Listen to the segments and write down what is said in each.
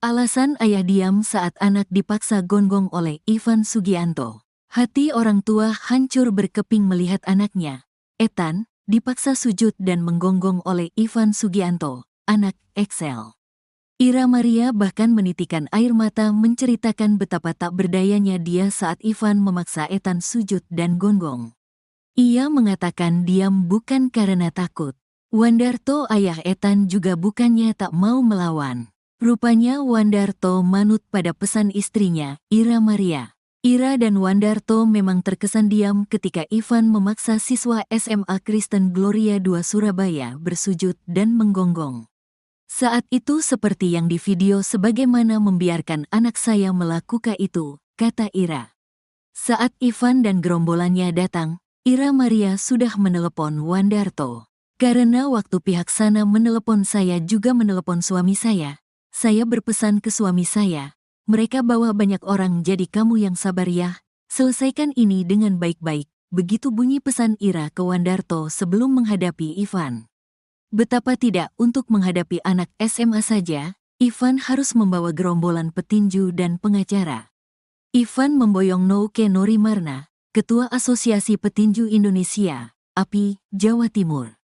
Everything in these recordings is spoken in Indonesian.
Alasan ayah diam saat anak dipaksa gonggong oleh Ivan Sugianto. Hati orang tua hancur berkeping melihat anaknya, Ethan, dipaksa sujud dan menggonggong oleh Ivan Sugianto, anak Excel. Ira Maria bahkan menitikan air mata menceritakan betapa tak berdayanya dia saat Ivan memaksa Ethan sujud dan gonggong. Ia mengatakan diam bukan karena takut. Wandarto ayah Ethan juga bukannya tak mau melawan. Rupanya Wandarto manut pada pesan istrinya, Ira Maria. Ira dan Wandarto memang terkesan diam ketika Ivan memaksa siswa SMA Kristen Gloria II Surabaya bersujud dan menggonggong. Saat itu seperti yang di video sebagaimana membiarkan anak saya melakukan itu, kata Ira. Saat Ivan dan gerombolannya datang, Ira Maria sudah menelepon Wandarto. Karena waktu pihak sana menelepon saya juga menelepon suami saya berpesan ke suami saya, mereka bawa banyak orang jadi kamu yang sabar ya, selesaikan ini dengan baik-baik, begitu bunyi pesan Ira ke Wandarto sebelum menghadapi Ivan. Betapa tidak untuk menghadapi anak SMA saja, Ivan harus membawa gerombolan petinju dan pengacara. Ivan memboyong Nouke Norimarna, Ketua Asosiasi Petinju Indonesia, API, Jawa Timur.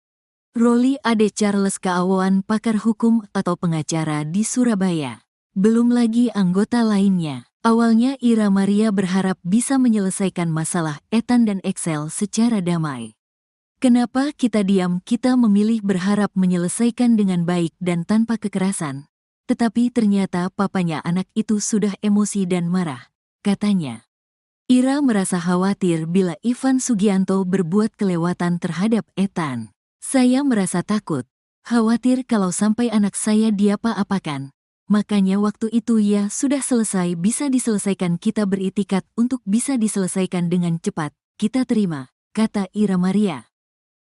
Roli Ade Charles Kaawoan pakar hukum atau pengacara di Surabaya. Belum lagi anggota lainnya. Awalnya Ira Maria berharap bisa menyelesaikan masalah Ethan dan Excel secara damai. Kenapa kita diam? Kita memilih berharap menyelesaikan dengan baik dan tanpa kekerasan. Tetapi ternyata papanya anak itu sudah emosi dan marah, katanya. Ira merasa khawatir bila Ivan Sugianto berbuat kelewatan terhadap Ethan. Saya merasa takut, khawatir kalau sampai anak saya diapa-apakan. Makanya waktu itu ya sudah selesai bisa diselesaikan kita beritikat untuk bisa diselesaikan dengan cepat, kita terima, kata Ira Maria.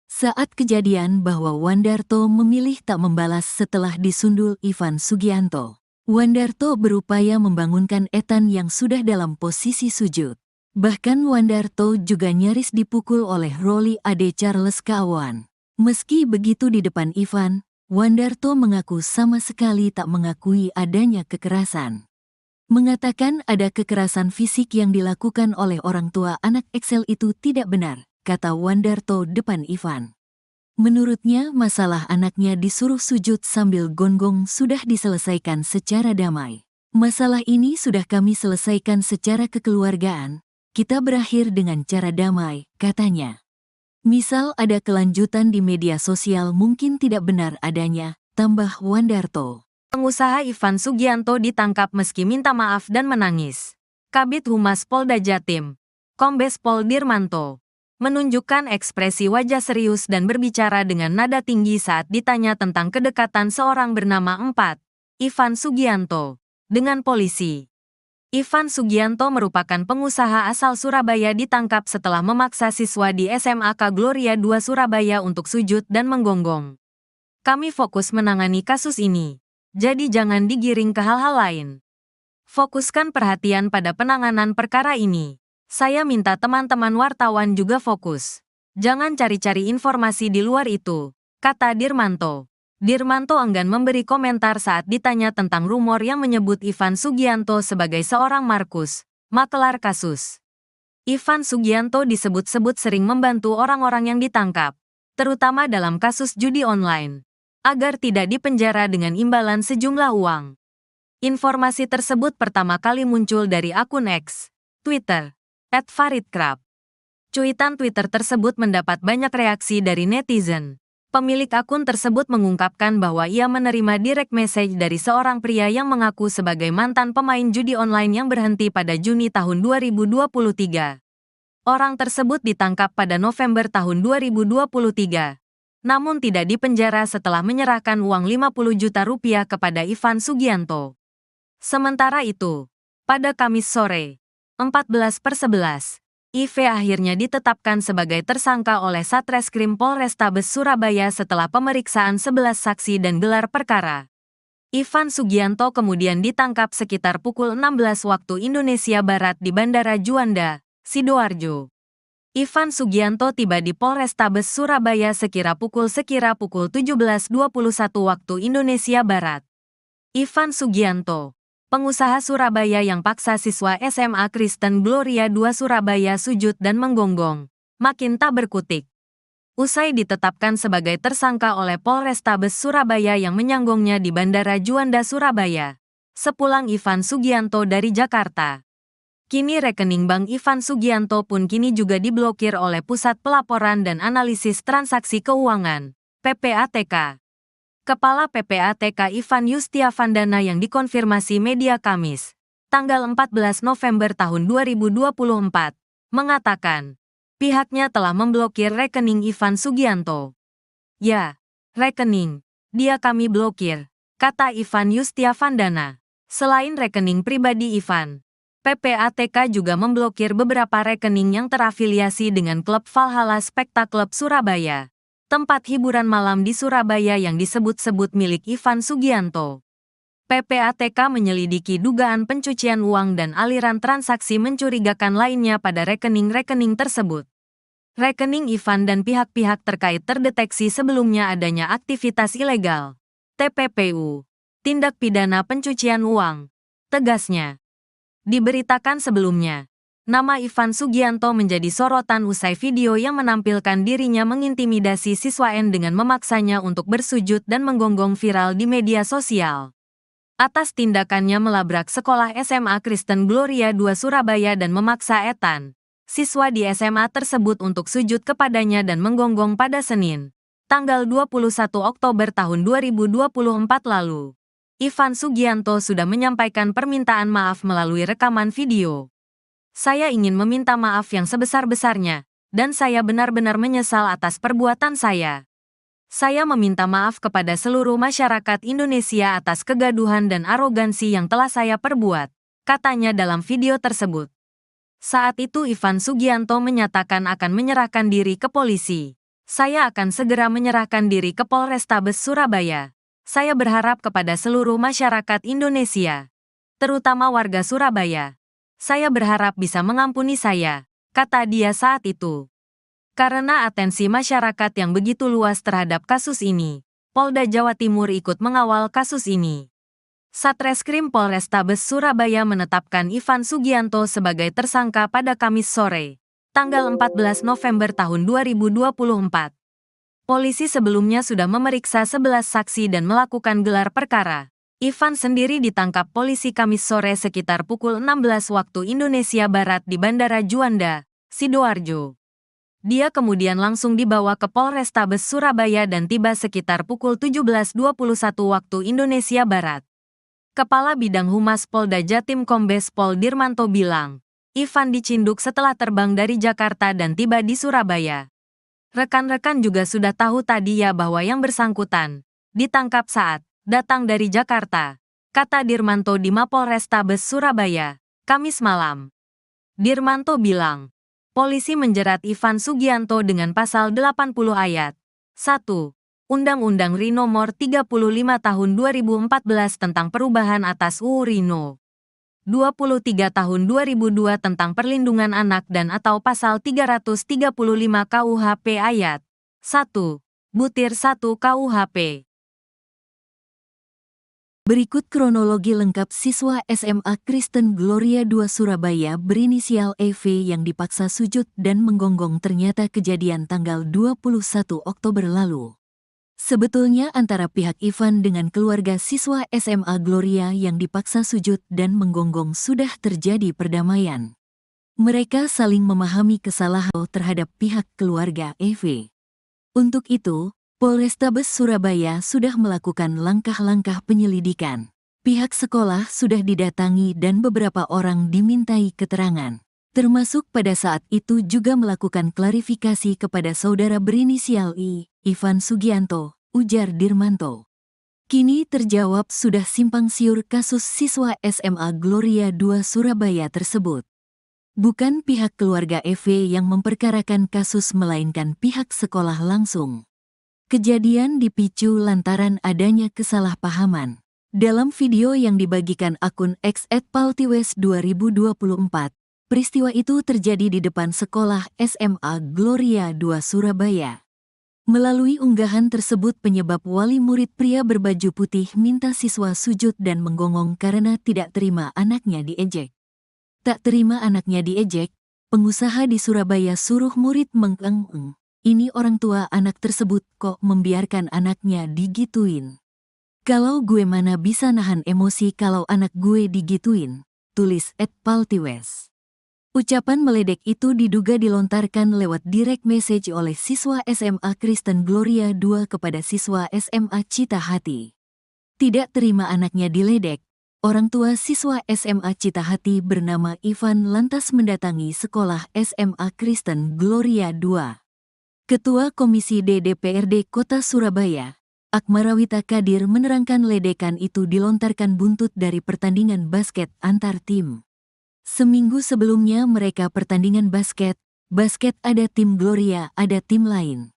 Saat kejadian bahwa Wandarto memilih tak membalas setelah disundul Ivan Sugianto. Wandarto berupaya membangunkan Ethan yang sudah dalam posisi sujud. Bahkan Wandarto juga nyaris dipukul oleh Roli Ade Charles Kaawoan. Meski begitu di depan Ivan, Wandarto mengaku sama sekali tak mengakui adanya kekerasan. Mengatakan ada kekerasan fisik yang dilakukan oleh orang tua anak Excel itu tidak benar, kata Wandarto depan Ivan. Menurutnya masalah anaknya disuruh sujud sambil gonggong sudah diselesaikan secara damai. Masalah ini sudah kami selesaikan secara kekeluargaan, kita berakhir dengan cara damai, katanya. Misal ada kelanjutan di media sosial mungkin tidak benar adanya, tambah Wandarto. Pengusaha Ivan Sugianto ditangkap meski minta maaf dan menangis. Kabid Humas Polda Jatim, Kombes Pol Dirmanto, menunjukkan ekspresi wajah serius dan berbicara dengan nada tinggi saat ditanya tentang kedekatan seorang bernama Ivan Sugianto, dengan polisi. Ivan Sugianto merupakan pengusaha asal Surabaya ditangkap setelah memaksa siswa di SMAK Gloria II Surabaya untuk sujud dan menggonggong. Kami fokus menangani kasus ini, jadi jangan digiring ke hal-hal lain. Fokuskan perhatian pada penanganan perkara ini. Saya minta teman-teman wartawan juga fokus. Jangan cari-cari informasi di luar itu, kata Dirmanto. Dirmanto enggan memberi komentar saat ditanya tentang rumor yang menyebut Ivan Sugianto sebagai seorang Markus, makelar kasus. Ivan Sugianto disebut-sebut sering membantu orang-orang yang ditangkap, terutama dalam kasus judi online, agar tidak dipenjara dengan imbalan sejumlah uang. Informasi tersebut pertama kali muncul dari akun X, Twitter, @faridkrab. Cuitan Twitter tersebut mendapat banyak reaksi dari netizen. Pemilik akun tersebut mengungkapkan bahwa ia menerima direct message dari seorang pria yang mengaku sebagai mantan pemain judi online yang berhenti pada Juni tahun 2023. Orang tersebut ditangkap pada November tahun 2023, namun tidak dipenjara setelah menyerahkan uang 50 juta rupiah kepada Ivan Sugianto. Sementara itu, pada Kamis sore, 14/11, IV akhirnya ditetapkan sebagai tersangka oleh Satreskrim Polrestabes Surabaya setelah pemeriksaan 11 saksi dan gelar perkara. Ivan Sugianto kemudian ditangkap sekitar pukul 16 waktu Indonesia Barat di Bandara Juanda, Sidoarjo. Ivan Sugianto tiba di Polrestabes Surabaya sekira pukul 17.21 waktu Indonesia Barat. Ivan Sugianto pengusaha Surabaya yang paksa siswa SMA Kristen Gloria II Surabaya sujud dan menggonggong, makin tak berkutik. Usai ditetapkan sebagai tersangka oleh Polrestabes Surabaya yang menyanggongnya di Bandara Juanda, Surabaya, sepulang Ivan Sugianto dari Jakarta. Kini rekening Bank Ivan Sugianto pun kini juga diblokir oleh Pusat Pelaporan dan Analisis Transaksi Keuangan, PPATK. Kepala PPATK Ivan Yustiavandana yang dikonfirmasi media Kamis, tanggal 14 November tahun 2024, mengatakan, pihaknya telah memblokir rekening Ivan Sugianto. Ya, rekening, dia kami blokir, kata Ivan Yustiavandana. Selain rekening pribadi Ivan, PPATK juga memblokir beberapa rekening yang terafiliasi dengan klub Valhalla Spectacle Surabaya, tempat hiburan malam di Surabaya yang disebut-sebut milik Ivan Sugianto. PPATK menyelidiki dugaan pencucian uang dan aliran transaksi mencurigakan lainnya pada rekening-rekening tersebut. Rekening Ivan dan pihak-pihak terkait terdeteksi sebelumnya adanya aktivitas ilegal, TPPU, tindak pidana pencucian uang, tegasnya. Diberitakan sebelumnya, nama Ivan Sugianto menjadi sorotan usai video yang menampilkan dirinya mengintimidasi siswa N dengan memaksanya untuk bersujud dan menggonggong viral di media sosial. Atas tindakannya melabrak sekolah SMA Kristen Gloria II Surabaya dan memaksa Ethan, siswa di SMA tersebut untuk sujud kepadanya dan menggonggong pada Senin, tanggal 21 Oktober tahun 2024 lalu. Ivan Sugianto sudah menyampaikan permintaan maaf melalui rekaman video. Saya ingin meminta maaf yang sebesar-besarnya, dan saya benar-benar menyesal atas perbuatan saya. Saya meminta maaf kepada seluruh masyarakat Indonesia atas kegaduhan dan arogansi yang telah saya perbuat, katanya dalam video tersebut. Saat itu Ivan Sugianto menyatakan akan menyerahkan diri ke polisi. Saya akan segera menyerahkan diri ke Polrestabes Surabaya. Saya berharap kepada seluruh masyarakat Indonesia, terutama warga Surabaya. Saya berharap bisa mengampuni saya, kata dia saat itu. Karena atensi masyarakat yang begitu luas terhadap kasus ini, Polda Jawa Timur ikut mengawal kasus ini. Satreskrim Polrestabes Surabaya menetapkan Ivan Sugianto sebagai tersangka pada Kamis sore, tanggal 14 November tahun 2024. Polisi sebelumnya sudah memeriksa 11 saksi dan melakukan gelar perkara. Ivan sendiri ditangkap polisi Kamis sore sekitar pukul 16 waktu Indonesia Barat di Bandara Juanda, Sidoarjo. Dia kemudian langsung dibawa ke Polrestabes Surabaya dan tiba sekitar pukul 17.21 waktu Indonesia Barat. Kepala Bidang Humas Polda Jatim Kombes Pol Dirmanto bilang, Ivan dicinduk setelah terbang dari Jakarta dan tiba di Surabaya. Rekan-rekan juga sudah tahu tadi ya bahwa yang bersangkutan ditangkap saat datang dari Jakarta, kata Dirmanto di Mapolrestabes Surabaya, Kamis malam. Dirmanto bilang, polisi menjerat Ivan Sugianto dengan pasal 80 ayat 1. Undang-Undang RI Nomor 35 Tahun 2014 tentang perubahan atas UU RI No. 23 Tahun 2002 tentang Perlindungan Anak dan atau pasal 335 KUHP ayat 1, butir 1 KUHP. Berikut kronologi lengkap siswa SMA Kristen Gloria II Surabaya berinisial EV yang dipaksa sujud dan menggonggong ternyata kejadian tanggal 21 Oktober lalu. Sebetulnya antara pihak Ivan dengan keluarga siswa SMA Gloria yang dipaksa sujud dan menggonggong sudah terjadi perdamaian. Mereka saling memahami kesalahan terhadap pihak keluarga EV. Untuk itu, Polrestabes Surabaya sudah melakukan langkah-langkah penyelidikan. Pihak sekolah sudah didatangi dan beberapa orang dimintai keterangan. Termasuk pada saat itu juga melakukan klarifikasi kepada saudara berinisial I, Ivan Sugianto, ujar Dirmanto. Kini terjawab sudah simpang siur kasus siswa SMA Gloria II Surabaya tersebut. Bukan pihak keluarga EV yang memperkarakan kasus melainkan pihak sekolah langsung. Kejadian dipicu lantaran adanya kesalahpahaman. Dalam video yang dibagikan akun X @paltiwes2024, peristiwa itu terjadi di depan sekolah SMA Gloria II Surabaya. Melalui unggahan tersebut penyebab wali murid pria berbaju putih minta siswa sujud dan menggonggong karena tidak terima anaknya diejek. Tak terima anaknya diejek, pengusaha di Surabaya suruh murid mengeng-eng. Ini orang tua anak tersebut kok membiarkan anaknya digituin. Kalau gue mana bisa nahan emosi kalau anak gue digituin, tulis @paltiwes. Ucapan meledek itu diduga dilontarkan lewat direct message oleh siswa SMA Kristen Gloria II kepada siswa SMA Cita Hati. Tidak terima anaknya diledek, orang tua siswa SMA Cita Hati bernama Ivan lantas mendatangi sekolah SMA Kristen Gloria II. Ketua Komisi D DPRD Kota Surabaya, Akmarawita Kadir menerangkan ledekan itu dilontarkan buntut dari pertandingan basket antar tim. Seminggu sebelumnya mereka pertandingan basket ada tim Gloria, ada tim lain.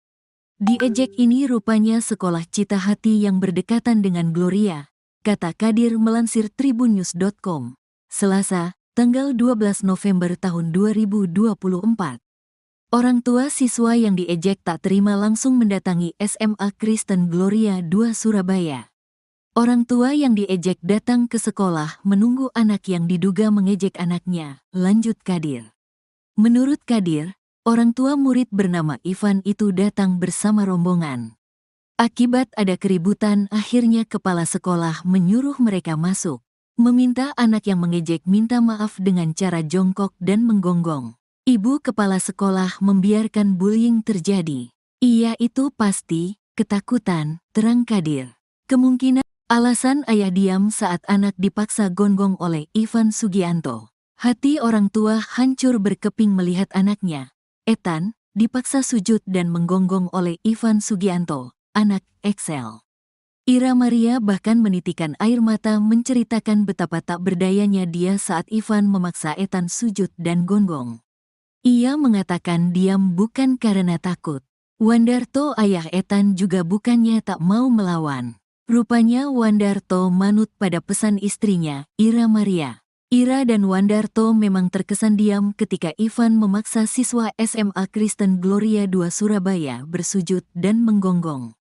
Diejek ini rupanya sekolah Cita Hati yang berdekatan dengan Gloria, kata Kadir melansir tribunnews.com, Selasa, tanggal 12 November tahun 2024. Orang tua siswa yang diejek tak terima langsung mendatangi SMA Kristen Gloria II Surabaya. Orang tua yang diejek datang ke sekolah menunggu anak yang diduga mengejek anaknya, lanjut Kadir. Menurut Kadir, orang tua murid bernama Ivan itu datang bersama rombongan. Akibat ada keributan, akhirnya kepala sekolah menyuruh mereka masuk, meminta anak yang mengejek minta maaf dengan cara jongkok dan menggonggong. Ibu kepala sekolah membiarkan bullying terjadi. Iya itu pasti, ketakutan, terang Kadir. Kemungkinan alasan ayah diam saat anak dipaksa gonggong oleh Ivan Sugianto. Hati orang tua hancur berkeping melihat anaknya, Ethan, dipaksa sujud dan menggonggong oleh Ivan Sugianto, anak Excel. Ira Maria bahkan menitikan air mata menceritakan betapa tak berdayanya dia saat Ivan memaksa Ethan sujud dan gonggong. Ia mengatakan diam bukan karena takut. Wandarto ayah Ethan juga bukannya tak mau melawan. Rupanya Wandarto manut pada pesan istrinya, Ira Maria. Ira dan Wandarto memang terkesan diam ketika Ivan memaksa siswa SMA Kristen Gloria II Surabaya bersujud dan menggonggong.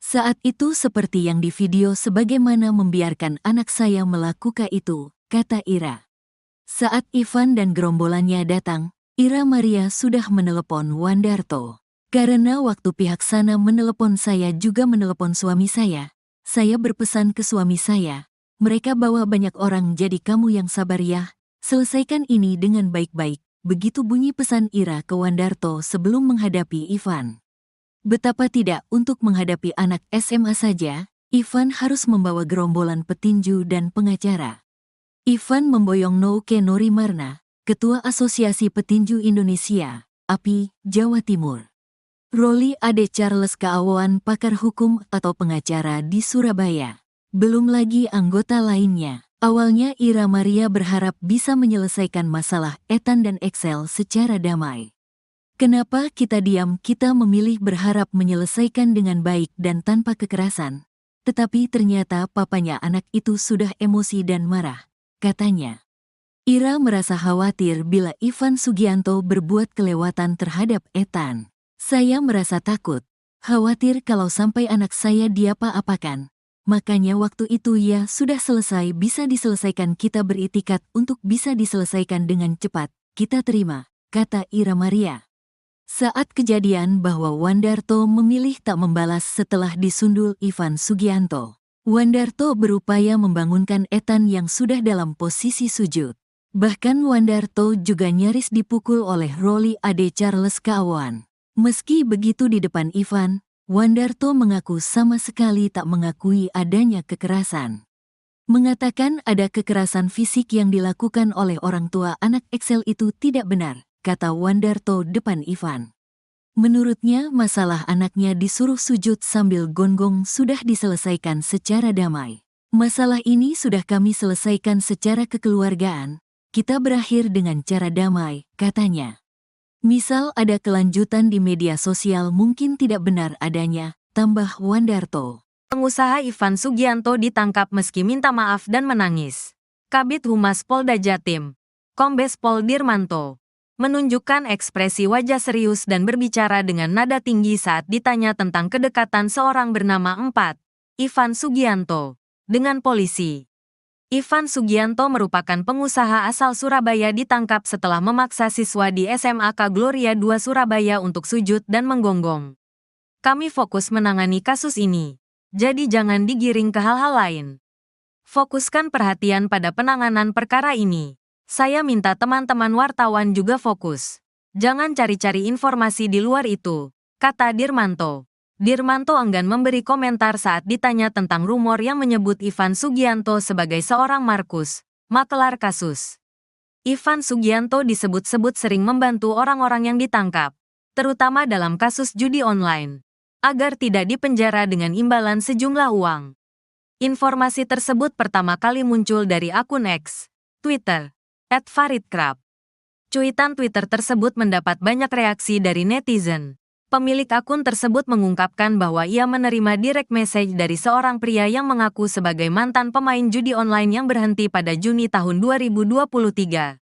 Saat itu seperti yang di video sebagaimana membiarkan anak saya melakukan itu, kata Ira. Saat Ivan dan gerombolannya datang, Ira Maria sudah menelepon Wandarto. Karena waktu pihak sana menelepon saya juga menelepon suami saya berpesan ke suami saya, mereka bawa banyak orang jadi kamu yang sabar ya, selesaikan ini dengan baik-baik, begitu bunyi pesan Ira ke Wandarto sebelum menghadapi Ivan. Betapa tidak untuk menghadapi anak SMA saja, Ivan harus membawa gerombolan petinju dan pengacara. Ivan memboyong Nouke Norimarna, Ketua Asosiasi Petinju Indonesia, API, Jawa Timur. Roli Ade Charles Kaawan pakar hukum atau pengacara di Surabaya. Belum lagi anggota lainnya. Awalnya Ira Maria berharap bisa menyelesaikan masalah Ethan dan Excel secara damai. Kenapa kita diam? Kita memilih berharap menyelesaikan dengan baik dan tanpa kekerasan. Tetapi ternyata papanya anak itu sudah emosi dan marah, katanya. Ira merasa khawatir bila Ivan Sugianto berbuat kelewatan terhadap Ethan. Saya merasa takut, khawatir kalau sampai anak saya diapa-apakan. Makanya waktu itu ya sudah selesai bisa diselesaikan kita beritikat untuk bisa diselesaikan dengan cepat, kita terima, kata Ira Maria. Saat kejadian bahwa Wandarto memilih tak membalas setelah disundul Ivan Sugianto. Wandarto berupaya membangunkan Ethan yang sudah dalam posisi sujud. Bahkan Wandarto juga nyaris dipukul oleh Roli Ade Charles Kaawan. Meski begitu di depan Ivan, Wandarto mengaku sama sekali tak mengakui adanya kekerasan. Mengatakan ada kekerasan fisik yang dilakukan oleh orang tua anak Excel itu tidak benar, kata Wandarto depan Ivan. Menurutnya masalah anaknya disuruh sujud sambil gonggong sudah diselesaikan secara damai. Masalah ini sudah kami selesaikan secara kekeluargaan, kita berakhir dengan cara damai, katanya. Misal ada kelanjutan di media sosial mungkin tidak benar adanya, tambah Wandarto. Pengusaha Ivan Sugianto ditangkap meski minta maaf dan menangis. Kabid Humas Polda Jatim, Kombes Pol Dirmanto, menunjukkan ekspresi wajah serius dan berbicara dengan nada tinggi saat ditanya tentang kedekatan seorang bernama Ivan Sugianto dengan polisi. Ivan Sugianto merupakan pengusaha asal Surabaya ditangkap setelah memaksa siswa di SMAK Gloria II Surabaya untuk sujud dan menggonggong. Kami fokus menangani kasus ini, jadi jangan digiring ke hal-hal lain. Fokuskan perhatian pada penanganan perkara ini. Saya minta teman-teman wartawan juga fokus. Jangan cari-cari informasi di luar itu, kata Dirmanto. Dirmanto enggan memberi komentar saat ditanya tentang rumor yang menyebut Ivan Sugianto sebagai seorang Markus, makelar kasus. Ivan Sugianto disebut-sebut sering membantu orang-orang yang ditangkap, terutama dalam kasus judi online, agar tidak dipenjara dengan imbalan sejumlah uang. Informasi tersebut pertama kali muncul dari akun X, Twitter, @faridkrab. Cuitan Twitter tersebut mendapat banyak reaksi dari netizen. Pemilik akun tersebut mengungkapkan bahwa ia menerima direct message dari seorang pria yang mengaku sebagai mantan pemain judi online yang berhenti pada Juni tahun 2023.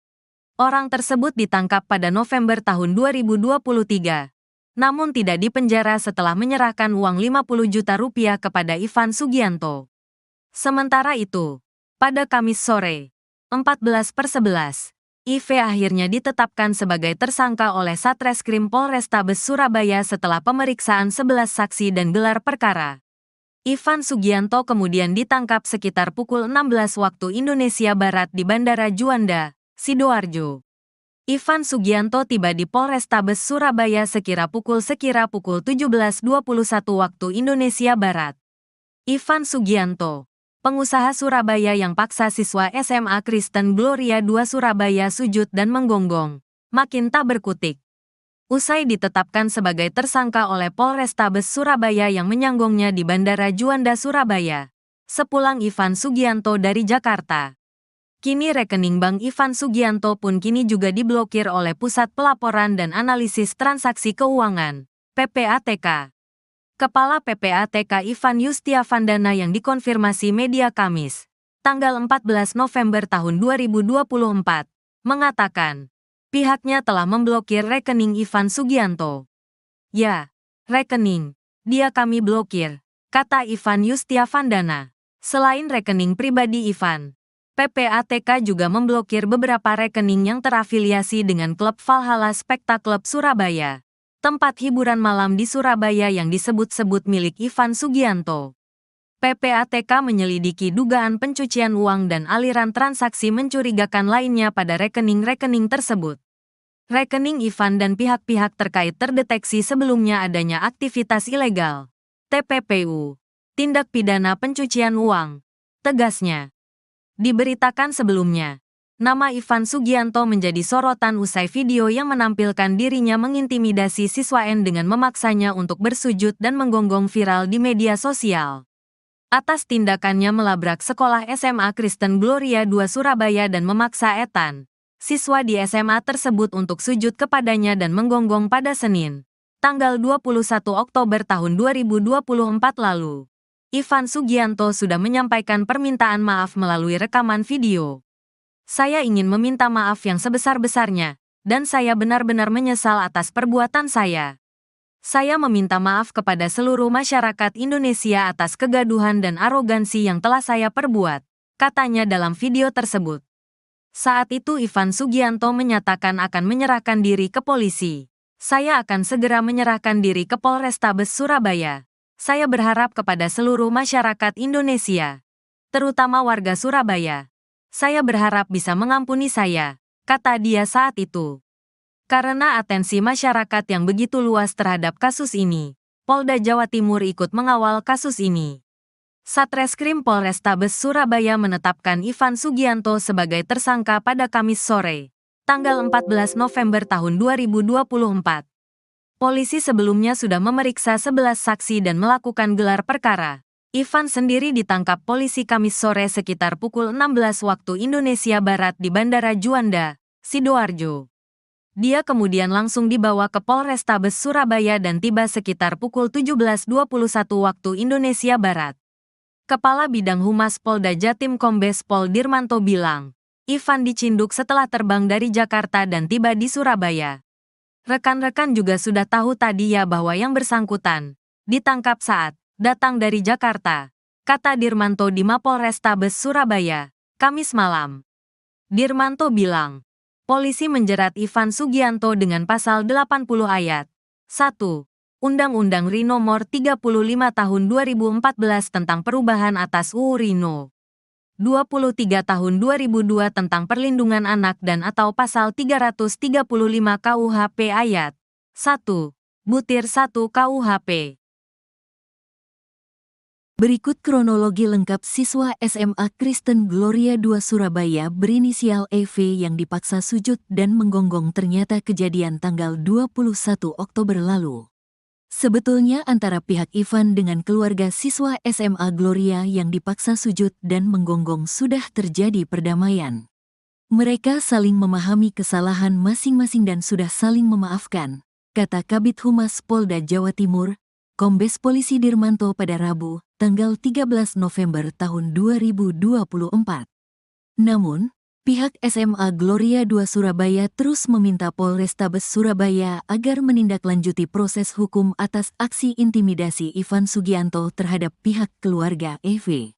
Orang tersebut ditangkap pada November tahun 2023, namun tidak dipenjara setelah menyerahkan uang 50 juta rupiah kepada Ivan Sugianto. Sementara itu, pada Kamis sore, 14/11, IV akhirnya ditetapkan sebagai tersangka oleh Satreskrim Polrestabes Surabaya setelah pemeriksaan 11 saksi dan gelar perkara. Ivan Sugianto kemudian ditangkap sekitar pukul 16 waktu Indonesia Barat di Bandara Juanda, Sidoarjo. Ivan Sugianto tiba di Polrestabes Surabaya sekira pukul 17:21 waktu Indonesia Barat. Ivan Sugianto, pengusaha Surabaya yang paksa siswa SMA Kristen Gloria II Surabaya sujud dan menggonggong, makin tak berkutik. Usai ditetapkan sebagai tersangka oleh Polrestabes Surabaya yang menyanggongnya di Bandara Juanda Surabaya, sepulang Ivan Sugianto dari Jakarta. Kini rekening bank Ivan Sugianto pun kini juga diblokir oleh Pusat Pelaporan dan Analisis Transaksi Keuangan, PPATK. Kepala PPATK Ivan Yustiavandana yang dikonfirmasi media Kamis, tanggal 14 November tahun 2024, mengatakan, pihaknya telah memblokir rekening Ivan Sugianto. Ya, rekening, dia kami blokir, kata Ivan Yustiavandana. Selain rekening pribadi Ivan, PPATK juga memblokir beberapa rekening yang terafiliasi dengan klub Valhalla Spectacle Surabaya, tempat hiburan malam di Surabaya yang disebut-sebut milik Ivan Sugianto. PPATK menyelidiki dugaan pencucian uang dan aliran transaksi mencurigakan lainnya pada rekening-rekening tersebut. Rekening Ivan dan pihak-pihak terkait terdeteksi sebelumnya adanya aktivitas ilegal, TPPU, tindak pidana pencucian uang, tegasnya. Diberitakan sebelumnya, nama Ivan Sugianto menjadi sorotan usai video yang menampilkan dirinya mengintimidasi siswa N dengan memaksanya untuk bersujud dan menggonggong viral di media sosial. Atas tindakannya melabrak sekolah SMA Kristen Gloria II Surabaya dan memaksa Ethan, siswa di SMA tersebut untuk sujud kepadanya dan menggonggong pada Senin, tanggal 21 Oktober tahun 2024 lalu. Ivan Sugianto sudah menyampaikan permintaan maaf melalui rekaman video. Saya ingin meminta maaf yang sebesar-besarnya, dan saya benar-benar menyesal atas perbuatan saya. Saya meminta maaf kepada seluruh masyarakat Indonesia atas kegaduhan dan arogansi yang telah saya perbuat, katanya dalam video tersebut. Saat itu Ivan Sugianto menyatakan akan menyerahkan diri ke polisi. Saya akan segera menyerahkan diri ke Polrestabes Surabaya. Saya berharap kepada seluruh masyarakat Indonesia, terutama warga Surabaya. Saya berharap bisa mengampuni saya, kata dia saat itu. Karena atensi masyarakat yang begitu luas terhadap kasus ini, Polda Jawa Timur ikut mengawal kasus ini. Satreskrim Polrestabes Surabaya menetapkan Ivan Sugianto sebagai tersangka pada Kamis sore, tanggal 14 November tahun 2024. Polisi sebelumnya sudah memeriksa 11 saksi dan melakukan gelar perkara. Ivan sendiri ditangkap polisi Kamis sore sekitar pukul 16 waktu Indonesia Barat di Bandara Juanda, Sidoarjo. Dia kemudian langsung dibawa ke Polrestabes Surabaya dan tiba sekitar pukul 17:21 waktu Indonesia Barat. Kepala Bidang Humas Polda Jatim Kombes Pol Dirmanto bilang, Ivan dicinduk setelah terbang dari Jakarta dan tiba di Surabaya. Rekan-rekan juga sudah tahu tadi ya bahwa yang bersangkutan ditangkap saat datang dari Jakarta, kata Dirmanto di Mapolrestabes Surabaya, Kamis malam. Dirmanto bilang, polisi menjerat Ivan Sugianto dengan pasal 80 ayat 1. Undang-Undang RI Nomor 35 Tahun 2014 tentang perubahan atas UU RI No. 23 Tahun 2002 tentang perlindungan anak dan atau pasal 335 KUHP ayat 1, butir 1 KUHP. Berikut kronologi lengkap siswa SMA Kristen Gloria II Surabaya berinisial EV yang dipaksa sujud dan menggonggong ternyata kejadian tanggal 21 Oktober lalu. Sebetulnya antara pihak Ivan dengan keluarga siswa SMA Gloria yang dipaksa sujud dan menggonggong sudah terjadi perdamaian. Mereka saling memahami kesalahan masing-masing dan sudah saling memaafkan, kata Kabid Humas Polda Jawa Timur, Kombes Polisi Dirmanto pada Rabu, tanggal 13 November tahun 2024. Namun, pihak SMA Gloria II Surabaya terus meminta Polrestabes Surabaya agar menindaklanjuti proses hukum atas aksi intimidasi Ivan Sugianto terhadap pihak keluarga EV.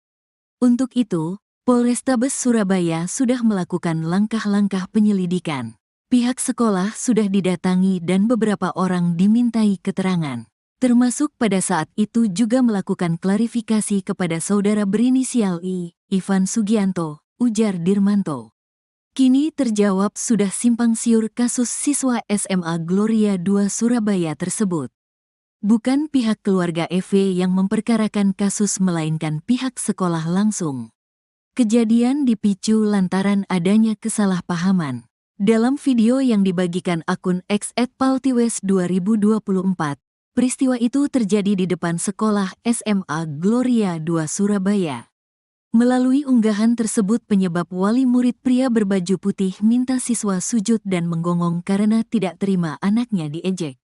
Untuk itu, Polrestabes Surabaya sudah melakukan langkah-langkah penyelidikan. Pihak sekolah sudah didatangi dan beberapa orang dimintai keterangan. Termasuk pada saat itu juga melakukan klarifikasi kepada saudara berinisial I, Ivan Sugianto, ujar Dirmanto. Kini terjawab sudah simpang siur kasus siswa SMA Gloria II Surabaya tersebut. Bukan pihak keluarga EV yang memperkarakan kasus melainkan pihak sekolah langsung. Kejadian dipicu lantaran adanya kesalahpahaman. Dalam video yang dibagikan akun X @paltiwes2024, peristiwa itu terjadi di depan sekolah SMA Gloria II Surabaya. Melalui unggahan tersebut penyebab wali murid pria berbaju putih minta siswa sujud dan menggonggong karena tidak terima anaknya diejek.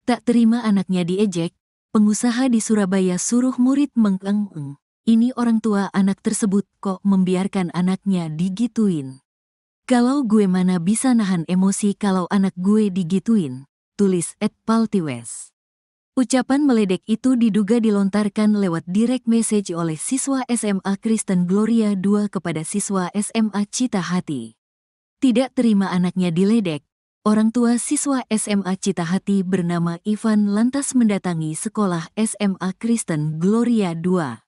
Tak terima anaknya diejek, pengusaha di Surabaya suruh murid mengeng-eng. Ini orang tua anak tersebut kok membiarkan anaknya digituin. Kalau gue mana bisa nahan emosi kalau anak gue digituin, tulis @paltiwes. Ucapan meledek itu diduga dilontarkan lewat direct message oleh siswa SMA Kristen Gloria II kepada siswa SMA Cita Hati. Tidak terima anaknya diledek, orang tua siswa SMA Cita Hati bernama Ivan lantas mendatangi sekolah SMA Kristen Gloria II.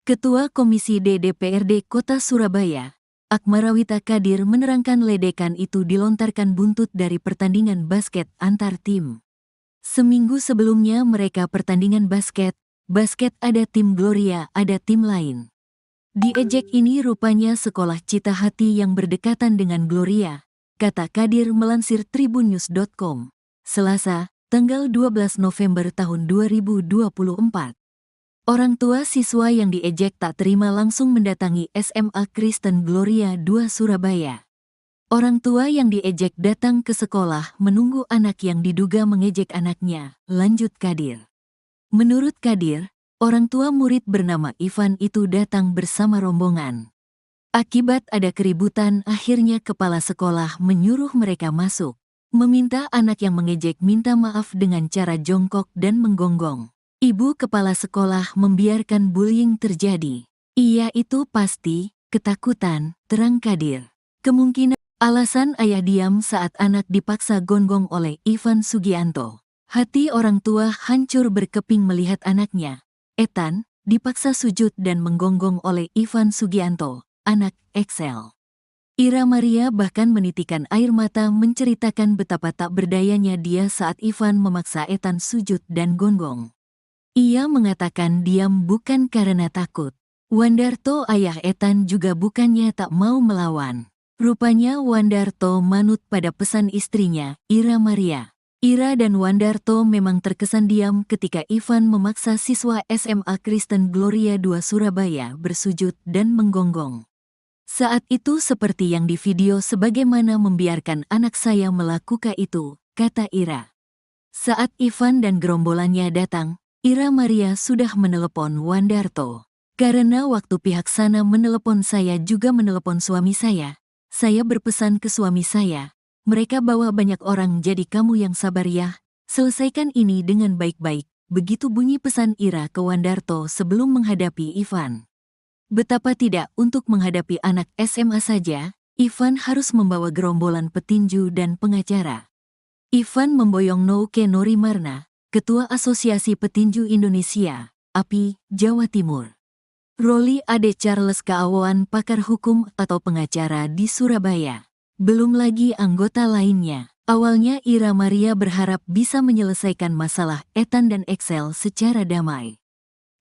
Ketua Komisi D DPRD Kota Surabaya, Akmarawita Kadir menerangkan ledekan itu dilontarkan buntut dari pertandingan basket antar tim. Seminggu sebelumnya mereka pertandingan basket ada tim Gloria, ada tim lain. Diejek ini rupanya sekolah Cita Hati yang berdekatan dengan Gloria, kata Kadir melansir tribunnews.com, Selasa, tanggal 12 November tahun 2024. Orang tua siswa yang diejek tak terima langsung mendatangi SMA Kristen Gloria II Surabaya. Orang tua yang diejek datang ke sekolah menunggu anak yang diduga mengejek anaknya, lanjut Kadir. Menurut Kadir, orang tua murid bernama Ivan itu datang bersama rombongan. Akibat ada keributan, akhirnya kepala sekolah menyuruh mereka masuk, meminta anak yang mengejek minta maaf dengan cara jongkok dan menggonggong. Ibu kepala sekolah membiarkan bullying terjadi. Iya itu pasti, ketakutan, terang Kadir. Kemungkinan alasan ayah diam saat anak dipaksa gonggong oleh Ivan Sugianto. Hati orang tua hancur berkeping melihat anaknya, Ethan, dipaksa sujud dan menggonggong oleh Ivan Sugianto, anak Excel. Ira Maria bahkan menitikan air mata menceritakan betapa tak berdayanya dia saat Ivan memaksa Ethan sujud dan gonggong. Ia mengatakan diam bukan karena takut. Wandarto ayah Ethan juga bukannya tak mau melawan. Rupanya Wandarto manut pada pesan istrinya, Ira Maria. Ira dan Wandarto memang terkesan diam ketika Ivan memaksa siswa SMA Kristen Gloria II Surabaya bersujud dan menggonggong. Saat itu seperti yang di video sebagaimana membiarkan anak saya melakukan itu, kata Ira. Saat Ivan dan gerombolannya datang, Ira Maria sudah menelepon Wandarto. Karena waktu pihak sana menelepon saya juga menelepon suami saya. Saya berpesan ke suami saya, mereka bawa banyak orang jadi kamu yang sabar ya, selesaikan ini dengan baik-baik. Begitu bunyi pesan Ira ke Wandarto sebelum menghadapi Ivan. Betapa tidak untuk menghadapi anak SMA saja, Ivan harus membawa gerombolan petinju dan pengacara. Ivan memboyong Nouke Norimarna, Ketua Asosiasi Petinju Indonesia, API, Jawa Timur. Roli Ade Charles Kaawoan, pakar hukum atau pengacara di Surabaya. Belum lagi anggota lainnya. Awalnya Ira Maria berharap bisa menyelesaikan masalah Ethan dan Excel secara damai.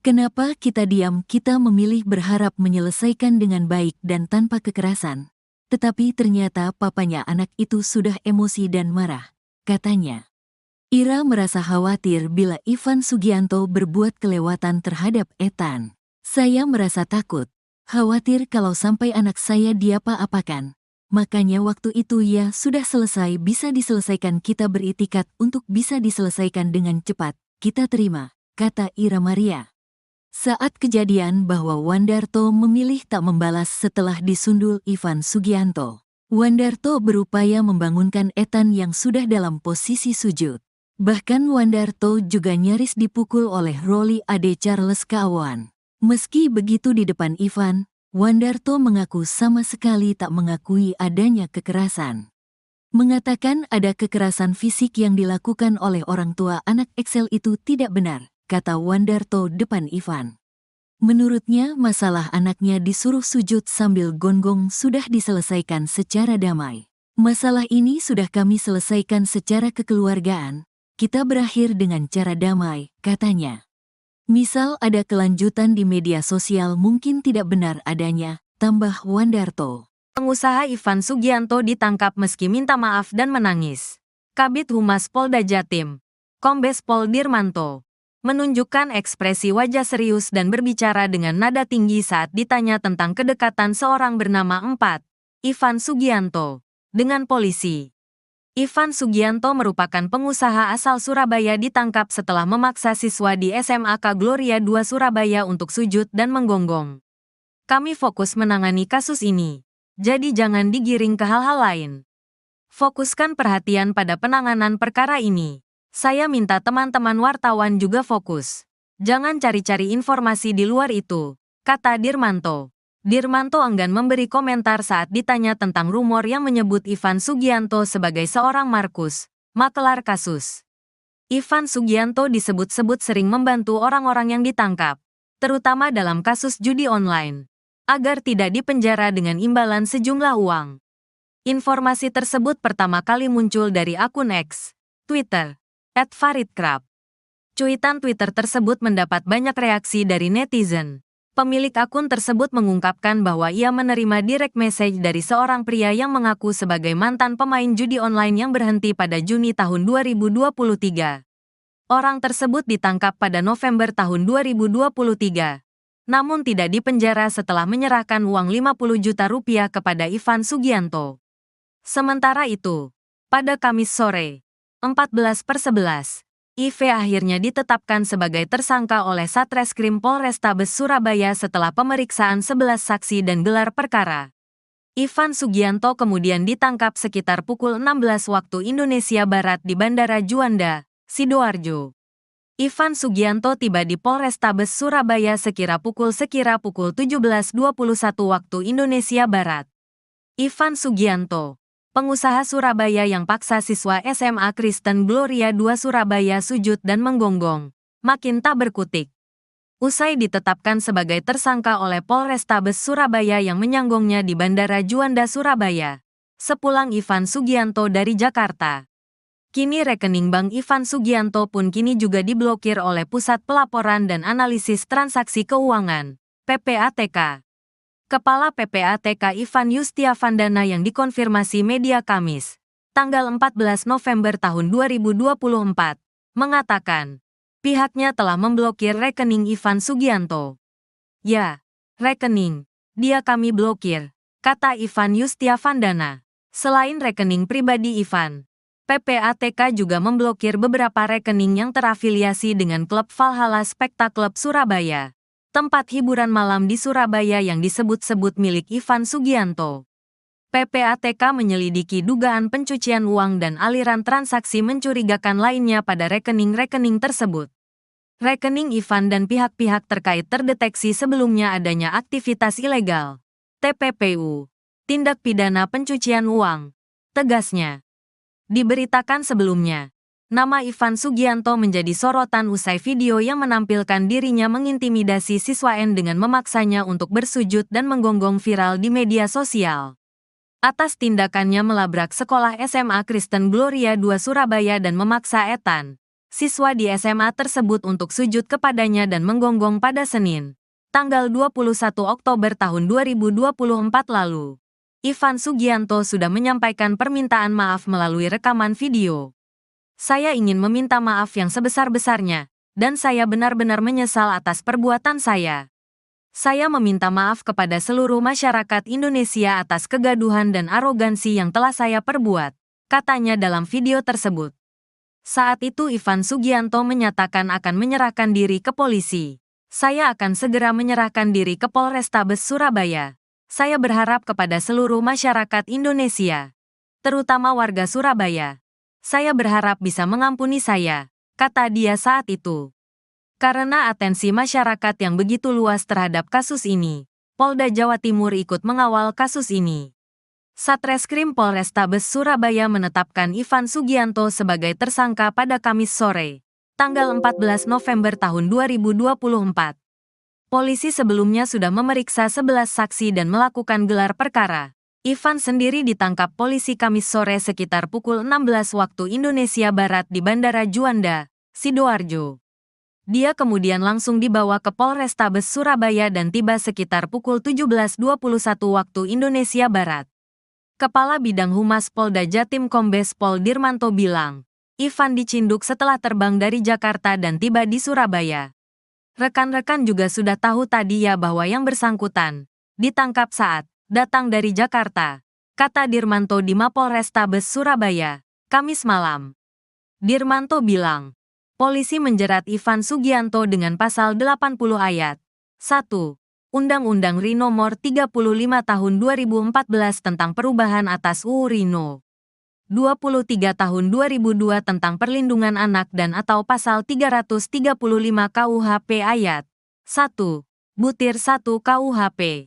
Kenapa kita diam? Kita memilih berharap menyelesaikan dengan baik dan tanpa kekerasan. Tetapi ternyata papanya anak itu sudah emosi dan marah, katanya. Ira merasa khawatir bila Ivan Sugianto berbuat kelewatan terhadap Ethan. Saya merasa takut, khawatir kalau sampai anak saya diapa-apakan. Makanya waktu itu ya sudah selesai, bisa diselesaikan, kita beritikat untuk bisa diselesaikan dengan cepat, kita terima, kata Ira Maria. Saat kejadian bahwa Wandarto memilih tak membalas setelah disundul Ivan Sugianto. Wandarto berupaya membangunkan Ethan yang sudah dalam posisi sujud. Bahkan Wandarto juga nyaris dipukul oleh Roli Ade Charles Kaawoan. Meski begitu di depan Ivan, Wandarto mengaku sama sekali tak mengakui adanya kekerasan. Mengatakan ada kekerasan fisik yang dilakukan oleh orang tua anak Excel itu tidak benar, kata Wandarto depan Ivan. Menurutnya masalah anaknya disuruh sujud sambil gonggong sudah diselesaikan secara damai. Masalah ini sudah kami selesaikan secara kekeluargaan, kita berakhir dengan cara damai, katanya. Misal ada kelanjutan di media sosial mungkin tidak benar adanya, tambah Wandarto. Pengusaha Ivan Sugianto ditangkap meski minta maaf dan menangis. Kabid Humas Polda Jatim, Kombes Pol Dirmanto, menunjukkan ekspresi wajah serius dan berbicara dengan nada tinggi saat ditanya tentang kedekatan seorang bernama Ivan Sugianto dengan polisi. Ivan Sugianto merupakan pengusaha asal Surabaya, ditangkap setelah memaksa siswa di SMAK Gloria 2 Surabaya untuk sujud dan menggonggong. Kami fokus menangani kasus ini, jadi jangan digiring ke hal-hal lain. Fokuskan perhatian pada penanganan perkara ini. Saya minta teman-teman wartawan juga fokus. Jangan cari-cari informasi di luar itu, kata Dirmanto. Dirmanto enggan memberi komentar saat ditanya tentang rumor yang menyebut Ivan Sugianto sebagai seorang Markus, makelar kasus. Ivan Sugianto disebut-sebut sering membantu orang-orang yang ditangkap, terutama dalam kasus judi online, agar tidak dipenjara dengan imbalan sejumlah uang. Informasi tersebut pertama kali muncul dari akun X, Twitter, @faridkrab. Cuitan Twitter tersebut mendapat banyak reaksi dari netizen. Pemilik akun tersebut mengungkapkan bahwa ia menerima direct message dari seorang pria yang mengaku sebagai mantan pemain judi online yang berhenti pada Juni tahun 2023. Orang tersebut ditangkap pada November tahun 2023, namun tidak dipenjara setelah menyerahkan uang 50 juta rupiah kepada Ivan Sugianto. Sementara itu, pada Kamis sore, 14/11, IV akhirnya ditetapkan sebagai tersangka oleh Satreskrim Polrestabes Surabaya setelah pemeriksaan 11 saksi dan gelar perkara. Ivan Sugianto kemudian ditangkap sekitar pukul 16 waktu Indonesia Barat di Bandara Juanda, Sidoarjo. Ivan Sugianto tiba di Polrestabes Surabaya sekira pukul 17:21 waktu Indonesia Barat. Ivan Sugianto, pengusaha Surabaya yang paksa siswa SMA Kristen Gloria 2 Surabaya sujud dan menggonggong, makin tak berkutik. Usai ditetapkan sebagai tersangka oleh Polrestabes Surabaya yang menyanggongnya di Bandara Juanda Surabaya, sepulang Ivan Sugianto dari Jakarta. Kini rekening bank Ivan Sugianto pun kini juga diblokir oleh Pusat Pelaporan dan Analisis Transaksi Keuangan, PPATK. Kepala PPATK Ivan Yustiavandana yang dikonfirmasi media Kamis, tanggal 14 November tahun 2024, mengatakan, pihaknya telah memblokir rekening Ivan Sugianto. Ya, rekening, dia kami blokir, kata Ivan Yustiavandana. Selain rekening pribadi Ivan, PPATK juga memblokir beberapa rekening yang terafiliasi dengan klub Valhalla Spectacle Surabaya, tempat hiburan malam di Surabaya yang disebut-sebut milik Ivan Sugianto. PPATK menyelidiki dugaan pencucian uang dan aliran transaksi mencurigakan lainnya pada rekening-rekening tersebut. Rekening Ivan dan pihak-pihak terkait terdeteksi sebelumnya adanya aktivitas ilegal. TPPU, tindak pidana pencucian uang. Tegasnya, diberitakan sebelumnya, nama Ivan Sugianto menjadi sorotan usai video yang menampilkan dirinya mengintimidasi siswa N dengan memaksanya untuk bersujud dan menggonggong viral di media sosial. Atas tindakannya melabrak sekolah SMA Kristen Gloria II Surabaya dan memaksa Ethan, siswa di SMA tersebut untuk sujud kepadanya dan menggonggong pada Senin, tanggal 21 Oktober tahun 2024 lalu. Ivan Sugianto sudah menyampaikan permintaan maaf melalui rekaman video. Saya ingin meminta maaf yang sebesar-besarnya, dan saya benar-benar menyesal atas perbuatan saya. Saya meminta maaf kepada seluruh masyarakat Indonesia atas kegaduhan dan arogansi yang telah saya perbuat, katanya dalam video tersebut. Saat itu Ivan Sugianto menyatakan akan menyerahkan diri ke polisi. Saya akan segera menyerahkan diri ke Polrestabes Surabaya. Saya berharap kepada seluruh masyarakat Indonesia, terutama warga Surabaya. Saya berharap bisa mengampuni saya, kata dia saat itu. Karena atensi masyarakat yang begitu luas terhadap kasus ini, Polda Jawa Timur ikut mengawal kasus ini. Satreskrim Polrestabes Surabaya menetapkan Ivan Sugianto sebagai tersangka pada Kamis sore, tanggal 14 November tahun 2024. Polisi sebelumnya sudah memeriksa 11 saksi dan melakukan gelar perkara. Ivan sendiri ditangkap polisi Kamis sore sekitar pukul 16 waktu Indonesia Barat di Bandara Juanda, Sidoarjo. Dia kemudian langsung dibawa ke Polrestabes Surabaya dan tiba sekitar pukul 17.21 waktu Indonesia Barat. Kepala Bidang Humas Polda Jatim Kombes Pol Dirmanto bilang, Ivan dicinduk setelah terbang dari Jakarta dan tiba di Surabaya. Rekan-rekan juga sudah tahu tadi ya bahwa yang bersangkutan ditangkap saat datang dari Jakarta, kata Dirmanto di Mapolrestabes Surabaya, Kamis malam. Dirmanto bilang, polisi menjerat Ivan Sugianto dengan pasal 80 ayat 1. Undang-Undang RI Nomor 35 Tahun 2014 tentang perubahan atas UU RI No. 23 Tahun 2002 tentang perlindungan anak dan atau pasal 335 KUHP ayat 1. Butir 1 KUHP.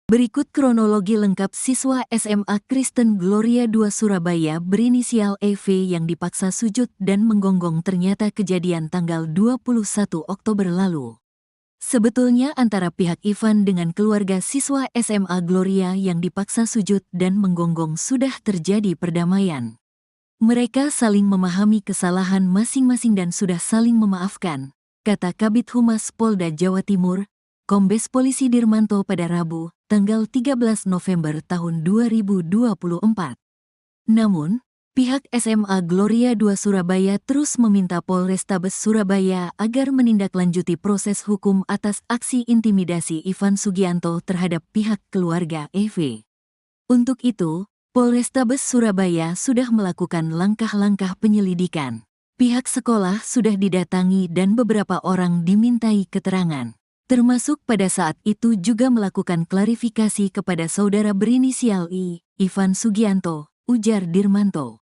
Berikut kronologi lengkap siswa SMA Kristen Gloria II Surabaya berinisial EV yang dipaksa sujud dan menggonggong ternyata kejadian tanggal 21 Oktober lalu. Sebetulnya antara pihak Ivan dengan keluarga siswa SMA Gloria yang dipaksa sujud dan menggonggong sudah terjadi perdamaian. Mereka saling memahami kesalahan masing-masing dan sudah saling memaafkan, kata Kabid Humas Polda Jawa Timur, Kombes Polisi Dirmanto pada Rabu, tanggal 13 November tahun 2024. Namun, pihak SMA Gloria II Surabaya terus meminta Polrestabes Surabaya agar menindaklanjuti proses hukum atas aksi intimidasi Ivan Sugianto terhadap pihak keluarga EV. Untuk itu, Polrestabes Surabaya sudah melakukan langkah-langkah penyelidikan. Pihak sekolah sudah didatangi dan beberapa orang dimintai keterangan. Termasuk pada saat itu juga melakukan klarifikasi kepada saudara berinisial I, Ivan Sugianto, ujar Dirmanto.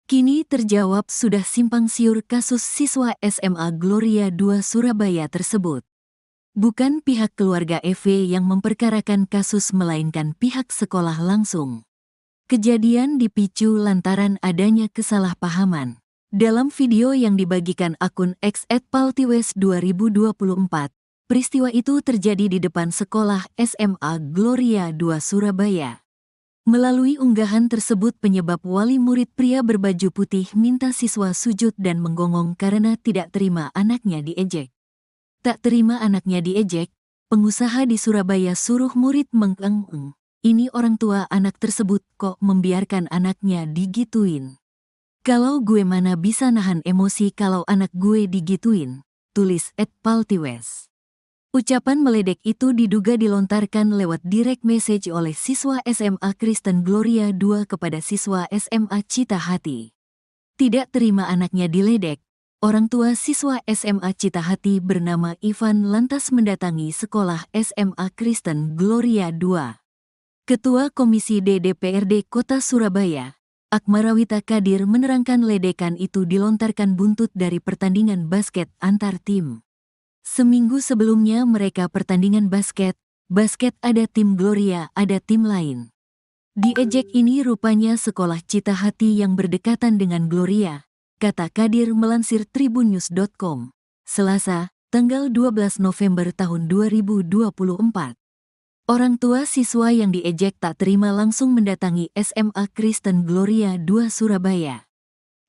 Kini terjawab sudah simpang siur kasus siswa SMA Gloria II Surabaya tersebut. Bukan pihak keluarga EV yang memperkarakan kasus melainkan pihak sekolah langsung. Kejadian dipicu lantaran adanya kesalahpahaman. Dalam video yang dibagikan akun X @paltiwes2024, peristiwa itu terjadi di depan sekolah SMA Gloria II Surabaya. Melalui unggahan tersebut penyebab wali murid pria berbaju putih minta siswa sujud dan menggonggong karena tidak terima anaknya diejek. Tak terima anaknya diejek, pengusaha di Surabaya suruh murid mengeng-eng. Ini orang tua anak tersebut kok membiarkan anaknya digituin. Kalau gue mana bisa nahan emosi kalau anak gue digituin, tulis @paltiwes. Ucapan meledek itu diduga dilontarkan lewat direct message oleh siswa SMA Kristen Gloria II kepada siswa SMA Cita Hati. Tidak terima anaknya diledek, orang tua siswa SMA Cita Hati bernama Ivan lantas mendatangi sekolah SMA Kristen Gloria II. Ketua Komisi D DPRD Kota Surabaya, Akmarawita Kadir menerangkan ledekan itu dilontarkan buntut dari pertandingan basket antar tim. Seminggu sebelumnya mereka pertandingan basket ada tim Gloria, ada tim lain. Diejek ini rupanya sekolah Cita Hati yang berdekatan dengan Gloria, kata Kadir melansir tribunnews.com, Selasa, tanggal 12 November tahun 2024. Orang tua siswa yang diejek tak terima langsung mendatangi SMA Kristen Gloria 2 Surabaya.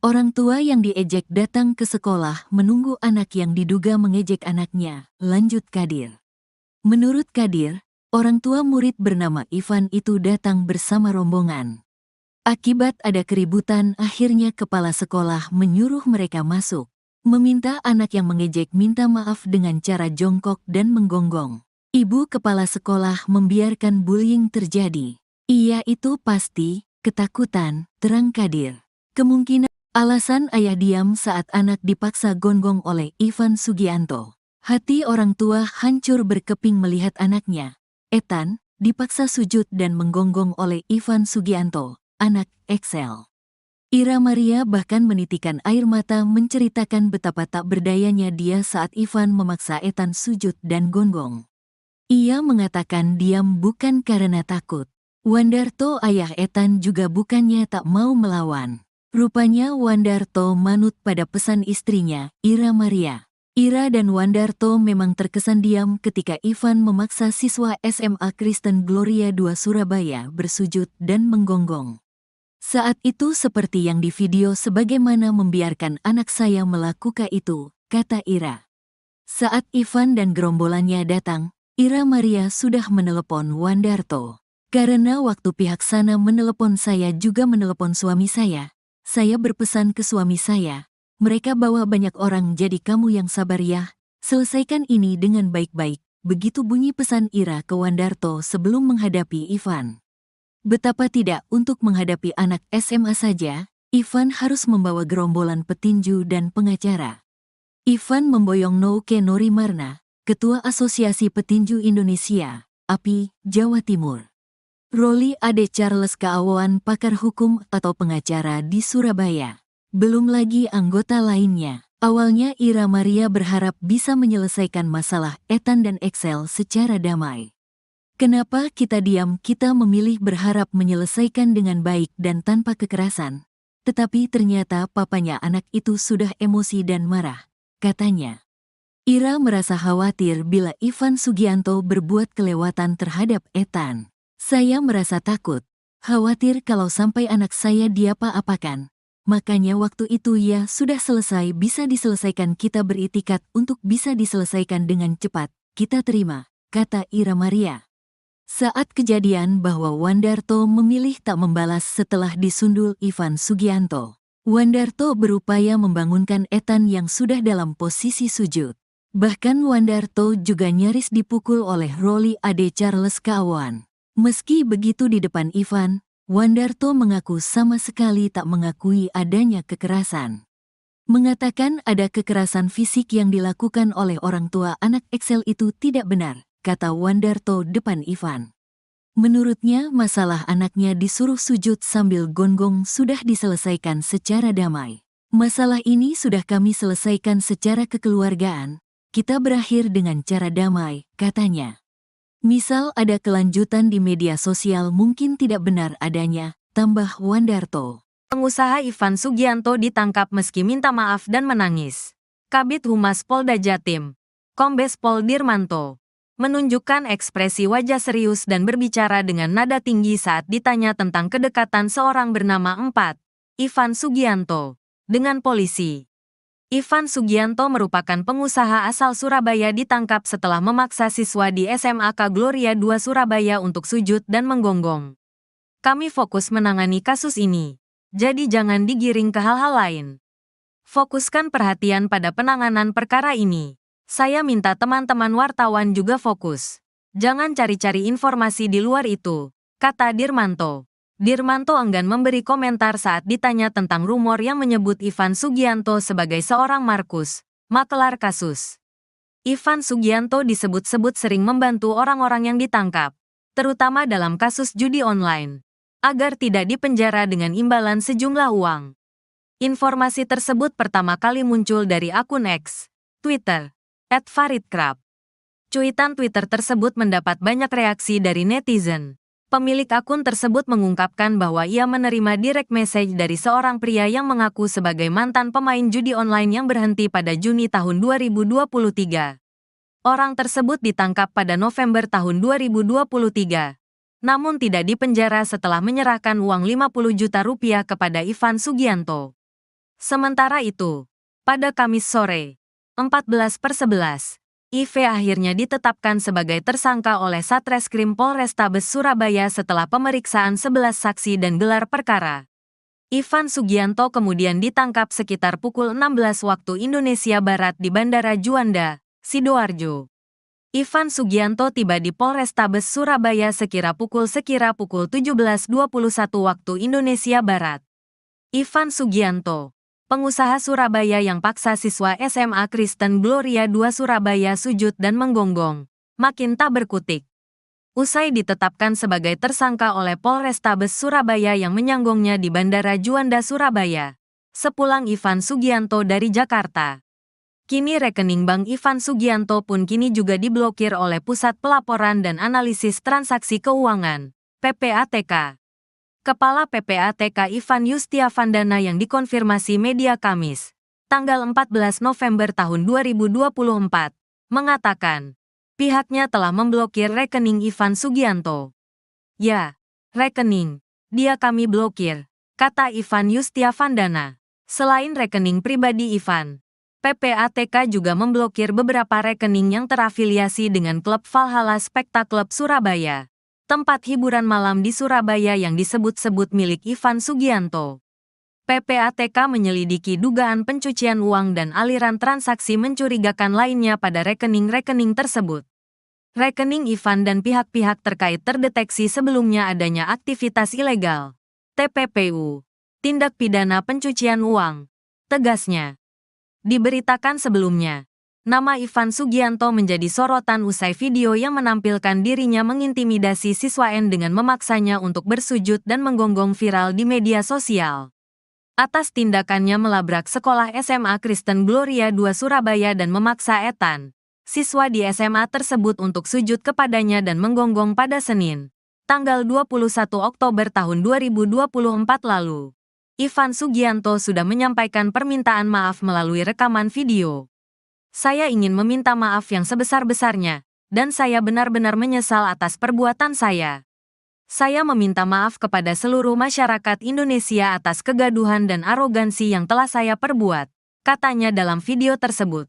Orang tua yang diejek datang ke sekolah menunggu anak yang diduga mengejek anaknya, lanjut Kadir. Menurut Kadir, orang tua murid bernama Ivan itu datang bersama rombongan. Akibat ada keributan, akhirnya kepala sekolah menyuruh mereka masuk, meminta anak yang mengejek minta maaf dengan cara jongkok dan menggonggong. Ibu kepala sekolah membiarkan bullying terjadi. Iya itu pasti, ketakutan, terang Kadir. Kemungkinan alasan ayah diam saat anak dipaksa gonggong oleh Ivan Sugianto. Hati orang tua hancur berkeping melihat anaknya, Ethan, dipaksa sujud dan menggonggong oleh Ivan Sugianto, anak Excel. Ira Maria bahkan menitikan air mata menceritakan betapa tak berdayanya dia saat Ivan memaksa Ethan sujud dan gonggong. Ia mengatakan diam bukan karena takut. Wandarto ayah Ethan juga bukannya tak mau melawan. Rupanya Wandarto manut pada pesan istrinya, Ira Maria. Ira dan Wandarto memang terkesan diam ketika Ivan memaksa siswa SMA Kristen Gloria 2 Surabaya bersujud dan menggonggong. Saat itu seperti yang di video sebagaimana membiarkan anak saya melakukan itu, kata Ira. Saat Ivan dan gerombolannya datang, Ira Maria sudah menelepon Wandarto. Karena waktu pihak sana menelepon saya juga menelepon suami saya berpesan ke suami saya. Mereka bawa banyak orang jadi kamu yang sabar ya, selesaikan ini dengan baik-baik, begitu bunyi pesan Ira ke Wandarto sebelum menghadapi Ivan. Betapa tidak untuk menghadapi anak SMA saja, Ivan harus membawa gerombolan petinju dan pengacara. Ivan memboyong Nouke Norimarna, Ketua Asosiasi Petinju Indonesia, API, Jawa Timur. Roli Ade Charles Kaawan pakar hukum atau pengacara di Surabaya. Belum lagi anggota lainnya. Awalnya Ira Maria berharap bisa menyelesaikan masalah Ethan dan Excel secara damai. Kenapa kita diam? Kita memilih berharap menyelesaikan dengan baik dan tanpa kekerasan. Tetapi ternyata papanya anak itu sudah emosi dan marah, katanya. Ira merasa khawatir bila Ivan Sugianto berbuat kelewatan terhadap Ethan. Saya merasa takut, khawatir kalau sampai anak saya diapa-apakan. Makanya waktu itu ya sudah selesai bisa diselesaikan kita beritikat untuk bisa diselesaikan dengan cepat, kita terima, kata Ira Maria. Saat kejadian bahwa Wandarto memilih tak membalas setelah disundul Ivan Sugianto. Wandarto berupaya membangunkan Ethan yang sudah dalam posisi sujud. Bahkan Wandarto juga nyaris dipukul oleh Roli Ade Charles Kaawan. Meski begitu di depan Ivan, Wandarto mengaku sama sekali tak mengakui adanya kekerasan. Mengatakan ada kekerasan fisik yang dilakukan oleh orang tua anak Excel itu tidak benar, kata Wandarto depan Ivan. Menurutnya masalah anaknya disuruh sujud sambil gonggong sudah diselesaikan secara damai. Masalah ini sudah kami selesaikan secara kekeluargaan, kita berakhir dengan cara damai, katanya. Misal ada kelanjutan di media sosial mungkin tidak benar adanya, tambah Wandarto. Pengusaha Ivan Sugianto ditangkap meski minta maaf dan menangis. Kabid Humas Polda Jatim, Kombes Pol Dirmanto, menunjukkan ekspresi wajah serius dan berbicara dengan nada tinggi saat ditanya tentang kedekatan seorang bernama Ivan Sugianto dengan polisi. Ivan Sugianto merupakan pengusaha asal Surabaya ditangkap setelah memaksa siswa di SMAK Gloria 2 Surabaya untuk sujud dan menggonggong. Kami fokus menangani kasus ini, jadi jangan digiring ke hal-hal lain. Fokuskan perhatian pada penanganan perkara ini. Saya minta teman-teman wartawan juga fokus. Jangan cari-cari informasi di luar itu, kata Dirmanto. Dirmanto enggan memberi komentar saat ditanya tentang rumor yang menyebut Ivan Sugianto sebagai seorang Markus, makelar kasus. Ivan Sugianto disebut-sebut sering membantu orang-orang yang ditangkap. terutama dalam kasus judi online, agar tidak dipenjara dengan imbalan sejumlah uang. Informasi tersebut pertama kali muncul dari akun X, Twitter, @faridkrab. Cuitan Twitter tersebut mendapat banyak reaksi dari netizen. Pemilik akun tersebut mengungkapkan bahwa ia menerima direct message dari seorang pria yang mengaku sebagai mantan pemain judi online yang berhenti pada Juni tahun 2023. Orang tersebut ditangkap pada November tahun 2023, namun tidak dipenjara setelah menyerahkan uang 50 juta rupiah kepada Ivan Sugianto. Sementara itu, pada Kamis sore, 14/11, IV akhirnya ditetapkan sebagai tersangka oleh Satreskrim Polrestabes Surabaya setelah pemeriksaan 11 saksi dan gelar perkara. Ivan Sugianto kemudian ditangkap sekitar pukul 16 waktu Indonesia Barat di Bandara Juanda, Sidoarjo. Ivan Sugianto tiba di Polrestabes Surabaya sekira pukul 17:21 waktu Indonesia Barat. Ivan Sugianto, pengusaha Surabaya yang paksa siswa SMA Kristen Gloria II Surabaya sujud dan menggonggong, makin tak berkutik. Usai ditetapkan sebagai tersangka oleh Polrestabes Surabaya yang menyanggongnya di Bandara Juanda Surabaya, sepulang Ivan Sugianto dari Jakarta. Kini rekening bank Ivan Sugianto pun kini juga diblokir oleh Pusat Pelaporan dan Analisis Transaksi Keuangan, PPATK. Kepala PPATK Ivan Yustiavandana yang dikonfirmasi media Kamis, tanggal 14 November tahun 2024, mengatakan, pihaknya telah memblokir rekening Ivan Sugianto. Ya, rekening, dia kami blokir, kata Ivan Yustiavandana. Selain rekening pribadi Ivan, PPATK juga memblokir beberapa rekening yang terafiliasi dengan klub Valhalla Spectacle Surabaya, tempat hiburan malam di Surabaya yang disebut-sebut milik Ivan Sugianto. PPATK menyelidiki dugaan pencucian uang dan aliran transaksi mencurigakan lainnya pada rekening-rekening tersebut. Rekening Ivan dan pihak-pihak terkait terdeteksi sebelumnya adanya aktivitas ilegal, TPPU, tindak pidana pencucian uang, tegasnya. Diberitakan sebelumnya, nama Ivan Sugianto menjadi sorotan usai video yang menampilkan dirinya mengintimidasi siswa N dengan memaksanya untuk bersujud dan menggonggong viral di media sosial. Atas tindakannya melabrak sekolah SMA Kristen Gloria II Surabaya dan memaksa Ethan, siswa di SMA tersebut untuk sujud kepadanya dan menggonggong pada Senin, tanggal 21 Oktober tahun 2024 lalu. Ivan Sugianto sudah menyampaikan permintaan maaf melalui rekaman video. Saya ingin meminta maaf yang sebesar-besarnya, dan saya benar-benar menyesal atas perbuatan saya. Saya meminta maaf kepada seluruh masyarakat Indonesia atas kegaduhan dan arogansi yang telah saya perbuat, katanya dalam video tersebut.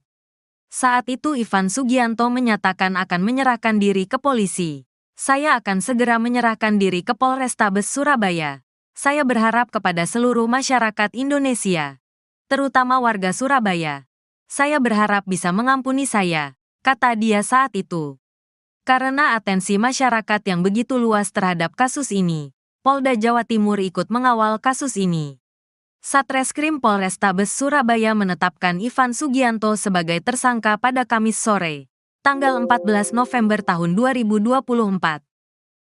Saat itu Ivan Sugianto menyatakan akan menyerahkan diri ke polisi. Saya akan segera menyerahkan diri ke Polrestabes Surabaya. Saya berharap kepada seluruh masyarakat Indonesia, terutama warga Surabaya. Saya berharap bisa mengampuni saya, kata dia saat itu. Karena atensi masyarakat yang begitu luas terhadap kasus ini, Polda Jawa Timur ikut mengawal kasus ini. Satreskrim Polrestabes Surabaya menetapkan Ivan Sugianto sebagai tersangka pada Kamis sore, tanggal 14 November tahun 2024.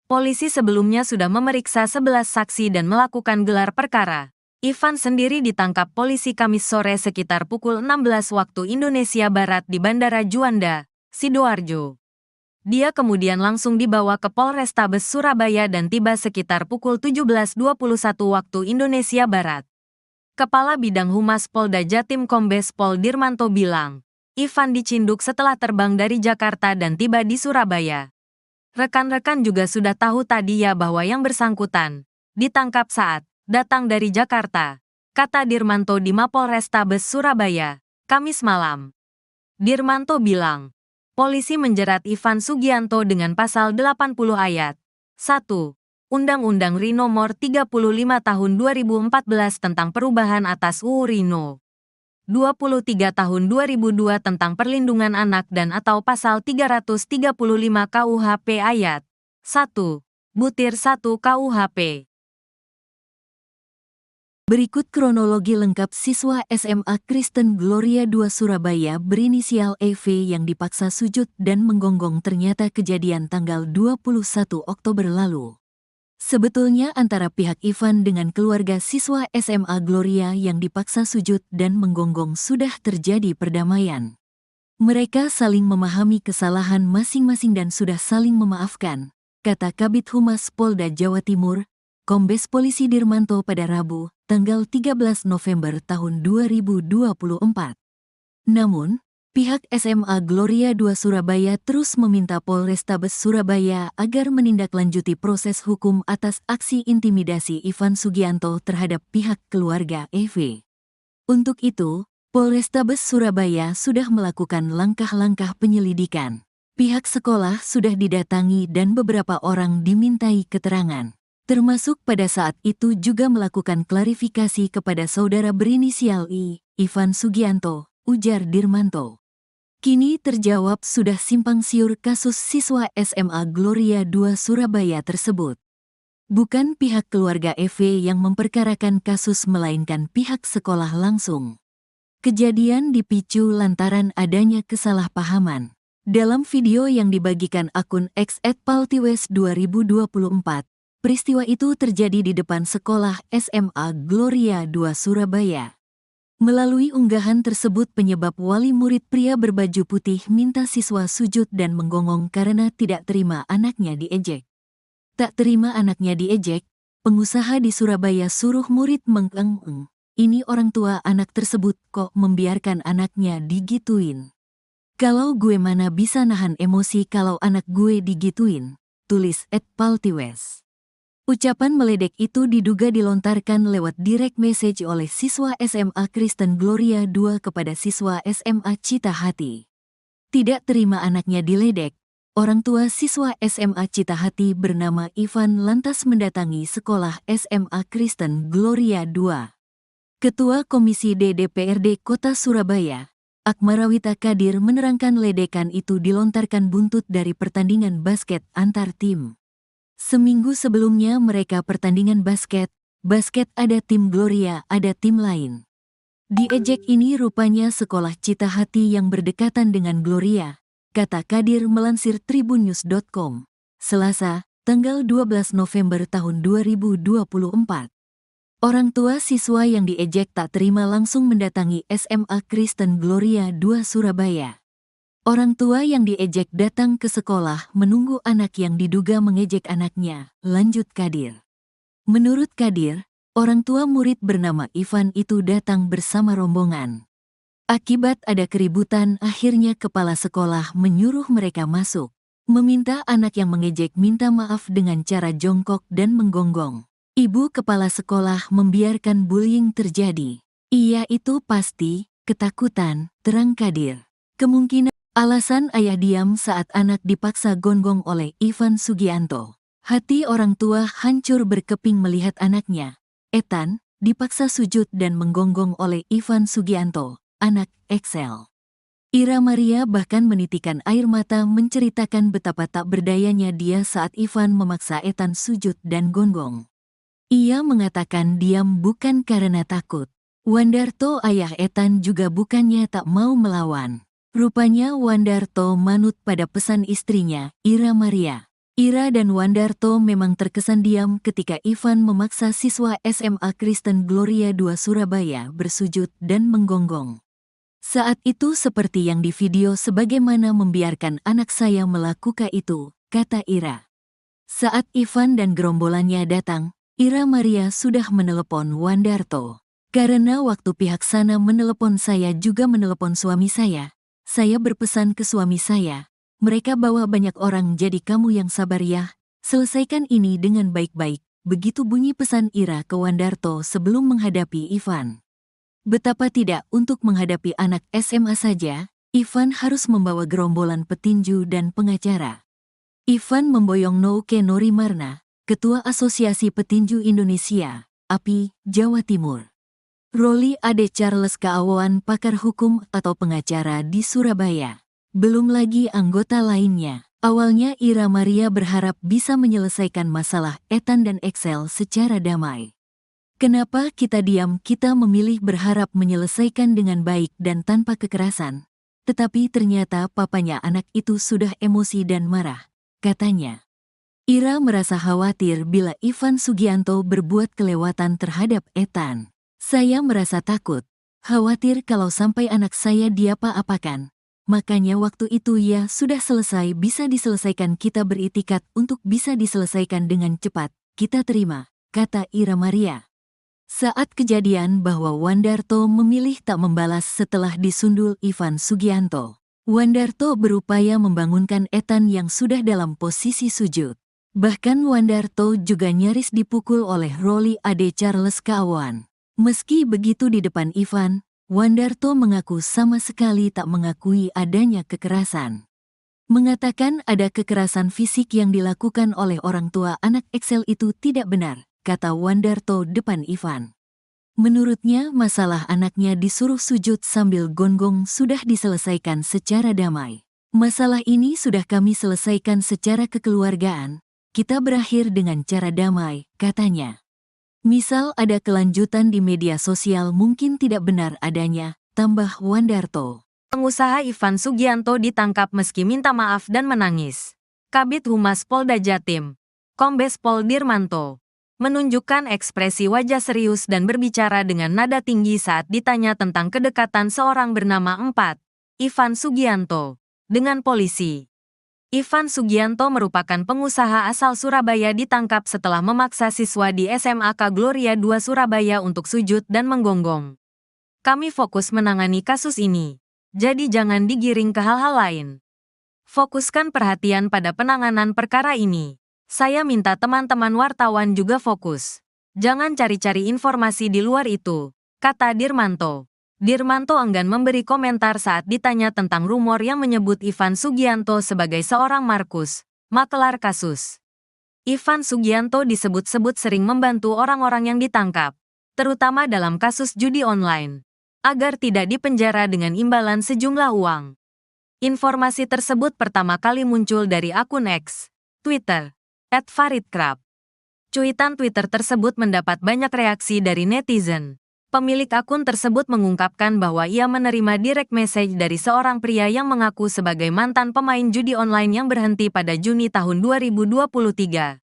Polisi sebelumnya sudah memeriksa 11 saksi dan melakukan gelar perkara. Ivan sendiri ditangkap polisi Kamis sore sekitar pukul 16 waktu Indonesia Barat di Bandara Juanda, Sidoarjo. Dia kemudian langsung dibawa ke Polrestabes Surabaya dan tiba sekitar pukul 17:21 waktu Indonesia Barat. Kepala Bidang Humas Polda Jatim Kombes Pol Dirmanto bilang, Ivan dicinduk setelah terbang dari Jakarta dan tiba di Surabaya. Rekan-rekan juga sudah tahu tadi ya bahwa yang bersangkutan ditangkap saat datang dari Jakarta, kata Dirmanto di Mapolrestabes Surabaya, Kamis malam. Dirmanto bilang, polisi menjerat Ivan Sugianto dengan pasal 80 ayat 1. Undang-Undang RI Nomor 35 Tahun 2014 tentang perubahan atas UU RI No. 23 Tahun 2002 tentang perlindungan anak dan atau pasal 335 KUHP ayat 1. Butir 1 KUHP. Berikut kronologi lengkap siswa SMA Kristen Gloria II Surabaya berinisial EV yang dipaksa sujud dan menggonggong ternyata kejadian tanggal 21 Oktober lalu. Sebetulnya antara pihak Ivan dengan keluarga siswa SMA Gloria yang dipaksa sujud dan menggonggong sudah terjadi perdamaian. Mereka saling memahami kesalahan masing-masing dan sudah saling memaafkan, kata Kabid Humas Polda Jawa Timur, Kombes Polisi Dirmanto pada Rabu, tanggal 13 November tahun 2024. Namun, pihak SMA Gloria II Surabaya terus meminta Polrestabes Surabaya agar menindaklanjuti proses hukum atas aksi intimidasi Ivan Sugianto terhadap pihak keluarga EV. Untuk itu, Polrestabes Surabaya sudah melakukan langkah-langkah penyelidikan. Pihak sekolah sudah didatangi dan beberapa orang dimintai keterangan. Termasuk pada saat itu juga melakukan klarifikasi kepada saudara berinisial I, Ivan Sugianto, ujar Dirmanto. Kini terjawab sudah simpang siur kasus siswa SMA Gloria II Surabaya tersebut. Bukan pihak keluarga EV yang memperkarakan kasus melainkan pihak sekolah langsung. Kejadian dipicu lantaran adanya kesalahpahaman. Dalam video yang dibagikan akun X @paltiwes2024, peristiwa itu terjadi di depan sekolah SMA Gloria II Surabaya. Melalui unggahan tersebut penyebab wali murid pria berbaju putih minta siswa sujud dan menggonggong karena tidak terima anaknya diejek. Tak terima anaknya diejek, pengusaha di Surabaya suruh murid mengeng-eng. Ini orang tua anak tersebut kok membiarkan anaknya digituin. Kalau gue mana bisa nahan emosi kalau anak gue digituin, tulis @paltiwes. Ucapan meledek itu diduga dilontarkan lewat direct message oleh siswa SMA Kristen Gloria II kepada siswa SMA Cita Hati. Tidak terima anaknya diledek, orang tua siswa SMA Cita Hati bernama Ivan lantas mendatangi sekolah SMA Kristen Gloria II. Ketua Komisi D DPRD Kota Surabaya, Akmarawita Kadir menerangkan ledekan itu dilontarkan buntut dari pertandingan basket antar tim. Seminggu sebelumnya mereka pertandingan basket ada tim Gloria, ada tim lain. Diejek ini rupanya sekolah Cita Hati yang berdekatan dengan Gloria, kata Kadir melansir tribunnews.com, Selasa, tanggal 12 November tahun 2024. Orang tua siswa yang diejek tak terima langsung mendatangi SMA Kristen Gloria II Surabaya. Orang tua yang diejek datang ke sekolah menunggu anak yang diduga mengejek anaknya, lanjut Kadir. Menurut Kadir, orang tua murid bernama Ivan itu datang bersama rombongan. Akibat ada keributan, akhirnya kepala sekolah menyuruh mereka masuk, meminta anak yang mengejek minta maaf dengan cara jongkok dan menggonggong. Ibu kepala sekolah membiarkan bullying terjadi. Iya itu pasti, ketakutan, terang Kadir. Kemungkinan alasan ayah diam saat anak dipaksa gonggong oleh Ivan Sugianto. Hati orang tua hancur berkeping melihat anaknya, Ethan, dipaksa sujud dan menggonggong oleh Ivan Sugianto, anak Excel. Ira Maria bahkan menitikan air mata menceritakan betapa tak berdayanya dia saat Ivan memaksa Ethan sujud dan gonggong. Ia mengatakan diam bukan karena takut. Wandarto ayah Ethan juga bukannya tak mau melawan. Rupanya Wandarto manut pada pesan istrinya, Ira Maria. Ira dan Wandarto memang terkesan diam ketika Ivan memaksa siswa SMA Kristen Gloria II Surabaya bersujud dan menggonggong. Saat itu seperti yang di video sebagaimana membiarkan anak saya melakukan itu, kata Ira. Saat Ivan dan gerombolannya datang, Ira Maria sudah menelepon Wandarto. Karena waktu pihak sana menelepon saya juga menelepon suami saya berpesan ke suami saya, mereka bawa banyak orang jadi kamu yang sabar ya, selesaikan ini dengan baik-baik, begitu bunyi pesan Ira ke Wandarto sebelum menghadapi Ivan. Betapa tidak untuk menghadapi anak SMA saja, Ivan harus membawa gerombolan petinju dan pengacara. Ivan memboyong Nouke Norimarna, Ketua Asosiasi Petinju Indonesia, API, Jawa Timur. Roli Ade Charles Kaawan pakar hukum atau pengacara di Surabaya. Belum lagi anggota lainnya. Awalnya Ira Maria berharap bisa menyelesaikan masalah Ethan dan Excel secara damai. Kenapa kita diam? Kita memilih berharap menyelesaikan dengan baik dan tanpa kekerasan. Tetapi ternyata papanya anak itu sudah emosi dan marah, katanya. Ira merasa khawatir bila Ivan Sugianto berbuat kelewatan terhadap Ethan. Saya merasa takut, khawatir kalau sampai anak saya diapa-apakan. Makanya waktu itu ya sudah selesai, bisa diselesaikan, kita beritikat untuk bisa diselesaikan dengan cepat. Kita terima, kata Ira Maria. Saat kejadian bahwa Wandarto memilih tak membalas setelah disundul Ivan Sugianto. Wandarto berupaya membangunkan Ethan yang sudah dalam posisi sujud. Bahkan Wandarto juga nyaris dipukul oleh Rolly Ade Charles Kawan. Meski begitu di depan Ivan, Wandarto mengaku sama sekali tak mengakui adanya kekerasan. Mengatakan ada kekerasan fisik yang dilakukan oleh orang tua anak Excel itu tidak benar, kata Wandarto depan Ivan. Menurutnya masalah anaknya disuruh sujud sambil gonggong sudah diselesaikan secara damai. Masalah ini sudah kami selesaikan secara kekeluargaan, kita berakhir dengan cara damai, katanya. Misal ada kelanjutan di media sosial mungkin tidak benar adanya, tambah Wandarto. Pengusaha Ivan Sugianto ditangkap meski minta maaf dan menangis. Kabid Humas Polda Jatim, Kombes Pol Dirmanto, menunjukkan ekspresi wajah serius dan berbicara dengan nada tinggi saat ditanya tentang kedekatan seorang bernama Ivan Sugianto dengan polisi. Ivan Sugianto merupakan pengusaha asal Surabaya ditangkap setelah memaksa siswa di SMAK Gloria 2 Surabaya untuk sujud dan menggonggong. Kami fokus menangani kasus ini, jadi jangan digiring ke hal-hal lain. Fokuskan perhatian pada penanganan perkara ini. Saya minta teman-teman wartawan juga fokus. Jangan cari-cari informasi di luar itu, kata Dirmanto. Dirmanto enggan memberi komentar saat ditanya tentang rumor yang menyebut Ivan Sugianto sebagai seorang Markus, makelar kasus. Ivan Sugianto disebut-sebut sering membantu orang-orang yang ditangkap, terutama dalam kasus judi online, agar tidak dipenjara dengan imbalan sejumlah uang. Informasi tersebut pertama kali muncul dari akun X, Twitter, @faridkrab. Cuitan Twitter tersebut mendapat banyak reaksi dari netizen. Pemilik akun tersebut mengungkapkan bahwa ia menerima direct message dari seorang pria yang mengaku sebagai mantan pemain judi online yang berhenti pada Juni tahun 2023.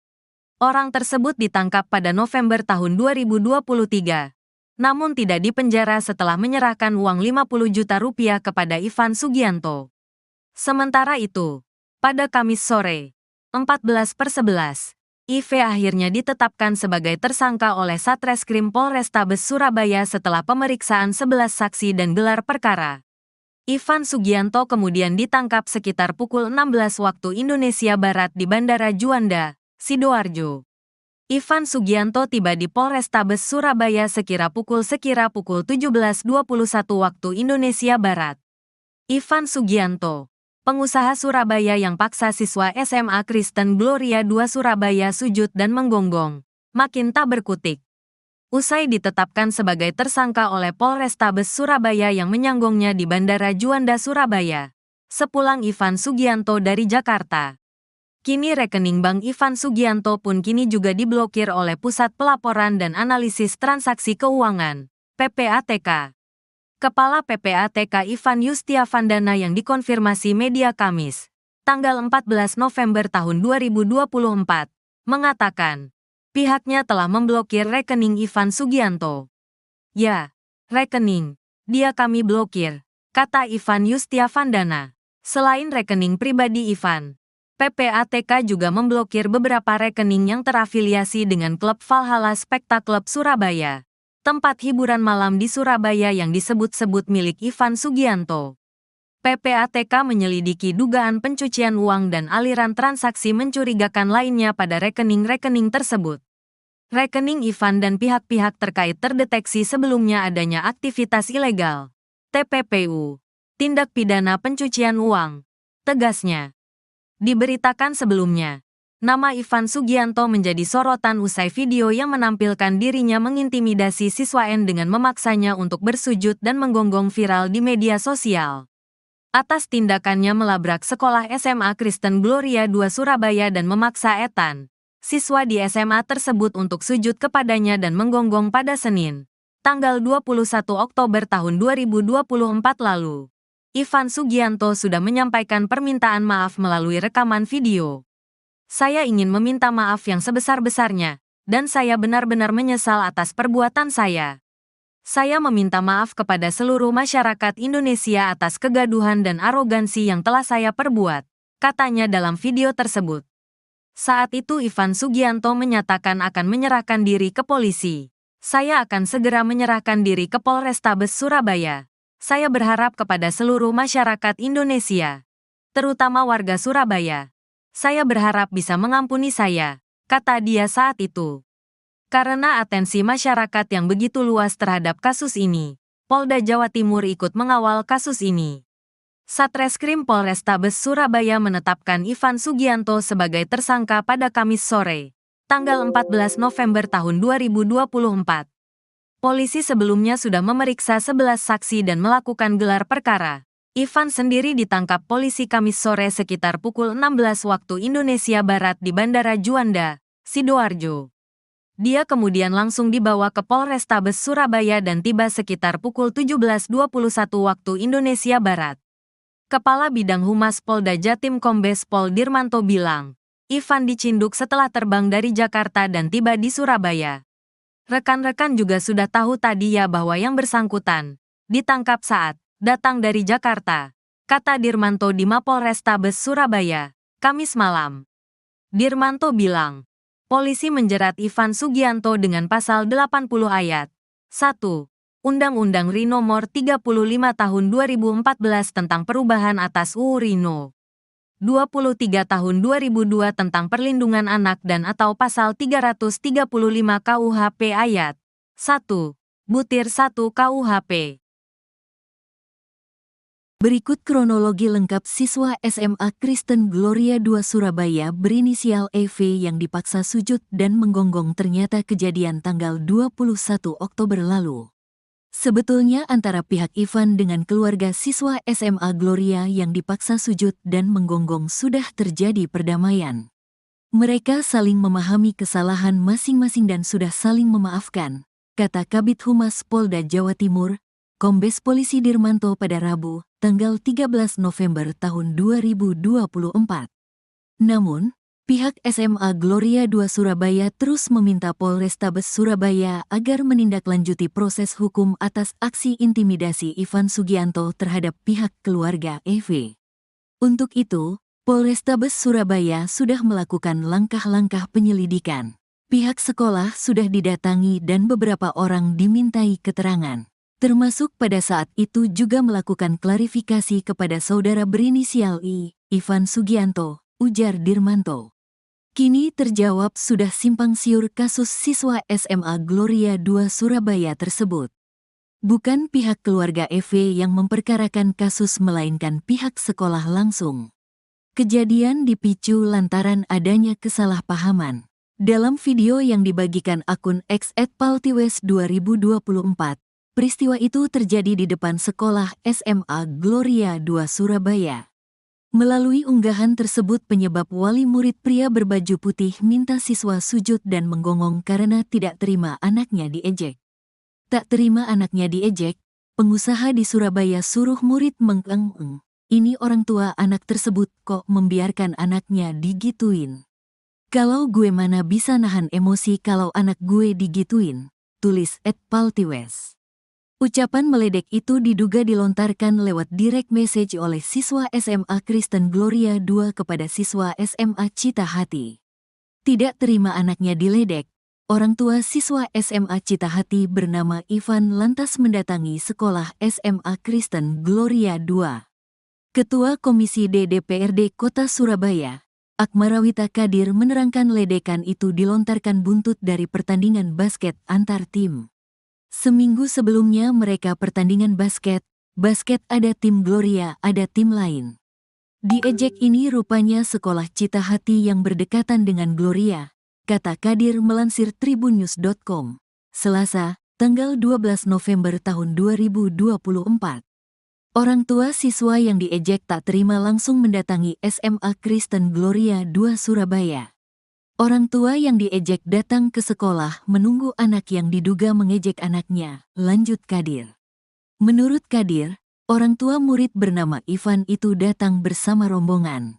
Orang tersebut ditangkap pada November tahun 2023, namun tidak dipenjara setelah menyerahkan uang 50 juta rupiah kepada Ivan Sugianto. Sementara itu, pada Kamis sore, 14/11, IV akhirnya ditetapkan sebagai tersangka oleh Satreskrim Polrestabes Surabaya setelah pemeriksaan 11 saksi dan gelar perkara. Ivan Sugianto kemudian ditangkap sekitar pukul 16 waktu Indonesia Barat di Bandara Juanda, Sidoarjo. Ivan Sugianto tiba di Polrestabes Surabaya sekira pukul 17:21 waktu Indonesia Barat. Ivan Sugianto, pengusaha Surabaya yang paksa siswa SMA Kristen Gloria 2 Surabaya sujud dan menggonggong, makin tak berkutik. Usai ditetapkan sebagai tersangka oleh Polrestabes Surabaya yang menyanggongnya di Bandara Juanda Surabaya, sepulang Ivan Sugianto dari Jakarta. Kini rekening bank Ivan Sugianto pun kini juga diblokir oleh Pusat Pelaporan dan Analisis Transaksi Keuangan, PPATK. Kepala PPATK Ivan Yustiavandana yang dikonfirmasi media Kamis, tanggal 14 November tahun 2024, mengatakan, pihaknya telah memblokir rekening Ivan Sugianto. Ya, rekening, dia kami blokir, kata Ivan Yustiavandana. Selain rekening pribadi Ivan, PPATK juga memblokir beberapa rekening yang terafiliasi dengan klub Valhalla Spectacle Surabaya, tempat hiburan malam di Surabaya yang disebut-sebut milik Ivan Sugianto. PPATK menyelidiki dugaan pencucian uang dan aliran transaksi mencurigakan lainnya pada rekening-rekening tersebut. Rekening Ivan dan pihak-pihak terkait terdeteksi sebelumnya adanya aktivitas ilegal, TPPU, tindak pidana pencucian uang, tegasnya. Diberitakan sebelumnya, nama Ivan Sugianto menjadi sorotan usai video yang menampilkan dirinya mengintimidasi siswa N dengan memaksanya untuk bersujud dan menggonggong viral di media sosial. Atas tindakannya melabrak sekolah SMA Kristen Gloria 2 Surabaya dan memaksa Ethan, siswa di SMA tersebut untuk sujud kepadanya dan menggonggong pada Senin, tanggal 21 Oktober tahun 2024 lalu. Ivan Sugianto sudah menyampaikan permintaan maaf melalui rekaman video. Saya ingin meminta maaf yang sebesar-besarnya, dan saya benar-benar menyesal atas perbuatan saya. Saya meminta maaf kepada seluruh masyarakat Indonesia atas kegaduhan dan arogansi yang telah saya perbuat, katanya dalam video tersebut. Saat itu Ivan Sugianto menyatakan akan menyerahkan diri ke polisi. Saya akan segera menyerahkan diri ke Polrestabes Surabaya. Saya berharap kepada seluruh masyarakat Indonesia, terutama warga Surabaya. Saya berharap bisa mengampuni saya, kata dia saat itu. Karena atensi masyarakat yang begitu luas terhadap kasus ini, Polda Jawa Timur ikut mengawal kasus ini. Satreskrim Polrestabes Surabaya menetapkan Ivan Sugianto sebagai tersangka pada Kamis sore, tanggal 14 November tahun 2024. Polisi sebelumnya sudah memeriksa 11 saksi dan melakukan gelar perkara. Ivan sendiri ditangkap polisi Kamis sore sekitar pukul 16 waktu Indonesia Barat di Bandara Juanda, Sidoarjo. Dia kemudian langsung dibawa ke Polrestabes Surabaya dan tiba sekitar pukul 17.21 waktu Indonesia Barat. Kepala Bidang Humas Polda Jatim Kombes Pol Dirmanto bilang, Ivan dicinduk setelah terbang dari Jakarta dan tiba di Surabaya. Rekan-rekan juga sudah tahu tadi ya bahwa yang bersangkutan ditangkap saat datang dari Jakarta, kata Dirmanto di Mapolrestabes Surabaya, Kamis malam. Dirmanto bilang, polisi menjerat Ivan Sugianto dengan pasal 80 ayat 1. Undang-Undang RI Nomor 35 Tahun 2014 tentang perubahan atas UU RI No. 23 Tahun 2002 tentang perlindungan anak dan atau pasal 335 KUHP ayat 1. Butir 1 KUHP. Berikut kronologi lengkap siswa SMA Kristen Gloria II Surabaya berinisial EV yang dipaksa sujud dan menggonggong ternyata kejadian tanggal 21 Oktober lalu. Sebetulnya antara pihak Ivan dengan keluarga siswa SMA Gloria yang dipaksa sujud dan menggonggong sudah terjadi perdamaian. Mereka saling memahami kesalahan masing-masing dan sudah saling memaafkan, kata Kabid Humas Polda Jawa Timur, Kombes Polisi Dirmanto pada Rabu, tanggal 13 November tahun 2024. Namun, pihak SMA Gloria II Surabaya terus meminta Polrestabes Surabaya agar menindaklanjuti proses hukum atas aksi intimidasi Ivan Sugianto terhadap pihak keluarga EV. Untuk itu, Polrestabes Surabaya sudah melakukan langkah-langkah penyelidikan. Pihak sekolah sudah didatangi dan beberapa orang dimintai keterangan. Termasuk pada saat itu juga melakukan klarifikasi kepada saudara berinisial I, Ivan Sugianto, ujar Dirmanto. Kini terjawab sudah simpang siur kasus siswa SMA Gloria II Surabaya tersebut. Bukan pihak keluarga EV yang memperkarakan kasus melainkan pihak sekolah langsung. Kejadian dipicu lantaran adanya kesalahpahaman. Dalam video yang dibagikan akun X @paltiwes2024, peristiwa itu terjadi di depan sekolah SMA Gloria II Surabaya. Melalui unggahan tersebut penyebab wali murid pria berbaju putih minta siswa sujud dan menggonggong karena tidak terima anaknya diejek. Tak terima anaknya diejek, pengusaha di Surabaya suruh murid mengeng-eng. Ini orang tua anak tersebut kok membiarkan anaknya digituin. Kalau gue mana bisa nahan emosi kalau anak gue digituin, tulis @paltiwes. Ucapan meledek itu diduga dilontarkan lewat direct message oleh siswa SMA Kristen Gloria II kepada siswa SMA Cita Hati. Tidak terima anaknya diledek, orang tua siswa SMA Cita Hati bernama Ivan lantas mendatangi sekolah SMA Kristen Gloria II. Ketua Komisi D DPRD Kota Surabaya, Akmarawita Kadir menerangkan ledekan itu dilontarkan buntut dari pertandingan basket antar tim. Seminggu sebelumnya mereka pertandingan basket ada tim Gloria, ada tim lain. Diejek ini rupanya sekolah Cita Hati yang berdekatan dengan Gloria, kata Kadir melansir tribunnews.com, Selasa, tanggal 12 November tahun 2024. Orang tua siswa yang diejek tak terima langsung mendatangi SMA Kristen Gloria II Surabaya. Orang tua yang diejek datang ke sekolah menunggu anak yang diduga mengejek anaknya, lanjut Kadir. Menurut Kadir, orang tua murid bernama Ivan itu datang bersama rombongan.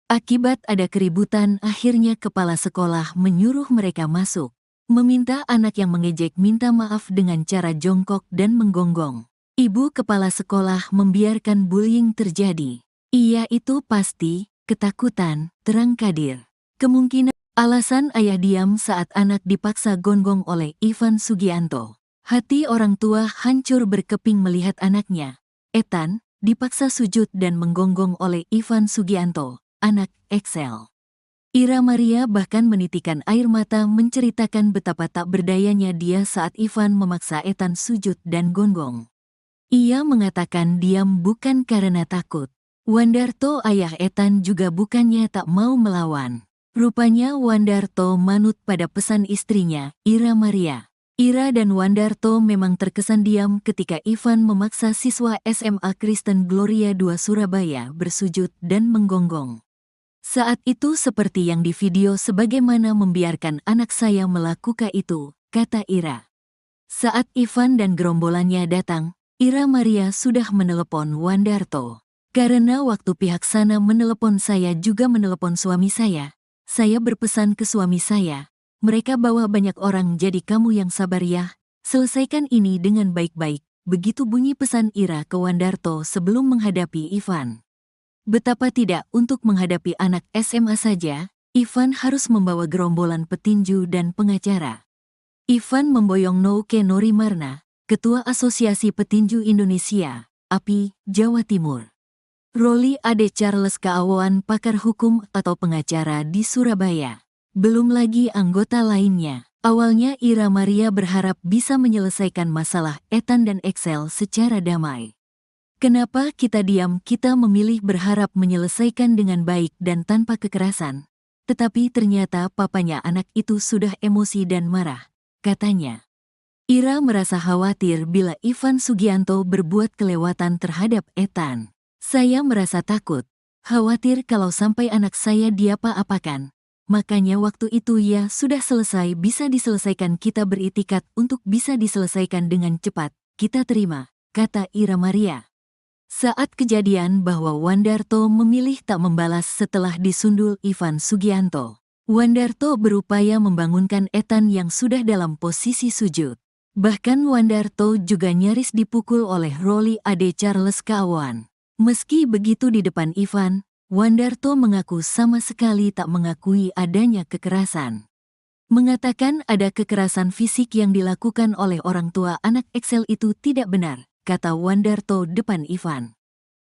Akibat ada keributan, akhirnya kepala sekolah menyuruh mereka masuk, meminta anak yang mengejek minta maaf dengan cara jongkok dan menggonggong. Ibu kepala sekolah membiarkan bullying terjadi. Iya itu pasti, ketakutan, terang Kadir. Kemungkinan alasan ayah diam saat anak dipaksa gonggong oleh Ivan Sugianto. Hati orang tua hancur berkeping melihat anaknya. Ethan dipaksa sujud dan menggonggong oleh Ivan Sugianto, anak Excel. Ira Maria bahkan menitikan air mata menceritakan betapa tak berdayanya dia saat Ivan memaksa Ethan sujud dan gonggong. Ia mengatakan diam bukan karena takut. Wandarto ayah Ethan juga bukannya tak mau melawan. Rupanya Wandarto manut pada pesan istrinya, Ira Maria. Ira dan Wandarto memang terkesan diam ketika Ivan memaksa siswa SMA Kristen Gloria II Surabaya bersujud dan menggonggong. Saat itu seperti yang di video sebagaimana membiarkan anak saya melakukan itu, kata Ira. Saat Ivan dan gerombolannya datang, Ira Maria sudah menelepon Wandarto. Karena waktu pihak sana menelepon saya juga menelepon suami saya berpesan ke suami saya, mereka bawa banyak orang jadi kamu yang sabar ya, selesaikan ini dengan baik-baik, begitu bunyi pesan Ira ke Wandarto sebelum menghadapi Ivan. Betapa tidak untuk menghadapi anak SMA saja, Ivan harus membawa gerombolan petinju dan pengacara. Ivan memboyong Nouke Norimarna, Ketua Asosiasi Petinju Indonesia, API, Jawa Timur. Roli Ade Charles Kaawan pakar hukum atau pengacara di Surabaya. Belum lagi anggota lainnya. Awalnya Ira Maria berharap bisa menyelesaikan masalah Ethan dan Excel secara damai. Kenapa kita diam? Kita memilih berharap menyelesaikan dengan baik dan tanpa kekerasan. Tetapi ternyata papanya anak itu sudah emosi dan marah, katanya. Ira merasa khawatir bila Ivan Sugianto berbuat kelewatan terhadap Ethan. Saya merasa takut, khawatir kalau sampai anak saya diapa-apakan. Makanya waktu itu ya sudah selesai bisa diselesaikan kita beritikat untuk bisa diselesaikan dengan cepat, kita terima, kata Ira Maria. Saat kejadian bahwa Wandarto memilih tak membalas setelah disundul Ivan Sugianto. Wandarto berupaya membangunkan Ethan yang sudah dalam posisi sujud. Bahkan Wandarto juga nyaris dipukul oleh Roli Ade Charles Kaawan. Meski begitu di depan Ivan, Wandarto mengaku sama sekali tak mengakui adanya kekerasan. Mengatakan ada kekerasan fisik yang dilakukan oleh orang tua anak Excel itu tidak benar, kata Wandarto depan Ivan.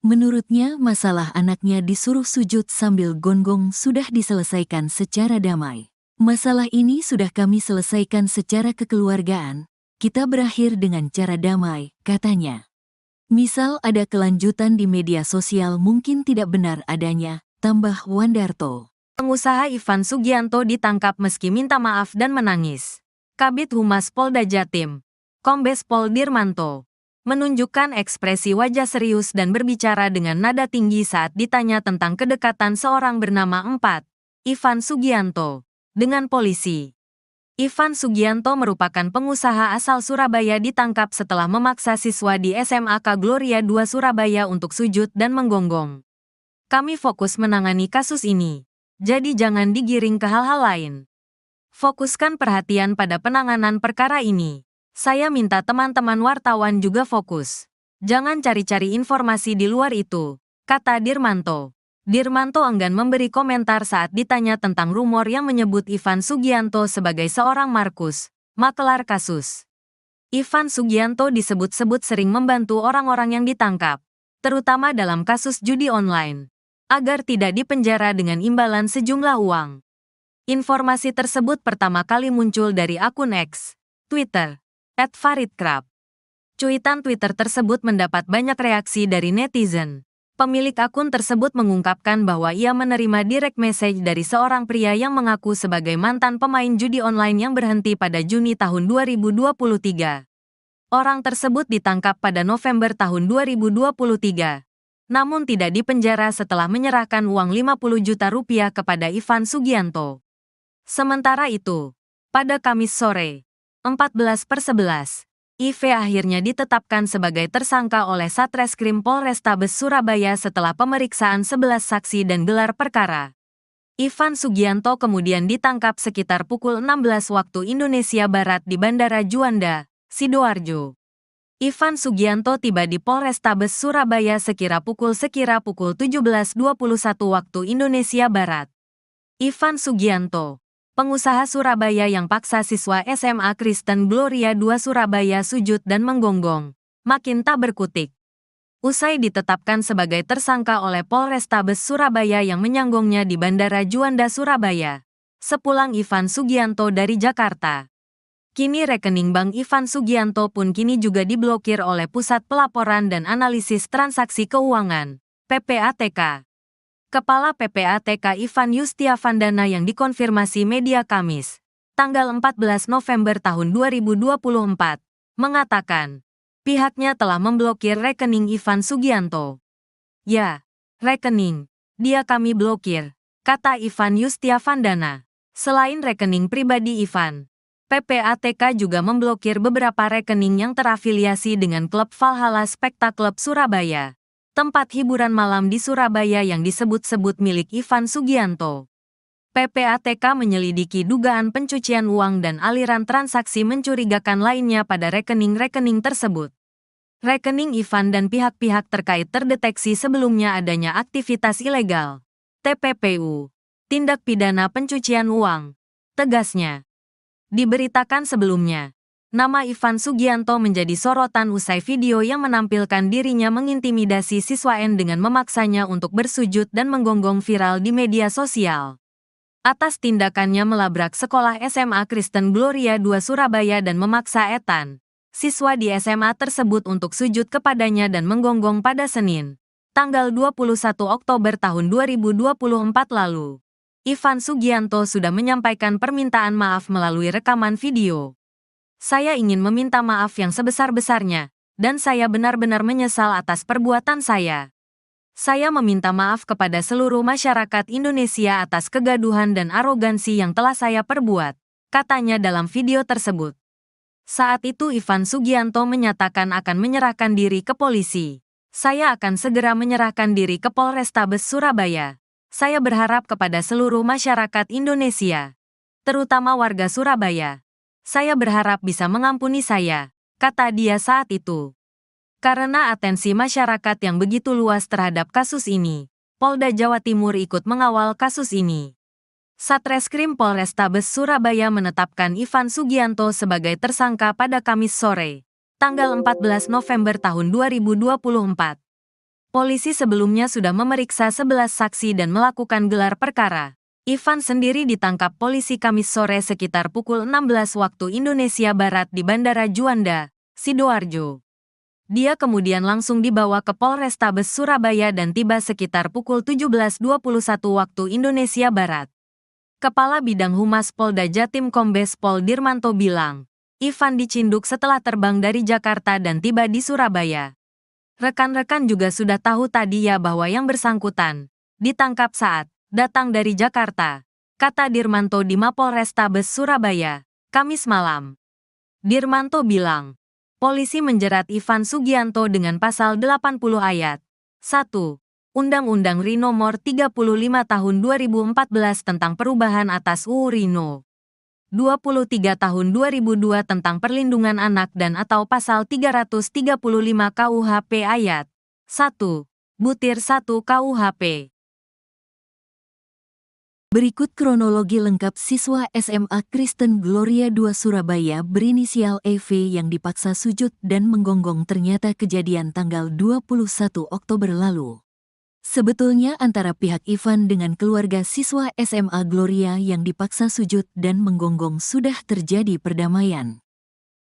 Menurutnya masalah anaknya disuruh sujud sambil gonggong sudah diselesaikan secara damai. Masalah ini sudah kami selesaikan secara kekeluargaan, kita berakhir dengan cara damai, katanya. Misal ada kelanjutan di media sosial mungkin tidak benar adanya, tambah Wandarto. Pengusaha Ivan Sugianto ditangkap meski minta maaf dan menangis. Kabid Humas Polda Jatim, Kombes Pol Dirmanto, menunjukkan ekspresi wajah serius dan berbicara dengan nada tinggi saat ditanya tentang kedekatan seorang bernama Ivan Sugianto, dengan polisi. Ivan Sugianto merupakan pengusaha asal Surabaya ditangkap setelah memaksa siswa di SMAK Gloria II Surabaya untuk sujud dan menggonggong. Kami fokus menangani kasus ini, jadi jangan digiring ke hal-hal lain. Fokuskan perhatian pada penanganan perkara ini. Saya minta teman-teman wartawan juga fokus. Jangan cari-cari informasi di luar itu, kata Dirmanto. Dirmanto enggan memberi komentar saat ditanya tentang rumor yang menyebut Ivan Sugianto sebagai seorang Markus, makelar kasus. Ivan Sugianto disebut-sebut sering membantu orang-orang yang ditangkap, terutama dalam kasus judi online, agar tidak dipenjara dengan imbalan sejumlah uang. Informasi tersebut pertama kali muncul dari akun X, Twitter, @faridkrab. Cuitan Twitter tersebut mendapat banyak reaksi dari netizen. Pemilik akun tersebut mengungkapkan bahwa ia menerima direct message dari seorang pria yang mengaku sebagai mantan pemain judi online yang berhenti pada Juni tahun 2023. Orang tersebut ditangkap pada November tahun 2023, namun tidak dipenjara setelah menyerahkan uang 50 juta rupiah kepada Ivan Sugianto. Sementara itu, pada Kamis sore, 14/11, IV akhirnya ditetapkan sebagai tersangka oleh Satreskrim Polrestabes Surabaya setelah pemeriksaan 11 saksi dan gelar perkara. Ivan Sugianto kemudian ditangkap sekitar pukul 16 waktu Indonesia Barat di Bandara Juanda, Sidoarjo. Ivan Sugianto tiba di Polrestabes Surabaya sekira pukul 17:21 waktu Indonesia Barat. Ivan Sugianto, pengusaha Surabaya yang paksa siswa SMA Kristen Gloria II Surabaya sujud dan menggonggong, makin tak berkutik. Usai ditetapkan sebagai tersangka oleh Polrestabes Surabaya yang menyanggongnya di Bandara Juanda, Surabaya. Sepulang Ivan Sugianto dari Jakarta. Kini rekening Bank Ivan Sugianto pun kini juga diblokir oleh Pusat Pelaporan dan Analisis Transaksi Keuangan, PPATK. Kepala PPATK Ivan Yustiavandana yang dikonfirmasi media Kamis, tanggal 14 November tahun 2024, mengatakan, pihaknya telah memblokir rekening Ivan Sugianto. Ya, rekening, dia kami blokir, kata Ivan Yustiavandana. Selain rekening pribadi Ivan, PPATK juga memblokir beberapa rekening yang terafiliasi dengan klub Valhalla Spectacle Surabaya, tempat hiburan malam di Surabaya yang disebut-sebut milik Ivan Sugianto. PPATK menyelidiki dugaan pencucian uang dan aliran transaksi mencurigakan lainnya pada rekening-rekening tersebut. Rekening Ivan dan pihak-pihak terkait terdeteksi sebelumnya adanya aktivitas ilegal, TPPU, tindak pidana pencucian uang, tegasnya. Diberitakan sebelumnya, nama Ivan Sugianto menjadi sorotan usai video yang menampilkan dirinya mengintimidasi siswa N dengan memaksanya untuk bersujud dan menggonggong viral di media sosial. Atas tindakannya melabrak sekolah SMA Kristen Gloria II Surabaya dan memaksa Ethan, siswa di SMA tersebut untuk sujud kepadanya dan menggonggong pada Senin, tanggal 21 Oktober tahun 2024 lalu. Ivan Sugianto sudah menyampaikan permintaan maaf melalui rekaman video. Saya ingin meminta maaf yang sebesar-besarnya, dan saya benar-benar menyesal atas perbuatan saya. Saya meminta maaf kepada seluruh masyarakat Indonesia atas kegaduhan dan arogansi yang telah saya perbuat, katanya dalam video tersebut. Saat itu Ivan Sugianto menyatakan akan menyerahkan diri ke polisi. Saya akan segera menyerahkan diri ke Polrestabes Surabaya. Saya berharap kepada seluruh masyarakat Indonesia, terutama warga Surabaya. Saya berharap bisa mengampuni saya, kata dia saat itu. Karena atensi masyarakat yang begitu luas terhadap kasus ini, Polda Jawa Timur ikut mengawal kasus ini. Satreskrim Polrestabes Surabaya menetapkan Ivan Sugianto sebagai tersangka pada Kamis sore, tanggal 14 November tahun 2024. Polisi sebelumnya sudah memeriksa 11 saksi dan melakukan gelar perkara. Ivan sendiri ditangkap polisi Kamis sore sekitar pukul 16 waktu Indonesia Barat di Bandara Juanda, Sidoarjo. Dia kemudian langsung dibawa ke Polrestabes Surabaya dan tiba sekitar pukul 17:21 waktu Indonesia Barat. Kepala Bidang Humas Polda Jatim Kombes Pol Dirmanto bilang, Ivan dicinduk setelah terbang dari Jakarta dan tiba di Surabaya. Rekan-rekan juga sudah tahu tadi ya bahwa yang bersangkutan ditangkap saat datang dari Jakarta, kata Dirmanto di Mapolrestabes Surabaya, Kamis malam. Dirmanto bilang, polisi menjerat Ivan Sugianto dengan pasal 80 ayat 1 Undang-Undang RI Nomor 35 Tahun 2014 tentang perubahan atas UU RI No. 23 Tahun 2002 tentang perlindungan anak dan atau pasal 335 KUHP ayat 1 butir 1 KUHP. Berikut kronologi lengkap siswa SMA Kristen Gloria II Surabaya berinisial EV yang dipaksa sujud dan menggonggong ternyata kejadian tanggal 21 Oktober lalu. Sebetulnya antara pihak Ivan dengan keluarga siswa SMA Gloria yang dipaksa sujud dan menggonggong sudah terjadi perdamaian.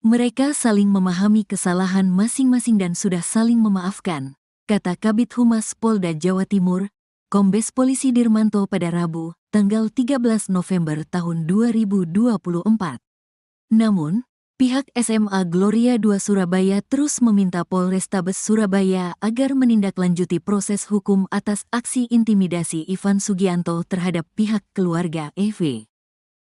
Mereka saling memahami kesalahan masing-masing dan sudah saling memaafkan, kata Kabid Humas Polda Jawa Timur, Kombes Polisi Dirmanto pada Rabu, tanggal 13 November tahun 2024. Namun, pihak SMA Gloria II Surabaya terus meminta Polrestabes Surabaya agar menindaklanjuti proses hukum atas aksi intimidasi Ivan Sugianto terhadap pihak keluarga EV.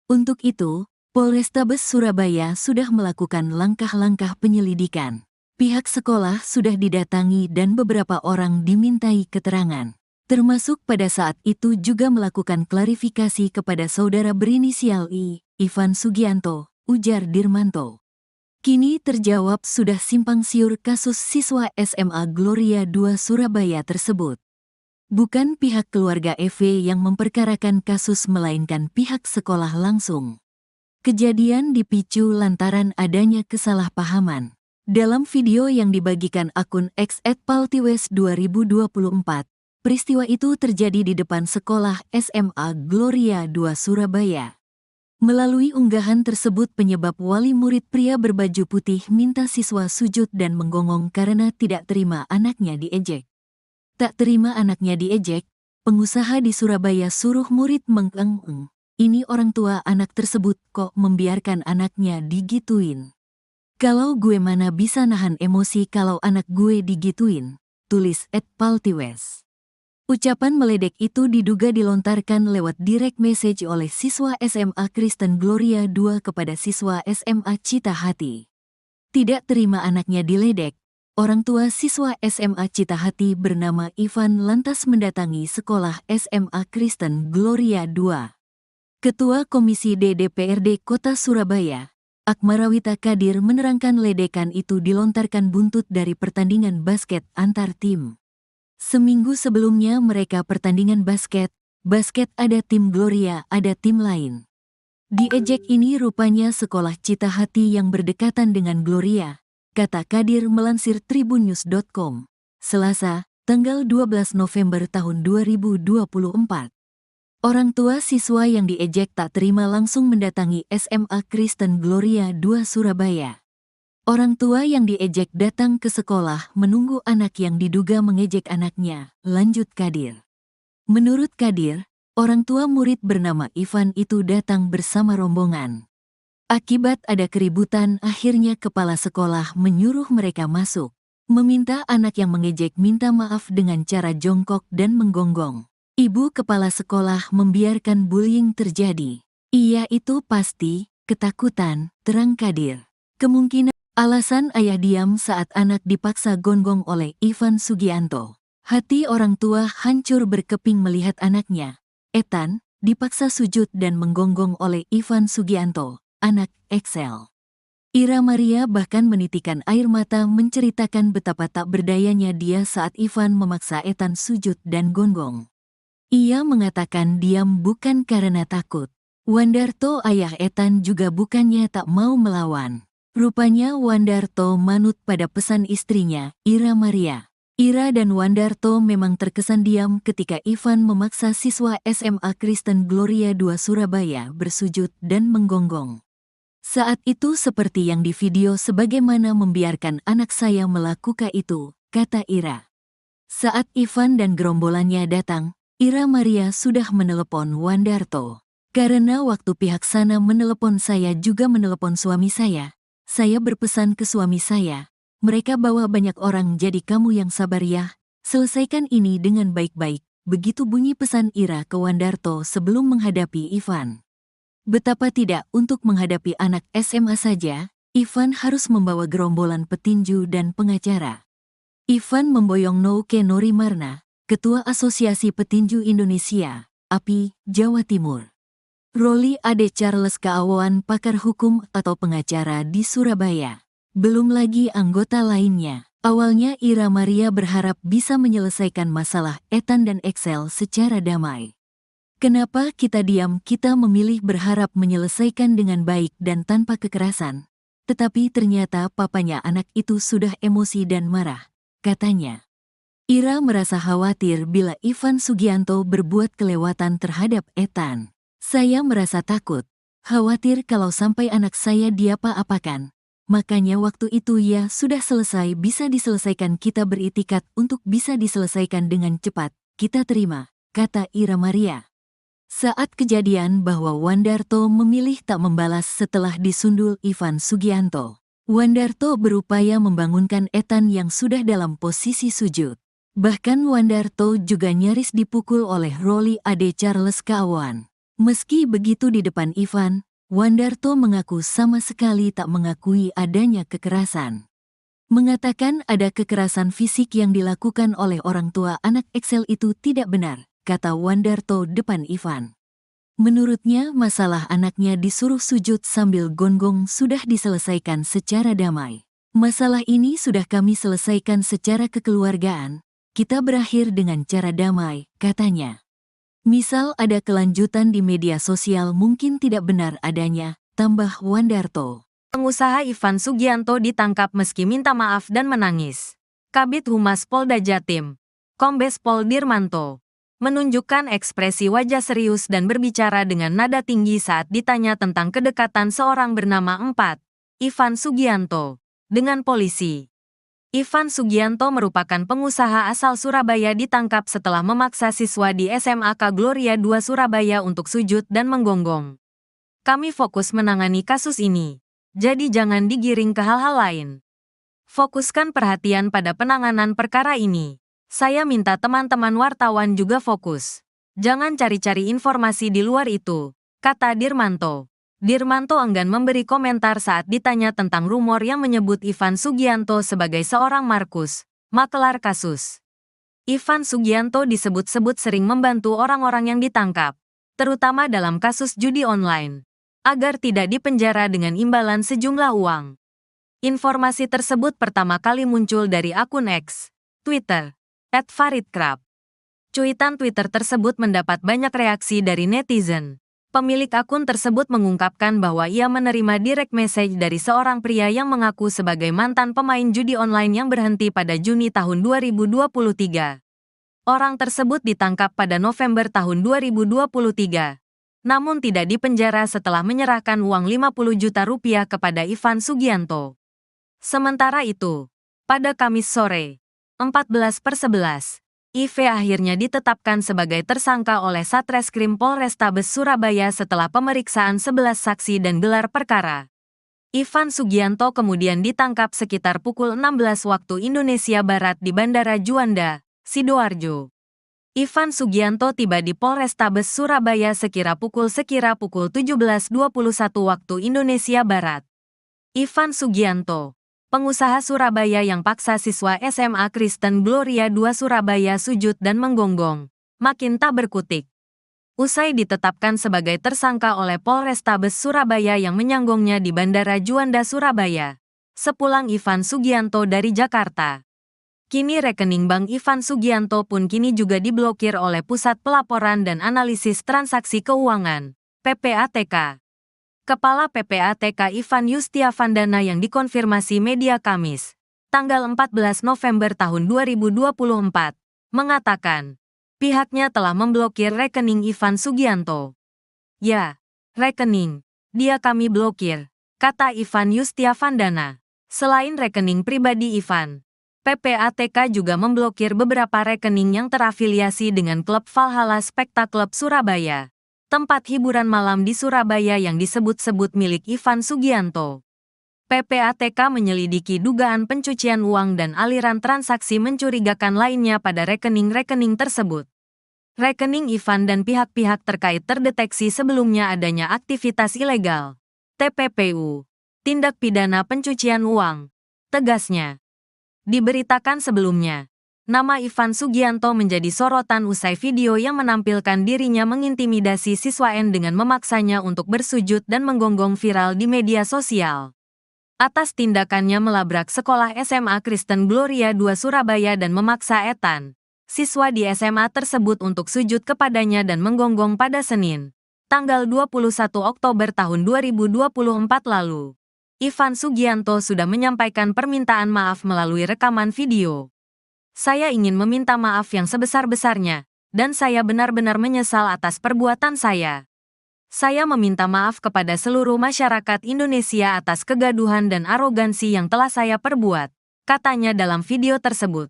Untuk itu, Polrestabes Surabaya sudah melakukan langkah-langkah penyelidikan. Pihak sekolah sudah didatangi dan beberapa orang dimintai keterangan. Termasuk pada saat itu juga melakukan klarifikasi kepada saudara berinisial I, Ivan Sugianto, ujar Dirmanto. Kini terjawab sudah simpang siur kasus siswa SMA Gloria II Surabaya tersebut. Bukan pihak keluarga EV yang memperkarakan kasus melainkan pihak sekolah langsung. Kejadian dipicu lantaran adanya kesalahpahaman. Dalam video yang dibagikan akun X @paltiwes2024, peristiwa itu terjadi di depan sekolah SMA Gloria II Surabaya. Melalui unggahan tersebut penyebab wali murid pria berbaju putih minta siswa sujud dan menggonggong karena tidak terima anaknya diejek. Tak terima anaknya diejek, pengusaha di Surabaya suruh murid mengeng-eng. Ini orang tua anak tersebut kok membiarkan anaknya digituin. Kalau gue mana bisa nahan emosi kalau anak gue digituin, tulis @paltiwes. Ucapan meledek itu diduga dilontarkan lewat direct message oleh siswa SMA Kristen Gloria II kepada siswa SMA Cita Hati. Tidak terima anaknya diledek, orang tua siswa SMA Cita Hati bernama Ivan lantas mendatangi sekolah SMA Kristen Gloria II. Ketua Komisi D DPRD Kota Surabaya, Akmarawita Kadir menerangkan ledekan itu dilontarkan buntut dari pertandingan basket antar tim. Seminggu sebelumnya mereka pertandingan basket ada tim Gloria, ada tim lain. Diejek ini rupanya sekolah Cita Hati yang berdekatan dengan Gloria, kata Kadir melansir tribunnews.com, Selasa, tanggal 12 November tahun 2024. Orang tua siswa yang diejek tak terima langsung mendatangi SMA Kristen Gloria II Surabaya. Orang tua yang diejek datang ke sekolah menunggu anak yang diduga mengejek anaknya, lanjut Kadir. Menurut Kadir, orang tua murid bernama Ivan itu datang bersama rombongan. Akibat ada keributan, akhirnya kepala sekolah menyuruh mereka masuk, meminta anak yang mengejek minta maaf dengan cara jongkok dan menggonggong. Ibu kepala sekolah membiarkan bullying terjadi. Iya itu pasti, ketakutan, terang Kadir. Kemungkinan alasan ayah diam saat anak dipaksa gonggong oleh Ivan Sugianto. Hati orang tua hancur berkeping melihat anaknya, Ethan, dipaksa sujud dan menggonggong oleh Ivan Sugianto, anak Excel. Ira Maria bahkan menitikan air mata menceritakan betapa tak berdayanya dia saat Ivan memaksa Ethan sujud dan gonggong. Ia mengatakan diam bukan karena takut. Wandarto ayah Ethan juga bukannya tak mau melawan. Rupanya Wandarto manut pada pesan istrinya, Ira Maria. Ira dan Wandarto memang terkesan diam ketika Ivan memaksa siswa SMA Kristen Gloria II Surabaya bersujud dan menggonggong. Saat itu seperti yang di video sebagaimana membiarkan anak saya melakukan itu, kata Ira. Saat Ivan dan gerombolannya datang, Ira Maria sudah menelepon Wandarto. Karena waktu pihak sana menelepon saya juga menelepon suami saya berpesan ke suami saya, mereka bawa banyak orang jadi kamu yang sabar ya, selesaikan ini dengan baik-baik, begitu bunyi pesan Ira ke Wandarto sebelum menghadapi Ivan. Betapa tidak untuk menghadapi anak SMA saja, Ivan harus membawa gerombolan petinju dan pengacara. Ivan memboyong Nouke Norimarna, Ketua Asosiasi Petinju Indonesia, API, Jawa Timur. Roli Ade Charles Keawawan pakar hukum atau pengacara di Surabaya. Belum lagi anggota lainnya. Awalnya Ira Maria berharap bisa menyelesaikan masalah Ethan dan Excel secara damai. Kenapa kita diam? Kita memilih berharap menyelesaikan dengan baik dan tanpa kekerasan. Tetapi ternyata papanya anak itu sudah emosi dan marah, katanya. Ira merasa khawatir bila Ivan Sugianto berbuat kelewatan terhadap Ethan. Saya merasa takut, khawatir kalau sampai anak saya diapa-apakan. Makanya waktu itu ya sudah selesai bisa diselesaikan kita beritikat untuk bisa diselesaikan dengan cepat, kita terima, kata Ira Maria. Saat kejadian bahwa Wandarto memilih tak membalas setelah disundul Ivan Sugianto. Wandarto berupaya membangunkan Ethan yang sudah dalam posisi sujud. Bahkan Wandarto juga nyaris dipukul oleh Roli Ade Charles Keawawan. Meski begitu di depan Ivan, Wandarto mengaku sama sekali tak mengakui adanya kekerasan. Mengatakan ada kekerasan fisik yang dilakukan oleh orang tua anak Excel itu tidak benar, kata Wandarto depan Ivan. Menurutnya masalah anaknya disuruh sujud sambil gonggong sudah diselesaikan secara damai. Masalah ini sudah kami selesaikan secara kekeluargaan, kita berakhir dengan cara damai, katanya. Misal ada kelanjutan di media sosial mungkin tidak benar adanya, tambah Wandarto. Pengusaha Ivan Sugianto ditangkap meski minta maaf dan menangis. Kabid Humas Polda Jatim, Kombes Pol Dirmanto, menunjukkan ekspresi wajah serius dan berbicara dengan nada tinggi saat ditanya tentang kedekatan seorang bernama Ivan Sugianto dengan polisi. Ivan Sugianto merupakan pengusaha asal Surabaya ditangkap setelah memaksa siswa di SMAK Gloria II Surabaya untuk sujud dan menggonggong. Kami fokus menangani kasus ini, jadi jangan digiring ke hal-hal lain. Fokuskan perhatian pada penanganan perkara ini. Saya minta teman-teman wartawan juga fokus. Jangan cari-cari informasi di luar itu, kata Dirmanto. Dirmanto enggan memberi komentar saat ditanya tentang rumor yang menyebut Ivan Sugianto sebagai seorang Markus, makelar kasus. Ivan Sugianto disebut-sebut sering membantu orang-orang yang ditangkap, terutama dalam kasus judi online, agar tidak dipenjara dengan imbalan sejumlah uang. Informasi tersebut pertama kali muncul dari akun X, Twitter, @faridkrab. Cuitan Twitter tersebut mendapat banyak reaksi dari netizen. Pemilik akun tersebut mengungkapkan bahwa ia menerima direct message dari seorang pria yang mengaku sebagai mantan pemain judi online yang berhenti pada Juni tahun 2023. Orang tersebut ditangkap pada November tahun 2023, namun tidak dipenjara setelah menyerahkan uang 50 juta rupiah kepada Ivan Sugianto. Sementara itu, pada Kamis sore, 14/11, IV akhirnya ditetapkan sebagai tersangka oleh Satreskrim Polrestabes Surabaya setelah pemeriksaan 11 saksi dan gelar perkara. Ivan Sugianto kemudian ditangkap sekitar pukul 16 waktu Indonesia Barat di Bandara Juanda, Sidoarjo. Ivan Sugianto tiba di Polrestabes Surabaya sekira pukul 17:21 waktu Indonesia Barat. Ivan Sugianto, pengusaha Surabaya yang paksa siswa SMA Kristen Gloria II Surabaya sujud dan menggonggong, makin tak berkutik. Usai ditetapkan sebagai tersangka oleh Polrestabes Surabaya yang menyanggongnya di Bandara Juanda Surabaya, sepulang Ivan Sugianto dari Jakarta. Kini rekening bank Ivan Sugianto pun kini juga diblokir oleh Pusat Pelaporan dan Analisis Transaksi Keuangan, PPATK. Kepala PPATK Ivan Yustiavandana yang dikonfirmasi media Kamis, tanggal 14 November tahun 2024, mengatakan, pihaknya telah memblokir rekening Ivan Sugianto. Ya, rekening, dia kami blokir, kata Ivan Yustiavandana. Selain rekening pribadi Ivan, PPATK juga memblokir beberapa rekening yang terafiliasi dengan klub Valhalla Spectacle Surabaya, tempat hiburan malam di Surabaya yang disebut-sebut milik Ivan Sugianto. PPATK menyelidiki dugaan pencucian uang dan aliran transaksi mencurigakan lainnya pada rekening-rekening tersebut. Rekening Ivan dan pihak-pihak terkait terdeteksi sebelumnya adanya aktivitas ilegal, TPPU, tindak pidana pencucian uang, tegasnya. Diberitakan sebelumnya, nama Ivan Sugianto menjadi sorotan usai video yang menampilkan dirinya mengintimidasi siswa N dengan memaksanya untuk bersujud dan menggonggong viral di media sosial. Atas tindakannya melabrak sekolah SMA Kristen Gloria II Surabaya dan memaksa Ethan, siswa di SMA tersebut untuk sujud kepadanya dan menggonggong pada Senin, tanggal 21 Oktober tahun 2024 lalu. Ivan Sugianto sudah menyampaikan permintaan maaf melalui rekaman video. Saya ingin meminta maaf yang sebesar-besarnya, dan saya benar-benar menyesal atas perbuatan saya. Saya meminta maaf kepada seluruh masyarakat Indonesia atas kegaduhan dan arogansi yang telah saya perbuat, katanya dalam video tersebut.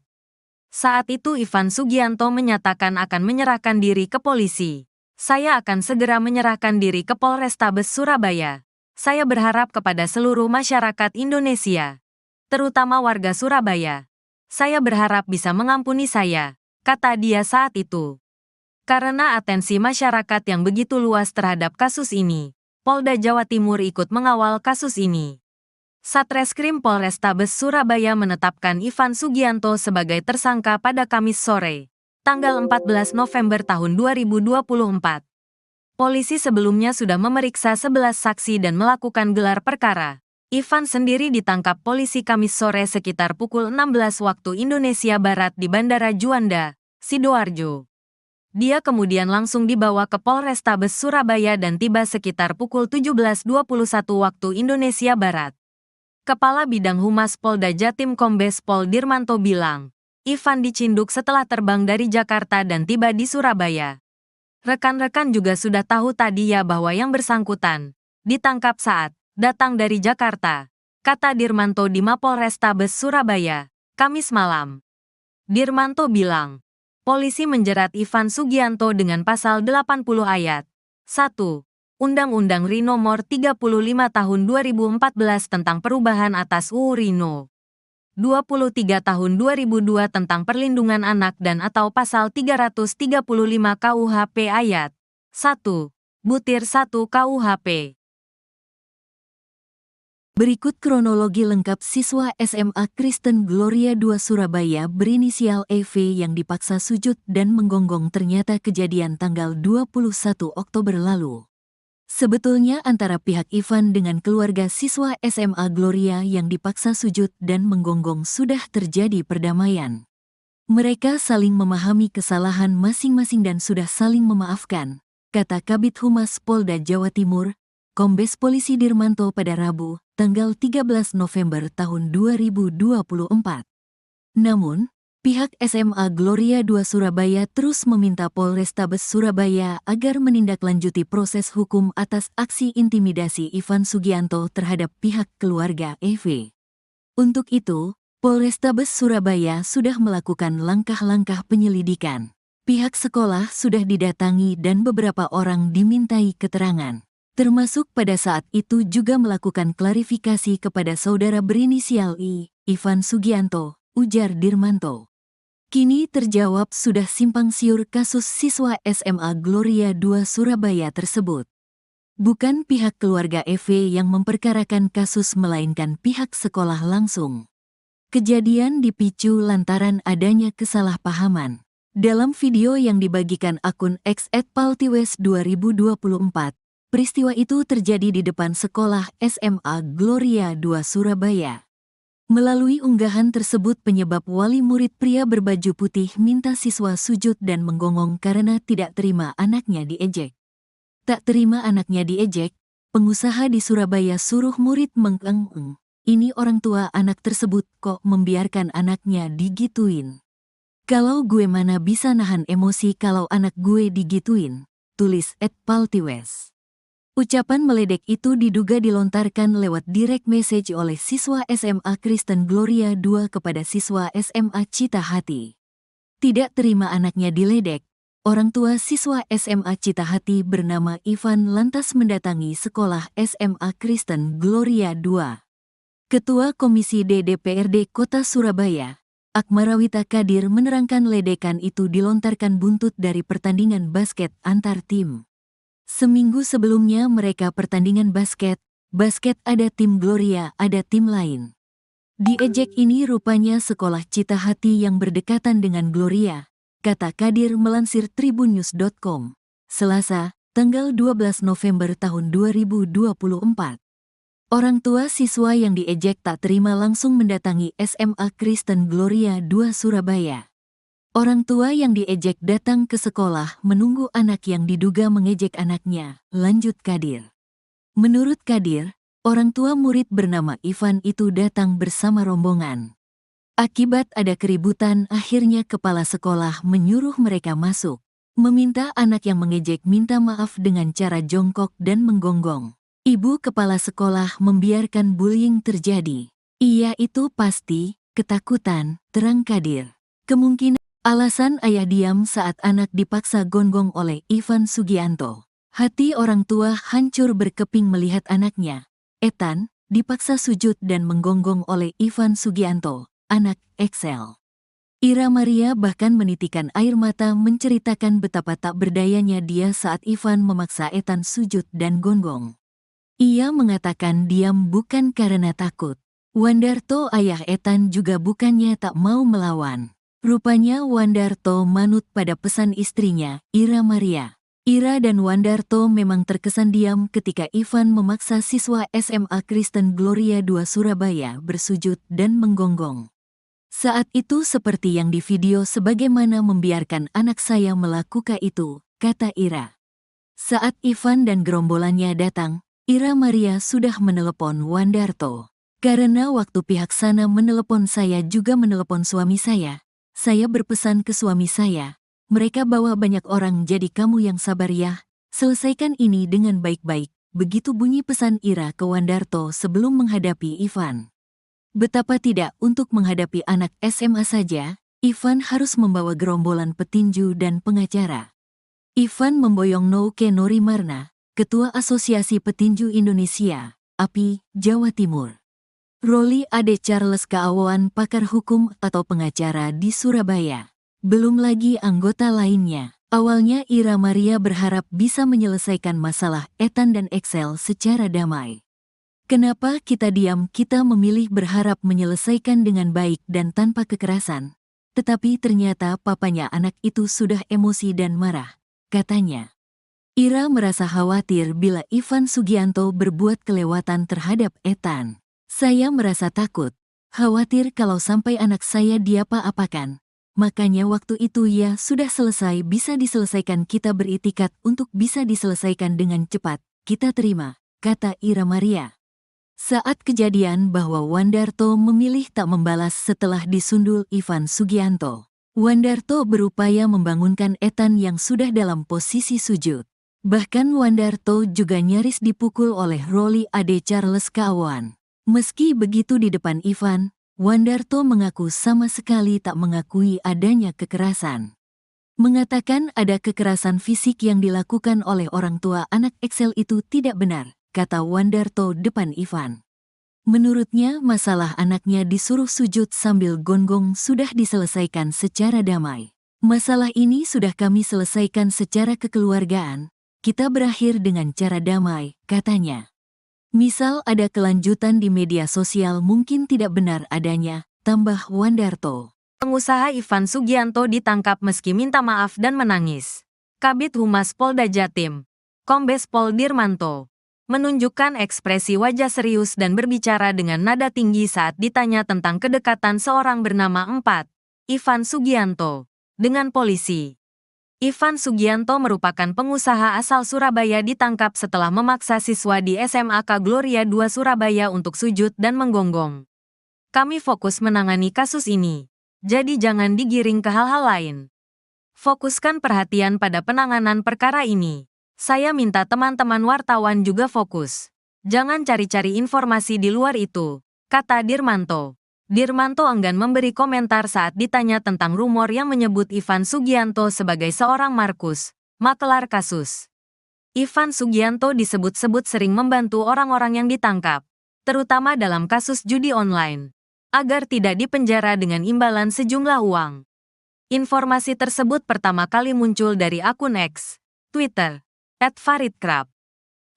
Saat itu Ivan Sugianto menyatakan akan menyerahkan diri ke polisi. Saya akan segera menyerahkan diri ke Polrestabes Surabaya. Saya berharap kepada seluruh masyarakat Indonesia, terutama warga Surabaya. Saya berharap bisa mengampuni saya, kata dia saat itu. Karena atensi masyarakat yang begitu luas terhadap kasus ini, Polda Jawa Timur ikut mengawal kasus ini. Satreskrim Polrestabes Surabaya menetapkan Ivan Sugianto sebagai tersangka pada Kamis sore, tanggal 14 November tahun 2024. Polisi sebelumnya sudah memeriksa 11 saksi dan melakukan gelar perkara. Ivan sendiri ditangkap polisi Kamis sore sekitar pukul 16 waktu Indonesia Barat di Bandara Juanda, Sidoarjo. Dia kemudian langsung dibawa ke Polrestabes Surabaya dan tiba sekitar pukul 17.21 waktu Indonesia Barat. Kepala Bidang Humas Polda Jatim Kombes Pol Dirmanto bilang, Ivan dicinduk setelah terbang dari Jakarta dan tiba di Surabaya. Rekan-rekan juga sudah tahu tadi ya bahwa yang bersangkutan ditangkap saat datang dari Jakarta, kata Dirmanto di Mapolrestabes Surabaya, Kamis malam. Dirmanto bilang, polisi menjerat Ivan Sugianto dengan pasal 80 ayat 1. Undang-Undang RI Nomor 35 Tahun 2014 tentang perubahan atas UU RI No. 23 Tahun 2002 tentang perlindungan anak dan atau pasal 335 KUHP ayat 1. Butir 1 KUHP. Berikut kronologi lengkap siswa SMA Kristen Gloria II Surabaya berinisial EV yang dipaksa sujud dan menggonggong ternyata kejadian tanggal 21 Oktober lalu. Sebetulnya antara pihak Ivan dengan keluarga siswa SMA Gloria yang dipaksa sujud dan menggonggong sudah terjadi perdamaian. Mereka saling memahami kesalahan masing-masing dan sudah saling memaafkan, kata Kabid Humas Polda Jawa Timur, Kombes Polisi Dirmanto pada Rabu, tanggal 13 November tahun 2024. Namun, pihak SMA Gloria II Surabaya terus meminta Polrestabes Surabaya agar menindaklanjuti proses hukum atas aksi intimidasi Ivan Sugianto terhadap pihak keluarga EV. Untuk itu, Polrestabes Surabaya sudah melakukan langkah-langkah penyelidikan. Pihak sekolah sudah didatangi dan beberapa orang dimintai keterangan. Termasuk pada saat itu juga melakukan klarifikasi kepada saudara berinisial I, Ivan Sugianto, ujar Dirmanto. Kini terjawab sudah simpang siur kasus siswa SMA Gloria II Surabaya tersebut. Bukan pihak keluarga EV yang memperkarakan kasus melainkan pihak sekolah langsung. Kejadian dipicu lantaran adanya kesalahpahaman. Dalam video yang dibagikan akun X @paltiwes2024, peristiwa itu terjadi di depan sekolah SMA Gloria II Surabaya. Melalui unggahan tersebut penyebab wali murid pria berbaju putih minta siswa sujud dan menggonggong karena tidak terima anaknya diejek. Tak terima anaknya diejek, pengusaha di Surabaya suruh murid mengeng-eng. Ini orang tua anak tersebut kok membiarkan anaknya digituin. Kalau gue mana bisa nahan emosi kalau anak gue digituin, tulis @paltiwes. Ucapan meledek itu diduga dilontarkan lewat direct message oleh siswa SMA Kristen Gloria II kepada siswa SMA Cita Hati. Tidak terima anaknya diledek, orang tua siswa SMA Cita Hati bernama Ivan lantas mendatangi sekolah SMA Kristen Gloria II. Ketua Komisi D DPRD Kota Surabaya, Akmarawita Kadir menerangkan ledekan itu dilontarkan buntut dari pertandingan basket antar tim. Seminggu sebelumnya mereka pertandingan basket ada tim Gloria, ada tim lain. Diejek ini rupanya sekolah Cita Hati yang berdekatan dengan Gloria, kata Kadir melansir tribunnews.com, Selasa, tanggal 12 November tahun 2024. Orang tua siswa yang diejek tak terima langsung mendatangi SMA Kristen Gloria II Surabaya. Orang tua yang diejek datang ke sekolah menunggu anak yang diduga mengejek anaknya, lanjut Kadir. Menurut Kadir, orang tua murid bernama Ivan itu datang bersama rombongan. Akibat ada keributan, akhirnya kepala sekolah menyuruh mereka masuk. Meminta anak yang mengejek minta maaf dengan cara jongkok dan menggonggong. Ibu kepala sekolah membiarkan bullying terjadi. Iya itu pasti, ketakutan, terang Kadir. Kemungkinan alasan ayah diam saat anak dipaksa gonggong oleh Ivan Sugianto. Hati orang tua hancur berkeping melihat anaknya, Ethan, dipaksa sujud dan menggonggong oleh Ivan Sugianto, anak Excel. Ira Maria bahkan menitikan air mata menceritakan betapa tak berdayanya dia saat Ivan memaksa Ethan sujud dan gonggong. Ia mengatakan diam bukan karena takut. Wandarto ayah Ethan juga bukannya tak mau melawan. Rupanya Wandarto manut pada pesan istrinya, Ira Maria. Ira dan Wandarto memang terkesan diam ketika Ivan memaksa siswa SMA Kristen Gloria II Surabaya bersujud dan menggonggong. Saat itu seperti yang di video sebagaimana membiarkan anak saya melakukan itu, kata Ira. Saat Ivan dan gerombolannya datang, Ira Maria sudah menelepon Wandarto. Karena waktu pihak sana menelepon saya juga menelepon suami saya berpesan ke suami saya, mereka bawa banyak orang jadi kamu yang sabar ya, selesaikan ini dengan baik-baik, begitu bunyi pesan Ira ke Wandarto sebelum menghadapi Ivan. Betapa tidak untuk menghadapi anak SMA saja, Ivan harus membawa gerombolan petinju dan pengacara. Ivan memboyong Nouke Norimarna, Ketua Asosiasi Petinju Indonesia, API, Jawa Timur. Roli Ade Charles Kaawan, pakar hukum atau pengacara di Surabaya. Belum lagi anggota lainnya. Awalnya Ira Maria berharap bisa menyelesaikan masalah Ethan dan Excel secara damai. Kenapa kita diam? Kita memilih berharap menyelesaikan dengan baik dan tanpa kekerasan. Tetapi ternyata papanya anak itu sudah emosi dan marah, katanya. Ira merasa khawatir bila Ivan Sugianto berbuat kelewatan terhadap Ethan. Saya merasa takut, khawatir kalau sampai anak saya diapa-apakan. Makanya waktu itu ya sudah selesai, bisa diselesaikan, kita beritikat untuk bisa diselesaikan dengan cepat, kita terima, kata Ira Maria. Saat kejadian bahwa Wandarto memilih tak membalas setelah disundul Ivan Sugianto. Wandarto berupaya membangunkan Ethan yang sudah dalam posisi sujud. Bahkan Wandarto juga nyaris dipukul oleh Roli Ade Charles Kaawan. Meski begitu di depan Ivan, Wandarto mengaku sama sekali tak mengakui adanya kekerasan. Mengatakan ada kekerasan fisik yang dilakukan oleh orang tua anak Excel itu tidak benar, kata Wandarto depan Ivan. Menurutnya masalah anaknya disuruh sujud sambil gonggong sudah diselesaikan secara damai. Masalah ini sudah kami selesaikan secara kekeluargaan, kita berakhir dengan cara damai, katanya. Misal ada kelanjutan di media sosial mungkin tidak benar adanya, tambah Wandarto. Pengusaha Ivan Sugianto ditangkap meski minta maaf dan menangis. Kabid Humas Polda Jatim, Kombes Pol Dirmanto, menunjukkan ekspresi wajah serius dan berbicara dengan nada tinggi saat ditanya tentang kedekatan seorang bernama Ivan Sugianto dengan polisi. Ivan Sugianto merupakan pengusaha asal Surabaya ditangkap setelah memaksa siswa di SMAK Gloria II Surabaya untuk sujud dan menggonggong. Kami fokus menangani kasus ini, jadi jangan digiring ke hal-hal lain. Fokuskan perhatian pada penanganan perkara ini. Saya minta teman-teman wartawan juga fokus. Jangan cari-cari informasi di luar itu, kata Dirmanto. Dirmanto enggan memberi komentar saat ditanya tentang rumor yang menyebut Ivan Sugianto sebagai seorang Markus, makelar kasus. Ivan Sugianto disebut-sebut sering membantu orang-orang yang ditangkap, terutama dalam kasus judi online, agar tidak dipenjara dengan imbalan sejumlah uang. Informasi tersebut pertama kali muncul dari akun X, Twitter, @faridkrab.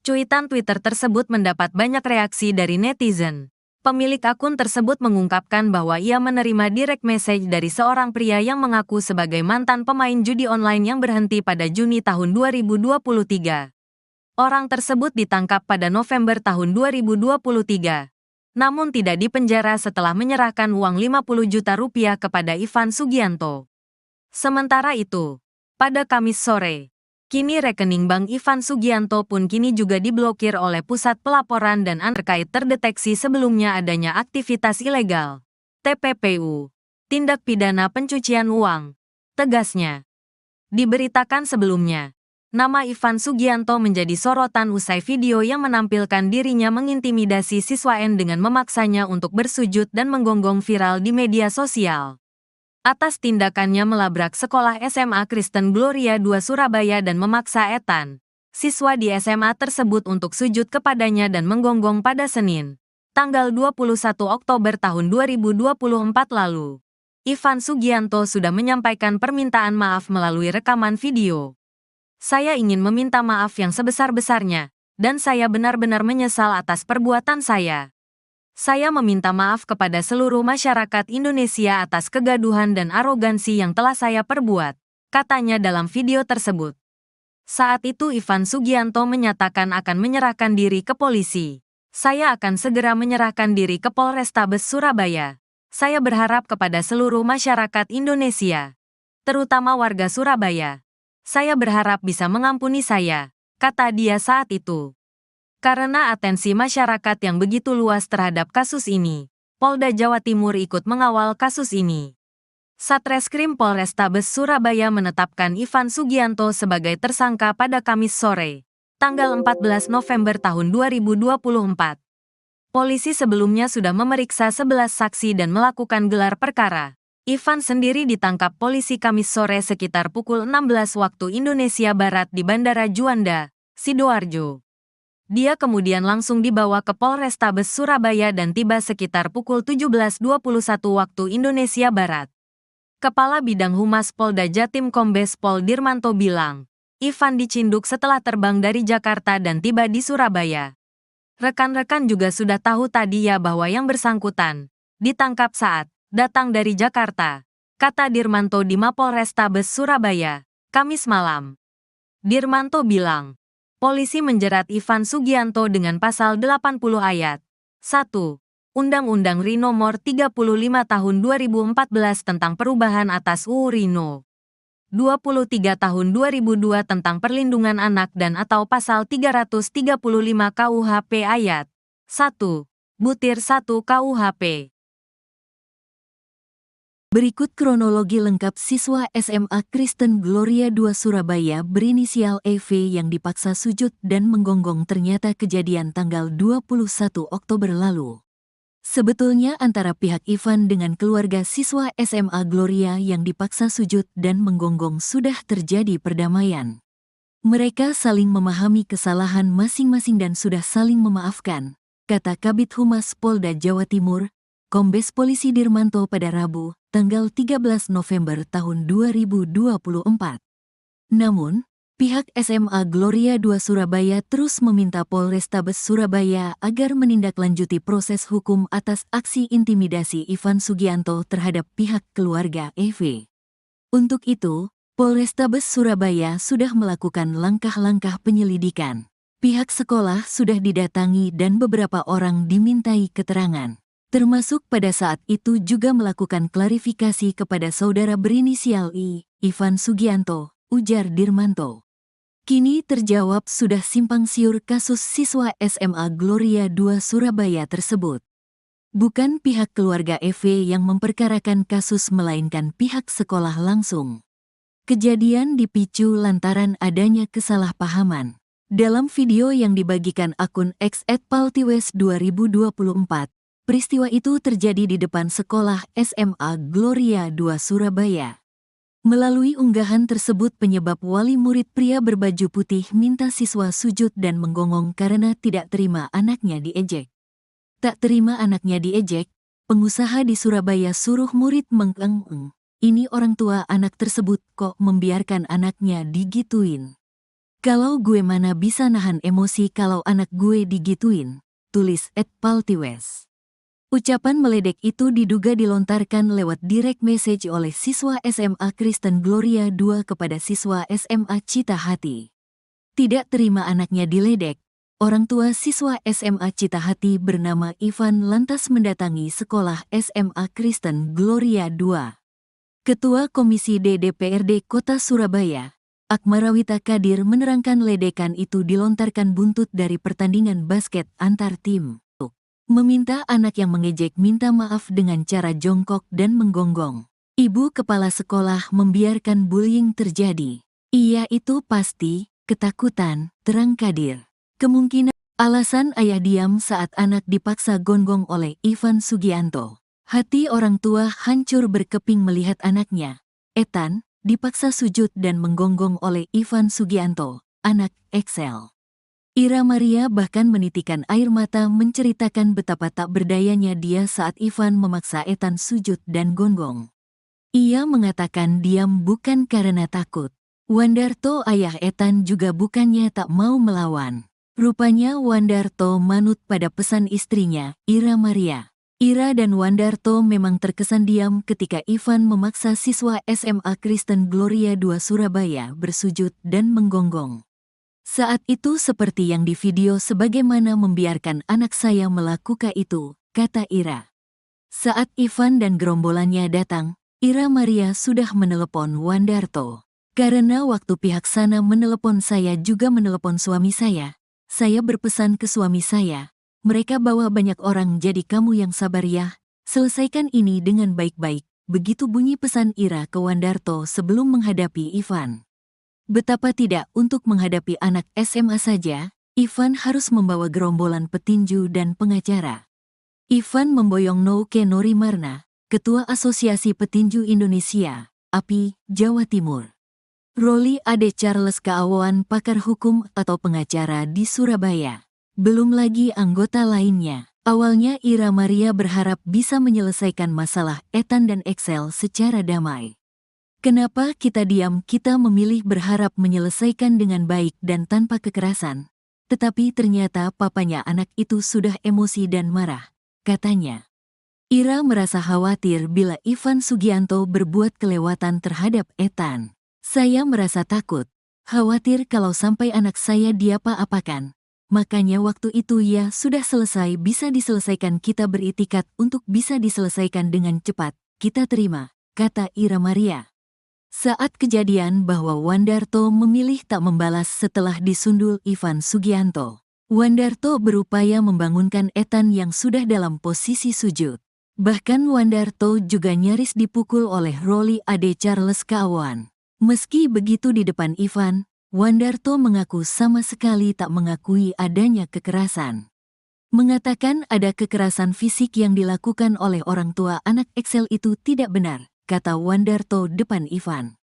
Cuitan Twitter tersebut mendapat banyak reaksi dari netizen. Pemilik akun tersebut mengungkapkan bahwa ia menerima direct message dari seorang pria yang mengaku sebagai mantan pemain judi online yang berhenti pada Juni tahun 2023. Orang tersebut ditangkap pada November tahun 2023, namun tidak dipenjara setelah menyerahkan uang 50 juta rupiah kepada Ivan Sugianto. Sementara itu, pada Kamis sore, kini rekening bank Ivan Sugianto pun kini juga diblokir oleh Pusat Pelaporan dan terkait terdeteksi sebelumnya adanya aktivitas ilegal, TPPU, tindak pidana pencucian uang, tegasnya. Diberitakan sebelumnya, nama Ivan Sugianto menjadi sorotan usai video yang menampilkan dirinya mengintimidasi siswa N dengan memaksanya untuk bersujud dan menggonggong viral di media sosial. Atas tindakannya melabrak sekolah SMA Kristen Gloria II Surabaya dan memaksa Ethan, siswa di SMA tersebut untuk sujud kepadanya dan menggonggong pada Senin, tanggal 21 Oktober tahun 2024 lalu. Ivan Sugianto sudah menyampaikan permintaan maaf melalui rekaman video. Saya ingin meminta maaf yang sebesar-besarnya, dan saya benar-benar menyesal atas perbuatan saya. Saya meminta maaf kepada seluruh masyarakat Indonesia atas kegaduhan dan arogansi yang telah saya perbuat, katanya dalam video tersebut. Saat itu Ivan Sugianto menyatakan akan menyerahkan diri ke polisi. Saya akan segera menyerahkan diri ke Polrestabes Surabaya. Saya berharap kepada seluruh masyarakat Indonesia, terutama warga Surabaya. Saya berharap bisa mengampuni saya, kata dia saat itu. Karena atensi masyarakat yang begitu luas terhadap kasus ini, Polda Jawa Timur ikut mengawal kasus ini. Satreskrim Polrestabes Surabaya menetapkan Ivan Sugianto sebagai tersangka pada Kamis sore, tanggal 14 November tahun 2024. Polisi sebelumnya sudah memeriksa 11 saksi dan melakukan gelar perkara. Ivan sendiri ditangkap polisi Kamis sore sekitar pukul 16 waktu Indonesia Barat di Bandara Juanda, Sidoarjo. Dia kemudian langsung dibawa ke Polrestabes Surabaya dan tiba sekitar pukul 17.21 waktu Indonesia Barat. Kepala Bidang Humas Polda Jatim Kombes Pol Dirmanto bilang, Ivan dicinduk setelah terbang dari Jakarta dan tiba di Surabaya. Rekan-rekan juga sudah tahu tadi ya bahwa yang bersangkutan ditangkap saat datang dari Jakarta, kata Dirmanto di Mapolrestabes Surabaya, Kamis malam. Dirmanto bilang, polisi menjerat Ivan Sugianto dengan pasal 80 ayat 1. Undang-Undang RI Nomor 35 Tahun 2014 tentang perubahan atas UU RI No. 23 Tahun 2002 tentang perlindungan anak dan atau pasal 335 KUHP ayat 1, butir 1 KUHP. Berikut kronologi lengkap siswa SMA Kristen Gloria II Surabaya berinisial EV yang dipaksa sujud dan menggonggong ternyata kejadian tanggal 21 Oktober lalu. Sebetulnya antara pihak Ivan dengan keluarga siswa SMA Gloria yang dipaksa sujud dan menggonggong sudah terjadi perdamaian. Mereka saling memahami kesalahan masing-masing dan sudah saling memaafkan, kata Kabid Humas Polda Jawa Timur, Kombes Polisi Dirmanto pada Rabu, tanggal 13 November tahun 2024. Namun, pihak SMA Gloria II Surabaya terus meminta Polrestabes Surabaya agar menindaklanjuti proses hukum atas aksi intimidasi Ivan Sugianto terhadap pihak keluarga EV. Untuk itu, Polrestabes Surabaya sudah melakukan langkah-langkah penyelidikan. Pihak sekolah sudah didatangi dan beberapa orang dimintai keterangan. Termasuk pada saat itu juga melakukan klarifikasi kepada saudara berinisial I, Ivan Sugianto, ujar Dirmanto. Kini terjawab sudah simpang siur kasus siswa SMA Gloria II Surabaya tersebut. Bukan pihak keluarga EV yang memperkarakan kasus melainkan pihak sekolah langsung. Kejadian dipicu lantaran adanya kesalahpahaman. Dalam video yang dibagikan akun X @paltiwes2024, peristiwa itu terjadi di depan sekolah SMA Gloria II Surabaya. Melalui unggahan tersebut penyebab wali murid pria berbaju putih minta siswa sujud dan menggonggong karena tidak terima anaknya diejek. Tak terima anaknya diejek, pengusaha di Surabaya suruh murid mengeng-eng. Ini orang tua anak tersebut kok membiarkan anaknya digituin. Kalau gue mana bisa nahan emosi kalau anak gue digituin, tulis @paltiwes. Ucapan meledek itu diduga dilontarkan lewat direct message oleh siswa SMA Kristen Gloria II kepada siswa SMA Cita Hati. Tidak terima anaknya diledek, orang tua siswa SMA Cita Hati bernama Ivan lantas mendatangi sekolah SMA Kristen Gloria II. Ketua Komisi D DPRD Kota Surabaya, Akmarawita Kadir menerangkan ledekan itu dilontarkan buntut dari pertandingan basket antar tim. Meminta anak yang mengejek minta maaf dengan cara jongkok dan menggonggong. Ibu kepala sekolah membiarkan bullying terjadi. Iya itu pasti, ketakutan, terang Kadir. Kemungkinan alasan ayah diam saat anak dipaksa gonggong oleh Ivan Sugianto. Hati orang tua hancur berkeping melihat anaknya, Ethan, dipaksa sujud dan menggonggong oleh Ivan Sugianto, anak Excel. Ira Maria bahkan menitikan air mata menceritakan betapa tak berdayanya dia saat Ivan memaksa Ethan sujud dan gonggong. Ia mengatakan diam bukan karena takut. Wandarto ayah Ethan juga bukannya tak mau melawan. Rupanya Wandarto manut pada pesan istrinya, Ira Maria. Ira dan Wandarto memang terkesan diam ketika Ivan memaksa siswa SMA Kristen Gloria II Surabaya bersujud dan menggonggong. Saat itu seperti yang di video, sebagaimana membiarkan anak saya melakukan itu, kata Ira. Saat Ivan dan gerombolannya datang, Ira Maria sudah menelepon Wandarto. Karena waktu pihak sana menelepon saya juga menelepon suami saya berpesan ke suami saya, mereka bawa banyak orang, jadi kamu yang sabar ya, selesaikan ini dengan baik-baik. Begitu bunyi pesan Ira ke Wandarto sebelum menghadapi Ivan. Betapa tidak, untuk menghadapi anak SMA saja, Ivan harus membawa gerombolan petinju dan pengacara. Ivan memboyong Nouke Norimarna, Ketua Asosiasi Petinju Indonesia, API, Jawa Timur. Roli Ade Charles Keawoan, pakar hukum atau pengacara di Surabaya. Belum lagi anggota lainnya. Awalnya Ira Maria berharap bisa menyelesaikan masalah Ethan dan Excel secara damai. Kenapa kita diam? Kita memilih berharap menyelesaikan dengan baik dan tanpa kekerasan. Tetapi ternyata papanya anak itu sudah emosi dan marah, katanya. Ira merasa khawatir bila Ivan Sugianto berbuat kelewatan terhadap Ethan. Saya merasa takut, khawatir kalau sampai anak saya diapa-apakan. Makanya waktu itu ya sudah selesai, bisa diselesaikan, kita beritikat untuk bisa diselesaikan dengan cepat, kita terima, kata Ira Maria. Saat kejadian bahwa Wandarto memilih tak membalas setelah disundul Ivan Sugianto. Wandarto berupaya membangunkan Ethan yang sudah dalam posisi sujud. Bahkan Wandarto juga nyaris dipukul oleh Roli Ade Charles Keawoan. Meski begitu di depan Ivan, Wandarto mengaku sama sekali tak mengakui adanya kekerasan. Mengatakan ada kekerasan fisik yang dilakukan oleh orang tua anak Excel itu tidak benar, kata Wandarto depan Ivan.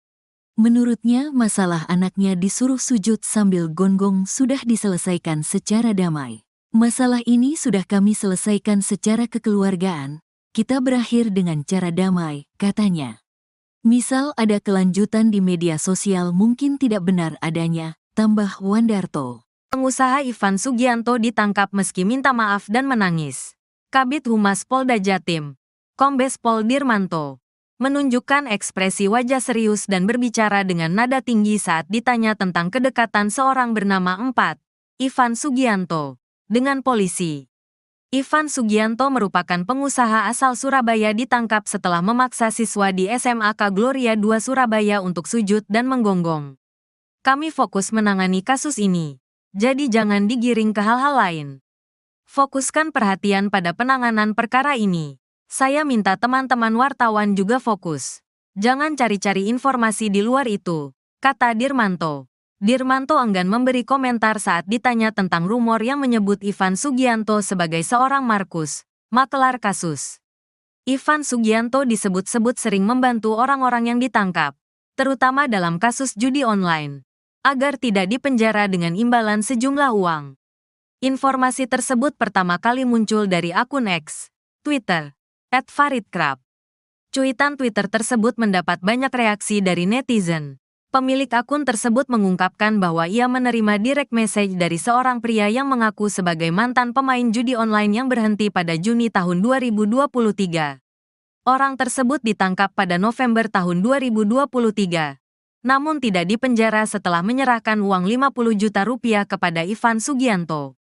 Menurutnya masalah anaknya disuruh sujud sambil gonggong sudah diselesaikan secara damai. Masalah ini sudah kami selesaikan secara kekeluargaan, kita berakhir dengan cara damai, katanya. Misal ada kelanjutan di media sosial mungkin tidak benar adanya, tambah Wandarto. Pengusaha Ivan Sugianto ditangkap meski minta maaf dan menangis. Kabid Humas Polda Jatim, Kombes Pol Dirmanto, menunjukkan ekspresi wajah serius dan berbicara dengan nada tinggi saat ditanya tentang kedekatan seorang bernama Ivan Sugianto dengan polisi. Ivan Sugianto merupakan pengusaha asal Surabaya, ditangkap setelah memaksa siswa di SMAK Gloria II Surabaya untuk sujud dan menggonggong. Kami fokus menangani kasus ini, jadi jangan digiring ke hal-hal lain. Fokuskan perhatian pada penanganan perkara ini. Saya minta teman-teman wartawan juga fokus. Jangan cari-cari informasi di luar itu, kata Dirmanto. Dirmanto enggan memberi komentar saat ditanya tentang rumor yang menyebut Ivan Sugianto sebagai seorang Markus, makelar kasus. Ivan Sugianto disebut-sebut sering membantu orang-orang yang ditangkap, terutama dalam kasus judi online, agar tidak dipenjara dengan imbalan sejumlah uang. Informasi tersebut pertama kali muncul dari akun X, Twitter, @faridkrab. Cuitan Twitter tersebut mendapat banyak reaksi dari netizen. Pemilik akun tersebut mengungkapkan bahwa ia menerima direct message dari seorang pria yang mengaku sebagai mantan pemain judi online yang berhenti pada Juni tahun 2023. Orang tersebut ditangkap pada November tahun 2023, namun tidak dipenjara setelah menyerahkan uang 50 juta rupiah kepada Ivan Sugianto.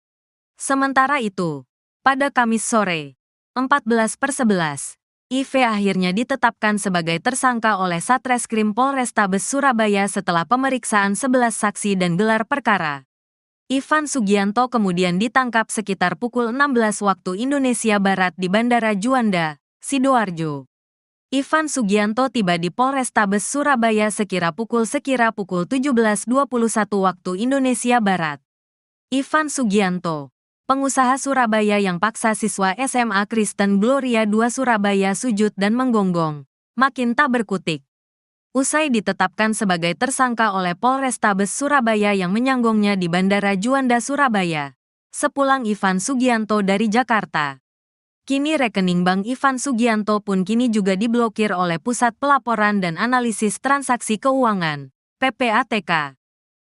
Sementara itu, pada Kamis sore, 14/11, IV akhirnya ditetapkan sebagai tersangka oleh Satreskrim Polrestabes Surabaya setelah pemeriksaan 11 saksi dan gelar perkara. Ivan Sugianto kemudian ditangkap sekitar pukul 16 waktu Indonesia Barat di Bandara Juanda, Sidoarjo. Ivan Sugianto tiba di Polrestabes Surabaya sekira pukul 17.21 waktu Indonesia Barat. Ivan Sugianto, pengusaha Surabaya yang paksa siswa SMA Kristen Gloria II Surabaya sujud dan menggonggong, makin tak berkutik. Usai ditetapkan sebagai tersangka oleh Polrestabes Surabaya yang menyanggongnya di Bandara Juanda, Surabaya, sepulang Ivan Sugianto dari Jakarta. Kini rekening Bank Ivan Sugianto pun kini juga diblokir oleh Pusat Pelaporan dan Analisis Transaksi Keuangan, PPATK.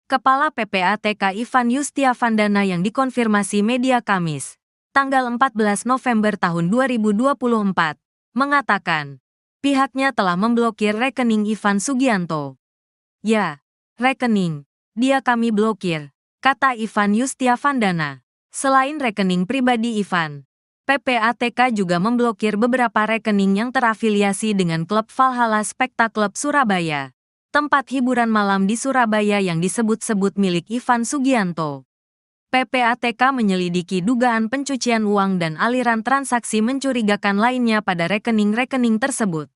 Kepala PPATK Ivan Yustiavandana yang dikonfirmasi media Kamis, tanggal 14 November tahun 2024, mengatakan, pihaknya telah memblokir rekening Ivan Sugianto. Ya, rekening, dia kami blokir, kata Ivan Yustiavandana. Selain rekening pribadi Ivan, PPATK juga memblokir beberapa rekening yang terafiliasi dengan klub Valhalla Spectacle Surabaya, tempat hiburan malam di Surabaya yang disebut-sebut milik Ivan Sugianto. PPATK menyelidiki dugaan pencucian uang dan aliran transaksi mencurigakan lainnya pada rekening-rekening tersebut.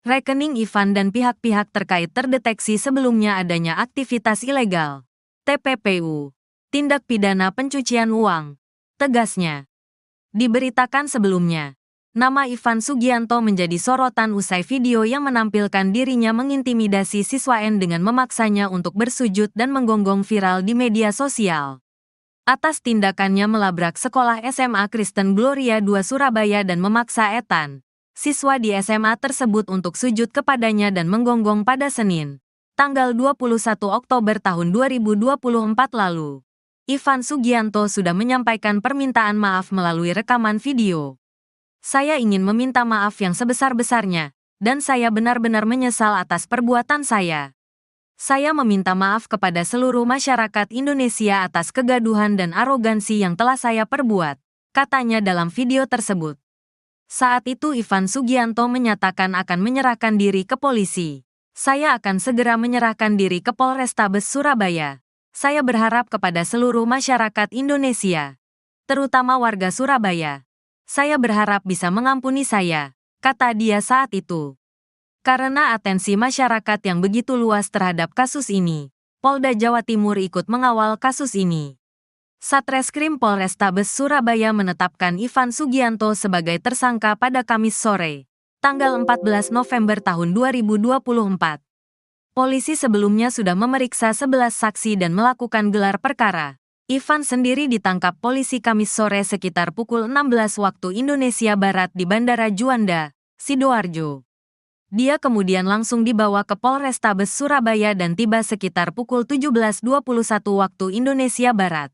Rekening Ivan dan pihak-pihak terkait terdeteksi sebelumnya adanya aktivitas ilegal, TPPU, tindak pidana pencucian uang, tegasnya. Diberitakan sebelumnya, nama Ivan Sugianto menjadi sorotan usai video yang menampilkan dirinya mengintimidasi siswa N dengan memaksanya untuk bersujud dan menggonggong viral di media sosial. Atas tindakannya melabrak sekolah SMA Kristen Gloria II Surabaya dan memaksa Ethan, siswa di SMA tersebut untuk sujud kepadanya dan menggonggong pada Senin, tanggal 21 Oktober tahun 2024 lalu. Ivan Sugianto sudah menyampaikan permintaan maaf melalui rekaman video. Saya ingin meminta maaf yang sebesar-besarnya, dan saya benar-benar menyesal atas perbuatan saya. Saya meminta maaf kepada seluruh masyarakat Indonesia atas kegaduhan dan arogansi yang telah saya perbuat, katanya dalam video tersebut. Saat itu Ivan Sugianto menyatakan akan menyerahkan diri ke polisi. Saya akan segera menyerahkan diri ke Polrestabes Surabaya. Saya berharap kepada seluruh masyarakat Indonesia, terutama warga Surabaya. Saya berharap bisa mengampuni saya, kata dia saat itu. Karena atensi masyarakat yang begitu luas terhadap kasus ini, Polda Jawa Timur ikut mengawal kasus ini. Satreskrim Polrestabes Surabaya menetapkan Ivan Sugianto sebagai tersangka pada Kamis sore, tanggal 14 November tahun 2024. Polisi sebelumnya sudah memeriksa 11 saksi dan melakukan gelar perkara. Ivan sendiri ditangkap polisi Kamis sore sekitar pukul 16 waktu Indonesia Barat di Bandara Juanda, Sidoarjo. Dia kemudian langsung dibawa ke Polrestabes Surabaya dan tiba sekitar pukul 17.21 waktu Indonesia Barat.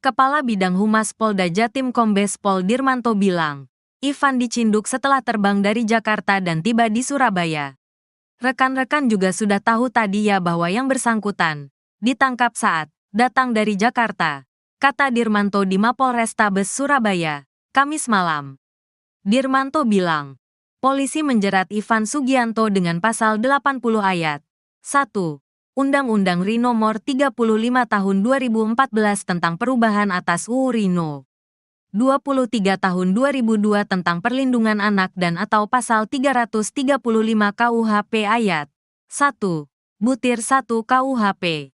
Kepala Bidang Humas Polda Jatim Kombes Pol Dirmanto bilang, Ivan dicinduk setelah terbang dari Jakarta dan tiba di Surabaya. Rekan-rekan juga sudah tahu tadi ya bahwa yang bersangkutan ditangkap saat datang dari Jakarta, kata Dirmanto di Mapolrestabes Surabaya, Kamis malam. Dirmanto bilang, polisi menjerat Ivan Sugianto dengan pasal 80 ayat 1 Undang-Undang RI Nomor 35 Tahun 2014 tentang perubahan atas UU RI No. 23 Tahun 2002 tentang perlindungan anak dan atau pasal 335 KUHP ayat 1, butir 1 KUHP.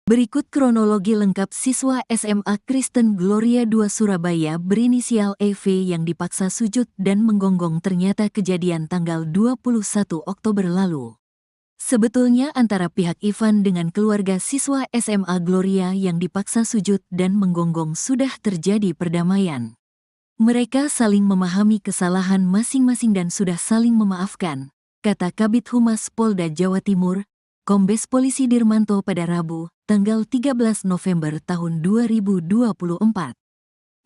Berikut kronologi lengkap siswa SMA Kristen Gloria II Surabaya berinisial EV yang dipaksa sujud dan menggonggong ternyata kejadian tanggal 21 Oktober lalu. Sebetulnya antara pihak Ivan dengan keluarga siswa SMA Gloria yang dipaksa sujud dan menggonggong sudah terjadi perdamaian. Mereka saling memahami kesalahan masing-masing dan sudah saling memaafkan, kata Kabid Humas Polda Jawa Timur, Kombes Polisi Dirmanto pada Rabu, tanggal 13 November tahun 2024.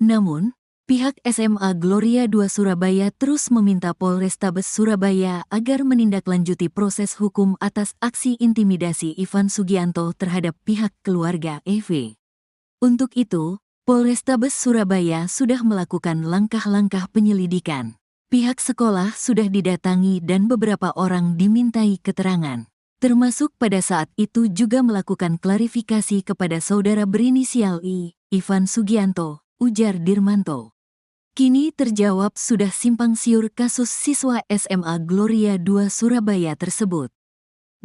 Namun, pihak SMA Gloria II Surabaya terus meminta Polrestabes Surabaya agar menindaklanjuti proses hukum atas aksi intimidasi Ivan Sugianto terhadap pihak keluarga EV. Untuk itu, Polrestabes Surabaya sudah melakukan langkah-langkah penyelidikan. Pihak sekolah sudah didatangi dan beberapa orang dimintai keterangan. Termasuk pada saat itu juga melakukan klarifikasi kepada saudara berinisial I, Ivan Sugianto, ujar Dirmanto. Kini terjawab sudah simpang siur kasus siswa SMA Gloria II Surabaya tersebut.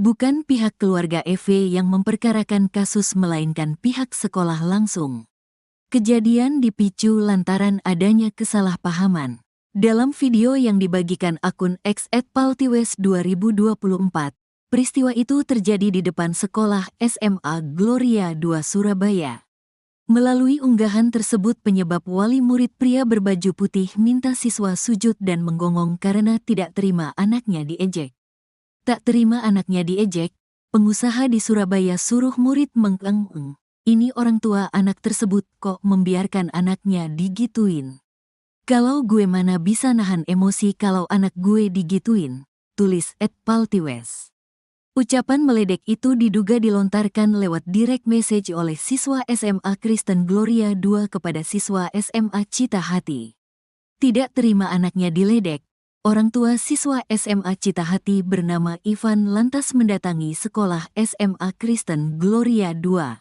Bukan pihak keluarga EV yang memperkarakan kasus melainkan pihak sekolah langsung. Kejadian dipicu lantaran adanya kesalahpahaman. Dalam video yang dibagikan akun X @paltiwes2024, peristiwa itu terjadi di depan sekolah SMA Gloria II Surabaya. Melalui unggahan tersebut penyebab wali murid pria berbaju putih minta siswa sujud dan menggonggong karena tidak terima anaknya diejek. Tak terima anaknya diejek, pengusaha di Surabaya suruh murid mengeng-eng. Ini orang tua anak tersebut kok membiarkan anaknya digituin. Kalau gue mana bisa nahan emosi kalau anak gue digituin, tulis @paltiwes. Ucapan meledek itu diduga dilontarkan lewat direct message oleh siswa SMA Kristen Gloria II kepada siswa SMA Cita Hati. Tidak terima anaknya diledek, orang tua siswa SMA Cita Hati bernama Ivan lantas mendatangi sekolah SMA Kristen Gloria II.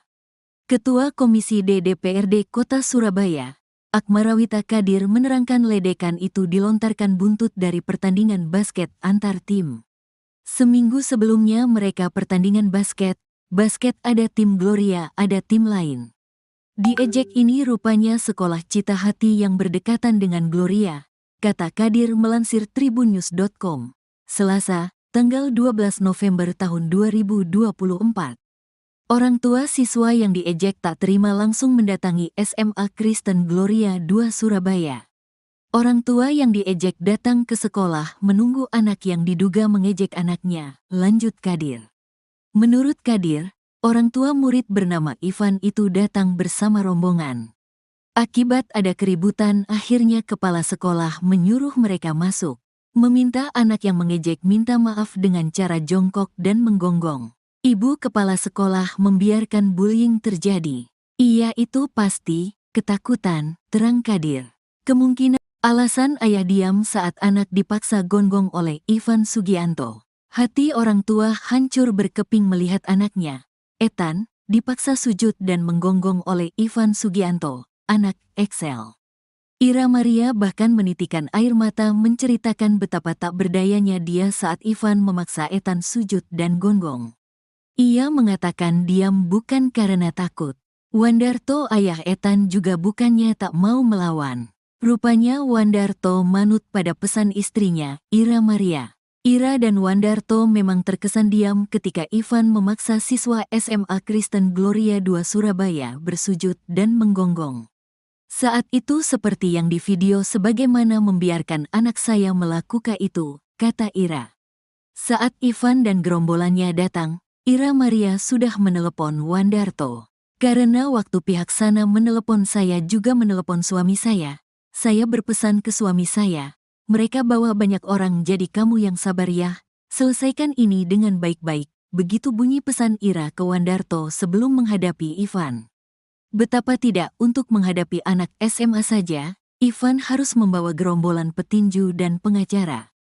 Ketua Komisi D DPRD Kota Surabaya, Akmarawita Kadir menerangkan ledekan itu dilontarkan buntut dari pertandingan basket antar tim. Seminggu sebelumnya mereka pertandingan basket ada tim Gloria, ada tim lain. Diejek ini rupanya sekolah Cita Hati yang berdekatan dengan Gloria, kata Kadir melansir tribunnews.com, Selasa, tanggal 12 November tahun 2024. Orang tua siswa yang diejek tak terima langsung mendatangi SMA Kristen Gloria II Surabaya. Orang tua yang diejek datang ke sekolah menunggu anak yang diduga mengejek anaknya, lanjut Kadir. Menurut Kadir, orang tua murid bernama Ivan itu datang bersama rombongan. Akibat ada keributan, akhirnya kepala sekolah menyuruh mereka masuk, meminta anak yang mengejek minta maaf dengan cara jongkok dan menggonggong. Ibu kepala sekolah membiarkan bullying terjadi. Iya itu pasti, ketakutan, terang Kadir. Kemungkinan alasan ayah diam saat anak dipaksa gonggong oleh Ivan Sugianto. Hati orang tua hancur berkeping melihat anaknya, Ethan, dipaksa sujud dan menggonggong oleh Ivan Sugianto, anak Excel. Ira Maria bahkan menitikan air mata menceritakan betapa tak berdayanya dia saat Ivan memaksa Ethan sujud dan gonggong. Ia mengatakan diam bukan karena takut. Wandarto ayah Ethan juga bukannya tak mau melawan. Rupanya Wandarto manut pada pesan istrinya, Ira Maria. Ira dan Wandarto memang terkesan diam ketika Ivan memaksa siswa SMA Kristen Gloria II Surabaya bersujud dan menggonggong. Saat itu seperti yang di video sebagaimana membiarkan anak saya melakukan itu, kata Ira. Saat Ivan dan gerombolannya datang, Ira Maria sudah menelepon Wandarto. Karena waktu pihak sana menelepon saya juga menelepon suami saya berpesan ke suami saya, mereka bawa banyak orang jadi kamu yang sabar ya, selesaikan ini dengan baik-baik, begitu bunyi pesan Ira ke Wandarto sebelum menghadapi Ivan. Betapa tidak untuk menghadapi anak SMA saja, Ivan harus membawa gerombolan petinju dan pengacara.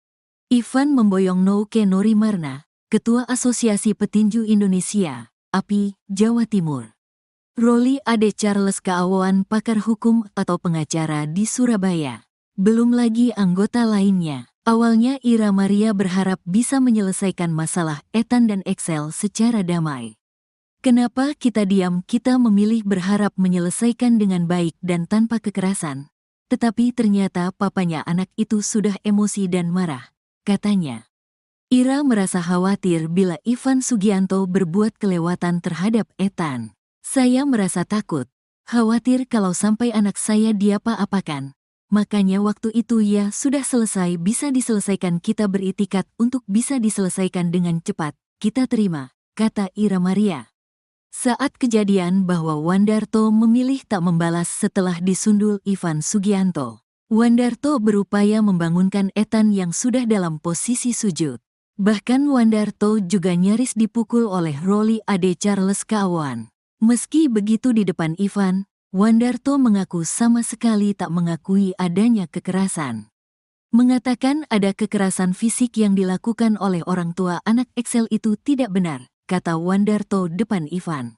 Ivan memboyong Nouke Norimarna, Ketua Asosiasi Petinju Indonesia, API, Jawa Timur. Roli Ade Charles Kaawoan pakar hukum atau pengacara di Surabaya. Belum lagi anggota lainnya. Awalnya Ira Maria berharap bisa menyelesaikan masalah Ethan dan Excel secara damai. Kenapa kita diam? Kita memilih berharap menyelesaikan dengan baik dan tanpa kekerasan. Tetapi ternyata papanya anak itu sudah emosi dan marah, katanya. Ira merasa khawatir bila Ivan Sugianto berbuat kelewatan terhadap Ethan. Saya merasa takut, khawatir kalau sampai anak saya diapa-apakan. Makanya waktu itu ya sudah selesai bisa diselesaikan kita beritikat untuk bisa diselesaikan dengan cepat, kita terima, kata Ira Maria. Saat kejadian bahwa Wandarto memilih tak membalas setelah disundul Ivan Sugianto. Wandarto berupaya membangunkan Ethan yang sudah dalam posisi sujud. Bahkan Wandarto juga nyaris dipukul oleh Roli Ade Charles Kaawoan. Meski begitu di depan Ivan, Wandarto mengaku sama sekali tak mengakui adanya kekerasan. Mengatakan ada kekerasan fisik yang dilakukan oleh orang tua anak Excel itu tidak benar, kata Wandarto depan Ivan.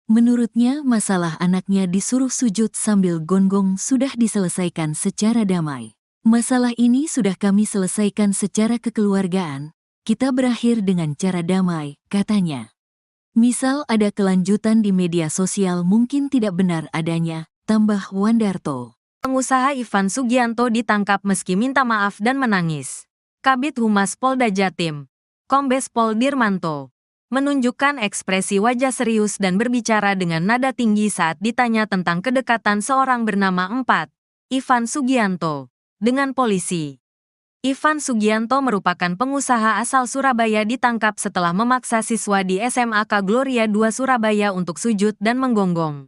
Menurutnya masalah anaknya disuruh sujud sambil gonggong sudah diselesaikan secara damai. Masalah ini sudah kami selesaikan secara kekeluargaan, kita berakhir dengan cara damai, katanya. Misal ada kelanjutan di media sosial mungkin tidak benar adanya, tambah Wandarto. Pengusaha Ivan Sugianto ditangkap meski minta maaf dan menangis. Kabid Humas Polda Jatim, Kombes Pol Dirmanto, menunjukkan ekspresi wajah serius dan berbicara dengan nada tinggi saat ditanya tentang kedekatan seorang bernama Ivan Sugianto dengan polisi. Ivan Sugianto merupakan pengusaha asal Surabaya ditangkap setelah memaksa siswa di SMAK Gloria II Surabaya untuk sujud dan menggonggong.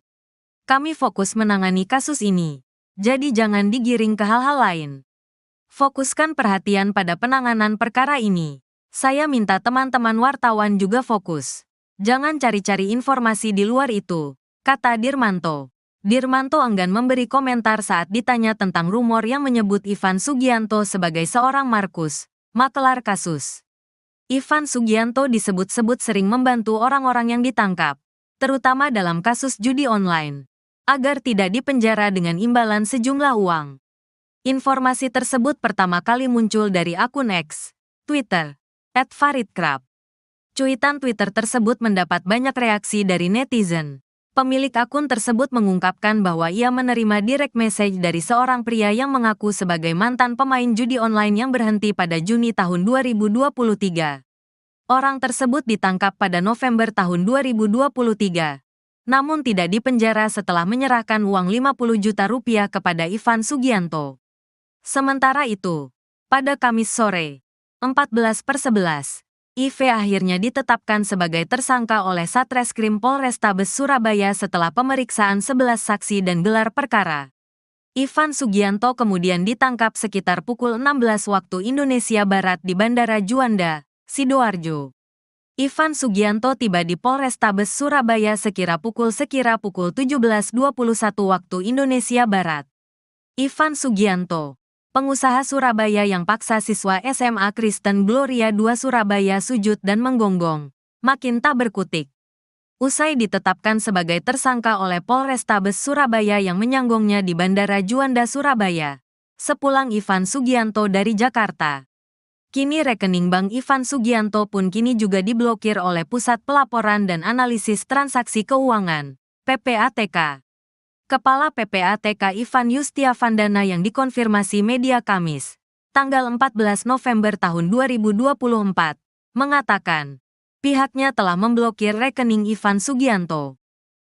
Kami fokus menangani kasus ini, jadi jangan digiring ke hal-hal lain. Fokuskan perhatian pada penanganan perkara ini. Saya minta teman-teman wartawan juga fokus. Jangan cari-cari informasi di luar itu, kata Dirmanto. Dirmanto enggan memberi komentar saat ditanya tentang rumor yang menyebut Ivan Sugianto sebagai seorang Markus, makelar kasus. Ivan Sugianto disebut-sebut sering membantu orang-orang yang ditangkap, terutama dalam kasus judi online, agar tidak dipenjara dengan imbalan sejumlah uang. Informasi tersebut pertama kali muncul dari akun X, Twitter, @faridkrab. Cuitan Twitter tersebut mendapat banyak reaksi dari netizen. Pemilik akun tersebut mengungkapkan bahwa ia menerima direct message dari seorang pria yang mengaku sebagai mantan pemain judi online yang berhenti pada Juni tahun 2023. Orang tersebut ditangkap pada November tahun 2023, namun tidak dipenjara setelah menyerahkan uang 50 juta rupiah kepada Ivan Sugianto. Sementara itu, pada Kamis sore, 14/11, IV akhirnya ditetapkan sebagai tersangka oleh Satreskrim Polrestabes Surabaya setelah pemeriksaan 11 saksi dan gelar perkara. Ivan Sugianto kemudian ditangkap sekitar pukul 16 waktu Indonesia Barat di Bandara Juanda, Sidoarjo. Ivan Sugianto tiba di Polrestabes Surabaya sekira pukul 17:21 waktu Indonesia Barat. Ivan Sugianto, pengusaha Surabaya yang paksa siswa SMA Kristen Gloria II Surabaya sujud dan menggonggong, makin tak berkutik. Usai ditetapkan sebagai tersangka oleh Polrestabes Surabaya yang menyanggongnya di Bandara Juanda Surabaya, sepulang Ivan Sugianto dari Jakarta. Kini rekening bank Ivan Sugianto pun kini juga diblokir oleh Pusat Pelaporan dan Analisis Transaksi Keuangan, PPATK. Kepala PPATK Ivan Yustiavandana yang dikonfirmasi media Kamis, tanggal 14 November tahun 2024, mengatakan, pihaknya telah memblokir rekening Ivan Sugianto.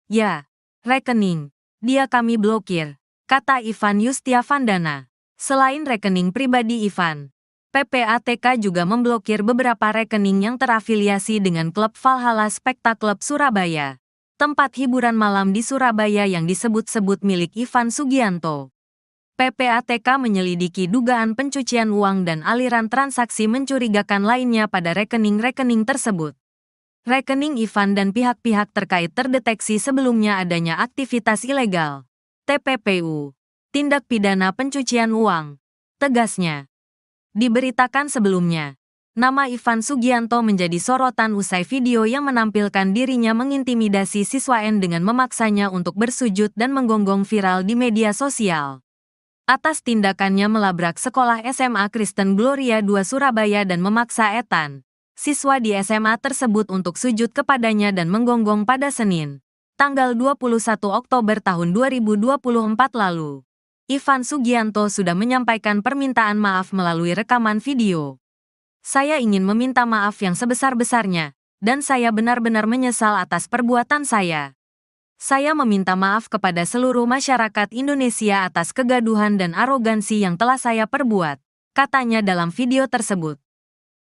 Ya, rekening, dia kami blokir, kata Ivan Yustiavandana. Selain rekening pribadi Ivan, PPATK juga memblokir beberapa rekening yang terafiliasi dengan klub Valhalla Spectacle Surabaya, tempat hiburan malam di Surabaya yang disebut-sebut milik Ivan Sugianto. PPATK menyelidiki dugaan pencucian uang dan aliran transaksi mencurigakan lainnya pada rekening-rekening tersebut. Rekening Ivan dan pihak-pihak terkait terdeteksi sebelumnya adanya aktivitas ilegal, TPPU, tindak pidana pencucian uang, tegasnya. Diberitakan sebelumnya, nama Ivan Sugianto menjadi sorotan usai video yang menampilkan dirinya mengintimidasi siswa N dengan memaksanya untuk bersujud dan menggonggong viral di media sosial. Atas tindakannya melabrak sekolah SMA Kristen Gloria II Surabaya dan memaksa Ethan, siswa di SMA tersebut untuk sujud kepadanya dan menggonggong pada Senin, tanggal 21 Oktober tahun 2024 lalu. Ivan Sugianto sudah menyampaikan permintaan maaf melalui rekaman video. Saya ingin meminta maaf yang sebesar-besarnya, dan saya benar-benar menyesal atas perbuatan saya. Saya meminta maaf kepada seluruh masyarakat Indonesia atas kegaduhan dan arogansi yang telah saya perbuat, katanya dalam video tersebut.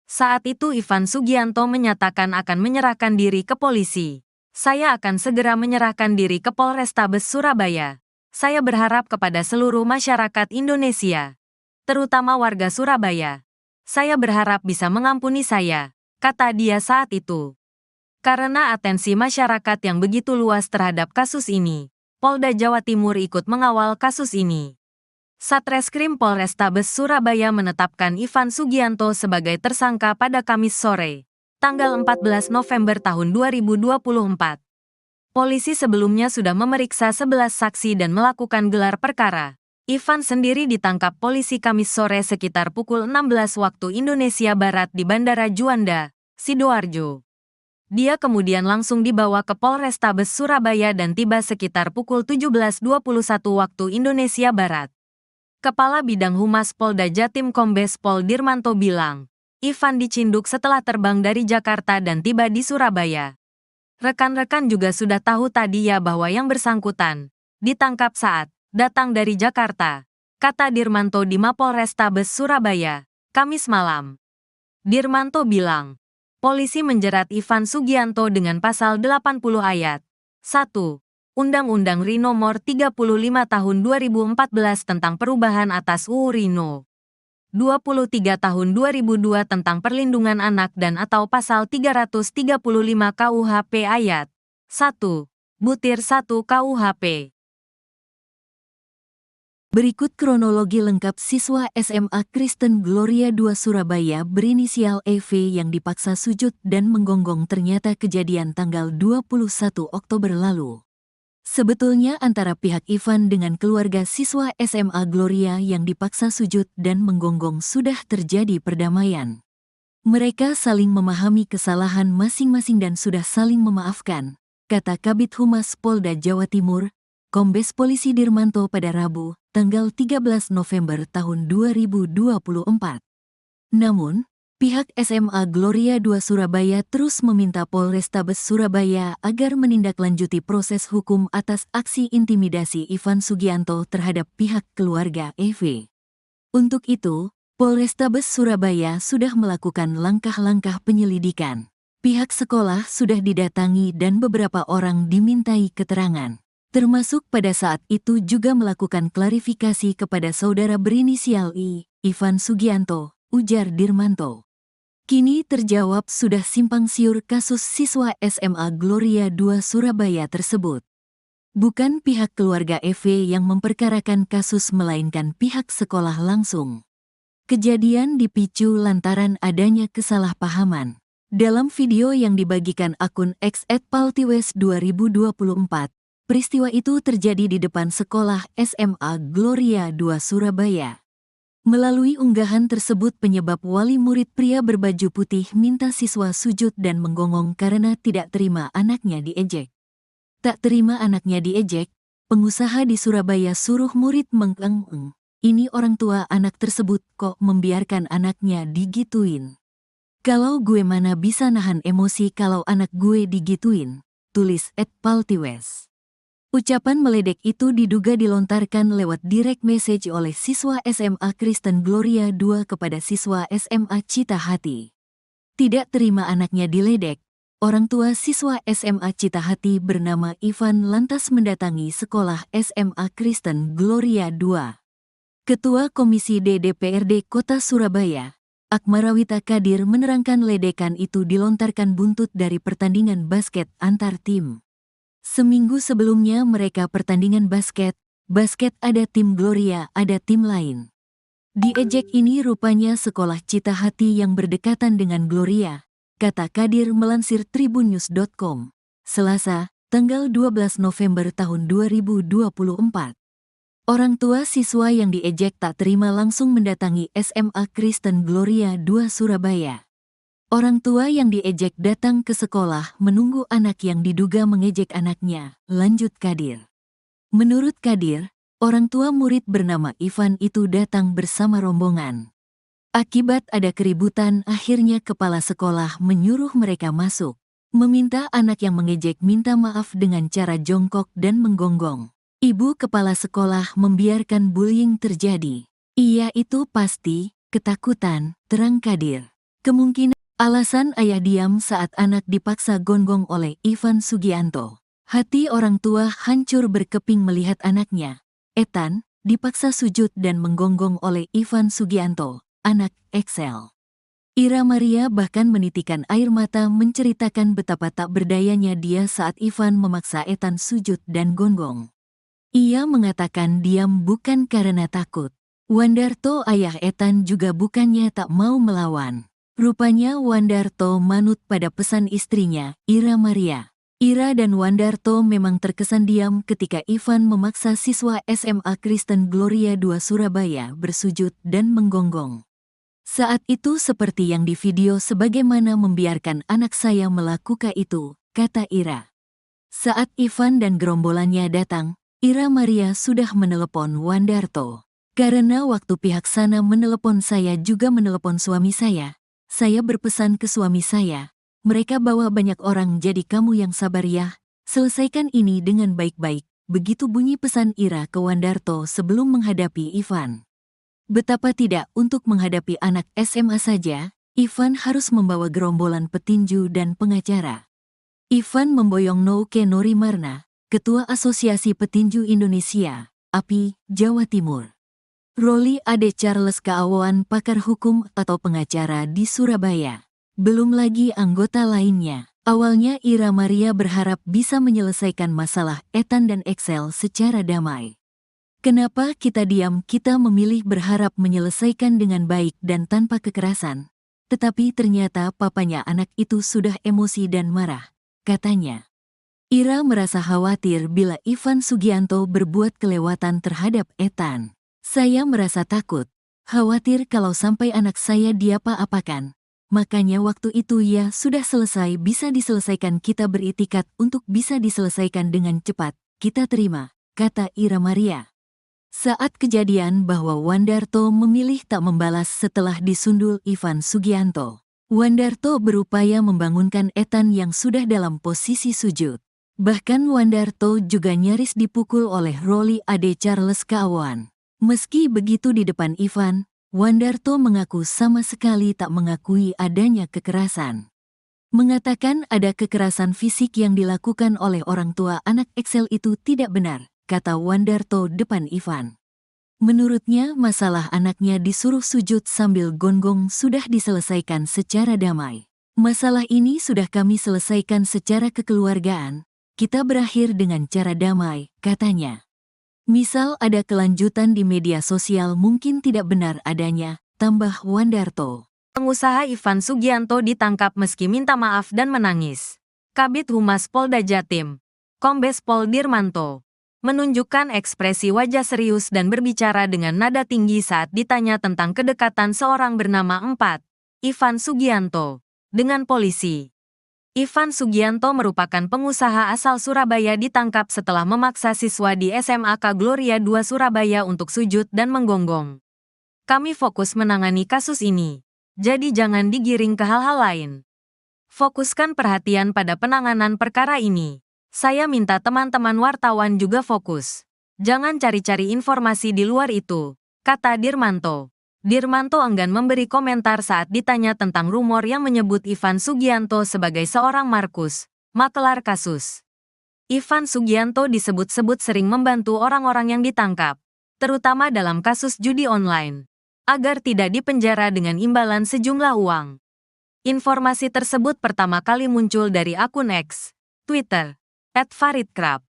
Saat itu Ivan Sugianto menyatakan akan menyerahkan diri ke polisi. Saya akan segera menyerahkan diri ke Polrestabes Surabaya. Saya berharap kepada seluruh masyarakat Indonesia, terutama warga Surabaya. Saya berharap bisa mengampuni saya, kata dia saat itu. Karena atensi masyarakat yang begitu luas terhadap kasus ini, Polda Jawa Timur ikut mengawal kasus ini. Satreskrim Polrestabes Surabaya menetapkan Ivan Sugianto sebagai tersangka pada Kamis sore, tanggal 14 November tahun 2024. Polisi sebelumnya sudah memeriksa 11 saksi dan melakukan gelar perkara. Ivan sendiri ditangkap polisi Kamis sore sekitar pukul 16 waktu Indonesia Barat di Bandara Juanda, Sidoarjo. Dia kemudian langsung dibawa ke Polrestabes Surabaya dan tiba sekitar pukul 17:21 waktu Indonesia Barat. Kepala Bidang Humas Polda Jatim Kombes Pol Dirmanto bilang, Ivan dicinduk setelah terbang dari Jakarta dan tiba di Surabaya. Rekan-rekan juga sudah tahu tadi ya bahwa yang bersangkutan ditangkap saat datang dari Jakarta, kata Dirmanto di Mapolrestabes Surabaya, Kamis malam. Dirmanto bilang, polisi menjerat Ivan Sugianto dengan pasal 80 ayat 1. Undang-Undang RI Nomor 35 Tahun 2014 tentang perubahan atas UU RI No. 23 Tahun 2002 tentang perlindungan anak dan atau pasal 335 KUHP ayat 1, butir 1 KUHP. Berikut kronologi lengkap siswa SMA Kristen Gloria II Surabaya berinisial EV yang dipaksa sujud dan menggonggong ternyata kejadian tanggal 21 Oktober lalu. Sebetulnya antara pihak Ivan dengan keluarga siswa SMA Gloria yang dipaksa sujud dan menggonggong sudah terjadi perdamaian. Mereka saling memahami kesalahan masing-masing dan sudah saling memaafkan, kata Kabid Humas Polda Jawa Timur, Kombes Polisi Dirmanto pada Rabu, tanggal 13 November tahun 2024. Namun, pihak SMA Gloria II Surabaya terus meminta Polrestabes Surabaya agar menindaklanjuti proses hukum atas aksi intimidasi Ivan Sugianto terhadap pihak keluarga EV. Untuk itu, Polrestabes Surabaya sudah melakukan langkah-langkah penyelidikan. Pihak sekolah sudah didatangi dan beberapa orang dimintai keterangan. Termasuk pada saat itu juga melakukan klarifikasi kepada saudara berinisial I, Ivan Sugianto, ujar Dirmanto. Kini terjawab sudah simpang siur kasus siswa SMA Gloria II Surabaya tersebut. Bukan pihak keluarga EV yang memperkarakan kasus melainkan pihak sekolah langsung. Kejadian dipicu lantaran adanya kesalahpahaman. Dalam video yang dibagikan akun X @paltiwes2024, peristiwa itu terjadi di depan sekolah SMA Gloria II Surabaya. Melalui unggahan tersebut penyebab wali murid pria berbaju putih minta siswa sujud dan menggonggong karena tidak terima anaknya diejek. Tak terima anaknya diejek, pengusaha di Surabaya suruh murid mengeng-eng. Ini orang tua anak tersebut kok membiarkan anaknya digituin. Kalau gue mana bisa nahan emosi kalau anak gue digituin, tulis @paltiwes. Ucapan meledek itu diduga dilontarkan lewat direct message oleh siswa SMA Kristen Gloria II kepada siswa SMA Cita Hati. Tidak terima anaknya diledek, orang tua siswa SMA Cita Hati bernama Ivan lantas mendatangi sekolah SMA Kristen Gloria II. Ketua Komisi D DPRD Kota Surabaya, Akmarawita Kadir menerangkan ledekan itu dilontarkan buntut dari pertandingan basket antar tim. Seminggu sebelumnya mereka pertandingan basket ada tim Gloria, ada tim lain. Diejek ini rupanya sekolah Cita Hati yang berdekatan dengan Gloria, kata Kadir melansir tribunnews.com, Selasa, tanggal 12 November tahun 2024. Orang tua siswa yang diejek tak terima langsung mendatangi SMA Kristen Gloria II Surabaya. Orang tua yang diejek datang ke sekolah menunggu anak yang diduga mengejek anaknya, lanjut Kadir. Menurut Kadir, orang tua murid bernama Ivan itu datang bersama rombongan. Akibat ada keributan, akhirnya kepala sekolah menyuruh mereka masuk, meminta anak yang mengejek minta maaf dengan cara jongkok dan menggonggong. Ibu kepala sekolah membiarkan bullying terjadi. Iya itu pasti, ketakutan, terang Kadir. Kemungkinan alasan ayah diam saat anak dipaksa gonggong oleh Ivan Sugianto. Hati orang tua hancur berkeping melihat anaknya, Ethan, dipaksa sujud dan menggonggong oleh Ivan Sugianto, anak Excel. Ira Maria bahkan menitikan air mata menceritakan betapa tak berdayanya dia saat Ivan memaksa Ethan sujud dan gonggong. Ia mengatakan diam bukan karena takut. Wandarto ayah Ethan juga bukannya tak mau melawan. Rupanya Wandarto manut pada pesan istrinya, Ira Maria. Ira dan Wandarto memang terkesan diam ketika Ivan memaksa siswa SMA Kristen Gloria II Surabaya bersujud dan menggonggong. Saat itu seperti yang di video sebagaimana membiarkan anak saya melakukan itu, kata Ira. Saat Ivan dan gerombolannya datang, Ira Maria sudah menelepon Wandarto. Karena waktu pihak sana menelepon saya juga menelepon suami saya Saya berpesan ke suami saya, mereka bawa banyak orang jadi kamu yang sabar ya, selesaikan ini dengan baik-baik. Begitu bunyi pesan Ira ke Wandarto sebelum menghadapi Ivan. Betapa tidak untuk menghadapi anak SMA saja, Ivan harus membawa gerombolan petinju dan pengacara. Ivan memboyong Nouke Norimarna, Ketua Asosiasi Petinju Indonesia, API, Jawa Timur. Roli Ade Charles Kaawan, pakar hukum atau pengacara di Surabaya. Belum lagi anggota lainnya. Awalnya Ira Maria berharap bisa menyelesaikan masalah Ethan dan Excel secara damai. Kenapa kita diam? Kita memilih berharap menyelesaikan dengan baik dan tanpa kekerasan. Tetapi ternyata papanya anak itu sudah emosi dan marah, katanya. Ira merasa khawatir bila Ivan Sugianto berbuat kelewatan terhadap Ethan. Saya merasa takut, khawatir kalau sampai anak saya diapa-apakan. Makanya waktu itu ya sudah selesai, bisa diselesaikan, kita beritikat untuk bisa diselesaikan dengan cepat, kita terima, kata Ira Maria. Saat kejadian bahwa Wandarto memilih tak membalas setelah disundul Ivan Sugianto. Wandarto berupaya membangunkan Ethan yang sudah dalam posisi sujud. Bahkan Wandarto juga nyaris dipukul oleh Roli Ade Charles Kaawan. Meski begitu di depan Ivan, Wandarto mengaku sama sekali tak mengakui adanya kekerasan. Mengatakan ada kekerasan fisik yang dilakukan oleh orang tua anak Excel itu tidak benar, kata Wandarto depan Ivan. Menurutnya masalah anaknya disuruh sujud sambil gonggong sudah diselesaikan secara damai. Masalah ini sudah kami selesaikan secara kekeluargaan, kita berakhir dengan cara damai, katanya. Misal ada kelanjutan di media sosial mungkin tidak benar adanya, tambah Wandarto. Pengusaha Ivan Sugianto ditangkap meski minta maaf dan menangis. Kabid Humas Polda Jatim, Kombes Pol Dirmanto, menunjukkan ekspresi wajah serius dan berbicara dengan nada tinggi saat ditanya tentang kedekatan seorang bernama Ivan Sugianto, dengan polisi. Ivan Sugianto merupakan pengusaha asal Surabaya, ditangkap setelah memaksa siswa di SMAK Gloria II Surabaya untuk sujud dan menggonggong. Kami fokus menangani kasus ini, jadi jangan digiring ke hal-hal lain. Fokuskan perhatian pada penanganan perkara ini. Saya minta teman-teman wartawan juga fokus. Jangan cari-cari informasi di luar itu, kata Dirmanto. Dirmanto enggan memberi komentar saat ditanya tentang rumor yang menyebut Ivan Sugianto sebagai seorang Markus, makelar kasus. Ivan Sugianto disebut-sebut sering membantu orang-orang yang ditangkap, terutama dalam kasus judi online, agar tidak dipenjara dengan imbalan sejumlah uang. Informasi tersebut pertama kali muncul dari akun X, Twitter, @faridkrab.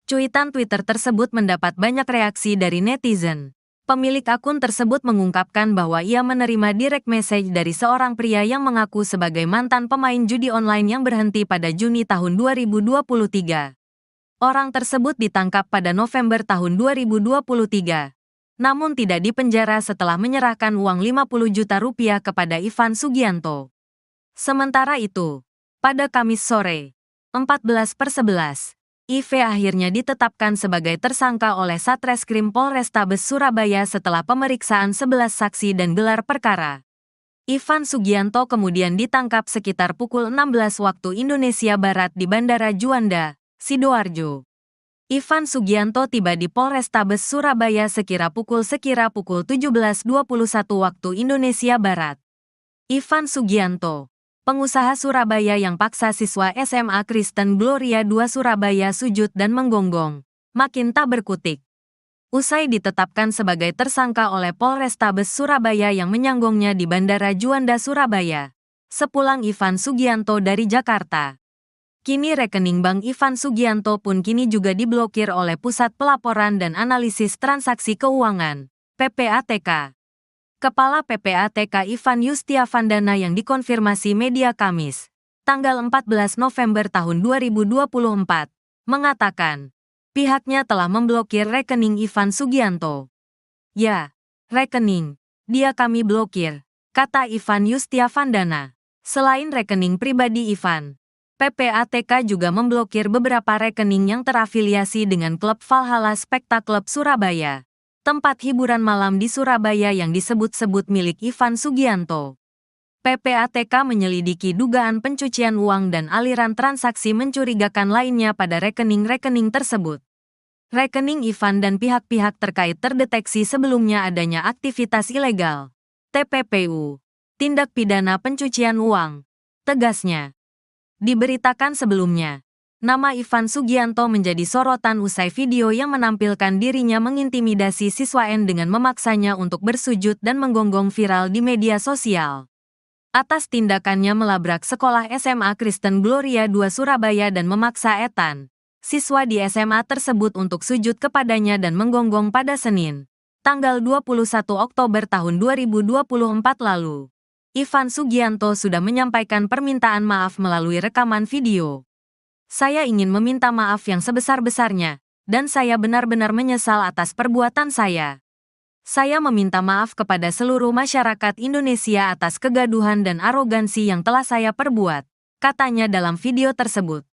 Cuitan Twitter tersebut mendapat banyak reaksi dari netizen. Pemilik akun tersebut mengungkapkan bahwa ia menerima direct message dari seorang pria yang mengaku sebagai mantan pemain judi online yang berhenti pada Juni tahun 2023. Orang tersebut ditangkap pada November tahun 2023, namun tidak dipenjara setelah menyerahkan uang 50 juta rupiah kepada Ivan Sugianto. Sementara itu, pada Kamis sore, 14/11, IV akhirnya ditetapkan sebagai tersangka oleh Satreskrim Polrestabes Surabaya setelah pemeriksaan 11 saksi dan gelar perkara. Ivan Sugianto kemudian ditangkap sekitar pukul 16 waktu Indonesia Barat di Bandara Juanda, Sidoarjo. Ivan Sugianto tiba di Polrestabes Surabaya sekira pukul 17:21 waktu Indonesia Barat. Ivan Sugianto, pengusaha Surabaya yang paksa siswa SMA Kristen Gloria II Surabaya sujud dan menggonggong, makin tak berkutik. Usai ditetapkan sebagai tersangka oleh Polrestabes Surabaya yang menyanggongnya di Bandara Juanda Surabaya, sepulang Ivan Sugianto dari Jakarta. Kini rekening bank Ivan Sugianto pun kini juga diblokir oleh Pusat Pelaporan dan Analisis Transaksi Keuangan, PPATK. Kepala PPATK Ivan Yustiavandana yang dikonfirmasi media Kamis, tanggal 14 November tahun 2024, mengatakan, pihaknya telah memblokir rekening Ivan Sugianto. Ya, rekening, dia kami blokir, kata Ivan Yustiavandana. Selain rekening pribadi Ivan, PPATK juga memblokir beberapa rekening yang terafiliasi dengan klub Valhalla Spectacle Surabaya, tempat hiburan malam di Surabaya yang disebut-sebut milik Ivan Sugianto. PPATK menyelidiki dugaan pencucian uang dan aliran transaksi mencurigakan lainnya pada rekening-rekening tersebut. Rekening Ivan dan pihak-pihak terkait terdeteksi sebelumnya adanya aktivitas ilegal. TPPU. Tindak pidana pencucian uang. Tegasnya. Diberitakan sebelumnya, nama Ivan Sugianto menjadi sorotan usai video yang menampilkan dirinya mengintimidasi siswa N dengan memaksanya untuk bersujud dan menggonggong viral di media sosial. Atas tindakannya melabrak sekolah SMA Kristen Gloria II Surabaya dan memaksa Ethan, siswa di SMA tersebut untuk sujud kepadanya dan menggonggong pada Senin, tanggal 21 Oktober tahun 2024 lalu. Ivan Sugianto sudah menyampaikan permintaan maaf melalui rekaman video. Saya ingin meminta maaf yang sebesar-besarnya, dan saya benar-benar menyesal atas perbuatan saya. Saya meminta maaf kepada seluruh masyarakat Indonesia atas kegaduhan dan arogansi yang telah saya perbuat, katanya dalam video tersebut.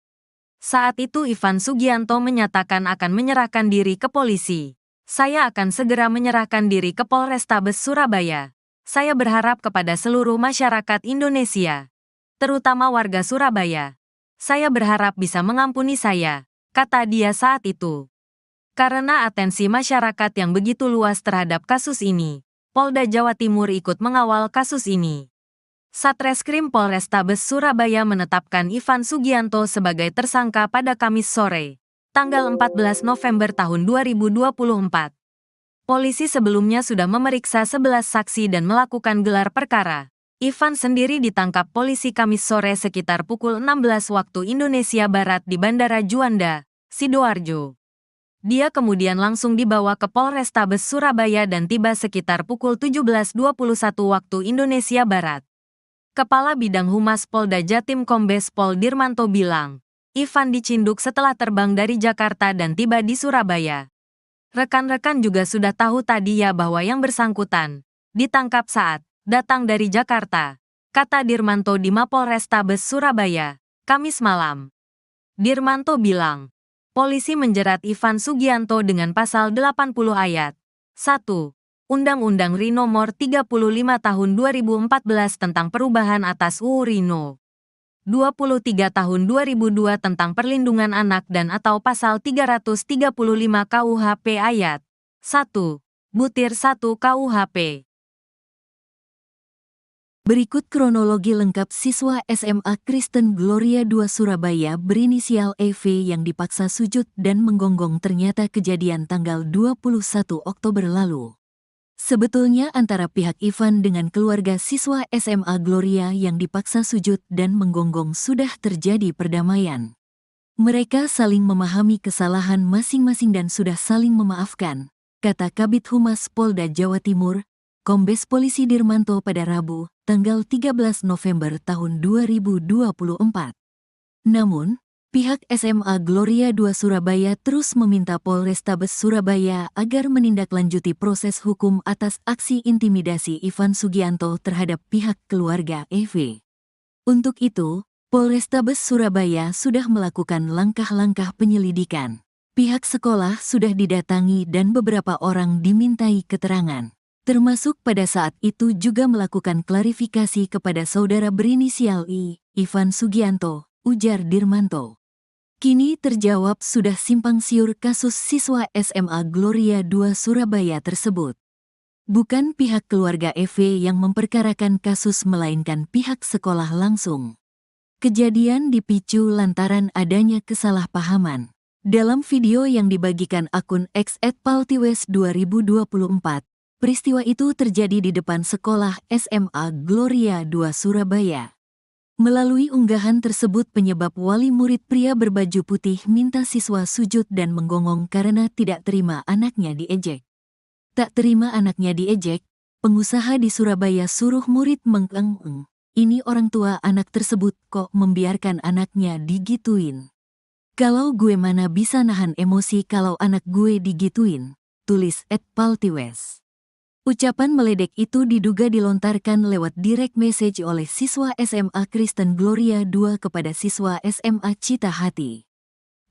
Saat itu Ivan Sugianto menyatakan akan menyerahkan diri ke polisi. Saya akan segera menyerahkan diri ke Polrestabes Surabaya. Saya berharap kepada seluruh masyarakat Indonesia, terutama warga Surabaya. Saya berharap bisa mengampuni saya, kata dia saat itu. Karena atensi masyarakat yang begitu luas terhadap kasus ini, Polda Jawa Timur ikut mengawal kasus ini. Satreskrim Polrestabes Surabaya menetapkan Ivan Sugianto sebagai tersangka pada Kamis sore, tanggal 14 November tahun 2024. Polisi sebelumnya sudah memeriksa 11 saksi dan melakukan gelar perkara. Ivan sendiri ditangkap polisi Kamis sore sekitar pukul 16 waktu Indonesia Barat di Bandara Juanda, Sidoarjo. Dia kemudian langsung dibawa ke Polrestabes Surabaya dan tiba sekitar pukul 17.21 waktu Indonesia Barat. Kepala Bidang Humas Polda Jatim Kombes Pol Dirmanto bilang, Ivan dicinduk setelah terbang dari Jakarta dan tiba di Surabaya. Rekan-rekan juga sudah tahu tadi ya bahwa yang bersangkutan ditangkap saat datang dari Jakarta, kata Dirmanto di Mapolrestabes Surabaya, Kamis malam. Dirmanto bilang, polisi menjerat Ivan Sugianto dengan pasal 80 ayat 1. Undang-Undang RI Nomor 35 Tahun 2014 tentang perubahan atas UU RI No. 23 Tahun 2002 tentang perlindungan anak dan atau pasal 335 KUHP ayat 1. Butir 1 KUHP. Berikut kronologi lengkap siswa SMA Kristen Gloria II Surabaya berinisial EV yang dipaksa sujud dan menggonggong ternyata kejadian tanggal 21 Oktober lalu. Sebetulnya antara pihak Ivan dengan keluarga siswa SMA Gloria yang dipaksa sujud dan menggonggong sudah terjadi perdamaian. Mereka saling memahami kesalahan masing-masing dan sudah saling memaafkan, kata Kabid Humas Polda Jawa Timur, Kombes Polisi Dirmanto pada Rabu, tanggal 13 November tahun 2024. Namun, pihak SMA Gloria II Surabaya terus meminta Polrestabes Surabaya agar menindaklanjuti proses hukum atas aksi intimidasi Ivan Sugianto terhadap pihak keluarga EV. Untuk itu, Polrestabes Surabaya sudah melakukan langkah-langkah penyelidikan. Pihak sekolah sudah didatangi dan beberapa orang dimintai keterangan. Termasuk pada saat itu juga melakukan klarifikasi kepada saudara berinisial I, Ivan Sugianto, ujar Dirmanto. Kini terjawab sudah simpang siur kasus siswa SMA Gloria II Surabaya tersebut. Bukan pihak keluarga EV yang memperkarakan kasus melainkan pihak sekolah langsung. Kejadian dipicu lantaran adanya kesalahpahaman. Dalam video yang dibagikan akun X @paltiwes2024, peristiwa itu terjadi di depan sekolah SMA Gloria II Surabaya. Melalui unggahan tersebut penyebab wali murid pria berbaju putih minta siswa sujud dan menggonggong karena tidak terima anaknya diejek. Tak terima anaknya diejek, pengusaha di Surabaya suruh murid mengeng-eng. Ini orang tua anak tersebut kok membiarkan anaknya digituin. Kalau gue mana bisa nahan emosi kalau anak gue digituin, tulis @paltiwes. Ucapan meledek itu diduga dilontarkan lewat direct message oleh siswa SMA Kristen Gloria II kepada siswa SMA Cita Hati.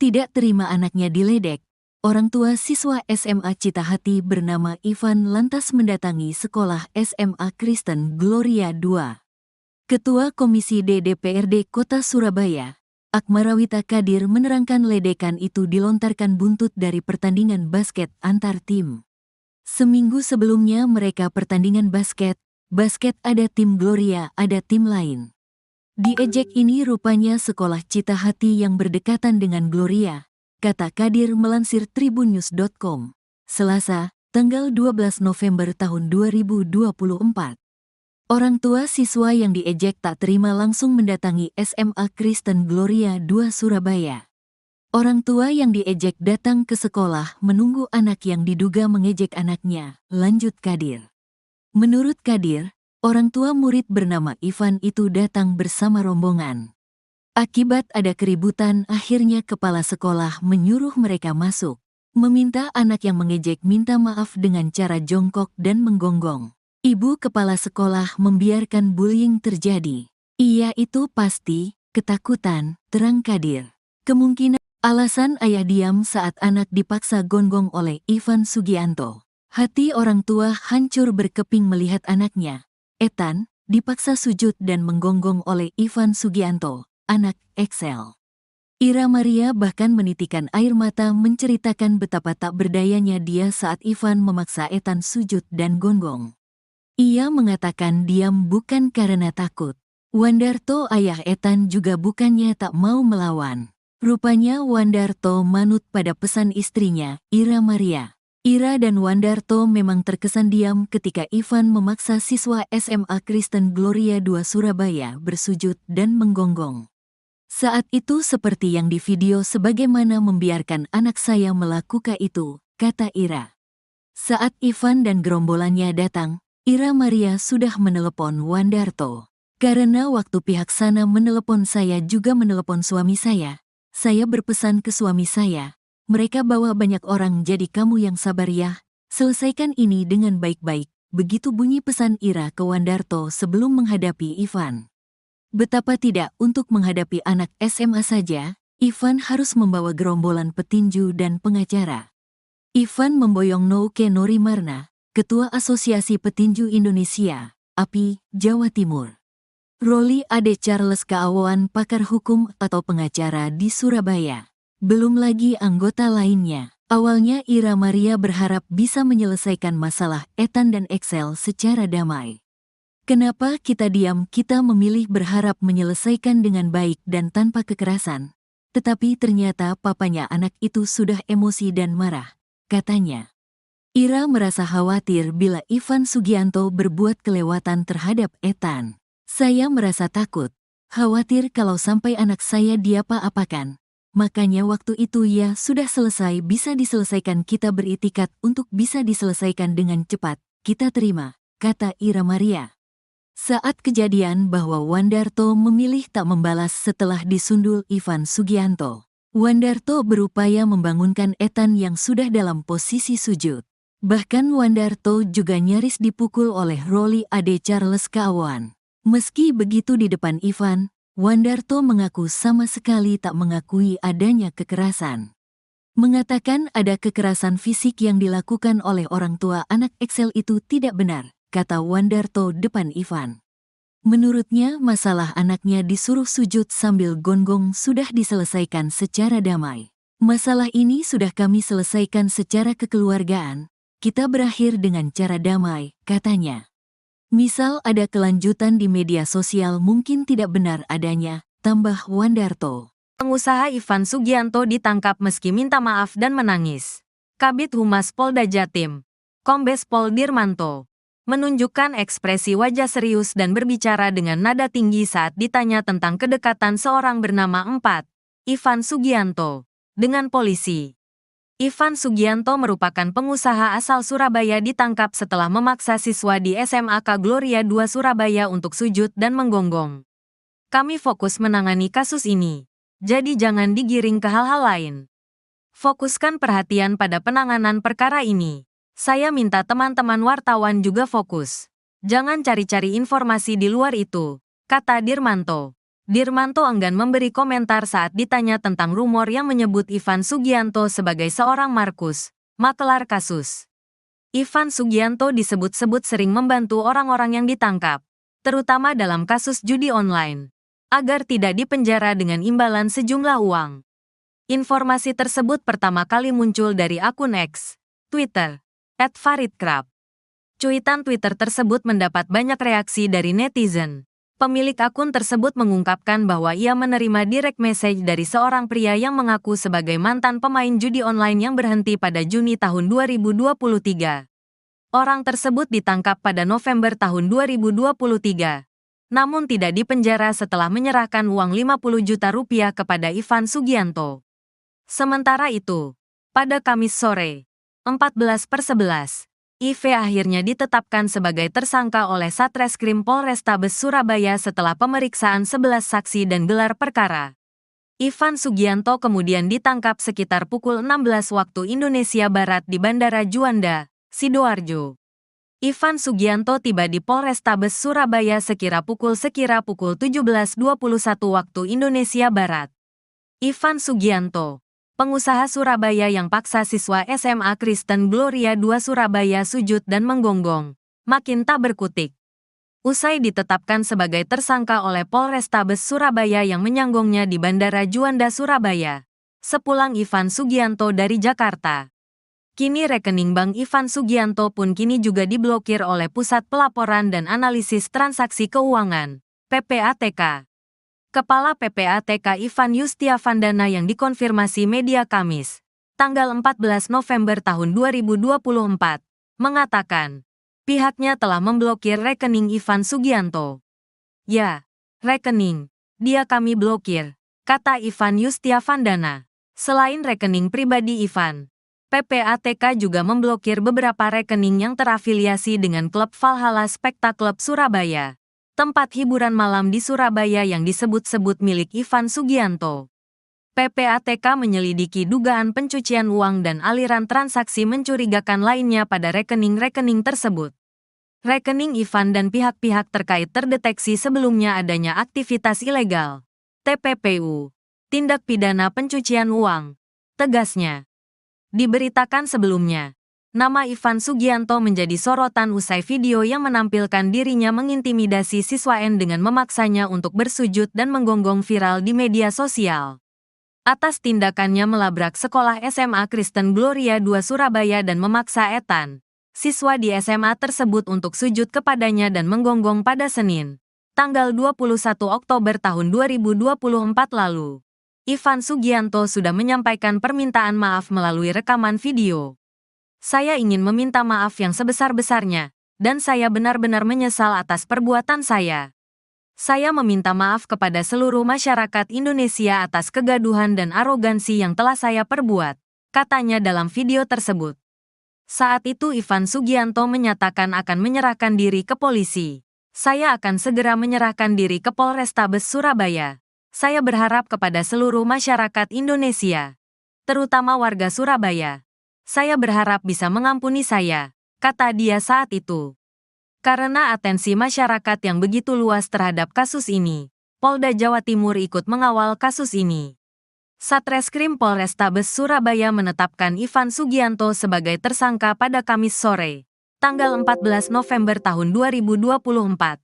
Tidak terima anaknya diledek, orang tua siswa SMA Cita Hati bernama Ivan lantas mendatangi sekolah SMA Kristen Gloria II. Ketua Komisi D DPRD Kota Surabaya, Akmarawita Kadir menerangkan ledekan itu dilontarkan buntut dari pertandingan basket antar tim. Seminggu sebelumnya mereka pertandingan basket ada tim Gloria, ada tim lain. Diejek ini rupanya sekolah Cita Hati yang berdekatan dengan Gloria, kata Kadir melansir tribunnews.com. Selasa, tanggal 12 November tahun 2024. Orang tua siswa yang diejek tak terima langsung mendatangi SMA Kristen Gloria 2 Surabaya. Orang tua yang diejek datang ke sekolah menunggu anak yang diduga mengejek anaknya, lanjut Kadir. Menurut Kadir, orang tua murid bernama Ivan itu datang bersama rombongan. Akibat ada keributan, akhirnya kepala sekolah menyuruh mereka masuk, meminta anak yang mengejek minta maaf dengan cara jongkok dan menggonggong. Ibu kepala sekolah membiarkan bullying terjadi. Iya, itu pasti ketakutan, terang Kadir. Kemungkinan alasan ayah diam saat anak dipaksa gonggong oleh Ivan Sugianto. Hati orang tua hancur berkeping melihat anaknya, Ethan, dipaksa sujud dan menggonggong oleh Ivan Sugianto, anak Excel. Ira Maria bahkan menitikan air mata menceritakan betapa tak berdayanya dia saat Ivan memaksa Ethan sujud dan gonggong. Ia mengatakan diam bukan karena takut. Wandarto ayah Ethan juga bukannya tak mau melawan. Rupanya Wandarto manut pada pesan istrinya, Ira Maria. Ira dan Wandarto memang terkesan diam ketika Ivan memaksa siswa SMA Kristen Gloria 2 Surabaya bersujud dan menggonggong. Saat itu seperti yang di video, sebagaimana membiarkan anak saya melakukan itu, kata Ira. Saat Ivan dan gerombolannya datang, Ira Maria sudah menelepon Wandarto. Karena waktu pihak sana menelepon saya juga menelepon suami saya berpesan ke suami saya, mereka bawa banyak orang jadi kamu yang sabar ya, selesaikan ini dengan baik-baik, begitu bunyi pesan Ira ke Wandarto sebelum menghadapi Ivan. Betapa tidak, untuk menghadapi anak SMA saja, Ivan harus membawa gerombolan petinju dan pengacara. Ivan memboyong Nouke Norimarna, Ketua Asosiasi Petinju Indonesia, API, Jawa Timur. Roli Ade Charles Kaawan, pakar hukum atau pengacara di Surabaya. Belum lagi anggota lainnya. Awalnya Ira Maria berharap bisa menyelesaikan masalah Ethan dan Excel secara damai. Kenapa kita diam? Kita memilih berharap menyelesaikan dengan baik dan tanpa kekerasan. Tetapi ternyata papanya anak itu sudah emosi dan marah, katanya. Ira merasa khawatir bila Ivan Sugianto berbuat kelewatan terhadap Ethan. Saya merasa takut, khawatir kalau sampai anak saya diapa-apakan. Makanya waktu itu ya sudah selesai, bisa diselesaikan, kita beritikat untuk bisa diselesaikan dengan cepat, kita terima, kata Ira Maria. Saat kejadian bahwa Wandarto memilih tak membalas setelah disundul Ivan Sugianto. Wandarto berupaya membangunkan Ethan yang sudah dalam posisi sujud. Bahkan Wandarto juga nyaris dipukul oleh Roli Ade Charles Kaawan. Meski begitu di depan Ivan, Wandarto mengaku sama sekali tak mengakui adanya kekerasan. Mengatakan ada kekerasan fisik yang dilakukan oleh orang tua anak Excel itu tidak benar, kata Wandarto depan Ivan. Menurutnya masalah anaknya disuruh sujud sambil gonggong sudah diselesaikan secara damai. Masalah ini sudah kami selesaikan secara kekeluargaan, kita berakhir dengan cara damai, katanya. Misal ada kelanjutan di media sosial mungkin tidak benar adanya, tambah Wandarto. Pengusaha Ivan Sugianto ditangkap meski minta maaf dan menangis. Kabid Humas Polda Jatim, Kombes Pol Dirmanto, menunjukkan ekspresi wajah serius dan berbicara dengan nada tinggi saat ditanya tentang kedekatan seorang bernama Ivan Sugianto dengan polisi. Ivan Sugianto merupakan pengusaha asal Surabaya, ditangkap setelah memaksa siswa di SMAK Gloria 2 Surabaya untuk sujud dan menggonggong. Kami fokus menangani kasus ini, jadi jangan digiring ke hal-hal lain. Fokuskan perhatian pada penanganan perkara ini. Saya minta teman-teman wartawan juga fokus. Jangan cari-cari informasi di luar itu, kata Dirmanto. Dirmanto enggan memberi komentar saat ditanya tentang rumor yang menyebut Ivan Sugianto sebagai seorang Markus, makelar kasus. Ivan Sugianto disebut-sebut sering membantu orang-orang yang ditangkap. terutama dalam kasus judi online, agar tidak dipenjara dengan imbalan sejumlah uang. Informasi tersebut pertama kali muncul dari akun X, Twitter, @faridkrab. Cuitan Twitter tersebut mendapat banyak reaksi dari netizen. Pemilik akun tersebut mengungkapkan bahwa ia menerima direct message dari seorang pria yang mengaku sebagai mantan pemain judi online yang berhenti pada Juni tahun 2023. Orang tersebut ditangkap pada November tahun 2023. Namun tidak dipenjara setelah menyerahkan uang 50 juta rupiah kepada Ivan Sugianto. Sementara itu, pada Kamis sore, 14/11, IV akhirnya ditetapkan sebagai tersangka oleh Satreskrim Polrestabes Surabaya setelah pemeriksaan 11 saksi dan gelar perkara. Ivan Sugianto kemudian ditangkap sekitar pukul 16 waktu Indonesia Barat di Bandara Juanda, Sidoarjo. Ivan Sugianto tiba di Polrestabes Surabaya sekira pukul 17:21 waktu Indonesia Barat. Ivan Sugianto, pengusaha Surabaya yang paksa siswa SMA Kristen Gloria II Surabaya sujud dan menggonggong, makin tak berkutik. Usai ditetapkan sebagai tersangka oleh Polrestabes Surabaya yang menyanggongnya di Bandara Juanda Surabaya, sepulang Ivan Sugianto dari Jakarta. Kini rekening bank Ivan Sugianto pun kini juga diblokir oleh Pusat Pelaporan dan Analisis Transaksi Keuangan, PPATK. Kepala PPATK Ivan Yustiavandana yang dikonfirmasi media Kamis, tanggal 14 November tahun 2024, mengatakan, pihaknya telah memblokir rekening Ivan Sugianto. Ya, rekening, dia kami blokir, kata Ivan Yustiavandana. Selain rekening pribadi Ivan, PPATK juga memblokir beberapa rekening yang terafiliasi dengan klub Valhalla Spectacle Surabaya, tempat hiburan malam di Surabaya yang disebut-sebut milik Ivan Sugianto. PPATK menyelidiki dugaan pencucian uang dan aliran transaksi mencurigakan lainnya pada rekening-rekening tersebut. Rekening Ivan dan pihak-pihak terkait terdeteksi sebelumnya adanya aktivitas ilegal, TPPU, tindak pidana pencucian uang, tegasnya. Diberitakan sebelumnya, nama Ivan Sugianto menjadi sorotan usai video yang menampilkan dirinya mengintimidasi siswa N dengan memaksanya untuk bersujud dan menggonggong viral di media sosial. Atas tindakannya melabrak sekolah SMA Kristen Gloria II Surabaya dan memaksa Ethan, siswa di SMA tersebut untuk sujud kepadanya dan menggonggong pada Senin, tanggal 21 Oktober tahun 2024 lalu. Ivan Sugianto sudah menyampaikan permintaan maaf melalui rekaman video. Saya ingin meminta maaf yang sebesar-besarnya, dan saya benar-benar menyesal atas perbuatan saya. Saya meminta maaf kepada seluruh masyarakat Indonesia atas kegaduhan dan arogansi yang telah saya perbuat, katanya dalam video tersebut. Saat itu Ivan Sugianto menyatakan akan menyerahkan diri ke polisi. Saya akan segera menyerahkan diri ke Polrestabes Surabaya. Saya berharap kepada seluruh masyarakat Indonesia, terutama warga Surabaya. Saya berharap bisa mengampuni saya, kata dia saat itu. Karena atensi masyarakat yang begitu luas terhadap kasus ini, Polda Jawa Timur ikut mengawal kasus ini. Satreskrim Polrestabes Surabaya menetapkan Ivan Sugianto sebagai tersangka pada Kamis sore, tanggal 14 November tahun 2024.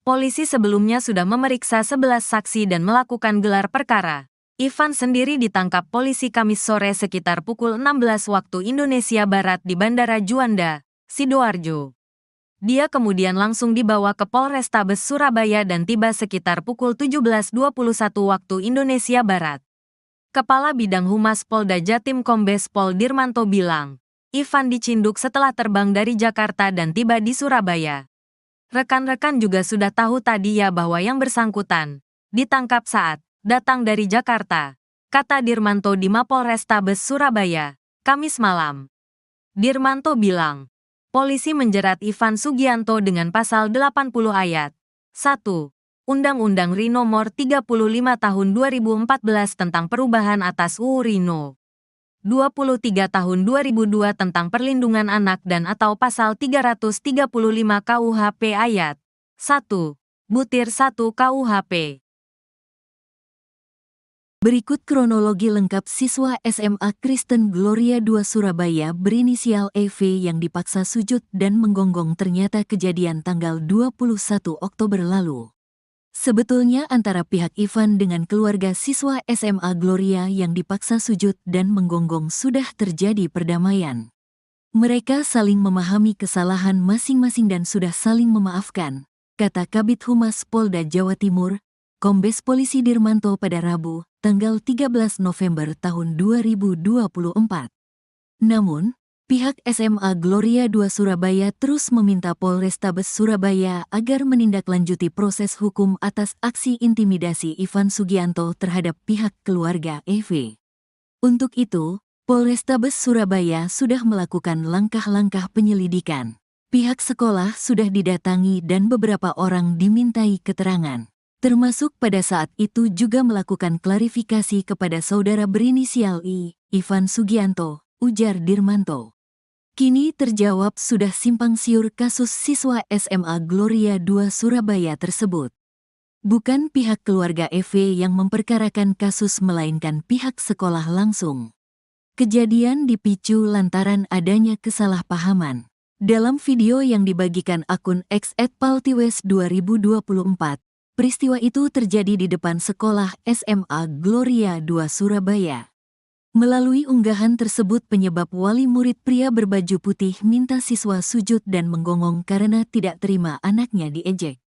Polisi sebelumnya sudah memeriksa 11 saksi dan melakukan gelar perkara. Ivan sendiri ditangkap polisi Kamis sore sekitar pukul 16 waktu Indonesia Barat di Bandara Juanda, Sidoarjo. Dia kemudian langsung dibawa ke Polrestabes Surabaya dan tiba sekitar pukul 17:21 waktu Indonesia Barat. Kepala Bidang Humas Polda Jatim Kombes Pol Dirmanto bilang, Ivan dicinduk setelah terbang dari Jakarta dan tiba di Surabaya. Rekan-rekan juga sudah tahu tadi ya bahwa yang bersangkutan ditangkap saat datang dari Jakarta, kata Dirmanto di Mapolrestabes Surabaya, Kamis malam. Dirmanto bilang, polisi menjerat Ivan Sugianto dengan pasal 80 ayat 1 Undang-Undang RI Nomor 35 Tahun 2014 tentang perubahan atas UU RI No. 23 Tahun 2002 tentang Perlindungan Anak dan atau pasal 335 KUHP ayat 1, butir 1 KUHP. Berikut kronologi lengkap siswa SMA Kristen Gloria II Surabaya berinisial EV yang dipaksa sujud dan menggonggong ternyata kejadian tanggal 21 Oktober lalu. Sebetulnya antara pihak Ivan dengan keluarga siswa SMA Gloria yang dipaksa sujud dan menggonggong sudah terjadi perdamaian. Mereka saling memahami kesalahan masing-masing dan sudah saling memaafkan, kata Kabid Humas Polda Jawa Timur, Kombes Polisi Dirmanto pada Rabu, tanggal 13 November tahun 2024. Namun, pihak SMA Gloria II Surabaya terus meminta Polrestabes Surabaya agar menindaklanjuti proses hukum atas aksi intimidasi Ivan Sugianto terhadap pihak keluarga EV. Untuk itu, Polrestabes Surabaya sudah melakukan langkah-langkah penyelidikan. Pihak sekolah sudah didatangi dan beberapa orang dimintai keterangan. Termasuk pada saat itu juga melakukan klarifikasi kepada saudara berinisial I, Ivan Sugianto, ujar Dirmanto. Kini terjawab sudah simpang siur kasus siswa SMA Gloria II Surabaya tersebut. Bukan pihak keluarga EV yang memperkarakan kasus melainkan pihak sekolah langsung. Kejadian dipicu lantaran adanya kesalahpahaman. Dalam video yang dibagikan akun X @paltiwes2024, peristiwa itu terjadi di depan sekolah SMA Gloria II Surabaya. Melalui unggahan tersebut penyebab wali murid pria berbaju putih minta siswa sujud dan menggonggong karena tidak terima anaknya diejek.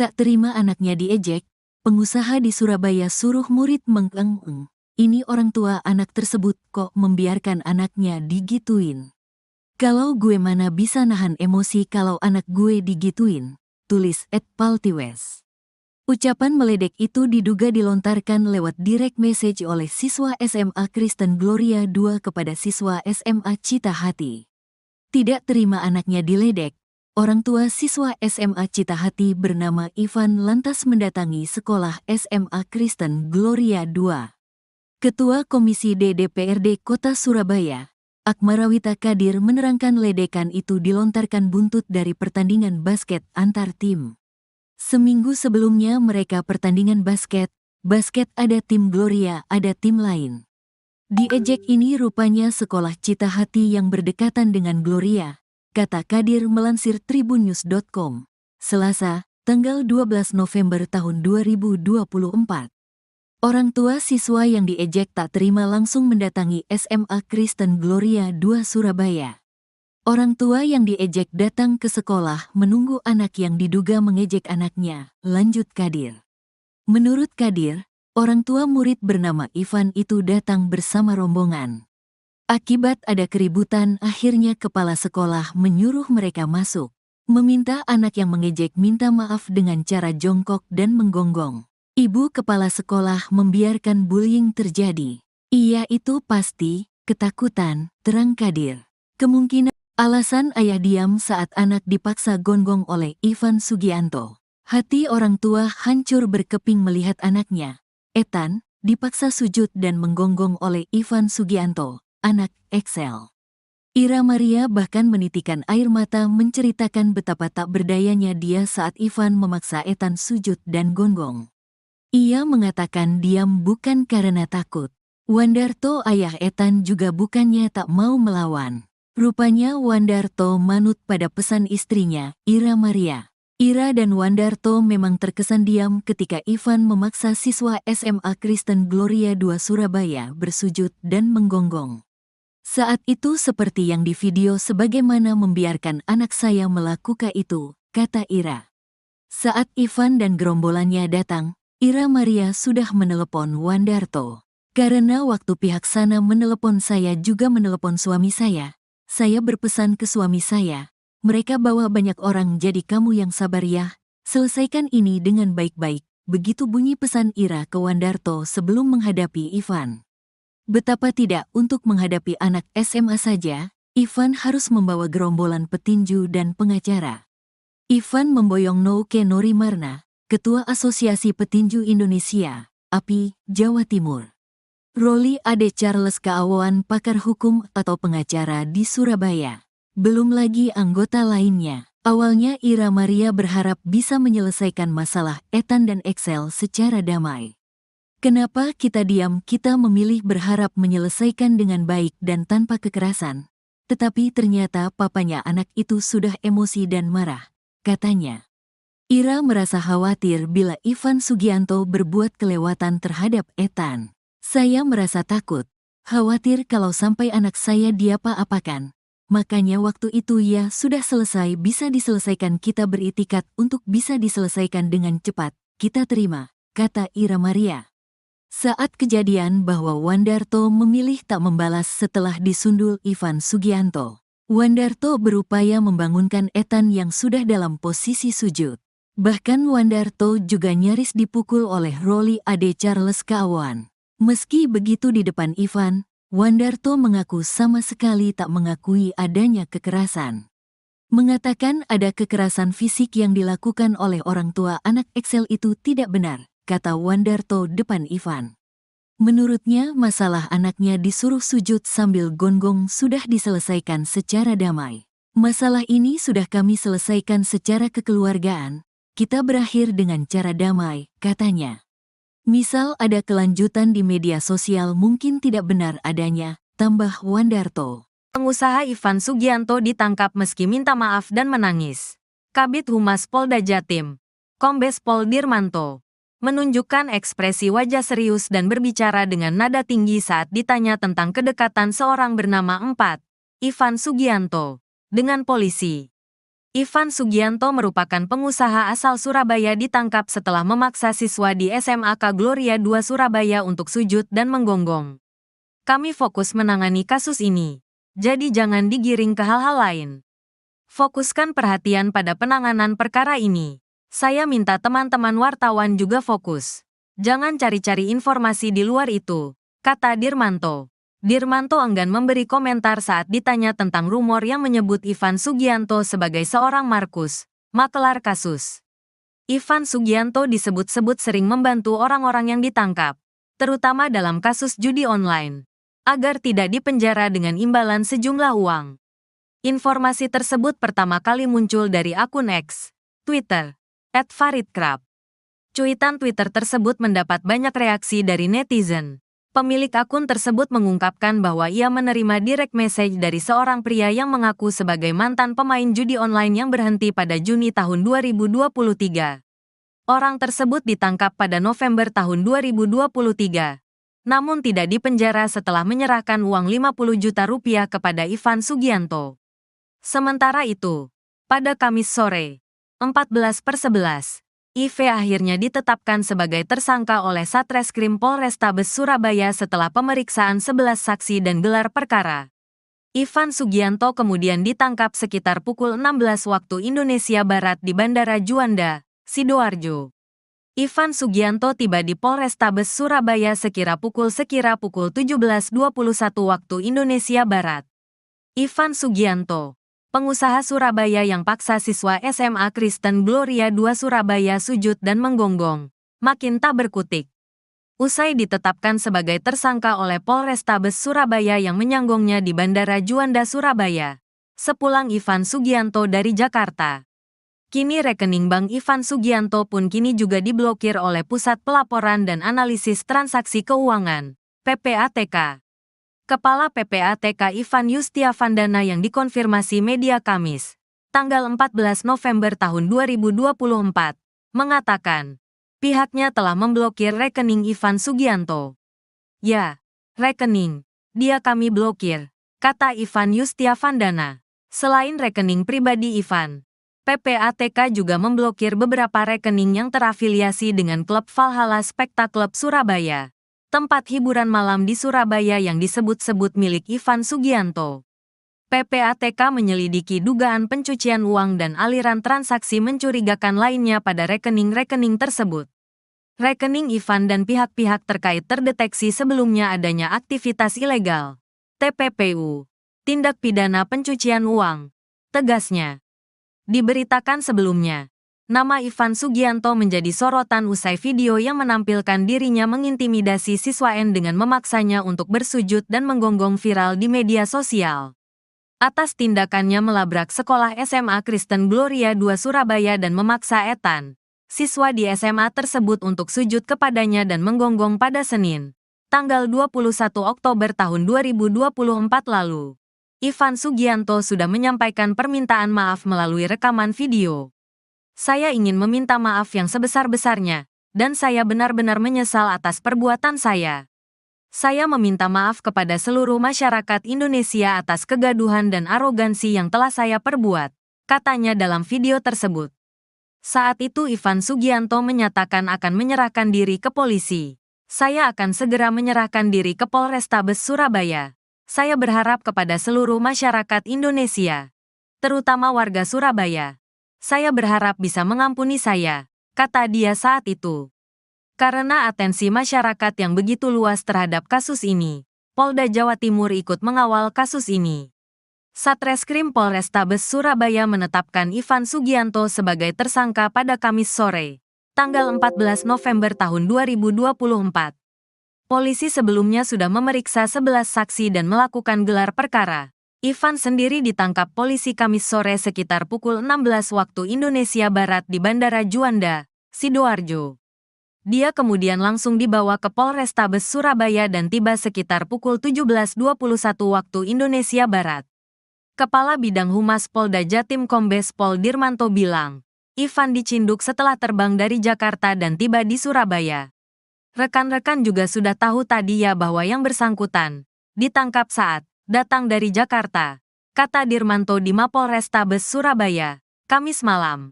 Tak terima anaknya diejek, pengusaha di Surabaya suruh murid mengeng-eng. Ini orang tua anak tersebut kok membiarkan anaknya digituin. Kalau gue mana bisa nahan emosi kalau anak gue digituin, tulis @paltiwes. Ucapan meledek itu diduga dilontarkan lewat direct message oleh siswa SMA Kristen Gloria II kepada siswa SMA Cita Hati. Tidak terima anaknya diledek, orang tua siswa SMA Cita Hati bernama Ivan lantas mendatangi sekolah SMA Kristen Gloria II. Ketua Komisi D DPRD Kota Surabaya, Akmarawita Kadir menerangkan ledekan itu dilontarkan buntut dari pertandingan basket antar tim. Seminggu sebelumnya mereka pertandingan basket ada tim Gloria, ada tim lain. Diejek ini rupanya sekolah Cita Hati yang berdekatan dengan Gloria, kata Kadir melansir tribunnews.com, Selasa, tanggal 12 November tahun 2024. Orang tua siswa yang diejek tak terima langsung mendatangi SMA Kristen Gloria II Surabaya. Orang tua yang diejek datang ke sekolah menunggu anak yang diduga mengejek anaknya, lanjut Kadir. Menurut Kadir, orang tua murid bernama Ivan itu datang bersama rombongan. Akibat ada keributan, akhirnya kepala sekolah menyuruh mereka masuk. Meminta anak yang mengejek minta maaf dengan cara jongkok dan menggonggong. Ibu kepala sekolah membiarkan bullying terjadi. Iya itu pasti, ketakutan, terang Kadir. Kemungkinan alasan ayah diam saat anak dipaksa gonggong oleh Ivan Sugianto. Hati orang tua hancur berkeping melihat anaknya, Ethan, dipaksa sujud dan menggonggong oleh Ivan Sugianto, anak Excel. Ira Maria bahkan menitikan air mata menceritakan betapa tak berdayanya dia saat Ivan memaksa Ethan sujud dan gonggong. Ia mengatakan diam bukan karena takut. Wandarto ayah Ethan juga bukannya tak mau melawan. Rupanya Wandarto manut pada pesan istrinya, Ira Maria. Ira dan Wandarto memang terkesan diam ketika Ivan memaksa siswa SMA Kristen Gloria II Surabaya bersujud dan menggonggong. Saat itu seperti yang di video sebagaimana membiarkan anak saya melakukan itu, kata Ira. Saat Ivan dan gerombolannya datang, Ira Maria sudah menelepon Wandarto. Karena waktu pihak sana menelepon saya juga menelepon suami saya berpesan ke suami saya, mereka bawa banyak orang jadi kamu yang sabar ya, selesaikan ini dengan baik-baik, begitu bunyi pesan Ira ke Wandarto sebelum menghadapi Ivan. Betapa tidak untuk menghadapi anak SMA saja, Ivan harus membawa gerombolan petinju dan pengacara. Ivan memboyong Nouke Norimarna, Ketua Asosiasi Petinju Indonesia, API, Jawa Timur. Roli Ade Charles Kaawan pakar hukum atau pengacara di Surabaya. Belum lagi anggota lainnya. Awalnya Ira Maria berharap bisa menyelesaikan masalah Ethan dan Excel secara damai. Kenapa kita diam? Kita memilih berharap menyelesaikan dengan baik dan tanpa kekerasan. Tetapi ternyata papanya anak itu sudah emosi dan marah, katanya. Ira merasa khawatir bila Ivan Sugianto berbuat kelewatan terhadap Ethan. Saya merasa takut, khawatir kalau sampai anak saya diapa-apakan. Makanya waktu itu ya sudah selesai, bisa diselesaikan, kita beritikat untuk bisa diselesaikan dengan cepat. Kita terima, kata Ira Maria. Saat kejadian bahwa Wandarto memilih tak membalas setelah disundul Ivan Sugianto. Wandarto berupaya membangunkan Ethan yang sudah dalam posisi sujud. Bahkan Wandarto juga nyaris dipukul oleh Rolly Ade Charles Kawan. Meski begitu di depan Ivan, Wandarto mengaku sama sekali tak mengakui adanya kekerasan. Mengatakan ada kekerasan fisik yang dilakukan oleh orang tua anak Excel itu tidak benar, kata Wandarto depan Ivan. Menurutnya masalah anaknya disuruh sujud sambil gonggong sudah diselesaikan secara damai. Masalah ini sudah kami selesaikan secara kekeluargaan, kita berakhir dengan cara damai, katanya. Misal ada kelanjutan di media sosial mungkin tidak benar adanya, tambah Wandarto. Pengusaha Ivan Sugianto ditangkap meski minta maaf dan menangis. Kabid Humas Polda Jatim, Kombes Pol Dirmanto, menunjukkan ekspresi wajah serius dan berbicara dengan nada tinggi saat ditanya tentang kedekatan seorang bernama Ivan Sugianto dengan polisi. Ivan Sugianto merupakan pengusaha asal Surabaya, ditangkap setelah memaksa siswa di SMAK Gloria 2 Surabaya untuk sujud dan menggonggong. Kami fokus menangani kasus ini, jadi jangan digiring ke hal-hal lain. Fokuskan perhatian pada penanganan perkara ini. Saya minta teman-teman wartawan juga fokus. Jangan cari-cari informasi di luar itu, kata Dirmanto. Dirmanto enggan memberi komentar saat ditanya tentang rumor yang menyebut Ivan Sugianto sebagai seorang Markus, makelar kasus. Ivan Sugianto disebut-sebut sering membantu orang-orang yang ditangkap, terutama dalam kasus judi online, agar tidak dipenjara dengan imbalan sejumlah uang. Informasi tersebut pertama kali muncul dari akun X, Twitter, @faridkrab. Cuitan Twitter tersebut mendapat banyak reaksi dari netizen. Pemilik akun tersebut mengungkapkan bahwa ia menerima direct message dari seorang pria yang mengaku sebagai mantan pemain judi online yang berhenti pada Juni tahun 2023. Orang tersebut ditangkap pada November tahun 2023, namun tidak dipenjara setelah menyerahkan uang 50 juta rupiah kepada Ivan Sugianto. Sementara itu, pada Kamis sore, 14/11, IV akhirnya ditetapkan sebagai tersangka oleh Satreskrim Polrestabes Surabaya setelah pemeriksaan 11 saksi dan gelar perkara. Ivan Sugianto kemudian ditangkap sekitar pukul 16 waktu Indonesia Barat di Bandara Juanda, Sidoarjo. Ivan Sugianto tiba di Polrestabes Surabaya sekira pukul 17:21 waktu Indonesia Barat. Ivan Sugianto, pengusaha Surabaya yang paksa siswa SMA Kristen Gloria 2 Surabaya sujud dan menggonggong, makin tak berkutik. Usai ditetapkan sebagai tersangka oleh Polrestabes Surabaya yang menyanggongnya di Bandara Juanda Surabaya, sepulang Ivan Sugianto dari Jakarta. Kini rekening bank Ivan Sugianto pun kini juga diblokir oleh Pusat Pelaporan dan Analisis Transaksi Keuangan, PPATK. Kepala PPATK Ivan Yustiavandana yang dikonfirmasi media Kamis, tanggal 14 November tahun 2024, mengatakan, pihaknya telah memblokir rekening Ivan Sugianto. Ya, rekening, dia kami blokir, kata Ivan Yustiavandana. Selain rekening pribadi Ivan, PPATK juga memblokir beberapa rekening yang terafiliasi dengan klub Valhalla Spectacle Surabaya, tempat hiburan malam di Surabaya yang disebut-sebut milik Ivan Sugianto. PPATK menyelidiki dugaan pencucian uang dan aliran transaksi mencurigakan lainnya pada rekening-rekening tersebut. Rekening Ivan dan pihak-pihak terkait terdeteksi sebelumnya adanya aktivitas ilegal, TPPU, tindak pidana pencucian uang, tegasnya. Diberitakan sebelumnya, nama Ivan Sugianto menjadi sorotan usai video yang menampilkan dirinya mengintimidasi siswa N dengan memaksanya untuk bersujud dan menggonggong viral di media sosial. Atas tindakannya melabrak sekolah SMA Kristen Gloria 2 Surabaya dan memaksa Ethan, siswa di SMA tersebut untuk sujud kepadanya dan menggonggong pada Senin, tanggal 21 Oktober tahun 2024 lalu. Ivan Sugianto sudah menyampaikan permintaan maaf melalui rekaman video. Saya ingin meminta maaf yang sebesar-besarnya, dan saya benar-benar menyesal atas perbuatan saya. Saya meminta maaf kepada seluruh masyarakat Indonesia atas kegaduhan dan arogansi yang telah saya perbuat, katanya dalam video tersebut. Saat itu Ivan Sugianto menyatakan akan menyerahkan diri ke polisi. Saya akan segera menyerahkan diri ke Polrestabes Surabaya. Saya berharap kepada seluruh masyarakat Indonesia, terutama warga Surabaya. Saya berharap bisa mengampuni saya, kata dia saat itu. Karena atensi masyarakat yang begitu luas terhadap kasus ini, Polda Jawa Timur ikut mengawal kasus ini. Satreskrim Polrestabes Surabaya menetapkan Ivan Sugianto sebagai tersangka pada Kamis sore, tanggal 14 November tahun 2024. Polisi sebelumnya sudah memeriksa 11 saksi dan melakukan gelar perkara. Ivan sendiri ditangkap polisi Kamis sore sekitar pukul 16 waktu Indonesia Barat di Bandara Juanda, Sidoarjo. Dia kemudian langsung dibawa ke Polrestabes Surabaya dan tiba sekitar pukul 17.21 waktu Indonesia Barat. Kepala Bidang Humas Polda Jatim Kombes Pol Dirmanto bilang, Ivan dicinduk setelah terbang dari Jakarta dan tiba di Surabaya. Rekan-rekan juga sudah tahu tadi ya bahwa yang bersangkutan ditangkap saat datang dari Jakarta, kata Dirmanto di Mapolrestabes Surabaya, Kamis malam.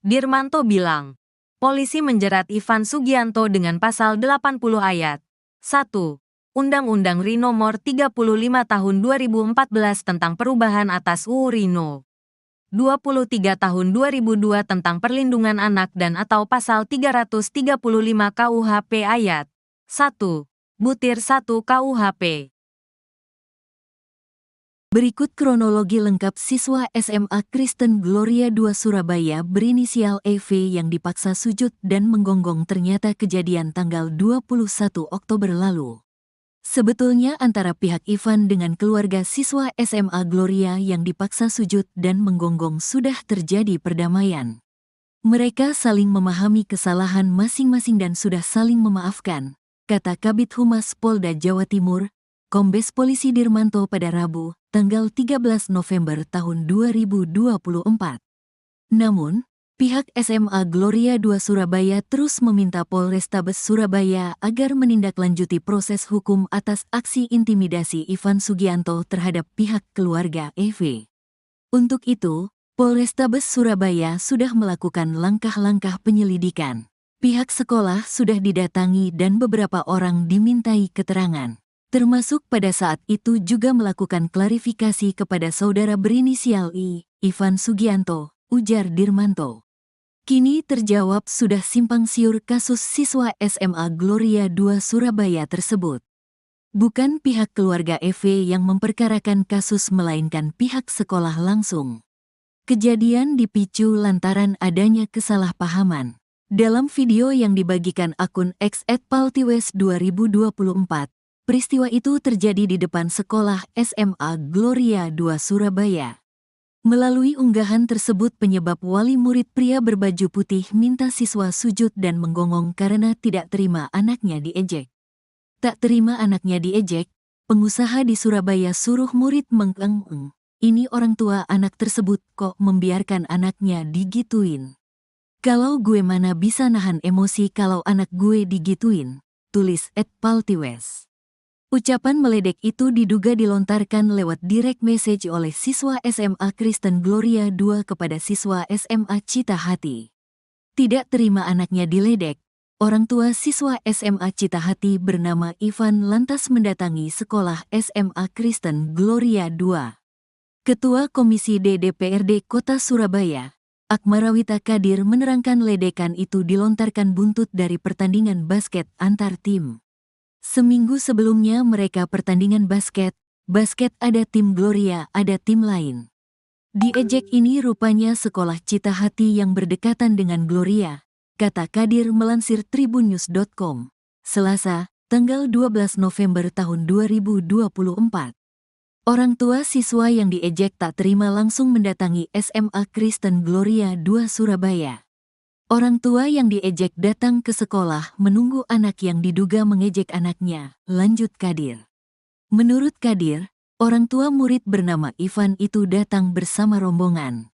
Dirmanto bilang, polisi menjerat Ivan Sugianto dengan pasal 80 ayat 1. Undang-Undang RI Nomor 35 Tahun 2014 tentang perubahan atas UU RI No. 23 Tahun 2002 tentang perlindungan anak dan atau pasal 335 KUHP ayat 1. Butir 1 KUHP. Berikut kronologi lengkap siswa SMA Kristen Gloria II Surabaya berinisial EV yang dipaksa sujud dan menggonggong ternyata kejadian tanggal 21 Oktober lalu. Sebetulnya antara pihak Ivan dengan keluarga siswa SMA Gloria yang dipaksa sujud dan menggonggong sudah terjadi perdamaian. Mereka saling memahami kesalahan masing-masing dan sudah saling memaafkan, kata Kabid Humas Polda Jawa Timur, Kombes Polisi Dirmanto pada Rabu, tanggal 13 November tahun 2024. Namun, pihak SMA Gloria II Surabaya terus meminta Polrestabes Surabaya agar menindaklanjuti proses hukum atas aksi intimidasi Ivan Sugianto terhadap pihak keluarga EV. Untuk itu, Polrestabes Surabaya sudah melakukan langkah-langkah penyelidikan. Pihak sekolah sudah didatangi dan beberapa orang dimintai keterangan. Termasuk pada saat itu juga melakukan klarifikasi kepada saudara berinisial I, Ivan Sugianto, ujar Dirmanto. Kini terjawab sudah simpang siur kasus siswa SMA Gloria II Surabaya tersebut. Bukan pihak keluarga EV yang memperkarakan kasus melainkan pihak sekolah langsung. Kejadian dipicu lantaran adanya kesalahpahaman. Dalam video yang dibagikan akun X @paltiwes2024, peristiwa itu terjadi di depan sekolah SMA Gloria II Surabaya. Melalui unggahan tersebut penyebab wali murid pria berbaju putih minta siswa sujud dan menggonggong karena tidak terima anaknya diejek. Tak terima anaknya diejek, pengusaha di Surabaya suruh murid mengeng-eng. Ini orang tua anak tersebut kok membiarkan anaknya digituin. Kalau gue mana bisa nahan emosi kalau anak gue digituin, tulis @paltiwes. Ucapan meledek itu diduga dilontarkan lewat direct message oleh siswa SMA Kristen Gloria II kepada siswa SMA Cita Hati. Tidak terima anaknya diledek, orang tua siswa SMA Cita Hati bernama Ivan lantas mendatangi sekolah SMA Kristen Gloria II. Ketua Komisi D DPRD Kota Surabaya, Akmarawita Kadir menerangkan ledekan itu dilontarkan buntut dari pertandingan basket antar tim. Seminggu sebelumnya mereka pertandingan basket ada tim Gloria, ada tim lain. Diejek ini rupanya sekolah Cita Hati yang berdekatan dengan Gloria, kata Kadir melansir tribunnews.com, Selasa, tanggal 12 November tahun 2024. Orang tua siswa yang diejek tak terima langsung mendatangi SMA Kristen Gloria II Surabaya. Orang tua yang diejek datang ke sekolah menunggu anak yang diduga mengejek anaknya, lanjut Kadir. Menurut Kadir, orang tua murid bernama Ivan itu datang bersama rombongan.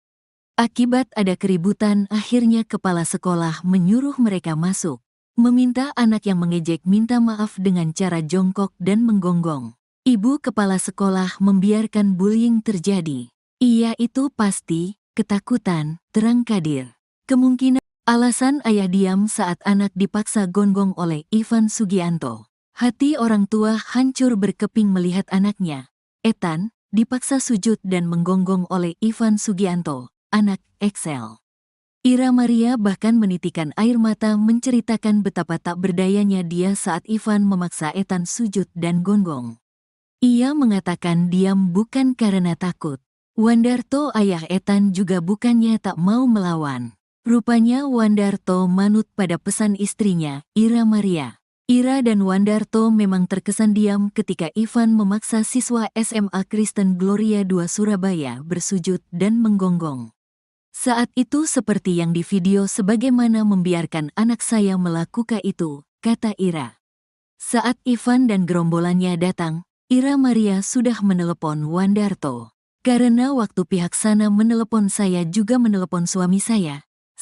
Akibat ada keributan, akhirnya kepala sekolah menyuruh mereka masuk. Meminta anak yang mengejek minta maaf dengan cara jongkok dan menggonggong. Ibu kepala sekolah membiarkan bullying terjadi. Iya itu pasti, ketakutan, terang Kadir. Kemungkinan alasan ayah diam saat anak dipaksa gonggong oleh Ivan Sugianto. Hati orang tua hancur berkeping melihat anaknya. Ethan dipaksa sujud dan menggonggong oleh Ivan Sugianto, anak Excel. Ira Maria bahkan menitikan air mata menceritakan betapa tak berdayanya dia saat Ivan memaksa Ethan sujud dan gonggong. Ia mengatakan diam bukan karena takut. Wandarto ayah Ethan juga bukannya tak mau melawan. Rupanya Wandarto manut pada pesan istrinya, Ira Maria. Ira dan Wandarto memang terkesan diam ketika Ivan memaksa siswa SMA Kristen Gloria II Surabaya bersujud dan menggonggong. Saat itu seperti yang di video sebagaimana membiarkan anak saya melakukan itu, kata Ira. Saat Ivan dan gerombolannya datang, Ira Maria sudah menelepon Wandarto. Karena waktu pihak sana menelepon saya juga menelepon suami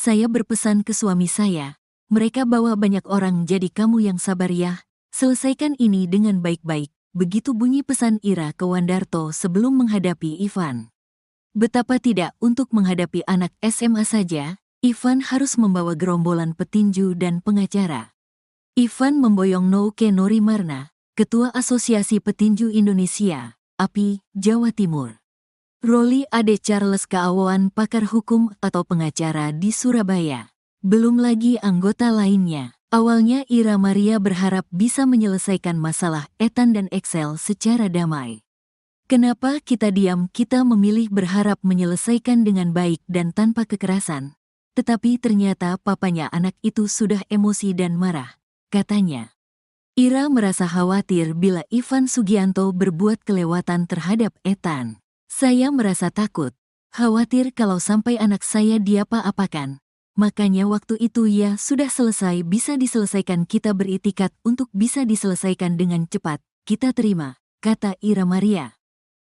saya berpesan ke suami saya, mereka bawa banyak orang jadi kamu yang sabar ya, selesaikan ini dengan baik-baik, begitu bunyi pesan Ira ke Wandarto sebelum menghadapi Ivan. Betapa tidak untuk menghadapi anak SMA saja, Ivan harus membawa gerombolan petinju dan pengacara. Ivan memboyong Nouke Norimarna, Ketua Asosiasi Petinju Indonesia, API, Jawa Timur. Roli Ade Charles Kaawan pakar hukum atau pengacara di Surabaya. Belum lagi anggota lainnya. Awalnya Ira Maria berharap bisa menyelesaikan masalah Ethan dan Excel secara damai. Kenapa kita diam? Kita memilih berharap menyelesaikan dengan baik dan tanpa kekerasan. Tetapi ternyata papanya anak itu sudah emosi dan marah, katanya. Ira merasa khawatir bila Ivan Sugianto berbuat kelewatan terhadap Ethan. Saya merasa takut, khawatir kalau sampai anak saya diapa-apakan. Makanya waktu itu ya sudah selesai bisa diselesaikan kita beritikat untuk bisa diselesaikan dengan cepat, kita terima, kata Ira Maria.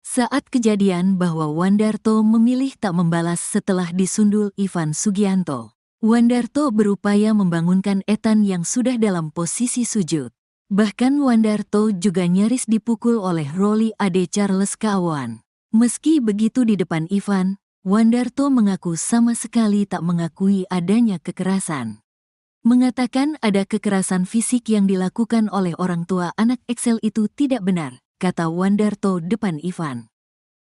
Saat kejadian bahwa Wandarto memilih tak membalas setelah disundul Ivan Sugianto. Wandarto berupaya membangunkan Ethan yang sudah dalam posisi sujud. Bahkan Wandarto juga nyaris dipukul oleh Roli Ade Charles Kaawan. Meski begitu di depan Ivan, Wandarto mengaku sama sekali tak mengakui adanya kekerasan. Mengatakan ada kekerasan fisik yang dilakukan oleh orang tua anak Excel itu tidak benar, kata Wandarto depan Ivan.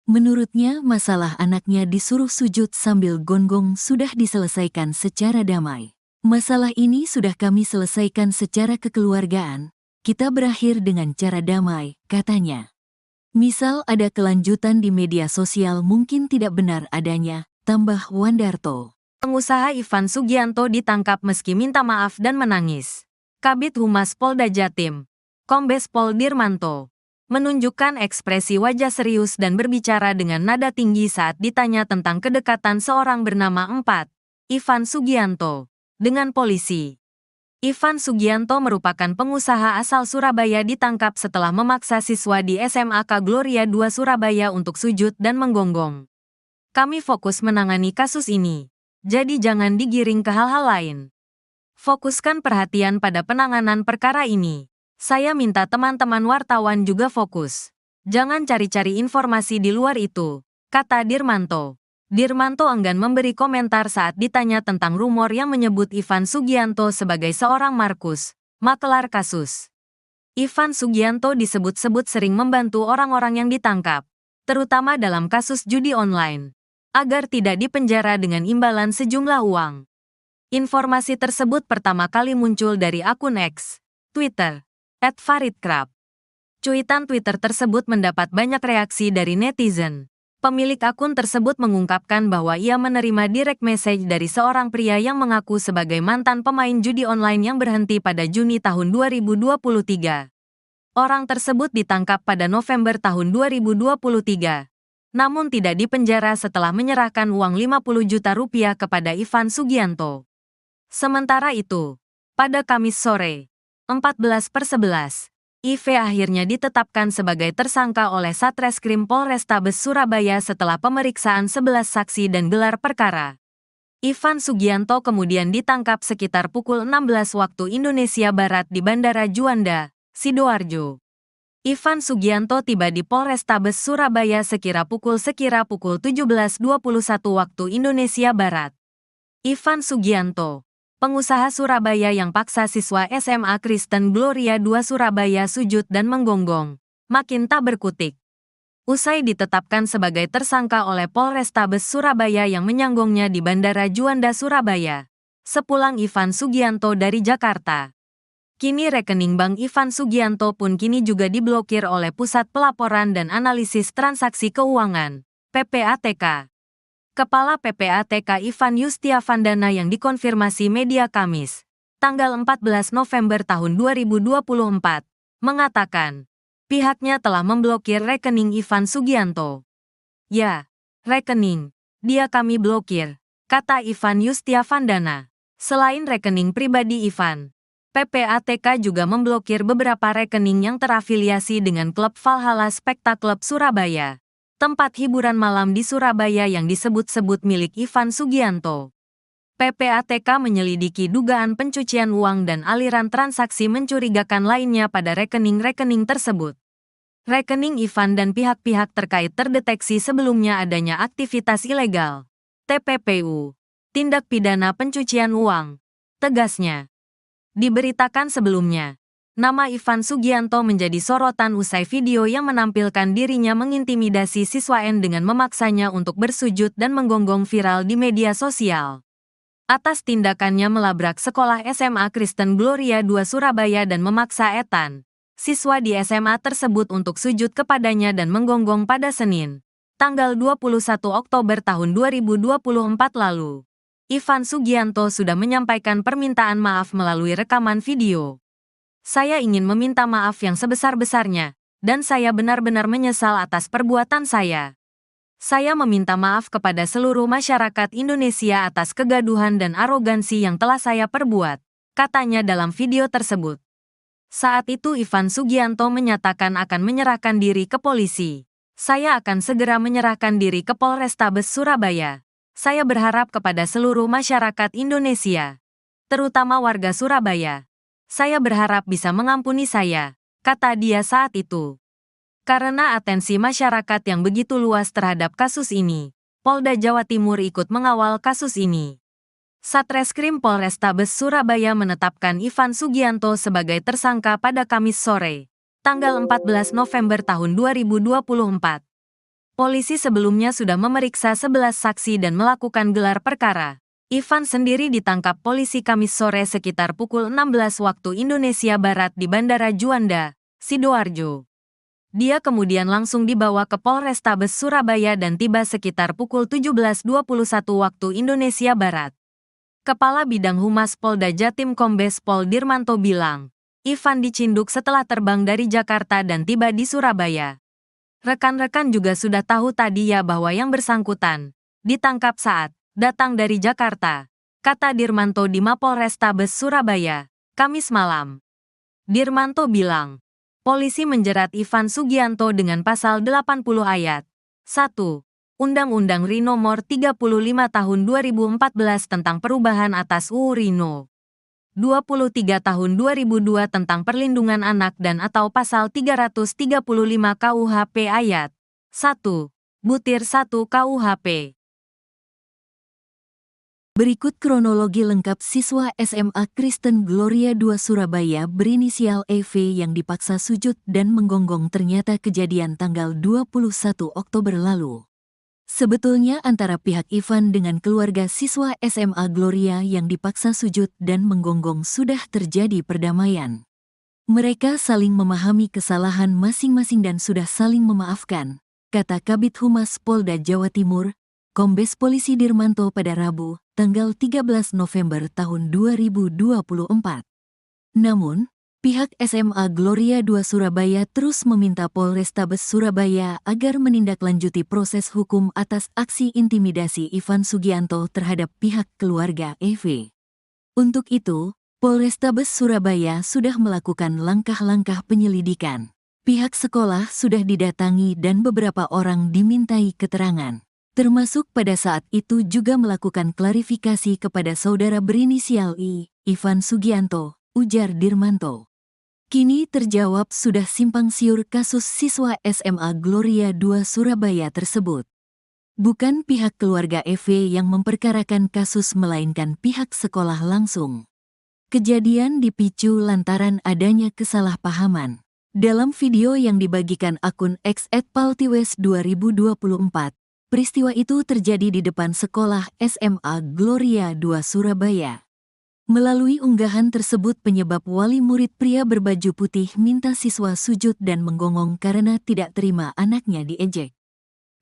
Menurutnya masalah anaknya disuruh sujud sambil gonggong sudah diselesaikan secara damai. Masalah ini sudah kami selesaikan secara kekeluargaan, kita berakhir dengan cara damai, katanya. Misal ada kelanjutan di media sosial mungkin tidak benar adanya, tambah Wandarto. Pengusaha Ivan Sugianto ditangkap meski minta maaf dan menangis. Kabid Humas Polda Jatim, Kombes Pol Dirmanto, menunjukkan ekspresi wajah serius dan berbicara dengan nada tinggi saat ditanya tentang kedekatan seorang bernama Ivan Sugianto dengan polisi. Ivan Sugianto merupakan pengusaha asal Surabaya ditangkap setelah memaksa siswa di SMAK Gloria II Surabaya untuk sujud dan menggonggong. Kami fokus menangani kasus ini, jadi jangan digiring ke hal-hal lain. Fokuskan perhatian pada penanganan perkara ini. Saya minta teman-teman wartawan juga fokus. Jangan cari-cari informasi di luar itu, kata Dirmanto. Dirmanto enggan memberi komentar saat ditanya tentang rumor yang menyebut Ivan Sugianto sebagai seorang Markus, makelar kasus. Ivan Sugianto disebut-sebut sering membantu orang-orang yang ditangkap, terutama dalam kasus judi online, agar tidak dipenjara dengan imbalan sejumlah uang. Informasi tersebut pertama kali muncul dari akun X, Twitter, @faridkrab. Cuitan Twitter tersebut mendapat banyak reaksi dari netizen. Pemilik akun tersebut mengungkapkan bahwa ia menerima direct message dari seorang pria yang mengaku sebagai mantan pemain judi online yang berhenti pada Juni tahun 2023. Orang tersebut ditangkap pada November tahun 2023, namun tidak dipenjara setelah menyerahkan uang 50 juta rupiah kepada Ivan Sugianto. Sementara itu, pada Kamis sore, 14/11, IV akhirnya ditetapkan sebagai tersangka oleh Satreskrim Polrestabes Surabaya setelah pemeriksaan 11 saksi dan gelar perkara. Ivan Sugianto kemudian ditangkap sekitar pukul 16 waktu Indonesia Barat di Bandara Juanda, Sidoarjo. Ivan Sugianto tiba di Polrestabes Surabaya sekira pukul 17:21 waktu Indonesia Barat. Ivan Sugianto, pengusaha Surabaya yang paksa siswa SMA Kristen Gloria II Surabaya sujud dan menggonggong, makin tak berkutik. Usai ditetapkan sebagai tersangka oleh Polrestabes Surabaya yang menyanggongnya di Bandara Juanda Surabaya, sepulang Ivan Sugianto dari Jakarta. Kini rekening Bank Ivan Sugianto pun kini juga diblokir oleh Pusat Pelaporan dan Analisis Transaksi Keuangan, PPATK. Kepala PPATK Ivan Yustiavandana yang dikonfirmasi media Kamis, tanggal 14 November tahun 2024, mengatakan, pihaknya telah memblokir rekening Ivan Sugianto. Ya, rekening, dia kami blokir, kata Ivan Yustiavandana. Selain rekening pribadi Ivan, PPATK juga memblokir beberapa rekening yang terafiliasi dengan klub Valhalla Spectacle Surabaya, tempat hiburan malam di Surabaya yang disebut-sebut milik Ivan Sugianto. PPATK menyelidiki dugaan pencucian uang dan aliran transaksi mencurigakan lainnya pada rekening-rekening tersebut. Rekening Ivan dan pihak-pihak terkait terdeteksi sebelumnya adanya aktivitas ilegal, TPPU, tindak pidana pencucian uang, tegasnya. Diberitakan sebelumnya, nama Ivan Sugianto menjadi sorotan usai video yang menampilkan dirinya mengintimidasi siswa N dengan memaksanya untuk bersujud dan menggonggong viral di media sosial. Atas tindakannya melabrak sekolah SMA Kristen Gloria II Surabaya dan memaksa Ethan, siswa di SMA tersebut untuk sujud kepadanya dan menggonggong pada Senin, tanggal 21 Oktober tahun 2024 lalu. Ivan Sugianto sudah menyampaikan permintaan maaf melalui rekaman video. Saya ingin meminta maaf yang sebesar-besarnya, dan saya benar-benar menyesal atas perbuatan saya. Saya meminta maaf kepada seluruh masyarakat Indonesia atas kegaduhan dan arogansi yang telah saya perbuat, katanya dalam video tersebut. Saat itu Ivan Sugianto menyatakan akan menyerahkan diri ke polisi. Saya akan segera menyerahkan diri ke Polrestabes Surabaya. Saya berharap kepada seluruh masyarakat Indonesia, terutama warga Surabaya. Saya berharap bisa mengampuni saya, kata dia saat itu. Karena atensi masyarakat yang begitu luas terhadap kasus ini, Polda Jawa Timur ikut mengawal kasus ini. Satreskrim Polrestabes Surabaya menetapkan Ivan Sugianto sebagai tersangka pada Kamis sore, tanggal 14 November tahun 2024. Polisi sebelumnya sudah memeriksa 11 saksi dan melakukan gelar perkara. Ivan sendiri ditangkap polisi Kamis sore sekitar pukul 16 waktu Indonesia Barat di Bandara Juanda, Sidoarjo. Dia kemudian langsung dibawa ke Polrestabes Surabaya dan tiba sekitar pukul 17:21 waktu Indonesia Barat. Kepala Bidang Humas Polda Jatim Kombes Pol Dirmanto bilang, Ivan dicinduk setelah terbang dari Jakarta dan tiba di Surabaya. Rekan-rekan juga sudah tahu tadi ya bahwa yang bersangkutan ditangkap saat datang dari Jakarta, kata Dirmanto di Mapolrestabes Surabaya, Kamis malam. Dirmanto bilang, polisi menjerat Ivan Sugianto dengan pasal 80 ayat 1. Undang-Undang RI Nomor 35 Tahun 2014 tentang perubahan atas UU RI No. 23 Tahun 2002 tentang perlindungan anak dan atau pasal 335 KUHP ayat 1, butir 1 KUHP. Berikut kronologi lengkap siswa SMA Kristen Gloria II Surabaya berinisial EV yang dipaksa sujud dan menggonggong ternyata kejadian tanggal 21 Oktober lalu. Sebetulnya antara pihak Ivan dengan keluarga siswa SMA Gloria yang dipaksa sujud dan menggonggong sudah terjadi perdamaian. Mereka saling memahami kesalahan masing-masing dan sudah saling memaafkan, kata Kabid Humas Polda Jawa Timur, Kombes Polisi Dirmanto pada Rabu, tanggal 13 November tahun 2024. Namun, pihak SMA Gloria II Surabaya terus meminta Polrestabes Surabaya agar menindaklanjuti proses hukum atas aksi intimidasi Ivan Sugianto terhadap pihak keluarga EV. Untuk itu, Polrestabes Surabaya sudah melakukan langkah-langkah penyelidikan. Pihak sekolah sudah didatangi dan beberapa orang dimintai keterangan. Termasuk pada saat itu juga melakukan klarifikasi kepada saudara berinisial I, Ivan Sugianto, ujar Dirmanto. Kini terjawab sudah simpang siur kasus siswa SMA Gloria II Surabaya tersebut. Bukan pihak keluarga EV yang memperkarakan kasus melainkan pihak sekolah langsung. Kejadian dipicu lantaran adanya kesalahpahaman. Dalam video yang dibagikan akun X @paltiwes 2024, peristiwa itu terjadi di depan sekolah SMA Gloria II Surabaya. Melalui unggahan tersebut penyebab wali murid pria berbaju putih minta siswa sujud dan menggonggong karena tidak terima anaknya diejek.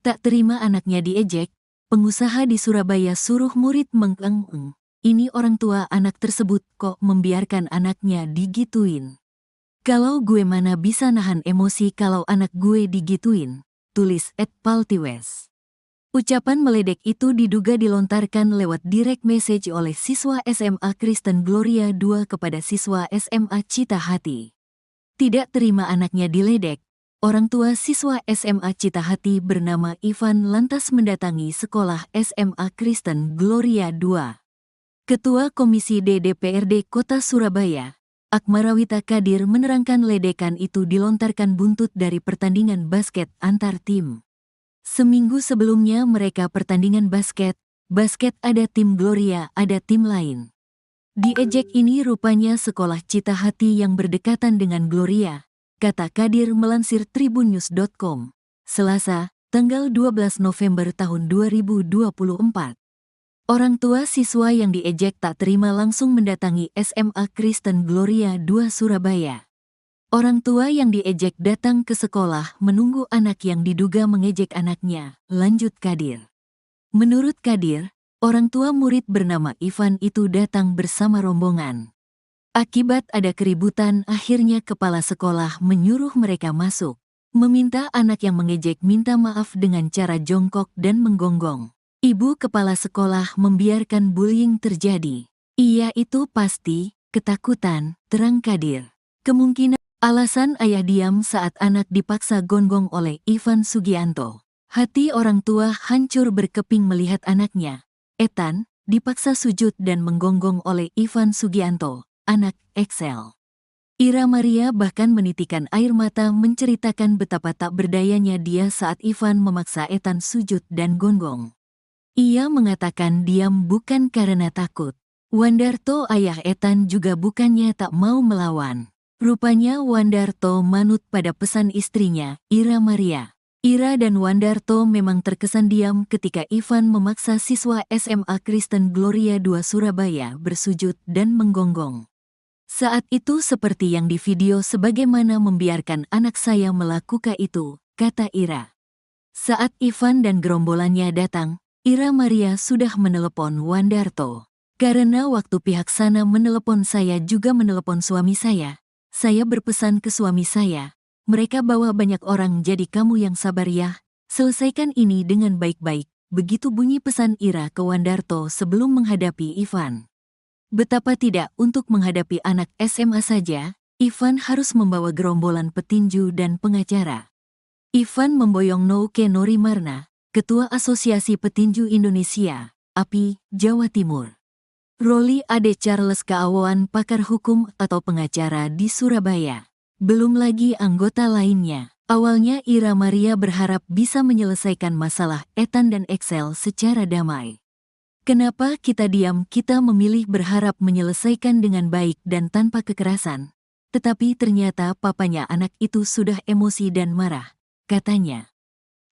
Tak terima anaknya diejek, pengusaha di Surabaya suruh murid mengeng-eng. Ini orang tua anak tersebut kok membiarkan anaknya digituin. Kalau gue mana bisa nahan emosi kalau anak gue digituin, tulis @paltiwes. Ucapan meledek itu diduga dilontarkan lewat direct message oleh siswa SMA Kristen Gloria II kepada siswa SMA Cita Hati. Tidak terima anaknya diledek, orang tua siswa SMA Cita Hati bernama Ivan lantas mendatangi sekolah SMA Kristen Gloria II. Ketua Komisi D DPRD Kota Surabaya, Akmarawita Kadir menerangkan ledekan itu dilontarkan buntut dari pertandingan basket antar tim. Seminggu sebelumnya mereka pertandingan basket ada tim Gloria, ada tim lain. Diejek ini rupanya sekolah Cita Hati yang berdekatan dengan Gloria, kata Kadir melansir tribunnews.com, Selasa, tanggal 12 November tahun 2024. Orang tua siswa yang diejek tak terima langsung mendatangi SMA Kristen Gloria II Surabaya. Orang tua yang diejek datang ke sekolah menunggu anak yang diduga mengejek anaknya, lanjut Kadir. Menurut Kadir, orang tua murid bernama Ivan itu datang bersama rombongan. Akibat ada keributan, akhirnya kepala sekolah menyuruh mereka masuk. Meminta anak yang mengejek minta maaf dengan cara jongkok dan menggonggong. Ibu kepala sekolah membiarkan bullying terjadi. Iya itu pasti, ketakutan, terang Kadir. Kemungkinan alasan ayah diam saat anak dipaksa gonggong oleh Ivan Sugianto. Hati orang tua hancur berkeping melihat anaknya, Ethan, dipaksa sujud dan menggonggong oleh Ivan Sugianto, anak Excel. Ira Maria bahkan menitikan air mata menceritakan betapa tak berdayanya dia saat Ivan memaksa Ethan sujud dan gonggong. Ia mengatakan diam bukan karena takut. Wandarto ayah Ethan juga bukannya tak mau melawan. Rupanya Wandarto manut pada pesan istrinya, Ira Maria. Ira dan Wandarto memang terkesan diam ketika Ivan memaksa siswa SMA Kristen Gloria II Surabaya bersujud dan menggonggong. Saat itu seperti yang di video sebagaimana membiarkan anak saya melakukan itu, kata Ira. Saat Ivan dan gerombolannya datang, Ira Maria sudah menelepon Wandarto. Karena waktu pihak sana menelepon saya juga menelepon suami saya berpesan ke suami saya, mereka bawa banyak orang jadi kamu yang sabar ya, selesaikan ini dengan baik-baik, begitu bunyi pesan Ira ke Wandarto sebelum menghadapi Ivan. Betapa tidak untuk menghadapi anak SMA saja, Ivan harus membawa gerombolan petinju dan pengacara. Ivan memboyong Nouke Norimarna, Ketua Asosiasi Petinju Indonesia, API, Jawa Timur. Roli Ade Charles Kaawoan pakar hukum atau pengacara di Surabaya. Belum lagi anggota lainnya. Awalnya Ira Maria berharap bisa menyelesaikan masalah Ethan dan Excel secara damai. Kenapa kita diam? Kita memilih berharap menyelesaikan dengan baik dan tanpa kekerasan. Tetapi ternyata papanya anak itu sudah emosi dan marah, katanya.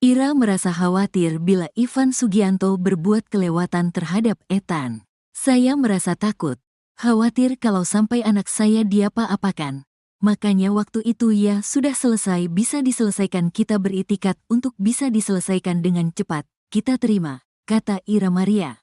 Ira merasa khawatir bila Ivan Sugianto berbuat kelewatan terhadap Ethan. Saya merasa takut, khawatir kalau sampai anak saya diapa-apakan. Makanya waktu itu ya sudah selesai bisa diselesaikan kita beritikat untuk bisa diselesaikan dengan cepat, kita terima, kata Ira Maria.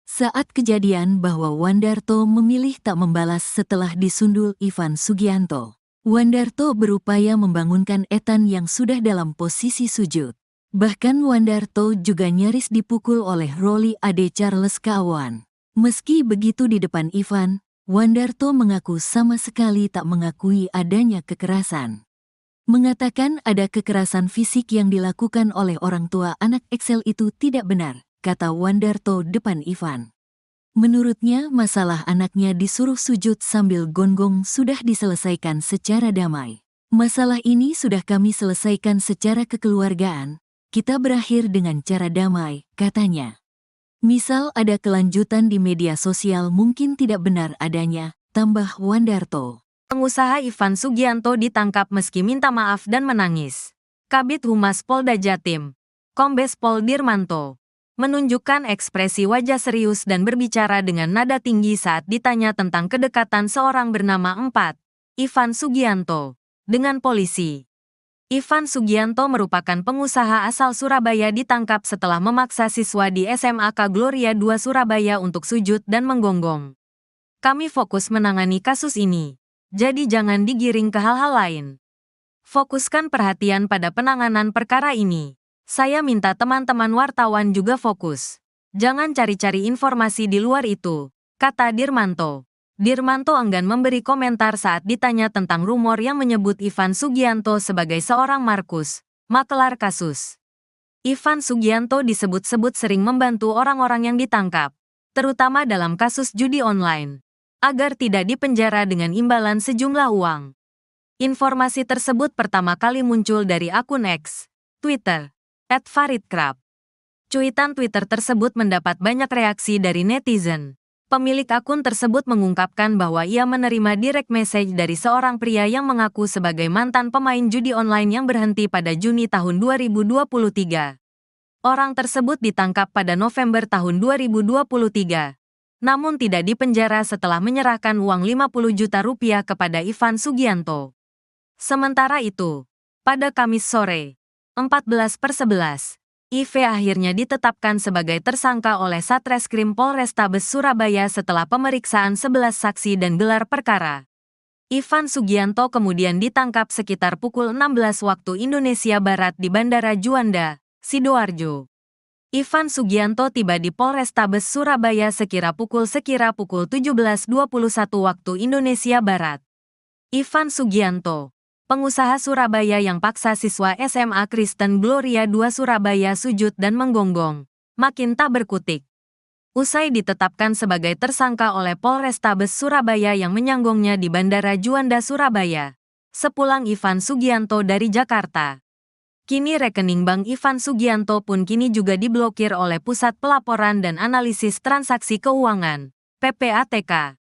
Saat kejadian bahwa Wandarto memilih tak membalas setelah disundul Ivan Sugianto. Wandarto berupaya membangunkan Ethan yang sudah dalam posisi sujud. Bahkan Wandarto juga nyaris dipukul oleh Roli Ade Charles Kaawoan. Meski begitu di depan Ivan, Wandarto mengaku sama sekali tak mengakui adanya kekerasan. Mengatakan ada kekerasan fisik yang dilakukan oleh orang tua anak Excel itu tidak benar, kata Wandarto depan Ivan. Menurutnya masalah anaknya disuruh sujud sambil gonggong sudah diselesaikan secara damai. Masalah ini sudah kami selesaikan secara kekeluargaan, kita berakhir dengan cara damai, katanya. Misal ada kelanjutan di media sosial mungkin tidak benar adanya, tambah Wandarto. Pengusaha Ivan Sugianto ditangkap meski minta maaf dan menangis. Kabid Humas Polda Jatim, Kombes Pol Dirmanto, menunjukkan ekspresi wajah serius dan berbicara dengan nada tinggi saat ditanya tentang kedekatan seorang bernama Ivan Sugianto dengan polisi. Ivan Sugianto merupakan pengusaha asal Surabaya ditangkap setelah memaksa siswa di SMAK Gloria II Surabaya untuk sujud dan menggonggong. Kami fokus menangani kasus ini, jadi jangan digiring ke hal-hal lain. Fokuskan perhatian pada penanganan perkara ini. Saya minta teman-teman wartawan juga fokus. Jangan cari-cari informasi di luar itu, kata Dirmanto. Dirmanto enggan memberi komentar saat ditanya tentang rumor yang menyebut Ivan Sugianto sebagai seorang Markus, makelar kasus. Ivan Sugianto disebut-sebut sering membantu orang-orang yang ditangkap, terutama dalam kasus judi online, agar tidak dipenjara dengan imbalan sejumlah uang. Informasi tersebut pertama kali muncul dari akun X, Twitter, @faridkrab. Cuitan Twitter tersebut mendapat banyak reaksi dari netizen. Pemilik akun tersebut mengungkapkan bahwa ia menerima direct message dari seorang pria yang mengaku sebagai mantan pemain judi online yang berhenti pada Juni tahun 2023. Orang tersebut ditangkap pada November tahun 2023, namun tidak dipenjara setelah menyerahkan uang 50 juta rupiah kepada Ivan Sugianto. Sementara itu, pada Kamis sore, 14/11, IV akhirnya ditetapkan sebagai tersangka oleh Satreskrim Polrestabes Surabaya setelah pemeriksaan 11 saksi dan gelar perkara. Ivan Sugianto kemudian ditangkap sekitar pukul 16 waktu Indonesia Barat di Bandara Juanda, Sidoarjo. Ivan Sugianto tiba di Polrestabes Surabaya sekira pukul 17:21 waktu Indonesia Barat. Ivan Sugianto, pengusaha Surabaya yang paksa siswa SMA Kristen Gloria II Surabaya sujud dan menggonggong, makin tak berkutik. Usai ditetapkan sebagai tersangka oleh Polrestabes Surabaya yang menyanggongnya di Bandara Juanda Surabaya, sepulang Ivan Sugianto dari Jakarta. Kini rekening bank Ivan Sugianto pun kini juga diblokir oleh Pusat Pelaporan dan Analisis Transaksi Keuangan, PPATK.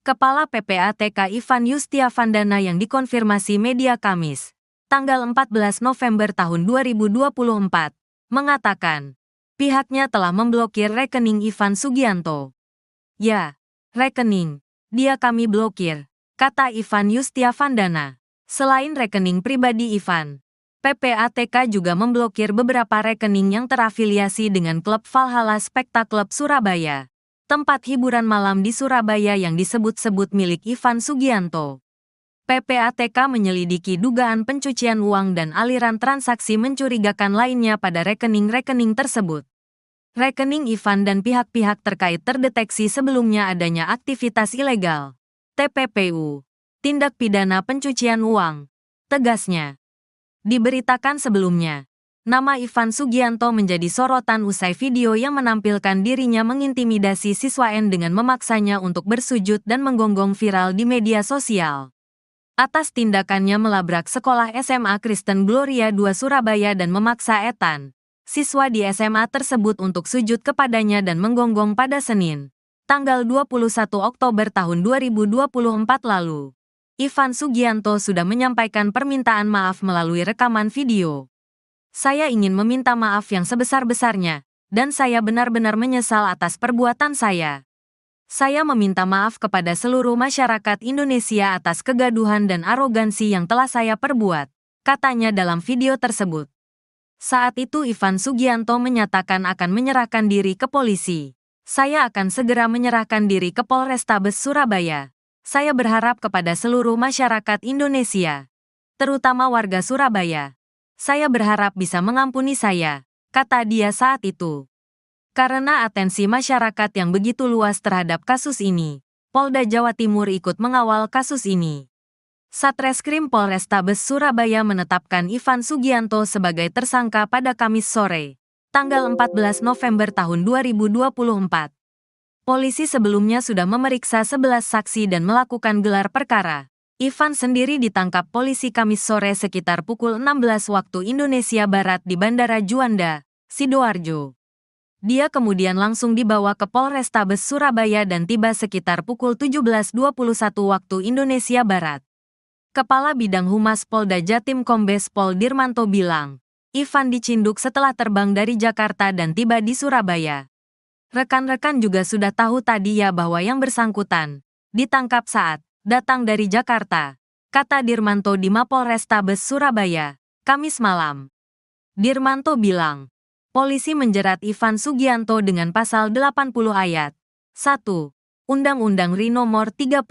Kepala PPATK Ivan Yustiavandana yang dikonfirmasi media Kamis, tanggal 14 November tahun 2024, mengatakan, pihaknya telah memblokir rekening Ivan Sugianto. Ya, rekening, dia kami blokir, kata Ivan Yustiavandana. Selain rekening pribadi Ivan, PPATK juga memblokir beberapa rekening yang terafiliasi dengan klub Valhalla Spekta Club Surabaya, tempat hiburan malam di Surabaya yang disebut-sebut milik Ivan Sugianto. PPATK menyelidiki dugaan pencucian uang dan aliran transaksi mencurigakan lainnya pada rekening-rekening tersebut. Rekening Ivan dan pihak-pihak terkait terdeteksi sebelumnya adanya aktivitas ilegal, TPPU, tindak pidana pencucian uang, tegasnya. Diberitakan sebelumnya, nama Ivan Sugianto menjadi sorotan usai video yang menampilkan dirinya mengintimidasi siswa N dengan memaksanya untuk bersujud dan menggonggong viral di media sosial. Atas tindakannya melabrak sekolah SMA Kristen Gloria II Surabaya dan memaksa Ethan, siswa di SMA tersebut untuk sujud kepadanya dan menggonggong pada Senin, tanggal 21 Oktober tahun 2024 lalu. Ivan Sugianto sudah menyampaikan permintaan maaf melalui rekaman video. Saya ingin meminta maaf yang sebesar-besarnya, dan saya benar-benar menyesal atas perbuatan saya. Saya meminta maaf kepada seluruh masyarakat Indonesia atas kegaduhan dan arogansi yang telah saya perbuat, katanya dalam video tersebut. Saat itu Ivan Sugianto menyatakan akan menyerahkan diri ke polisi. Saya akan segera menyerahkan diri ke Polrestabes Surabaya. Saya berharap kepada seluruh masyarakat Indonesia, terutama warga Surabaya. Saya berharap bisa mengampuni saya, kata dia saat itu. Karena atensi masyarakat yang begitu luas terhadap kasus ini, Polda Jawa Timur ikut mengawal kasus ini. Satreskrim Polrestabes Surabaya menetapkan Ivan Sugianto sebagai tersangka pada Kamis sore, tanggal 14 November tahun 2024. Polisi sebelumnya sudah memeriksa 11 saksi dan melakukan gelar perkara. Ivan sendiri ditangkap polisi Kamis sore sekitar pukul 16 waktu Indonesia Barat di Bandara Juanda, Sidoarjo. Dia kemudian langsung dibawa ke Polrestabes Surabaya dan tiba sekitar pukul 17.21 waktu Indonesia Barat. Kepala Bidang Humas Polda Jatim Kombes Pol Dirmanto bilang, Ivan dicinduk setelah terbang dari Jakarta dan tiba di Surabaya. Rekan-rekan juga sudah tahu tadi ya bahwa yang bersangkutan ditangkap saat datang dari Jakarta, kata Dirmanto di Mapolrestabes Surabaya, Kamis malam. Dirmanto bilang, polisi menjerat Ivan Sugianto dengan pasal 80 ayat 1. Undang-Undang RI Nomor 35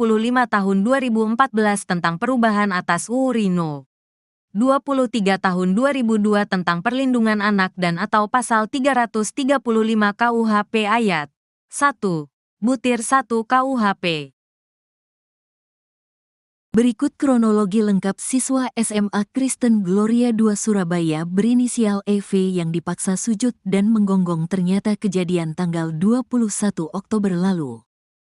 Tahun 2014 tentang perubahan atas UU RI No. 23 Tahun 2002 tentang perlindungan anak dan atau pasal 335 KUHP ayat 1. Butir 1 KUHP. Berikut kronologi lengkap siswa SMA Kristen Gloria II Surabaya berinisial EV yang dipaksa sujud dan menggonggong ternyata kejadian tanggal 21 Oktober lalu.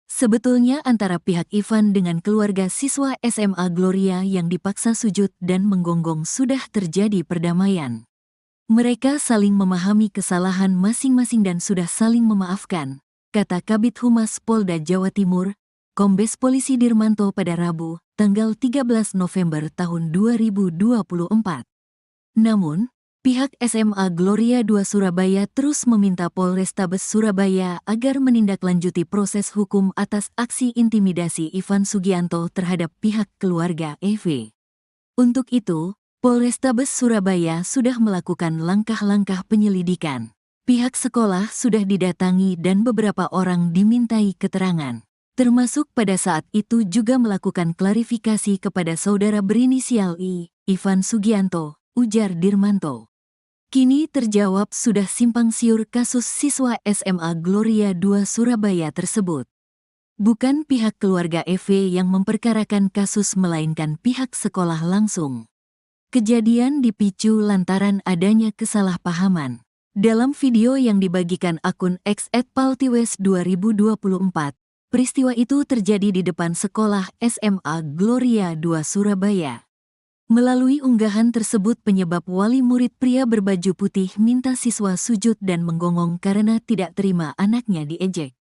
Sebetulnya antara pihak Ivan dengan keluarga siswa SMA Gloria yang dipaksa sujud dan menggonggong sudah terjadi perdamaian. Mereka saling memahami kesalahan masing-masing dan sudah saling memaafkan, kata Kabid Humas Polda Jawa Timur, Kombes Polisi Dirmanto pada Rabu, tanggal 13 November tahun 2024. Namun, pihak SMA Gloria II Surabaya terus meminta Polrestabes Surabaya agar menindaklanjuti proses hukum atas aksi intimidasi Ivan Sugianto terhadap pihak keluarga EV. Untuk itu, Polrestabes Surabaya sudah melakukan langkah-langkah penyelidikan. Pihak sekolah sudah didatangi dan beberapa orang dimintai keterangan. Termasuk pada saat itu juga melakukan klarifikasi kepada saudara berinisial I, Ivan Sugianto, ujar Dirmanto. Kini terjawab sudah simpang siur kasus siswa SMA Gloria II Surabaya tersebut. Bukan pihak keluarga EV yang memperkarakan kasus melainkan pihak sekolah langsung. Kejadian dipicu lantaran adanya kesalahpahaman. Dalam video yang dibagikan akun X @paltiwes2024, peristiwa itu terjadi di depan sekolah SMA Gloria II Surabaya. Melalui unggahan tersebut penyebab wali murid pria berbaju putih minta siswa sujud dan menggonggong karena tidak terima anaknya diejek.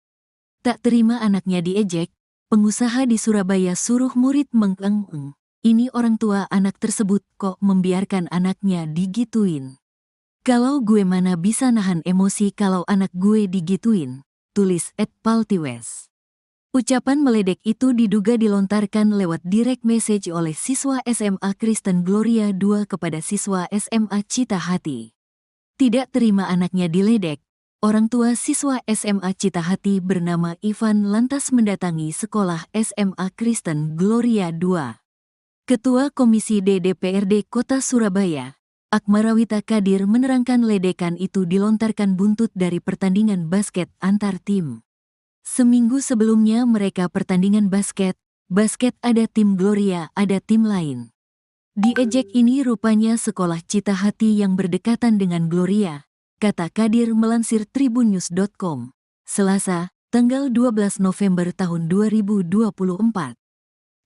Tak terima anaknya diejek, pengusaha di Surabaya suruh murid mengeng-eng. Ini orang tua anak tersebut kok membiarkan anaknya digituin. Kalau gue mana bisa nahan emosi kalau anak gue digituin, tulis @paltiwes. Ucapan meledek itu diduga dilontarkan lewat direct message oleh siswa SMA Kristen Gloria II kepada siswa SMA Cita Hati. Tidak terima anaknya diledek, orang tua siswa SMA Cita Hati bernama Ivan lantas mendatangi sekolah SMA Kristen Gloria II. Ketua Komisi D DPRD Kota Surabaya, Akmarawita Kadir menerangkan ledekan itu dilontarkan buntut dari pertandingan basket antar tim. Seminggu sebelumnya mereka pertandingan basket ada tim Gloria, ada tim lain. Diejek ini rupanya sekolah Cita Hati yang berdekatan dengan Gloria, kata Kadir melansir tribunnews.com, Selasa, tanggal 12 November tahun 2024.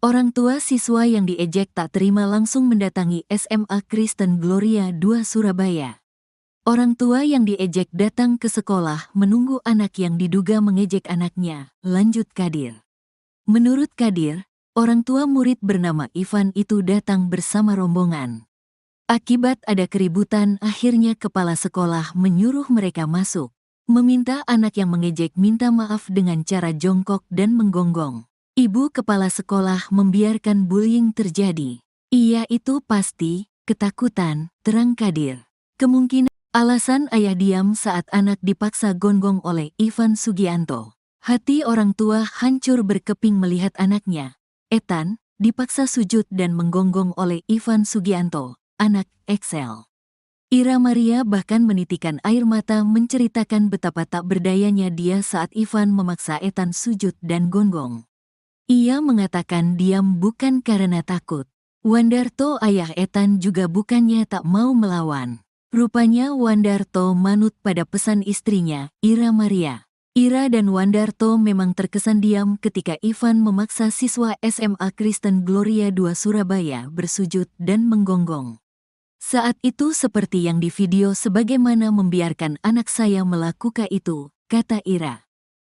Orang tua siswa yang diejek tak terima langsung mendatangi SMA Kristen Gloria II Surabaya. Orang tua yang diejek datang ke sekolah menunggu anak yang diduga mengejek anaknya, lanjut Kadir. Menurut Kadir, orang tua murid bernama Ivan itu datang bersama rombongan. Akibat ada keributan, akhirnya kepala sekolah menyuruh mereka masuk, meminta anak yang mengejek minta maaf dengan cara jongkok dan menggonggong. Ibu kepala sekolah membiarkan bullying terjadi. Iya itu pasti, ketakutan, terang Kadir. Kemungkinan alasan ayah diam saat anak dipaksa gonggong oleh Ivan Sugianto. Hati orang tua hancur berkeping melihat anaknya, Ethan, dipaksa sujud dan menggonggong oleh Ivan Sugianto, anak Excel. Ira Maria bahkan menitikan air mata menceritakan betapa tak berdayanya dia saat Ivan memaksa Ethan sujud dan gonggong. Ia mengatakan diam bukan karena takut. Wandarto ayah Ethan juga bukannya tak mau melawan. Rupanya Wandarto manut pada pesan istrinya, Ira Maria. Ira dan Wandarto memang terkesan diam ketika Ivan memaksa siswa SMA Kristen Gloria II Surabaya bersujud dan menggonggong. Saat itu seperti yang di video sebagaimana membiarkan anak saya melakukan itu, kata Ira.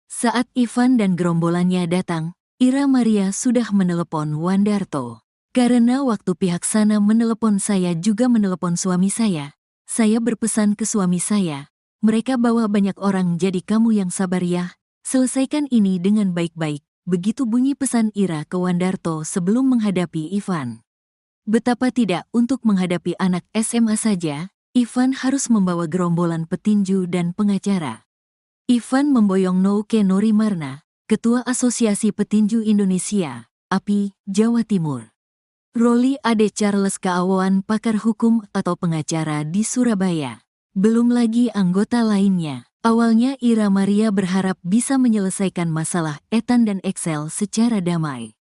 Saat Ivan dan gerombolannya datang, Ira Maria sudah menelepon Wandarto. Karena waktu pihak sana menelepon saya juga menelepon suami saya berpesan ke suami saya, mereka bawa banyak orang jadi kamu yang sabar ya, selesaikan ini dengan baik-baik, begitu bunyi pesan Ira ke Wandarto sebelum menghadapi Ivan. Betapa tidak untuk menghadapi anak SMA saja, Ivan harus membawa gerombolan petinju dan pengacara. Ivan memboyong Nouke Norimarna, Ketua Asosiasi Petinju Indonesia, API, Jawa Timur. Roli Ade Charles Kaawan, pakar hukum atau pengacara di Surabaya. Belum lagi anggota lainnya. Awalnya Ira Maria berharap bisa menyelesaikan masalah Ethan dan Excel secara damai.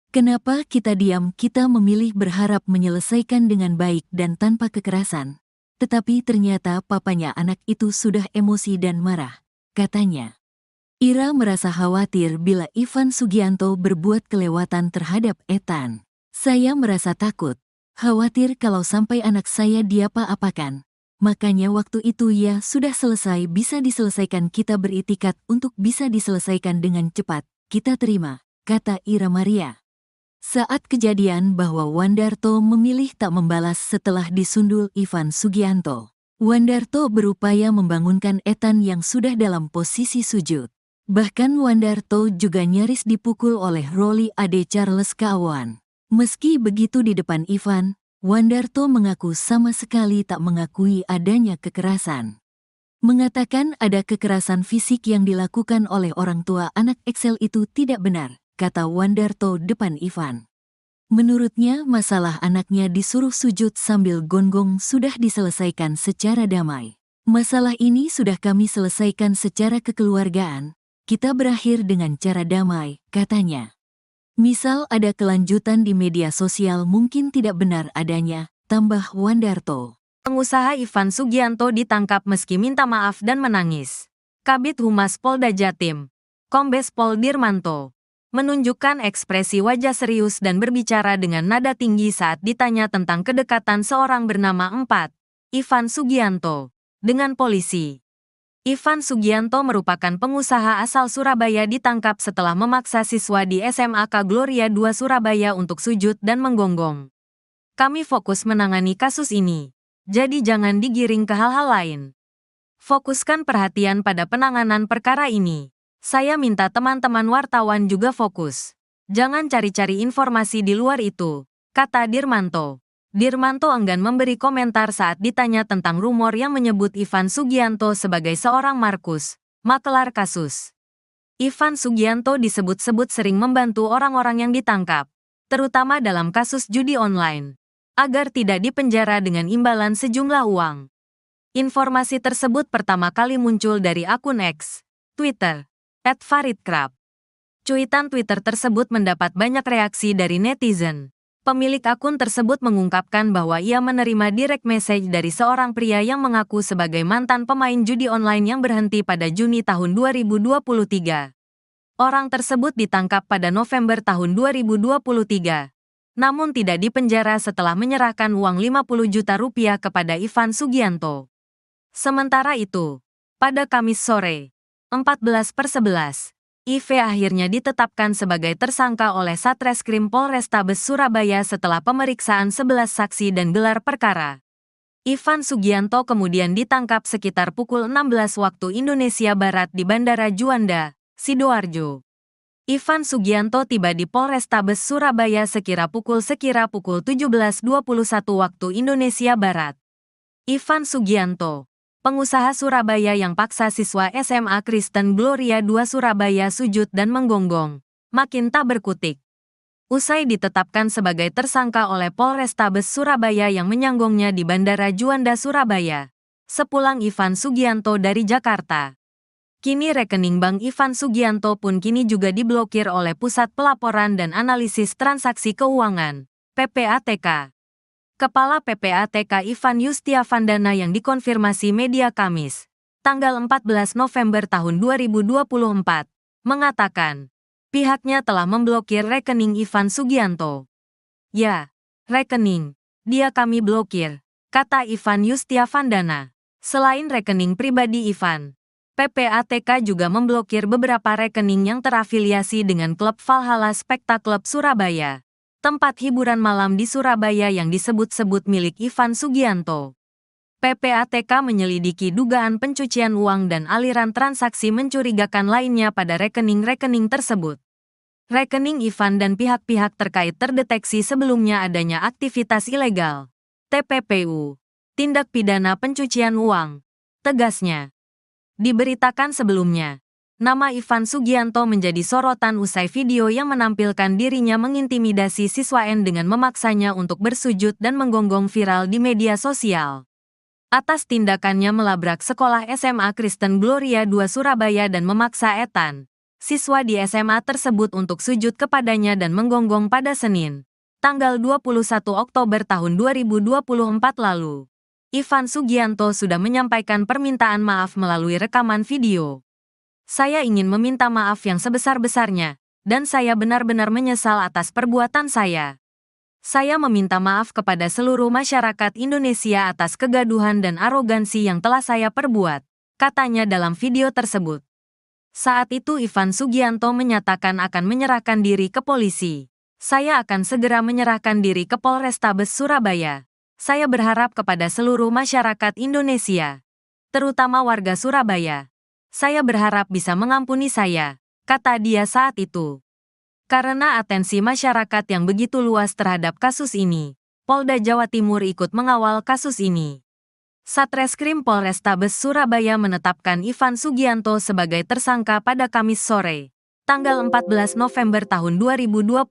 Kenapa kita diam? Kita memilih berharap menyelesaikan dengan baik dan tanpa kekerasan. Tetapi ternyata papanya anak itu sudah emosi dan marah, katanya. Ira merasa khawatir bila Ivan Sugianto berbuat kelewatan terhadap Ethan. Saya merasa takut, khawatir kalau sampai anak saya diapa-apakan. Makanya waktu itu ya sudah selesai, bisa diselesaikan, kita beritikat untuk bisa diselesaikan dengan cepat, kita terima, kata Ira Maria. Saat kejadian bahwa Wandarto memilih tak membalas setelah disundul Ivan Sugianto. Wandarto berupaya membangunkan Ethan yang sudah dalam posisi sujud. Bahkan Wandarto juga nyaris dipukul oleh Roli Ade Charles Kaawan. Meski begitu di depan Ivan, Wandarto mengaku sama sekali tak mengakui adanya kekerasan. Mengatakan ada kekerasan fisik yang dilakukan oleh orang tua anak Excel itu tidak benar, kata Wandarto depan Ivan. Menurutnya masalah anaknya disuruh sujud sambil gonggong sudah diselesaikan secara damai. Masalah ini sudah kami selesaikan secara kekeluargaan, kita berakhir dengan cara damai, katanya. Misal ada kelanjutan di media sosial mungkin tidak benar adanya, tambah Wandarto. Pengusaha Ivan Sugianto ditangkap meski minta maaf dan menangis. Kabid Humas Polda Jatim, Kombes Pol Dirmanto, menunjukkan ekspresi wajah serius dan berbicara dengan nada tinggi saat ditanya tentang kedekatan seorang bernama Ivan Sugianto, dengan polisi. Ivan Sugianto merupakan pengusaha asal Surabaya ditangkap setelah memaksa siswa di SMAK Gloria II Surabaya untuk sujud dan menggonggong. Kami fokus menangani kasus ini, jadi jangan digiring ke hal-hal lain. Fokuskan perhatian pada penanganan perkara ini. Saya minta teman-teman wartawan juga fokus. Jangan cari-cari informasi di luar itu, kata Dirmanto. Dirmanto enggan memberi komentar saat ditanya tentang rumor yang menyebut Ivan Sugianto sebagai seorang Markus, makelar kasus. Ivan Sugianto disebut-sebut sering membantu orang-orang yang ditangkap, terutama dalam kasus judi online, agar tidak dipenjara dengan imbalan sejumlah uang. Informasi tersebut pertama kali muncul dari akun X, Twitter, @faridkrab. Cuitan Twitter tersebut mendapat banyak reaksi dari netizen. Pemilik akun tersebut mengungkapkan bahwa ia menerima direct message dari seorang pria yang mengaku sebagai mantan pemain judi online yang berhenti pada Juni tahun 2023. Orang tersebut ditangkap pada November tahun 2023. Namun tidak dipenjara setelah menyerahkan uang 50 juta rupiah kepada Ivan Sugianto. Sementara itu, pada Kamis sore, 14/11, IV akhirnya ditetapkan sebagai tersangka oleh Satreskrim Polrestabes Surabaya setelah pemeriksaan 11 saksi dan gelar perkara. Ivan Sugianto kemudian ditangkap sekitar pukul 16 waktu Indonesia Barat di Bandara Juanda, Sidoarjo. Ivan Sugianto tiba di Polrestabes Surabaya sekira pukul 17:21 waktu Indonesia Barat. Ivan Sugianto, pengusaha Surabaya yang paksa siswa SMA Kristen Gloria II Surabaya sujud dan menggonggong, makin tak berkutik. usai ditetapkan sebagai tersangka oleh Polrestabes Surabaya yang menyanggungnya di Bandara Juanda, Surabaya. Sepulang Ivan Sugianto dari Jakarta. Kini rekening Bank Ivan Sugianto pun kini juga diblokir oleh Pusat Pelaporan dan Analisis Transaksi Keuangan, PPATK. Kepala PPATK Ivan Yustiavandana yang dikonfirmasi media Kamis, tanggal 14 November tahun 2024, mengatakan, pihaknya telah memblokir rekening Ivan Sugianto. Ya, rekening, dia kami blokir, kata Ivan Yustiavandana. Selain rekening pribadi Ivan, PPATK juga memblokir beberapa rekening yang terafiliasi dengan klub Valhalla Spectacle Surabaya, tempat hiburan malam di Surabaya yang disebut-sebut milik Ivan Sugianto. PPATK menyelidiki dugaan pencucian uang dan aliran transaksi mencurigakan lainnya pada rekening-rekening tersebut. Rekening Ivan dan pihak-pihak terkait terdeteksi sebelumnya adanya aktivitas ilegal, TPPU, tindak pidana pencucian uang, tegasnya. Diberitakan sebelumnya, nama Ivan Sugianto menjadi sorotan usai video yang menampilkan dirinya mengintimidasi siswa N dengan memaksanya untuk bersujud dan menggonggong viral di media sosial. Atas tindakannya melabrak sekolah SMA Kristen Gloria II Surabaya dan memaksa Ethan, siswa di SMA tersebut untuk sujud kepadanya dan menggonggong pada Senin, tanggal 21 Oktober tahun 2024 lalu. Ivan Sugianto sudah menyampaikan permintaan maaf melalui rekaman video. Saya ingin meminta maaf yang sebesar-besarnya, dan saya benar-benar menyesal atas perbuatan saya. Saya meminta maaf kepada seluruh masyarakat Indonesia atas kegaduhan dan arogansi yang telah saya perbuat, katanya dalam video tersebut. Saat itu Ivan Sugianto menyatakan akan menyerahkan diri ke polisi. Saya akan segera menyerahkan diri ke Polrestabes Surabaya. Saya berharap kepada seluruh masyarakat Indonesia, terutama warga Surabaya. Saya berharap bisa mengampuni saya, kata dia saat itu. Karena atensi masyarakat yang begitu luas terhadap kasus ini, Polda Jawa Timur ikut mengawal kasus ini. Satreskrim Polrestabes Surabaya menetapkan Ivan Sugianto sebagai tersangka pada Kamis sore, tanggal 14 November tahun 2024.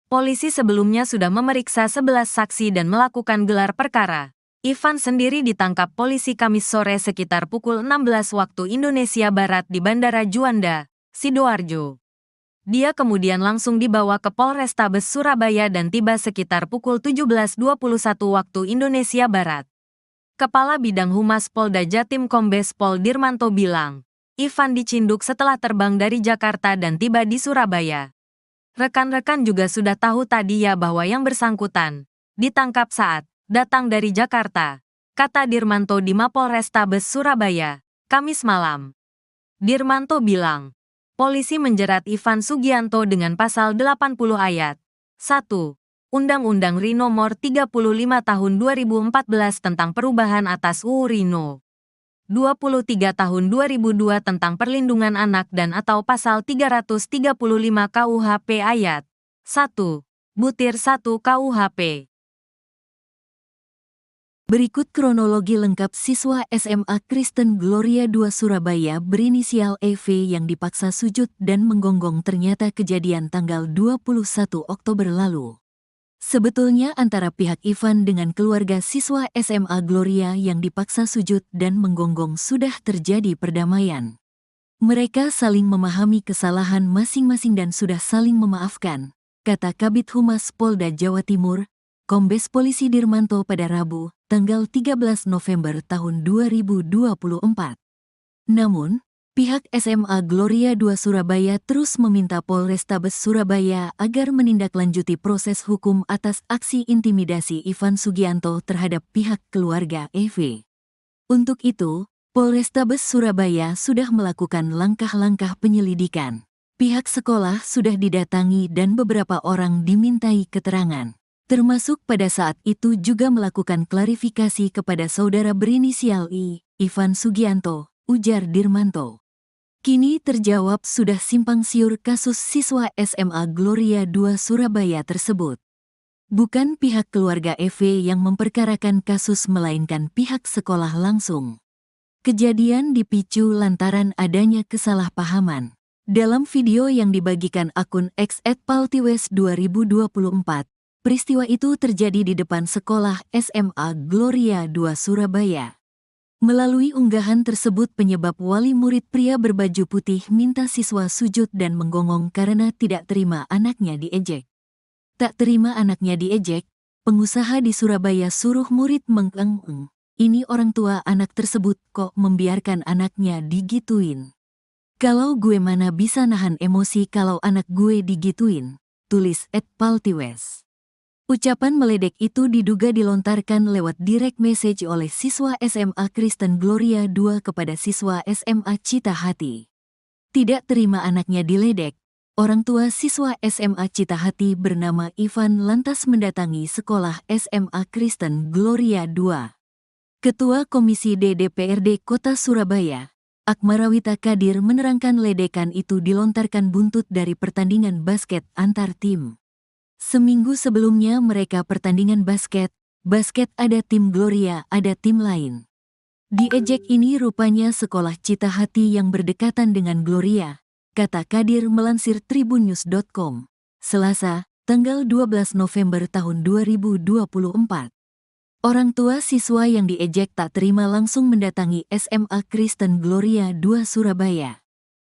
Polisi sebelumnya sudah memeriksa 11 saksi dan melakukan gelar perkara. Ivan sendiri ditangkap polisi Kamis sore sekitar pukul 16 waktu Indonesia Barat di Bandara Juanda, Sidoarjo. Dia kemudian langsung dibawa ke Polrestabes Surabaya dan tiba sekitar pukul 17.21 waktu Indonesia Barat. Kepala Bidang Humas Polda Jatim Kombes Pol Dirmanto bilang, Ivan dicinduk setelah terbang dari Jakarta dan tiba di Surabaya. Rekan-rekan juga sudah tahu tadi ya bahwa yang bersangkutan ditangkap saat datang dari Jakarta, kata Dirmanto di Mapolrestabes Surabaya, Kamis malam. Dirmanto bilang, polisi menjerat Ivan Sugianto dengan pasal 80 ayat 1 Undang-Undang RI Nomor 35 Tahun 2014 tentang perubahan atas UU RI No. 23 Tahun 2002 tentang perlindungan anak dan atau pasal 335 KUHP ayat 1 Butir 1 KUHP. Berikut kronologi lengkap siswa SMA Kristen Gloria II Surabaya berinisial EV yang dipaksa sujud dan menggonggong ternyata kejadian tanggal 21 Oktober lalu. Sebetulnya antara pihak Ivan dengan keluarga siswa SMA Gloria yang dipaksa sujud dan menggonggong sudah terjadi perdamaian. Mereka saling memahami kesalahan masing-masing dan sudah saling memaafkan, kata Kabid Humas Polda Jawa Timur, Kombes Polisi Dirmanto pada Rabu, tanggal 13 November tahun 2024. Namun, pihak SMA Gloria II Surabaya terus meminta Polrestabes Surabaya agar menindaklanjuti proses hukum atas aksi intimidasi Ivan Sugianto terhadap pihak keluarga EV. Untuk itu, Polrestabes Surabaya sudah melakukan langkah-langkah penyelidikan. Pihak sekolah sudah didatangi dan beberapa orang dimintai keterangan. Termasuk pada saat itu juga melakukan klarifikasi kepada saudara berinisial I, Ivan Sugianto, ujar Dirmanto. Kini terjawab sudah simpang siur kasus siswa SMA Gloria II Surabaya tersebut. Bukan pihak keluarga EV yang memperkarakan kasus melainkan pihak sekolah langsung. Kejadian dipicu lantaran adanya kesalahpahaman. Dalam video yang dibagikan akun X @paltiwes2024, peristiwa itu terjadi di depan sekolah SMA Gloria 2 Surabaya. Melalui unggahan tersebut penyebab wali murid pria berbaju putih minta siswa sujud dan menggonggong karena tidak terima anaknya diejek. Tak terima anaknya diejek, pengusaha di Surabaya suruh murid mengeng-eng. Ini orang tua anak tersebut kok membiarkan anaknya digituin. Kalau gue mana bisa nahan emosi kalau anak gue digituin, tulis @paltiwes. Ucapan meledek itu diduga dilontarkan lewat direct message oleh siswa SMA Kristen Gloria 2 kepada siswa SMA Cita Hati. Tidak terima anaknya diledek, orang tua siswa SMA Cita Hati bernama Ivan lantas mendatangi sekolah SMA Kristen Gloria 2. Ketua Komisi D DPRD Kota Surabaya, Akmarawita Kadir menerangkan ledekan itu dilontarkan buntut dari pertandingan basket antar tim. Seminggu sebelumnya mereka pertandingan basket ada tim Gloria, ada tim lain. Diejek ini rupanya sekolah Cita Hati yang berdekatan dengan Gloria, kata Kadir melansir tribunnews.com, Selasa, tanggal 12 November tahun 2024. Orang tua siswa yang diejek tak terima langsung mendatangi SMA Kristen Gloria 2 Surabaya.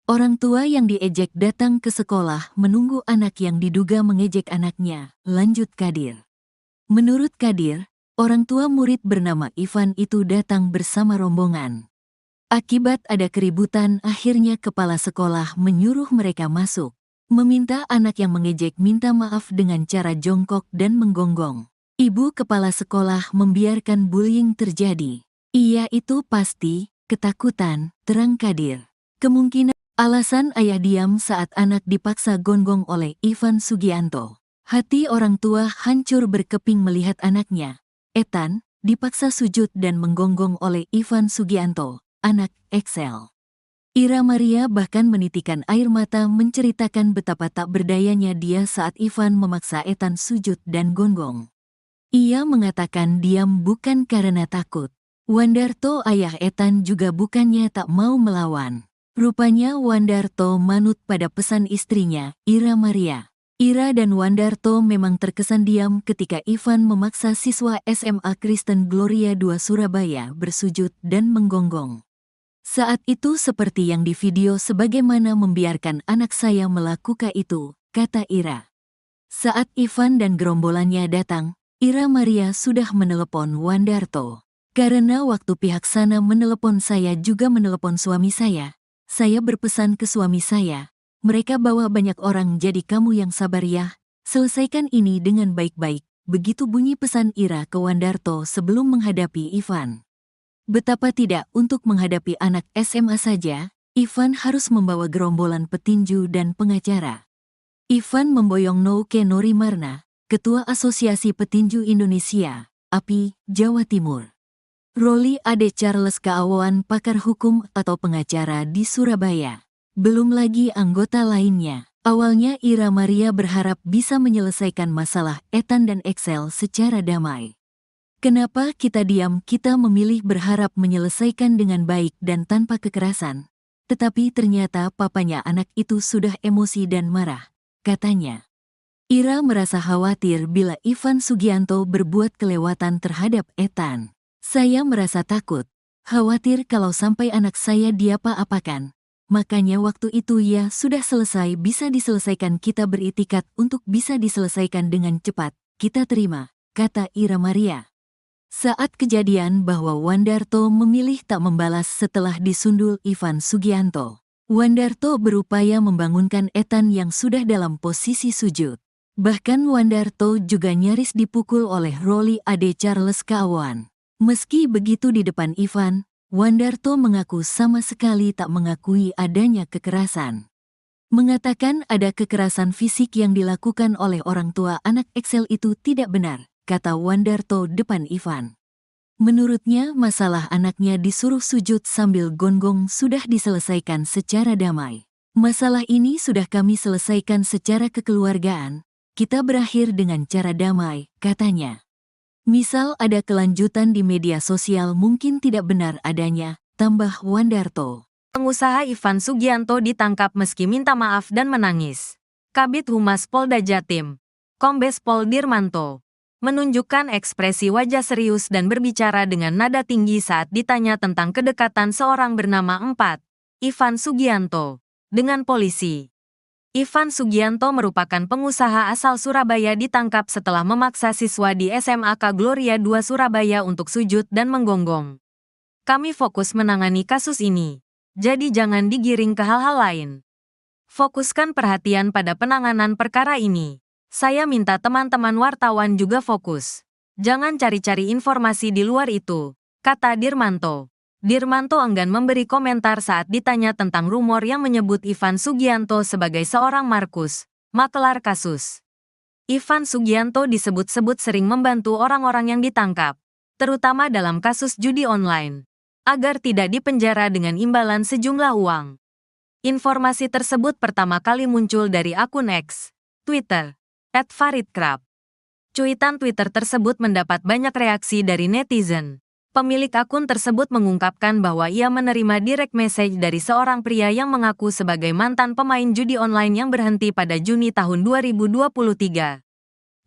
Orang tua yang diejek datang ke sekolah menunggu anak yang diduga mengejek anaknya, lanjut Kadir. Menurut Kadir, orang tua murid bernama Ivan itu datang bersama rombongan. Akibat ada keributan, akhirnya kepala sekolah menyuruh mereka masuk, meminta anak yang mengejek minta maaf dengan cara jongkok dan menggonggong. Ibu kepala sekolah membiarkan bullying terjadi. Iya itu pasti, ketakutan, terang Kadir. Kemungkinan alasan ayah diam saat anak dipaksa gonggong oleh Ivan Sugianto. Hati orang tua hancur berkeping melihat anaknya, Ethan, dipaksa sujud dan menggonggong oleh Ivan Sugianto, anak Excel. Ira Maria bahkan menitikan air mata menceritakan betapa tak berdayanya dia saat Ivan memaksa Ethan sujud dan gonggong. Ia mengatakan diam bukan karena takut. Wandarto ayah Ethan juga bukannya tak mau melawan. Rupanya Wandarto manut pada pesan istrinya, Ira Maria. Ira dan Wandarto memang terkesan diam ketika Ivan memaksa siswa SMA Kristen Gloria 2 Surabaya bersujud dan menggonggong. Saat itu seperti yang di video sebagaimana membiarkan anak saya melakukan itu, kata Ira. Saat Ivan dan gerombolannya datang, Ira Maria sudah menelepon Wandarto. Karena waktu pihak sana menelepon saya juga menelepon suami saya berpesan ke suami saya, mereka bawa banyak orang jadi kamu yang sabar ya, selesaikan ini dengan baik-baik, begitu bunyi pesan Ira ke Wandarto sebelum menghadapi Ivan. Betapa tidak untuk menghadapi anak SMA saja, Ivan harus membawa gerombolan petinju dan pengacara. Ivan memboyong Nouke Norimarna, Ketua Asosiasi Petinju Indonesia, API, Jawa Timur. Roli Ade Charles Kaawan pakar hukum atau pengacara di Surabaya. Belum lagi anggota lainnya. Awalnya Ira Maria berharap bisa menyelesaikan masalah Ethan dan Excel secara damai. Kenapa kita diam? Kita memilih berharap menyelesaikan dengan baik dan tanpa kekerasan. Tetapi ternyata papanya anak itu sudah emosi dan marah, katanya. Ira merasa khawatir bila Ivan Sugianto berbuat kelewatan terhadap Ethan. Saya merasa takut, khawatir kalau sampai anak saya diapa-apakan. Makanya waktu itu ya sudah selesai bisa diselesaikan kita beritikat untuk bisa diselesaikan dengan cepat, kita terima, kata Ira Maria. Saat kejadian bahwa Wandarto memilih tak membalas setelah disundul Ivan Sugianto. Wandarto berupaya membangunkan Ethan yang sudah dalam posisi sujud. Bahkan Wandarto juga nyaris dipukul oleh Roli Ade Charles Kaawan. Meski begitu di depan Ivan, Wandarto mengaku sama sekali tak mengakui adanya kekerasan. Mengatakan ada kekerasan fisik yang dilakukan oleh orang tua anak Excel itu tidak benar, kata Wandarto depan Ivan. Menurutnya masalah anaknya disuruh sujud sambil gonggong sudah diselesaikan secara damai. Masalah ini sudah kami selesaikan secara kekeluargaan. Kita berakhir dengan cara damai, katanya. Misal ada kelanjutan di media sosial mungkin tidak benar adanya, tambah Wandarto. Pengusaha Ivan Sugianto ditangkap meski minta maaf dan menangis. Kabid Humas Polda Jatim, Kombes Pol Dirmanto, menunjukkan ekspresi wajah serius dan berbicara dengan nada tinggi saat ditanya tentang kedekatan seorang bernama Ivan Sugianto dengan polisi. Ivan Sugianto merupakan pengusaha asal Surabaya ditangkap setelah memaksa siswa di SMAK Gloria II Surabaya untuk sujud dan menggonggong. Kami fokus menangani kasus ini, jadi jangan digiring ke hal-hal lain. Fokuskan perhatian pada penanganan perkara ini. Saya minta teman-teman wartawan juga fokus. Jangan cari-cari informasi di luar itu, kata Dirmanto. Dirmanto enggan memberi komentar saat ditanya tentang rumor yang menyebut Ivan Sugianto sebagai seorang Markus, makelar kasus. Ivan Sugianto disebut-sebut sering membantu orang-orang yang ditangkap, terutama dalam kasus judi online, agar tidak dipenjara dengan imbalan sejumlah uang. Informasi tersebut pertama kali muncul dari akun X, Twitter, @faridkrab. Cuitan Twitter tersebut mendapat banyak reaksi dari netizen. Pemilik akun tersebut mengungkapkan bahwa ia menerima direct message dari seorang pria yang mengaku sebagai mantan pemain judi online yang berhenti pada Juni tahun 2023.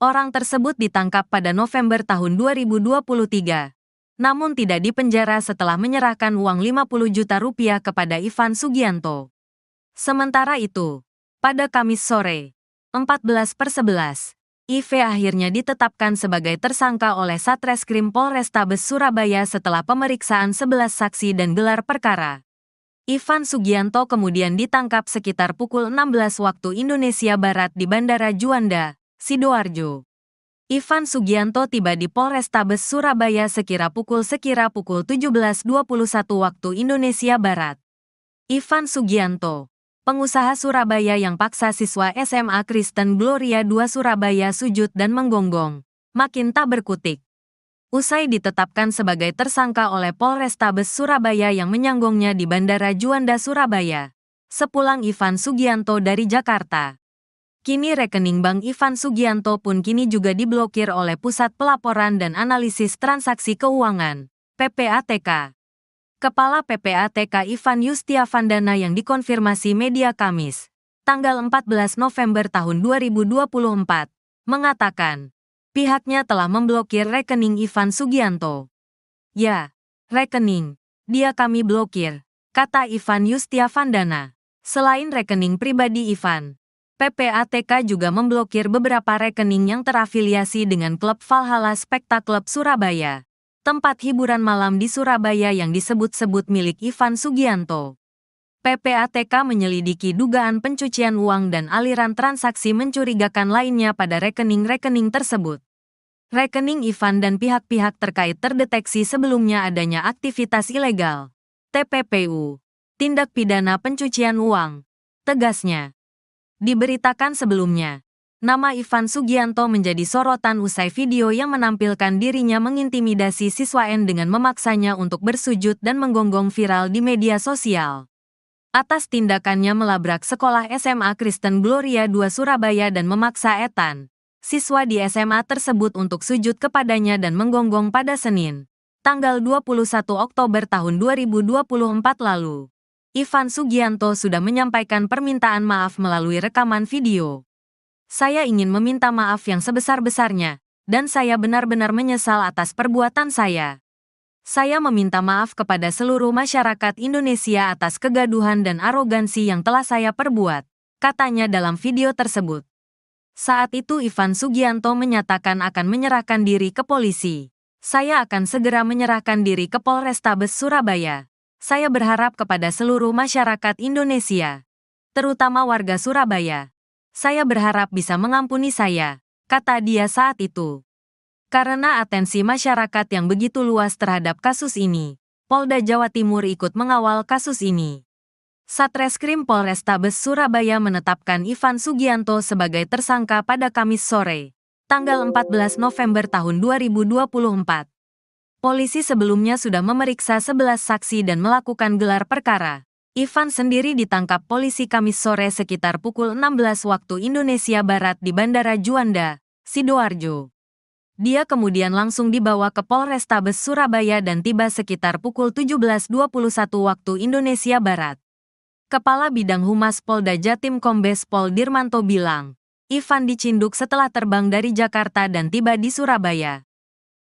Orang tersebut ditangkap pada November tahun 2023, namun tidak dipenjara setelah menyerahkan uang 50 juta rupiah kepada Ivan Sugianto. Sementara itu, pada Kamis sore, 14/11, IV akhirnya ditetapkan sebagai tersangka oleh Satreskrim Polrestabes Surabaya setelah pemeriksaan 11 saksi dan gelar perkara. Ivan Sugianto kemudian ditangkap sekitar pukul 16 waktu Indonesia Barat di Bandara Juanda, Sidoarjo. Ivan Sugianto tiba di Polrestabes Surabaya sekira pukul 17:21 waktu Indonesia Barat. Ivan Sugianto, pengusaha Surabaya yang paksa siswa SMA Kristen Gloria II Surabaya sujud dan menggonggong, makin tak berkutik. Usai ditetapkan sebagai tersangka oleh Polrestabes Surabaya yang menyanggongnya di Bandara Juanda Surabaya, sepulang Ivan Sugianto dari Jakarta. Kini rekening bank Ivan Sugianto pun kini juga diblokir oleh Pusat Pelaporan dan Analisis Transaksi Keuangan, PPATK. Kepala PPATK Ivan Yustiavandana yang dikonfirmasi media Kamis, tanggal 14 November tahun 2024, mengatakan, pihaknya telah memblokir rekening Ivan Sugianto. Ya, rekening, dia kami blokir, kata Ivan Yustiavandana. Selain rekening pribadi Ivan, PPATK juga memblokir beberapa rekening yang terafiliasi dengan klub Valhalla Spectacle Surabaya, tempat hiburan malam di Surabaya yang disebut-sebut milik Ivan Sugianto. PPATK menyelidiki dugaan pencucian uang dan aliran transaksi mencurigakan lainnya pada rekening-rekening tersebut. Rekening Ivan dan pihak-pihak terkait terdeteksi sebelumnya adanya aktivitas ilegal, TPPU, tindak pidana pencucian uang, tegasnya. Diberitakan sebelumnya, nama Ivan Sugianto menjadi sorotan usai video yang menampilkan dirinya mengintimidasi siswa N dengan memaksanya untuk bersujud dan menggonggong viral di media sosial. Atas tindakannya melabrak sekolah SMA Kristen Gloria II Surabaya dan memaksa Ethan, siswa di SMA tersebut untuk sujud kepadanya dan menggonggong pada Senin, tanggal 21 Oktober tahun 2024 lalu. Ivan Sugianto sudah menyampaikan permintaan maaf melalui rekaman video. Saya ingin meminta maaf yang sebesar-besarnya, dan saya benar-benar menyesal atas perbuatan saya. Saya meminta maaf kepada seluruh masyarakat Indonesia atas kegaduhan dan arogansi yang telah saya perbuat, katanya dalam video tersebut. Saat itu Ivan Sugianto menyatakan akan menyerahkan diri ke polisi. Saya akan segera menyerahkan diri ke Polrestabes Surabaya. Saya berharap kepada seluruh masyarakat Indonesia, terutama warga Surabaya. Saya berharap bisa mengampuni saya, kata dia saat itu. Karena atensi masyarakat yang begitu luas terhadap kasus ini, Polda Jawa Timur ikut mengawal kasus ini. Satreskrim Polrestabes Surabaya menetapkan Ivan Sugianto sebagai tersangka pada Kamis sore, tanggal 14 November tahun 2024. Polisi sebelumnya sudah memeriksa 11 saksi dan melakukan gelar perkara. Ivan sendiri ditangkap polisi Kamis sore sekitar pukul 16 waktu Indonesia Barat di Bandara Juanda, Sidoarjo. Dia kemudian langsung dibawa ke Polrestabes Surabaya dan tiba sekitar pukul 17.21 waktu Indonesia Barat. Kepala Bidang Humas Polda Jatim Kombes Pol Dirmanto bilang, Ivan dicinduk setelah terbang dari Jakarta dan tiba di Surabaya.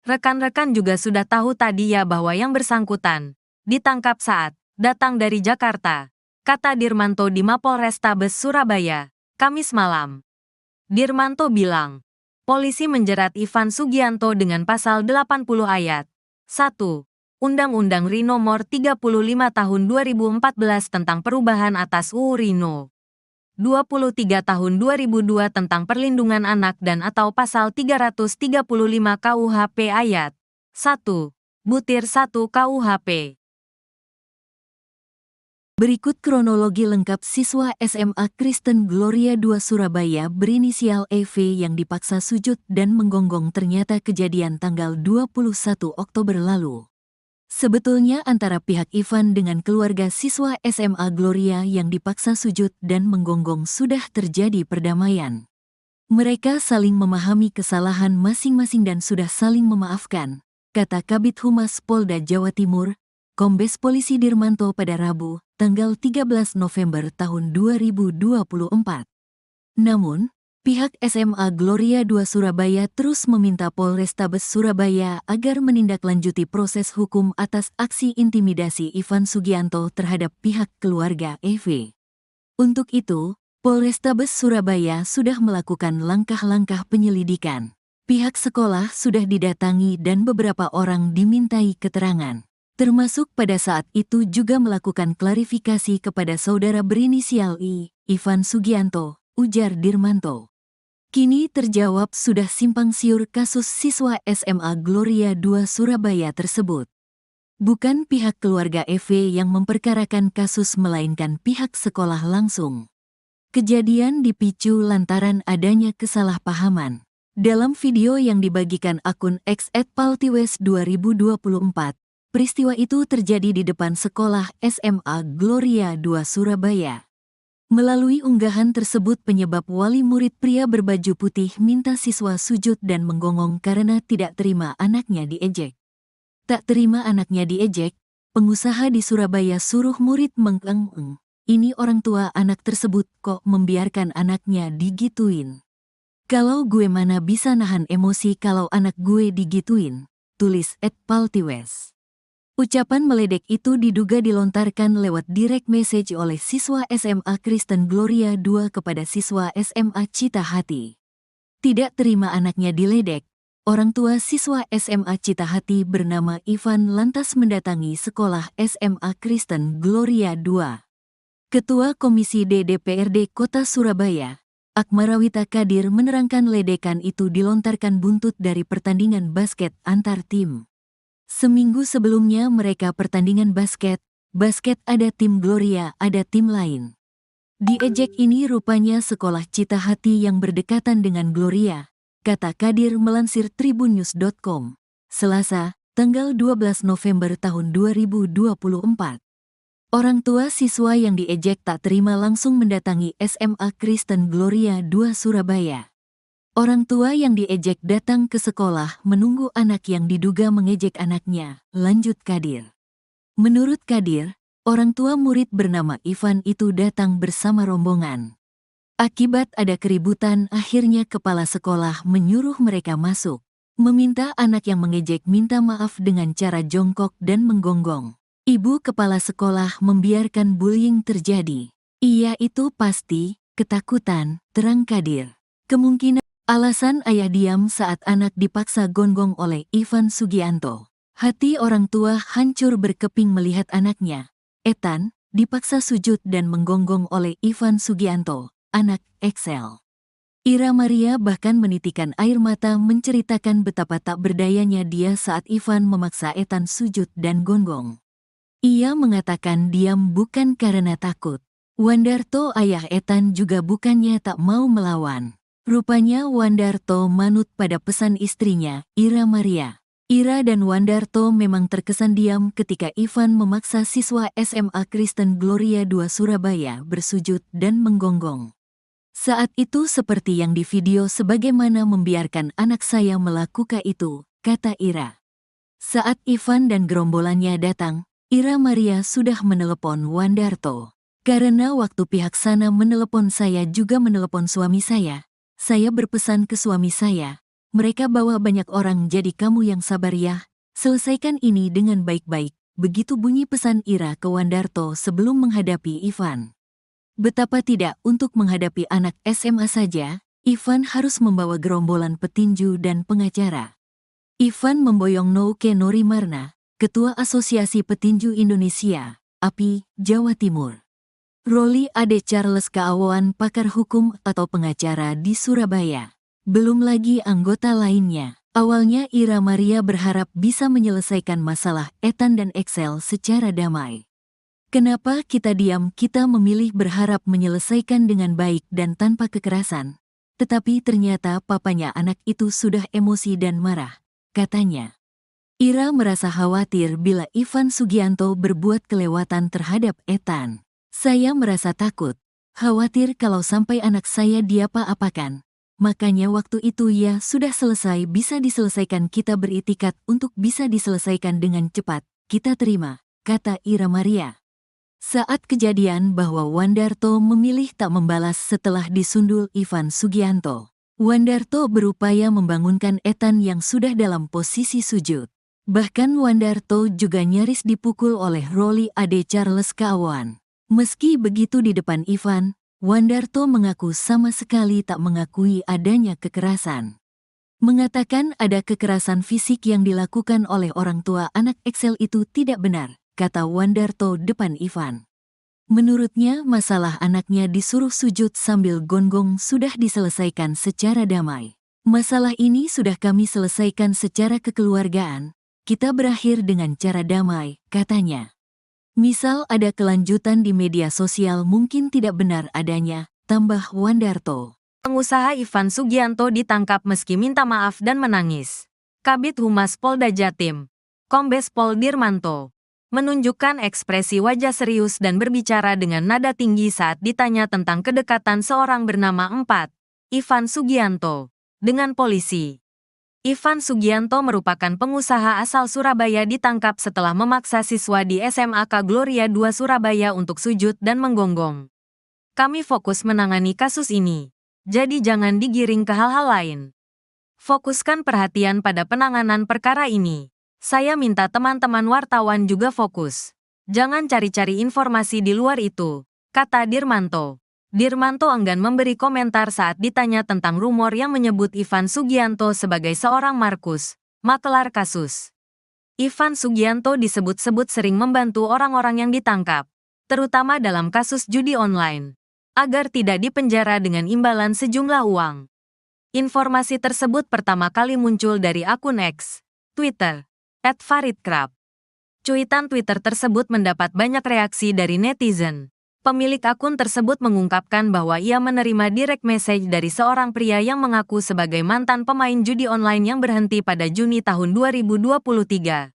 Rekan-rekan juga sudah tahu tadi ya bahwa yang bersangkutan ditangkap saat datang dari Jakarta, kata Dirmanto di Mapolrestabes Surabaya, Kamis malam. Dirmanto bilang, polisi menjerat Ivan Sugianto dengan pasal 80 ayat 1. Undang-Undang RI Nomor 35 Tahun 2014 tentang perubahan atas UU RI No. 23 Tahun 2002 tentang perlindungan anak dan atau pasal 335 KUHP ayat 1. Butir 1 KUHP. Berikut kronologi lengkap siswa SMA Kristen Gloria II Surabaya berinisial EV yang dipaksa sujud dan menggonggong ternyata kejadian tanggal 21 Oktober lalu. Sebetulnya antara pihak Ivan dengan keluarga siswa SMA Gloria yang dipaksa sujud dan menggonggong sudah terjadi perdamaian. Mereka saling memahami kesalahan masing-masing dan sudah saling memaafkan, kata Kabid Humas Polda Jawa Timur, Kombes Polisi Dirmanto pada Rabu, tanggal 13 November tahun 2024. Namun, pihak SMA Gloria II Surabaya terus meminta Polrestabes Surabaya agar menindaklanjuti proses hukum atas aksi intimidasi Ivan Sugianto terhadap pihak keluarga EV. Untuk itu, Polrestabes Surabaya sudah melakukan langkah-langkah penyelidikan. Pihak sekolah sudah didatangi dan beberapa orang dimintai keterangan. Termasuk pada saat itu juga melakukan klarifikasi kepada saudara berinisial I, Ivan Sugianto, ujar Dirmanto. Kini terjawab sudah simpang siur kasus siswa SMA Gloria II Surabaya tersebut. Bukan pihak keluarga EV yang memperkarakan kasus melainkan pihak sekolah langsung. Kejadian dipicu lantaran adanya kesalahpahaman. Dalam video yang dibagikan akun X @paltiwes2024, peristiwa itu terjadi di depan sekolah SMA Gloria II Surabaya. Melalui unggahan tersebut penyebab wali murid pria berbaju putih minta siswa sujud dan menggonggong karena tidak terima anaknya diejek. Tak terima anaknya diejek, pengusaha di Surabaya suruh murid mengeng-eng. Ini orang tua anak tersebut kok membiarkan anaknya digituin. Kalau gue mana bisa nahan emosi kalau anak gue digituin, tulis @paltiwes. Ucapan meledek itu diduga dilontarkan lewat direct message oleh siswa SMA Kristen Gloria II kepada siswa SMA Cita Hati. Tidak terima anaknya diledek, orang tua siswa SMA Cita Hati bernama Ivan lantas mendatangi sekolah SMA Kristen Gloria II. Ketua Komisi D DPRD Kota Surabaya, Akmarawita Kadir menerangkan ledekan itu dilontarkan buntut dari pertandingan basket antar tim. Seminggu sebelumnya mereka pertandingan basket ada tim Gloria, ada tim lain. Diejek ini rupanya sekolah Cita Hati yang berdekatan dengan Gloria, kata Kadir melansir tribunnews.com, Selasa, tanggal 12 November tahun 2024. Orang tua siswa yang diejek tak terima langsung mendatangi SMA Kristen Gloria II Surabaya. Orang tua yang diejek datang ke sekolah menunggu anak yang diduga mengejek anaknya, lanjut Kadir. Menurut Kadir, orang tua murid bernama Ivan itu datang bersama rombongan. Akibat ada keributan akhirnya kepala sekolah menyuruh mereka masuk, meminta anak yang mengejek minta maaf dengan cara jongkok dan menggonggong. Ibu kepala sekolah membiarkan bullying terjadi. Iya itu pasti, ketakutan, terang Kadir. Kemungkinan alasan ayah diam saat anak dipaksa gonggong oleh Ivan Sugianto. Hati orang tua hancur berkeping melihat anaknya, Ethan, dipaksa sujud dan menggonggong oleh Ivan Sugianto, anak Excel. Ira Maria bahkan menitikan air mata menceritakan betapa tak berdayanya dia saat Ivan memaksa Ethan sujud dan gonggong. Ia mengatakan diam bukan karena takut. Wandarto ayah Ethan juga bukannya tak mau melawan. Rupanya Wandarto manut pada pesan istrinya, Ira Maria. Ira dan Wandarto memang terkesan diam ketika Ivan memaksa siswa SMA Kristen Gloria II Surabaya bersujud dan menggonggong. Saat itu seperti yang di video sebagaimana membiarkan anak saya melakukan itu, kata Ira. Saat Ivan dan gerombolannya datang, Ira Maria sudah menelepon Wandarto. Karena waktu pihak sana menelepon saya juga menelepon suami saya berpesan ke suami saya, mereka bawa banyak orang jadi kamu yang sabar ya, selesaikan ini dengan baik-baik. Begitu bunyi pesan Ira ke Wandarto sebelum menghadapi Ivan. Betapa tidak untuk menghadapi anak SMA saja, Ivan harus membawa gerombolan petinju dan pengacara. Ivan memboyong Nouke Norimarna, Ketua Asosiasi Petinju Indonesia, API, Jawa Timur. Roli Ade Charles Kaawan, pakar hukum atau pengacara di Surabaya. Belum lagi anggota lainnya. Awalnya Ira Maria berharap bisa menyelesaikan masalah Ethan dan Excel secara damai. Kenapa kita diam? Kita memilih berharap menyelesaikan dengan baik dan tanpa kekerasan. Tetapi ternyata papanya anak itu sudah emosi dan marah, katanya. Ira merasa khawatir bila Ivan Sugianto berbuat kelewatan terhadap Ethan. Saya merasa takut, khawatir kalau sampai anak saya diapa-apakan. Makanya waktu itu ya sudah selesai, bisa diselesaikan, kita beritikat untuk bisa diselesaikan dengan cepat, kita terima, kata Ira Maria. Saat kejadian bahwa Wandarto memilih tak membalas setelah disundul Ivan Sugianto. Wandarto berupaya membangunkan Ethan yang sudah dalam posisi sujud. Bahkan Wandarto juga nyaris dipukul oleh Roli Ade Charles Kaawan. Meski begitu di depan Ivan, Wandarto mengaku sama sekali tak mengakui adanya kekerasan. Mengatakan ada kekerasan fisik yang dilakukan oleh orang tua anak Excel itu tidak benar, kata Wandarto depan Ivan. Menurutnya masalah anaknya disuruh sujud sambil gonggong sudah diselesaikan secara damai. Masalah ini sudah kami selesaikan secara kekeluargaan, kita berakhir dengan cara damai, katanya. Misal ada kelanjutan di media sosial mungkin tidak benar adanya, tambah Wandarto. Pengusaha Ivan Sugianto ditangkap meski minta maaf dan menangis. Kabid Humas Polda Jatim, Kombes Pol Dirmanto, menunjukkan ekspresi wajah serius dan berbicara dengan nada tinggi saat ditanya tentang kedekatan seorang bernama Ivan Sugianto dengan polisi. Ivan Sugianto merupakan pengusaha asal Surabaya, ditangkap setelah memaksa siswa di SMAK Gloria II Surabaya untuk sujud dan menggonggong. Kami fokus menangani kasus ini, jadi jangan digiring ke hal-hal lain. Fokuskan perhatian pada penanganan perkara ini. Saya minta teman-teman wartawan juga fokus. Jangan cari-cari informasi di luar itu, kata Dirmanto. Dirmanto enggan memberi komentar saat ditanya tentang rumor yang menyebut Ivan Sugianto sebagai seorang Markus, makelar kasus. Ivan Sugianto disebut-sebut sering membantu orang-orang yang ditangkap, terutama dalam kasus judi online, agar tidak dipenjara dengan imbalan sejumlah uang. Informasi tersebut pertama kali muncul dari akun X, Twitter, @faridkrab. Cuitan Twitter tersebut mendapat banyak reaksi dari netizen. Pemilik akun tersebut mengungkapkan bahwa ia menerima direct message dari seorang pria yang mengaku sebagai mantan pemain judi online yang berhenti pada Juni tahun 2023.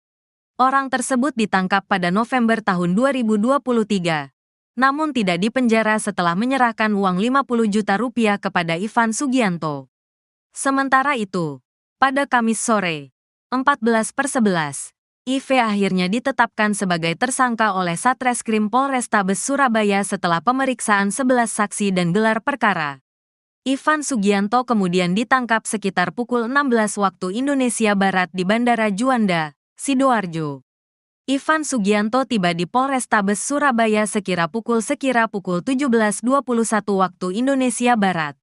Orang tersebut ditangkap pada November tahun 2023, namun tidak dipenjara setelah menyerahkan uang 50 juta rupiah kepada Ivan Sugianto. Sementara itu, pada Kamis sore, 14/11, IV akhirnya ditetapkan sebagai tersangka oleh Satreskrim Polrestabes Surabaya setelah pemeriksaan 11 saksi dan gelar perkara. Ivan Sugianto kemudian ditangkap sekitar pukul 16 waktu Indonesia Barat di Bandara Juanda, Sidoarjo. Ivan Sugianto tiba di Polrestabes Surabaya sekira pukul 17:21 waktu Indonesia Barat.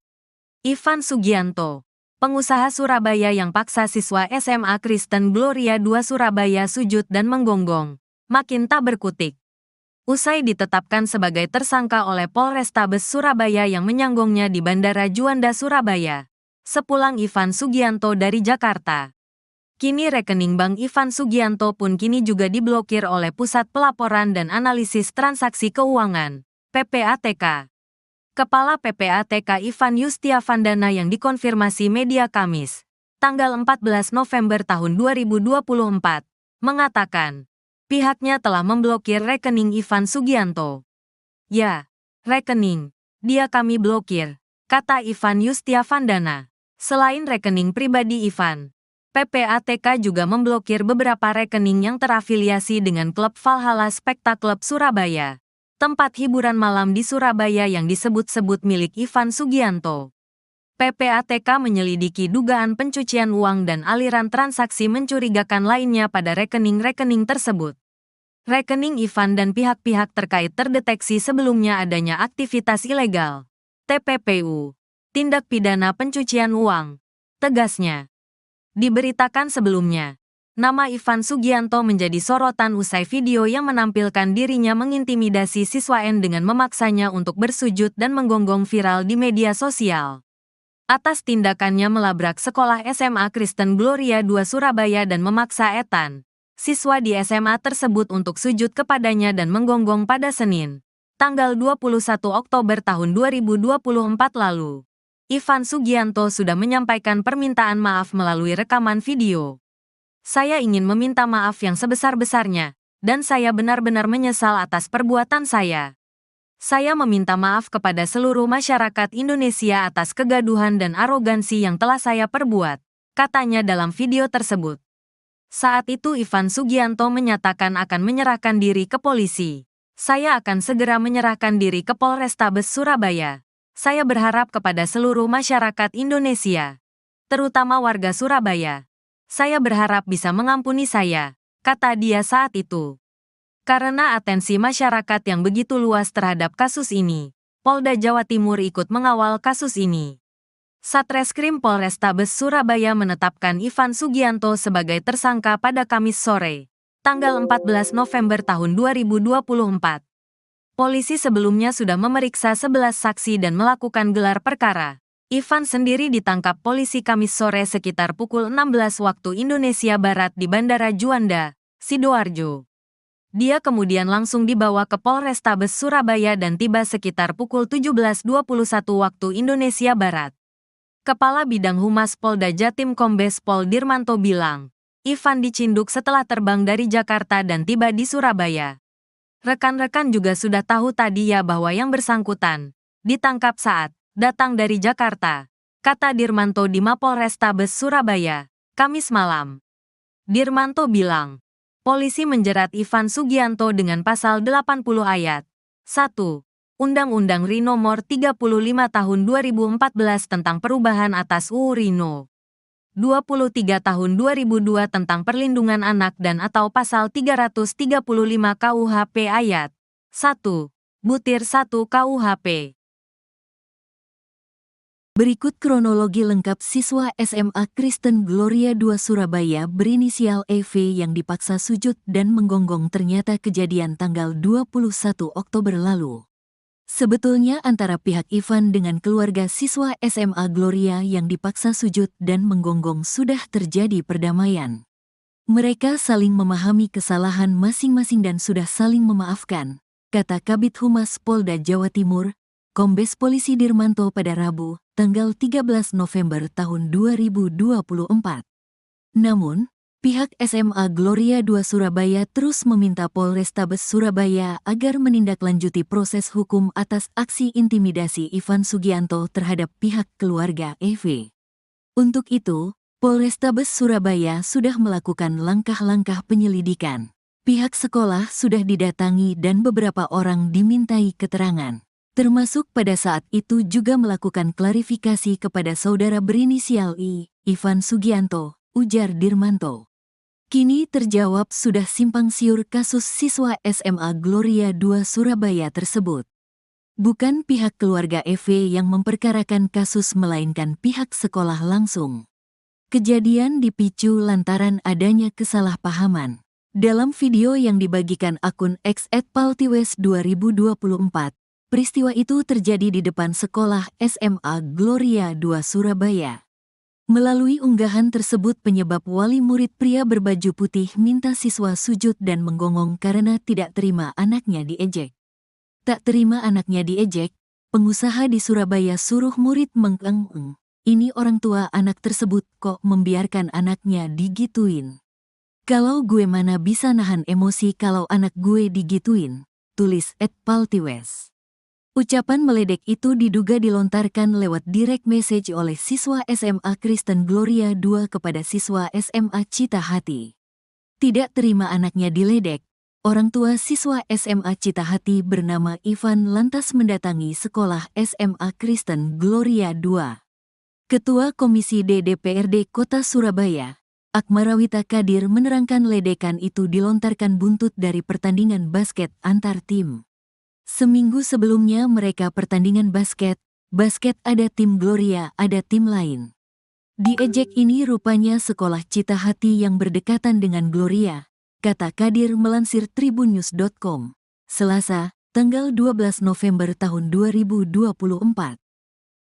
Ivan Sugianto, pengusaha Surabaya yang paksa siswa SMA Kristen Gloria II Surabaya sujud dan menggonggong, makin tak berkutik. Usai ditetapkan sebagai tersangka oleh Polrestabes Surabaya yang menyanggongnya di Bandara Juanda Surabaya, sepulang Ivan Sugianto dari Jakarta. Kini rekening bank Ivan Sugianto pun kini juga diblokir oleh Pusat Pelaporan dan Analisis Transaksi Keuangan, PPATK. Kepala PPATK Ivan Yustiavandana yang dikonfirmasi media Kamis, tanggal 14 November tahun 2024, mengatakan, pihaknya telah memblokir rekening Ivan Sugianto. Ya, rekening, dia kami blokir, kata Ivan Yustiavandana. Selain rekening pribadi Ivan, PPATK juga memblokir beberapa rekening yang terafiliasi dengan klub Valhalla Spectacle Surabaya, tempat hiburan malam di Surabaya yang disebut-sebut milik Ivan Sugianto. PPATK menyelidiki dugaan pencucian uang dan aliran transaksi mencurigakan lainnya pada rekening-rekening tersebut. Rekening Ivan dan pihak-pihak terkait terdeteksi sebelumnya adanya aktivitas ilegal, TPPU, tindak pidana pencucian uang, tegasnya. Diberitakan sebelumnya, nama Ivan Sugianto menjadi sorotan usai video yang menampilkan dirinya mengintimidasi siswa N dengan memaksanya untuk bersujud dan menggonggong viral di media sosial. Atas tindakannya melabrak sekolah SMA Kristen Gloria II Surabaya dan memaksa Ethan, siswa di SMA tersebut untuk sujud kepadanya dan menggonggong pada Senin, tanggal 21 Oktober tahun 2024 lalu. Ivan Sugianto sudah menyampaikan permintaan maaf melalui rekaman video. Saya ingin meminta maaf yang sebesar-besarnya, dan saya benar-benar menyesal atas perbuatan saya. Saya meminta maaf kepada seluruh masyarakat Indonesia atas kegaduhan dan arogansi yang telah saya perbuat, katanya dalam video tersebut. Saat itu Ivan Sugianto menyatakan akan menyerahkan diri ke polisi. Saya akan segera menyerahkan diri ke Polrestabes Surabaya. Saya berharap kepada seluruh masyarakat Indonesia, terutama warga Surabaya. Saya berharap bisa mengampuni saya, kata dia saat itu. Karena atensi masyarakat yang begitu luas terhadap kasus ini, Polda Jawa Timur ikut mengawal kasus ini. Satreskrim Polrestabes Surabaya menetapkan Ivan Sugianto sebagai tersangka pada Kamis sore, tanggal 14 November tahun 2024. Polisi sebelumnya sudah memeriksa 11 saksi dan melakukan gelar perkara. Ivan sendiri ditangkap polisi Kamis sore sekitar pukul 16 waktu Indonesia Barat di Bandara Juanda, Sidoarjo. Dia kemudian langsung dibawa ke Polrestabes Surabaya dan tiba sekitar pukul 17.21 waktu Indonesia Barat. Kepala Bidang Humas Polda Jatim Kombes Pol Dirmanto bilang, Ivan dicinduk setelah terbang dari Jakarta dan tiba di Surabaya. Rekan-rekan juga sudah tahu tadi ya bahwa yang bersangkutan ditangkap saat datang dari Jakarta, kata Dirmanto di Mapolrestabes Surabaya, Kamis malam. Dirmanto bilang, polisi menjerat Ivan Sugianto dengan pasal 80 ayat 1 Undang-Undang RI Nomor 35 Tahun 2014 tentang perubahan atas UU RI No. 23 Tahun 2002 tentang perlindungan anak dan atau pasal 335 KUHP ayat 1 Butir 1 KUHP. Berikut kronologi lengkap siswa SMA Kristen Gloria II Surabaya berinisial EV yang dipaksa sujud dan menggonggong ternyata kejadian tanggal 21 Oktober lalu. Sebetulnya antara pihak Ivan dengan keluarga siswa SMA Gloria yang dipaksa sujud dan menggonggong sudah terjadi perdamaian. Mereka saling memahami kesalahan masing-masing dan sudah saling memaafkan, kata Kabid Humas Polda Jawa Timur, Kombes Polisi Dirmanto pada Rabu, tanggal 13 November tahun 2024. Namun, pihak SMA Gloria II Surabaya terus meminta Polrestabes Surabaya agar menindaklanjuti proses hukum atas aksi intimidasi Ivan Sugianto terhadap pihak keluarga EV. Untuk itu, Polrestabes Surabaya sudah melakukan langkah-langkah penyelidikan. Pihak sekolah sudah didatangi dan beberapa orang dimintai keterangan. Termasuk pada saat itu juga melakukan klarifikasi kepada saudara berinisial I, Ivan Sugianto, ujar Dirmanto. Kini terjawab sudah simpang siur kasus siswa SMA Gloria II Surabaya tersebut. Bukan pihak keluarga EV yang memperkarakan kasus melainkan pihak sekolah langsung. Kejadian dipicu lantaran adanya kesalahpahaman. Dalam video yang dibagikan akun X @paltiwes2024, peristiwa itu terjadi di depan sekolah SMA Gloria II Surabaya. Melalui unggahan tersebut penyebab wali murid pria berbaju putih minta siswa sujud dan menggonggong karena tidak terima anaknya diejek. Tak terima anaknya diejek, pengusaha di Surabaya suruh murid mengeng-eng. Ini orang tua anak tersebut kok membiarkan anaknya digituin. Kalau gue mana bisa nahan emosi kalau anak gue digituin, tulis @paltiwes. Ucapan meledek itu diduga dilontarkan lewat direct message oleh siswa SMA Kristen Gloria II kepada siswa SMA Cita Hati. Tidak terima anaknya diledek, orang tua siswa SMA Cita Hati bernama Ivan lantas mendatangi sekolah SMA Kristen Gloria II. Ketua Komisi D DPRD Kota Surabaya, Akmarawita Kadir menerangkan ledekan itu dilontarkan buntut dari pertandingan basket antar tim. Seminggu sebelumnya mereka pertandingan basket ada tim Gloria, ada tim lain. Diejek ini rupanya sekolah Cita Hati yang berdekatan dengan Gloria, kata Kadir melansir tribunnews.com, Selasa, tanggal 12 November tahun 2024.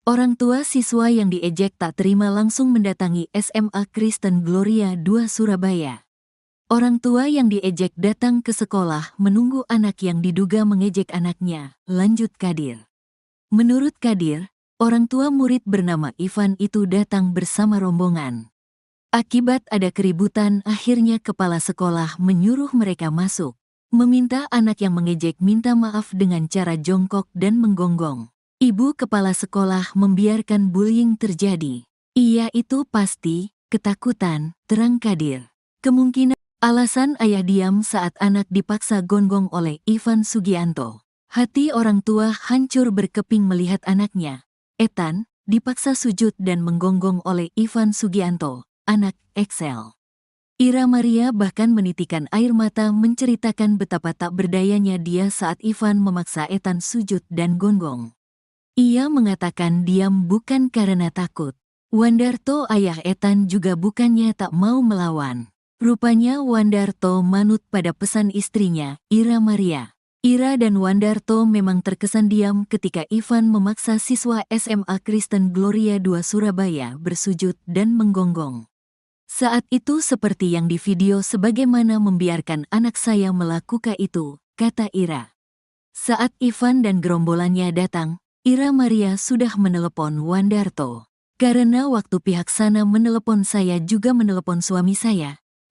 Orang tua siswa yang diejek tak terima langsung mendatangi SMA Kristen Gloria II Surabaya. Orang tua yang diejek datang ke sekolah menunggu anak yang diduga mengejek anaknya, lanjut Kadir. Menurut Kadir, orang tua murid bernama Ivan itu datang bersama rombongan. Akibat ada keributan, akhirnya kepala sekolah menyuruh mereka masuk, meminta anak yang mengejek minta maaf dengan cara jongkok dan menggonggong. Ibu kepala sekolah membiarkan bullying terjadi. Iya itu pasti, ketakutan, terang Kadir. Kemungkinan alasan ayah diam saat anak dipaksa gonggong oleh Ivan Sugianto. Hati orang tua hancur berkeping melihat anaknya, Ethan, dipaksa sujud dan menggonggong oleh Ivan Sugianto, anak Excel. Ira Maria bahkan menitikan air mata menceritakan betapa tak berdayanya dia saat Ivan memaksa Ethan sujud dan gonggong. Ia mengatakan diam bukan karena takut. Wandarto ayah Ethan juga bukannya tak mau melawan. Rupanya Wandarto manut pada pesan istrinya, Ira Maria. Ira dan Wandarto memang terkesan diam ketika Ivan memaksa siswa SMA Kristen Gloria II Surabaya bersujud dan menggonggong. Saat itu seperti yang di video sebagaimana membiarkan anak saya melakukan itu, kata Ira. Saat Ivan dan gerombolannya datang, Ira Maria sudah menelepon Wandarto. Karena waktu pihak sana menelepon saya juga menelepon suami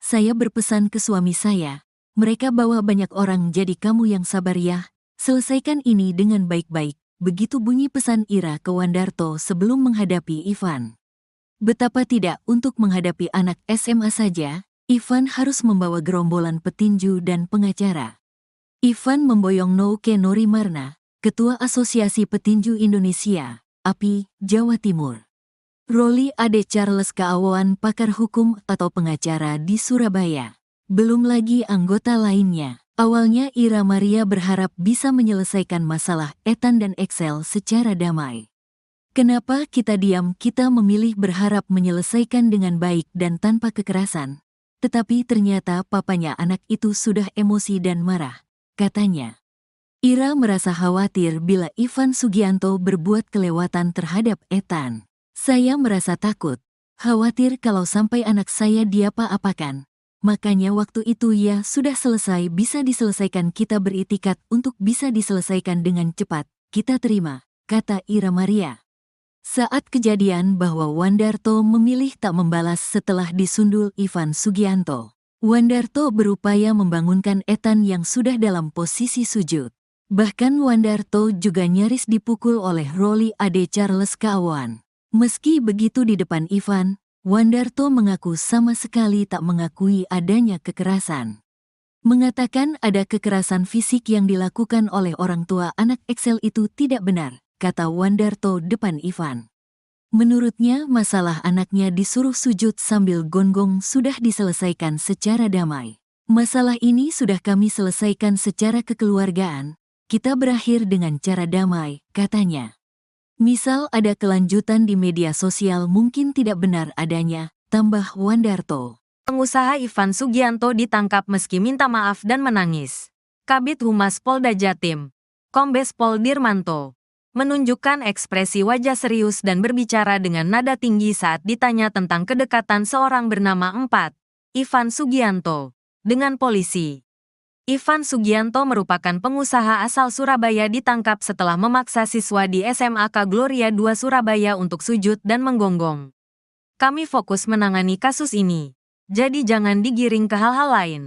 saya berpesan ke suami saya, mereka bawa banyak orang jadi kamu yang sabar ya, selesaikan ini dengan baik-baik, begitu bunyi pesan Ira ke Wandarto sebelum menghadapi Ivan. Betapa tidak untuk menghadapi anak SMA saja, Ivan harus membawa gerombolan petinju dan pengacara. Ivan memboyong Nouke Norimarna, Ketua Asosiasi Petinju Indonesia, API, Jawa Timur. Roli Ade Charles Keawawan pakar hukum atau pengacara di Surabaya. Belum lagi anggota lainnya. Awalnya Ira Maria berharap bisa menyelesaikan masalah Ethan dan Excel secara damai. Kenapa kita diam? Kita memilih berharap menyelesaikan dengan baik dan tanpa kekerasan. Tetapi ternyata papanya anak itu sudah emosi dan marah, katanya. Ira merasa khawatir bila Ivan Sugianto berbuat kelewatan terhadap Ethan. Saya merasa takut, khawatir kalau sampai anak saya diapa-apakan. Makanya waktu itu ya sudah selesai bisa diselesaikan kita beritikat untuk bisa diselesaikan dengan cepat, kita terima, kata Ira Maria. Saat kejadian bahwa Wandarto memilih tak membalas setelah disundul Ivan Sugianto. Wandarto berupaya membangunkan Ethan yang sudah dalam posisi sujud. Bahkan Wandarto juga nyaris dipukul oleh Roli Ade Charles Keawawan. Meski begitu di depan Ivan, Wandarto mengaku sama sekali tak mengakui adanya kekerasan. Mengatakan ada kekerasan fisik yang dilakukan oleh orang tua anak Excel itu tidak benar, kata Wandarto depan Ivan. Menurutnya masalah anaknya disuruh sujud sambil gonggong sudah diselesaikan secara damai. Masalah ini sudah kami selesaikan secara kekeluargaan, kita berakhir dengan cara damai, katanya. Misal ada kelanjutan di media sosial mungkin tidak benar adanya, tambah Wandarto. Pengusaha Ivan Sugianto ditangkap meski minta maaf dan menangis. Kabid Humas Polda Jatim, Kombes Pol Dirmanto, menunjukkan ekspresi wajah serius dan berbicara dengan nada tinggi saat ditanya tentang kedekatan seorang bernama Ivan Sugianto, dengan polisi. Ivan Sugianto merupakan pengusaha asal Surabaya ditangkap setelah memaksa siswa di SMAK Gloria II Surabaya untuk sujud dan menggonggong. Kami fokus menangani kasus ini, jadi jangan digiring ke hal-hal lain.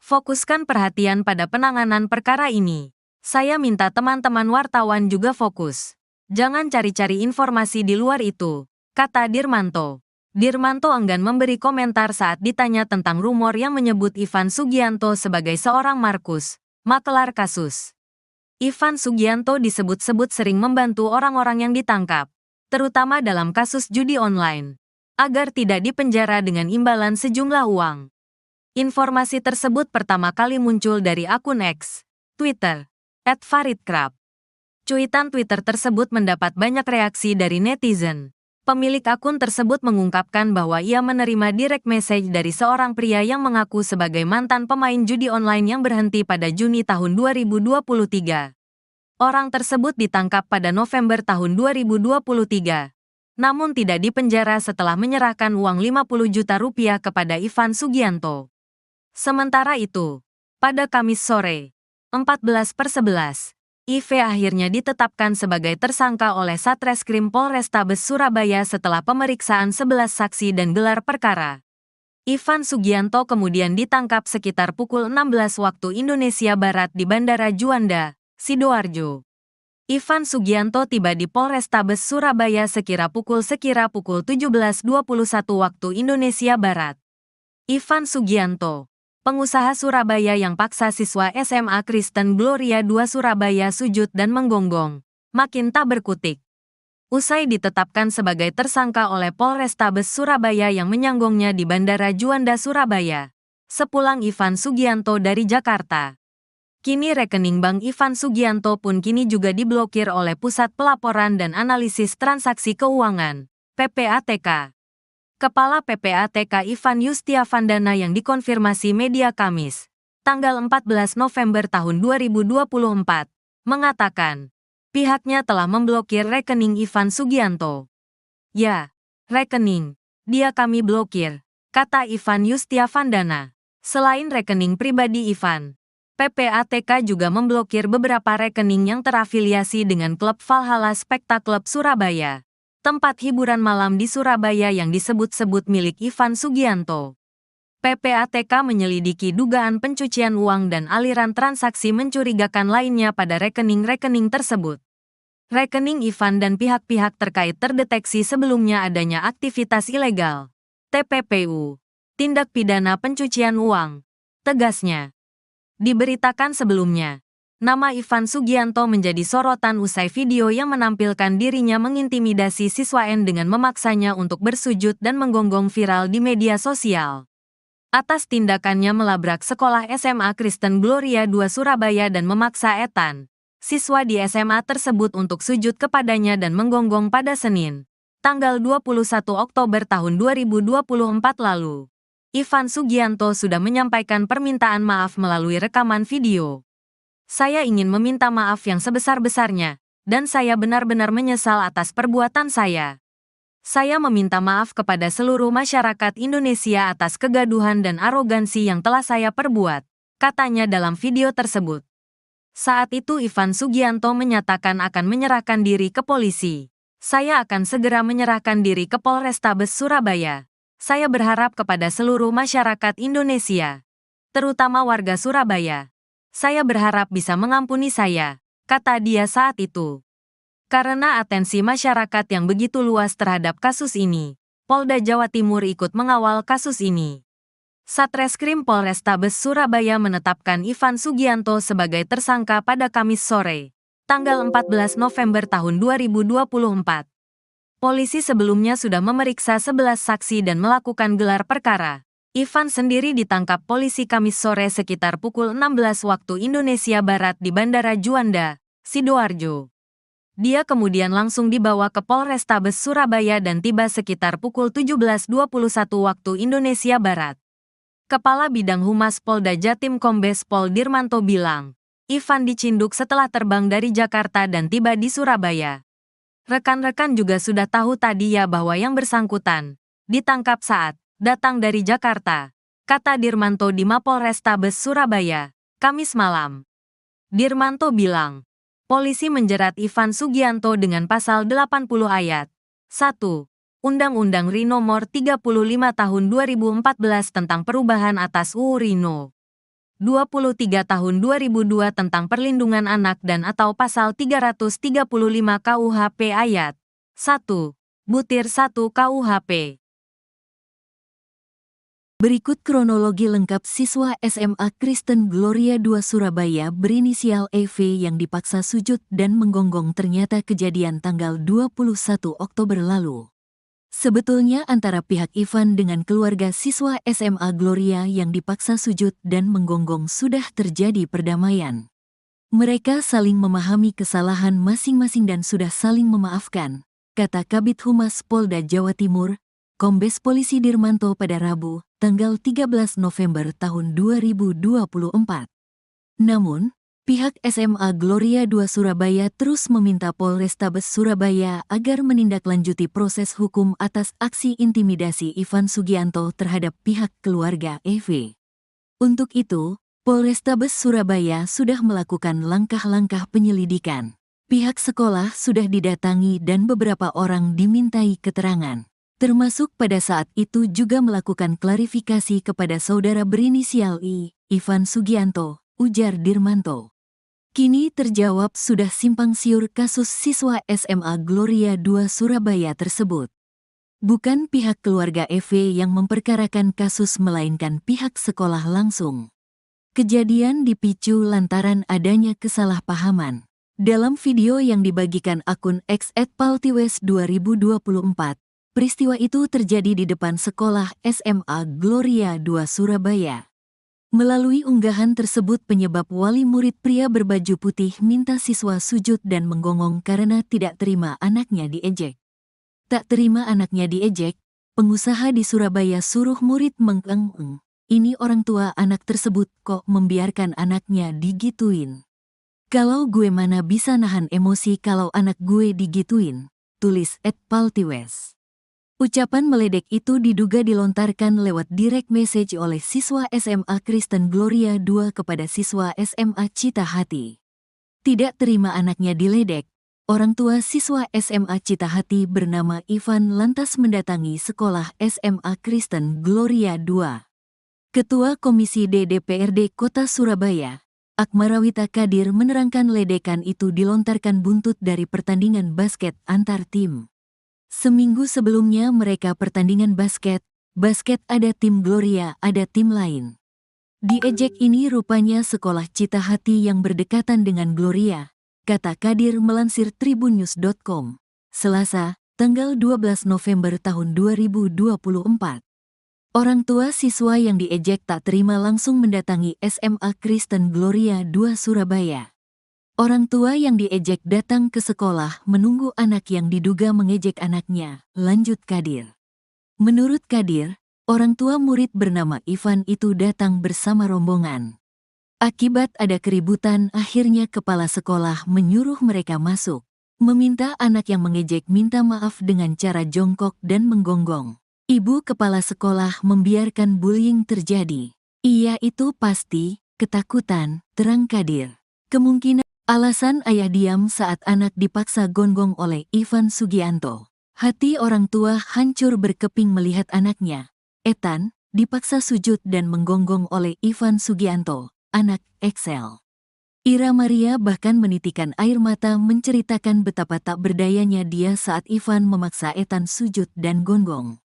Fokuskan perhatian pada penanganan perkara ini. Saya minta teman-teman wartawan juga fokus. Jangan cari-cari informasi di luar itu, kata Dirmanto. Dirmanto enggan memberi komentar saat ditanya tentang rumor yang menyebut Ivan Sugianto sebagai seorang Markus, makelar kasus. Ivan Sugianto disebut-sebut sering membantu orang-orang yang ditangkap, terutama dalam kasus judi online, agar tidak dipenjara dengan imbalan sejumlah uang. Informasi tersebut pertama kali muncul dari akun X, Twitter, @faridkrab. Cuitan Twitter tersebut mendapat banyak reaksi dari netizen. Pemilik akun tersebut mengungkapkan bahwa ia menerima direct message dari seorang pria yang mengaku sebagai mantan pemain judi online yang berhenti pada Juni tahun 2023. Orang tersebut ditangkap pada November tahun 2023. Namun tidak dipenjara setelah menyerahkan uang 50 juta rupiah kepada Ivan Sugianto. Sementara itu, pada Kamis sore, 14/11, IV akhirnya ditetapkan sebagai tersangka oleh Satreskrim Polrestabes Surabaya setelah pemeriksaan 11 saksi dan gelar perkara. Ivan Sugianto kemudian ditangkap sekitar pukul 16 waktu Indonesia Barat di Bandara Juanda, Sidoarjo. Ivan Sugianto tiba di Polrestabes Surabaya sekira pukul 17:21 waktu Indonesia Barat. Ivan Sugianto, pengusaha Surabaya yang paksa siswa SMA Kristen Gloria II Surabaya sujud dan menggonggong, makin tak berkutik. Usai ditetapkan sebagai tersangka oleh Polrestabes Surabaya yang menyanggongnya di Bandara Juanda Surabaya, sepulang Ivan Sugianto dari Jakarta. Kini rekening bank Ivan Sugianto pun kini juga diblokir oleh Pusat Pelaporan dan Analisis Transaksi Keuangan, PPATK. Kepala PPATK Ivan Yustiavandana yang dikonfirmasi media Kamis, tanggal 14 November tahun 2024, mengatakan, pihaknya telah memblokir rekening Ivan Sugianto. Ya, rekening, dia kami blokir, kata Ivan Yustiavandana. Selain rekening pribadi Ivan, PPATK juga memblokir beberapa rekening yang terafiliasi dengan klub Valhalla Spectacle Surabaya, tempat hiburan malam di Surabaya yang disebut-sebut milik Ivan Sugianto. PPATK menyelidiki dugaan pencucian uang dan aliran transaksi mencurigakan lainnya pada rekening-rekening tersebut. Rekening Ivan dan pihak-pihak terkait terdeteksi sebelumnya adanya aktivitas ilegal, TPPU, tindak pidana pencucian uang, tegasnya. Diberitakan sebelumnya, nama Ivan Sugianto menjadi sorotan usai video yang menampilkan dirinya mengintimidasi siswa N dengan memaksanya untuk bersujud dan menggonggong viral di media sosial. Atas tindakannya melabrak sekolah SMA Kristen Gloria II Surabaya dan memaksa Ethan, siswa di SMA tersebut untuk sujud kepadanya dan menggonggong pada Senin, tanggal 21 Oktober tahun 2024 lalu. Ivan Sugianto sudah menyampaikan permintaan maaf melalui rekaman video. Saya ingin meminta maaf yang sebesar-besarnya, dan saya benar-benar menyesal atas perbuatan saya. Saya meminta maaf kepada seluruh masyarakat Indonesia atas kegaduhan dan arogansi yang telah saya perbuat, katanya dalam video tersebut. Saat itu Ivan Sugianto menyatakan akan menyerahkan diri ke polisi. Saya akan segera menyerahkan diri ke Polrestabes Surabaya. Saya berharap kepada seluruh masyarakat Indonesia, terutama warga Surabaya. Saya berharap bisa mengampuni saya, kata dia saat itu. Karena atensi masyarakat yang begitu luas terhadap kasus ini, Polda Jawa Timur ikut mengawal kasus ini. Satreskrim Polrestabes Surabaya menetapkan Ivan Sugianto sebagai tersangka pada Kamis sore, tanggal 14 November tahun 2024. Polisi sebelumnya sudah memeriksa 11 saksi dan melakukan gelar perkara. Ivan sendiri ditangkap polisi Kamis sore sekitar pukul 16 waktu Indonesia Barat di Bandara Juanda, Sidoarjo. Dia kemudian langsung dibawa ke Polrestabes Surabaya dan tiba sekitar pukul 17:21 waktu Indonesia Barat. Kepala Bidang Humas Polda Jatim Kombes Pol Dirmanto bilang, Ivan dicinduk setelah terbang dari Jakarta dan tiba di Surabaya. Rekan-rekan juga sudah tahu tadi ya bahwa yang bersangkutan ditangkap saat datang dari Jakarta, kata Dirmanto di Mapolrestabes Surabaya, Kamis malam. Dirmanto bilang, polisi menjerat Ivan Sugianto dengan pasal 80 ayat 1 Undang-Undang RI Nomor 35 Tahun 2014 tentang perubahan atas UU RI No. 23 tahun 2002 tentang perlindungan anak dan atau pasal 335 KUHP ayat 1, butir 1 KUHP. Berikut kronologi lengkap siswa SMA Kristen Gloria II Surabaya berinisial EV yang dipaksa sujud dan menggonggong ternyata kejadian tanggal 21 Oktober lalu. Sebetulnya antara pihak Ivan dengan keluarga siswa SMA Gloria yang dipaksa sujud dan menggonggong sudah terjadi perdamaian. Mereka saling memahami kesalahan masing-masing dan sudah saling memaafkan, kata Kabid Humas Polda Jawa Timur, Kombes Polisi Dirmanto pada Rabu, tanggal 13 November tahun 2024. Namun, pihak SMA Gloria II Surabaya terus meminta Polrestabes Surabaya agar menindaklanjuti proses hukum atas aksi intimidasi Ivan Sugianto terhadap pihak keluarga EV. Untuk itu, Polrestabes Surabaya sudah melakukan langkah-langkah penyelidikan. Pihak sekolah sudah didatangi dan beberapa orang dimintai keterangan. Termasuk pada saat itu juga melakukan klarifikasi kepada saudara berinisial I, Ivan Sugianto, ujar Dirmanto. Kini terjawab sudah simpang siur kasus siswa SMA Gloria II Surabaya tersebut. Bukan pihak keluarga EV yang memperkarakan kasus melainkan pihak sekolah langsung. Kejadian dipicu lantaran adanya kesalahpahaman. Dalam video yang dibagikan akun X @paltiwes2024, peristiwa itu terjadi di depan sekolah SMA Gloria II Surabaya. Melalui unggahan tersebut penyebab wali murid pria berbaju putih minta siswa sujud dan menggonggong karena tidak terima anaknya diejek. Tak terima anaknya diejek, pengusaha di Surabaya suruh murid mengeng-eng. Ini orang tua anak tersebut kok membiarkan anaknya digituin. Kalau gue mana bisa nahan emosi kalau anak gue digituin, tulis @paltiwes. Ucapan meledek itu diduga dilontarkan lewat direct message oleh siswa SMA Kristen Gloria II kepada siswa SMA Cita Hati. Tidak terima anaknya diledek, orang tua siswa SMA Cita Hati bernama Ivan lantas mendatangi sekolah SMA Kristen Gloria II. Ketua Komisi D DPRD Kota Surabaya, Akmarawita Kadir menerangkan ledekan itu dilontarkan buntut dari pertandingan basket antar tim. Seminggu sebelumnya mereka pertandingan basket ada tim Gloria, ada tim lain. Diejek ini rupanya sekolah Cita Hati yang berdekatan dengan Gloria, kata Kadir melansir tribunnews.com, Selasa, tanggal 12 November tahun 2024. Orang tua siswa yang diejek tak terima langsung mendatangi SMA Kristen Gloria II Surabaya. Orang tua yang diejek datang ke sekolah menunggu anak yang diduga mengejek anaknya, lanjut Kadir. Menurut Kadir, orang tua murid bernama Ivan itu datang bersama rombongan. Akibat ada keributan, akhirnya kepala sekolah menyuruh mereka masuk, meminta anak yang mengejek minta maaf dengan cara jongkok dan menggonggong. Ibu kepala sekolah membiarkan bullying terjadi. Iya itu pasti, ketakutan, terang Kadir. Kemungkinan alasan ayah diam saat anak dipaksa gonggong oleh Ivan Sugianto. Hati orang tua hancur berkeping melihat anaknya, Ethan, dipaksa sujud dan menggonggong oleh Ivan Sugianto, anak Excel. Ira Maria bahkan menitikan air mata menceritakan betapa tak berdayanya dia saat Ivan memaksa Ethan sujud dan gonggong.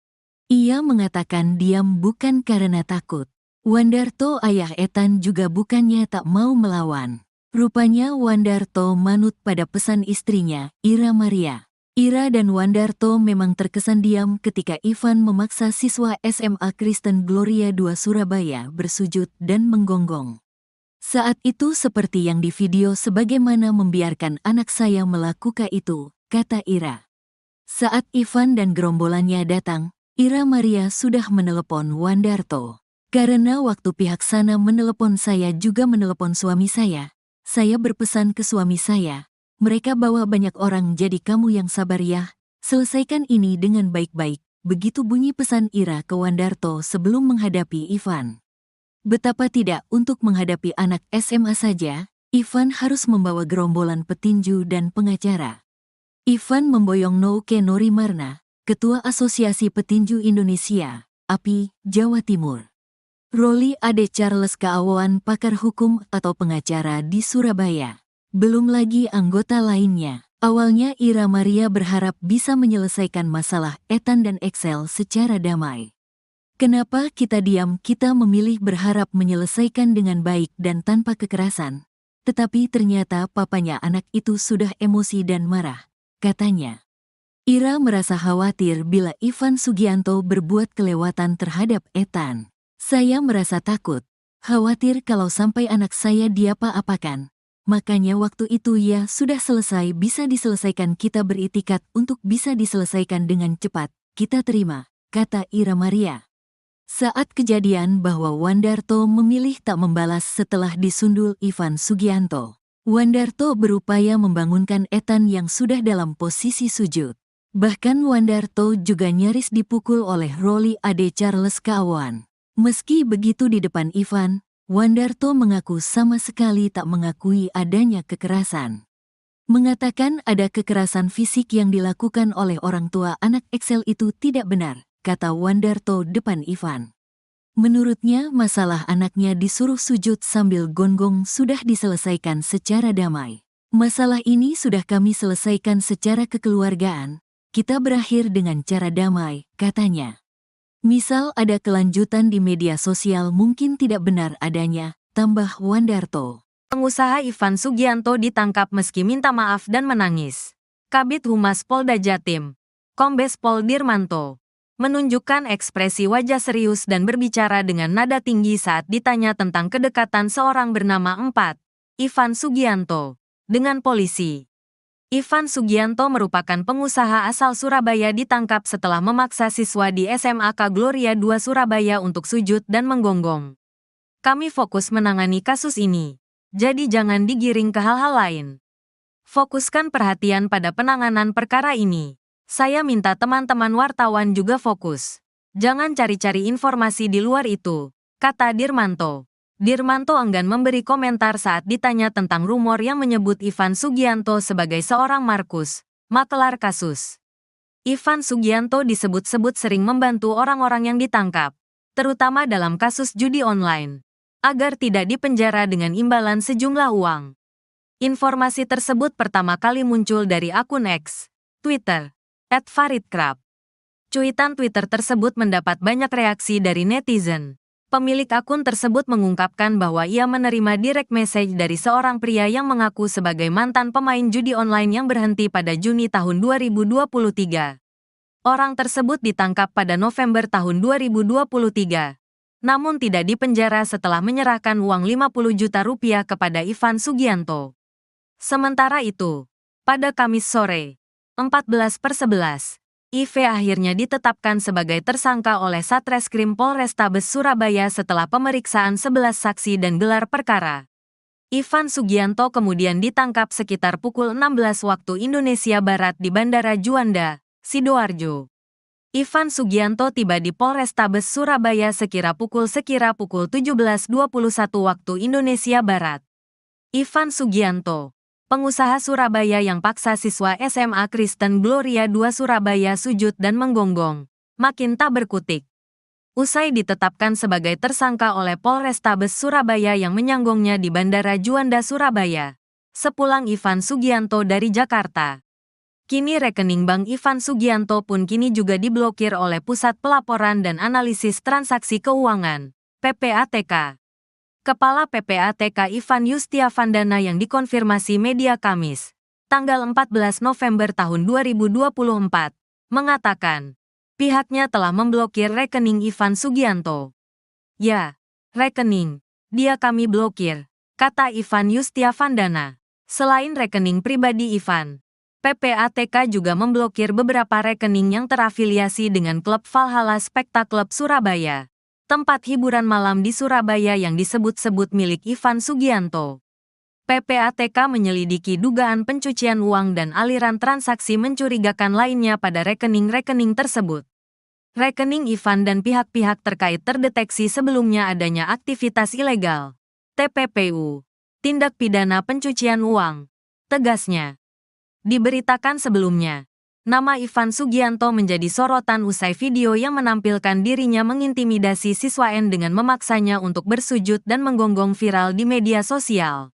Ia mengatakan diam bukan karena takut. Wandarto ayah Ethan juga bukannya tak mau melawan. Rupanya Wandarto manut pada pesan istrinya, Ira Maria. Ira dan Wandarto memang terkesan diam ketika Ivan memaksa siswa SMA Kristen Gloria II Surabaya bersujud dan menggonggong. Saat itu seperti yang di video sebagaimana membiarkan anak saya melakukan itu, kata Ira. Saat Ivan dan gerombolannya datang, Ira Maria sudah menelepon Wandarto. Karena waktu pihak sana menelepon saya juga menelepon suami saya berpesan ke suami saya, mereka bawa banyak orang jadi kamu yang sabar ya, selesaikan ini dengan baik-baik, begitu bunyi pesan Ira ke Wandarto sebelum menghadapi Ivan. Betapa tidak untuk menghadapi anak SMA saja, Ivan harus membawa gerombolan petinju dan pengacara. Ivan memboyong Nouke Norimarna, Ketua Asosiasi Petinju Indonesia, API, Jawa Timur. Roli Ade Charles Keawoan, pakar hukum atau pengacara di Surabaya. Belum lagi anggota lainnya. Awalnya Ira Maria berharap bisa menyelesaikan masalah Ethan dan Excel secara damai. Kenapa kita diam? Kita memilih berharap menyelesaikan dengan baik dan tanpa kekerasan. Tetapi ternyata papanya anak itu sudah emosi dan marah, katanya. Ira merasa khawatir bila Ivan Sugianto berbuat kelewatan terhadap Ethan. Saya merasa takut, khawatir kalau sampai anak saya diapa-apakan. Makanya waktu itu ya sudah selesai, bisa diselesaikan, kita beritikat untuk bisa diselesaikan dengan cepat, kita terima, kata Ira Maria. Saat kejadian bahwa Wandarto memilih tak membalas setelah disundul Ivan Sugianto. Wandarto berupaya membangunkan Ethan yang sudah dalam posisi sujud. Bahkan Wandarto juga nyaris dipukul oleh Roli Ade Charles Keawoan. Meski begitu di depan Ivan, Wandarto mengaku sama sekali tak mengakui adanya kekerasan. Mengatakan ada kekerasan fisik yang dilakukan oleh orang tua anak Excel itu tidak benar, kata Wandarto depan Ivan. Menurutnya masalah anaknya disuruh sujud sambil gonggong sudah diselesaikan secara damai. Masalah ini sudah kami selesaikan secara kekeluargaan, kita berakhir dengan cara damai, katanya. Misal ada kelanjutan di media sosial mungkin tidak benar adanya, tambah Wandarto. Pengusaha Ivan Sugianto ditangkap meski minta maaf dan menangis. Kabid Humas Polda Jatim, Kombes Pol Dirmanto, menunjukkan ekspresi wajah serius dan berbicara dengan nada tinggi saat ditanya tentang kedekatan seorang bernama Ivan Sugianto dengan polisi. Ivan Sugianto merupakan pengusaha asal Surabaya, ditangkap setelah memaksa siswa di SMAK Gloria II Surabaya untuk sujud dan menggonggong. Kami fokus menangani kasus ini, jadi jangan digiring ke hal-hal lain. Fokuskan perhatian pada penanganan perkara ini. Saya minta teman-teman wartawan juga fokus. Jangan cari-cari informasi di luar itu, kata Dirmanto. Dirmanto enggan memberi komentar saat ditanya tentang rumor yang menyebut Ivan Sugianto sebagai seorang Markus, makelar kasus. Ivan Sugianto disebut-sebut sering membantu orang-orang yang ditangkap, terutama dalam kasus judi online, agar tidak dipenjara dengan imbalan sejumlah uang. Informasi tersebut pertama kali muncul dari akun X, Twitter, @faridkrab. Cuitan Twitter tersebut mendapat banyak reaksi dari netizen. Pemilik akun tersebut mengungkapkan bahwa ia menerima direct message dari seorang pria yang mengaku sebagai mantan pemain judi online yang berhenti pada Juni tahun 2023. Orang tersebut ditangkap pada November tahun 2023, namun tidak dipenjara setelah menyerahkan uang 50 juta rupiah kepada Ivan Sugianto. Sementara itu, pada Kamis sore, 14/11, IV akhirnya ditetapkan sebagai tersangka oleh Satreskrim Polrestabes Surabaya setelah pemeriksaan 11 saksi dan gelar perkara. Ivan Sugianto kemudian ditangkap sekitar pukul 16 waktu Indonesia Barat di Bandara Juanda, Sidoarjo. Ivan Sugianto tiba di Polrestabes Surabaya sekira pukul 17:21 waktu Indonesia Barat. Ivan Sugianto, pengusaha Surabaya yang paksa siswa SMA Kristen Gloria II Surabaya sujud dan menggonggong, makin tak berkutik. Usai ditetapkan sebagai tersangka oleh Polrestabes Surabaya yang menyanggongnya di Bandara Juanda Surabaya, sepulang Ivan Sugianto dari Jakarta. Kini rekening bank Ivan Sugianto pun kini juga diblokir oleh Pusat Pelaporan dan Analisis Transaksi Keuangan, PPATK. Kepala PPATK Ivan Yustiavandana yang dikonfirmasi media Kamis, tanggal 14 November tahun 2024, mengatakan, pihaknya telah memblokir rekening Ivan Sugianto. Ya, rekening, dia kami blokir, kata Ivan Yustiavandana. Selain rekening pribadi Ivan, PPATK juga memblokir beberapa rekening yang terafiliasi dengan klub Valhalla Spectacle Surabaya, tempat hiburan malam di Surabaya yang disebut-sebut milik Ivan Sugianto. PPATK menyelidiki dugaan pencucian uang dan aliran transaksi mencurigakan lainnya pada rekening-rekening tersebut. Rekening Ivan dan pihak-pihak terkait terdeteksi sebelumnya adanya aktivitas ilegal, TPPU, tindak pidana pencucian uang, tegasnya. Diberitakan sebelumnya, Nama Ivan Sugianto menjadi sorotan usai video yang menampilkan dirinya mengintimidasi siswa N dengan memaksanya untuk bersujud dan menggonggong viral di media sosial.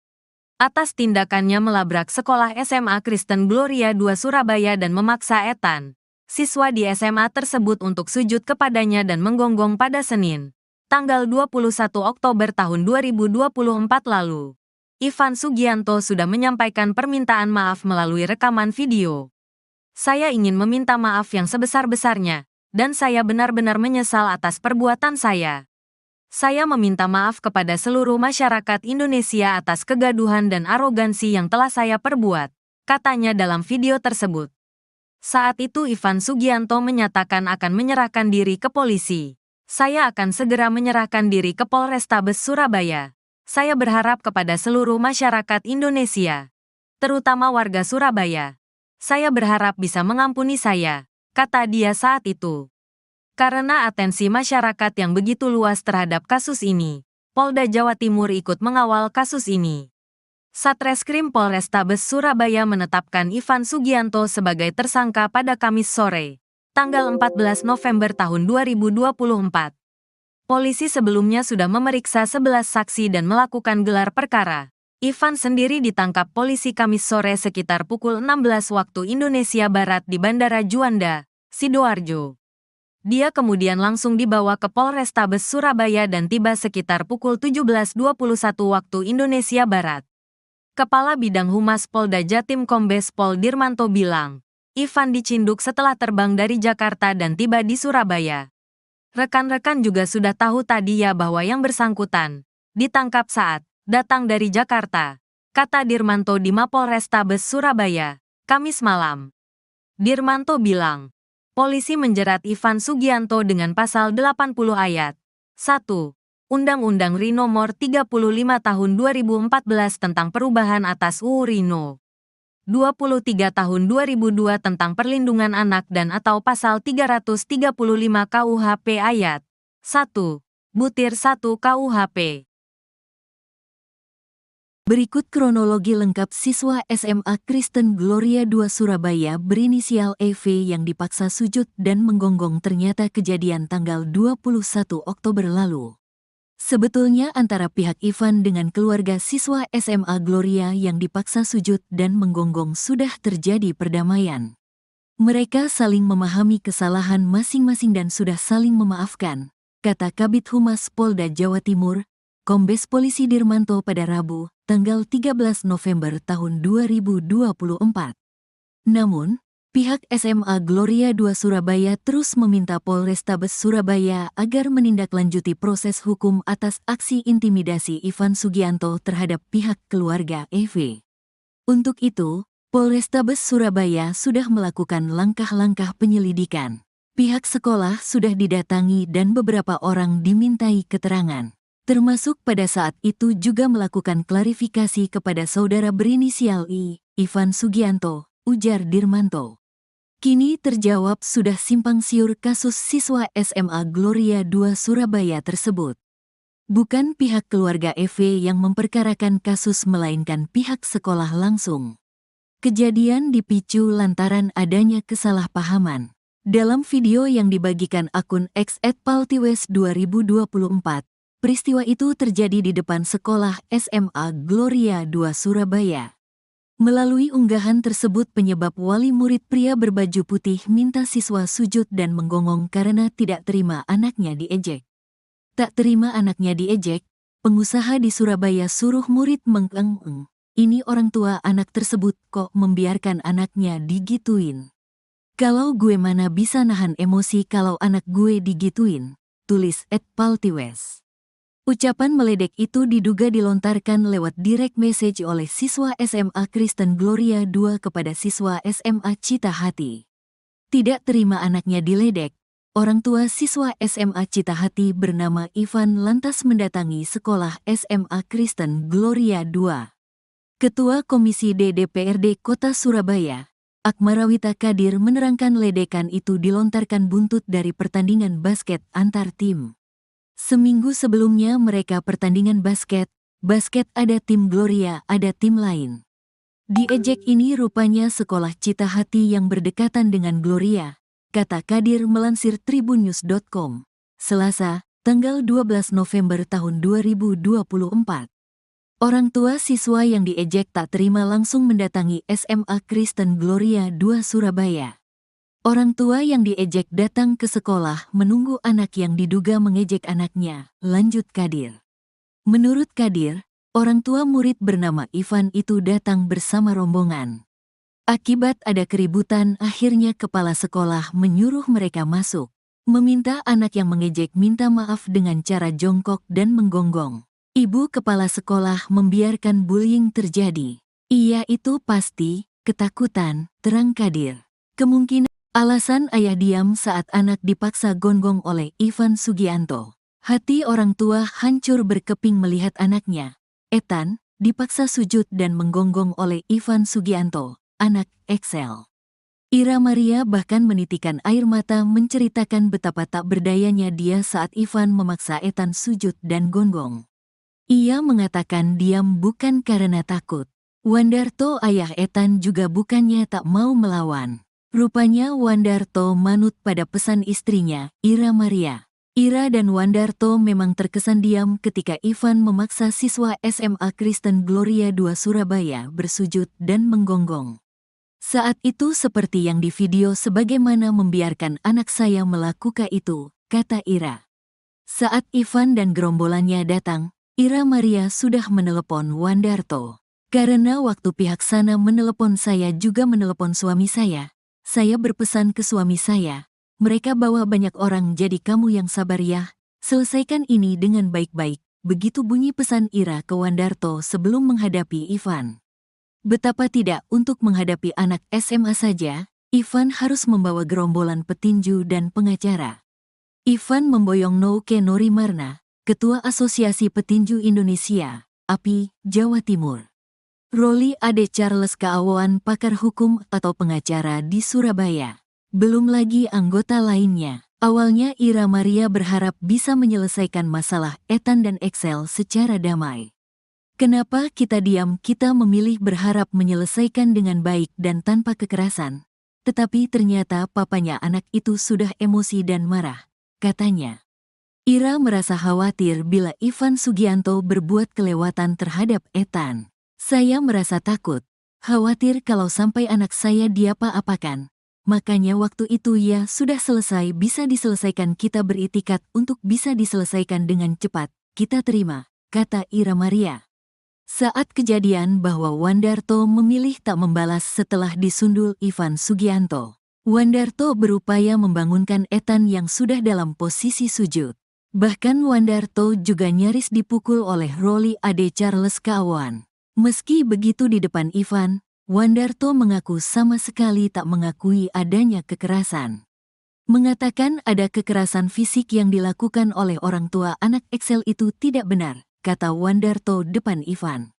Atas tindakannya melabrak sekolah SMA Kristen Gloria II Surabaya dan memaksa Ethan, siswa di SMA tersebut untuk sujud kepadanya dan menggonggong pada Senin, tanggal 21 Oktober tahun 2024 lalu. Ivan Sugianto sudah menyampaikan permintaan maaf melalui rekaman video. Saya ingin meminta maaf yang sebesar-besarnya, dan saya benar-benar menyesal atas perbuatan saya. Saya meminta maaf kepada seluruh masyarakat Indonesia atas kegaduhan dan arogansi yang telah saya perbuat, katanya dalam video tersebut. Saat itu Ivan Sugianto menyatakan akan menyerahkan diri ke polisi. Saya akan segera menyerahkan diri ke Polrestabes Surabaya. Saya berharap kepada seluruh masyarakat Indonesia, terutama warga Surabaya. Saya berharap bisa mengampuni saya, kata dia saat itu. Karena atensi masyarakat yang begitu luas terhadap kasus ini, Polda Jawa Timur ikut mengawal kasus ini. Satreskrim Polrestabes Surabaya menetapkan Ivan Sugianto sebagai tersangka pada Kamis sore, tanggal 14 November tahun 2024. Polisi sebelumnya sudah memeriksa 11 saksi dan melakukan gelar perkara. Ivan sendiri ditangkap polisi Kamis sore sekitar pukul 16 waktu Indonesia Barat di Bandara Juanda, Sidoarjo. Dia kemudian langsung dibawa ke Polrestabes Surabaya dan tiba sekitar pukul 17.21 waktu Indonesia Barat. Kepala Bidang Humas Polda Jatim Kombes Pol Dirmanto bilang, Ivan dicinduk setelah terbang dari Jakarta dan tiba di Surabaya. Rekan-rekan juga sudah tahu tadi ya bahwa yang bersangkutan ditangkap saat datang dari Jakarta, kata Dirmanto di Mapolrestabes Surabaya, Kamis malam. Dirmanto bilang, polisi menjerat Ivan Sugianto dengan pasal 80 ayat 1. Undang-Undang RI Nomor 35 Tahun 2014 tentang perubahan atas UU RI No. 23 Tahun 2002 tentang perlindungan anak dan atau pasal 335 KUHP ayat 1. Butir 1 KUHP. Berikut kronologi lengkap siswa SMA Kristen Gloria II Surabaya berinisial EV yang dipaksa sujud dan menggonggong ternyata kejadian tanggal 21 Oktober lalu. Sebetulnya antara pihak Ivan dengan keluarga siswa SMA Gloria yang dipaksa sujud dan menggonggong sudah terjadi perdamaian. Mereka saling memahami kesalahan masing-masing dan sudah saling memaafkan, kata Kabid Humas Polda Jawa Timur, Kombes Polisi Dirmanto pada Rabu, tanggal 13 November tahun 2024. Namun, pihak SMA Gloria II Surabaya terus meminta Polrestabes Surabaya agar menindaklanjuti proses hukum atas aksi intimidasi Ivan Sugianto terhadap pihak keluarga EV. Untuk itu, Polrestabes Surabaya sudah melakukan langkah-langkah penyelidikan. Pihak sekolah sudah didatangi dan beberapa orang dimintai keterangan. Termasuk pada saat itu juga melakukan klarifikasi kepada saudara berinisial I, Ivan Sugianto, ujar Dirmanto. Kini terjawab sudah simpang siur kasus siswa SMA Gloria II Surabaya tersebut. Bukan pihak keluarga EV yang memperkarakan kasus melainkan pihak sekolah langsung. Kejadian dipicu lantaran adanya kesalahpahaman. Dalam video yang dibagikan akun X @paltiwes2024, peristiwa itu terjadi di depan sekolah SMA Gloria II Surabaya. Melalui unggahan tersebut penyebab wali murid pria berbaju putih minta siswa sujud dan menggonggong karena tidak terima anaknya diejek. Tak terima anaknya diejek, pengusaha di Surabaya suruh murid mengeng-eng. Ini orang tua anak tersebut kok membiarkan anaknya digituin. Kalau gue mana bisa nahan emosi kalau anak gue digituin, tulis @paltiwes. Ucapan meledek itu diduga dilontarkan lewat direct message oleh siswa SMA Kristen Gloria II kepada siswa SMA Cita Hati. Tidak terima anaknya diledek, orang tua siswa SMA Cita Hati bernama Ivan lantas mendatangi sekolah SMA Kristen Gloria II. Ketua Komisi D DPRD Kota Surabaya, Akmarawita Kadir menerangkan ledekan itu dilontarkan buntut dari pertandingan basket antar tim. Seminggu sebelumnya mereka pertandingan basket ada tim Gloria, ada tim lain. Diejek ini rupanya sekolah Cita Hati yang berdekatan dengan Gloria, kata Kadir melansir tribunnews.com. Selasa, tanggal 12 November tahun 2024. Orang tua siswa yang diejek tak terima langsung mendatangi SMA Kristen Gloria II Surabaya. Orang tua yang diejek datang ke sekolah menunggu anak yang diduga mengejek anaknya, lanjut Kadir. Menurut Kadir, orang tua murid bernama Ivan itu datang bersama rombongan. Akibat ada keributan, akhirnya kepala sekolah menyuruh mereka masuk. Meminta anak yang mengejek minta maaf dengan cara jongkok dan menggonggong. Ibu kepala sekolah membiarkan bullying terjadi. Iya itu pasti, ketakutan, terang Kadir. Kemungkinan alasan ayah diam saat anak dipaksa gonggong oleh Ivan Sugianto. Hati orang tua hancur berkeping melihat anaknya, Ethan, dipaksa sujud dan menggonggong oleh Ivan Sugianto, anak Excel. Ira Maria bahkan menitikan air mata menceritakan betapa tak berdayanya dia saat Ivan memaksa Ethan sujud dan gonggong. Ia mengatakan diam bukan karena takut. Wandarto ayah Ethan juga bukannya tak mau melawan. Rupanya Wandarto manut pada pesan istrinya, Ira Maria. Ira dan Wandarto memang terkesan diam ketika Ivan memaksa siswa SMA Kristen Gloria II Surabaya bersujud dan menggonggong. Saat itu seperti yang di video sebagaimana membiarkan anak saya melakukan itu, kata Ira. Saat Ivan dan gerombolannya datang, Ira Maria sudah menelepon Wandarto. Karena waktu pihak sana menelepon saya juga menelepon suami saya berpesan ke suami saya. Mereka bawa banyak orang jadi kamu yang sabar ya, selesaikan ini dengan baik-baik, begitu bunyi pesan Ira ke Wandarto sebelum menghadapi Ivan. Betapa tidak untuk menghadapi anak SMA saja, Ivan harus membawa gerombolan petinju dan pengacara. Ivan memboyong Nouke Norimarna, Ketua Asosiasi Petinju Indonesia, API, Jawa Timur. Roli Ade Charles Kaawoan pakar hukum atau pengacara di Surabaya. Belum lagi anggota lainnya. Awalnya Ira Maria berharap bisa menyelesaikan masalah Ethan dan Excel secara damai. Kenapa kita diam? Kita memilih berharap menyelesaikan dengan baik dan tanpa kekerasan. Tetapi ternyata papanya anak itu sudah emosi dan marah, katanya. Ira merasa khawatir bila Ivan Sugianto berbuat kelewatan terhadap Ethan. Saya merasa takut, khawatir kalau sampai anak saya diapa-apakan. Makanya waktu itu ya sudah selesai bisa diselesaikan kita beritikat untuk bisa diselesaikan dengan cepat, kita terima, kata Ira Maria. Saat kejadian bahwa Wandarto memilih tak membalas setelah disundul Ivan Sugianto. Wandarto berupaya membangunkan Ethan yang sudah dalam posisi sujud. Bahkan Wandarto juga nyaris dipukul oleh Roli Ade Charles Kaawoan. Meski begitu di depan Ivan, Wandarto mengaku sama sekali tak mengakui adanya kekerasan. Mengatakan ada kekerasan fisik yang dilakukan oleh orang tua anak Excel itu tidak benar, kata Wandarto depan Ivan.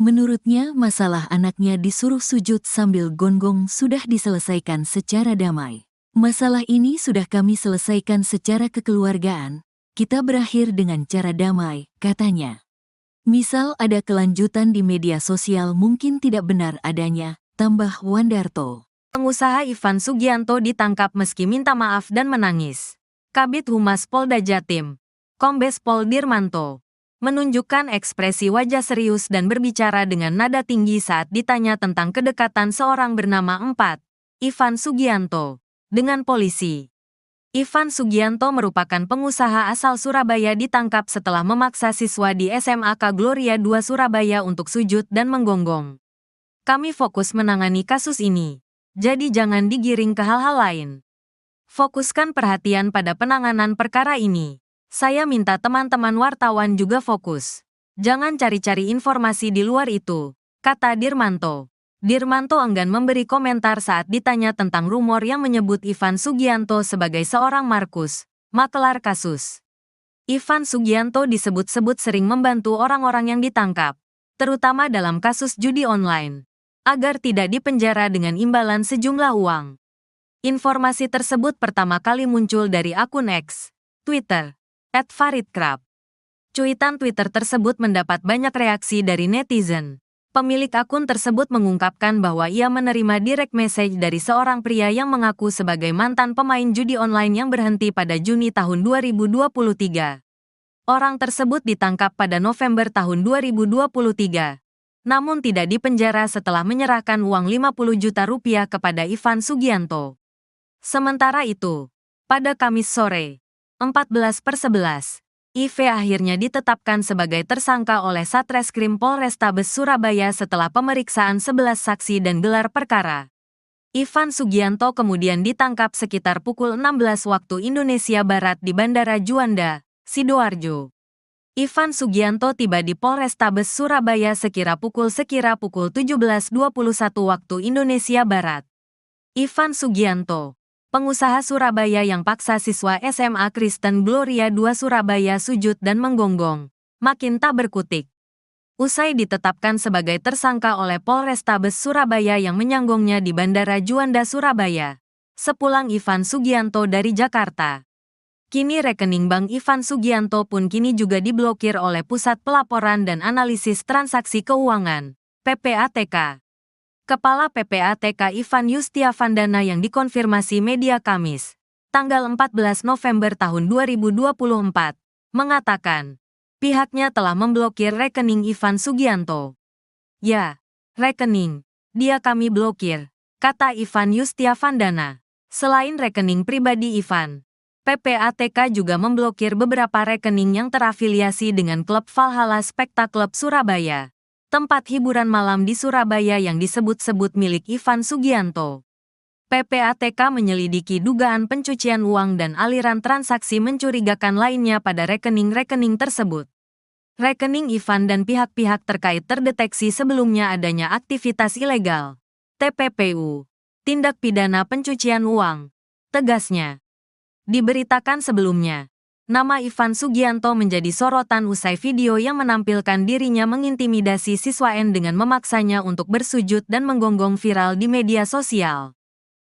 Menurutnya masalah anaknya disuruh sujud sambil gonggong sudah diselesaikan secara damai. Masalah ini sudah kami selesaikan secara kekeluargaan, kita berakhir dengan cara damai, katanya. Misal ada kelanjutan di media sosial mungkin tidak benar adanya, tambah Wandarto. Pengusaha Ivan Sugianto ditangkap meski minta maaf dan menangis. Kabid Humas Polda Jatim, Kombes Pol Dirmanto, menunjukkan ekspresi wajah serius dan berbicara dengan nada tinggi saat ditanya tentang kedekatan seorang bernama Ivan Sugianto dengan polisi. Ivan Sugianto merupakan pengusaha asal Surabaya ditangkap setelah memaksa siswa di SMAK Gloria II Surabaya untuk sujud dan menggonggong. Kami fokus menangani kasus ini, jadi jangan digiring ke hal-hal lain. Fokuskan perhatian pada penanganan perkara ini. Saya minta teman-teman wartawan juga fokus. Jangan cari-cari informasi di luar itu, kata Dirmanto. Dirmanto enggan memberi komentar saat ditanya tentang rumor yang menyebut Ivan Sugianto sebagai seorang Markus, makelar kasus. Ivan Sugianto disebut-sebut sering membantu orang-orang yang ditangkap, terutama dalam kasus judi online, agar tidak dipenjara dengan imbalan sejumlah uang. Informasi tersebut pertama kali muncul dari akun X, Twitter, @faridkrab. Cuitan Twitter tersebut mendapat banyak reaksi dari netizen. Pemilik akun tersebut mengungkapkan bahwa ia menerima direct message dari seorang pria yang mengaku sebagai mantan pemain judi online yang berhenti pada Juni tahun 2023. Orang tersebut ditangkap pada November tahun 2023, namun tidak dipenjara setelah menyerahkan uang 50 juta rupiah kepada Ivan Sugianto. Sementara itu, pada Kamis sore, 14/11, IV akhirnya ditetapkan sebagai tersangka oleh Satreskrim Polrestabes Surabaya setelah pemeriksaan 11 saksi dan gelar perkara. Ivan Sugianto kemudian ditangkap sekitar pukul 16 waktu Indonesia Barat di Bandara Juanda, Sidoarjo. Ivan Sugianto tiba di Polrestabes Surabaya sekira pukul 17:21 waktu Indonesia Barat. Ivan Sugianto, pengusaha Surabaya yang paksa siswa SMA Kristen Gloria II Surabaya sujud dan menggonggong, makin tak berkutik. Usai ditetapkan sebagai tersangka oleh Polrestabes Surabaya yang menyanggongnya di Bandara Juanda Surabaya, sepulang Ivan Sugianto dari Jakarta. Kini rekening bank Ivan Sugianto pun kini juga diblokir oleh Pusat Pelaporan dan Analisis Transaksi Keuangan, PPATK. Kepala PPATK Ivan Yustiavandana yang dikonfirmasi media Kamis, tanggal 14 November tahun 2024, mengatakan, pihaknya telah memblokir rekening Ivan Sugianto. Ya, rekening, dia kami blokir, kata Ivan Yustiavandana. Selain rekening pribadi Ivan, PPATK juga memblokir beberapa rekening yang terafiliasi dengan klub Valhalla Spekta Club Surabaya, tempat hiburan malam di Surabaya yang disebut-sebut milik Ivan Sugianto. PPATK menyelidiki dugaan pencucian uang dan aliran transaksi mencurigakan lainnya pada rekening-rekening tersebut. Rekening Ivan dan pihak-pihak terkait terdeteksi sebelumnya adanya aktivitas ilegal, TPPU, tindak pidana pencucian uang, tegasnya. Diberitakan sebelumnya, nama Ivan Sugianto menjadi sorotan usai video yang menampilkan dirinya mengintimidasi siswa N dengan memaksanya untuk bersujud dan menggonggong viral di media sosial.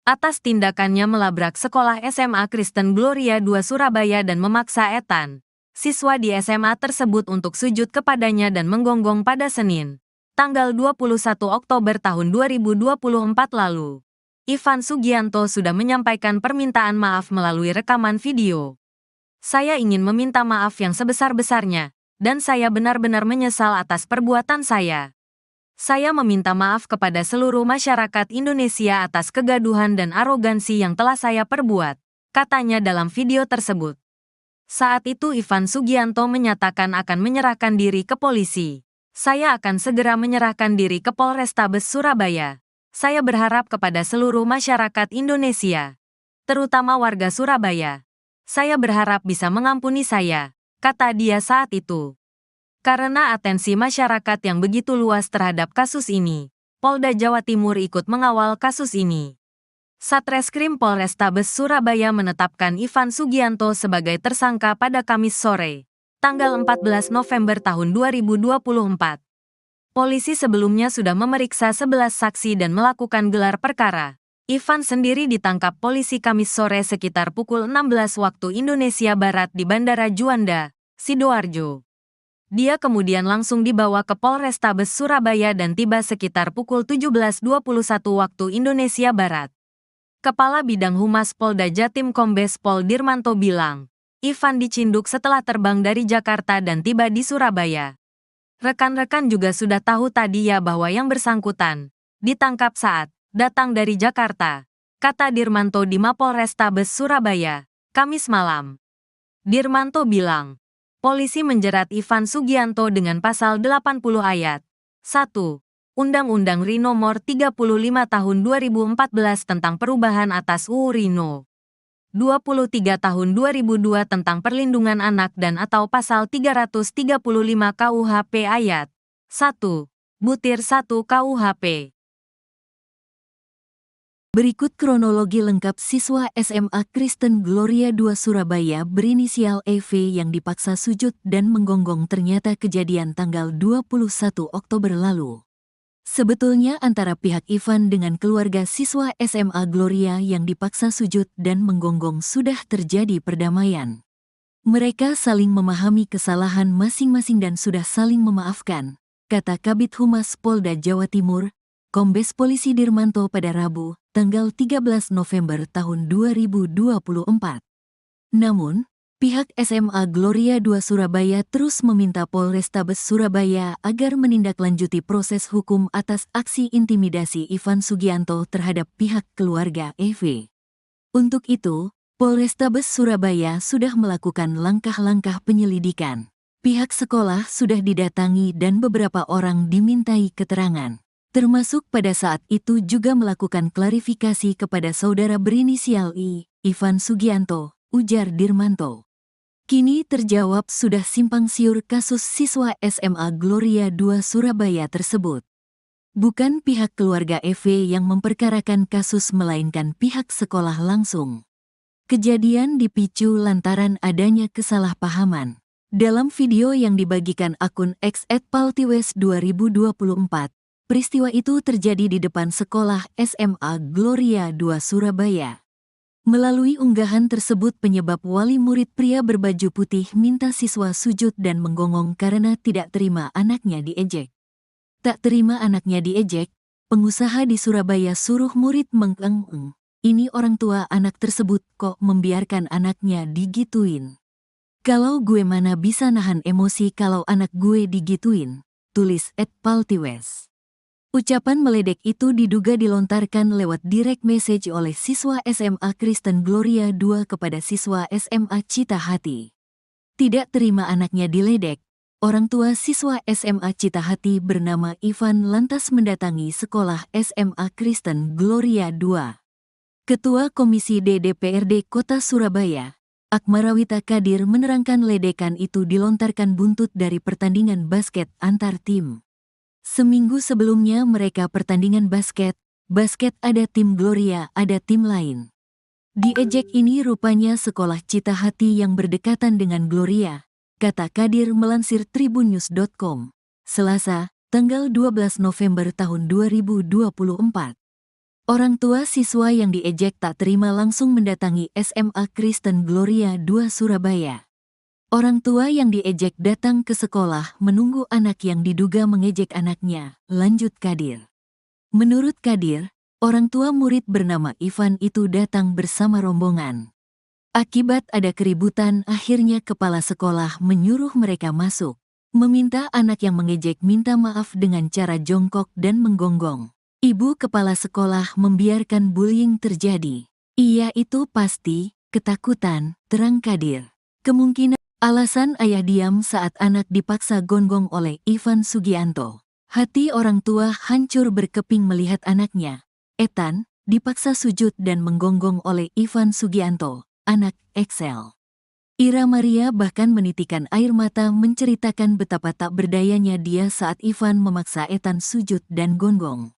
Atas tindakannya melabrak sekolah SMA Kristen Gloria II Surabaya dan memaksa Ethan, siswa di SMA tersebut untuk sujud kepadanya dan menggonggong pada Senin, tanggal 21 Oktober tahun 2024 lalu. Ivan Sugianto sudah menyampaikan permintaan maaf melalui rekaman video. Saya ingin meminta maaf yang sebesar-besarnya, dan saya benar-benar menyesal atas perbuatan saya. Saya meminta maaf kepada seluruh masyarakat Indonesia atas kegaduhan dan arogansi yang telah saya perbuat, katanya dalam video tersebut. Saat itu Ivan Sugianto menyatakan akan menyerahkan diri ke polisi. Saya akan segera menyerahkan diri ke Polrestabes Surabaya. Saya berharap kepada seluruh masyarakat Indonesia, terutama warga Surabaya. Saya berharap bisa mengampuni saya, kata dia saat itu. Karena atensi masyarakat yang begitu luas terhadap kasus ini, Polda Jawa Timur ikut mengawal kasus ini. Satreskrim Polrestabes Surabaya menetapkan Ivan Sugianto sebagai tersangka pada Kamis sore, tanggal 14 November tahun 2024. Polisi sebelumnya sudah memeriksa 11 saksi dan melakukan gelar perkara. Ivan sendiri ditangkap polisi Kamis sore sekitar pukul 16 waktu Indonesia Barat di Bandara Juanda, Sidoarjo. Dia kemudian langsung dibawa ke Polrestabes Surabaya dan tiba sekitar pukul 17:21 waktu Indonesia Barat. Kepala Bidang Humas Polda Jatim Kombes Pol Dirmanto bilang, Ivan dicinduk setelah terbang dari Jakarta dan tiba di Surabaya. Rekan-rekan juga sudah tahu tadi ya bahwa yang bersangkutan ditangkap saat datang dari Jakarta, kata Dirmanto di Mapolrestabes Surabaya, Kamis malam. Dirmanto bilang, polisi menjerat Ivan Sugianto dengan pasal 80 ayat 1 Undang-Undang RI Nomor 35 Tahun 2014 tentang perubahan atas UU RI No. 23 Tahun 2002 tentang Perlindungan Anak dan atau pasal 335 KUHP ayat 1, butir 1 KUHP. Berikut kronologi lengkap siswa SMA Kristen Gloria II Surabaya berinisial EV yang dipaksa sujud dan menggonggong ternyata kejadian tanggal 21 Oktober lalu. Sebetulnya antara pihak Ivan dengan keluarga siswa SMA Gloria yang dipaksa sujud dan menggonggong sudah terjadi perdamaian. Mereka saling memahami kesalahan masing-masing dan sudah saling memaafkan, kata Kabid Humas Polda Jawa Timur, Kombes Polisi Dirmanto pada Rabu, tanggal 13 November tahun 2024. Namun, pihak SMA Gloria II Surabaya terus meminta Polrestabes Surabaya agar menindaklanjuti proses hukum atas aksi intimidasi Ivan Sugianto terhadap pihak keluarga EV. Untuk itu, Polrestabes Surabaya sudah melakukan langkah-langkah penyelidikan. Pihak sekolah sudah didatangi dan beberapa orang dimintai keterangan. Termasuk pada saat itu juga melakukan klarifikasi kepada saudara berinisial I, Ivan Sugianto, ujar Dirmanto. Kini terjawab sudah simpang siur kasus siswa SMA Gloria II Surabaya tersebut. Bukan pihak keluarga EV yang memperkarakan kasus melainkan pihak sekolah langsung. Kejadian dipicu lantaran adanya kesalahpahaman. Dalam video yang dibagikan akun X @paltiwes2024, peristiwa itu terjadi di depan sekolah SMA Gloria II Surabaya. Melalui unggahan tersebut penyebab wali murid pria berbaju putih minta siswa sujud dan menggonggong karena tidak terima anaknya diejek. Tak terima anaknya diejek, pengusaha di Surabaya suruh murid mengeng-eng. Ini orang tua anak tersebut kok membiarkan anaknya digituin. Kalau gue mana bisa nahan emosi kalau anak gue digituin, tulis @paltiwes. Ucapan meledek itu diduga dilontarkan lewat direct message oleh siswa SMA Kristen Gloria II kepada siswa SMA Cita Hati. Tidak terima anaknya diledek, orang tua siswa SMA Cita Hati bernama Ivan lantas mendatangi sekolah SMA Kristen Gloria II. Ketua Komisi D DPRD Kota Surabaya, Akmarawita Kadir menerangkan ledekan itu dilontarkan buntut dari pertandingan basket antar tim. Seminggu sebelumnya mereka pertandingan basket ada tim Gloria, ada tim lain. Diejek ini rupanya sekolah Cita Hati yang berdekatan dengan Gloria, kata Kadir melansir tribunnews.com, Selasa, tanggal 12 November tahun 2024. Orang tua siswa yang diejek tak terima langsung mendatangi SMA Kristen Gloria II Surabaya. Orang tua yang diejek datang ke sekolah menunggu anak yang diduga mengejek anaknya, lanjut Kadir. Menurut Kadir, orang tua murid bernama Ivan itu datang bersama rombongan. Akibat ada keributan, akhirnya kepala sekolah menyuruh mereka masuk, meminta anak yang mengejek minta maaf dengan cara jongkok dan menggonggong. Ibu kepala sekolah membiarkan bullying terjadi. Iya itu pasti, ketakutan, terang Kadir. Kemungkinan alasan ayah diam saat anak dipaksa gonggong oleh Ivan Sugianto. Hati orang tua hancur berkeping melihat anaknya, Ethan, dipaksa sujud dan menggonggong oleh Ivan Sugianto, anak Excel. Ira Maria bahkan menitikan air mata menceritakan betapa tak berdayanya dia saat Ivan memaksa Ethan sujud dan gonggong.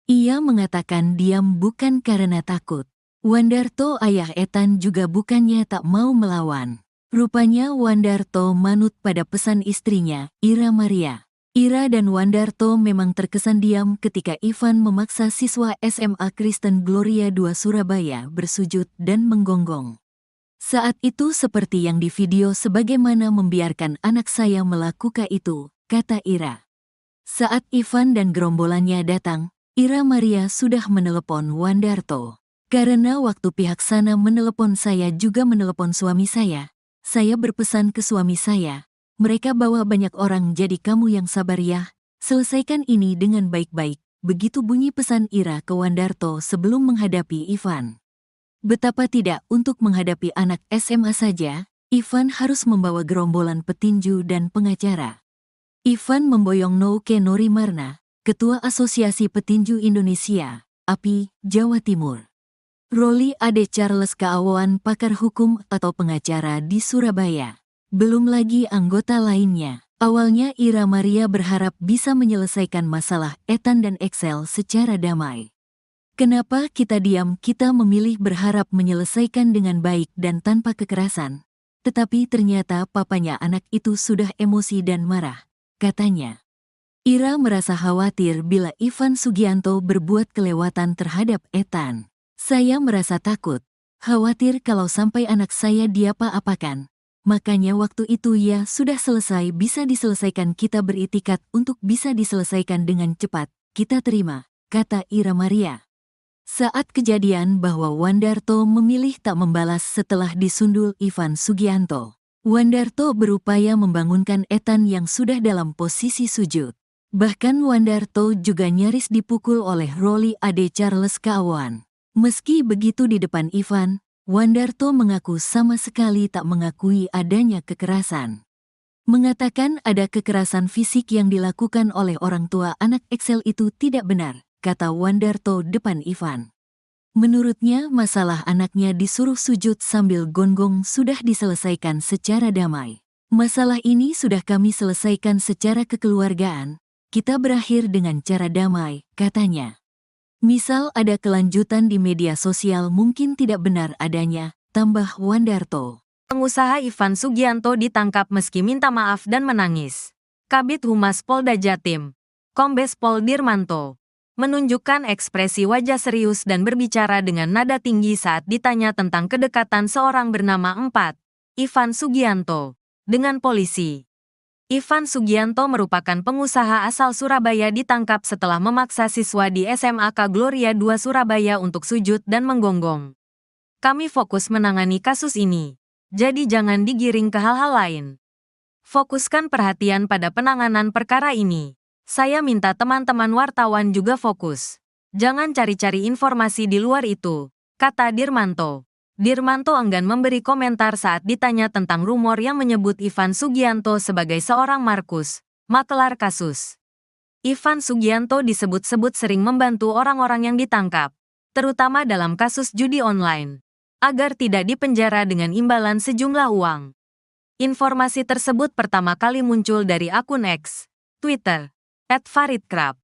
Ia mengatakan diam bukan karena takut. Wandarto ayah Ethan juga bukannya tak mau melawan. Rupanya Wandarto manut pada pesan istrinya, Ira Maria. Ira dan Wandarto memang terkesan diam ketika Ivan memaksa siswa SMA Kristen Gloria II Surabaya bersujud dan menggonggong. Saat itu seperti yang di video sebagaimana membiarkan anak saya melakukan itu, kata Ira. Saat Ivan dan gerombolannya datang, Ira Maria sudah menelepon Wandarto. Karena waktu pihak sana menelepon saya juga menelepon suami saya berpesan ke suami saya, mereka bawa banyak orang jadi kamu yang sabar ya, selesaikan ini dengan baik-baik, begitu bunyi pesan Ira ke Wandarto sebelum menghadapi Ivan. Betapa tidak untuk menghadapi anak SMA saja, Ivan harus membawa gerombolan petinju dan pengacara. Ivan memboyong Nouke Norimarna, Ketua Asosiasi Petinju Indonesia, API, Jawa Timur. Roli Ade Charles Kaawan pakar hukum atau pengacara di Surabaya. Belum lagi anggota lainnya. Awalnya Ira Maria berharap bisa menyelesaikan masalah Ethan dan Excel secara damai. Kenapa kita diam? Kita memilih berharap menyelesaikan dengan baik dan tanpa kekerasan. Tetapi ternyata papanya anak itu sudah emosi dan marah, katanya. Ira merasa khawatir bila Ivan Sugianto berbuat kelewatan terhadap Ethan. Saya merasa takut, khawatir kalau sampai anak saya diapa-apakan. Makanya waktu itu ya sudah selesai, bisa diselesaikan, kita beritikat untuk bisa diselesaikan dengan cepat, kita terima, kata Ira Maria. Saat kejadian bahwa Wandarto memilih tak membalas setelah disundul Ivan Sugianto. Wandarto berupaya membangunkan Ethan yang sudah dalam posisi sujud. Bahkan Wandarto juga nyaris dipukul oleh Rolly Ade Charles Kawan. Meski begitu di depan Ivan, Wandarto mengaku sama sekali tak mengakui adanya kekerasan. Mengatakan ada kekerasan fisik yang dilakukan oleh orang tua anak Excel itu tidak benar, kata Wandarto depan Ivan. Menurutnya masalah anaknya disuruh sujud sambil gonggong sudah diselesaikan secara damai. Masalah ini sudah kami selesaikan secara kekeluargaan, kita berakhir dengan cara damai, katanya. Misal ada kelanjutan di media sosial mungkin tidak benar adanya, tambah Wandarto. Pengusaha Ivan Sugianto ditangkap meski minta maaf dan menangis. Kabid Humas Polda Jatim, Kombes Pol Dirmanto, menunjukkan ekspresi wajah serius dan berbicara dengan nada tinggi saat ditanya tentang kedekatan seorang bernama Ivan Sugianto dengan polisi. Ivan Sugianto merupakan pengusaha asal Surabaya ditangkap setelah memaksa siswa di SMAK Gloria II Surabaya untuk sujud dan menggonggong. Kami fokus menangani kasus ini, jadi jangan digiring ke hal-hal lain. Fokuskan perhatian pada penanganan perkara ini. Saya minta teman-teman wartawan juga fokus. Jangan cari-cari informasi di luar itu, kata Dirmanto. Dirmanto enggan memberi komentar saat ditanya tentang rumor yang menyebut Ivan Sugianto sebagai seorang Markus, makelar kasus. Ivan Sugianto disebut-sebut sering membantu orang-orang yang ditangkap, terutama dalam kasus judi online, agar tidak dipenjara dengan imbalan sejumlah uang. Informasi tersebut pertama kali muncul dari akun X, Twitter, @faridkrab.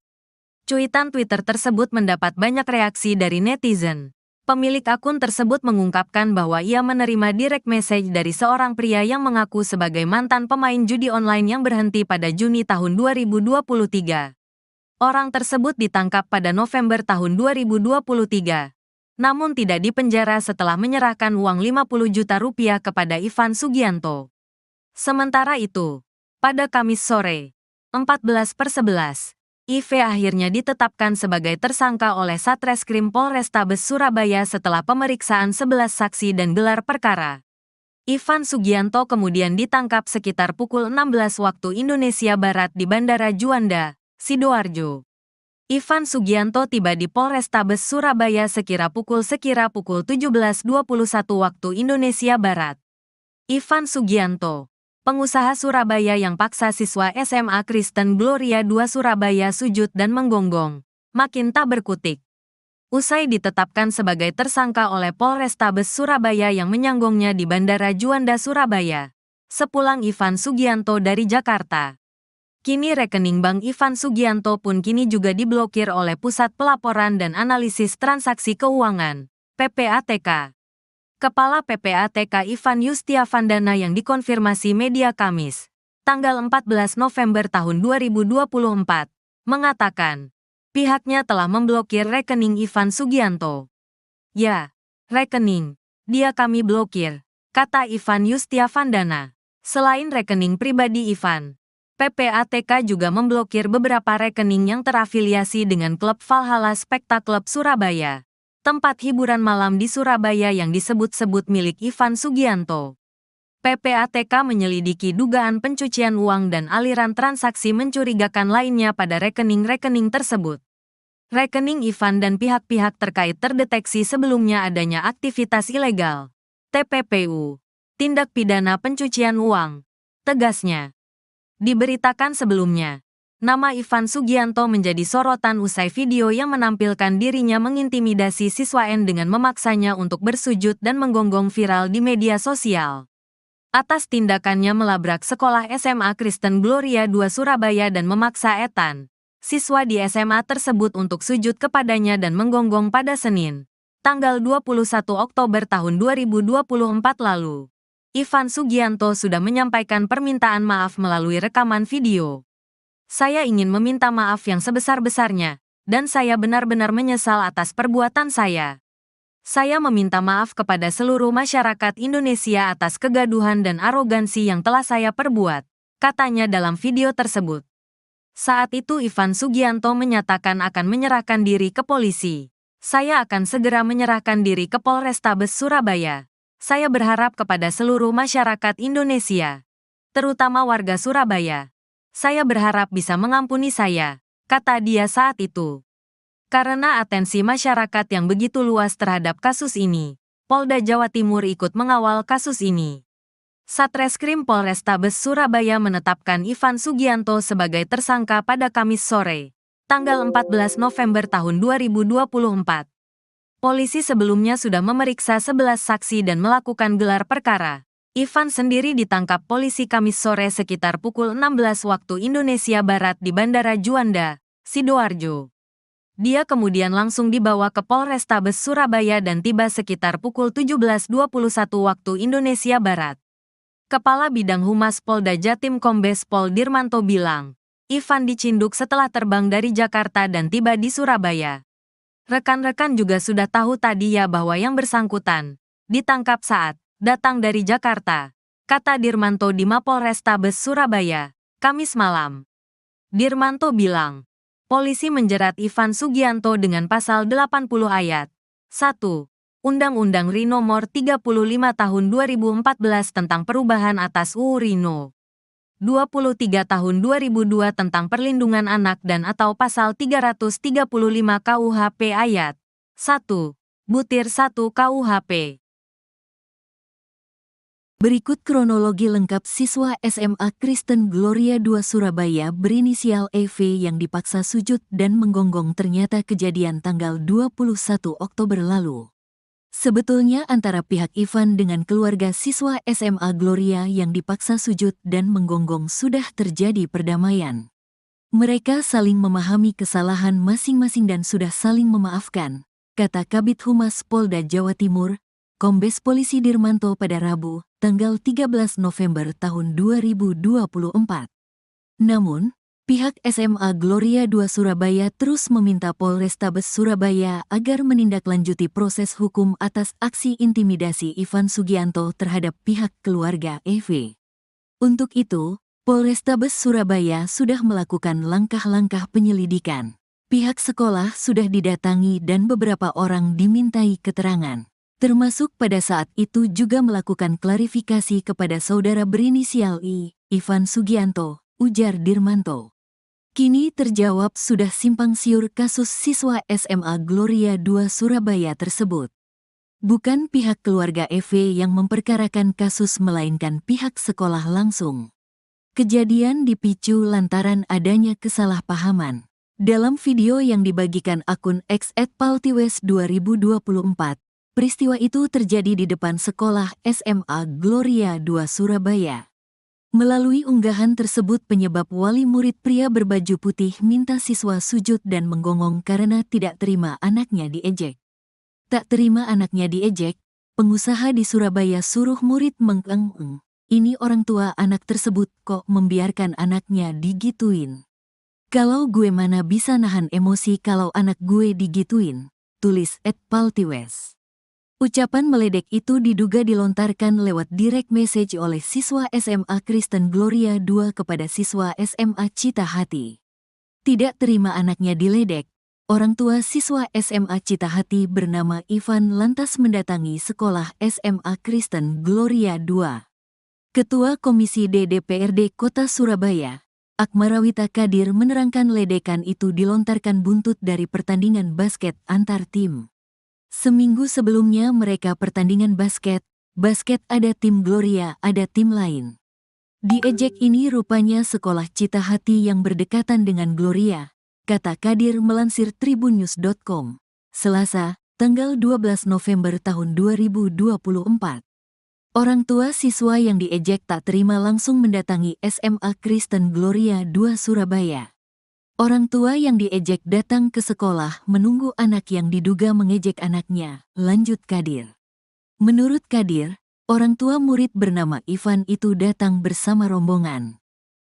Cuitan Twitter tersebut mendapat banyak reaksi dari netizen. Pemilik akun tersebut mengungkapkan bahwa ia menerima direct message dari seorang pria yang mengaku sebagai mantan pemain judi online yang berhenti pada Juni tahun 2023. Orang tersebut ditangkap pada November tahun 2023, namun tidak dipenjara setelah menyerahkan uang 50 juta rupiah kepada Ivan Sugianto. Sementara itu, pada Kamis sore, 14/11, IV akhirnya ditetapkan sebagai tersangka oleh Satreskrim Polrestabes Surabaya setelah pemeriksaan 11 saksi dan gelar perkara. Ivan Sugianto kemudian ditangkap sekitar pukul 16 waktu Indonesia Barat di Bandara Juanda, Sidoarjo. Ivan Sugianto tiba di Polrestabes Surabaya sekira pukul 17:21 waktu Indonesia Barat. Ivan Sugianto, pengusaha Surabaya yang paksa siswa SMA Kristen Gloria II Surabaya sujud dan menggonggong, makin tak berkutik. Usai ditetapkan sebagai tersangka oleh Polrestabes Surabaya yang menyanggongnya di Bandara Juanda Surabaya, sepulang Ivan Sugianto dari Jakarta. Kini rekening bank Ivan Sugianto pun kini juga diblokir oleh Pusat Pelaporan dan Analisis Transaksi Keuangan, PPATK. Kepala PPATK Ivan Yustiavandana yang dikonfirmasi media Kamis, tanggal 14 November tahun 2024, mengatakan, pihaknya telah memblokir rekening Ivan Sugianto. Ya, rekening, dia kami blokir, kata Ivan Yustiavandana. Selain rekening pribadi Ivan, PPATK juga memblokir beberapa rekening yang terafiliasi dengan klub Valhalla Spekta Club Surabaya, tempat hiburan malam di Surabaya yang disebut-sebut milik Ivan Sugianto. PPATK menyelidiki dugaan pencucian uang dan aliran transaksi mencurigakan lainnya pada rekening-rekening tersebut. Rekening Ivan dan pihak-pihak terkait terdeteksi sebelumnya adanya aktivitas ilegal, TPPU, tindak pidana pencucian uang, tegasnya. Diberitakan sebelumnya, nama Ivan Sugianto menjadi sorotan usai video yang menampilkan dirinya mengintimidasi siswa N dengan memaksanya untuk bersujud dan menggonggong viral di media sosial. Atas tindakannya melabrak sekolah SMA Kristen Gloria II Surabaya dan memaksa Ethan, siswa di SMA tersebut untuk sujud kepadanya dan menggonggong pada Senin, tanggal 21 Oktober tahun 2024 lalu. Ivan Sugianto sudah menyampaikan permintaan maaf melalui rekaman video. Saya ingin meminta maaf yang sebesar-besarnya, dan saya benar-benar menyesal atas perbuatan saya. Saya meminta maaf kepada seluruh masyarakat Indonesia atas kegaduhan dan arogansi yang telah saya perbuat, katanya dalam video tersebut. Saat itu Ivan Sugianto menyatakan akan menyerahkan diri ke polisi. Saya akan segera menyerahkan diri ke Polrestabes Surabaya. Saya berharap kepada seluruh masyarakat Indonesia, terutama warga Surabaya. Saya berharap bisa mengampuni saya, kata dia saat itu. Karena atensi masyarakat yang begitu luas terhadap kasus ini, Polda Jawa Timur ikut mengawal kasus ini. Satreskrim Polrestabes Surabaya menetapkan Ivan Sugianto sebagai tersangka pada Kamis sore, tanggal 14 November tahun 2024. Polisi sebelumnya sudah memeriksa 11 saksi dan melakukan gelar perkara. Ivan sendiri ditangkap polisi Kamis sore sekitar pukul 16 waktu Indonesia Barat di Bandara Juanda, Sidoarjo. Dia kemudian langsung dibawa ke Polrestabes Surabaya dan tiba sekitar pukul 17.21 waktu Indonesia Barat. Kepala Bidang Humas Polda Jatim Kombes Pol Dirmanto bilang, Ivan dicinduk setelah terbang dari Jakarta dan tiba di Surabaya. Rekan-rekan juga sudah tahu tadi ya bahwa yang bersangkutan ditangkap saat datang dari Jakarta, kata Dirmanto di Mapolrestabes Surabaya, Kamis malam. Dirmanto bilang, polisi menjerat Ivan Sugianto dengan pasal 80 ayat 1. Undang-Undang RI Nomor 35 Tahun 2014 tentang perubahan atas UU RI No. 23 Tahun 2002 tentang perlindungan anak dan atau pasal 335 KUHP ayat 1. Butir 1 KUHP. Berikut kronologi lengkap siswa SMA Kristen Gloria II Surabaya berinisial EV yang dipaksa sujud dan menggonggong ternyata kejadian tanggal 21 Oktober lalu. Sebetulnya antara pihak Ivan dengan keluarga siswa SMA Gloria yang dipaksa sujud dan menggonggong sudah terjadi perdamaian. Mereka saling memahami kesalahan masing-masing dan sudah saling memaafkan, kata Kabid Humas Polda Jawa Timur, Kombes Polisi Dirmanto pada Rabu, tanggal 13 November tahun 2024. Namun, pihak SMA Gloria II Surabaya terus meminta Polrestabes Surabaya agar menindaklanjuti proses hukum atas aksi intimidasi Ivan Sugianto terhadap pihak keluarga EV. Untuk itu, Polrestabes Surabaya sudah melakukan langkah-langkah penyelidikan. Pihak sekolah sudah didatangi dan beberapa orang dimintai keterangan. Termasuk pada saat itu juga melakukan klarifikasi kepada saudara berinisial I, Ivan Sugianto, ujar Dirmanto. Kini terjawab sudah simpang siur kasus siswa SMA Gloria II Surabaya tersebut. Bukan pihak keluarga EV yang memperkarakan kasus melainkan pihak sekolah langsung. Kejadian dipicu lantaran adanya kesalahpahaman. Dalam video yang dibagikan akun X @paltiwes2024, peristiwa itu terjadi di depan sekolah SMA Gloria II Surabaya. Melalui unggahan tersebut penyebab wali murid pria berbaju putih minta siswa sujud dan menggonggong karena tidak terima anaknya diejek. Tak terima anaknya diejek, pengusaha di Surabaya suruh murid mengeng-eng. Ini orang tua anak tersebut kok membiarkan anaknya digituin. Kalau gue mana bisa nahan emosi kalau anak gue digituin, tulis @paltiwes. Ucapan meledek itu diduga dilontarkan lewat direct message oleh siswa SMA Kristen Gloria II kepada siswa SMA Cita Hati. Tidak terima anaknya diledek, orang tua siswa SMA Cita Hati bernama Ivan lantas mendatangi sekolah SMA Kristen Gloria II. Ketua Komisi D DPRD Kota Surabaya, Akmarawita Kadir menerangkan ledekan itu dilontarkan buntut dari pertandingan basket antar tim. Seminggu sebelumnya mereka pertandingan basket ada tim Gloria, ada tim lain. Diejek ini rupanya sekolah Cita Hati yang berdekatan dengan Gloria, kata Kadir melansir tribunnews.com, Selasa, tanggal 12 November tahun 2024. Orang tua siswa yang diejek tak terima langsung mendatangi SMA Kristen Gloria II Surabaya. Orang tua yang diejek datang ke sekolah menunggu anak yang diduga mengejek anaknya, lanjut Kadir. Menurut Kadir, orang tua murid bernama Ivan itu datang bersama rombongan.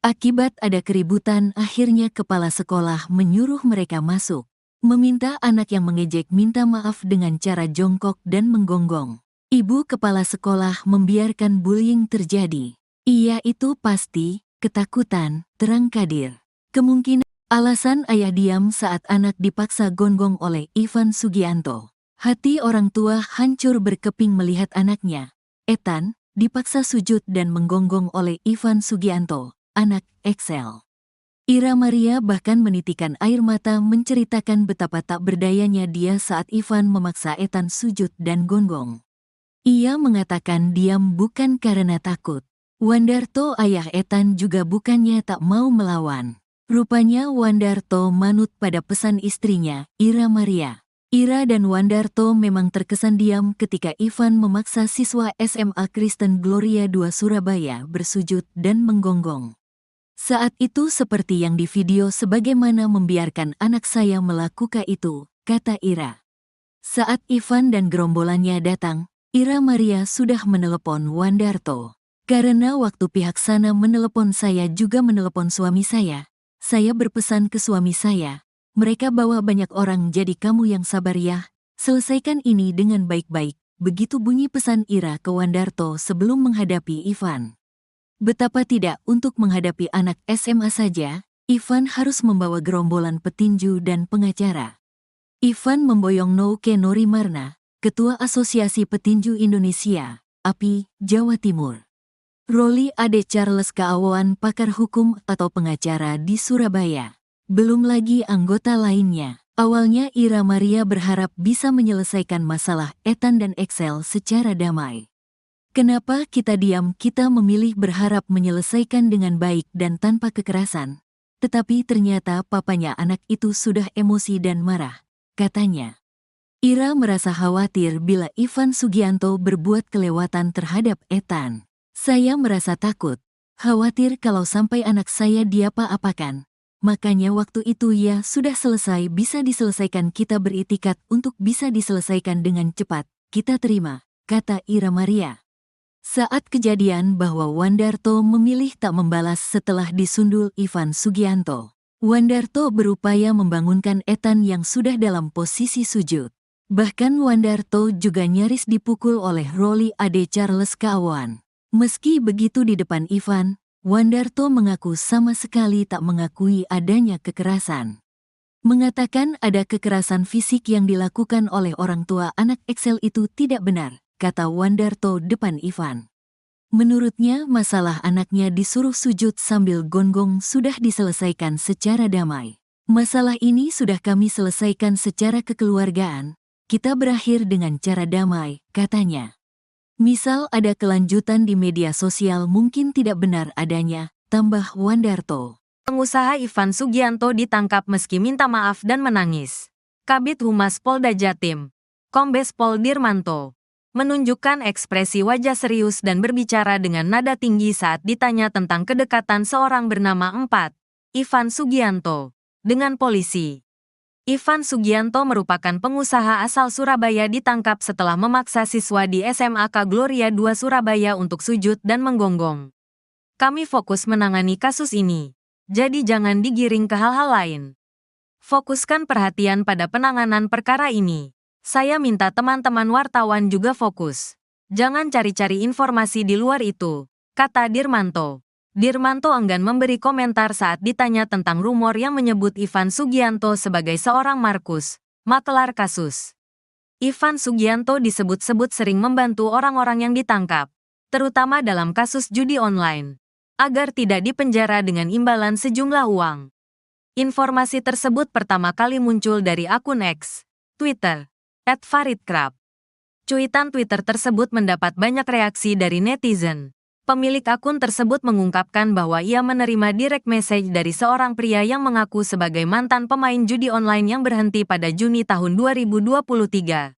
Akibat ada keributan, akhirnya kepala sekolah menyuruh mereka masuk. Meminta anak yang mengejek minta maaf dengan cara jongkok dan menggonggong. Ibu kepala sekolah membiarkan bullying terjadi. Iya itu pasti, ketakutan, terang Kadir. Kemungkinan alasan ayah diam saat anak dipaksa gonggong oleh Ivan Sugianto. Hati orang tua hancur berkeping melihat anaknya, Ethan, dipaksa sujud dan menggonggong oleh Ivan Sugianto, anak Excel. Ira Maria bahkan menitikan air mata menceritakan betapa tak berdayanya dia saat Ivan memaksa Ethan sujud dan gonggong. Ia mengatakan diam bukan karena takut. Wandarto ayah Ethan juga bukannya tak mau melawan. Rupanya Wandarto manut pada pesan istrinya, Ira Maria. Ira dan Wandarto memang terkesan diam ketika Ivan memaksa siswa SMA Kristen Gloria II Surabaya bersujud dan menggonggong. Saat itu seperti yang di video sebagaimana membiarkan anak saya melakukan itu, kata Ira. Saat Ivan dan gerombolannya datang, Ira Maria sudah menelepon Wandarto. Karena waktu pihak sana menelepon saya juga menelepon suami saya berpesan ke suami saya, mereka bawa banyak orang jadi kamu yang sabar ya, selesaikan ini dengan baik-baik, begitu bunyi pesan Ira ke Wandarto sebelum menghadapi Ivan. Betapa tidak untuk menghadapi anak SMA saja, Ivan harus membawa gerombolan petinju dan pengacara. Ivan memboyong Nouke Norimarna, Ketua Asosiasi Petinju Indonesia, API, Jawa Timur. Roli Ade Charles Kaawan pakar hukum atau pengacara di Surabaya. Belum lagi anggota lainnya. Awalnya Ira Maria berharap bisa menyelesaikan masalah Ethan dan Excel secara damai. Kenapa kita diam? Kita memilih berharap menyelesaikan dengan baik dan tanpa kekerasan. Tetapi ternyata papanya anak itu sudah emosi dan marah, katanya. Ira merasa khawatir bila Ivan Sugianto berbuat kelewatan terhadap Ethan. Saya merasa takut, khawatir kalau sampai anak saya diapa-apakan. Makanya waktu itu ya sudah selesai bisa diselesaikan kita beritikat untuk bisa diselesaikan dengan cepat. Kita terima, kata Ira Maria. Saat kejadian bahwa Wandarto memilih tak membalas setelah disundul Ivan Sugianto. Wandarto berupaya membangunkan Ethan yang sudah dalam posisi sujud. Bahkan Wandarto juga nyaris dipukul oleh Roli Ade Charles Kaawan. Meski begitu di depan Ivan, Wandarto mengaku sama sekali tak mengakui adanya kekerasan. Mengatakan ada kekerasan fisik yang dilakukan oleh orang tua anak Excel itu tidak benar, kata Wandarto depan Ivan. Menurutnya masalah anaknya disuruh sujud sambil gonggong sudah diselesaikan secara damai. Masalah ini sudah kami selesaikan secara kekeluargaan, kita berakhir dengan cara damai, katanya. Misal ada kelanjutan di media sosial mungkin tidak benar adanya, tambah Wandarto. Pengusaha Ivan Sugianto ditangkap meski minta maaf dan menangis. Kabid Humas Polda Jatim, Kombes Pol Dirmanto, menunjukkan ekspresi wajah serius dan berbicara dengan nada tinggi saat ditanya tentang kedekatan seorang bernama Ivan Sugianto, dengan polisi. Ivan Sugianto merupakan pengusaha asal Surabaya ditangkap setelah memaksa siswa di SMAK Gloria II Surabaya untuk sujud dan menggonggong. Kami fokus menangani kasus ini, jadi jangan digiring ke hal-hal lain. Fokuskan perhatian pada penanganan perkara ini. Saya minta teman-teman wartawan juga fokus. Jangan cari-cari informasi di luar itu, kata Dirmanto. Dirmanto enggan memberi komentar saat ditanya tentang rumor yang menyebut Ivan Sugianto sebagai seorang Markus, makelar kasus. Ivan Sugianto disebut-sebut sering membantu orang-orang yang ditangkap, terutama dalam kasus judi online, agar tidak dipenjara dengan imbalan sejumlah uang. Informasi tersebut pertama kali muncul dari akun X, Twitter, @faridkrab. Cuitan Twitter tersebut mendapat banyak reaksi dari netizen. Pemilik akun tersebut mengungkapkan bahwa ia menerima direct message dari seorang pria yang mengaku sebagai mantan pemain judi online yang berhenti pada Juni tahun 2023.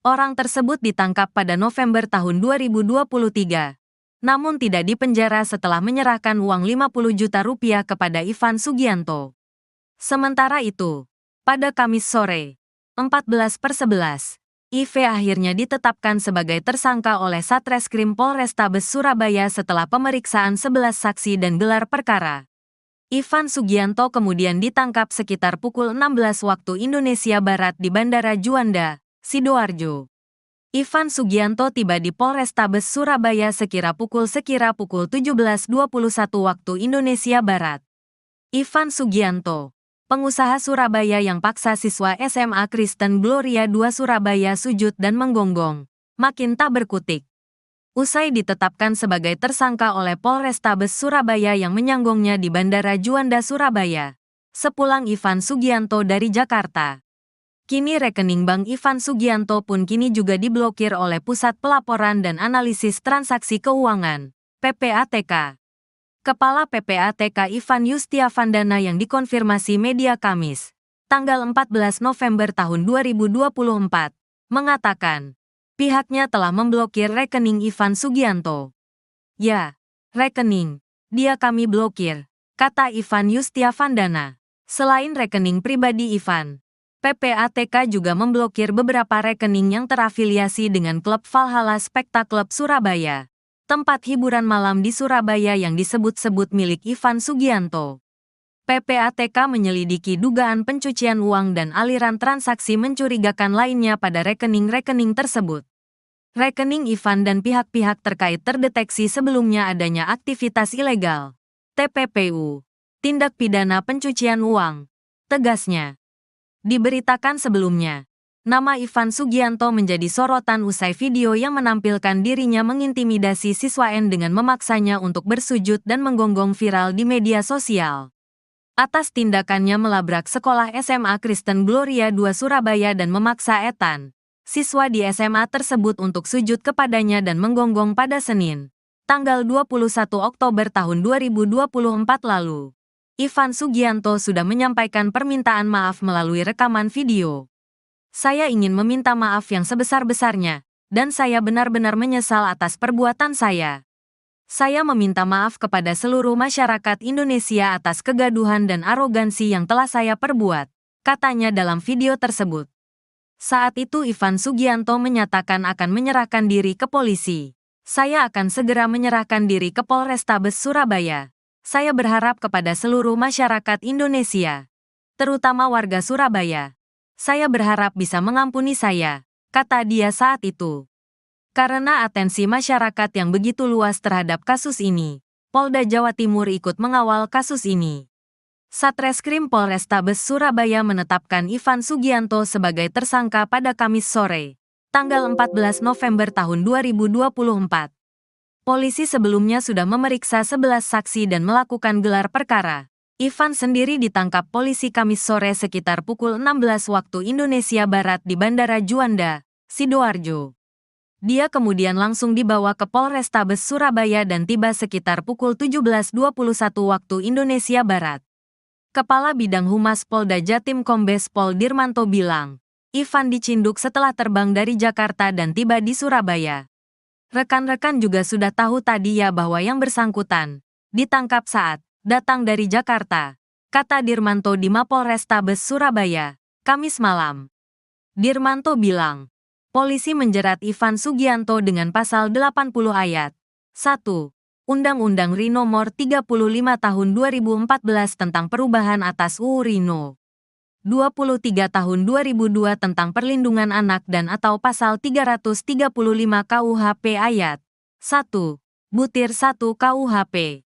Orang tersebut ditangkap pada November tahun 2023. Namun tidak dipenjara setelah menyerahkan uang 50 juta rupiah kepada Ivan Sugianto. Sementara itu, pada Kamis sore, 14/11, IV akhirnya ditetapkan sebagai tersangka oleh Satreskrim Polrestabes Surabaya setelah pemeriksaan 11 saksi dan gelar perkara. Ivan Sugianto kemudian ditangkap sekitar pukul 16 waktu Indonesia Barat di Bandara Juanda, Sidoarjo. Ivan Sugianto tiba di Polrestabes Surabaya sekira pukul 17.21 waktu Indonesia Barat. Ivan Sugianto, pengusaha Surabaya yang paksa siswa SMA Kristen Gloria II Surabaya sujud dan menggonggong, makin tak berkutik. Usai ditetapkan sebagai tersangka oleh Polrestabes Surabaya yang menyanggongnya di Bandara Juanda Surabaya, sepulang Ivan Sugianto dari Jakarta. Kini rekening Bank Ivan Sugianto pun kini juga diblokir oleh Pusat Pelaporan dan Analisis Transaksi Keuangan, PPATK. Kepala PPATK Ivan Yustiavandana yang dikonfirmasi media Kamis, tanggal 14 November tahun 2024, mengatakan, pihaknya telah memblokir rekening Ivan Sugianto. Ya, rekening, dia kami blokir, kata Ivan Yustiavandana. Selain rekening pribadi Ivan, PPATK juga memblokir beberapa rekening yang terafiliasi dengan klub Valhalla Spekta Club Surabaya, tempat hiburan malam di Surabaya yang disebut-sebut milik Ivan Sugianto. PPATK menyelidiki dugaan pencucian uang dan aliran transaksi mencurigakan lainnya pada rekening-rekening tersebut. Rekening Ivan dan pihak-pihak terkait terdeteksi sebelumnya adanya aktivitas ilegal, TPPU, tindak pidana pencucian uang, tegasnya. Diberitakan sebelumnya, nama Ivan Sugianto menjadi sorotan usai video yang menampilkan dirinya mengintimidasi siswa N dengan memaksanya untuk bersujud dan menggonggong viral di media sosial. Atas tindakannya melabrak sekolah SMA Kristen Gloria II Surabaya dan memaksa Ethan, siswa di SMA tersebut untuk sujud kepadanya dan menggonggong pada Senin, tanggal 21 Oktober tahun 2024 lalu. Ivan Sugianto sudah menyampaikan permintaan maaf melalui rekaman video. Saya ingin meminta maaf yang sebesar-besarnya, dan saya benar-benar menyesal atas perbuatan saya. Saya meminta maaf kepada seluruh masyarakat Indonesia atas kegaduhan dan arogansi yang telah saya perbuat, katanya dalam video tersebut. Saat itu Ivan Sugianto menyatakan akan menyerahkan diri ke polisi. Saya akan segera menyerahkan diri ke Polrestabes Surabaya. Saya berharap kepada seluruh masyarakat Indonesia, terutama warga Surabaya. Saya berharap bisa mengampuni saya, kata dia saat itu. Karena atensi masyarakat yang begitu luas terhadap kasus ini, Polda Jawa Timur ikut mengawal kasus ini. Satreskrim Polrestabes Surabaya menetapkan Ivan Sugianto sebagai tersangka pada Kamis sore, tanggal 14 November tahun 2024. Polisi sebelumnya sudah memeriksa 11 saksi dan melakukan gelar perkara. Ivan sendiri ditangkap polisi Kamis sore sekitar pukul 16 waktu Indonesia Barat di Bandara Juanda, Sidoarjo. Dia kemudian langsung dibawa ke Polrestabes Surabaya dan tiba sekitar pukul 17.21 waktu Indonesia Barat. Kepala Bidang Humas Polda Jatim Kombes Pol Dirmanto bilang, Ivan dicinduk setelah terbang dari Jakarta dan tiba di Surabaya. Rekan-rekan juga sudah tahu tadi ya bahwa yang bersangkutan ditangkap saat datang dari Jakarta, kata Dirmanto di Mapolrestabes Surabaya, Kamis malam. Dirmanto bilang, polisi menjerat Ivan Sugianto dengan pasal 80 ayat 1 Undang-Undang RI Nomor 35 Tahun 2014 tentang perubahan atas UU RI No. 23 Tahun 2002 tentang perlindungan anak dan atau pasal 335 KUHP ayat 1 butir 1 KUHP.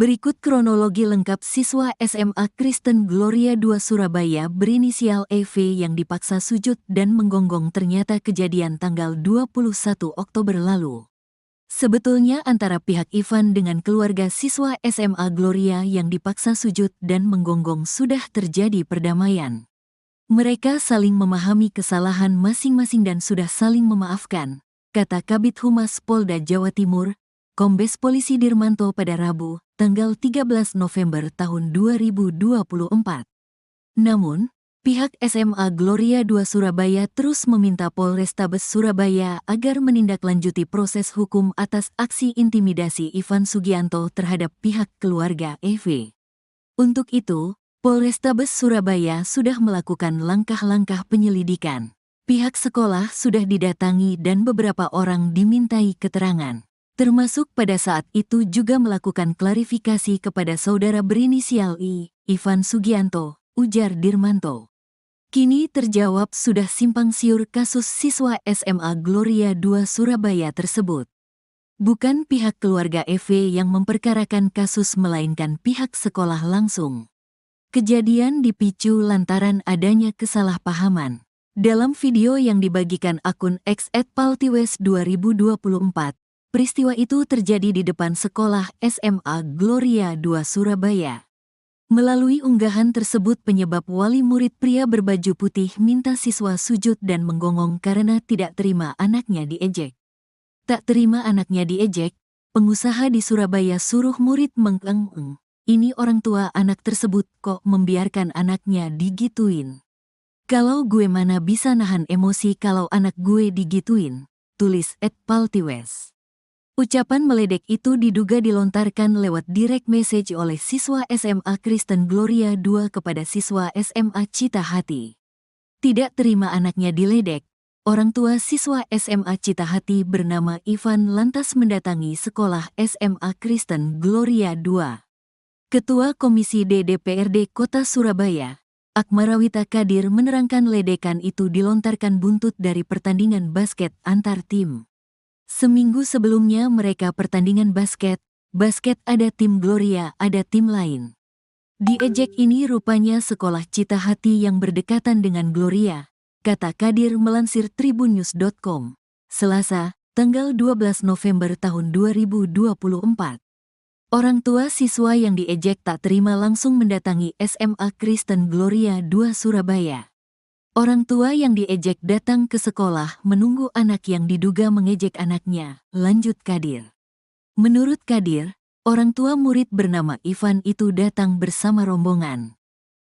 Berikut kronologi lengkap siswa SMA Kristen Gloria II Surabaya berinisial EV yang dipaksa sujud dan menggonggong ternyata kejadian tanggal 21 Oktober lalu. Sebetulnya antara pihak Ivan dengan keluarga siswa SMA Gloria yang dipaksa sujud dan menggonggong sudah terjadi perdamaian. Mereka saling memahami kesalahan masing-masing dan sudah saling memaafkan, kata Kabid Humas Polda Jawa Timur, Kombes Polisi Dirmanto pada Rabu, tanggal 13 November tahun 2024. Namun, pihak SMA Gloria II Surabaya terus meminta Polrestabes Surabaya agar menindaklanjuti proses hukum atas aksi intimidasi Ivan Sugianto terhadap pihak keluarga EV. Untuk itu, Polrestabes Surabaya sudah melakukan langkah-langkah penyelidikan. Pihak sekolah sudah didatangi dan beberapa orang dimintai keterangan. Termasuk pada saat itu juga melakukan klarifikasi kepada saudara berinisial I, Ivan Sugianto, ujar Dirmanto. Kini terjawab sudah simpang siur kasus siswa SMA Gloria II Surabaya tersebut. Bukan pihak keluarga EV yang memperkarakan kasus melainkan pihak sekolah langsung. Kejadian dipicu lantaran adanya kesalahpahaman. Dalam video yang dibagikan akun X @paltiwes2024, peristiwa itu terjadi di depan sekolah SMA Gloria II Surabaya. Melalui unggahan tersebut penyebab wali murid pria berbaju putih minta siswa sujud dan menggonggong karena tidak terima anaknya diejek. Tak terima anaknya diejek, pengusaha di Surabaya suruh murid mengeng-eng. Ini orang tua anak tersebut kok membiarkan anaknya digituin. Kalau gue mana bisa nahan emosi kalau anak gue digituin, tulis @paltiwes. Ucapan meledek itu diduga dilontarkan lewat direct message oleh siswa SMA Kristen Gloria II kepada siswa SMA Cita Hati. Tidak terima anaknya diledek, orang tua siswa SMA Cita Hati bernama Ivan lantas mendatangi sekolah SMA Kristen Gloria II. Ketua Komisi D DPRD Kota Surabaya, Akmarawita Kadir menerangkan ledekan itu dilontarkan buntut dari pertandingan basket antar tim. Seminggu sebelumnya mereka pertandingan basket ada tim Gloria, ada tim lain. Diejek ini rupanya sekolah Cita Hati yang berdekatan dengan Gloria, kata Kadir melansir tribunnews.com, Selasa, tanggal 12 November tahun 2024. Orang tua siswa yang diejek tak terima langsung mendatangi SMA Kristen Gloria II Surabaya. Orang tua yang diejek datang ke sekolah menunggu anak yang diduga mengejek anaknya, lanjut Kadir. Menurut Kadir, orang tua murid bernama Ivan itu datang bersama rombongan.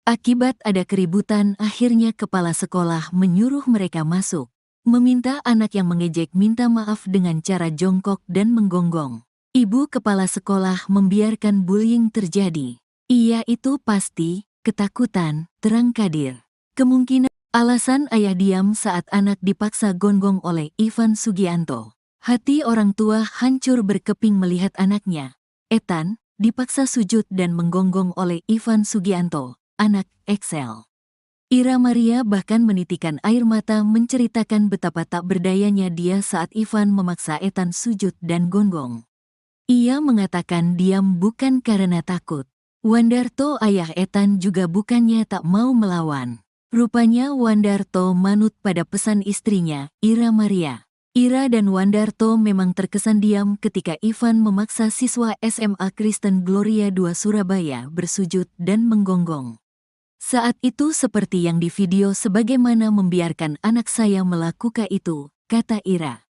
Akibat ada keributan, akhirnya kepala sekolah menyuruh mereka masuk, meminta anak yang mengejek minta maaf dengan cara jongkok dan menggonggong. Ibu kepala sekolah membiarkan bullying terjadi. Iya itu pasti, ketakutan, terang Kadir. Kemungkinan alasan ayah diam saat anak dipaksa gonggong oleh Ivan Sugianto. Hati orang tua hancur berkeping melihat anaknya, Ethan, dipaksa sujud dan menggonggong oleh Ivan Sugianto, anak Excel. Ira Maria bahkan menitikan air mata menceritakan betapa tak berdayanya dia saat Ivan memaksa Ethan sujud dan gonggong. Ia mengatakan diam bukan karena takut. Wandarto ayah Ethan juga bukannya tak mau melawan. Rupanya Wandarto manut pada pesan istrinya, Ira Maria. Ira dan Wandarto memang terkesan diam ketika Ivan memaksa siswa SMA Kristen Gloria II Surabaya bersujud dan menggonggong. Saat itu seperti yang di video sebagaimana membiarkan anak saya melakukan itu, kata Ira.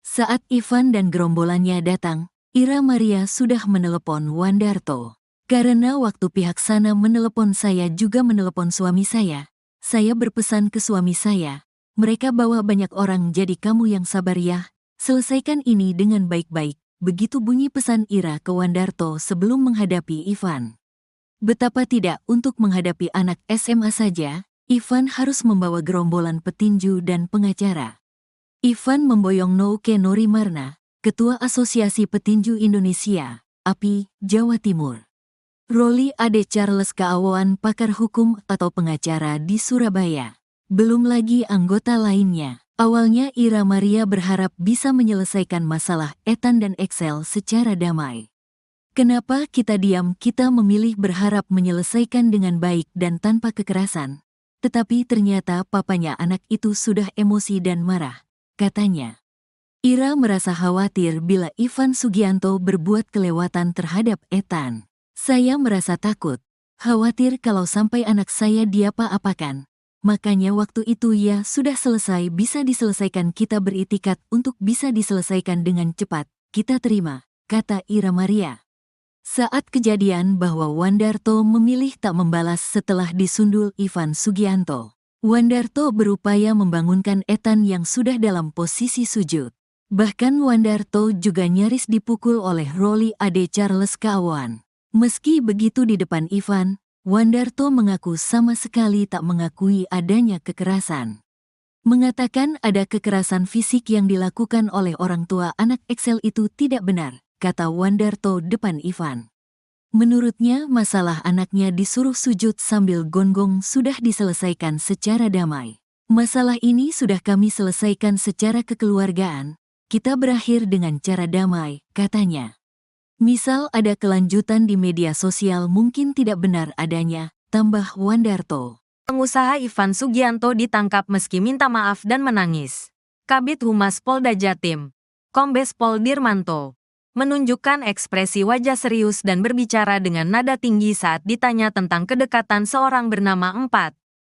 Saat Ivan dan gerombolannya datang, Ira Maria sudah menelepon Wandarto. Karena waktu pihak sana menelepon saya juga menelepon suami saya berpesan ke suami saya, mereka bawa banyak orang jadi kamu yang sabar ya, selesaikan ini dengan baik-baik, begitu bunyi pesan Ira ke Wandarto sebelum menghadapi Ivan. Betapa tidak untuk menghadapi anak SMA saja, Ivan harus membawa gerombolan petinju dan pengacara. Ivan memboyong Nouke Norimarna, Ketua Asosiasi Petinju Indonesia, API, Jawa Timur. Roli Ade Charles Keawoan pakar hukum atau pengacara di Surabaya. Belum lagi anggota lainnya. Awalnya Ira Maria berharap bisa menyelesaikan masalah Ethan dan Excel secara damai. Kenapa kita diam? Kita memilih berharap menyelesaikan dengan baik dan tanpa kekerasan. Tetapi ternyata papanya anak itu sudah emosi dan marah, katanya. Ira merasa khawatir bila Ivan Sugianto berbuat kelewatan terhadap Ethan. Saya merasa takut, khawatir kalau sampai anak saya diapa-apakan. Makanya waktu itu ya sudah selesai bisa diselesaikan kita beritikat untuk bisa diselesaikan dengan cepat, kita terima, kata Ira Maria. Saat kejadian bahwa Wandarto memilih tak membalas setelah disundul Ivan Sugianto. Wandarto berupaya membangunkan Ethan yang sudah dalam posisi sujud. Bahkan Wandarto juga nyaris dipukul oleh Roli Ade Charles Keawoan. Meski begitu di depan Ivan, Wandarto mengaku sama sekali tak mengakui adanya kekerasan. Mengatakan ada kekerasan fisik yang dilakukan oleh orang tua anak Excel itu tidak benar, kata Wandarto depan Ivan. Menurutnya masalah anaknya disuruh sujud sambil gonggong sudah diselesaikan secara damai. Masalah ini sudah kami selesaikan secara kekeluargaan, kita berakhir dengan cara damai, katanya. Misal ada kelanjutan di media sosial mungkin tidak benar adanya, tambah Wandarto. Pengusaha Ivan Sugianto ditangkap meski minta maaf dan menangis. Kabid Humas Polda Jatim, Kombes Pol Dirmanto, menunjukkan ekspresi wajah serius dan berbicara dengan nada tinggi saat ditanya tentang kedekatan seorang bernama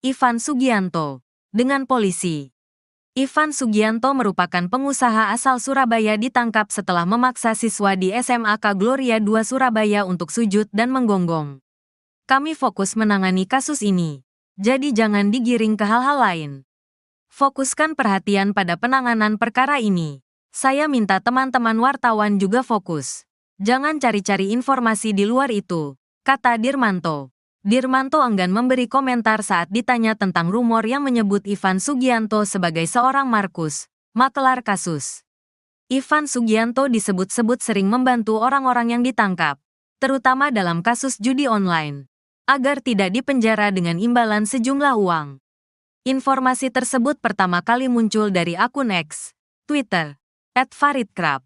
Ivan Sugianto, dengan polisi. Ivan Sugianto merupakan pengusaha asal Surabaya ditangkap setelah memaksa siswa di SMAK Gloria II Surabaya untuk sujud dan menggonggong. Kami fokus menangani kasus ini. Jadi jangan digiring ke hal-hal lain. Fokuskan perhatian pada penanganan perkara ini. Saya minta teman-teman wartawan juga fokus. Jangan cari-cari informasi di luar itu, kata Dirmanto. Dirmanto enggan memberi komentar saat ditanya tentang rumor yang menyebut Ivan Sugianto sebagai seorang Markus, makelar kasus. Ivan Sugianto disebut-sebut sering membantu orang-orang yang ditangkap, terutama dalam kasus judi online, agar tidak dipenjara dengan imbalan sejumlah uang. Informasi tersebut pertama kali muncul dari akun X, Twitter, @faridkrab.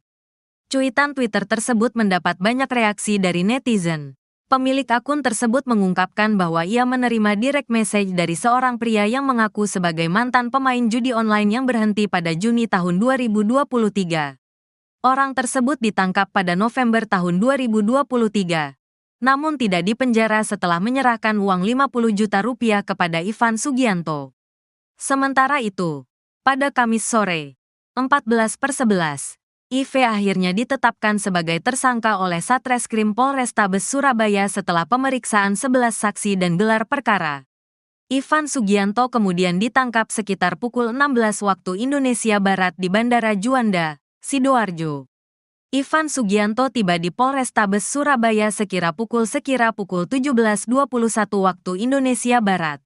Cuitan Twitter tersebut mendapat banyak reaksi dari netizen. Pemilik akun tersebut mengungkapkan bahwa ia menerima direct message dari seorang pria yang mengaku sebagai mantan pemain judi online yang berhenti pada Juni tahun 2023. Orang tersebut ditangkap pada November tahun 2023. Namun tidak dipenjara setelah menyerahkan uang 50 juta rupiah kepada Ivan Sugianto. Sementara itu, pada Kamis sore, 14/11, IV akhirnya ditetapkan sebagai tersangka oleh Satreskrim Polrestabes Surabaya setelah pemeriksaan 11 saksi dan gelar perkara. Ivan Sugianto kemudian ditangkap sekitar pukul 16 waktu Indonesia Barat di Bandara Juanda, Sidoarjo. Ivan Sugianto tiba di Polrestabes Surabaya sekira pukul 17:21 waktu Indonesia Barat.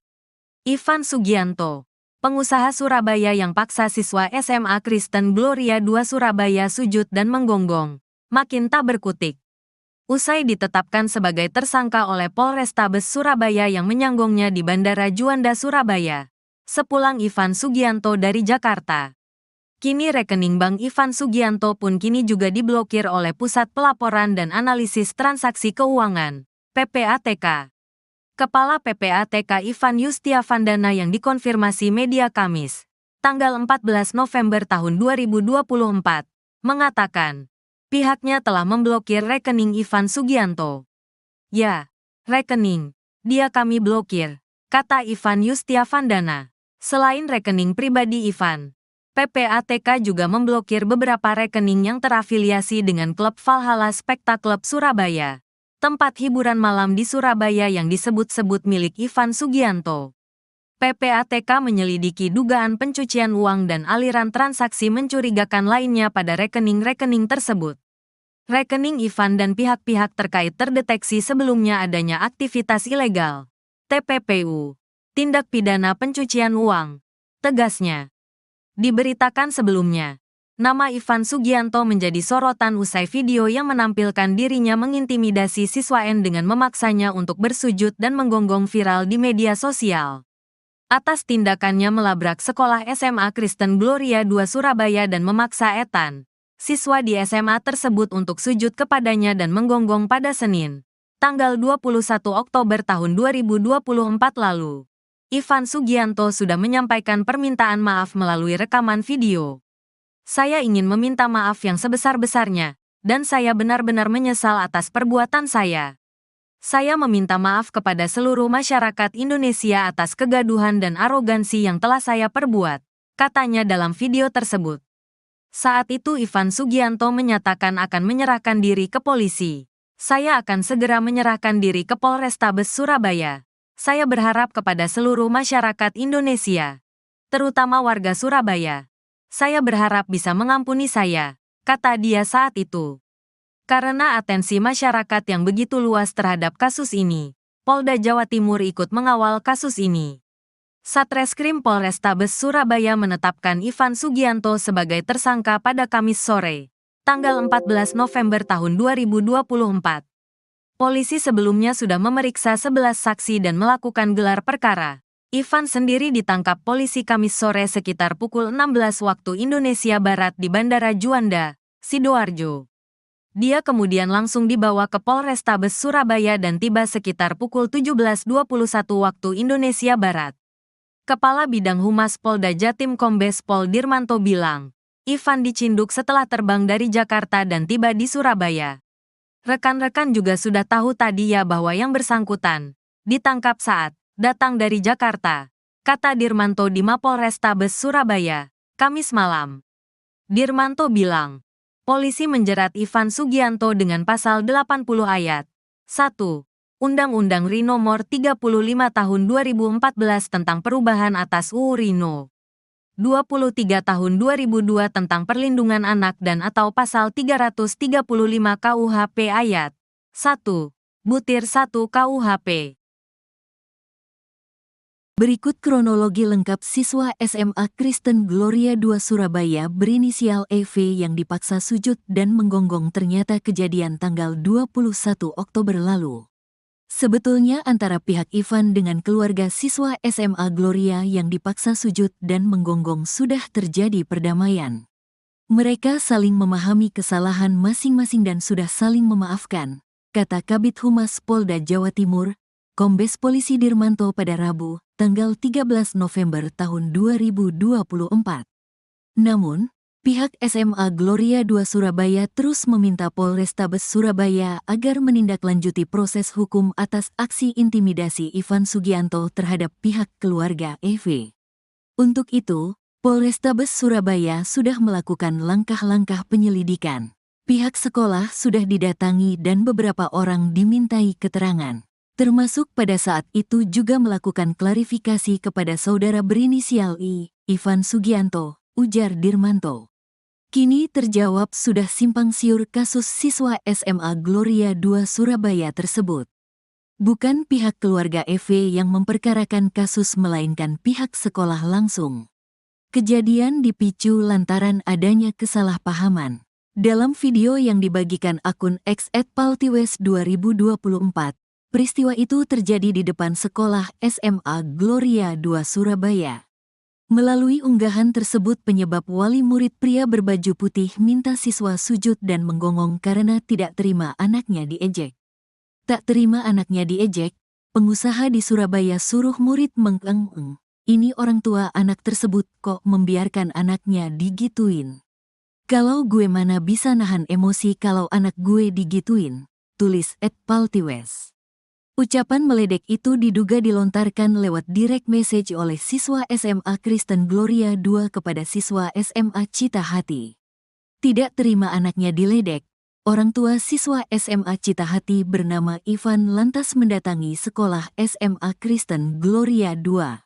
Ivan Sugianto, pengusaha Surabaya yang paksa siswa SMA Kristen Gloria II Surabaya sujud dan menggonggong, makin tak berkutik. Usai ditetapkan sebagai tersangka oleh Polrestabes Surabaya yang menyanggongnya di Bandara Juanda Surabaya, sepulang Ivan Sugianto dari Jakarta. Kini rekening bank Ivan Sugianto pun kini juga diblokir oleh Pusat Pelaporan dan Analisis Transaksi Keuangan, PPATK. Kepala PPATK Ivan Yustiavandana yang dikonfirmasi media Kamis, tanggal 14 November tahun 2024, mengatakan, pihaknya telah memblokir rekening Ivan Sugianto. Ya, rekening, dia kami blokir, kata Ivan Yustiavandana. Selain rekening pribadi Ivan, PPATK juga memblokir beberapa rekening yang terafiliasi dengan klub Valhalla Spectacle Surabaya, tempat hiburan malam di Surabaya yang disebut-sebut milik Ivan Sugianto. PPATK menyelidiki dugaan pencucian uang dan aliran transaksi mencurigakan lainnya pada rekening-rekening tersebut. Rekening Ivan dan pihak-pihak terkait terdeteksi sebelumnya adanya aktivitas ilegal, TPPU, tindak pidana pencucian uang, tegasnya. Diberitakan sebelumnya, nama Ivan Sugianto menjadi sorotan usai video yang menampilkan dirinya mengintimidasi siswa N dengan memaksanya untuk bersujud dan menggonggong viral di media sosial. Atas tindakannya melabrak sekolah SMA Kristen Gloria II Surabaya dan memaksa Ethan, siswa di SMA tersebut untuk sujud kepadanya dan menggonggong pada Senin, tanggal 21 Oktober tahun 2024 lalu. Ivan Sugianto sudah menyampaikan permintaan maaf melalui rekaman video. Saya ingin meminta maaf yang sebesar-besarnya, dan saya benar-benar menyesal atas perbuatan saya. Saya meminta maaf kepada seluruh masyarakat Indonesia atas kegaduhan dan arogansi yang telah saya perbuat, katanya dalam video tersebut. Saat itu Ivan Sugianto menyatakan akan menyerahkan diri ke polisi. Saya akan segera menyerahkan diri ke Polrestabes Surabaya. Saya berharap kepada seluruh masyarakat Indonesia, terutama warga Surabaya. Saya berharap bisa mengampuni saya, kata dia saat itu. Karena atensi masyarakat yang begitu luas terhadap kasus ini, Polda Jawa Timur ikut mengawal kasus ini. Satreskrim Polrestabes Surabaya menetapkan Ivan Sugianto sebagai tersangka pada Kamis sore, tanggal 14 November tahun 2024. Polisi sebelumnya sudah memeriksa 11 saksi dan melakukan gelar perkara. Ivan sendiri ditangkap polisi Kamis sore sekitar pukul 16 waktu Indonesia Barat di Bandara Juanda, Sidoarjo. Dia kemudian langsung dibawa ke Polrestabes Surabaya dan tiba sekitar pukul 17.21 waktu Indonesia Barat. Kepala Bidang Humas Polda Jatim Kombes Pol Dirmanto bilang, Ivan dicinduk setelah terbang dari Jakarta dan tiba di Surabaya. Rekan-rekan juga sudah tahu tadi ya bahwa yang bersangkutan ditangkap saat datang dari Jakarta, kata Dirmanto di Mapolrestabes Surabaya, Kamis malam. Dirmanto bilang, polisi menjerat Ivan Sugianto dengan pasal 80 ayat 1. Undang-Undang RI Nomor 35 Tahun 2014 tentang perubahan atas UU RI No. 23 Tahun 2002 tentang perlindungan anak dan atau pasal 335 KUHP ayat 1, butir 1 KUHP. Berikut kronologi lengkap siswa SMA Kristen Gloria II Surabaya berinisial EV yang dipaksa sujud dan menggonggong ternyata kejadian tanggal 21 Oktober lalu. Sebetulnya antara pihak Ivan dengan keluarga siswa SMA Gloria yang dipaksa sujud dan menggonggong sudah terjadi perdamaian. Mereka saling memahami kesalahan masing-masing dan sudah saling memaafkan, kata Kabid Humas Polda Jawa Timur, Kombes Polisi Dirmanto pada Rabu, tanggal 13 November tahun 2024. Namun, pihak SMA Gloria II Surabaya terus meminta Polrestabes Surabaya agar menindaklanjuti proses hukum atas aksi intimidasi Ivan Sugianto terhadap pihak keluarga EV. Untuk itu, Polrestabes Surabaya sudah melakukan langkah-langkah penyelidikan. Pihak sekolah sudah didatangi dan beberapa orang dimintai keterangan. Termasuk pada saat itu juga melakukan klarifikasi kepada saudara berinisial I, Ivan Sugianto, ujar Dirmanto. Kini terjawab sudah simpang siur kasus siswa SMA Gloria II Surabaya tersebut. Bukan pihak keluarga EV yang memperkarakan kasus melainkan pihak sekolah langsung. Kejadian dipicu lantaran adanya kesalahpahaman. Dalam video yang dibagikan akun X @paltiwes2024, peristiwa itu terjadi di depan sekolah SMA Gloria II Surabaya. Melalui unggahan tersebut penyebab wali murid pria berbaju putih minta siswa sujud dan menggonggong karena tidak terima anaknya diejek. Tak terima anaknya diejek, pengusaha di Surabaya suruh murid mengeng-eng. Ini orang tua anak tersebut kok membiarkan anaknya digituin. Kalau gue mana bisa nahan emosi kalau anak gue digituin, tulis @paltiwes. Ucapan meledek itu diduga dilontarkan lewat direct message oleh siswa SMA Kristen Gloria II kepada siswa SMA Cita Hati. Tidak terima anaknya diledek, orang tua siswa SMA Cita Hati bernama Ivan lantas mendatangi sekolah SMA Kristen Gloria II.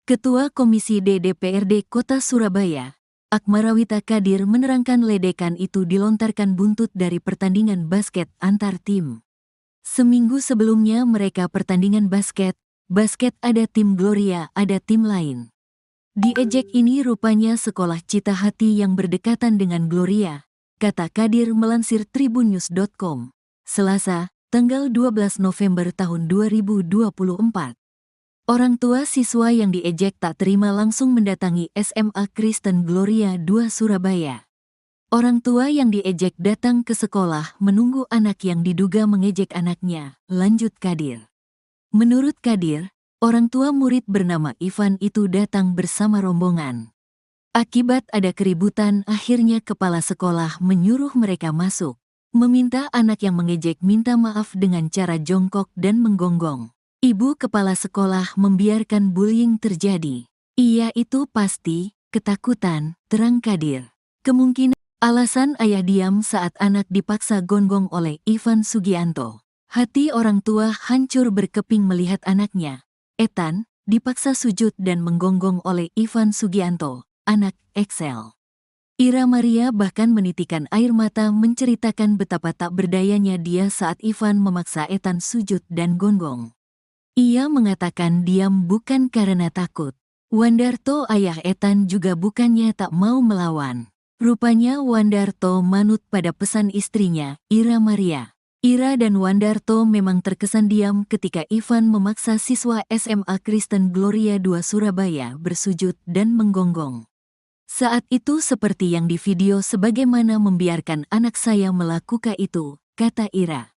Ketua Komisi D DPRD Kota Surabaya, Akmarawita Kadir menerangkan ledekan itu dilontarkan buntut dari pertandingan basket antar tim. Seminggu sebelumnya mereka pertandingan basket ada tim Gloria, ada tim lain. Diejek ini rupanya sekolah Cita Hati yang berdekatan dengan Gloria, kata Kadir melansir tribunnews.com, Selasa, tanggal 12 November tahun 2024. Orang tua siswa yang diejek tak terima langsung mendatangi SMA Kristen Gloria II Surabaya. Orang tua yang diejek datang ke sekolah menunggu anak yang diduga mengejek anaknya, lanjut Kadir. Menurut Kadir, orang tua murid bernama Ivan itu datang bersama rombongan. Akibat ada keributan, akhirnya kepala sekolah menyuruh mereka masuk, meminta anak yang mengejek minta maaf dengan cara jongkok dan menggonggong. Ibu kepala sekolah membiarkan bullying terjadi. Iya itu pasti, ketakutan, terang Kadir. Kemungkinan alasan ayah diam saat anak dipaksa gonggong oleh Ivan Sugianto. Hati orang tua hancur berkeping melihat anaknya, Ethan, dipaksa sujud dan menggonggong oleh Ivan Sugianto, anak Excel. Ira Maria bahkan menitikan air mata menceritakan betapa tak berdayanya dia saat Ivan memaksa Ethan sujud dan gonggong. Ia mengatakan diam bukan karena takut. Wandarto ayah Ethan juga bukannya tak mau melawan. Rupanya Wandarto manut pada pesan istrinya, Ira Maria. Ira dan Wandarto memang terkesan diam ketika Ivan memaksa siswa SMA Kristen Gloria II Surabaya bersujud dan menggonggong. Saat itu seperti yang di video, sebagaimana membiarkan anak saya melakukan itu, kata Ira.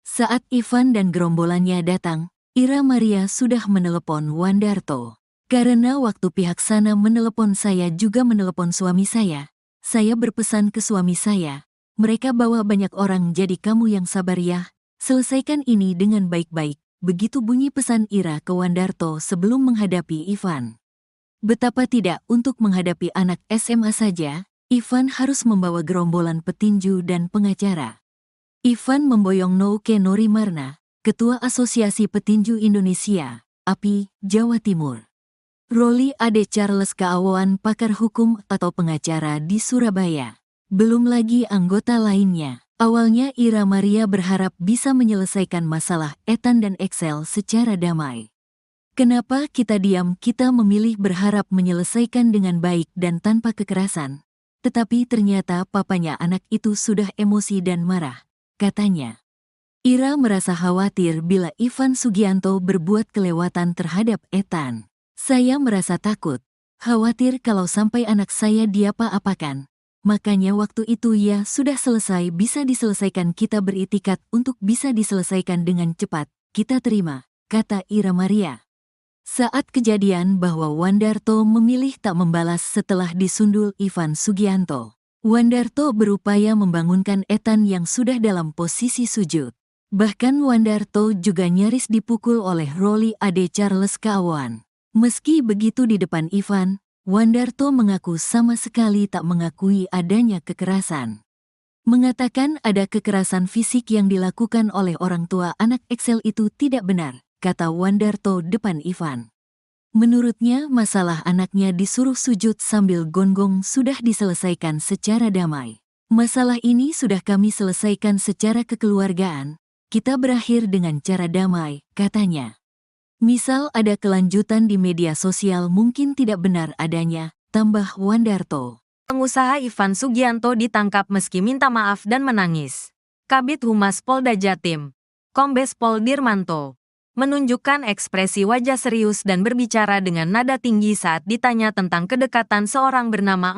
Saat Ivan dan gerombolannya datang, Ira Maria sudah menelepon Wandarto. Karena waktu pihak sana menelepon saya juga menelepon suami saya berpesan ke suami saya, mereka bawa banyak orang jadi kamu yang sabar ya, selesaikan ini dengan baik-baik. Begitu bunyi pesan Ira ke Wandarto sebelum menghadapi Ivan. Betapa tidak, untuk menghadapi anak SMA saja, Ivan harus membawa gerombolan petinju dan pengacara. Ivan memboyong Nouke Norimarna, Ketua Asosiasi Petinju Indonesia, API, Jawa Timur. Roli Ade Charles Keawoan, pakar hukum atau pengacara di Surabaya. Belum lagi anggota lainnya. Awalnya Ira Maria berharap bisa menyelesaikan masalah Ethan dan Excel secara damai. Kenapa kita diam? Kita memilih berharap menyelesaikan dengan baik dan tanpa kekerasan. Tetapi ternyata papanya anak itu sudah emosi dan marah, katanya. Ira merasa khawatir bila Ivan Sugianto berbuat kelewatan terhadap Ethan. Saya merasa takut, khawatir kalau sampai anak saya diapa-apakan. Makanya waktu itu ya sudah selesai, bisa diselesaikan, kita beritikat untuk bisa diselesaikan dengan cepat, kita terima, kata Ira Maria. Saat kejadian bahwa Wandarto memilih tak membalas setelah disundul Ivan Sugianto. Wandarto berupaya membangunkan Ethan yang sudah dalam posisi sujud. Bahkan Wandarto juga nyaris dipukul oleh Roli Ade Charles Keawoan. Meski begitu di depan Ivan, Wandarto mengaku sama sekali tak mengakui adanya kekerasan. Mengatakan ada kekerasan fisik yang dilakukan oleh orang tua anak Excel itu tidak benar, kata Wandarto depan Ivan. Menurutnya masalah anaknya disuruh sujud sambil gonggong sudah diselesaikan secara damai. Masalah ini sudah kami selesaikan secara kekeluargaan, kita berakhir dengan cara damai, katanya. Misal ada kelanjutan di media sosial mungkin tidak benar adanya, tambah Wandarto. Pengusaha Ivan Sugianto ditangkap meski minta maaf dan menangis. Kabid Humas Polda Jatim, Kombes Pol Dirmanto, menunjukkan ekspresi wajah serius dan berbicara dengan nada tinggi saat ditanya tentang kedekatan seorang bernama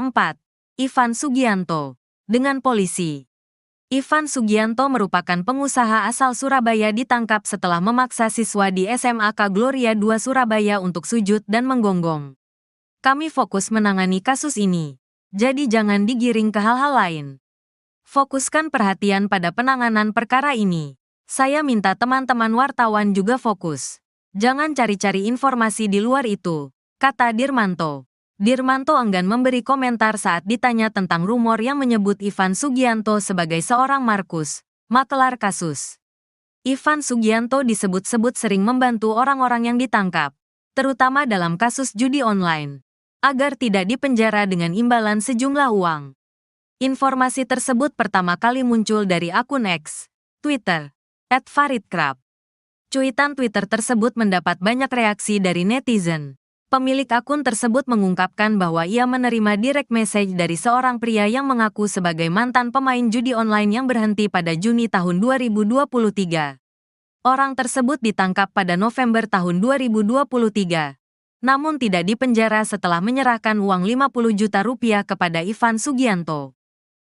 Ivan Sugianto dengan polisi. Ivan Sugianto merupakan pengusaha asal Surabaya, ditangkap setelah memaksa siswa di SMAK Gloria II Surabaya untuk sujud dan menggonggong. Kami fokus menangani kasus ini, jadi jangan digiring ke hal-hal lain. Fokuskan perhatian pada penanganan perkara ini. Saya minta teman-teman wartawan juga fokus. Jangan cari-cari informasi di luar itu, kata Dirmanto. Dirmanto enggan memberi komentar saat ditanya tentang rumor yang menyebut Ivan Sugianto sebagai seorang Markus, makelar kasus. Ivan Sugianto disebut-sebut sering membantu orang-orang yang ditangkap, terutama dalam kasus judi online, agar tidak dipenjara dengan imbalan sejumlah uang. Informasi tersebut pertama kali muncul dari akun X, Twitter, @faridkrab. Cuitan Twitter tersebut mendapat banyak reaksi dari netizen. Pemilik akun tersebut mengungkapkan bahwa ia menerima direct message dari seorang pria yang mengaku sebagai mantan pemain judi online yang berhenti pada Juni tahun 2023. Orang tersebut ditangkap pada November tahun 2023, namun tidak dipenjara setelah menyerahkan uang 50 juta rupiah kepada Ivan Sugianto.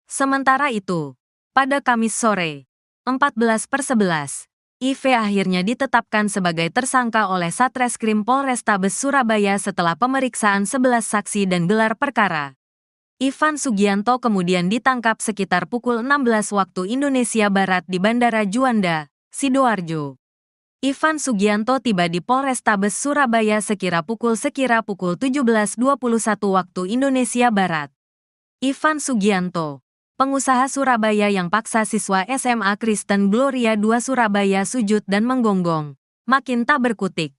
Sementara itu, pada Kamis sore, 14/11, IV akhirnya ditetapkan sebagai tersangka oleh Satreskrim Polrestabes Surabaya setelah pemeriksaan 11 saksi dan gelar perkara. Ivan Sugianto kemudian ditangkap sekitar pukul 16 waktu Indonesia Barat di Bandara Juanda, Sidoarjo. Ivan Sugianto tiba di Polrestabes Surabaya sekira pukul 17:21 waktu Indonesia Barat. Ivan Sugianto, pengusaha Surabaya yang paksa siswa SMA Kristen Gloria II Surabaya sujud dan menggonggong, makin tak berkutik.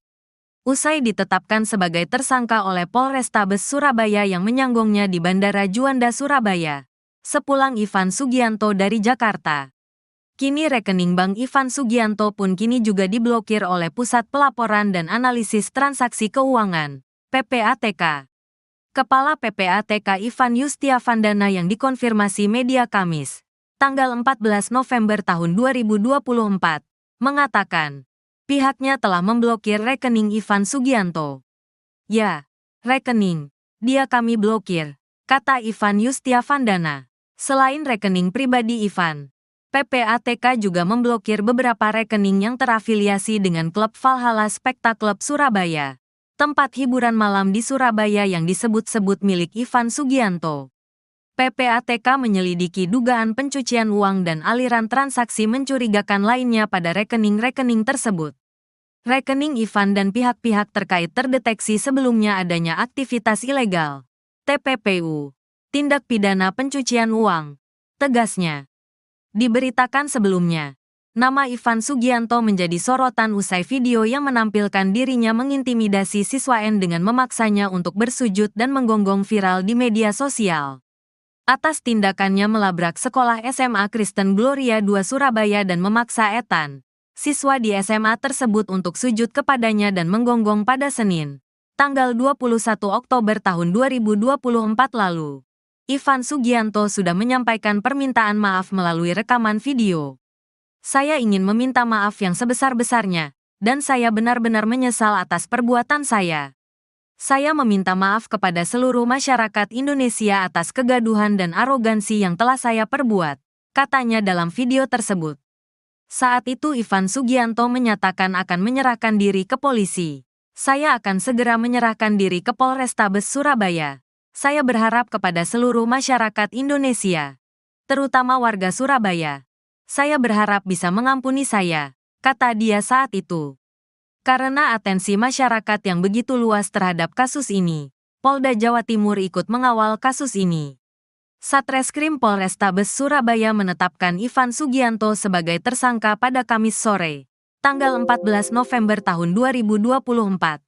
Usai ditetapkan sebagai tersangka oleh Polrestabes Surabaya yang menyanggongnya di Bandara Juanda Surabaya, sepulang Ivan Sugianto dari Jakarta. Kini rekening Bank Ivan Sugianto pun kini juga diblokir oleh Pusat Pelaporan dan Analisis Transaksi Keuangan, PPATK. Kepala PPATK Ivan Yustiavandana yang dikonfirmasi media Kamis, tanggal 14 November tahun 2024, mengatakan, pihaknya telah memblokir rekening Ivan Sugianto. Ya, rekening, dia kami blokir, kata Ivan Yustiavandana. Selain rekening pribadi Ivan, PPATK juga memblokir beberapa rekening yang terafiliasi dengan klub Valhalla Spectacle Surabaya, tempat hiburan malam di Surabaya yang disebut-sebut milik Ivan Sugianto. PPATK menyelidiki dugaan pencucian uang dan aliran transaksi mencurigakan lainnya pada rekening-rekening tersebut. Rekening Ivan dan pihak-pihak terkait terdeteksi sebelumnya adanya aktivitas ilegal, TPPU, tindak pidana pencucian uang, tegasnya. Diberitakan sebelumnya, nama Ivan Sugianto menjadi sorotan usai video yang menampilkan dirinya mengintimidasi siswa N dengan memaksanya untuk bersujud dan menggonggong viral di media sosial. Atas tindakannya melabrak sekolah SMA Kristen Gloria II Surabaya dan memaksa Ethan, siswa di SMA tersebut untuk sujud kepadanya dan menggonggong pada Senin, tanggal 21 Oktober tahun 2024 lalu. Ivan Sugianto sudah menyampaikan permintaan maaf melalui rekaman video. Saya ingin meminta maaf yang sebesar-besarnya, dan saya benar-benar menyesal atas perbuatan saya. Saya meminta maaf kepada seluruh masyarakat Indonesia atas kegaduhan dan arogansi yang telah saya perbuat, katanya dalam video tersebut. Saat itu Ivan Sugianto menyatakan akan menyerahkan diri ke polisi. Saya akan segera menyerahkan diri ke Polrestabes Surabaya. Saya berharap kepada seluruh masyarakat Indonesia, terutama warga Surabaya. Saya berharap bisa mengampuni saya, kata dia saat itu. Karena atensi masyarakat yang begitu luas terhadap kasus ini, Polda Jawa Timur ikut mengawal kasus ini. Satreskrim Polrestabes Surabaya menetapkan Ivan Sugianto sebagai tersangka pada Kamis sore, tanggal 14 November tahun 2024.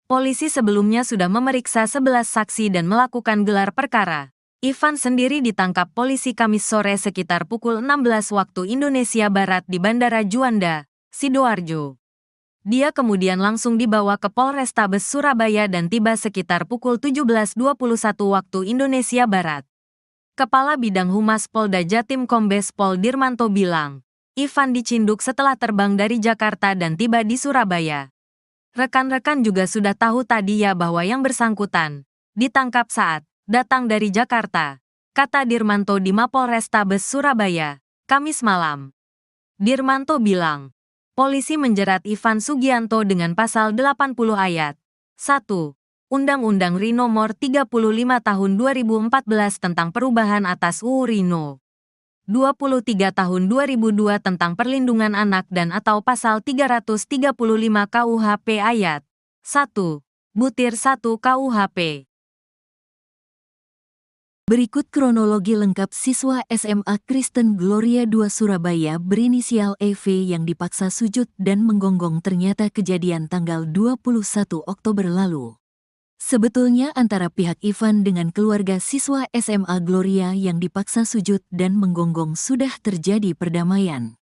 Polisi sebelumnya sudah memeriksa 11 saksi dan melakukan gelar perkara. Ivan sendiri ditangkap polisi Kamis sore sekitar pukul 16 waktu Indonesia Barat di Bandara Juanda, Sidoarjo. Dia kemudian langsung dibawa ke Polrestabes Surabaya dan tiba sekitar pukul 17.21 waktu Indonesia Barat. Kepala Bidang Humas Polda Jatim Kombes Pol Dirmanto bilang, Ivan dicinduk setelah terbang dari Jakarta dan tiba di Surabaya. Rekan-rekan juga sudah tahu tadi ya bahwa yang bersangkutan ditangkap saat datang dari Jakarta, kata Dirmanto di Mapolrestabes Surabaya, Kamis malam. Dirmanto bilang, polisi menjerat Ivan Sugianto dengan pasal 80 ayat 1 Undang-Undang RI Nomor 35 Tahun 2014 tentang perubahan atas UU RI No. 23 Tahun 2002 tentang Perlindungan Anak dan atau pasal 335 KUHP ayat 1, butir 1 KUHP. Berikut kronologi lengkap siswa SMA Kristen Gloria II Surabaya berinisial EV yang dipaksa sujud dan menggonggong ternyata kejadian tanggal 21 Oktober lalu. Sebetulnya antara pihak Ivan dengan keluarga siswa SMA Gloria yang dipaksa sujud dan menggonggong sudah terjadi perdamaian.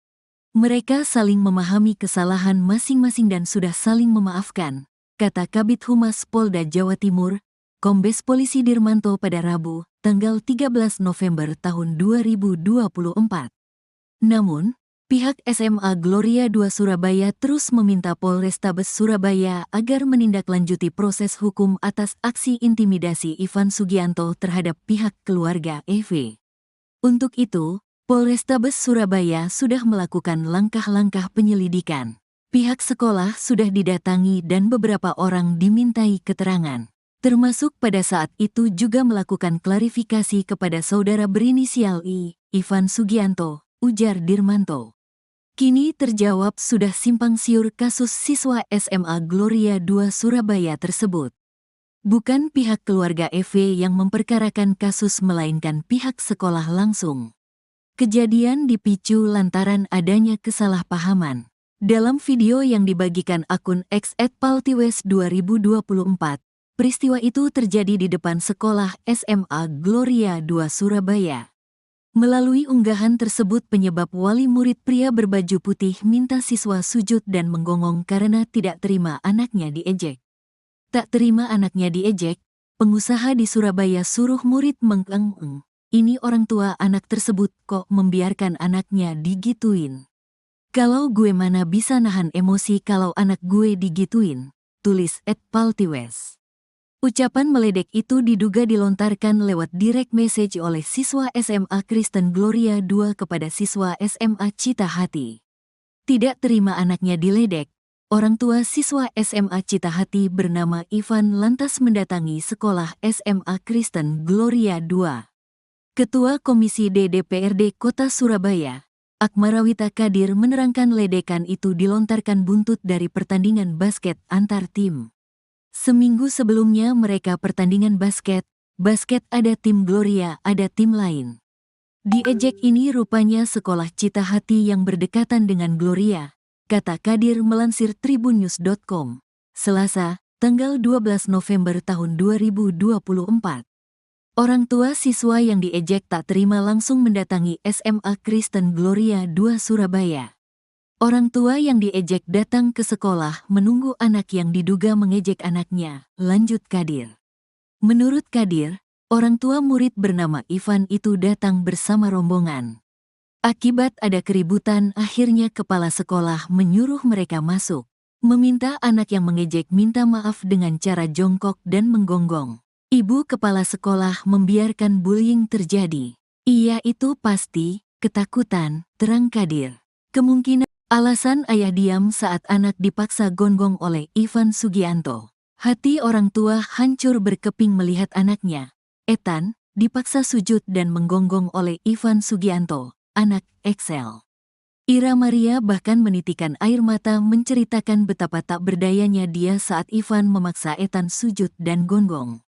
Mereka saling memahami kesalahan masing-masing dan sudah saling memaafkan, kata Kabid Humas Polda Jawa Timur, Kombes Polisi Dirmanto pada Rabu, tanggal 13 November tahun 2024. Namun, pihak SMA Gloria II Surabaya terus meminta Polrestabes Surabaya agar menindaklanjuti proses hukum atas aksi intimidasi Ivan Sugianto terhadap pihak keluarga EV. Untuk itu, Polrestabes Surabaya sudah melakukan langkah-langkah penyelidikan. Pihak sekolah sudah didatangi dan beberapa orang dimintai keterangan. Termasuk pada saat itu juga melakukan klarifikasi kepada saudara berinisial I, Ivan Sugianto, ujar Dirmanto. Kini terjawab sudah simpang siur kasus siswa SMA Gloria II Surabaya tersebut. Bukan pihak keluarga EV yang memperkarakan kasus melainkan pihak sekolah langsung. Kejadian dipicu lantaran adanya kesalahpahaman. Dalam video yang dibagikan akun X @paltiwes2024, peristiwa itu terjadi di depan sekolah SMA Gloria II Surabaya. Melalui unggahan tersebut penyebab wali murid pria berbaju putih minta siswa sujud dan menggonggong karena tidak terima anaknya diejek. Tak terima anaknya diejek, pengusaha di Surabaya suruh murid mengeng-eng. Ini orang tua anak tersebut kok membiarkan anaknya digituin. Kalau gue mana bisa nahan emosi kalau anak gue digituin, tulis @paltiwes. Ucapan meledek itu diduga dilontarkan lewat direct message oleh siswa SMA Kristen Gloria II kepada siswa SMA Cita Hati. Tidak terima anaknya diledek, orang tua siswa SMA Cita Hati bernama Ivan lantas mendatangi sekolah SMA Kristen Gloria II. Ketua Komisi D DPRD Kota Surabaya, Akmarawita Kadir menerangkan ledekan itu dilontarkan buntut dari pertandingan basket antar tim. Seminggu sebelumnya mereka pertandingan basket ada tim Gloria, ada tim lain. Diejek ini rupanya sekolah Cita Hati yang berdekatan dengan Gloria, kata Kadir melansir tribunnews.com, Selasa, tanggal 12 November tahun 2024. Orang tua siswa yang diejek tak terima langsung mendatangi SMA Kristen Gloria II Surabaya. Orang tua yang diejek datang ke sekolah menunggu anak yang diduga mengejek anaknya, lanjut Kadir. Menurut Kadir, orang tua murid bernama Ivan itu datang bersama rombongan. Akibat ada keributan, akhirnya kepala sekolah menyuruh mereka masuk, meminta anak yang mengejek minta maaf dengan cara jongkok dan menggonggong. Ibu kepala sekolah membiarkan bullying terjadi. Iya itu pasti, ketakutan, terang Kadir. Kemungkinan alasan ayah diam saat anak dipaksa gonggong oleh Ivan Sugianto. Hati orang tua hancur berkeping melihat anaknya, Ethan, dipaksa sujud dan menggonggong oleh Ivan Sugianto, anak Excel. Ira Maria bahkan menitikan air mata menceritakan betapa tak berdayanya dia saat Ivan memaksa Ethan sujud dan gonggong.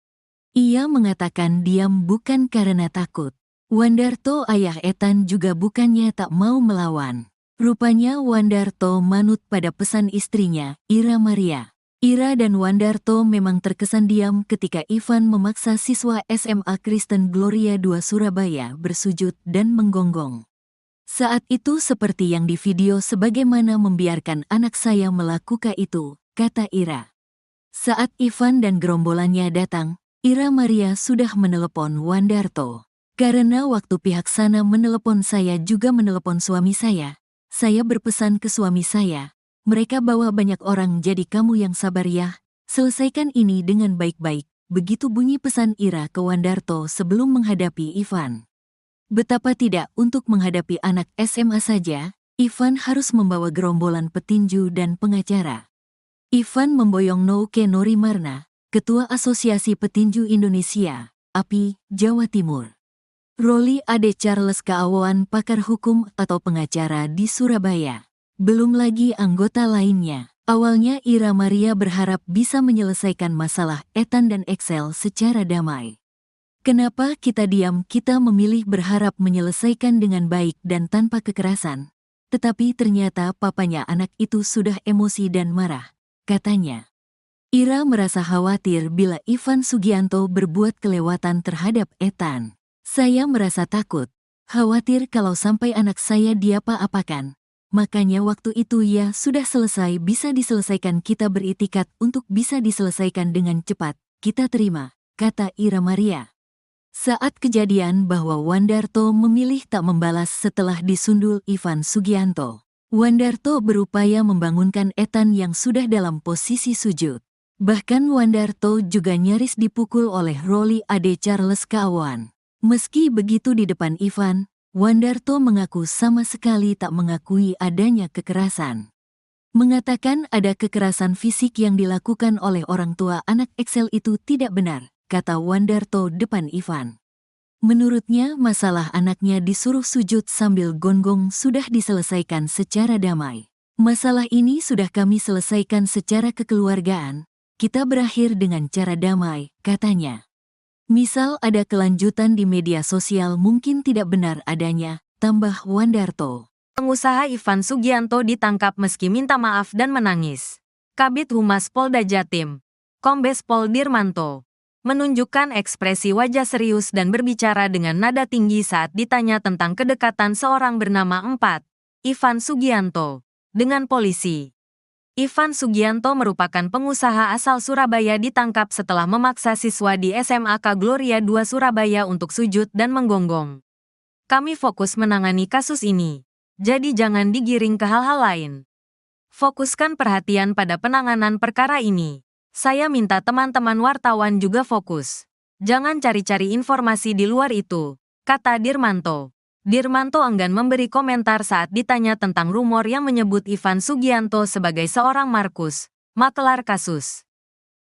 Ia mengatakan diam bukan karena takut. Wandarto ayah Ethan juga bukannya tak mau melawan. Rupanya Wandarto manut pada pesan istrinya, Ira Maria. Ira dan Wandarto memang terkesan diam ketika Ivan memaksa siswa SMA Kristen Gloria II Surabaya bersujud dan menggonggong. Saat itu seperti yang di video sebagaimana membiarkan anak saya melakukan itu, kata Ira. Saat Ivan dan gerombolannya datang, Ira Maria sudah menelepon Wandarto. Karena waktu pihak sana menelepon saya juga menelepon suami saya berpesan ke suami saya, mereka bawa banyak orang jadi kamu yang sabar ya, selesaikan ini dengan baik-baik, begitu bunyi pesan Ira ke Wandarto sebelum menghadapi Ivan. Betapa tidak untuk menghadapi anak SMA saja, Ivan harus membawa gerombolan petinju dan pengacara. Ivan memboyong Nouke Norimarna, Ketua Asosiasi Petinju Indonesia, API, Jawa Timur. Roli Ade Charles Kaawoan pakar hukum atau pengacara di Surabaya. Belum lagi anggota lainnya. Awalnya Ira Maria berharap bisa menyelesaikan masalah Ethan dan Excel secara damai. Kenapa kita diam? Kita memilih berharap menyelesaikan dengan baik dan tanpa kekerasan. Tetapi ternyata papanya anak itu sudah emosi dan marah, katanya. Ira merasa khawatir bila Ivan Sugianto berbuat kelewatan terhadap Ethan. Saya merasa takut, khawatir kalau sampai anak saya diapa-apakan. Makanya waktu itu ya sudah selesai bisa diselesaikan kita beritikat untuk bisa diselesaikan dengan cepat, kita terima, kata Ira Maria. Saat kejadian bahwa Wandarto memilih tak membalas setelah disundul Ivan Sugianto. Wandarto berupaya membangunkan Ethan yang sudah dalam posisi sujud. Bahkan Wandarto juga nyaris dipukul oleh Roli Ade Charles Kaawoan. Meski begitu di depan Ivan, Wandarto mengaku sama sekali tak mengakui adanya kekerasan. Mengatakan ada kekerasan fisik yang dilakukan oleh orang tua anak Excel itu tidak benar, kata Wandarto depan Ivan. Menurutnya masalah anaknya disuruh sujud sambil gonggong sudah diselesaikan secara damai. Masalah ini sudah kami selesaikan secara kekeluargaan, kita berakhir dengan cara damai, katanya. Misal ada kelanjutan di media sosial mungkin tidak benar adanya, tambah Wandarto. Pengusaha Ivan Sugianto ditangkap meski minta maaf dan menangis. Kabid Humas Polda Jatim, Kombes Pol Dirmanto, menunjukkan ekspresi wajah serius dan berbicara dengan nada tinggi saat ditanya tentang kedekatan seorang bernama Ivan Sugianto dengan polisi. Ivan Sugianto merupakan pengusaha asal Surabaya ditangkap setelah memaksa siswa di SMAK Gloria II Surabaya untuk sujud dan menggonggong. Kami fokus menangani kasus ini, jadi jangan digiring ke hal-hal lain. Fokuskan perhatian pada penanganan perkara ini. Saya minta teman-teman wartawan juga fokus. Jangan cari-cari informasi di luar itu, kata Dirmanto. Dirmanto enggan memberi komentar saat ditanya tentang rumor yang menyebut Ivan Sugianto sebagai seorang Markus, makelar kasus.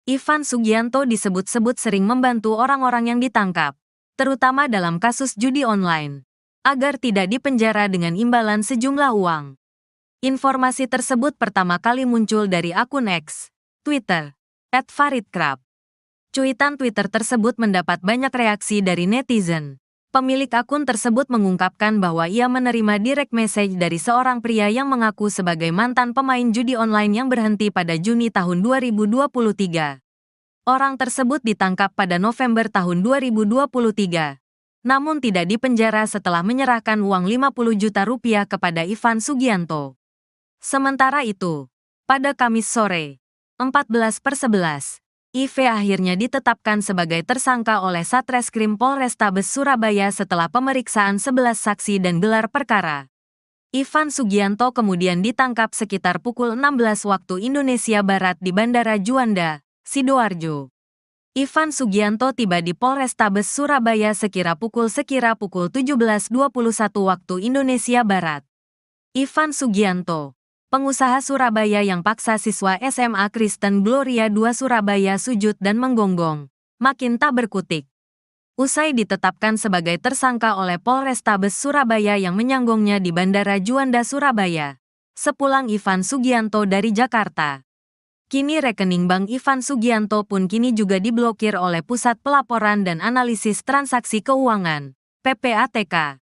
Ivan Sugianto disebut-sebut sering membantu orang-orang yang ditangkap, terutama dalam kasus judi online, agar tidak dipenjara dengan imbalan sejumlah uang. Informasi tersebut pertama kali muncul dari akun X, Twitter, @faridkrab. Cuitan Twitter tersebut mendapat banyak reaksi dari netizen. Pemilik akun tersebut mengungkapkan bahwa ia menerima direct message dari seorang pria yang mengaku sebagai mantan pemain judi online yang berhenti pada Juni tahun 2023. Orang tersebut ditangkap pada November tahun 2023, namun tidak dipenjara setelah menyerahkan uang 50 juta rupiah kepada Ivan Sugianto. Sementara itu, pada Kamis sore, 14/11, IV akhirnya ditetapkan sebagai tersangka oleh Satreskrim Polrestabes Surabaya setelah pemeriksaan 11 saksi dan gelar perkara. Ivan Sugianto kemudian ditangkap sekitar pukul 16 waktu Indonesia Barat di Bandara Juanda, Sidoarjo. Ivan Sugianto tiba di Polrestabes Surabaya sekira pukul 17:21 waktu Indonesia Barat. Ivan Sugianto, pengusaha Surabaya yang paksa siswa SMA Kristen Gloria II Surabaya sujud dan menggonggong, makin tak berkutik. Usai ditetapkan sebagai tersangka oleh Polrestabes Surabaya yang menyanggongnya di Bandara Juanda Surabaya, sepulang Ivan Sugianto dari Jakarta. Kini rekening bank Ivan Sugianto pun kini juga diblokir oleh Pusat Pelaporan dan Analisis Transaksi Keuangan, PPATK.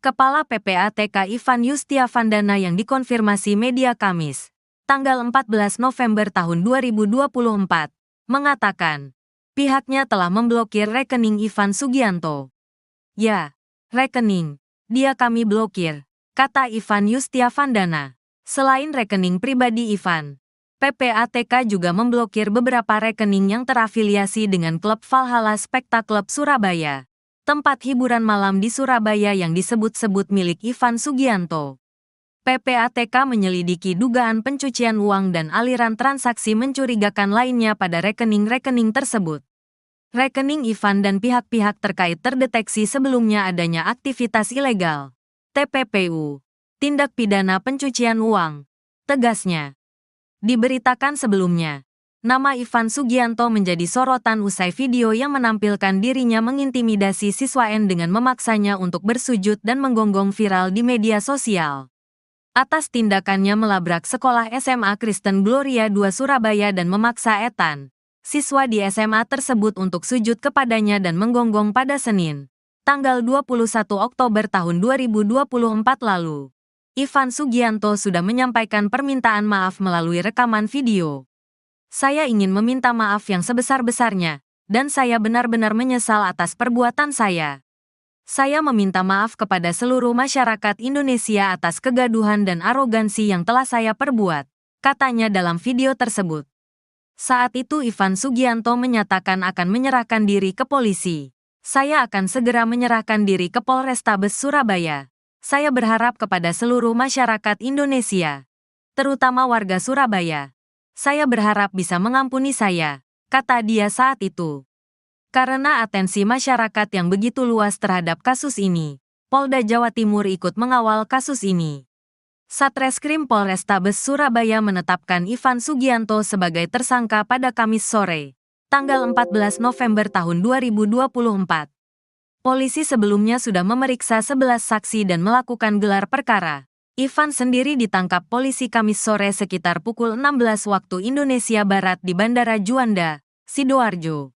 Kepala PPATK Ivan Yustiavandana yang dikonfirmasi media Kamis, tanggal 14 November tahun 2024, mengatakan, pihaknya telah memblokir rekening Ivan Sugianto. Ya, rekening, dia kami blokir, kata Ivan Yustiavandana. Selain rekening pribadi Ivan, PPATK juga memblokir beberapa rekening yang terafiliasi dengan klub Valhalla Spectacle Surabaya, tempat hiburan malam di Surabaya yang disebut-sebut milik Ivan Sugianto. PPATK menyelidiki dugaan pencucian uang dan aliran transaksi mencurigakan lainnya pada rekening-rekening tersebut. Rekening Ivan dan pihak-pihak terkait terdeteksi sebelumnya adanya aktivitas ilegal, TPPU, tindak pidana pencucian uang, tegasnya. Diberitakan sebelumnya, nama Ivan Sugianto menjadi sorotan usai video yang menampilkan dirinya mengintimidasi siswa N dengan memaksanya untuk bersujud dan menggonggong viral di media sosial. Atas tindakannya melabrak sekolah SMA Kristen Gloria II Surabaya dan memaksa Ethan, siswa di SMA tersebut untuk sujud kepadanya dan menggonggong pada Senin, tanggal 21 Oktober tahun 2024 lalu. Ivan Sugianto sudah menyampaikan permintaan maaf melalui rekaman video. Saya ingin meminta maaf yang sebesar-besarnya, dan saya benar-benar menyesal atas perbuatan saya. Saya meminta maaf kepada seluruh masyarakat Indonesia atas kegaduhan dan arogansi yang telah saya perbuat, katanya dalam video tersebut. Saat itu Ivan Sugianto menyatakan akan menyerahkan diri ke polisi. Saya akan segera menyerahkan diri ke Polrestabes Surabaya. Saya berharap kepada seluruh masyarakat Indonesia, terutama warga Surabaya. Saya berharap bisa mengampuni saya, kata dia saat itu. Karena atensi masyarakat yang begitu luas terhadap kasus ini, Polda Jawa Timur ikut mengawal kasus ini. Satreskrim Polrestabes Surabaya menetapkan Ivan Sugianto sebagai tersangka pada Kamis sore, tanggal 14 November tahun 2024. Polisi sebelumnya sudah memeriksa 11 saksi dan melakukan gelar perkara. Ivan sendiri ditangkap polisi Kamis sore sekitar pukul 16 waktu Indonesia Barat di Bandara Juanda, Sidoarjo.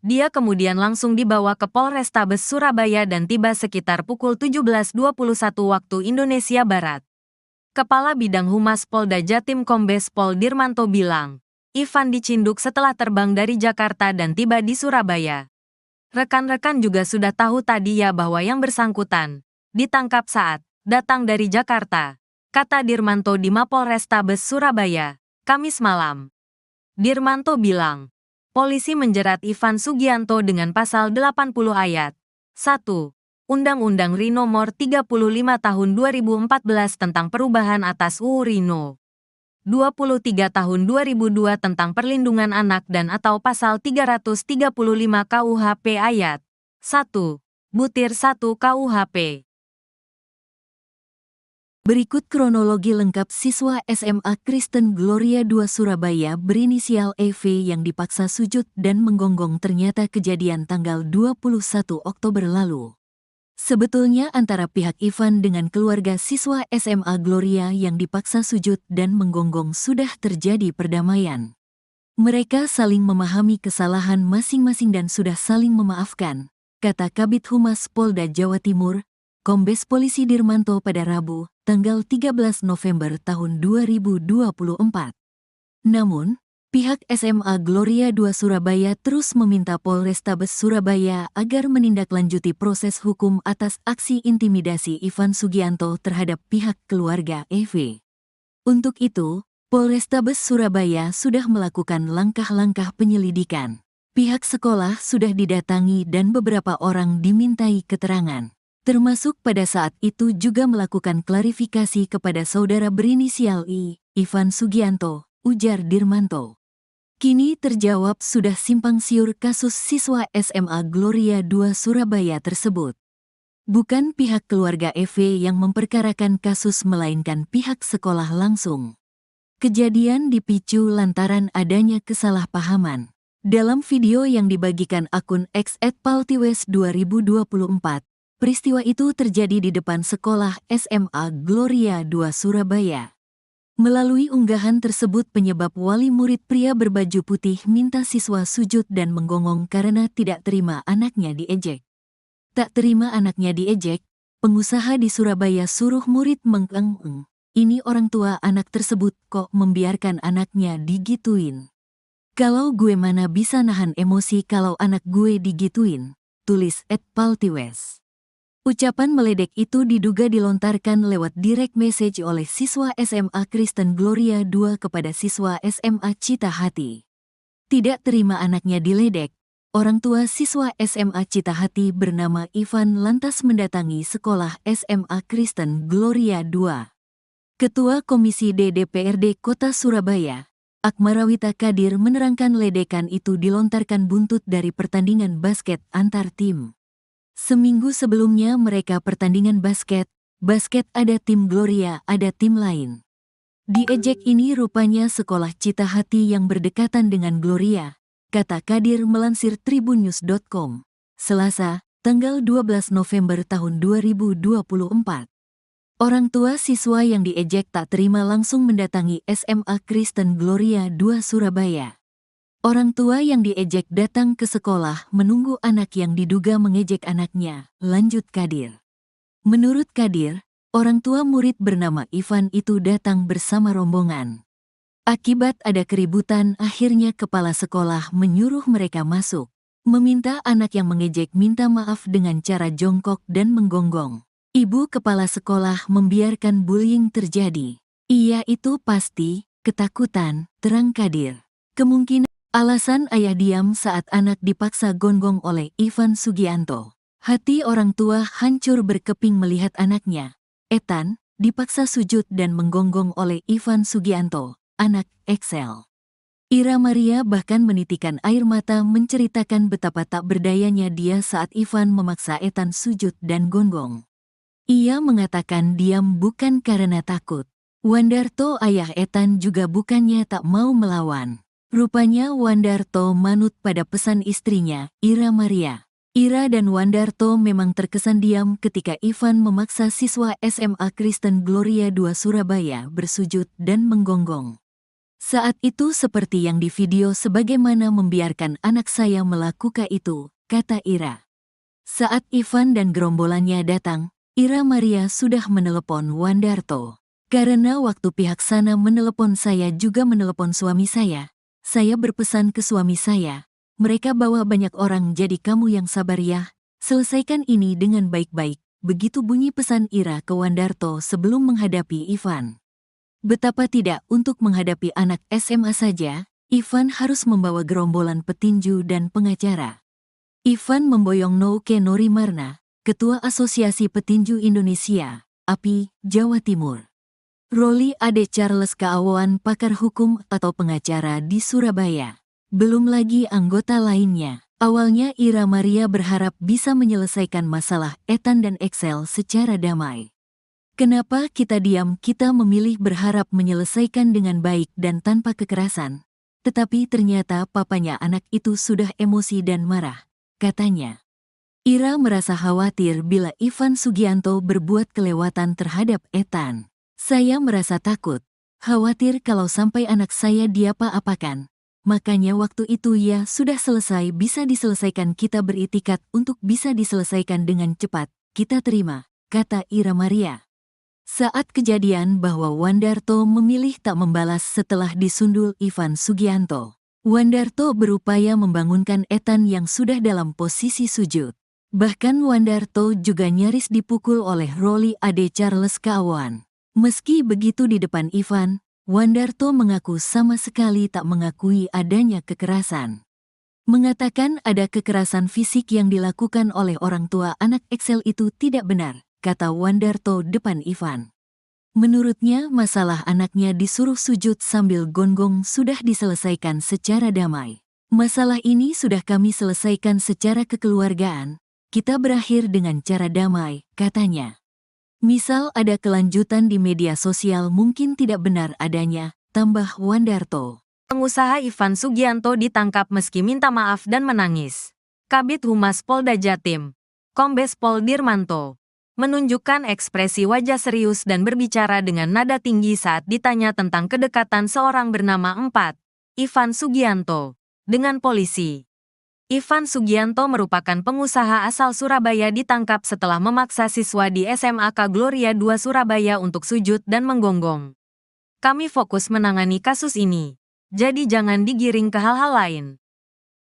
Dia kemudian langsung dibawa ke Polrestabes Surabaya dan tiba sekitar pukul 17:21 waktu Indonesia Barat. Kepala Bidang Humas Polda Jatim Kombes Pol Dirmanto bilang, Ivan dicinduk setelah terbang dari Jakarta dan tiba di Surabaya. Rekan-rekan juga sudah tahu tadi ya bahwa yang bersangkutan ditangkap saat datang dari Jakarta, kata Dirmanto di Mapolrestabes Surabaya, Kamis malam. Dirmanto bilang, polisi menjerat Ivan Sugianto dengan pasal 80 ayat 1. Undang-Undang RI Nomor 35 Tahun 2014 tentang perubahan atas UU RI No. 23 Tahun 2002 tentang perlindungan anak dan atau pasal 335 KUHP ayat 1. Butir 1 KUHP. Berikut kronologi lengkap siswa SMA Kristen Gloria II Surabaya berinisial EV yang dipaksa sujud dan menggonggong ternyata kejadian tanggal 21 Oktober lalu. Sebetulnya antara pihak Ivan dengan keluarga siswa SMA Gloria yang dipaksa sujud dan menggonggong sudah terjadi perdamaian. Mereka saling memahami kesalahan masing-masing dan sudah saling memaafkan, kata Kabid Humas Polda Jawa Timur, Kombes Polisi Dirmanto pada Rabu, tanggal 13 November tahun 2024. Namun, pihak SMA Gloria II Surabaya terus meminta Polrestabes Surabaya agar menindaklanjuti proses hukum atas aksi intimidasi Ivan Sugianto terhadap pihak keluarga EV. Untuk itu, Polrestabes Surabaya sudah melakukan langkah-langkah penyelidikan. Pihak sekolah sudah didatangi dan beberapa orang dimintai keterangan. Termasuk pada saat itu juga melakukan klarifikasi kepada saudara berinisial I, Ivan Sugianto, ujar Dirmanto. Kini terjawab sudah simpang siur kasus siswa SMA Gloria II Surabaya tersebut. Bukan pihak keluarga EV yang memperkarakan kasus melainkan pihak sekolah langsung. Kejadian dipicu lantaran adanya kesalahpahaman. Dalam video yang dibagikan akun X @paltiwes2024, peristiwa itu terjadi di depan sekolah SMA Gloria II Surabaya. Melalui unggahan tersebut penyebab wali murid pria berbaju putih minta siswa sujud dan menggonggong karena tidak terima anaknya diejek. Tak terima anaknya diejek, pengusaha di Surabaya suruh murid mengeng-eng. Ini orang tua anak tersebut kok membiarkan anaknya digituin. Kalau gue mana bisa nahan emosi kalau anak gue digituin, tulis @paltiwes. Ucapan meledek itu diduga dilontarkan lewat direct message oleh siswa SMA Kristen Gloria II kepada siswa SMA Cita Hati. Tidak terima anaknya diledek, orang tua siswa SMA Cita Hati bernama Ivan lantas mendatangi sekolah SMA Kristen Gloria II. Ketua Komisi D DPRD Kota Surabaya, Akmarawita Kadir menerangkan ledekan itu dilontarkan buntut dari pertandingan basket antar tim. Seminggu sebelumnya mereka pertandingan basket ada tim Gloria, ada tim lain. Diejek ini rupanya sekolah Cita Hati yang berdekatan dengan Gloria, kata Kadir melansir tribunnews.com, Selasa, tanggal 12 November tahun 2024. Orang tua siswa yang diejek tak terima langsung mendatangi SMA Kristen Gloria II Surabaya. Orang tua yang diejek datang ke sekolah menunggu anak yang diduga mengejek anaknya, lanjut Kadir. Menurut Kadir, orang tua murid bernama Ivan itu datang bersama rombongan. Akibat ada keributan akhirnya kepala sekolah menyuruh mereka masuk, meminta anak yang mengejek minta maaf dengan cara jongkok dan menggonggong. Ibu kepala sekolah membiarkan bullying terjadi. Iya itu pasti, ketakutan, terang Kadir. Kemungkinan alasan ayah diam saat anak dipaksa gonggong oleh Ivan Sugianto. Hati orang tua hancur berkeping melihat anaknya, Ethan, dipaksa sujud dan menggonggong oleh Ivan Sugianto, anak Excel. Ira Maria bahkan menitikan air mata menceritakan betapa tak berdayanya dia saat Ivan memaksa Ethan sujud dan gonggong. Ia mengatakan diam bukan karena takut. Wandarto ayah Ethan juga bukannya tak mau melawan. Rupanya Wandarto manut pada pesan istrinya, Ira Maria. Ira dan Wandarto memang terkesan diam ketika Ivan memaksa siswa SMA Kristen Gloria II Surabaya bersujud dan menggonggong. Saat itu seperti yang di video sebagaimana membiarkan anak saya melakukan itu, kata Ira. Saat Ivan dan gerombolannya datang, Ira Maria sudah menelepon Wandarto. Karena waktu pihak sana menelepon saya juga menelepon suami saya Saya berpesan ke suami saya, mereka bawa banyak orang jadi kamu yang sabar ya, selesaikan ini dengan baik-baik. Begitu bunyi pesan Ira ke Wandarto sebelum menghadapi Ivan. Betapa tidak untuk menghadapi anak SMA saja, Ivan harus membawa gerombolan petinju dan pengacara. Ivan memboyong Nouke Norimarna, Ketua Asosiasi Petinju Indonesia, API, Jawa Timur. Roli Ade Charles Kaawan, pakar hukum atau pengacara di Surabaya. Belum lagi anggota lainnya. Awalnya Ira Maria berharap bisa menyelesaikan masalah Ethan dan Excel secara damai. Kenapa kita diam? Kita memilih berharap menyelesaikan dengan baik dan tanpa kekerasan. Tetapi ternyata papanya anak itu sudah emosi dan marah, katanya. Ira merasa khawatir bila Ivan Sugianto berbuat kelewatan terhadap Ethan. Saya merasa takut, khawatir kalau sampai anak saya diapa-apakan. Makanya waktu itu ya sudah selesai, bisa diselesaikan, kita beritikat untuk bisa diselesaikan dengan cepat, kita terima, kata Ira Maria. Saat kejadian bahwa Wandarto memilih tak membalas setelah disundul Ivan Sugianto. Wandarto berupaya membangunkan Ethan yang sudah dalam posisi sujud. Bahkan Wandarto juga nyaris dipukul oleh Roli Ade Charles Kaawan. Meski begitu di depan Ivan, Wandarto mengaku sama sekali tak mengakui adanya kekerasan. Mengatakan ada kekerasan fisik yang dilakukan oleh orang tua anak Excel itu tidak benar, kata Wandarto depan Ivan. Menurutnya masalah anaknya disuruh sujud sambil gonggong sudah diselesaikan secara damai. Masalah ini sudah kami selesaikan secara kekeluargaan, kita berakhir dengan cara damai, katanya. Misal ada kelanjutan di media sosial mungkin tidak benar adanya, tambah Wandarto. Pengusaha Ivan Sugianto ditangkap meski minta maaf dan menangis. Kabid Humas Polda Jatim, Kombes Pol Dirmanto, menunjukkan ekspresi wajah serius dan berbicara dengan nada tinggi saat ditanya tentang kedekatan seorang bernama Ivan Sugianto dengan polisi. Ivan Sugianto merupakan pengusaha asal Surabaya, ditangkap setelah memaksa siswa di SMAK Gloria II Surabaya untuk sujud dan menggonggong. Kami fokus menangani kasus ini, jadi jangan digiring ke hal-hal lain.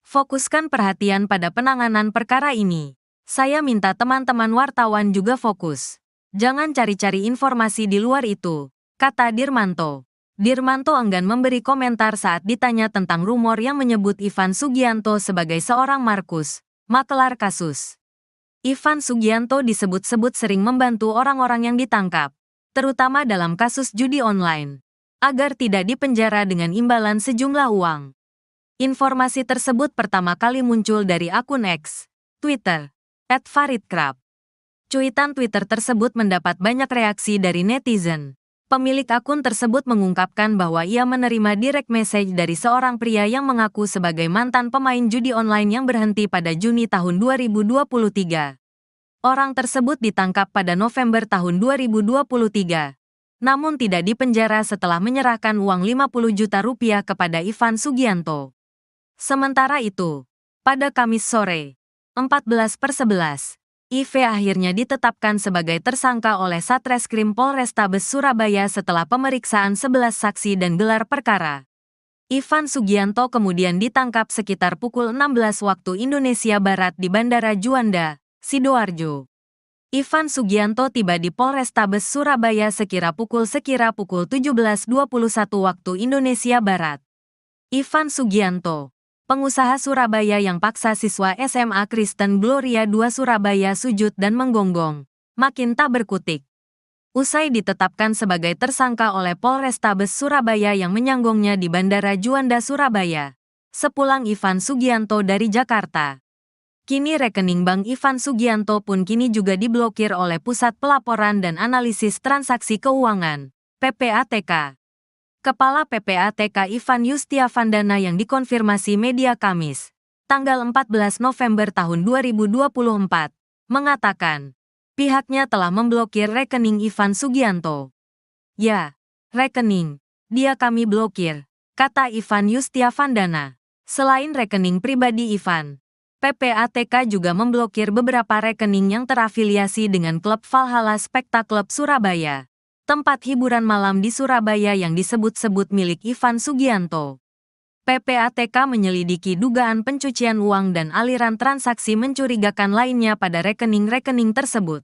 Fokuskan perhatian pada penanganan perkara ini. Saya minta teman-teman wartawan juga fokus. Jangan cari-cari informasi di luar itu, kata Dirmanto. Dirmanto enggan memberi komentar saat ditanya tentang rumor yang menyebut Ivan Sugianto sebagai seorang Markus, makelar kasus. Ivan Sugianto disebut-sebut sering membantu orang-orang yang ditangkap, terutama dalam kasus judi online, agar tidak dipenjara dengan imbalan sejumlah uang. Informasi tersebut pertama kali muncul dari akun X, Twitter, @faridkrab. Cuitan Twitter tersebut mendapat banyak reaksi dari netizen. Pemilik akun tersebut mengungkapkan bahwa ia menerima direct message dari seorang pria yang mengaku sebagai mantan pemain judi online yang berhenti pada Juni tahun 2023. Orang tersebut ditangkap pada November tahun 2023, namun tidak dipenjara setelah menyerahkan uang 50 juta rupiah kepada Ivan Sugianto. Sementara itu, pada Kamis sore, 14/11, IV akhirnya ditetapkan sebagai tersangka oleh Satreskrim Polrestabes Surabaya setelah pemeriksaan 11 saksi dan gelar perkara. Ivan Sugianto kemudian ditangkap sekitar pukul 16 waktu Indonesia Barat di Bandara Juanda, Sidoarjo. Ivan Sugianto tiba di Polrestabes Surabaya sekira pukul 17:21 waktu Indonesia Barat. Ivan Sugianto, pengusaha Surabaya yang paksa siswa SMA Kristen Gloria II Surabaya sujud dan menggonggong, makin tak berkutik. Usai ditetapkan sebagai tersangka oleh Polrestabes Surabaya yang menyanggongnya di Bandara Juanda Surabaya, sepulang Ivan Sugianto dari Jakarta. Kini rekening bank Ivan Sugianto pun kini juga diblokir oleh Pusat Pelaporan dan Analisis Transaksi Keuangan, PPATK. Kepala PPATK Ivan Yustiavandana yang dikonfirmasi media Kamis, tanggal 14 November tahun 2024, mengatakan, pihaknya telah memblokir rekening Ivan Sugianto. Ya, rekening, dia kami blokir, kata Ivan Yustiavandana. Selain rekening pribadi Ivan, PPATK juga memblokir beberapa rekening yang terafiliasi dengan klub Valhalla Spekta Club Surabaya, tempat hiburan malam di Surabaya yang disebut-sebut milik Ivan Sugianto. PPATK menyelidiki dugaan pencucian uang dan aliran transaksi mencurigakan lainnya pada rekening-rekening tersebut.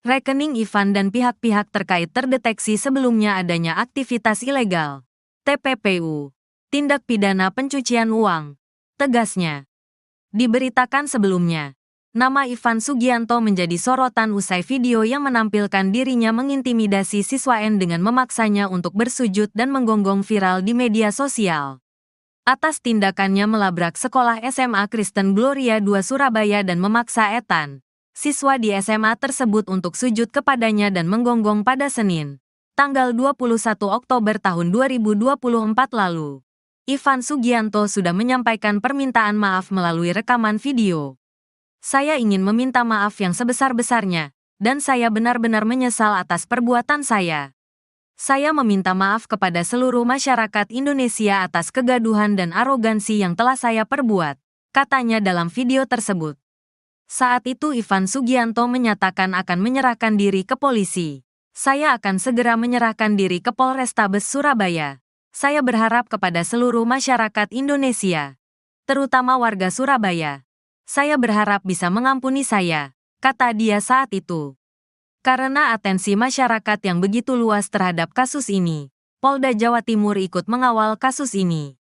Rekening Ivan dan pihak-pihak terkait terdeteksi sebelumnya adanya aktivitas ilegal. TPPU. Tindak pidana pencucian uang. Tegasnya. Diberitakan sebelumnya, nama Ivan Sugianto menjadi sorotan usai video yang menampilkan dirinya mengintimidasi siswa N dengan memaksanya untuk bersujud dan menggonggong viral di media sosial. Atas tindakannya melabrak sekolah SMA Kristen Gloria II Surabaya dan memaksa Ethan, siswa di SMA tersebut untuk sujud kepadanya dan menggonggong pada Senin, tanggal 21 Oktober tahun 2024 lalu. Ivan Sugianto sudah menyampaikan permintaan maaf melalui rekaman video. Saya ingin meminta maaf yang sebesar-besarnya, dan saya benar-benar menyesal atas perbuatan saya. Saya meminta maaf kepada seluruh masyarakat Indonesia atas kegaduhan dan arogansi yang telah saya perbuat, katanya dalam video tersebut. Saat itu Ivan Sugianto menyatakan akan menyerahkan diri ke polisi. Saya akan segera menyerahkan diri ke Polrestabes Surabaya. Saya berharap kepada seluruh masyarakat Indonesia, terutama warga Surabaya. Saya berharap bisa mengampuni saya, kata dia saat itu. Karena atensi masyarakat yang begitu luas terhadap kasus ini, Polda Jawa Timur ikut mengawal kasus ini.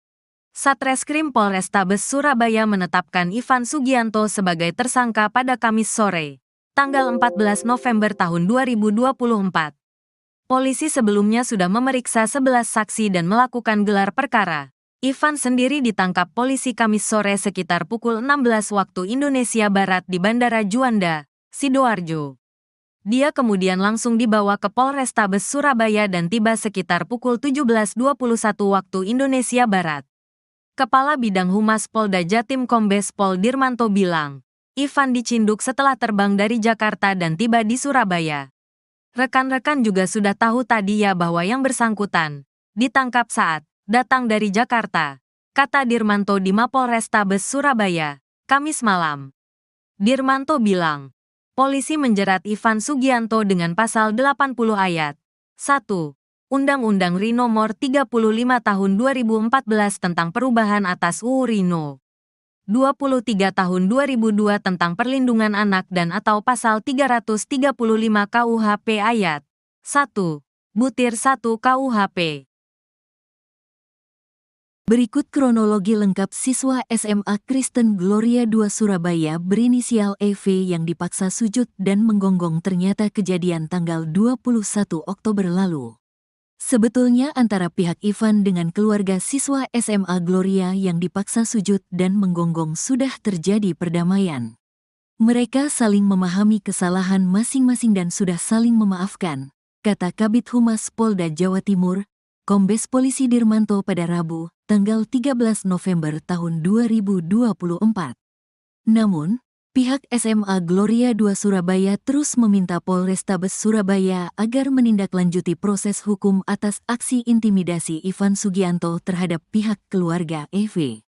Satreskrim Polrestabes Surabaya menetapkan Ivan Sugianto sebagai tersangka pada Kamis sore, tanggal 14 November tahun 2024. Polisi sebelumnya sudah memeriksa 11 saksi dan melakukan gelar perkara. Ivan sendiri ditangkap polisi Kamis sore sekitar pukul 16 waktu Indonesia Barat di Bandara Juanda, Sidoarjo. Dia kemudian langsung dibawa ke Polrestabes Surabaya dan tiba sekitar pukul 17.21 waktu Indonesia Barat. Kepala Bidang Humas Polda Jatim Kombes Pol Dirmanto bilang, Ivan dicinduk setelah terbang dari Jakarta dan tiba di Surabaya. Rekan-rekan juga sudah tahu tadi ya bahwa yang bersangkutan ditangkap saat datang dari Jakarta, kata Dirmanto di Mapolrestabes Surabaya, Kamis malam. Dirmanto bilang, polisi menjerat Ivan Sugianto dengan pasal 80 ayat 1. Undang-Undang RI Nomor 35 Tahun 2014 tentang perubahan atas UU RI No. 23 Tahun 2002 tentang perlindungan anak dan atau pasal 335 KUHP ayat 1. Butir 1 KUHP. Berikut kronologi lengkap siswa SMA Kristen Gloria II Surabaya berinisial EV yang dipaksa sujud dan menggonggong ternyata kejadian tanggal 21 Oktober lalu. Sebetulnya antara pihak Ivan dengan keluarga siswa SMA Gloria yang dipaksa sujud dan menggonggong sudah terjadi perdamaian. Mereka saling memahami kesalahan masing-masing dan sudah saling memaafkan, kata Kabid Humas Polda Jawa Timur, Kombes Polisi Dirmanto pada Rabu, tanggal 13 November tahun 2024. Namun, pihak SMA Gloria II Surabaya terus meminta Polrestabes Surabaya agar menindaklanjuti proses hukum atas aksi intimidasi Ivan Sugianto terhadap pihak keluarga EV.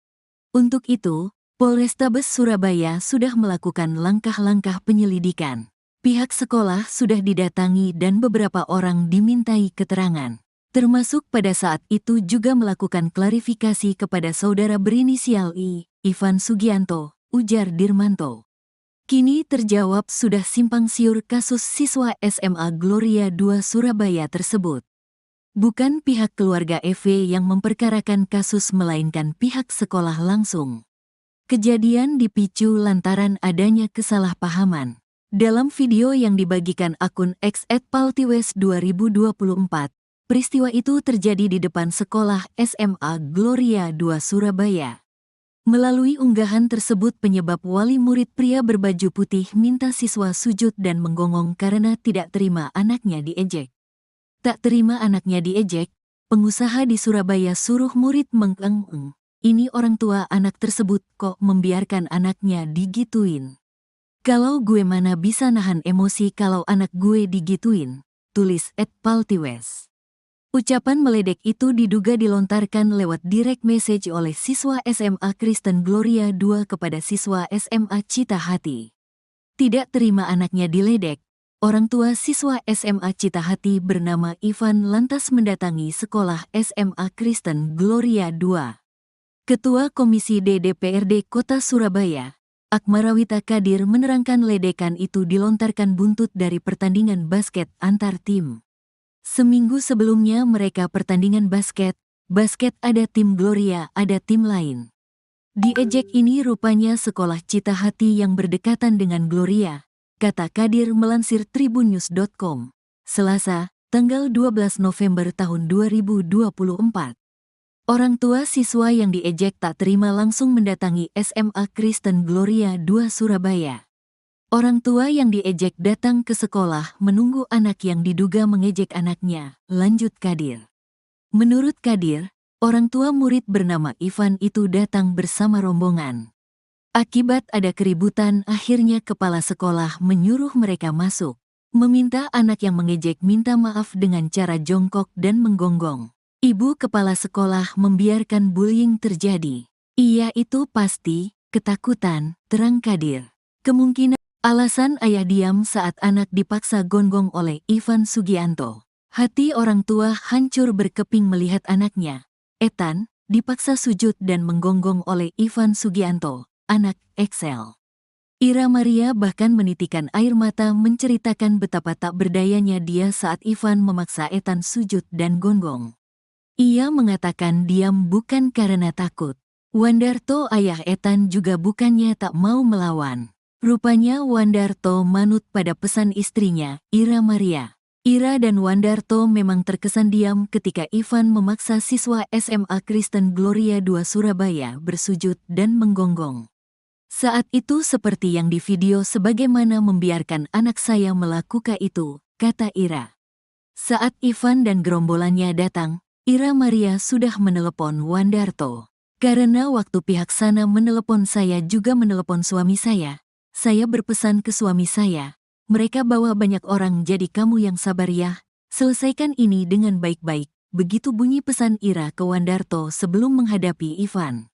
Untuk itu, Polrestabes Surabaya sudah melakukan langkah-langkah penyelidikan. Pihak sekolah sudah didatangi dan beberapa orang dimintai keterangan. Termasuk pada saat itu juga melakukan klarifikasi kepada saudara berinisial I, Ivan Sugianto, ujar Dirmanto. Kini terjawab sudah simpang siur kasus siswa SMA Gloria II Surabaya tersebut. Bukan pihak keluarga EV yang memperkarakan kasus melainkan pihak sekolah langsung. Kejadian dipicu lantaran adanya kesalahpahaman. Dalam video yang dibagikan akun X @paltiwes2024, peristiwa itu terjadi di depan sekolah SMA Gloria II Surabaya. Melalui unggahan tersebut penyebab wali murid pria berbaju putih minta siswa sujud dan menggonggong karena tidak terima anaknya diejek. Tak terima anaknya diejek, pengusaha di Surabaya suruh murid mengeng-eng. Ini orang tua anak tersebut kok membiarkan anaknya digituin. Kalau gue mana bisa nahan emosi kalau anak gue digituin, tulis @paltiwes. Ucapan meledek itu diduga dilontarkan lewat direct message oleh siswa SMA Kristen Gloria II kepada siswa SMA Cita Hati. Tidak terima anaknya diledek, orang tua siswa SMA Cita Hati bernama Ivan lantas mendatangi sekolah SMA Kristen Gloria II. Ketua Komisi D DPRD Kota Surabaya, Akmarawita Kadir menerangkan ledekan itu dilontarkan buntut dari pertandingan basket antar tim. Seminggu sebelumnya mereka pertandingan basket ada tim Gloria, ada tim lain. Diejek ini rupanya sekolah Cita Hati yang berdekatan dengan Gloria, kata Kadir melansir tribunnews.com. Selasa, tanggal 12 November tahun 2024. Orang tua siswa yang diejek tak terima langsung mendatangi SMA Kristen Gloria 2 Surabaya. Orang tua yang diejek datang ke sekolah menunggu anak yang diduga mengejek anaknya, lanjut Kadir. Menurut Kadir, orang tua murid bernama Ivan itu datang bersama rombongan. Akibat ada keributan, akhirnya kepala sekolah menyuruh mereka masuk, meminta anak yang mengejek minta maaf dengan cara jongkok dan menggonggong. Ibu kepala sekolah membiarkan bullying terjadi. Iya itu pasti, ketakutan, terang Kadir. Kemungkinan alasan ayah diam saat anak dipaksa gonggong oleh Ivan Sugianto. Hati orang tua hancur berkeping melihat anaknya, Ethan, dipaksa sujud dan menggonggong oleh Ivan Sugianto, anak Excel. Ira Maria bahkan menitikan air mata menceritakan betapa tak berdayanya dia saat Ivan memaksa Ethan sujud dan gonggong. Ia mengatakan diam bukan karena takut. Wandarto ayah Ethan juga bukannya tak mau melawan. Rupanya Wandarto manut pada pesan istrinya, Ira Maria. Ira dan Wandarto memang terkesan diam ketika Ivan memaksa siswa SMA Kristen Gloria 2 Surabaya bersujud dan menggonggong. Saat itu seperti yang di video sebagaimana membiarkan anak saya melakukan itu, kata Ira. Saat Ivan dan gerombolannya datang, Ira Maria sudah menelepon Wandarto. Karena waktu pihak sana menelepon saya juga menelepon suami saya berpesan ke suami saya, mereka bawa banyak orang jadi kamu yang sabar ya, selesaikan ini dengan baik-baik, begitu bunyi pesan Ira ke Wandarto sebelum menghadapi Ivan.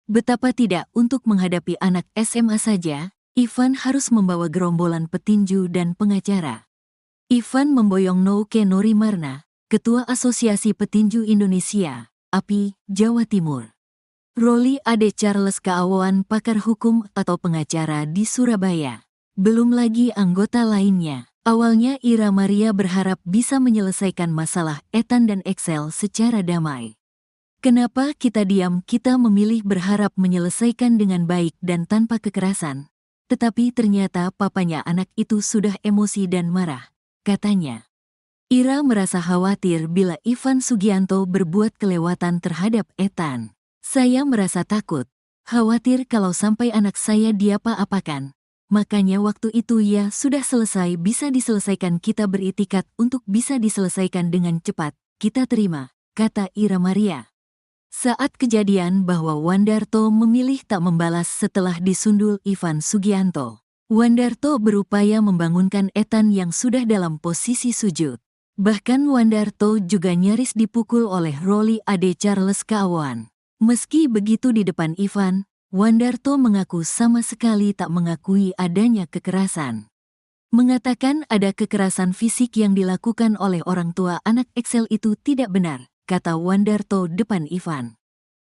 Betapa tidak untuk menghadapi anak SMA saja, Ivan harus membawa gerombolan petinju dan pengacara. Ivan memboyong Nouke Norimarna, Ketua Asosiasi Petinju Indonesia, API, Jawa Timur. Roli Ade Charles Kaawan pakar hukum atau pengacara di Surabaya. Belum lagi anggota lainnya. Awalnya Ira Maria berharap bisa menyelesaikan masalah Ethan dan Excel secara damai. Kenapa kita diam? Kita memilih berharap menyelesaikan dengan baik dan tanpa kekerasan. Tetapi ternyata papanya anak itu sudah emosi dan marah, katanya. Ira merasa khawatir bila Ivan Sugianto berbuat kelewatan terhadap Ethan. Saya merasa takut, khawatir kalau sampai anak saya diapa-apakan. Makanya waktu itu ya sudah selesai bisa diselesaikan kita beritikat untuk bisa diselesaikan dengan cepat, kita terima, kata Ira Maria. Saat kejadian bahwa Wandarto memilih tak membalas setelah disundul Ivan Sugianto. Wandarto berupaya membangunkan Ethan yang sudah dalam posisi sujud. Bahkan Wandarto juga nyaris dipukul oleh Roli Ade Charles Kaawan. Meski begitu di depan Ivan, Wandarto mengaku sama sekali tak mengakui adanya kekerasan. Mengatakan ada kekerasan fisik yang dilakukan oleh orang tua anak Excel itu tidak benar, kata Wandarto depan Ivan.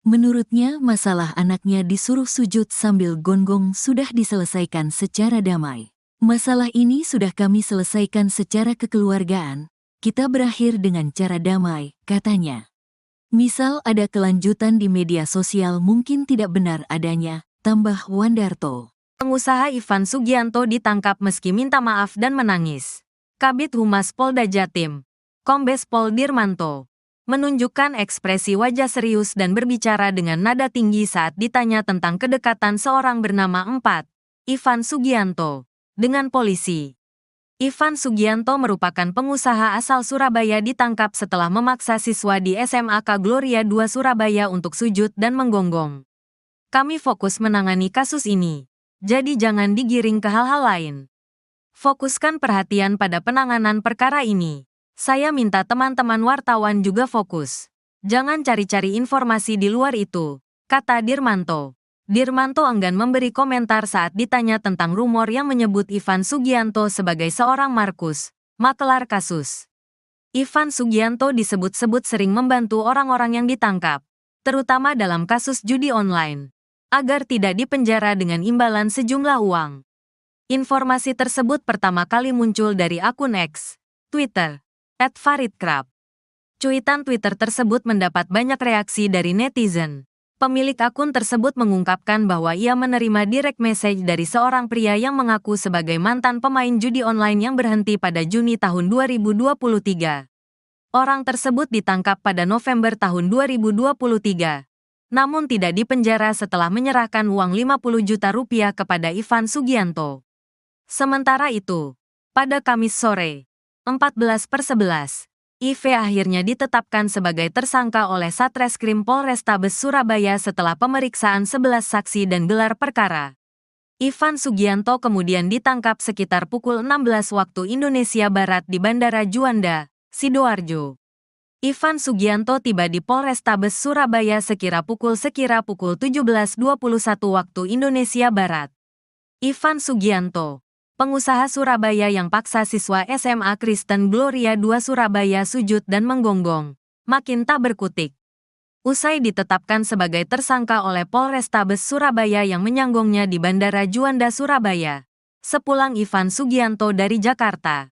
Menurutnya masalah anaknya disuruh sujud sambil gonggong sudah diselesaikan secara damai. Masalah ini sudah kami selesaikan secara kekeluargaan. Kita berakhir dengan cara damai, katanya. Misal ada kelanjutan di media sosial mungkin tidak benar adanya, tambah Wandarto. Pengusaha Ivan Sugianto ditangkap meski minta maaf dan menangis. Kabid Humas Polda Jatim, Kombes Pol Dirmanto, menunjukkan ekspresi wajah serius dan berbicara dengan nada tinggi saat ditanya tentang kedekatan seorang bernama Ivan Sugianto, dengan polisi. Ivan Sugianto merupakan pengusaha asal Surabaya ditangkap setelah memaksa siswa di SMAK Gloria 2 Surabaya untuk sujud dan menggonggong. Kami fokus menangani kasus ini, jadi jangan digiring ke hal-hal lain. Fokuskan perhatian pada penanganan perkara ini. Saya minta teman-teman wartawan juga fokus. Jangan cari-cari informasi di luar itu, kata Dirmanto. Dirmanto enggan memberi komentar saat ditanya tentang rumor yang menyebut Ivan Sugianto sebagai seorang Markus, makelar kasus. Ivan Sugianto disebut-sebut sering membantu orang-orang yang ditangkap. terutama dalam kasus judi online, agar tidak dipenjara dengan imbalan sejumlah uang. Informasi tersebut pertama kali muncul dari akun X, Twitter, @faridkrab. Cuitan Twitter tersebut mendapat banyak reaksi dari netizen. Pemilik akun tersebut mengungkapkan bahwa ia menerima direct message dari seorang pria yang mengaku sebagai mantan pemain judi online yang berhenti pada Juni tahun 2023. Orang tersebut ditangkap pada November tahun 2023, namun tidak dipenjara setelah menyerahkan uang 50 juta rupiah kepada Ivan Sugianto. Sementara itu, pada Kamis sore, 14/11, IV akhirnya ditetapkan sebagai tersangka oleh Satreskrim Polrestabes Surabaya setelah pemeriksaan 11 saksi dan gelar perkara. Ivan Sugianto kemudian ditangkap sekitar pukul 16 waktu Indonesia Barat di Bandara Juanda, Sidoarjo. Ivan Sugianto tiba di Polrestabes Surabaya sekira pukul 17:21 waktu Indonesia Barat. Ivan Sugianto, pengusaha Surabaya yang paksa siswa SMA Kristen Gloria II Surabaya sujud dan menggonggong, makin tak berkutik. Usai ditetapkan sebagai tersangka oleh Polrestabes Surabaya yang menyanggongnya di Bandara Juanda Surabaya, sepulang Ivan Sugianto dari Jakarta.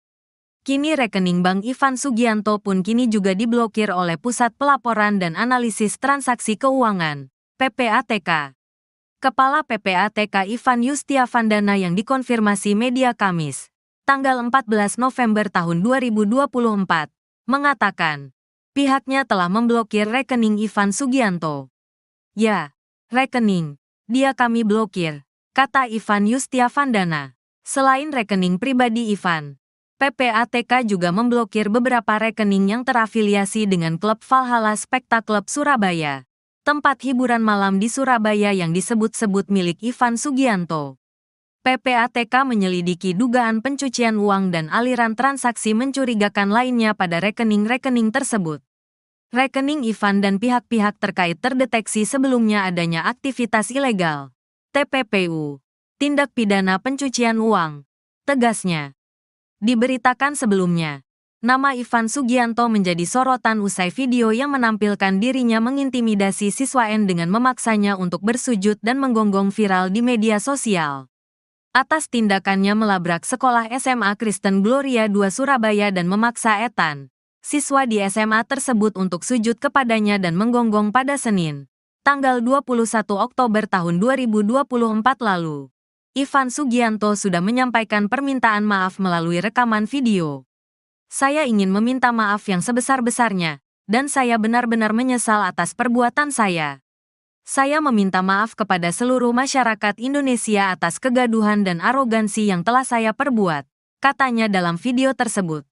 Kini rekening bank Ivan Sugianto pun kini juga diblokir oleh Pusat Pelaporan dan Analisis Transaksi Keuangan, PPATK. Kepala PPATK Ivan Yustiavandana yang dikonfirmasi media Kamis, tanggal 14 November tahun 2024, mengatakan, pihaknya telah memblokir rekening Ivan Sugianto. Ya, rekening, dia kami blokir, kata Ivan Yustiavandana. Selain rekening pribadi Ivan, PPATK juga memblokir beberapa rekening yang terafiliasi dengan klub Valhalla Spekta Club Surabaya, tempat hiburan malam di Surabaya yang disebut-sebut milik Ivan Sugianto. PPATK menyelidiki dugaan pencucian uang dan aliran transaksi mencurigakan lainnya pada rekening-rekening tersebut. Rekening Ivan dan pihak-pihak terkait terdeteksi sebelumnya adanya aktivitas ilegal, TPPU, tindak pidana pencucian uang, tegasnya. Diberitakan sebelumnya, nama Ivan Sugianto menjadi sorotan usai video yang menampilkan dirinya mengintimidasi siswa N dengan memaksanya untuk bersujud dan menggonggong viral di media sosial. Atas tindakannya melabrak sekolah SMA Kristen Gloria II Surabaya dan memaksa Ethan, siswa di SMA tersebut untuk sujud kepadanya dan menggonggong pada Senin, tanggal 21 Oktober tahun 2024 lalu. Ivan Sugianto sudah menyampaikan permintaan maaf melalui rekaman video. Saya ingin meminta maaf yang sebesar-besarnya, dan saya benar-benar menyesal atas perbuatan saya. Saya meminta maaf kepada seluruh masyarakat Indonesia atas kegaduhan dan arogansi yang telah saya perbuat, katanya dalam video tersebut.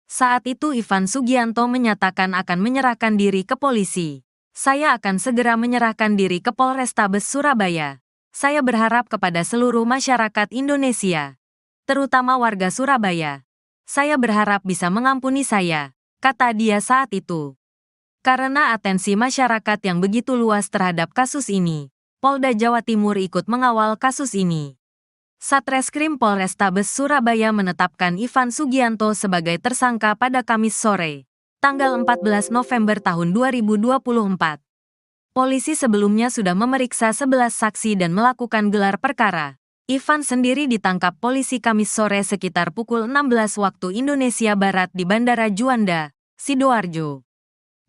Saat itu Ivan Sugianto menyatakan akan menyerahkan diri ke polisi. Saya akan segera menyerahkan diri ke Polrestabes Surabaya. Saya berharap kepada seluruh masyarakat Indonesia, terutama warga Surabaya. Saya berharap bisa mengampuni saya, kata dia saat itu. Karena atensi masyarakat yang begitu luas terhadap kasus ini, Polda Jawa Timur ikut mengawal kasus ini. Satreskrim Polrestabes Surabaya menetapkan Ivan Sugianto sebagai tersangka pada Kamis sore, tanggal 14 November tahun 2024. Polisi sebelumnya sudah memeriksa 11 saksi dan melakukan gelar perkara. Ivan sendiri ditangkap polisi Kamis sore sekitar pukul 16 waktu Indonesia Barat di Bandara Juanda, Sidoarjo.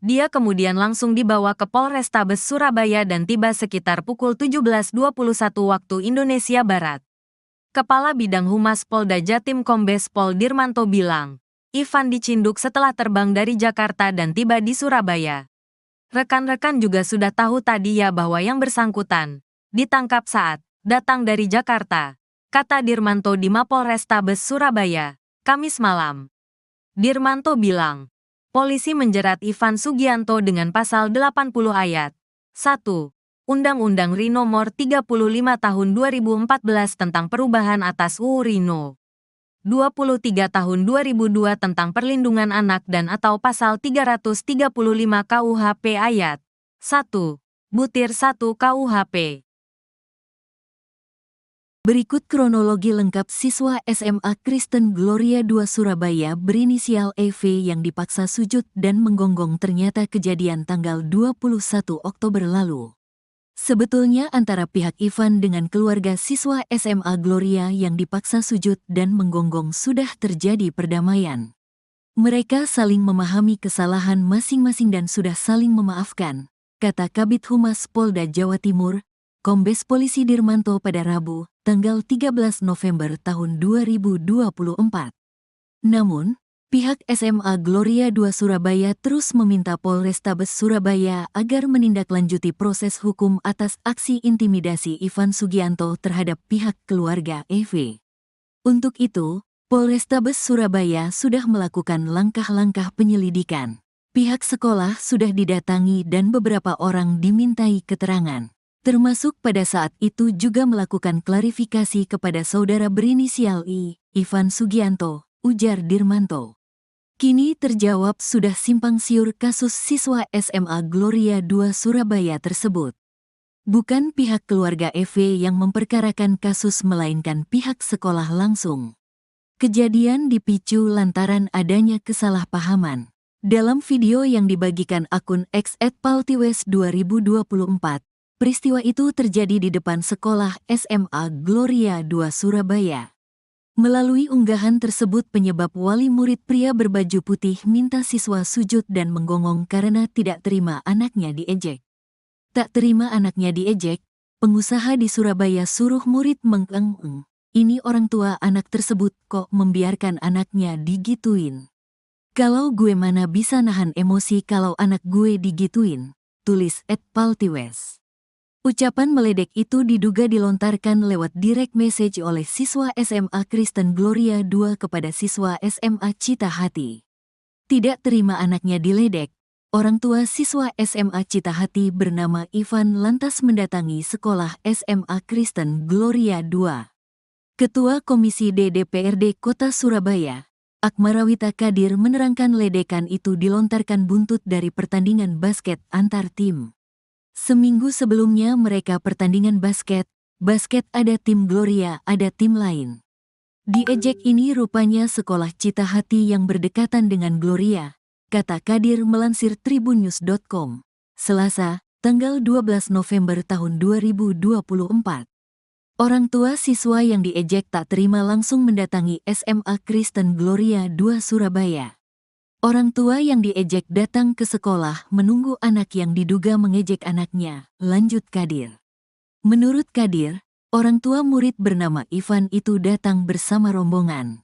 Dia kemudian langsung dibawa ke Polrestabes Surabaya dan tiba sekitar pukul 17:21 waktu Indonesia Barat. Kepala Bidang Humas Polda Jatim Kombes Pol Dirmanto bilang, Ivan dicinduk setelah terbang dari Jakarta dan tiba di Surabaya. Rekan-rekan juga sudah tahu tadi ya bahwa yang bersangkutan ditangkap saat datang dari Jakarta, kata Dirmanto di Mapolrestabes Surabaya, Kamis malam. Dirmanto bilang, polisi menjerat Ivan Sugianto dengan pasal 80 ayat 1. Undang-Undang RI Nomor 35 Tahun 2014 tentang perubahan atas UU RI No. 23 Tahun 2002 tentang perlindungan anak dan atau pasal 335 KUHP ayat 1. Butir 1 KUHP. Berikut kronologi lengkap siswa SMA Kristen Gloria II Surabaya berinisial EV yang dipaksa sujud dan menggonggong ternyata kejadian tanggal 21 Oktober lalu. Sebetulnya antara pihak Ivan dengan keluarga siswa SMA Gloria yang dipaksa sujud dan menggonggong sudah terjadi perdamaian. Mereka saling memahami kesalahan masing-masing dan sudah saling memaafkan, kata Kabid Humas Polda Jawa Timur, Kombes Polisi Dirmanto pada Rabu, tanggal 13 November tahun 2024. Namun, pihak SMA Gloria II Surabaya terus meminta Polrestabes Surabaya agar menindaklanjuti proses hukum atas aksi intimidasi Ivan Sugianto terhadap pihak keluarga EV. Untuk itu, Polrestabes Surabaya sudah melakukan langkah-langkah penyelidikan. Pihak sekolah sudah didatangi dan beberapa orang dimintai keterangan. Termasuk pada saat itu juga melakukan klarifikasi kepada saudara berinisial I, Ivan Sugianto, ujar Dirmanto. Kini terjawab sudah simpang siur kasus siswa SMA Gloria II Surabaya tersebut. Bukan pihak keluarga EV yang memperkarakan kasus melainkan pihak sekolah langsung. Kejadian dipicu lantaran adanya kesalahpahaman. Dalam video yang dibagikan akun X @paltiwes2024, peristiwa itu terjadi di depan sekolah SMA Gloria II Surabaya. Melalui unggahan tersebut penyebab wali murid pria berbaju putih minta siswa sujud dan menggonggong karena tidak terima anaknya diejek. Tak terima anaknya diejek, pengusaha di Surabaya suruh murid mengeng-eng. Ini orang tua anak tersebut kok membiarkan anaknya digituin. Kalau gue mana bisa nahan emosi kalau anak gue digituin, tulis @paltiwes. Ucapan meledek itu diduga dilontarkan lewat direct message oleh siswa SMA Kristen Gloria II kepada siswa SMA Cita Hati. Tidak terima anaknya diledek, orang tua siswa SMA Cita Hati bernama Ivan lantas mendatangi sekolah SMA Kristen Gloria II. Ketua Komisi D DPRD Kota Surabaya, Akmarawita Kadir menerangkan ledekan itu dilontarkan buntut dari pertandingan basket antar tim. Seminggu sebelumnya mereka pertandingan basket ada tim Gloria, ada tim lain. Diejek ini rupanya sekolah Cita Hati yang berdekatan dengan Gloria, kata Kadir melansir tribunnews.com, Selasa, tanggal 12 November tahun 2024. Orang tua siswa yang diejek tak terima langsung mendatangi SMA Kristen Gloria II Surabaya. Orang tua yang diejek datang ke sekolah menunggu anak yang diduga mengejek anaknya, lanjut Kadir. Menurut Kadir, orang tua murid bernama Ivan itu datang bersama rombongan.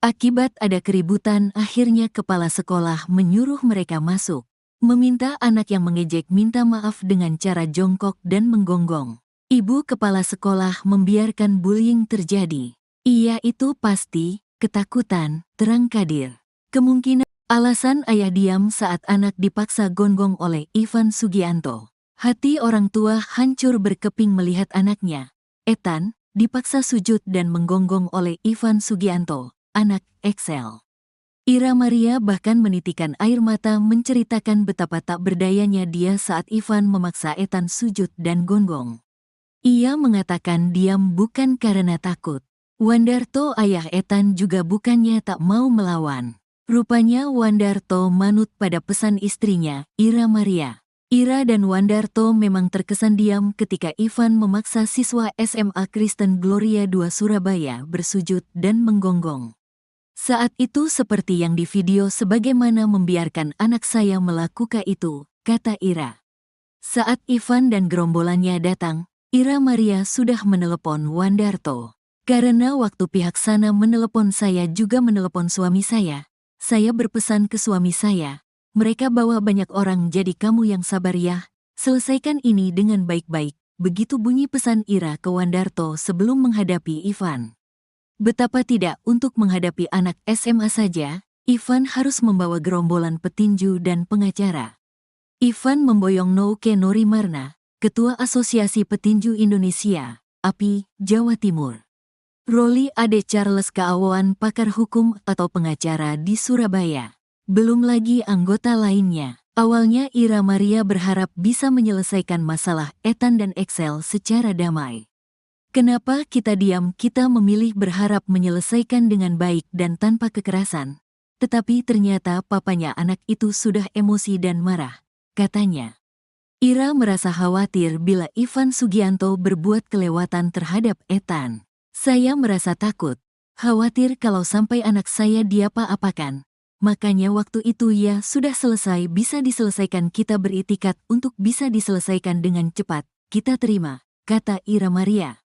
Akibat ada keributan, akhirnya kepala sekolah menyuruh mereka masuk, meminta anak yang mengejek minta maaf dengan cara jongkok dan menggonggong. Ibu kepala sekolah membiarkan bullying terjadi. Iya itu pasti, ketakutan, terang Kadir. Kemungkinan alasan ayah diam saat anak dipaksa gonggong oleh Ivan Sugianto. Hati orang tua hancur berkeping melihat anaknya, Ethan, dipaksa sujud dan menggonggong oleh Ivan Sugianto, anak Excel. Ira Maria bahkan menitikan air mata menceritakan betapa tak berdayanya dia saat Ivan memaksa Ethan sujud dan gonggong. Ia mengatakan diam bukan karena takut. Wandarto ayah Ethan juga bukannya tak mau melawan. Rupanya Wandarto manut pada pesan istrinya, Ira Maria. Ira dan Wandarto memang terkesan diam ketika Ivan memaksa siswa SMA Kristen Gloria II Surabaya bersujud dan menggonggong. Saat itu seperti yang di video sebagaimana membiarkan anak saya melakukan itu, kata Ira. Saat Ivan dan gerombolannya datang, Ira Maria sudah menelepon Wandarto. Karena waktu pihak sana menelepon saya juga menelepon suami saya berpesan ke suami saya, mereka bawa banyak orang jadi kamu yang sabar ya, selesaikan ini dengan baik-baik, begitu bunyi pesan Ira ke Wandarto sebelum menghadapi Ivan. Betapa tidak untuk menghadapi anak SMA saja, Ivan harus membawa gerombolan petinju dan pengacara. Ivan memboyong Nouke Norimarna, Ketua Asosiasi Petinju Indonesia, API, Jawa Timur. Roli Ade Charles Kaawan pakar hukum atau pengacara di Surabaya. Belum lagi anggota lainnya. Awalnya Ira Maria berharap bisa menyelesaikan masalah Ethan dan Excel secara damai. Kenapa kita diam? Kita memilih berharap menyelesaikan dengan baik dan tanpa kekerasan. Tetapi ternyata papanya anak itu sudah emosi dan marah, katanya. Ira merasa khawatir bila Ivan Sugianto berbuat kelewatan terhadap Ethan. Saya merasa takut, khawatir kalau sampai anak saya diapa-apakan. Makanya waktu itu ya sudah selesai, bisa diselesaikan, kita beritikat untuk bisa diselesaikan dengan cepat. Kita terima, kata Ira Maria.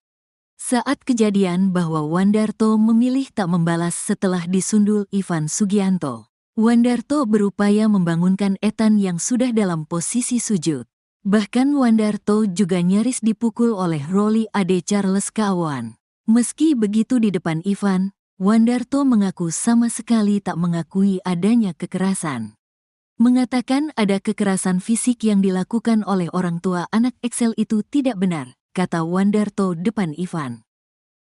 Saat kejadian bahwa Wandarto memilih tak membalas setelah disundul Ivan Sugianto. Wandarto berupaya membangunkan Ethan yang sudah dalam posisi sujud. Bahkan Wandarto juga nyaris dipukul oleh Rolly Ade Charles Kawan. Meski begitu di depan Ivan, Wandarto mengaku sama sekali tak mengakui adanya kekerasan. Mengatakan ada kekerasan fisik yang dilakukan oleh orang tua anak Excel itu tidak benar, kata Wandarto depan Ivan.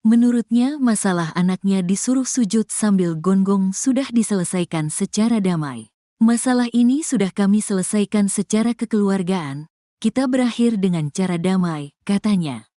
Menurutnya masalah anaknya disuruh sujud sambil gonggong sudah diselesaikan secara damai. Masalah ini sudah kami selesaikan secara kekeluargaan, kita berakhir dengan cara damai, katanya.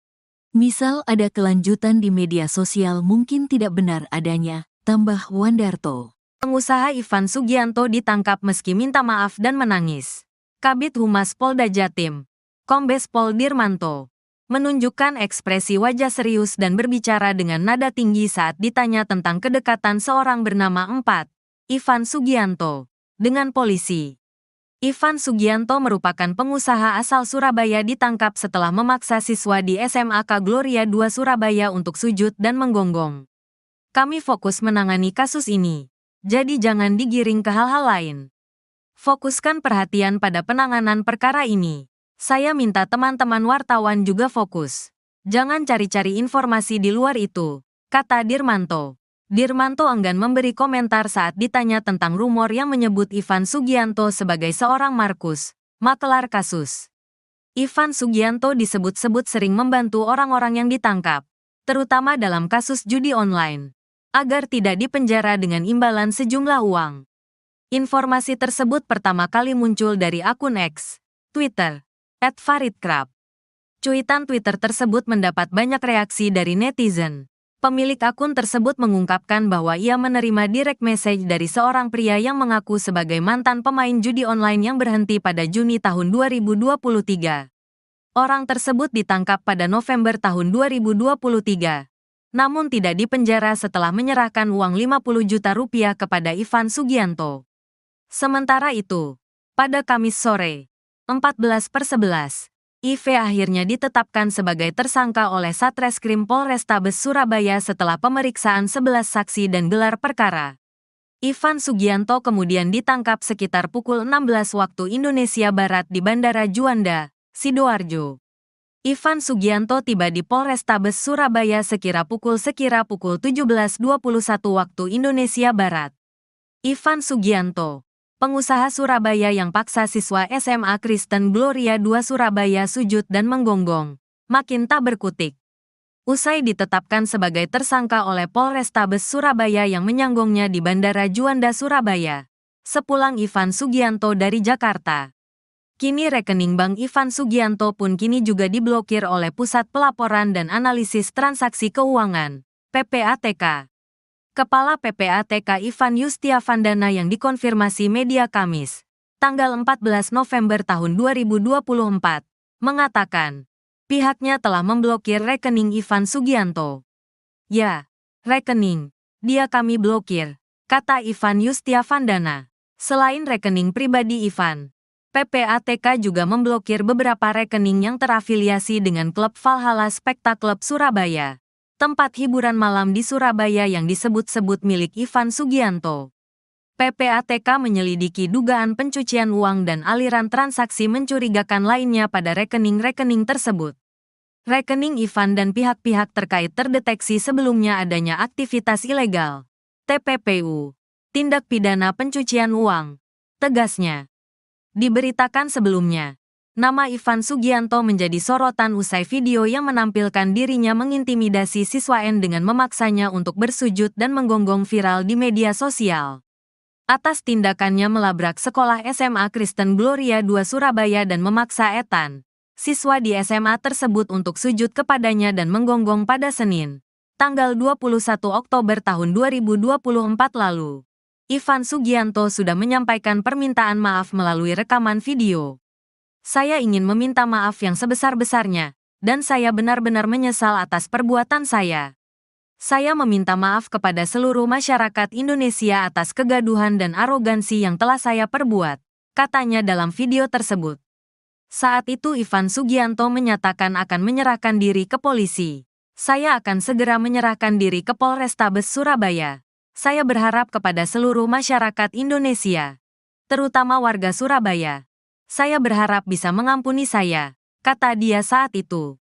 Misal ada kelanjutan di media sosial mungkin tidak benar adanya, tambah Wandarto. Pengusaha Ivan Sugianto ditangkap meski minta maaf dan menangis. Kabid Humas Polda Jatim, Kombes Pol Dirmanto, menunjukkan ekspresi wajah serius dan berbicara dengan nada tinggi saat ditanya tentang kedekatan seorang bernama Ivan Sugianto dengan polisi. Ivan Sugianto merupakan pengusaha asal Surabaya ditangkap setelah memaksa siswa di SMAK Gloria 2 Surabaya untuk sujud dan menggonggong. Kami fokus menangani kasus ini, jadi jangan digiring ke hal-hal lain. Fokuskan perhatian pada penanganan perkara ini. Saya minta teman-teman wartawan juga fokus. Jangan cari-cari informasi di luar itu, kata Dirmanto. Dirmanto enggan memberi komentar saat ditanya tentang rumor yang menyebut Ivan Sugianto sebagai seorang Markus, makelar kasus. Ivan Sugianto disebut-sebut sering membantu orang-orang yang ditangkap, terutama dalam kasus judi online, agar tidak dipenjara dengan imbalan sejumlah uang. Informasi tersebut pertama kali muncul dari akun X, Twitter, @faridkrab. Cuitan Twitter tersebut mendapat banyak reaksi dari netizen. Pemilik akun tersebut mengungkapkan bahwa ia menerima direct message dari seorang pria yang mengaku sebagai mantan pemain judi online yang berhenti pada Juni tahun 2023. Orang tersebut ditangkap pada November tahun 2023. Namun tidak dipenjara setelah menyerahkan uang 50 juta rupiah kepada Ivan Sugianto. Sementara itu, pada Kamis sore, 14/11, IV akhirnya ditetapkan sebagai tersangka oleh Satreskrim Polrestabes Surabaya setelah pemeriksaan 11 saksi dan gelar perkara. Ivan Sugianto kemudian ditangkap sekitar pukul 16 waktu Indonesia Barat di Bandara Juanda, Sidoarjo. Ivan Sugianto tiba di Polrestabes Surabaya sekira pukul 17:21 waktu Indonesia Barat. Ivan Sugianto, pengusaha Surabaya yang paksa siswa SMA Kristen Gloria 2 Surabaya sujud dan menggonggong, makin tak berkutik. Usai ditetapkan sebagai tersangka oleh Polrestabes Surabaya yang menyanggongnya di Bandara Juanda Surabaya, sepulang Ivan Sugianto dari Jakarta. Kini rekening bank Ivan Sugianto pun kini juga diblokir oleh Pusat Pelaporan dan Analisis Transaksi Keuangan, PPATK. Kepala PPATK Ivan Yustiavandana yang dikonfirmasi media Kamis, tanggal 14 November tahun 2024, mengatakan, pihaknya telah memblokir rekening Ivan Sugianto. Ya, rekening, dia kami blokir, kata Ivan Yustiavandana. Selain rekening pribadi Ivan, PPATK juga memblokir beberapa rekening yang terafiliasi dengan klub Valhalla Spectacle Surabaya, tempat hiburan malam di Surabaya yang disebut-sebut milik Ivan Sugianto. PPATK menyelidiki dugaan pencucian uang dan aliran transaksi mencurigakan lainnya pada rekening-rekening tersebut. Rekening Ivan dan pihak-pihak terkait terdeteksi sebelumnya adanya aktivitas ilegal, TPPU, tindak pidana pencucian uang, tegasnya. Diberitakan sebelumnya, nama Ivan Sugianto menjadi sorotan usai video yang menampilkan dirinya mengintimidasi siswa N dengan memaksanya untuk bersujud dan menggonggong viral di media sosial. Atas tindakannya melabrak sekolah SMA Kristen Gloria 2 Surabaya dan memaksa Ethan, siswa di SMA tersebut untuk sujud kepadanya dan menggonggong pada Senin, tanggal 21 Oktober tahun 2024 lalu. Ivan Sugianto sudah menyampaikan permintaan maaf melalui rekaman video. Saya ingin meminta maaf yang sebesar-besarnya, dan saya benar-benar menyesal atas perbuatan saya. Saya meminta maaf kepada seluruh masyarakat Indonesia atas kegaduhan dan arogansi yang telah saya perbuat, katanya dalam video tersebut. Saat itu Ivan Sugianto menyatakan akan menyerahkan diri ke polisi. Saya akan segera menyerahkan diri ke Polrestabes Surabaya. Saya berharap kepada seluruh masyarakat Indonesia, terutama warga Surabaya. Saya berharap bisa mengampuni saya, kata dia saat itu.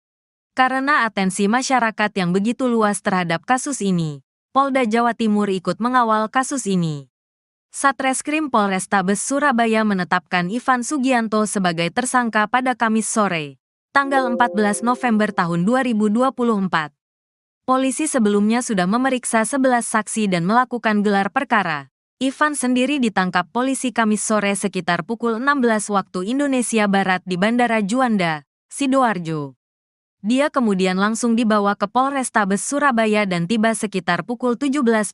Karena atensi masyarakat yang begitu luas terhadap kasus ini, Polda Jawa Timur ikut mengawal kasus ini. Satreskrim Polrestabes Surabaya menetapkan Ivan Sugianto sebagai tersangka pada Kamis sore, tanggal 14 November tahun 2024. Polisi sebelumnya sudah memeriksa 11 saksi dan melakukan gelar perkara. Ivan sendiri ditangkap polisi Kamis sore sekitar pukul 16 waktu Indonesia Barat di Bandara Juanda, Sidoarjo. Dia kemudian langsung dibawa ke Polrestabes Surabaya dan tiba sekitar pukul 17.21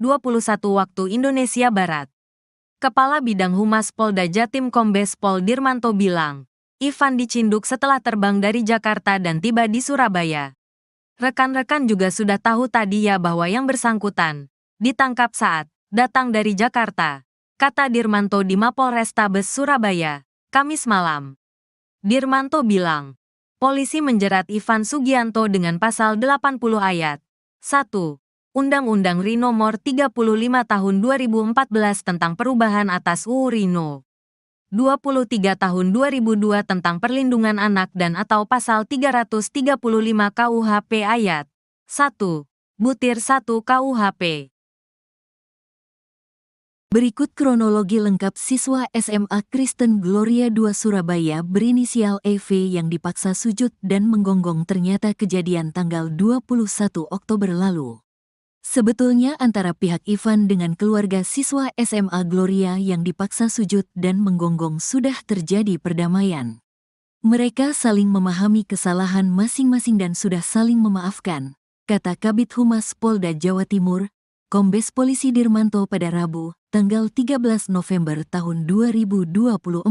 waktu Indonesia Barat. Kepala Bidang Humas Polda Jatim Kombes Pol Dirmanto bilang, Ivan dicinduk setelah terbang dari Jakarta dan tiba di Surabaya. Rekan-rekan juga sudah tahu tadi ya bahwa yang bersangkutan ditangkap saat datang dari Jakarta, kata Dirmanto di Mapolrestabes Surabaya, Kamis malam. Dirmanto bilang, polisi menjerat Ivan Sugianto dengan pasal 80 ayat 1. Undang-Undang RI Nomor 35 Tahun 2014 tentang perubahan atas UU RI No. 23 Tahun 2002 tentang perlindungan anak dan atau pasal 335 KUHP ayat 1. Butir 1 KUHP. Berikut kronologi lengkap siswa SMA Kristen Gloria II Surabaya berinisial EV yang dipaksa sujud dan menggonggong ternyata kejadian tanggal 21 Oktober lalu. Sebetulnya antara pihak Ivan dengan keluarga siswa SMA Gloria yang dipaksa sujud dan menggonggong sudah terjadi perdamaian. Mereka saling memahami kesalahan masing-masing dan sudah saling memaafkan, kata Kabid Humas Polda Jawa Timur, Kombes Polisi Dirmanto pada Rabu, tanggal 13 November tahun 2024.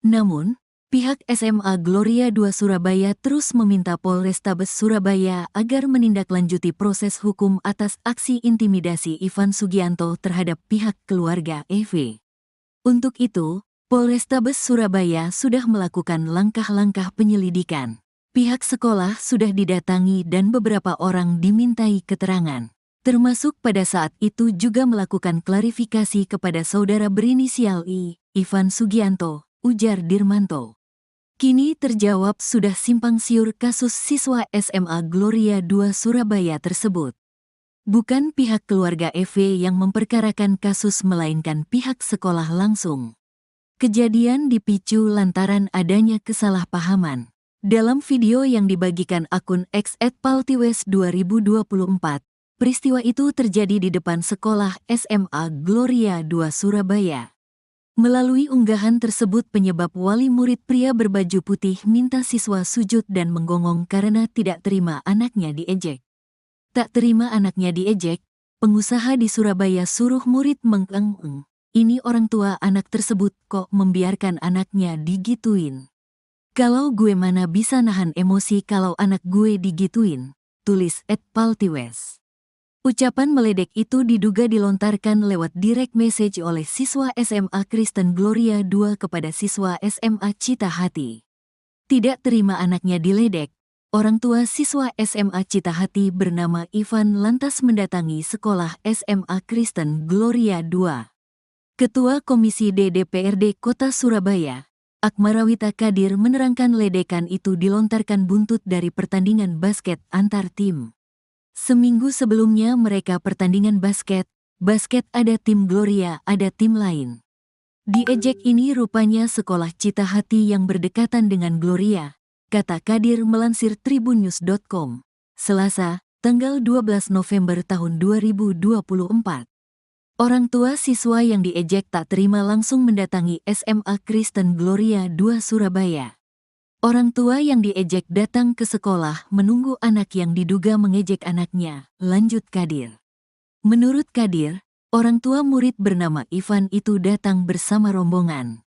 Namun, pihak SMA Gloria II Surabaya terus meminta Polrestabes Surabaya agar menindaklanjuti proses hukum atas aksi intimidasi Ivan Sugianto terhadap pihak keluarga EV. Untuk itu, Polrestabes Surabaya sudah melakukan langkah-langkah penyelidikan. Pihak sekolah sudah didatangi dan beberapa orang dimintai keterangan. Termasuk pada saat itu juga melakukan klarifikasi kepada saudara berinisial I, Ivan Sugianto, ujar Dirmanto. Kini terjawab sudah simpang siur kasus siswa SMA Gloria II Surabaya tersebut. Bukan pihak keluarga EV yang memperkarakan kasus melainkan pihak sekolah langsung. Kejadian dipicu lantaran adanya kesalahpahaman. Dalam video yang dibagikan akun X @paltiwes2024, peristiwa itu terjadi di depan sekolah SMA Gloria II Surabaya. Melalui unggahan tersebut penyebab wali murid pria berbaju putih minta siswa sujud dan menggonggong karena tidak terima anaknya diejek. Tak terima anaknya diejek, pengusaha di Surabaya suruh murid mengeng-eng. Ini orang tua anak tersebut kok membiarkan anaknya digituin. Kalau gue mana bisa nahan emosi kalau anak gue digituin, tulis @paltiwes. Ucapan meledek itu diduga dilontarkan lewat direct message oleh siswa SMA Kristen Gloria II kepada siswa SMA Cita Hati. Tidak terima anaknya diledek, orang tua siswa SMA Cita Hati bernama Ivan lantas mendatangi sekolah SMA Kristen Gloria II. Ketua Komisi D DPRD Kota Surabaya, Akmarawita Kadir menerangkan ledekan itu dilontarkan buntut dari pertandingan basket antar tim. Seminggu sebelumnya mereka pertandingan basket ada tim Gloria, ada tim lain. Diejek ini rupanya sekolah Cita Hati yang berdekatan dengan Gloria, kata Kadir melansir tribunnews.com, Selasa, tanggal 12 November tahun 2024. Orang tua siswa yang diejek tak terima langsung mendatangi SMA Kristen Gloria II Surabaya. Orang tua yang diejek datang ke sekolah menunggu anak yang diduga mengejek anaknya, lanjut Kadir. Menurut Kadir, orang tua murid bernama Ivan itu datang bersama rombongan.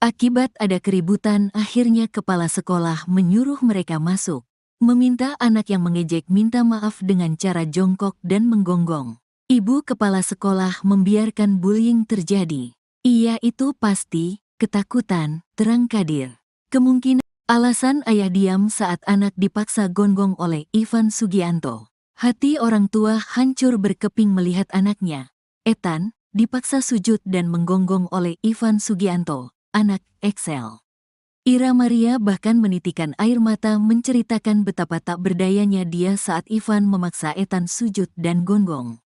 Akibat ada keributan, akhirnya kepala sekolah menyuruh mereka masuk, meminta anak yang mengejek minta maaf dengan cara jongkok dan menggonggong. Ibu kepala sekolah membiarkan bullying terjadi. Iya itu pasti, ketakutan, terang Kadir. Kemungkinan alasan ayah diam saat anak dipaksa gonggong oleh Ivan Sugianto. Hati orang tua hancur berkeping melihat anaknya, Ethan, dipaksa sujud dan menggonggong oleh Ivan Sugianto, anak Excel. Ira Maria bahkan menitikan air mata menceritakan betapa tak berdayanya dia saat Ivan memaksa Ethan sujud dan gonggong.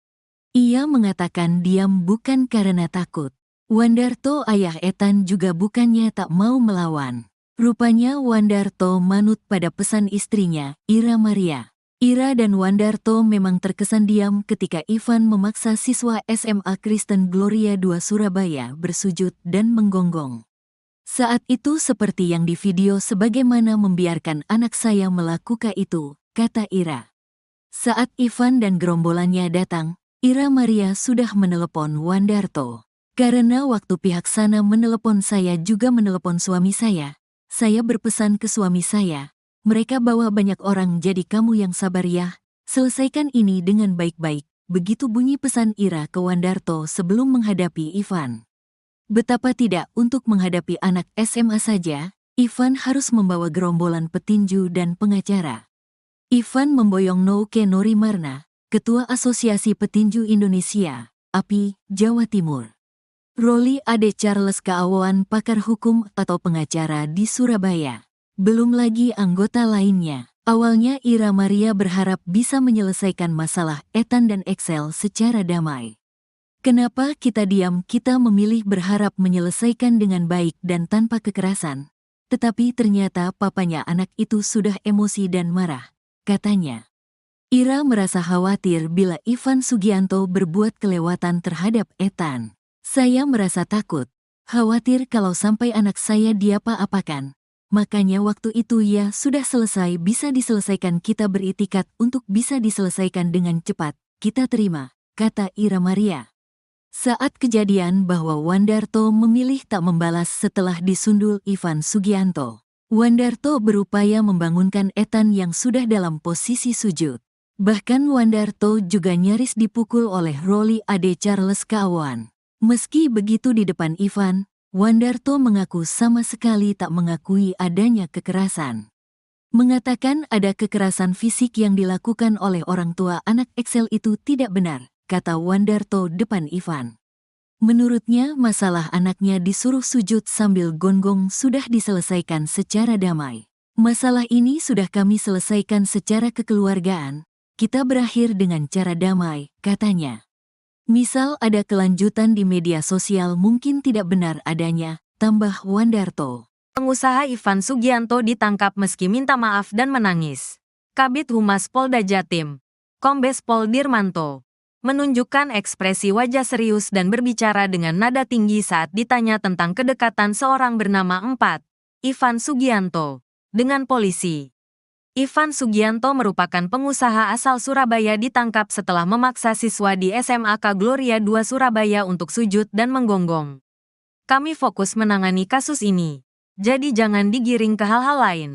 Ia mengatakan diam bukan karena takut. Wandarto ayah Ethan juga bukannya tak mau melawan. Rupanya Wandarto manut pada pesan istrinya, Ira Maria. Ira dan Wandarto memang terkesan diam ketika Ivan memaksa siswa SMA Kristen Gloria II Surabaya bersujud dan menggonggong. Saat itu seperti yang di video sebagaimana membiarkan anak saya melakukan itu, kata Ira. Saat Ivan dan gerombolannya datang, Ira Maria sudah menelepon Wandarto. Karena waktu pihak sana menelepon saya juga menelepon suami saya berpesan ke suami saya, mereka bawa banyak orang jadi kamu yang sabar ya, selesaikan ini dengan baik-baik, begitu bunyi pesan Ira ke Wandarto sebelum menghadapi Ivan. Betapa tidak untuk menghadapi anak SMA saja, Ivan harus membawa gerombolan petinju dan pengacara. Ivan memboyong Nouke Norimarna, Ketua Asosiasi Petinju Indonesia, API, Jawa Timur. Roli Ade Charles Keawawan pakar hukum atau pengacara di Surabaya. Belum lagi anggota lainnya. Awalnya Ira Maria berharap bisa menyelesaikan masalah Ethan dan Excel secara damai. Kenapa kita diam? Kita memilih berharap menyelesaikan dengan baik dan tanpa kekerasan. Tetapi ternyata papanya anak itu sudah emosi dan marah, katanya. Ira merasa khawatir bila Ivan Sugianto berbuat kelewatan terhadap Ethan. Saya merasa takut, khawatir kalau sampai anak saya diapa-apakan. Makanya waktu itu ya sudah selesai bisa diselesaikan kita beritikat untuk bisa diselesaikan dengan cepat. Kita terima, kata Ira Maria. Saat kejadian bahwa Wandarto memilih tak membalas setelah disundul Ivan Sugianto. Wandarto berupaya membangunkan Ethan yang sudah dalam posisi sujud. Bahkan Wandarto juga nyaris dipukul oleh Roli Ade Charles Keawawan. Meski begitu di depan Ivan, Wandarto mengaku sama sekali tak mengakui adanya kekerasan. Mengatakan ada kekerasan fisik yang dilakukan oleh orang tua anak Excel itu tidak benar, kata Wandarto depan Ivan. Menurutnya masalah anaknya disuruh sujud sambil gonggong sudah diselesaikan secara damai. Masalah ini sudah kami selesaikan secara kekeluargaan, kita berakhir dengan cara damai, katanya. Misal ada kelanjutan di media sosial mungkin tidak benar adanya, tambah Wandarto. Pengusaha Ivan Sugianto ditangkap meski minta maaf dan menangis. Kabid Humas Polda Jatim, Kombes Pol Dirmanto, menunjukkan ekspresi wajah serius dan berbicara dengan nada tinggi saat ditanya tentang kedekatan seorang bernama Ivan Sugianto, dengan polisi. Ivan Sugianto merupakan pengusaha asal Surabaya ditangkap setelah memaksa siswa di SMAK Gloria II Surabaya untuk sujud dan menggonggong. Kami fokus menangani kasus ini, jadi jangan digiring ke hal-hal lain.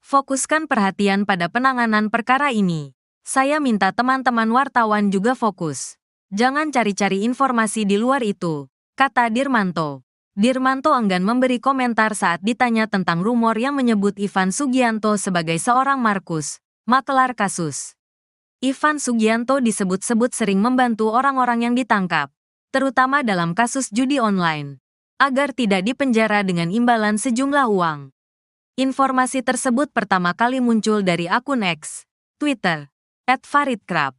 Fokuskan perhatian pada penanganan perkara ini. Saya minta teman-teman wartawan juga fokus. Jangan cari-cari informasi di luar itu, kata Dirmanto. Dirmanto enggan memberi komentar saat ditanya tentang rumor yang menyebut Ivan Sugianto sebagai seorang Markus, makelar kasus. Ivan Sugianto disebut-sebut sering membantu orang-orang yang ditangkap, terutama dalam kasus judi online, agar tidak dipenjara dengan imbalan sejumlah uang. Informasi tersebut pertama kali muncul dari akun X, Twitter, @faridkrab.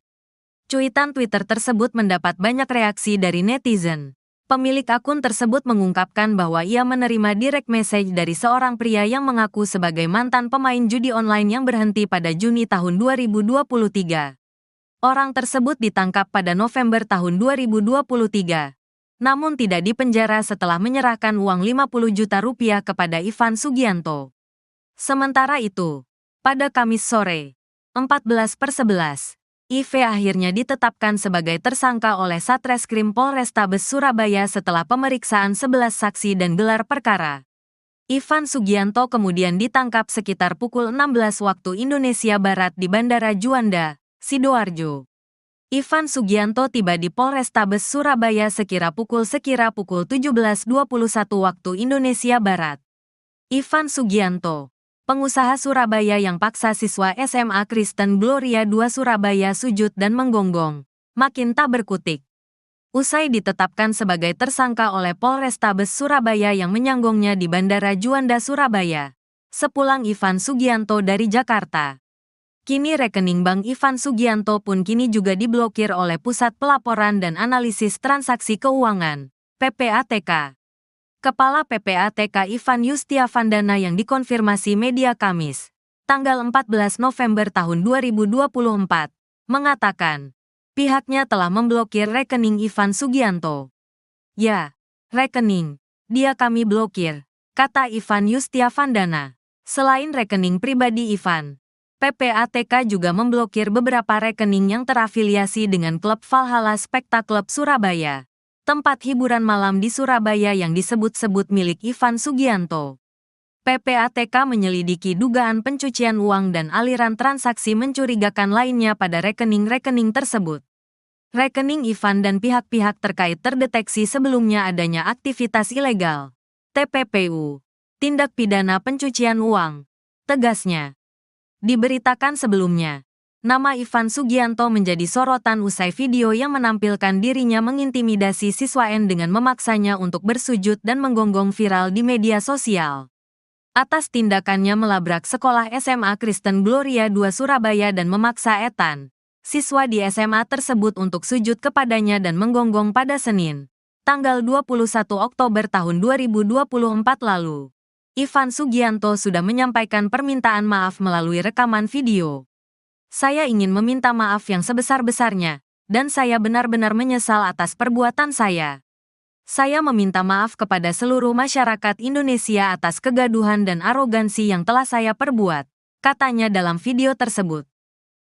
Cuitan Twitter tersebut mendapat banyak reaksi dari netizen. Pemilik akun tersebut mengungkapkan bahwa ia menerima direct message dari seorang pria yang mengaku sebagai mantan pemain judi online yang berhenti pada Juni tahun 2023. Orang tersebut ditangkap pada November tahun 2023, namun tidak dipenjara setelah menyerahkan uang 50 juta rupiah kepada Ivan Sugianto. Sementara itu, pada Kamis sore, 14/11, IV akhirnya ditetapkan sebagai tersangka oleh Satreskrim Polrestabes Surabaya setelah pemeriksaan 11 saksi dan gelar perkara. Ivan Sugianto kemudian ditangkap sekitar pukul 16 waktu Indonesia Barat di Bandara Juanda, Sidoarjo. Ivan Sugianto tiba di Polrestabes Surabaya sekira pukul 17:21 waktu Indonesia Barat. Ivan Sugianto, pengusaha Surabaya yang paksa siswa SMA Kristen Gloria II Surabaya sujud dan menggonggong, makin tak berkutik. Usai ditetapkan sebagai tersangka oleh Polrestabes Surabaya yang menyanggongnya di Bandara Juanda Surabaya, sepulang Ivan Sugianto dari Jakarta. Kini rekening bank Ivan Sugianto pun kini juga diblokir oleh Pusat Pelaporan dan Analisis Transaksi Keuangan, PPATK. Kepala PPATK Ivan Yustiavandana yang dikonfirmasi media Kamis, tanggal 14 November tahun 2024, mengatakan, pihaknya telah memblokir rekening Ivan Sugianto. Ya, rekening, dia kami blokir, kata Ivan Yustiavandana. Selain rekening pribadi Ivan, PPATK juga memblokir beberapa rekening yang terafiliasi dengan klub Valhalla Spectacle Surabaya, tempat hiburan malam di Surabaya yang disebut-sebut milik Ivan Sugianto. PPATK menyelidiki dugaan pencucian uang dan aliran transaksi mencurigakan lainnya pada rekening-rekening tersebut. Rekening Ivan dan pihak-pihak terkait terdeteksi sebelumnya adanya aktivitas ilegal, TPPU, tindak pidana pencucian uang, tegasnya. Diberitakan sebelumnya, nama Ivan Sugianto menjadi sorotan usai video yang menampilkan dirinya mengintimidasi siswa N dengan memaksanya untuk bersujud dan menggonggong viral di media sosial. Atas tindakannya melabrak sekolah SMA Kristen Gloria II Surabaya dan memaksa Ethan, siswa di SMA tersebut untuk sujud kepadanya dan menggonggong pada Senin, tanggal 21 Oktober tahun 2024 lalu. Ivan Sugianto sudah menyampaikan permintaan maaf melalui rekaman video. Saya ingin meminta maaf yang sebesar-besarnya, dan saya benar-benar menyesal atas perbuatan saya. Saya meminta maaf kepada seluruh masyarakat Indonesia atas kegaduhan dan arogansi yang telah saya perbuat, katanya dalam video tersebut.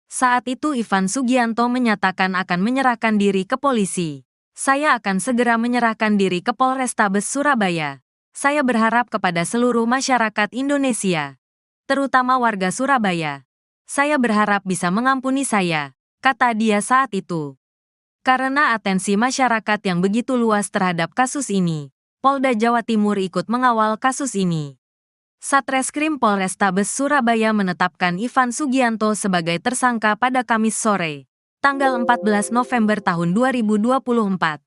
Saat itu Ivan Sugianto menyatakan akan menyerahkan diri ke polisi. Saya akan segera menyerahkan diri ke Polrestabes Surabaya. Saya berharap kepada seluruh masyarakat Indonesia, terutama warga Surabaya. Saya berharap bisa mengampuni saya, kata dia saat itu. Karena atensi masyarakat yang begitu luas terhadap kasus ini, Polda Jawa Timur ikut mengawal kasus ini. Satreskrim Polrestabes Surabaya menetapkan Ivan Sugianto sebagai tersangka pada Kamis sore, tanggal 14 November tahun 2024.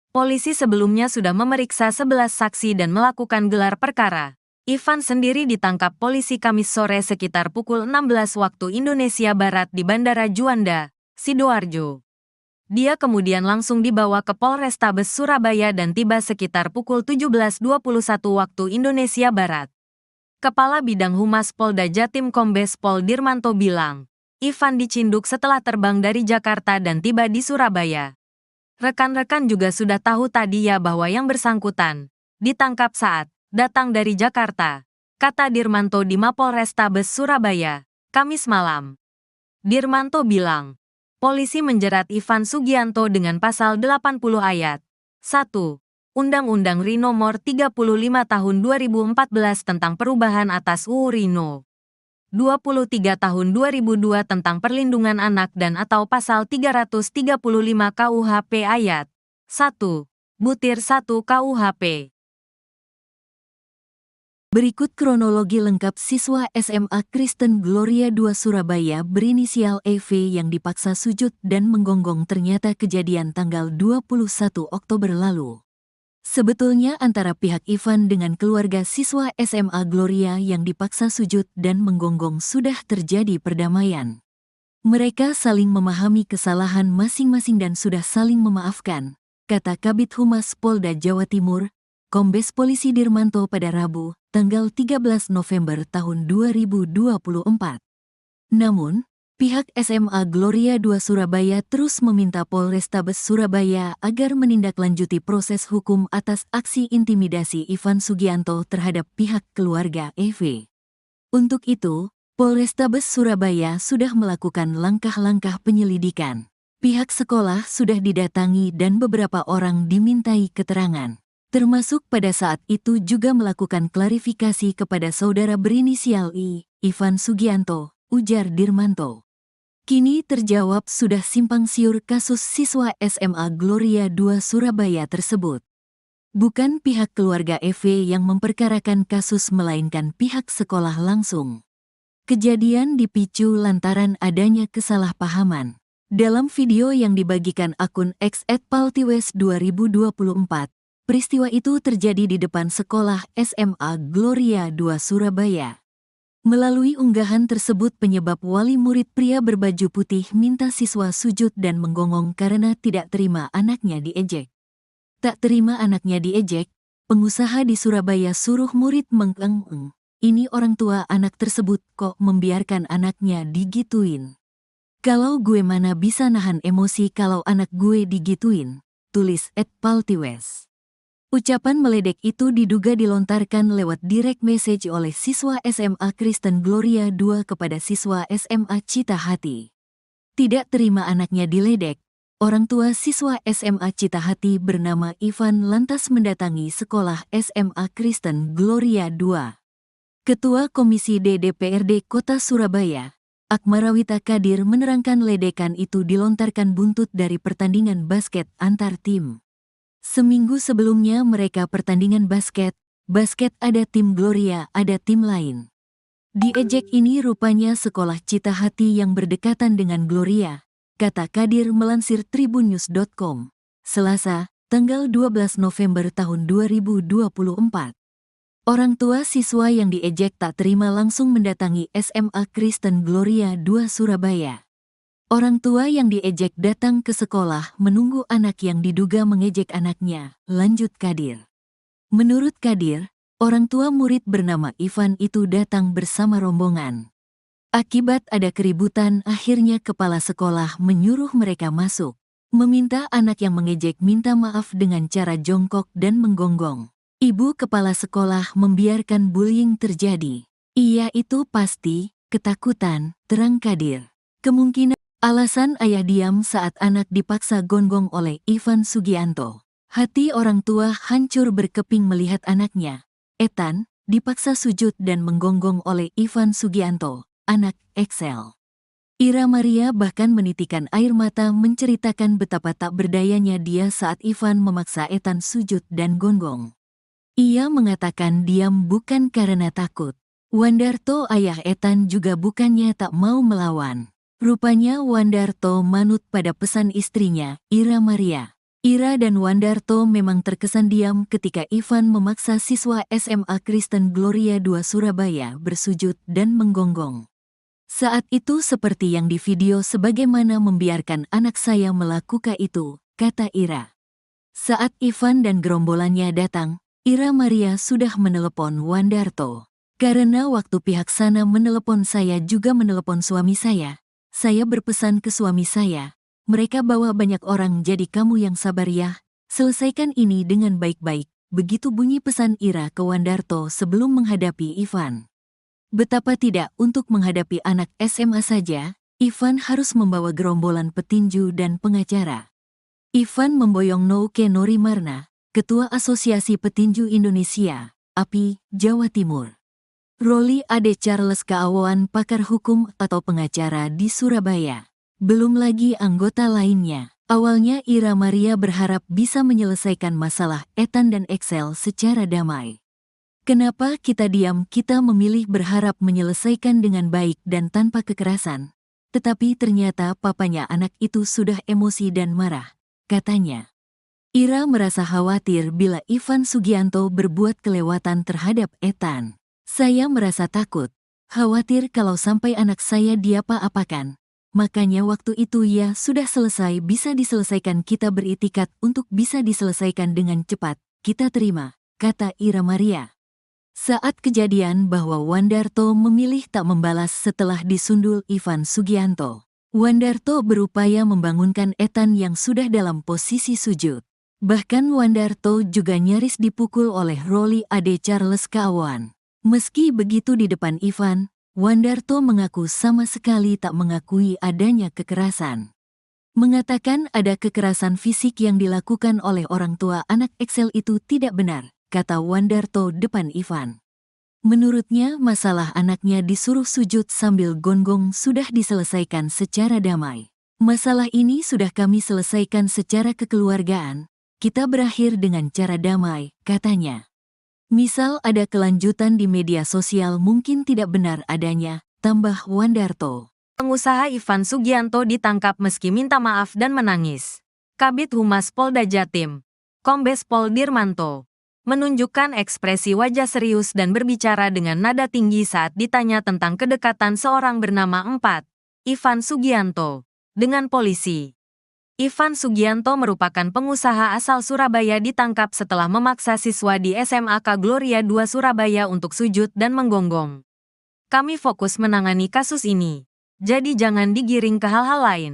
Polisi sebelumnya sudah memeriksa 11 saksi dan melakukan gelar perkara. Ivan sendiri ditangkap polisi Kamis sore sekitar pukul 16 waktu Indonesia Barat di Bandara Juanda, Sidoarjo. Dia kemudian langsung dibawa ke Polrestabes Surabaya dan tiba sekitar pukul 17:21 waktu Indonesia Barat. Kepala Bidang Humas Polda Jatim Kombes Pol Dirmanto bilang, Ivan dicinduk setelah terbang dari Jakarta dan tiba di Surabaya. Rekan-rekan juga sudah tahu tadi ya bahwa yang bersangkutan ditangkap saat datang dari Jakarta, kata Dirmanto di Mapolrestabes Surabaya, Kamis malam. Dirmanto bilang, polisi menjerat Ivan Sugianto dengan pasal 80 ayat 1 Undang-Undang RI Nomor 35 Tahun 2014 tentang perubahan atas UU RI No. 23 Tahun 2002 tentang perlindungan anak dan atau pasal 335 KUHP ayat 1 butir 1 KUHP. Berikut kronologi lengkap siswa SMA Kristen Gloria II Surabaya berinisial EV yang dipaksa sujud dan menggonggong ternyata kejadian tanggal 21 Oktober lalu. Sebetulnya antara pihak Ivan dengan keluarga siswa SMA Gloria yang dipaksa sujud dan menggonggong sudah terjadi perdamaian. Mereka saling memahami kesalahan masing-masing dan sudah saling memaafkan, kata Kabid Humas Polda Jawa Timur, Kombes Polisi Dirmanto pada Rabu, tanggal 13 November tahun 2024. Namun, pihak SMA Gloria II Surabaya terus meminta Polrestabes Surabaya agar menindaklanjuti proses hukum atas aksi intimidasi Ivan Sugianto terhadap pihak keluarga EV. Untuk itu, Polrestabes Surabaya sudah melakukan langkah-langkah penyelidikan. Pihak sekolah sudah didatangi dan beberapa orang dimintai keterangan. Termasuk pada saat itu juga melakukan klarifikasi kepada saudara berinisial I, Ivan Sugianto, ujar Dirmanto. Kini terjawab sudah simpang siur kasus siswa SMA Gloria II Surabaya tersebut. Bukan pihak keluarga EV yang memperkarakan kasus melainkan pihak sekolah langsung. Kejadian dipicu lantaran adanya kesalahpahaman. Dalam video yang dibagikan akun X @paltiwes2024, peristiwa itu terjadi di depan sekolah SMA Gloria II Surabaya. Melalui unggahan tersebut penyebab wali murid pria berbaju putih minta siswa sujud dan menggonggong karena tidak terima anaknya diejek. Tak terima anaknya diejek, pengusaha di Surabaya suruh murid mengeng-eng. Ini orang tua anak tersebut kok membiarkan anaknya digituin. Kalau gue mana bisa nahan emosi kalau anak gue digituin, tulis @paltiwes. Ucapan meledek itu diduga dilontarkan lewat direct message oleh siswa SMA Kristen Gloria II kepada siswa SMA Cita Hati. Tidak terima anaknya diledek, orang tua siswa SMA Cita Hati bernama Ivan lantas mendatangi sekolah SMA Kristen Gloria II. Ketua Komisi D DPRD Kota Surabaya, Akmarawita Kadir menerangkan ledekan itu dilontarkan buntut dari pertandingan basket antar tim. Seminggu sebelumnya mereka pertandingan basket ada tim Gloria, ada tim lain. Diejek ini rupanya sekolah Cita Hati yang berdekatan dengan Gloria, kata Kadir melansir tribunnews.com, Selasa, tanggal 12 November tahun 2024. Orang tua siswa yang diejek tak terima langsung mendatangi SMA Kristen Gloria II Surabaya. Orang tua yang diejek datang ke sekolah menunggu anak yang diduga mengejek anaknya, lanjut Kadir. Menurut Kadir, orang tua murid bernama Ivan itu datang bersama rombongan. Akibat ada keributan, akhirnya kepala sekolah menyuruh mereka masuk. Meminta anak yang mengejek minta maaf dengan cara jongkok dan menggonggong. Ibu kepala sekolah membiarkan bullying terjadi. Iya itu pasti, ketakutan, terang Kadir. Kemungkinan alasan ayah diam saat anak dipaksa gonggong oleh Ivan Sugianto. Hati orang tua hancur berkeping melihat anaknya. Ethan, dipaksa sujud dan menggonggong oleh Ivan Sugianto, anak Excel. Ira Maria bahkan menitikan air mata menceritakan betapa tak berdayanya dia saat Ivan memaksa Ethan sujud dan gonggong. Ia mengatakan diam bukan karena takut. Wandarto ayah Ethan juga bukannya tak mau melawan. Rupanya Wandarto manut pada pesan istrinya, Ira Maria. Ira dan Wandarto memang terkesan diam ketika Ivan memaksa siswa SMA Kristen Gloria II Surabaya bersujud dan menggonggong. Saat itu seperti yang di video sebagaimana membiarkan anak saya melakukan itu, kata Ira. Saat Ivan dan gerombolannya datang, Ira Maria sudah menelepon Wandarto. Karena waktu pihak sana menelepon saya juga menelepon suami saya berpesan ke suami saya, mereka bawa banyak orang jadi kamu yang sabar ya, selesaikan ini dengan baik-baik, begitu bunyi pesan Ira ke Wandarto sebelum menghadapi Ivan. Betapa tidak untuk menghadapi anak SMA saja, Ivan harus membawa gerombolan petinju dan pengacara. Ivan memboyong Nouke Norimarna, Ketua Asosiasi Petinju Indonesia, API, Jawa Timur. Roli Ade Charles Keawawan pakar hukum atau pengacara di Surabaya. Belum lagi anggota lainnya. Awalnya Ira Maria berharap bisa menyelesaikan masalah Ethan dan Excel secara damai. Kenapa kita diam? Kita memilih berharap menyelesaikan dengan baik dan tanpa kekerasan. Tetapi ternyata papanya anak itu sudah emosi dan marah, katanya. Ira merasa khawatir bila Ivan Sugianto berbuat kelewatan terhadap Ethan. Saya merasa takut, khawatir kalau sampai anak saya diapa-apakan. Makanya waktu itu ya sudah selesai bisa diselesaikan, kita beritikat untuk bisa diselesaikan dengan cepat, kita terima, kata Ira Maria. Saat kejadian bahwa Wandarto memilih tak membalas setelah disundul Ivan Sugianto. Wandarto berupaya membangunkan Ethan yang sudah dalam posisi sujud. Bahkan Wandarto juga nyaris dipukul oleh Roli Ade Charles Keawawan. Meski begitu di depan Ivan, Wandarto mengaku sama sekali tak mengakui adanya kekerasan. Mengatakan ada kekerasan fisik yang dilakukan oleh orang tua anak Excel itu tidak benar, kata Wandarto depan Ivan. Menurutnya masalah anaknya disuruh sujud sambil gonggong sudah diselesaikan secara damai. Masalah ini sudah kami selesaikan secara kekeluargaan, kita berakhir dengan cara damai, katanya. Misal ada kelanjutan di media sosial mungkin tidak benar adanya, tambah Wandarto. Pengusaha Ivan Sugianto ditangkap meski minta maaf dan menangis. Kabid Humas Polda Jatim, Kombes Pol Dirmanto, menunjukkan ekspresi wajah serius dan berbicara dengan nada tinggi saat ditanya tentang kedekatan seorang bernama Ivan Sugianto dengan polisi. Ivan Sugianto merupakan pengusaha asal Surabaya ditangkap setelah memaksa siswa di SMAK Gloria II Surabaya untuk sujud dan menggonggong. Kami fokus menangani kasus ini, jadi jangan digiring ke hal-hal lain.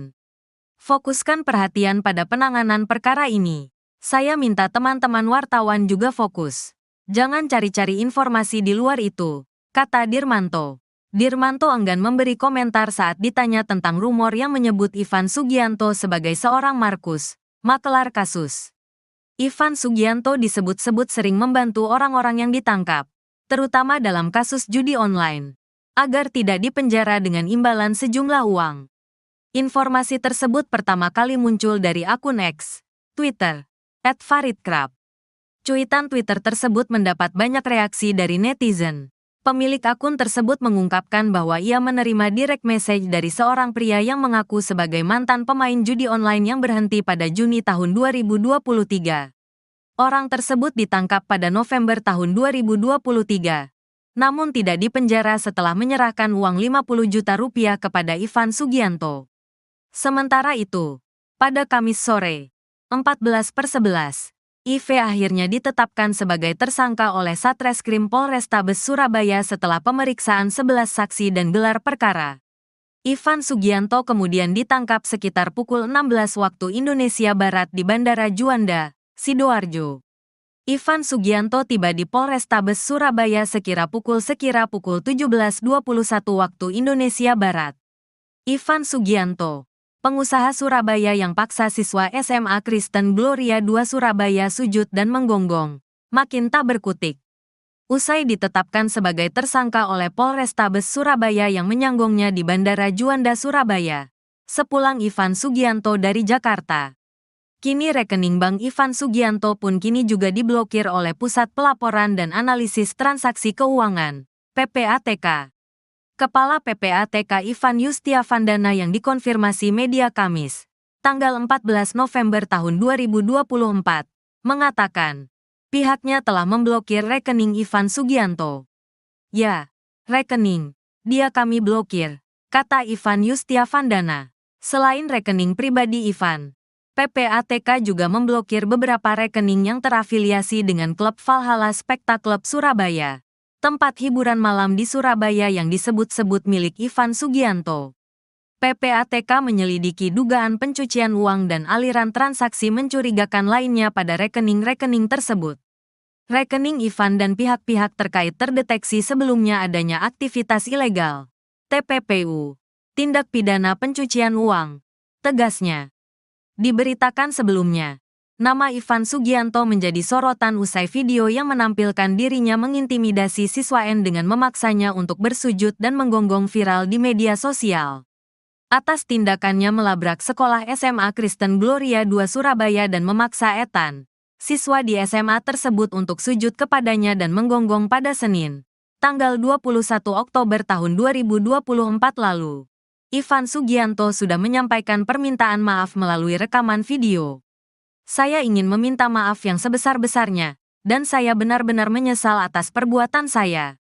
Fokuskan perhatian pada penanganan perkara ini. Saya minta teman-teman wartawan juga fokus. Jangan cari-cari informasi di luar itu, kata Dirmanto. Dirmanto enggan memberi komentar saat ditanya tentang rumor yang menyebut Ivan Sugianto sebagai seorang Markus, makelar kasus. Ivan Sugianto disebut-sebut sering membantu orang-orang yang ditangkap, terutama dalam kasus judi online, agar tidak dipenjara dengan imbalan sejumlah uang. Informasi tersebut pertama kali muncul dari akun X, Twitter, @faridkrab. Cuitan Twitter tersebut mendapat banyak reaksi dari netizen. Pemilik akun tersebut mengungkapkan bahwa ia menerima direct message dari seorang pria yang mengaku sebagai mantan pemain judi online yang berhenti pada Juni tahun 2023. Orang tersebut ditangkap pada November tahun 2023, namun tidak dipenjara setelah menyerahkan uang 50 juta rupiah kepada Ivan Sugianto. Sementara itu, pada Kamis sore, 14/11, IV akhirnya ditetapkan sebagai tersangka oleh Satreskrim Polrestabes Surabaya setelah pemeriksaan 11 saksi dan gelar perkara. Ivan Sugianto kemudian ditangkap sekitar pukul 16 waktu Indonesia Barat di Bandara Juanda, Sidoarjo. Ivan Sugianto tiba di Polrestabes Surabaya sekira pukul 17:21 waktu Indonesia Barat. Ivan Sugianto, pengusaha Surabaya yang paksa siswa SMA Kristen Gloria II Surabaya sujud dan menggonggong, makin tak berkutik. Usai ditetapkan sebagai tersangka oleh Polrestabes Surabaya yang menyanggongnya di Bandara Juanda Surabaya, sepulang Ivan Sugianto dari Jakarta. Kini rekening bank Ivan Sugianto pun kini juga diblokir oleh Pusat Pelaporan dan Analisis Transaksi Keuangan, PPATK. Kepala PPATK Ivan Yustiavandana yang dikonfirmasi media Kamis, tanggal 14 November tahun 2024, mengatakan, pihaknya telah memblokir rekening Ivan Sugianto. Ya, rekening, dia kami blokir, kata Ivan Yustiavandana. Selain rekening pribadi Ivan, PPATK juga memblokir beberapa rekening yang terafiliasi dengan klub Valhalla Spectacle Surabaya, tempat hiburan malam di Surabaya yang disebut-sebut milik Ivan Sugianto. PPATK menyelidiki dugaan pencucian uang dan aliran transaksi mencurigakan lainnya pada rekening-rekening tersebut. Rekening Ivan dan pihak-pihak terkait terdeteksi sebelumnya adanya aktivitas ilegal, TPPU, tindak pidana pencucian uang, tegasnya. Diberitakan sebelumnya, nama Ivan Sugianto menjadi sorotan usai video yang menampilkan dirinya mengintimidasi siswa N dengan memaksanya untuk bersujud dan menggonggong viral di media sosial. Atas tindakannya melabrak sekolah SMA Kristen Gloria II Surabaya dan memaksa Ethan, siswa di SMA tersebut untuk sujud kepadanya dan menggonggong pada Senin, tanggal 21 Oktober tahun 2024 lalu. Ivan Sugianto sudah menyampaikan permintaan maaf melalui rekaman video. Saya ingin meminta maaf yang sebesar-besarnya, dan saya benar-benar menyesal atas perbuatan saya.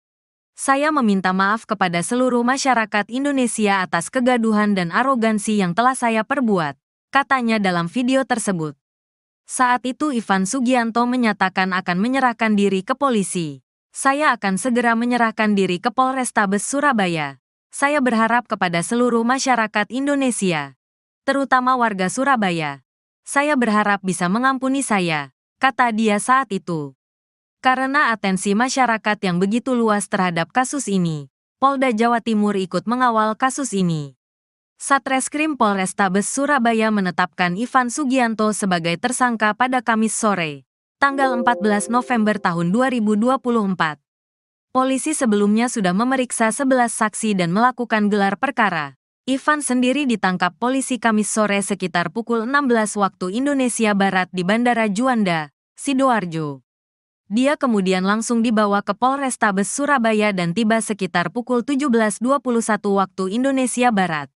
Saya meminta maaf kepada seluruh masyarakat Indonesia atas kegaduhan dan arogansi yang telah saya perbuat, katanya dalam video tersebut. Saat itu Ivan Sugianto menyatakan akan menyerahkan diri ke polisi. Saya akan segera menyerahkan diri ke Polrestabes Surabaya. Saya berharap kepada seluruh masyarakat Indonesia, terutama warga Surabaya. Saya berharap bisa mengampuni saya, kata dia saat itu. Karena atensi masyarakat yang begitu luas terhadap kasus ini, Polda Jawa Timur ikut mengawal kasus ini. Satreskrim Polrestabes Surabaya menetapkan Ivan Sugianto sebagai tersangka pada Kamis sore, tanggal 14 November tahun 2024. Polisi sebelumnya sudah memeriksa 11 saksi dan melakukan gelar perkara. Ivan sendiri ditangkap polisi Kamis sore sekitar pukul 16 waktu Indonesia Barat di Bandara Juanda, Sidoarjo. Dia kemudian langsung dibawa ke Polrestabes Surabaya dan tiba sekitar pukul 17.21 waktu Indonesia Barat.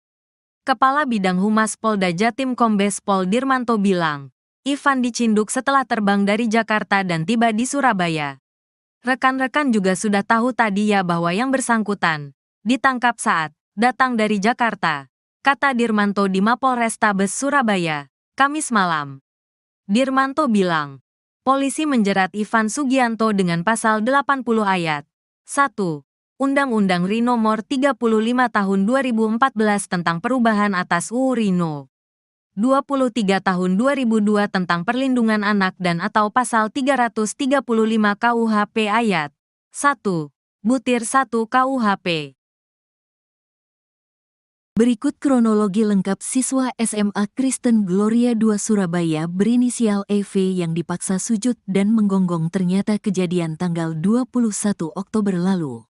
Kepala Bidang Humas Polda Jatim Kombes Pol Dirmanto bilang, Ivan dicinduk setelah terbang dari Jakarta dan tiba di Surabaya. Rekan-rekan juga sudah tahu tadi ya bahwa yang bersangkutan ditangkap saat datang dari Jakarta, kata Dirmanto di Mapolrestabes Surabaya, Kamis malam. Dirmanto bilang, polisi menjerat Ivan Sugianto dengan pasal 80 ayat 1. Undang-Undang RI Nomor 35 Tahun 2014 tentang perubahan atas UU RI No. 23 Tahun 2002 tentang perlindungan anak dan atau pasal 335 KUHP ayat 1. Butir 1 KUHP. Berikut kronologi lengkap siswa SMA Kristen Gloria II Surabaya berinisial EV yang dipaksa sujud dan menggonggong ternyata kejadian tanggal 21 Oktober lalu.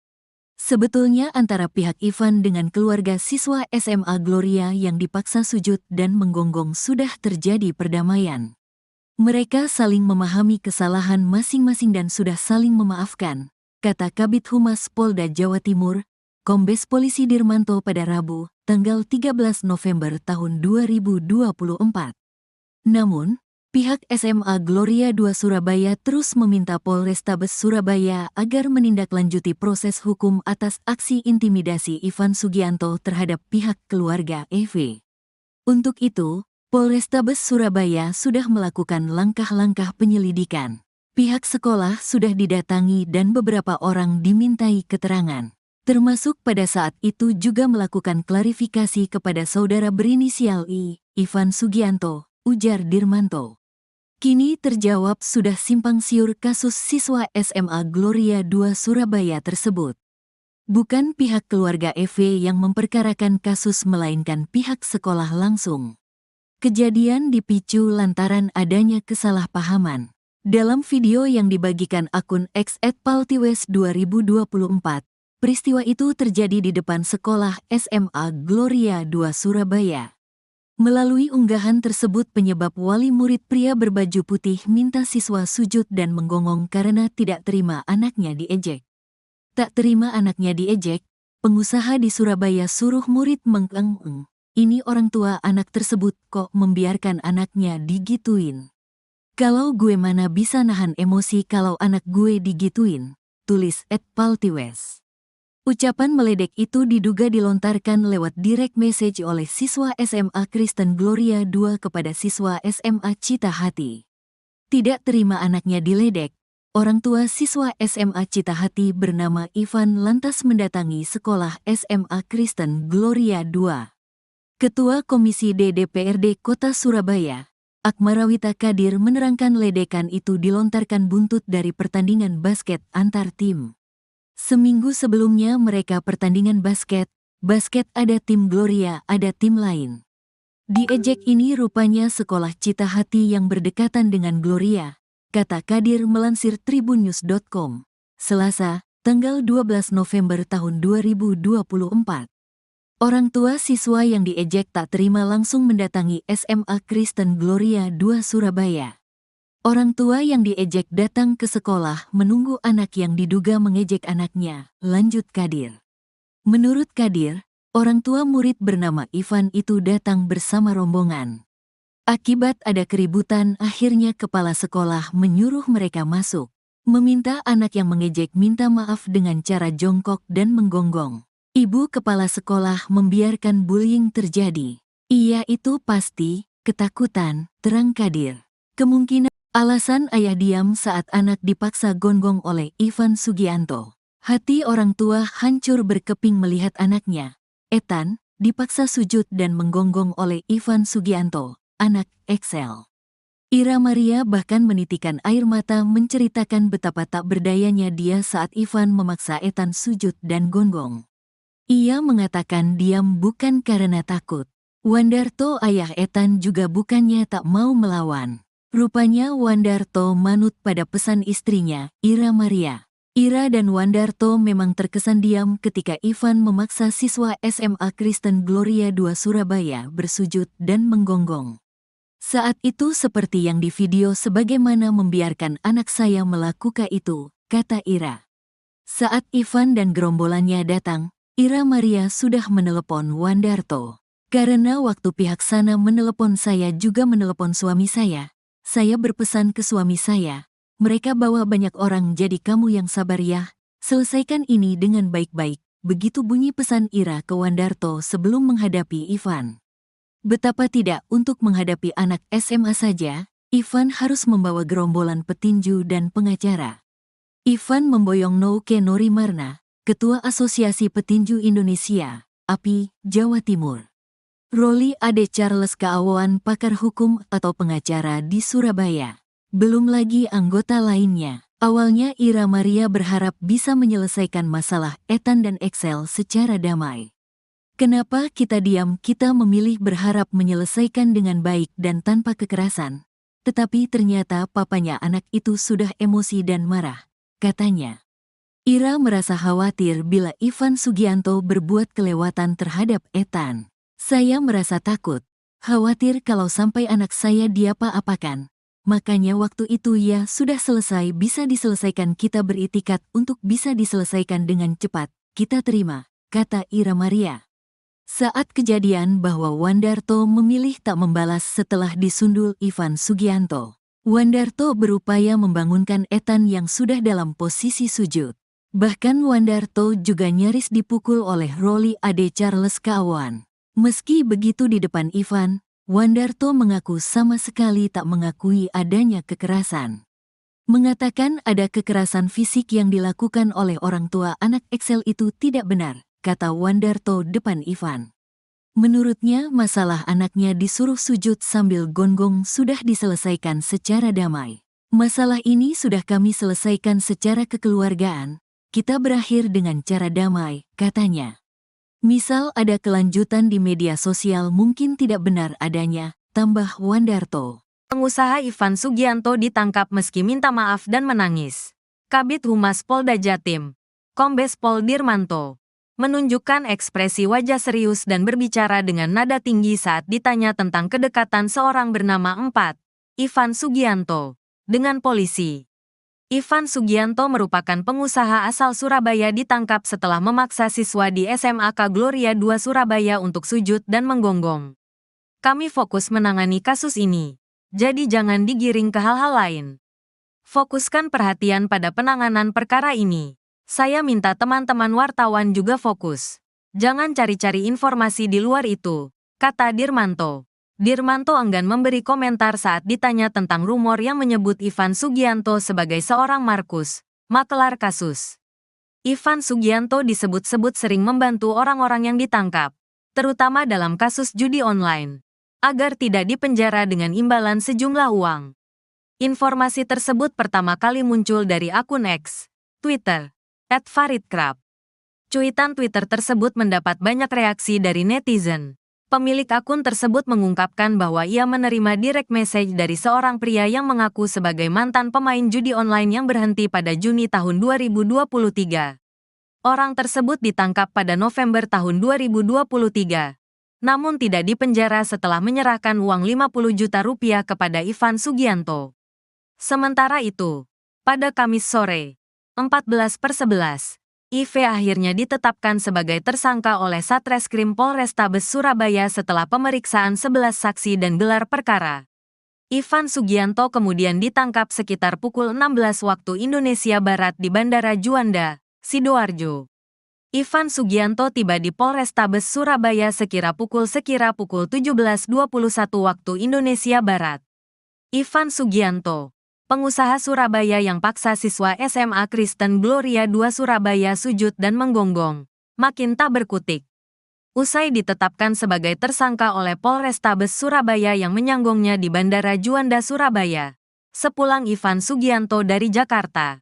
Sebetulnya antara pihak Ivan dengan keluarga siswa SMA Gloria yang dipaksa sujud dan menggonggong sudah terjadi perdamaian. Mereka saling memahami kesalahan masing-masing dan sudah saling memaafkan, kata Kabid Humas Polda Jawa Timur, Kombes Polisi Dirmanto pada Rabu, tanggal 13 November tahun 2024. Namun, pihak SMA Gloria II Surabaya terus meminta Polrestabes Surabaya agar menindaklanjuti proses hukum atas aksi intimidasi Ivan Sugianto terhadap pihak keluarga EV. Untuk itu, Polrestabes Surabaya sudah melakukan langkah-langkah penyelidikan. Pihak sekolah sudah didatangi dan beberapa orang dimintai keterangan. Termasuk pada saat itu juga melakukan klarifikasi kepada saudara berinisial I, Ivan Sugianto, ujar Dirmanto. Kini terjawab sudah simpang siur kasus siswa SMA Gloria II Surabaya tersebut. Bukan pihak keluarga EV yang memperkarakan kasus melainkan pihak sekolah langsung. Kejadian dipicu lantaran adanya kesalahpahaman. Dalam video yang dibagikan akun X @paltiwes2024, peristiwa itu terjadi di depan sekolah SMA Gloria II Surabaya. Melalui unggahan tersebut penyebab wali murid pria berbaju putih minta siswa sujud dan menggonggong karena tidak terima anaknya diejek. Tak terima anaknya diejek, pengusaha di Surabaya suruh murid mengeng-eng. Ini orang tua anak tersebut kok membiarkan anaknya digituin. Kalau gue mana bisa nahan emosi kalau anak gue digituin, tulis @paltiwes. Ucapan meledek itu diduga dilontarkan lewat direct message oleh siswa SMA Kristen Gloria II kepada siswa SMA Cita Hati. Tidak terima anaknya diledek, orang tua siswa SMA Cita Hati bernama Ivan lantas mendatangi sekolah SMA Kristen Gloria II. Ketua Komisi D DPRD Kota Surabaya, Akmarawita Kadir menerangkan ledekan itu dilontarkan buntut dari pertandingan basket antar tim. Seminggu sebelumnya mereka pertandingan basket ada tim Gloria, ada tim lain. Diejek ini rupanya sekolah Cita Hati yang berdekatan dengan Gloria, kata Kadir melansir tribunnews.com, Selasa, tanggal 12 November tahun 2024. Orang tua siswa yang diejek tak terima langsung mendatangi SMA Kristen Gloria II Surabaya. Orang tua yang diejek datang ke sekolah menunggu anak yang diduga mengejek anaknya, lanjut Kadir. Menurut Kadir, orang tua murid bernama Ivan itu datang bersama rombongan. Akibat ada keributan, akhirnya kepala sekolah menyuruh mereka masuk. Meminta anak yang mengejek minta maaf dengan cara jongkok dan menggonggong. Ibu kepala sekolah membiarkan bullying terjadi. Iya itu pasti, ketakutan, terang Kadir. Kemungkinan alasan ayah diam saat anak dipaksa gonggong oleh Ivan Sugianto. Hati orang tua hancur berkeping melihat anaknya, Ethan, dipaksa sujud dan menggonggong oleh Ivan Sugianto, anak Excel. Ira Maria bahkan menitikan air mata menceritakan betapa tak berdayanya dia saat Ivan memaksa Ethan sujud dan gonggong. Ia mengatakan diam bukan karena takut. Wandarto ayah Ethan juga bukannya tak mau melawan. Rupanya Wandarto manut pada pesan istrinya, Ira Maria. Ira dan Wandarto memang terkesan diam ketika Ivan memaksa siswa SMA Kristen Gloria II Surabaya bersujud dan menggonggong. Saat itu seperti yang di video sebagaimana membiarkan anak saya melakukan itu, kata Ira. Saat Ivan dan gerombolannya datang, Ira Maria sudah menelepon Wandarto. Karena waktu pihak sana menelepon saya juga menelepon suami saya berpesan ke suami saya, mereka bawa banyak orang jadi kamu yang sabar ya, selesaikan ini dengan baik-baik, begitu bunyi pesan Ira ke Wandarto sebelum menghadapi Ivan. Betapa tidak untuk menghadapi anak SMA saja, Ivan harus membawa gerombolan petinju dan pengacara. Ivan memboyong Nouke Norimarna, Ketua Asosiasi Petinju Indonesia, API, Jawa Timur. Roli Ade Charles Keawoan pakar hukum atau pengacara di Surabaya. Belum lagi anggota lainnya. Awalnya Ira Maria berharap bisa menyelesaikan masalah Ethan dan Excel secara damai. Kenapa kita diam? Kita memilih berharap menyelesaikan dengan baik dan tanpa kekerasan. Tetapi ternyata papanya anak itu sudah emosi dan marah, katanya. Ira merasa khawatir bila Ivan Sugianto berbuat kelewatan terhadap Ethan. Saya merasa takut, khawatir kalau sampai anak saya diapa-apakan. Makanya waktu itu ya sudah selesai bisa diselesaikan, kita beritikat untuk bisa diselesaikan dengan cepat, kita terima, kata Ira Maria. Saat kejadian bahwa Wandarto memilih tak membalas setelah disundul Ivan Sugianto. Wandarto berupaya membangunkan Ethan yang sudah dalam posisi sujud. Bahkan Wandarto juga nyaris dipukul oleh Roli Ade Charles Keawoan. Meski begitu di depan Ivan, Wandarto mengaku sama sekali tak mengakui adanya kekerasan. Mengatakan ada kekerasan fisik yang dilakukan oleh orang tua anak Excel itu tidak benar, kata Wandarto depan Ivan. Menurutnya masalah anaknya disuruh sujud sambil gonggong sudah diselesaikan secara damai. Masalah ini sudah kami selesaikan secara kekeluargaan, kita berakhir dengan cara damai, katanya. Misal ada kelanjutan di media sosial mungkin tidak benar adanya, tambah Wandarto. Pengusaha Ivan Sugianto ditangkap meski minta maaf dan menangis. Kabid Humas Polda Jatim, Kombes Pol Dirmanto, menunjukkan ekspresi wajah serius dan berbicara dengan nada tinggi saat ditanya tentang kedekatan seorang bernama Ivan Sugianto, dengan polisi. Ivan Sugianto merupakan pengusaha asal Surabaya ditangkap setelah memaksa siswa di SMAK Gloria II Surabaya untuk sujud dan menggonggong. Kami fokus menangani kasus ini, jadi jangan digiring ke hal-hal lain. Fokuskan perhatian pada penanganan perkara ini. Saya minta teman-teman wartawan juga fokus. Jangan cari-cari informasi di luar itu, kata Dirmanto. Dirmanto enggan memberi komentar saat ditanya tentang rumor yang menyebut Ivan Sugianto sebagai seorang Markus, makelar kasus. Ivan Sugianto disebut-sebut sering membantu orang-orang yang ditangkap, terutama dalam kasus judi online, agar tidak dipenjara dengan imbalan sejumlah uang. Informasi tersebut pertama kali muncul dari akun X, Twitter, @faridkrab. Cuitan Twitter tersebut mendapat banyak reaksi dari netizen. Pemilik akun tersebut mengungkapkan bahwa ia menerima direct message dari seorang pria yang mengaku sebagai mantan pemain judi online yang berhenti pada Juni tahun 2023. Orang tersebut ditangkap pada November tahun 2023, namun tidak dipenjara setelah menyerahkan uang 50 juta rupiah kepada Ivan Sugianto. Sementara itu, pada Kamis sore, 14/11, IV akhirnya ditetapkan sebagai tersangka oleh Satreskrim Polrestabes Surabaya setelah pemeriksaan 11 saksi dan gelar perkara. Ivan Sugianto kemudian ditangkap sekitar pukul 16 waktu Indonesia Barat di Bandara Juanda, Sidoarjo. Ivan Sugianto tiba di Polrestabes Surabaya sekira pukul 17:21 waktu Indonesia Barat. Ivan Sugianto, pengusaha Surabaya yang paksa siswa SMA Kristen Gloria II Surabaya sujud dan menggonggong, makin tak berkutik. usai ditetapkan sebagai tersangka oleh Polrestabes Surabaya yang menyanggungnya di Bandara Juanda, Surabaya. Sepulang Ivan Sugianto dari Jakarta.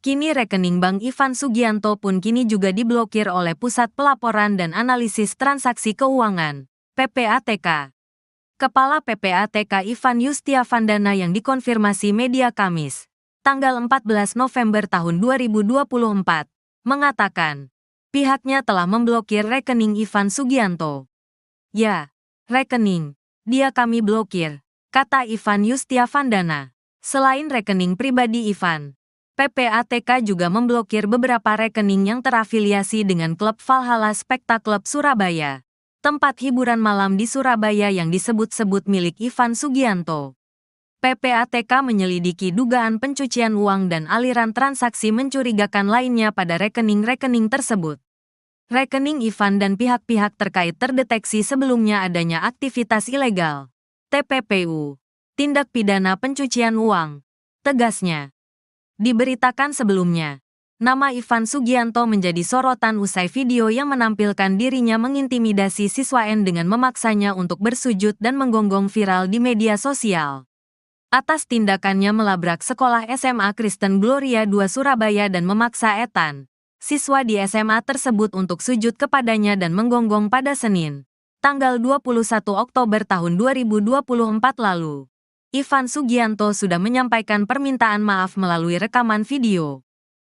Kini rekening Bank Ivan Sugianto pun kini juga diblokir oleh Pusat Pelaporan dan Analisis Transaksi Keuangan, PPATK. Kepala PPATK Ivan Yustiavandana yang dikonfirmasi media Kamis, tanggal 14 November tahun 2024, mengatakan, pihaknya telah memblokir rekening Ivan Sugianto. Ya, rekening, dia kami blokir, kata Ivan Yustiavandana. Selain rekening pribadi Ivan, PPATK juga memblokir beberapa rekening yang terafiliasi dengan klub Valhalla Spectacle Surabaya, tempat hiburan malam di Surabaya yang disebut-sebut milik Ivan Sugianto. PPATK menyelidiki dugaan pencucian uang dan aliran transaksi mencurigakan lainnya pada rekening-rekening tersebut. Rekening Ivan dan pihak-pihak terkait terdeteksi sebelumnya adanya aktivitas ilegal, TPPU, tindak pidana pencucian uang, tegasnya. Diberitakan sebelumnya, nama Ivan Sugianto menjadi sorotan usai video yang menampilkan dirinya mengintimidasi siswa N dengan memaksanya untuk bersujud dan menggonggong viral di media sosial. Atas tindakannya melabrak sekolah SMA Kristen Gloria II Surabaya dan memaksa Ethan, siswa di SMA tersebut untuk sujud kepadanya dan menggonggong pada Senin, tanggal 21 Oktober tahun 2024 lalu. Ivan Sugianto sudah menyampaikan permintaan maaf melalui rekaman video.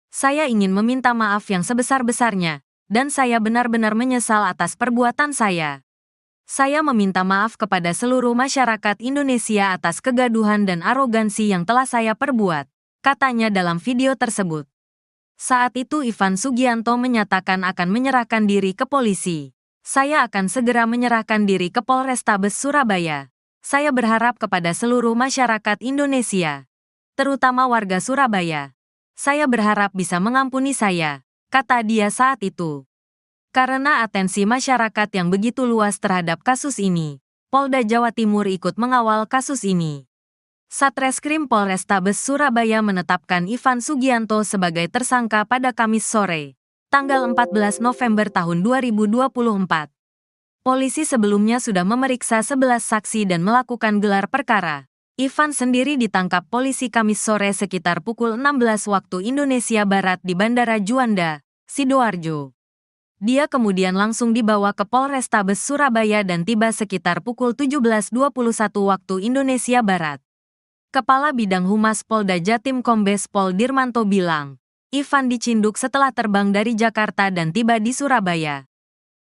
Saya ingin meminta maaf yang sebesar-besarnya, dan saya benar-benar menyesal atas perbuatan saya. Saya meminta maaf kepada seluruh masyarakat Indonesia atas kegaduhan dan arogansi yang telah saya perbuat, katanya dalam video tersebut. Saat itu Ivan Sugianto menyatakan akan menyerahkan diri ke polisi. Saya akan segera menyerahkan diri ke Polrestabes Surabaya. Saya berharap kepada seluruh masyarakat Indonesia, terutama warga Surabaya. Saya berharap bisa mengampuni saya, kata dia saat itu. Karena atensi masyarakat yang begitu luas terhadap kasus ini, Polda Jawa Timur ikut mengawal kasus ini. Satreskrim Polrestabes Surabaya menetapkan Ivan Sugianto sebagai tersangka pada Kamis sore, tanggal 14 November tahun 2024. Polisi sebelumnya sudah memeriksa 11 saksi dan melakukan gelar perkara. Ivan sendiri ditangkap polisi Kamis sore sekitar pukul 16 waktu Indonesia Barat di Bandara Juanda, Sidoarjo. Dia kemudian langsung dibawa ke Polrestabes Surabaya dan tiba sekitar pukul 17.21 waktu Indonesia Barat. Kepala Bidang Humas Polda Jatim Kombes Pol Dirmanto bilang, Ivan dicinduk setelah terbang dari Jakarta dan tiba di Surabaya.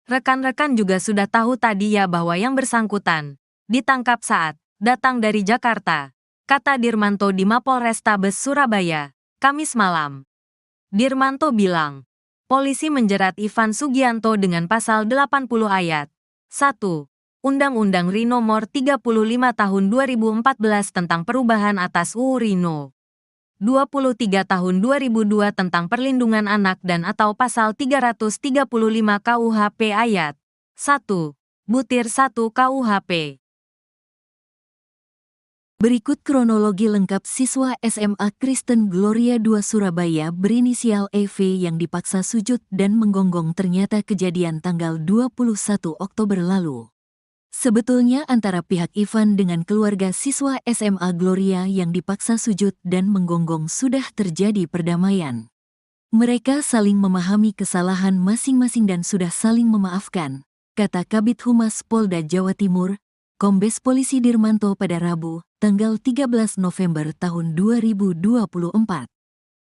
Rekan-rekan juga sudah tahu tadi ya bahwa yang bersangkutan ditangkap saat datang dari Jakarta, kata Dirmanto di Mapolrestabes Surabaya, Kamis malam. Dirmanto bilang, polisi menjerat Ivan Sugianto dengan pasal 80 ayat 1. Undang-Undang RI Nomor 35 Tahun 2014 tentang perubahan atas UU RI No. 23 Tahun 2002 tentang Perlindungan Anak dan atau pasal 335 KUHP ayat 1, butir 1 KUHP. Berikut kronologi lengkap siswa SMA Kristen Gloria II Surabaya berinisial EV yang dipaksa sujud dan menggonggong ternyata kejadian tanggal 21 Oktober lalu. Sebetulnya antara pihak Ivan dengan keluarga siswa SMA Gloria yang dipaksa sujud dan menggonggong sudah terjadi perdamaian. Mereka saling memahami kesalahan masing-masing dan sudah saling memaafkan, kata Kabid Humas Polda Jawa Timur, Kombes Polisi Dirmanto pada Rabu, tanggal 13 November tahun 2024.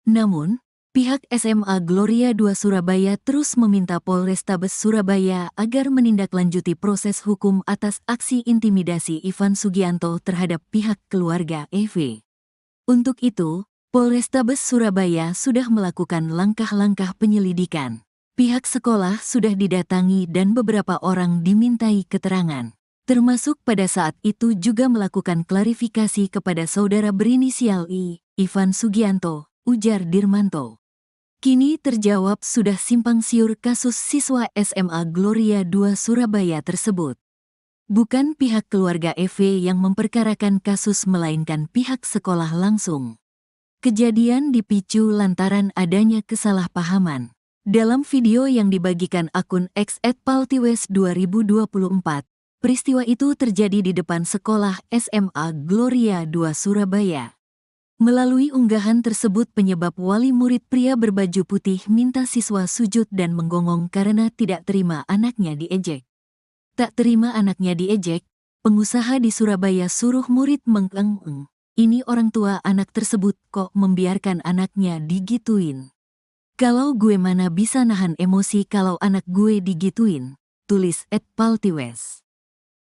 Namun, pihak SMA Gloria II Surabaya terus meminta Polrestabes Surabaya agar menindaklanjuti proses hukum atas aksi intimidasi Ivan Sugianto terhadap pihak keluarga EV. Untuk itu, Polrestabes Surabaya sudah melakukan langkah-langkah penyelidikan. Pihak sekolah sudah didatangi dan beberapa orang dimintai keterangan. Termasuk pada saat itu juga melakukan klarifikasi kepada saudara berinisial I, Ivan Sugianto, ujar Dirmanto. Kini terjawab sudah simpang siur kasus siswa SMA Gloria II Surabaya tersebut. Bukan pihak keluarga EV yang memperkarakan kasus melainkan pihak sekolah langsung. Kejadian dipicu lantaran adanya kesalahpahaman. Dalam video yang dibagikan akun X @paltiwes2024, peristiwa itu terjadi di depan sekolah SMA Gloria 2 Surabaya. Melalui unggahan tersebut penyebab wali murid pria berbaju putih minta siswa sujud dan menggonggong karena tidak terima anaknya diejek. Tak terima anaknya diejek, pengusaha di Surabaya suruh murid mengeng-eng. Ini orang tua anak tersebut kok membiarkan anaknya digituin. Kalau gue mana bisa nahan emosi kalau anak gue digituin, tulis @paltiwes.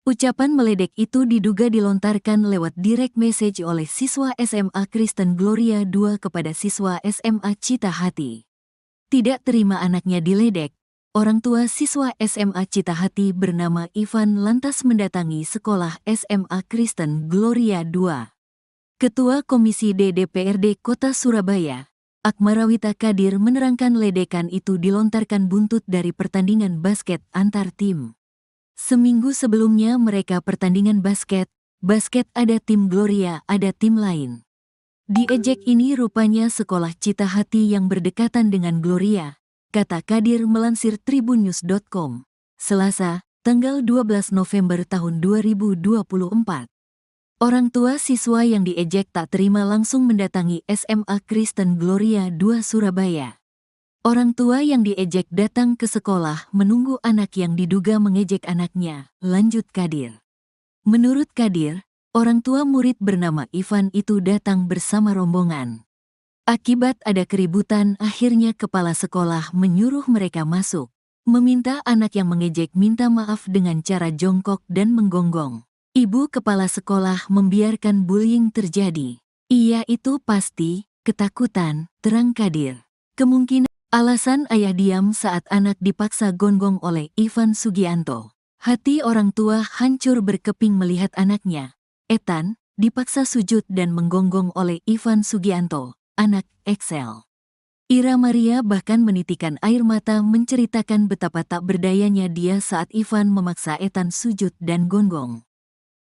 Ucapan meledek itu diduga dilontarkan lewat direct message oleh siswa SMA Kristen Gloria 2 kepada siswa SMA Cita Hati. Tidak terima anaknya diledek, orang tua siswa SMA Cita Hati bernama Ivan lantas mendatangi sekolah SMA Kristen Gloria 2. Ketua Komisi D DPRD Kota Surabaya, Akmarawita Kadir menerangkan ledekan itu dilontarkan buntut dari pertandingan basket antar tim. Seminggu sebelumnya mereka pertandingan basket ada tim Gloria, ada tim lain. Diejek ini rupanya sekolah Cita Hati yang berdekatan dengan Gloria, kata Kadir melansir tribunnews.com, Selasa, tanggal 12 November tahun 2024. Orang tua siswa yang diejek tak terima langsung mendatangi SMA Kristen Gloria 2 Surabaya. Orang tua yang diejek datang ke sekolah menunggu anak yang diduga mengejek anaknya, lanjut Kadir. Menurut Kadir, orang tua murid bernama Ivan itu datang bersama rombongan. Akibat ada keributan, akhirnya kepala sekolah menyuruh mereka masuk, meminta anak yang mengejek minta maaf dengan cara jongkok dan menggonggong. Ibu kepala sekolah membiarkan bullying terjadi. Iya itu pasti, ketakutan, terang Kadir. Kemungkinan alasan ayah diam saat anak dipaksa gonggong oleh Ivan Sugianto. Hati orang tua hancur berkeping melihat anaknya, Ethan, dipaksa sujud dan menggonggong oleh Ivan Sugianto, anak Excel. Ira Maria bahkan menitikan air mata menceritakan betapa tak berdayanya dia saat Ivan memaksa Ethan sujud dan gonggong.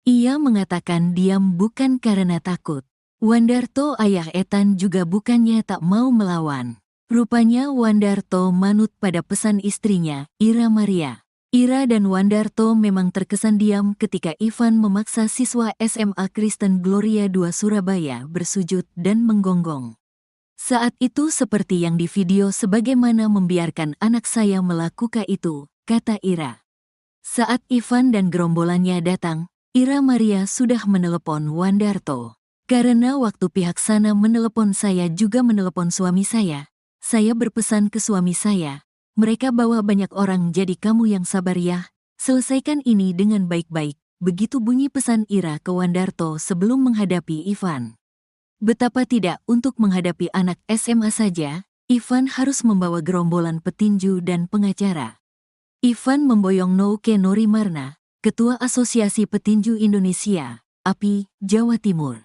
Ia mengatakan diam bukan karena takut. Wandarto ayah Ethan juga bukannya tak mau melawan. Rupanya Wandarto manut pada pesan istrinya, Ira Maria. Ira dan Wandarto memang terkesan diam ketika Ivan memaksa siswa SMA Kristen Gloria 2 Surabaya bersujud dan menggonggong. Saat itu seperti yang di video sebagaimana membiarkan anak saya melakukan itu, kata Ira. Saat Ivan dan gerombolannya datang, Ira Maria sudah menelepon Wandarto. Karena waktu pihak sana menelepon saya juga menelepon suami saya berpesan ke suami saya, mereka bawa banyak orang jadi kamu yang sabar ya, selesaikan ini dengan baik-baik, begitu bunyi pesan Ira ke Wandarto sebelum menghadapi Ivan. Betapa tidak untuk menghadapi anak SMA saja, Ivan harus membawa gerombolan petinju dan pengacara. Ivan memboyong Nouke Norimarna, Ketua Asosiasi Petinju Indonesia, API, Jawa Timur.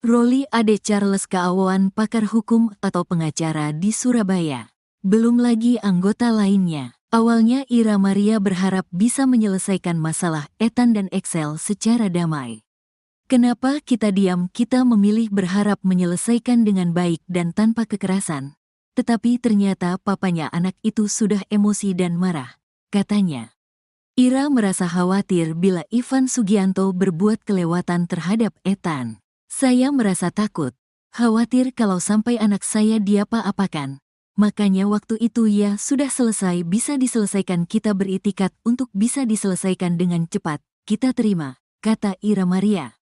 Roli Ade Charles Kaawan pakar hukum atau pengacara di Surabaya. Belum lagi anggota lainnya. Awalnya Ira Maria berharap bisa menyelesaikan masalah Ethan dan Excel secara damai. Kenapa kita diam? Kita memilih berharap menyelesaikan dengan baik dan tanpa kekerasan. Tetapi ternyata papanya anak itu sudah emosi dan marah, katanya. Ira merasa khawatir bila Ivan Sugianto berbuat kelewatan terhadap Ethan. Saya merasa takut, khawatir kalau sampai anak saya diapa-apakan. Makanya waktu itu ya sudah selesai bisa diselesaikan kita beritikat untuk bisa diselesaikan dengan cepat, kita terima, kata Ira Maria.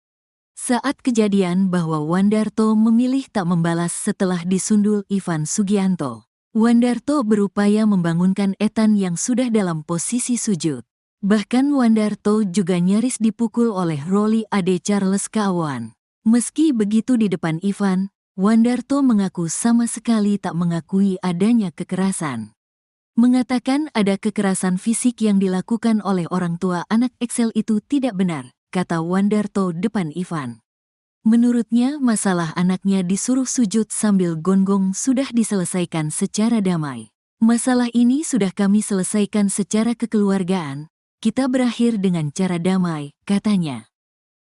Saat kejadian bahwa Wandarto memilih tak membalas setelah disundul Ivan Sugianto. Wandarto berupaya membangunkan Ethan yang sudah dalam posisi sujud. Bahkan Wandarto juga nyaris dipukul oleh Roli Ade Charles Kaawan. Meski begitu di depan Ivan, Wandarto mengaku sama sekali tak mengakui adanya kekerasan. Mengatakan ada kekerasan fisik yang dilakukan oleh orang tua anak Excel itu tidak benar, kata Wandarto depan Ivan. Menurutnya masalah anaknya disuruh sujud sambil gonggong sudah diselesaikan secara damai. Masalah ini sudah kami selesaikan secara kekeluargaan. Kita berakhir dengan cara damai, katanya.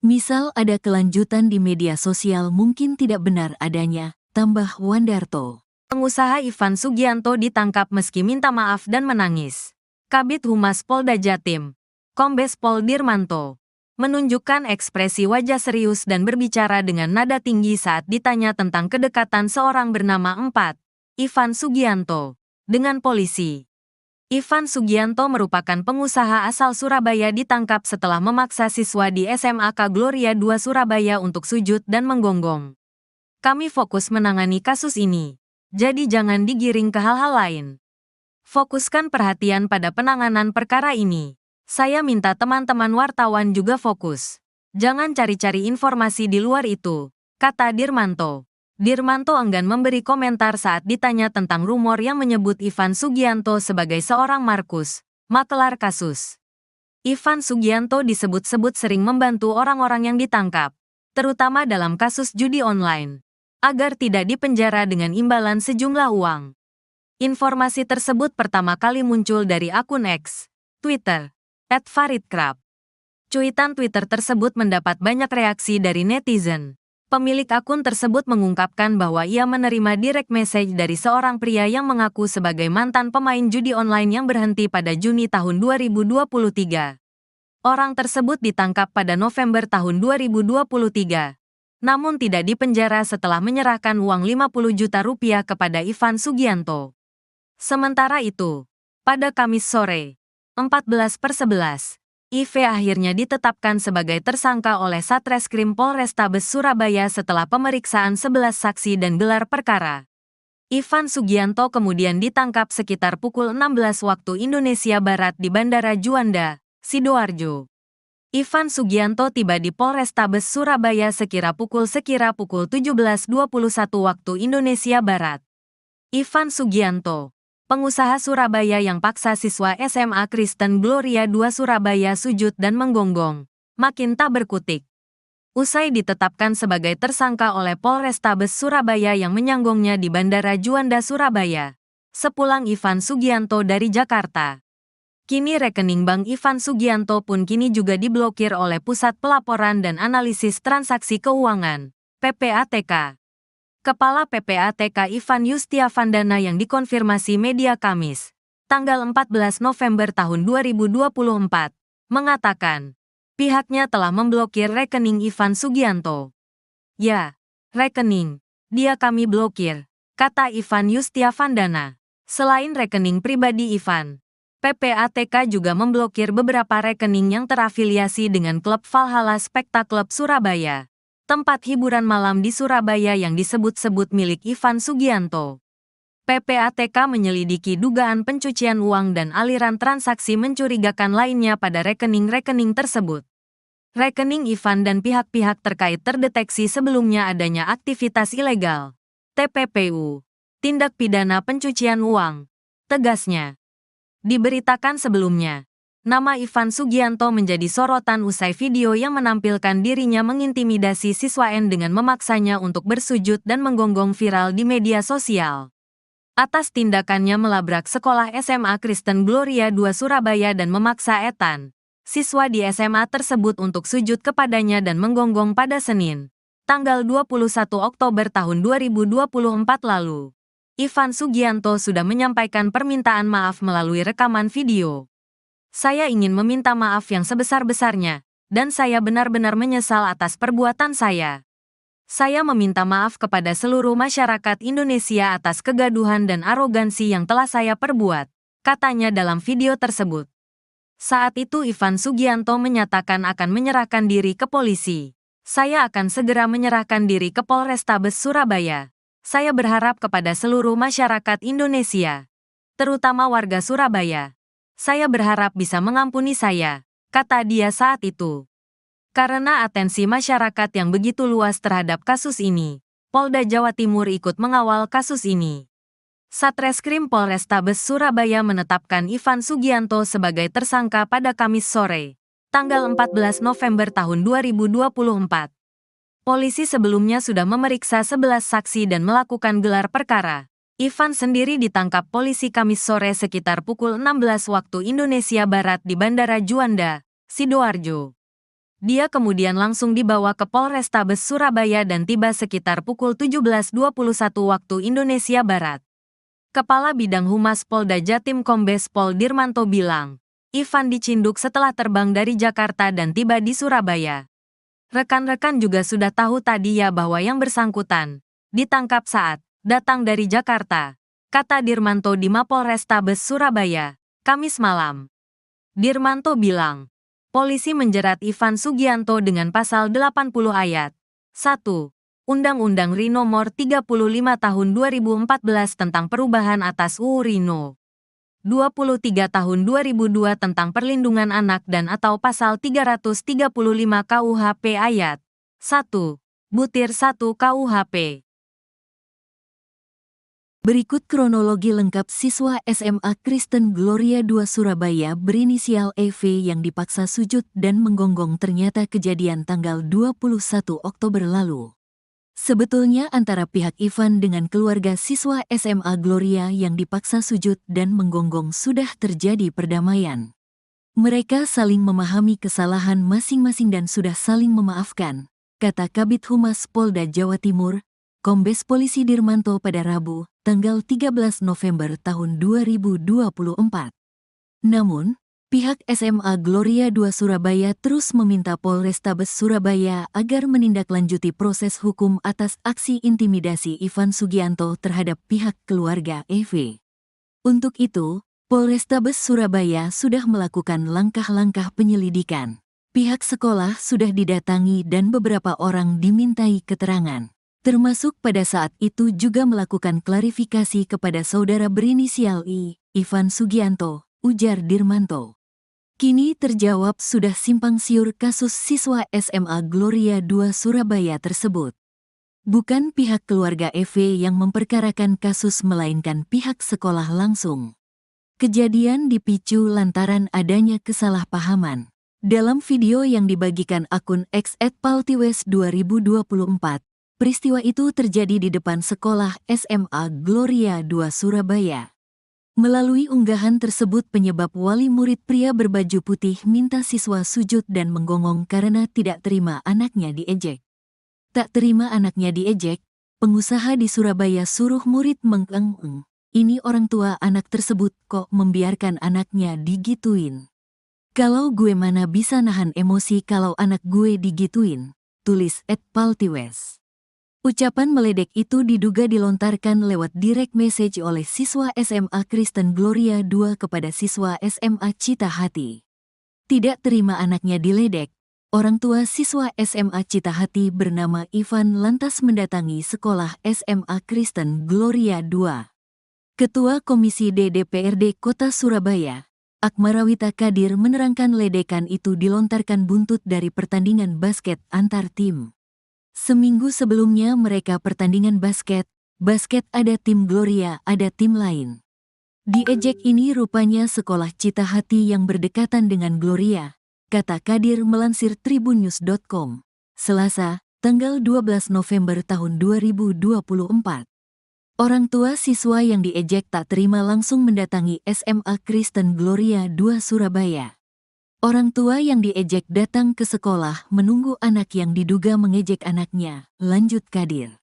Misal ada kelanjutan di media sosial mungkin tidak benar adanya, tambah Wandarto. Pengusaha Ivan Sugianto ditangkap meski minta maaf dan menangis. Kabid Humas Polda Jatim, Kombes Pol Dirmanto, menunjukkan ekspresi wajah serius dan berbicara dengan nada tinggi saat ditanya tentang kedekatan seorang bernama Ivan Sugianto dengan polisi. Ivan Sugianto merupakan pengusaha asal Surabaya ditangkap setelah memaksa siswa di SMAK Gloria II Surabaya untuk sujud dan menggonggong. Kami fokus menangani kasus ini, jadi jangan digiring ke hal-hal lain. Fokuskan perhatian pada penanganan perkara ini. Saya minta teman-teman wartawan juga fokus. Jangan cari-cari informasi di luar itu, kata Dirmanto. Dirmanto enggan memberi komentar saat ditanya tentang rumor yang menyebut Ivan Sugianto sebagai seorang Markus, makelar kasus. Ivan Sugianto disebut-sebut sering membantu orang-orang yang ditangkap, terutama dalam kasus judi online, agar tidak dipenjara dengan imbalan sejumlah uang. Informasi tersebut pertama kali muncul dari akun X, Twitter, @faridkrab. Cuitan Twitter tersebut mendapat banyak reaksi dari netizen. Pemilik akun tersebut mengungkapkan bahwa ia menerima direct message dari seorang pria yang mengaku sebagai mantan pemain judi online yang berhenti pada Juni tahun 2023. Orang tersebut ditangkap pada November tahun 2023, namun tidak dipenjara setelah menyerahkan uang 50 juta rupiah kepada Ivan Sugianto. Sementara itu, pada Kamis sore, 14/11, IV akhirnya ditetapkan sebagai tersangka oleh Satreskrim Polrestabes Surabaya setelah pemeriksaan 11 saksi dan gelar perkara. Ivan Sugianto kemudian ditangkap sekitar pukul 16 waktu Indonesia Barat di Bandara Juanda, Sidoarjo. Ivan Sugianto tiba di Polrestabes Surabaya sekira pukul 17:21 waktu Indonesia Barat. Ivan Sugianto, pengusaha Surabaya yang paksa siswa SMA Kristen Gloria II Surabaya sujud dan menggonggong, makin tak berkutik. Usai ditetapkan sebagai tersangka oleh Polrestabes Surabaya yang menyanggongnya di Bandara Juanda Surabaya, sepulang Ivan Sugianto dari Jakarta. Kini rekening bank Ivan Sugianto pun kini juga diblokir oleh Pusat Pelaporan dan Analisis Transaksi Keuangan, PPATK. Kepala PPATK Ivan Yustiavandana yang dikonfirmasi media Kamis, tanggal 14 November tahun 2024, mengatakan, pihaknya telah memblokir rekening Ivan Sugianto. Ya, rekening, dia kami blokir, kata Ivan Yustiavandana. Selain rekening pribadi Ivan, PPATK juga memblokir beberapa rekening yang terafiliasi dengan klub Valhalla Spectacle Surabaya, tempat hiburan malam di Surabaya yang disebut-sebut milik Ivan Sugianto. PPATK menyelidiki dugaan pencucian uang dan aliran transaksi mencurigakan lainnya pada rekening-rekening tersebut. Rekening Ivan dan pihak-pihak terkait terdeteksi sebelumnya adanya aktivitas ilegal, TPPU, tindak pidana pencucian uang, tegasnya. Diberitakan sebelumnya, nama Ivan Sugianto menjadi sorotan usai video yang menampilkan dirinya mengintimidasi siswa N dengan memaksanya untuk bersujud dan menggonggong viral di media sosial. Atas tindakannya melabrak sekolah SMA Kristen Gloria II Surabaya dan memaksa Ethan, siswa di SMA tersebut untuk sujud kepadanya dan menggonggong pada Senin, tanggal 21 Oktober tahun 2024 lalu. Ivan Sugianto sudah menyampaikan permintaan maaf melalui rekaman video. Saya ingin meminta maaf yang sebesar-besarnya, dan saya benar-benar menyesal atas perbuatan saya. Saya meminta maaf kepada seluruh masyarakat Indonesia atas kegaduhan dan arogansi yang telah saya perbuat, katanya dalam video tersebut. Saat itu Ivan Sugianto menyatakan akan menyerahkan diri ke polisi. Saya akan segera menyerahkan diri ke Polrestabes Surabaya. Saya berharap kepada seluruh masyarakat Indonesia, terutama warga Surabaya. Saya berharap bisa mengampuni saya, kata dia saat itu. Karena atensi masyarakat yang begitu luas terhadap kasus ini, Polda Jawa Timur ikut mengawal kasus ini. Satreskrim Polrestabes Surabaya menetapkan Ivan Sugianto sebagai tersangka pada Kamis sore, tanggal 14 November tahun 2024. Polisi sebelumnya sudah memeriksa 11 saksi dan melakukan gelar perkara. Ivan sendiri ditangkap polisi Kamis sore sekitar pukul 16 waktu Indonesia Barat di Bandara Juanda, Sidoarjo. Dia kemudian langsung dibawa ke Polrestabes Surabaya dan tiba sekitar pukul 17.21 waktu Indonesia Barat. Kepala Bidang Humas Polda Jatim Kombes Pol Dirmanto bilang, Ivan dicinduk setelah terbang dari Jakarta dan tiba di Surabaya. Rekan-rekan juga sudah tahu tadi ya bahwa yang bersangkutan ditangkap saat datang dari Jakarta, kata Dirmanto di Mapolrestabes Surabaya, Kamis malam. Dirmanto bilang, polisi menjerat Ivan Sugianto dengan pasal 80 ayat 1. Undang-Undang RI Nomor 35 Tahun 2014 tentang perubahan atas UU RI No. 23 Tahun 2002 tentang perlindungan anak dan atau pasal 335 KUHP ayat 1. Butir 1 KUHP. Berikut kronologi lengkap siswa SMA Kristen Gloria II Surabaya berinisial EV yang dipaksa sujud dan menggonggong ternyata kejadian tanggal 21 Oktober lalu. Sebetulnya antara pihak Ivan dengan keluarga siswa SMA Gloria yang dipaksa sujud dan menggonggong sudah terjadi perdamaian. Mereka saling memahami kesalahan masing-masing dan sudah saling memaafkan, kata Kabid Humas Polda Jawa Timur, Kombes Polisi Dirmanto pada Rabu, tanggal 13 November tahun 2024. Namun, pihak SMA Gloria II Surabaya terus meminta Polrestabes Surabaya agar menindaklanjuti proses hukum atas aksi intimidasi Ivan Sugianto terhadap pihak keluarga EV. Untuk itu, Polrestabes Surabaya sudah melakukan langkah-langkah penyelidikan. Pihak sekolah sudah didatangi dan beberapa orang dimintai keterangan. Termasuk pada saat itu juga melakukan klarifikasi kepada saudara berinisial I, Ivan Sugianto, ujar Dirmanto. Kini terjawab sudah simpang siur kasus siswa SMA Gloria II Surabaya tersebut. Bukan pihak keluarga EV yang memperkarakan kasus melainkan pihak sekolah langsung. Kejadian dipicu lantaran adanya kesalahpahaman. Dalam video yang dibagikan akun X @paltiwes 2024, peristiwa itu terjadi di depan sekolah SMA Gloria II Surabaya. Melalui unggahan tersebut penyebab wali murid pria berbaju putih minta siswa sujud dan menggonggong karena tidak terima anaknya diejek. Tak terima anaknya diejek, pengusaha di Surabaya suruh murid mengeng-eng. Ini orang tua anak tersebut kok membiarkan anaknya digituin. Kalau gue mana bisa nahan emosi kalau anak gue digituin, tulis @paltiwes. Ucapan meledek itu diduga dilontarkan lewat direct message oleh siswa SMA Kristen Gloria II kepada siswa SMA Cita Hati. Tidak terima anaknya diledek, orang tua siswa SMA Cita Hati bernama Ivan lantas mendatangi sekolah SMA Kristen Gloria II. Ketua Komisi D DPRD Kota Surabaya, Akmarawita Kadir menerangkan ledekan itu dilontarkan buntut dari pertandingan basket antar tim. Seminggu sebelumnya mereka pertandingan basket ada tim Gloria, ada tim lain. Diejek ini rupanya sekolah Cita Hati yang berdekatan dengan Gloria, kata Kadir melansir tribunnews.com, Selasa, tanggal 12 November tahun 2024. Orang tua siswa yang diejek tak terima langsung mendatangi SMA Kristen Gloria II Surabaya. Orang tua yang diejek datang ke sekolah menunggu anak yang diduga mengejek anaknya, lanjut Kadir.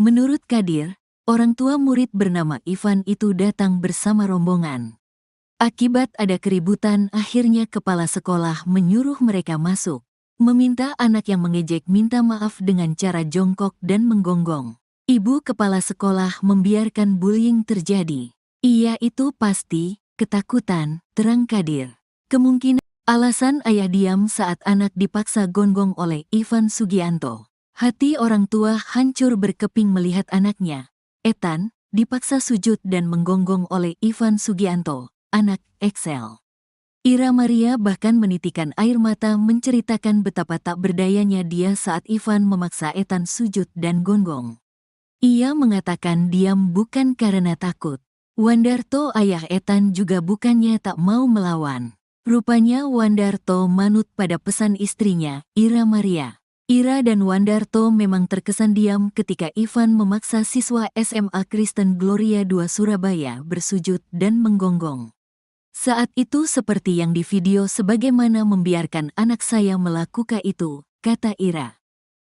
Menurut Kadir, orang tua murid bernama Ivan itu datang bersama rombongan. Akibat ada keributan, akhirnya kepala sekolah menyuruh mereka masuk, meminta anak yang mengejek minta maaf dengan cara jongkok dan menggonggong. Ibu kepala sekolah membiarkan bullying terjadi. Iya itu pasti, ketakutan, terang Kadir. Kemungkinan alasan ayah diam saat anak dipaksa gonggong oleh Ivan Sugianto. Hati orang tua hancur berkeping melihat anaknya, Ethan, dipaksa sujud dan menggonggong oleh Ivan Sugianto, anak Excel. Ira Maria bahkan menitikan air mata menceritakan betapa tak berdayanya dia saat Ivan memaksa Ethan sujud dan gonggong. Ia mengatakan diam bukan karena takut. Wandarto ayah Ethan juga bukannya tak mau melawan. Rupanya Wandarto manut pada pesan istrinya, Ira Maria. Ira dan Wandarto memang terkesan diam ketika Ivan memaksa siswa SMA Kristen Gloria II Surabaya bersujud dan menggonggong. Saat itu seperti yang di video sebagaimana membiarkan anak saya melakukan itu, kata Ira.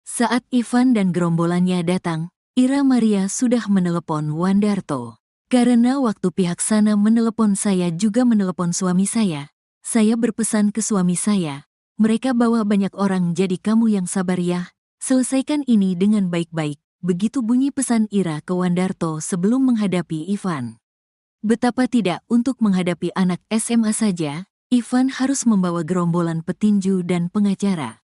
Saat Ivan dan gerombolannya datang, Ira Maria sudah menelepon Wandarto. Karena waktu pihak sana menelepon saya juga menelepon suami saya berpesan ke suami saya, mereka bawa banyak orang jadi kamu yang sabar ya, selesaikan ini dengan baik-baik. Begitu bunyi pesan Ira ke Wandarto sebelum menghadapi Ivan. Betapa tidak untuk menghadapi anak SMA saja, Ivan harus membawa gerombolan petinju dan pengacara.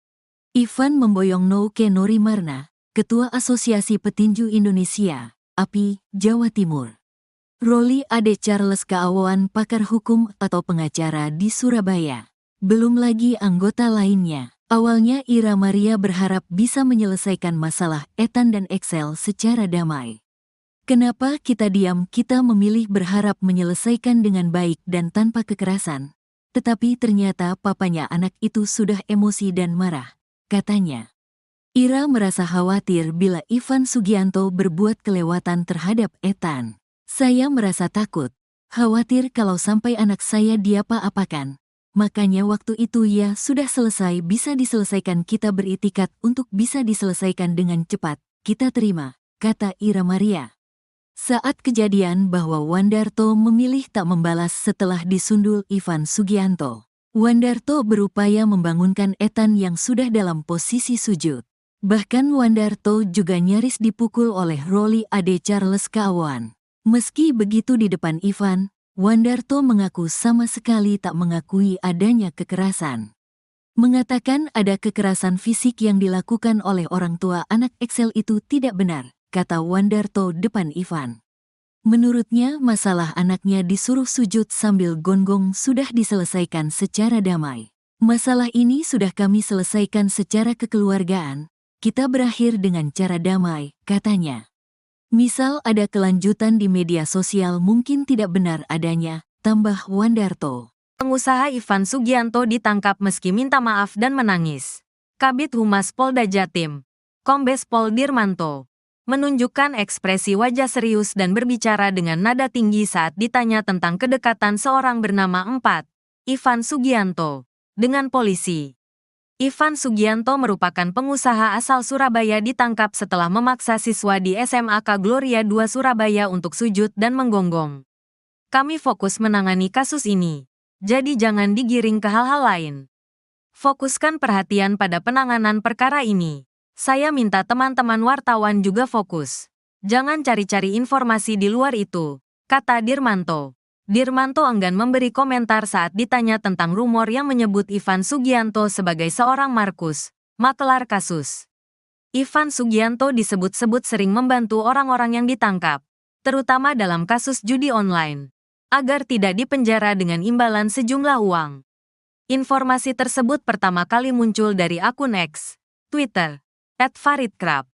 Ivan memboyong Nouke Norimarna, Ketua Asosiasi Petinju Indonesia, API, Jawa Timur. Roli Ade Charles Kaawan, pakar hukum atau pengacara di Surabaya. Belum lagi anggota lainnya. Awalnya Ira Maria berharap bisa menyelesaikan masalah Ethan dan Excel secara damai. Kenapa kita diam? Kita memilih berharap menyelesaikan dengan baik dan tanpa kekerasan. Tetapi ternyata papanya anak itu sudah emosi dan marah. Katanya, Ira merasa khawatir bila Ivan Sugianto berbuat kelewatan terhadap Ethan. Saya merasa takut, khawatir kalau sampai anak saya diapa-apakan. Makanya waktu itu ya sudah selesai, bisa diselesaikan, kita beritikat untuk bisa diselesaikan dengan cepat. Kita terima, kata Ira Maria. Saat kejadian bahwa Wandarto memilih tak membalas setelah disundul Ivan Sugianto. Wandarto berupaya membangunkan Ethan yang sudah dalam posisi sujud. Bahkan Wandarto juga nyaris dipukul oleh Roli Ade Charles Kaawan. Meski begitu di depan Ivan, Wandarto mengaku sama sekali tak mengakui adanya kekerasan. Mengatakan ada kekerasan fisik yang dilakukan oleh orang tua anak Excel itu tidak benar, kata Wandarto depan Ivan. Menurutnya masalah anaknya disuruh sujud sambil gonggong sudah diselesaikan secara damai. Masalah ini sudah kami selesaikan secara kekeluargaan, kita berakhir dengan cara damai, katanya. Misal ada kelanjutan di media sosial mungkin tidak benar adanya, tambah Wandarto. Pengusaha Ivan Sugianto ditangkap meski minta maaf dan menangis. Kabid Humas Polda Jatim, Kombes Pol Dirmanto, menunjukkan ekspresi wajah serius dan berbicara dengan nada tinggi saat ditanya tentang kedekatan seorang bernama Ivan Sugianto dengan polisi. Ivan Sugianto merupakan pengusaha asal Surabaya ditangkap setelah memaksa siswa di SMAK Gloria 2 Surabaya untuk sujud dan menggonggong. Kami fokus menangani kasus ini, jadi jangan digiring ke hal-hal lain. Fokuskan perhatian pada penanganan perkara ini. Saya minta teman-teman wartawan juga fokus. Jangan cari-cari informasi di luar itu, kata Dirmanto. Dirmanto enggan memberi komentar saat ditanya tentang rumor yang menyebut Ivan Sugianto sebagai seorang Markus, makelar kasus. Ivan Sugianto disebut-sebut sering membantu orang-orang yang ditangkap, terutama dalam kasus judi online, agar tidak dipenjara dengan imbalan sejumlah uang. Informasi tersebut pertama kali muncul dari akun X, Twitter, @faridkrab.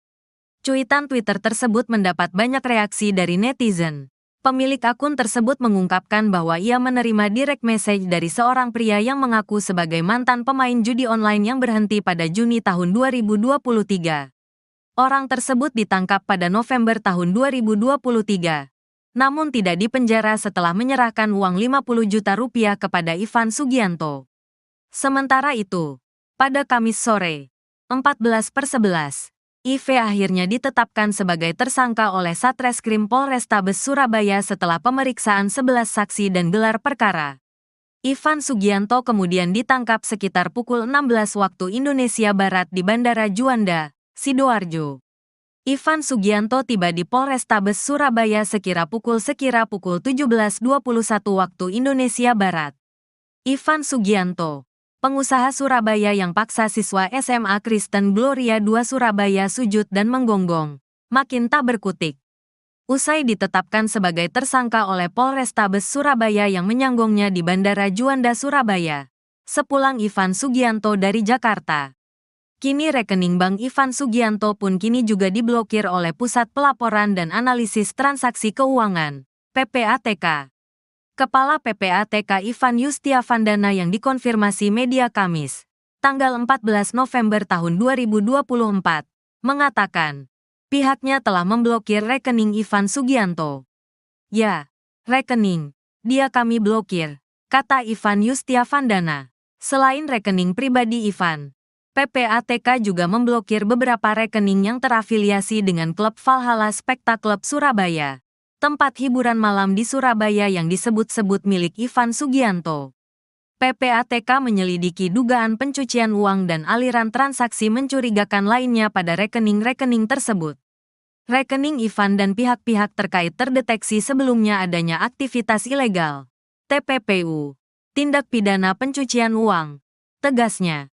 Cuitan Twitter tersebut mendapat banyak reaksi dari netizen. Pemilik akun tersebut mengungkapkan bahwa ia menerima direct message dari seorang pria yang mengaku sebagai mantan pemain judi online yang berhenti pada Juni tahun 2023. Orang tersebut ditangkap pada November tahun 2023. Namun tidak dipenjara setelah menyerahkan uang 50 juta rupiah kepada Ivan Sugianto. Sementara itu, pada Kamis sore, 14/11, IV akhirnya ditetapkan sebagai tersangka oleh Satreskrim Polrestabes Surabaya setelah pemeriksaan 11 saksi dan gelar perkara. Ivan Sugianto kemudian ditangkap sekitar pukul 16 waktu Indonesia Barat di Bandara Juanda, Sidoarjo. Ivan Sugianto tiba di Polrestabes Surabaya sekira pukul 17:21 waktu Indonesia Barat. Ivan Sugianto, pengusaha Surabaya yang paksa siswa SMA Kristen Gloria 2 Surabaya sujud dan menggonggong, makin tak berkutik. Usai ditetapkan sebagai tersangka oleh Polrestabes Surabaya yang menyanggongnya di Bandara Juanda Surabaya, sepulang Ivan Sugianto dari Jakarta. Kini rekening bank Ivan Sugianto pun kini juga diblokir oleh Pusat Pelaporan dan Analisis Transaksi Keuangan, PPATK. Kepala PPATK Ivan Yustiavandana yang dikonfirmasi media Kamis, tanggal 14 November tahun 2024, mengatakan, pihaknya telah memblokir rekening Ivan Sugianto. Ya, rekening, dia kami blokir, kata Ivan Yustiavandana. Selain rekening pribadi Ivan, PPATK juga memblokir beberapa rekening yang terafiliasi dengan klub Valhalla Spectacle Surabaya, tempat hiburan malam di Surabaya yang disebut-sebut milik Ivan Sugianto. PPATK menyelidiki dugaan pencucian uang dan aliran transaksi mencurigakan lainnya pada rekening-rekening tersebut. Rekening Ivan dan pihak-pihak terkait terdeteksi sebelumnya adanya aktivitas ilegal, TPPU, tindak pidana pencucian uang, tegasnya.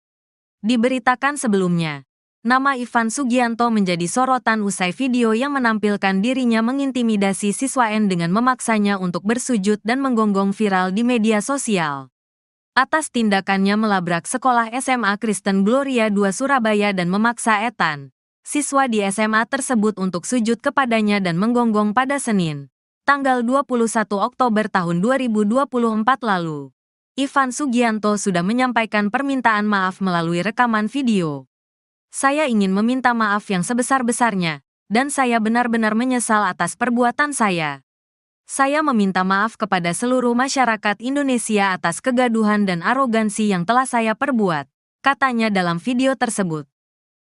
Diberitakan sebelumnya, nama Ivan Sugianto menjadi sorotan usai video yang menampilkan dirinya mengintimidasi siswa N dengan memaksanya untuk bersujud dan menggonggong viral di media sosial. Atas tindakannya melabrak sekolah SMA Kristen Gloria II Surabaya dan memaksa Ethan, siswa di SMA tersebut untuk sujud kepadanya dan menggonggong pada Senin, tanggal 21 Oktober tahun 2024 lalu. Ivan Sugianto sudah menyampaikan permintaan maaf melalui rekaman video. Saya ingin meminta maaf yang sebesar-besarnya, dan saya benar-benar menyesal atas perbuatan saya. Saya meminta maaf kepada seluruh masyarakat Indonesia atas kegaduhan dan arogansi yang telah saya perbuat, katanya dalam video tersebut.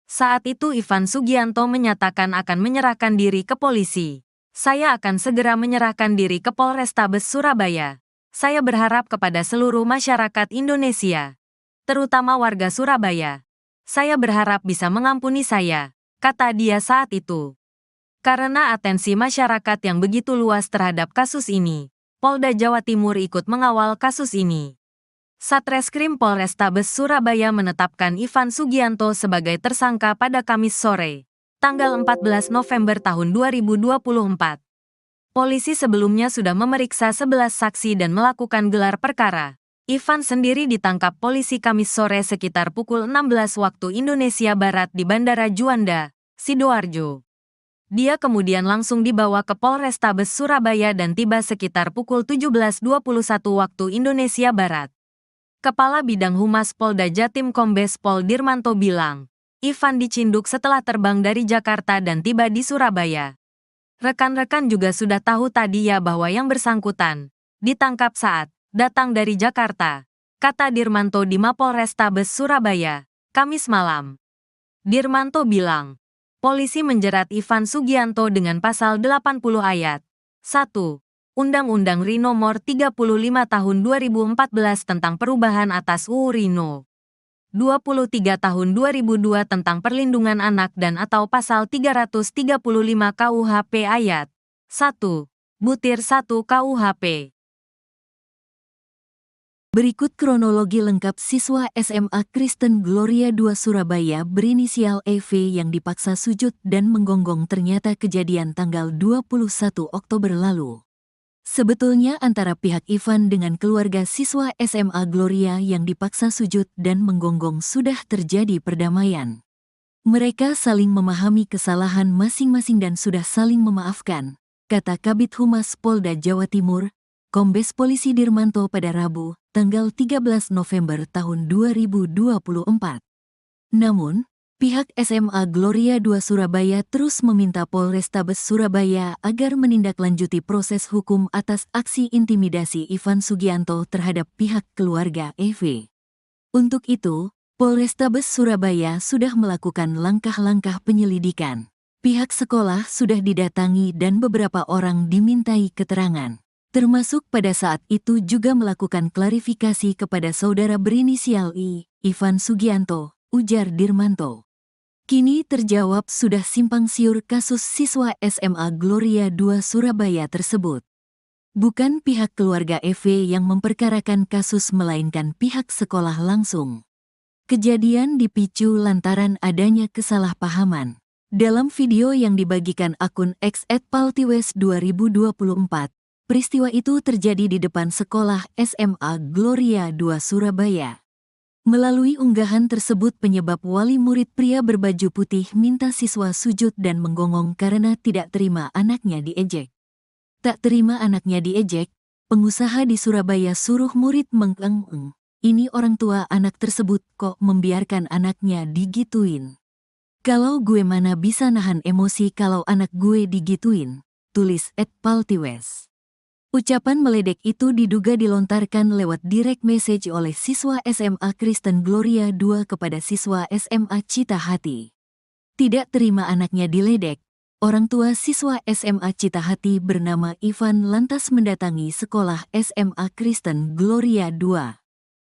Saat itu Ivan Sugianto menyatakan akan menyerahkan diri ke polisi. Saya akan segera menyerahkan diri ke Polrestabes Surabaya. Saya berharap kepada seluruh masyarakat Indonesia, terutama warga Surabaya. Saya berharap bisa mengampuni saya, kata dia saat itu. Karena atensi masyarakat yang begitu luas terhadap kasus ini, Polda Jawa Timur ikut mengawal kasus ini. Satreskrim Polrestabes Surabaya menetapkan Ivan Sugianto sebagai tersangka pada Kamis sore, tanggal 14 November tahun 2024. Polisi sebelumnya sudah memeriksa 11 saksi dan melakukan gelar perkara. Ivan sendiri ditangkap polisi Kamis sore sekitar pukul 16 waktu Indonesia Barat di Bandara Juanda, Sidoarjo. Dia kemudian langsung dibawa ke Polrestabes Surabaya dan tiba sekitar pukul 17.21 waktu Indonesia Barat. Kepala Bidang Humas Polda Jatim Kombes Pol Dirmanto bilang, Ivan dicinduk setelah terbang dari Jakarta dan tiba di Surabaya. Rekan-rekan juga sudah tahu tadi ya bahwa yang bersangkutan ditangkap saat datang dari Jakarta, kata Dirmanto di Mapolrestabes Surabaya, Kamis malam. Dirmanto bilang, polisi menjerat Ivan Sugianto dengan pasal 80 ayat 1 Undang-Undang RI Nomor 35 Tahun 2014 tentang perubahan atas UU RI No. 23 Tahun 2002 tentang perlindungan anak dan atau pasal 335 KUHP ayat 1 butir 1 KUHP. Berikut kronologi lengkap siswa SMA Kristen Gloria II Surabaya berinisial EV yang dipaksa sujud dan menggonggong ternyata kejadian tanggal 21 Oktober lalu. Sebetulnya antara pihak Ivan dengan keluarga siswa SMA Gloria yang dipaksa sujud dan menggonggong sudah terjadi perdamaian. Mereka saling memahami kesalahan masing-masing dan sudah saling memaafkan, kata Kabid Humas Polda Jawa Timur, Kombes Polisi Dirmanto pada Rabu, tanggal 13 November tahun 2024. Namun, pihak SMA Gloria II Surabaya terus meminta Polrestabes Surabaya agar menindaklanjuti proses hukum atas aksi intimidasi Ivan Sugianto terhadap pihak keluarga EV. Untuk itu, Polrestabes Surabaya sudah melakukan langkah-langkah penyelidikan. Pihak sekolah sudah didatangi dan beberapa orang dimintai keterangan. Termasuk pada saat itu juga melakukan klarifikasi kepada saudara berinisial I, Ivan Sugianto, ujar Dirmanto. Kini terjawab sudah simpang siur kasus siswa SMA Gloria II Surabaya tersebut. Bukan pihak keluarga EV yang memperkarakan kasus melainkan pihak sekolah langsung. Kejadian dipicu lantaran adanya kesalahpahaman. Dalam video yang dibagikan akun X @paltiwes2024, peristiwa itu terjadi di depan sekolah SMA Gloria II Surabaya. Melalui unggahan tersebut penyebab wali murid pria berbaju putih minta siswa sujud dan menggonggong karena tidak terima anaknya diejek. Tak terima anaknya diejek, pengusaha di Surabaya suruh murid mengeng-eng. Ini orang tua anak tersebut kok membiarkan anaknya digituin. Kalau gue mana bisa nahan emosi kalau anak gue digituin, tulis @paltiwes. Ucapan meledek itu diduga dilontarkan lewat direct message oleh siswa SMA Kristen Gloria II kepada siswa SMA Cita Hati. Tidak terima anaknya diledek, orang tua siswa SMA Cita Hati bernama Ivan lantas mendatangi sekolah SMA Kristen Gloria II.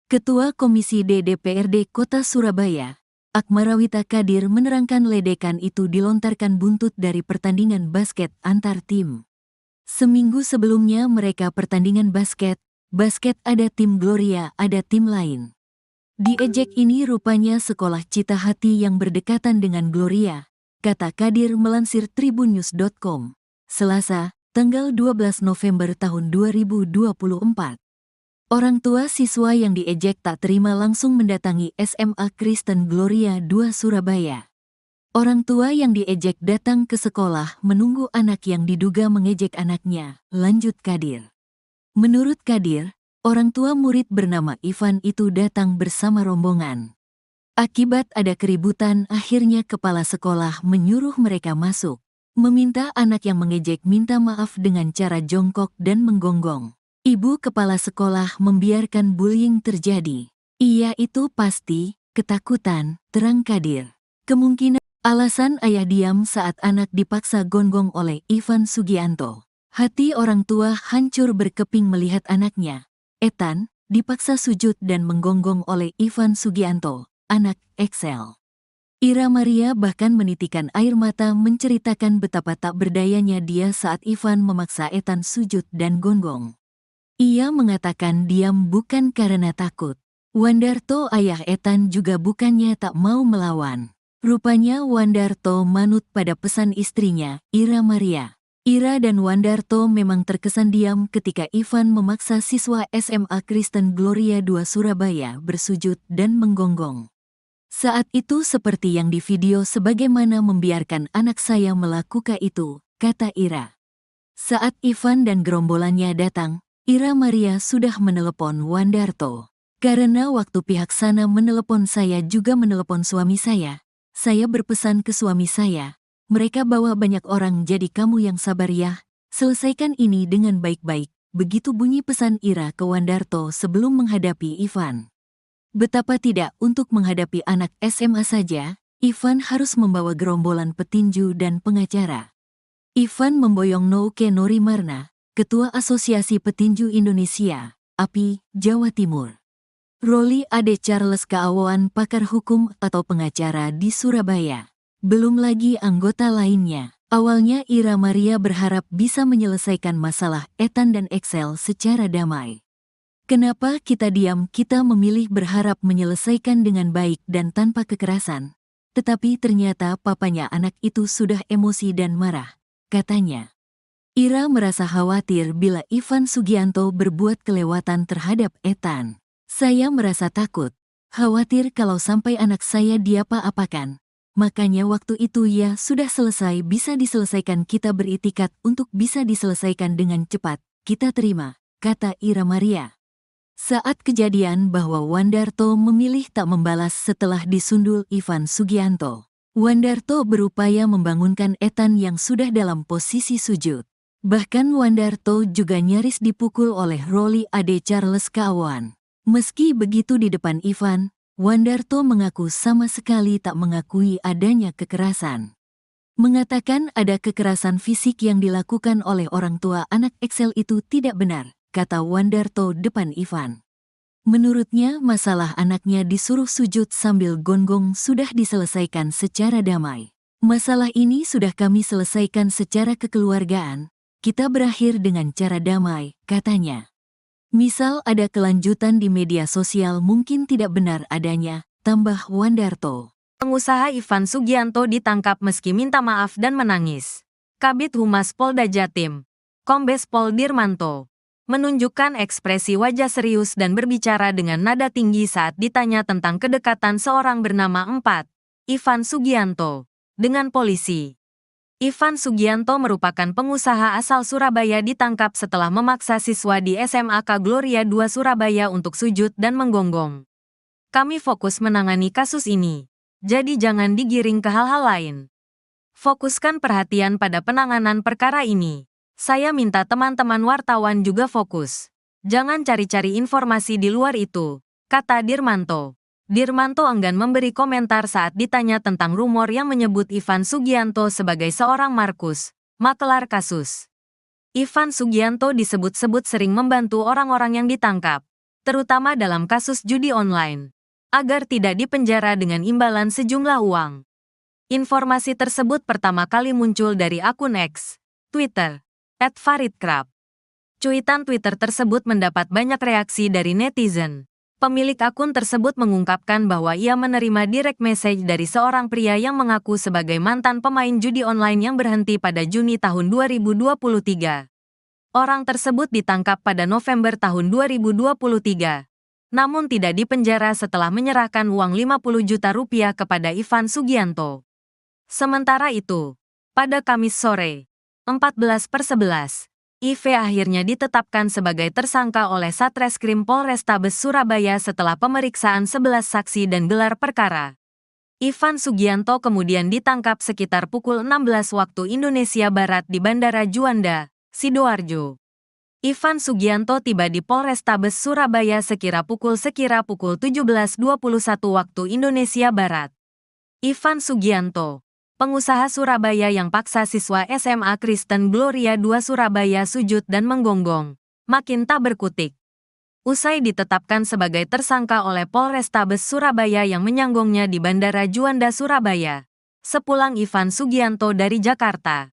Ketua Komisi D DPRD Kota Surabaya, Akmarawita Kadir menerangkan ledekan itu dilontarkan buntut dari pertandingan basket antar tim. Seminggu sebelumnya mereka pertandingan basket ada tim Gloria, ada tim lain. Diejek ini rupanya sekolah Cita Hati yang berdekatan dengan Gloria, kata Kadir melansir tribunnews.com, Selasa, tanggal 12 November tahun 2024. Orang tua siswa yang diejek tak terima langsung mendatangi SMA Kristen Gloria II Surabaya. Orang tua yang diejek datang ke sekolah menunggu anak yang diduga mengejek anaknya, lanjut Kadir. Menurut Kadir, orang tua murid bernama Ivan itu datang bersama rombongan. Akibat ada keributan, akhirnya kepala sekolah menyuruh mereka masuk, meminta anak yang mengejek minta maaf dengan cara jongkok dan menggonggong. Ibu kepala sekolah membiarkan bullying terjadi. Iya itu pasti, ketakutan, terang Kadir. Kemungkinan alasan ayah diam saat anak dipaksa gonggong oleh Ivan Sugianto. Hati orang tua hancur berkeping melihat anaknya, Ethan, dipaksa sujud dan menggonggong oleh Ivan Sugianto, anak Excel. Ira Maria bahkan menitikan air mata menceritakan betapa tak berdayanya dia saat Ivan memaksa Ethan sujud dan gonggong. Ia mengatakan diam bukan karena takut. Wandarto ayah Ethan juga bukannya tak mau melawan. Rupanya Wandarto manut pada pesan istrinya, Ira Maria. Ira dan Wandarto memang terkesan diam ketika Ivan memaksa siswa SMA Kristen Gloria II Surabaya bersujud dan menggonggong. Saat itu seperti yang di video sebagaimana membiarkan anak saya melakukan itu, kata Ira. Saat Ivan dan gerombolannya datang, Ira Maria sudah menelepon Wandarto. Karena waktu pihak sana menelepon saya juga menelepon suami saya berpesan ke suami saya, mereka bawa banyak orang jadi kamu yang sabar ya, selesaikan ini dengan baik-baik, begitu bunyi pesan Ira ke Wandarto sebelum menghadapi Ivan. Betapa tidak untuk menghadapi anak SMA saja, Ivan harus membawa gerombolan petinju dan pengacara. Ivan memboyong Nouke Norimarna, Ketua Asosiasi Petinju Indonesia, API, Jawa Timur. Roli Ade Charles Keawoan pakar hukum atau pengacara di Surabaya. Belum lagi anggota lainnya. Awalnya Ira Maria berharap bisa menyelesaikan masalah Ethan dan Excel secara damai. Kenapa kita diam? Kita memilih berharap menyelesaikan dengan baik dan tanpa kekerasan. Tetapi ternyata papanya anak itu sudah emosi dan marah, katanya. Ira merasa khawatir bila Ivan Sugianto berbuat kelewatan terhadap Ethan. Saya merasa takut, khawatir kalau sampai anak saya diapa-apakan. Makanya waktu itu ya sudah selesai bisa diselesaikan kita beritikat untuk bisa diselesaikan dengan cepat, kita terima, kata Ira Maria. Saat kejadian bahwa Wandarto memilih tak membalas setelah disundul Ivan Sugianto. Wandarto berupaya membangunkan Ethan yang sudah dalam posisi sujud. Bahkan Wandarto juga nyaris dipukul oleh Roli Ade Charles Keawoan. Meski begitu di depan Ivan, Wandarto mengaku sama sekali tak mengakui adanya kekerasan. Mengatakan ada kekerasan fisik yang dilakukan oleh orang tua anak Excel itu tidak benar, kata Wandarto depan Ivan. Menurutnya masalah anaknya disuruh sujud sambil gonggong sudah diselesaikan secara damai. Masalah ini sudah kami selesaikan secara kekeluargaan, kita berakhir dengan cara damai, katanya. Misal ada kelanjutan di media sosial mungkin tidak benar adanya, tambah Wandarto. Pengusaha Ivan Sugianto ditangkap meski minta maaf dan menangis. Kabid Humas Polda Jatim, Kombes Pol Dirmanto, menunjukkan ekspresi wajah serius dan berbicara dengan nada tinggi saat ditanya tentang kedekatan seorang bernama Ivan Sugianto dengan polisi. Ivan Sugianto merupakan pengusaha asal Surabaya ditangkap setelah memaksa siswa di SMAK Gloria II Surabaya untuk sujud dan menggonggong. Kami fokus menangani kasus ini, jadi jangan digiring ke hal-hal lain. Fokuskan perhatian pada penanganan perkara ini. Saya minta teman-teman wartawan juga fokus. Jangan cari-cari informasi di luar itu, kata Dirmanto. Dirmanto enggan memberi komentar saat ditanya tentang rumor yang menyebut Ivan Sugianto sebagai seorang Markus, makelar kasus. Ivan Sugianto disebut-sebut sering membantu orang-orang yang ditangkap, terutama dalam kasus judi online, agar tidak dipenjara dengan imbalan sejumlah uang. Informasi tersebut pertama kali muncul dari akun X, Twitter, @faridkrab. Cuitan Twitter tersebut mendapat banyak reaksi dari netizen. Pemilik akun tersebut mengungkapkan bahwa ia menerima direct message dari seorang pria yang mengaku sebagai mantan pemain judi online yang berhenti pada Juni tahun 2023. Orang tersebut ditangkap pada November tahun 2023. Namun tidak dipenjara setelah menyerahkan uang 50 juta rupiah kepada Ivan Sugianto. Sementara itu, pada Kamis sore, 14/11, IV akhirnya ditetapkan sebagai tersangka oleh Satreskrim Polrestabes Surabaya setelah pemeriksaan 11 saksi dan gelar perkara. Ivan Sugianto kemudian ditangkap sekitar pukul 16 waktu Indonesia Barat di Bandara Juanda, Sidoarjo. Ivan Sugianto tiba di Polrestabes Surabaya sekira pukul 17:21 waktu Indonesia Barat. Ivan Sugianto, pengusaha Surabaya yang paksa siswa SMA Kristen Gloria II Surabaya sujud dan menggonggong, makin tak berkutik. Usai ditetapkan sebagai tersangka oleh Polrestabes Surabaya yang menyanggongnya di Bandara Juanda Surabaya, sepulang Ivan Sugianto dari Jakarta.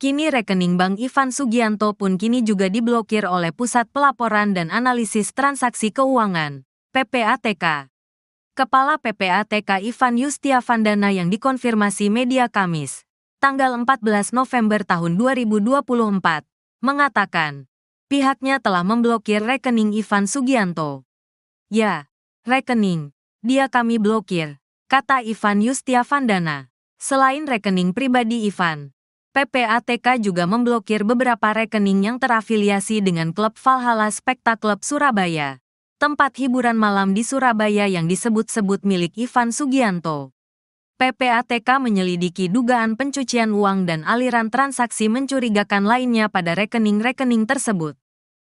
Kini rekening bank Ivan Sugianto pun kini juga diblokir oleh Pusat Pelaporan dan Analisis Transaksi Keuangan, PPATK. Kepala PPATK Ivan Yustiavandana yang dikonfirmasi media Kamis, tanggal 14 November tahun 2024, mengatakan, pihaknya telah memblokir rekening Ivan Sugianto. Ya, rekening, dia kami blokir, kata Ivan Yustiavandana. Selain rekening pribadi Ivan, PPATK juga memblokir beberapa rekening yang terafiliasi dengan klub Valhalla Spectacle Surabaya, tempat hiburan malam di Surabaya yang disebut-sebut milik Ivan Sugianto. PPATK menyelidiki dugaan pencucian uang dan aliran transaksi mencurigakan lainnya pada rekening-rekening tersebut.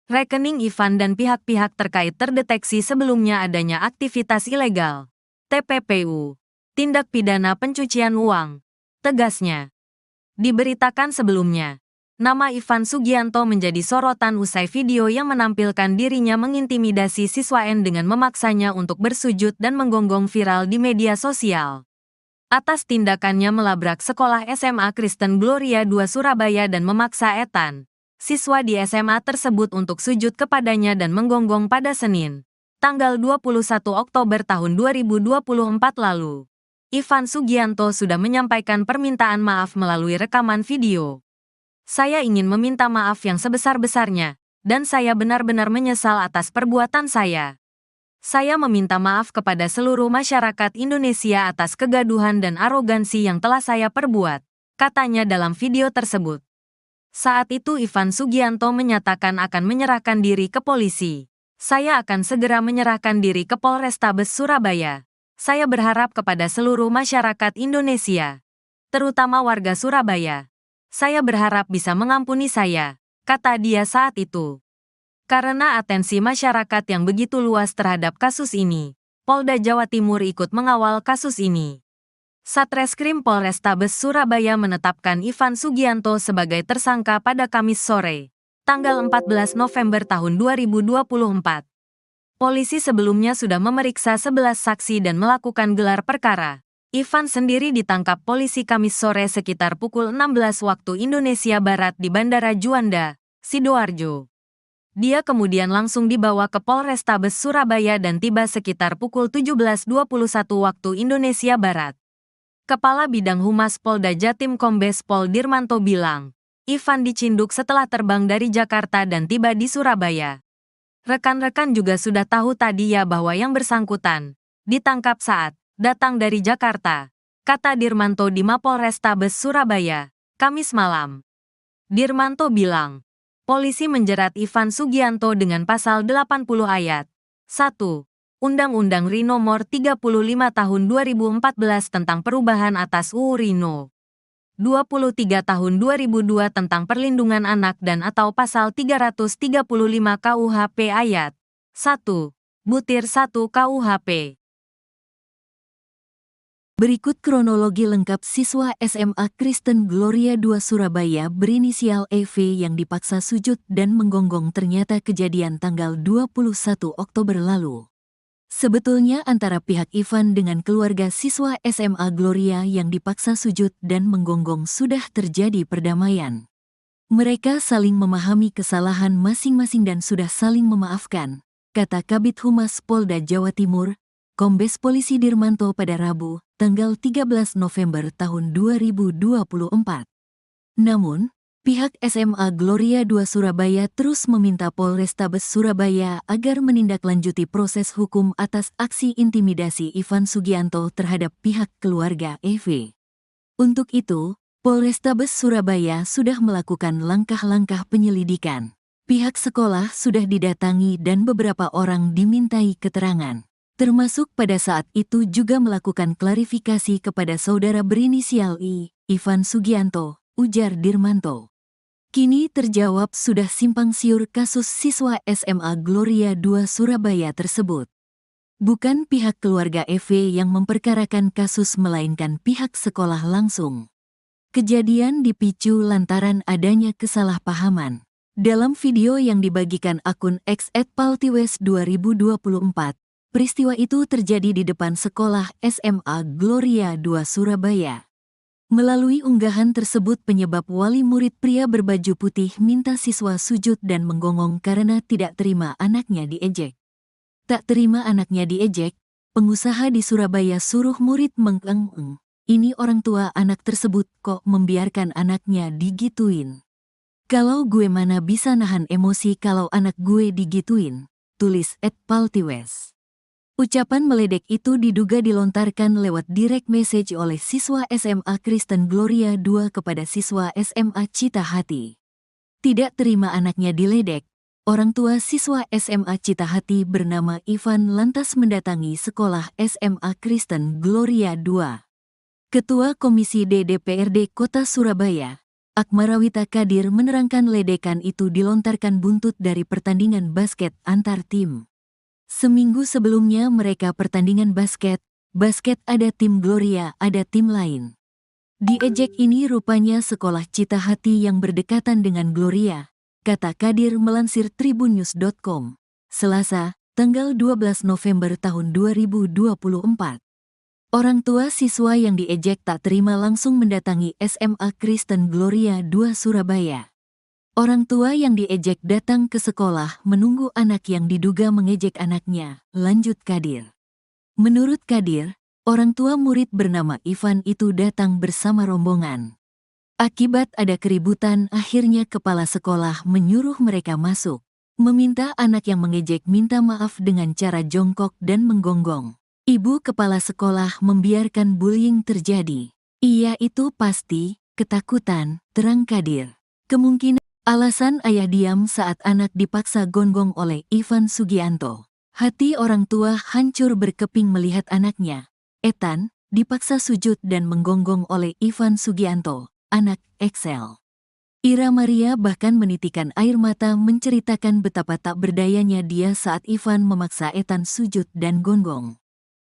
Rekening Ivan dan pihak-pihak terkait terdeteksi sebelumnya adanya aktivitas ilegal, TPPU, tindak pidana pencucian uang, tegasnya. Diberitakan sebelumnya, nama Ivan Sugianto menjadi sorotan usai video yang menampilkan dirinya mengintimidasi siswa N dengan memaksanya untuk bersujud dan menggonggong viral di media sosial. Atas tindakannya melabrak sekolah SMA Kristen Gloria II Surabaya dan memaksa Ethan, siswa di SMA tersebut untuk sujud kepadanya dan menggonggong pada Senin, tanggal 21 Oktober tahun 2024 lalu. Ivan Sugianto sudah menyampaikan permintaan maaf melalui rekaman video. Saya ingin meminta maaf yang sebesar-besarnya, dan saya benar-benar menyesal atas perbuatan saya. Saya meminta maaf kepada seluruh masyarakat Indonesia atas kegaduhan dan arogansi yang telah saya perbuat, katanya dalam video tersebut. Saat itu Ivan Sugianto menyatakan akan menyerahkan diri ke polisi. Saya akan segera menyerahkan diri ke Polrestabes Surabaya. Saya berharap kepada seluruh masyarakat Indonesia, terutama warga Surabaya. Saya berharap bisa mengampuni saya, kata dia saat itu. Karena atensi masyarakat yang begitu luas terhadap kasus ini, Polda Jawa Timur ikut mengawal kasus ini. Satreskrim Polrestabes Surabaya menetapkan Ivan Sugianto sebagai tersangka pada Kamis sore, tanggal 14 November tahun 2024. Polisi sebelumnya sudah memeriksa 11 saksi dan melakukan gelar perkara. Ivan sendiri ditangkap polisi Kamis sore sekitar pukul 16 waktu Indonesia Barat di Bandara Juanda, Sidoarjo. Dia kemudian langsung dibawa ke Polrestabes Surabaya dan tiba sekitar pukul 17:21 waktu Indonesia Barat. Kepala Bidang Humas Polda Jatim Kombes Pol Dirmanto bilang, Ivan dicinduk setelah terbang dari Jakarta dan tiba di Surabaya. Rekan-rekan juga sudah tahu tadi ya bahwa yang bersangkutan ditangkap saat datang dari Jakarta, kata Dirmanto di Mapolrestabes Surabaya, Kamis malam. Dirmanto bilang, polisi menjerat Ivan Sugianto dengan pasal 80 ayat 1 Undang-Undang RI Nomor 35 Tahun 2014 tentang perubahan atas UU RI No. 23 tahun 2002 tentang perlindungan anak dan atau pasal 335 KUHP ayat 1, butir 1 KUHP. Berikut kronologi lengkap siswa SMA Kristen Gloria II Surabaya berinisial EV yang dipaksa sujud dan menggonggong ternyata kejadian tanggal 21 Oktober lalu. Sebetulnya antara pihak Ivan dengan keluarga siswa SMA Gloria yang dipaksa sujud dan menggonggong sudah terjadi perdamaian. Mereka saling memahami kesalahan masing-masing dan sudah saling memaafkan, kata Kabid Humas Polda Jawa Timur, Kombes Polisi Dirmanto pada Rabu, tanggal 13 November tahun 2024. Namun, pihak SMA Gloria II Surabaya terus meminta Polrestabes Surabaya agar menindaklanjuti proses hukum atas aksi intimidasi Ivan Sugianto terhadap pihak keluarga EV. Untuk itu, Polrestabes Surabaya sudah melakukan langkah-langkah penyelidikan. Pihak sekolah sudah didatangi dan beberapa orang dimintai keterangan. Termasuk pada saat itu juga melakukan klarifikasi kepada saudara berinisial I, Ivan Sugianto, ujar Dirmanto. Kini terjawab sudah simpang siur kasus siswa SMA Gloria II Surabaya tersebut. Bukan pihak keluarga EV yang memperkarakan kasus melainkan pihak sekolah langsung. Kejadian dipicu lantaran adanya kesalahpahaman. Dalam video yang dibagikan akun X @paltiwes2024, peristiwa itu terjadi di depan sekolah SMA Gloria II Surabaya. Melalui unggahan tersebut penyebab wali murid pria berbaju putih minta siswa sujud dan menggonggong karena tidak terima anaknya diejek. Tak terima anaknya diejek, pengusaha di Surabaya suruh murid mengeng-eng. Ini orang tua anak tersebut kok membiarkan anaknya digituin. Kalau gue mana bisa nahan emosi kalau anak gue digituin, tulis @paltiwes. Ucapan meledek itu diduga dilontarkan lewat direct message oleh siswa SMA Kristen Gloria II kepada siswa SMA Cita Hati. Tidak terima anaknya diledek, orang tua siswa SMA Cita Hati bernama Ivan lantas mendatangi sekolah SMA Kristen Gloria II. Ketua Komisi D DPRD Kota Surabaya, Akmarawita Kadir menerangkan ledekan itu dilontarkan buntut dari pertandingan basket antar tim. Seminggu sebelumnya mereka pertandingan basket ada tim Gloria, ada tim lain. Diejek ini rupanya sekolah Cita Hati yang berdekatan dengan Gloria, kata Kadir melansir tribunnews.com, Selasa, tanggal 12 November tahun 2024. Orang tua siswa yang diejek tak terima langsung mendatangi SMA Kristen Gloria II Surabaya. Orang tua yang diejek datang ke sekolah menunggu anak yang diduga mengejek anaknya, lanjut Kadir. Menurut Kadir, orang tua murid bernama Ivan itu datang bersama rombongan. Akibat ada keributan, akhirnya kepala sekolah menyuruh mereka masuk. Meminta anak yang mengejek minta maaf dengan cara jongkok dan menggonggong. Ibu kepala sekolah membiarkan bullying terjadi. Iya itu pasti, ketakutan, terang Kadir. Kemungkinan alasan ayah diam saat anak dipaksa gonggong oleh Ivan Sugianto. Hati orang tua hancur berkeping melihat anaknya, Ethan, dipaksa sujud dan menggonggong oleh Ivan Sugianto, anak Excel. Ira Maria bahkan menitikan air mata menceritakan betapa tak berdayanya dia saat Ivan memaksa Ethan sujud dan gonggong.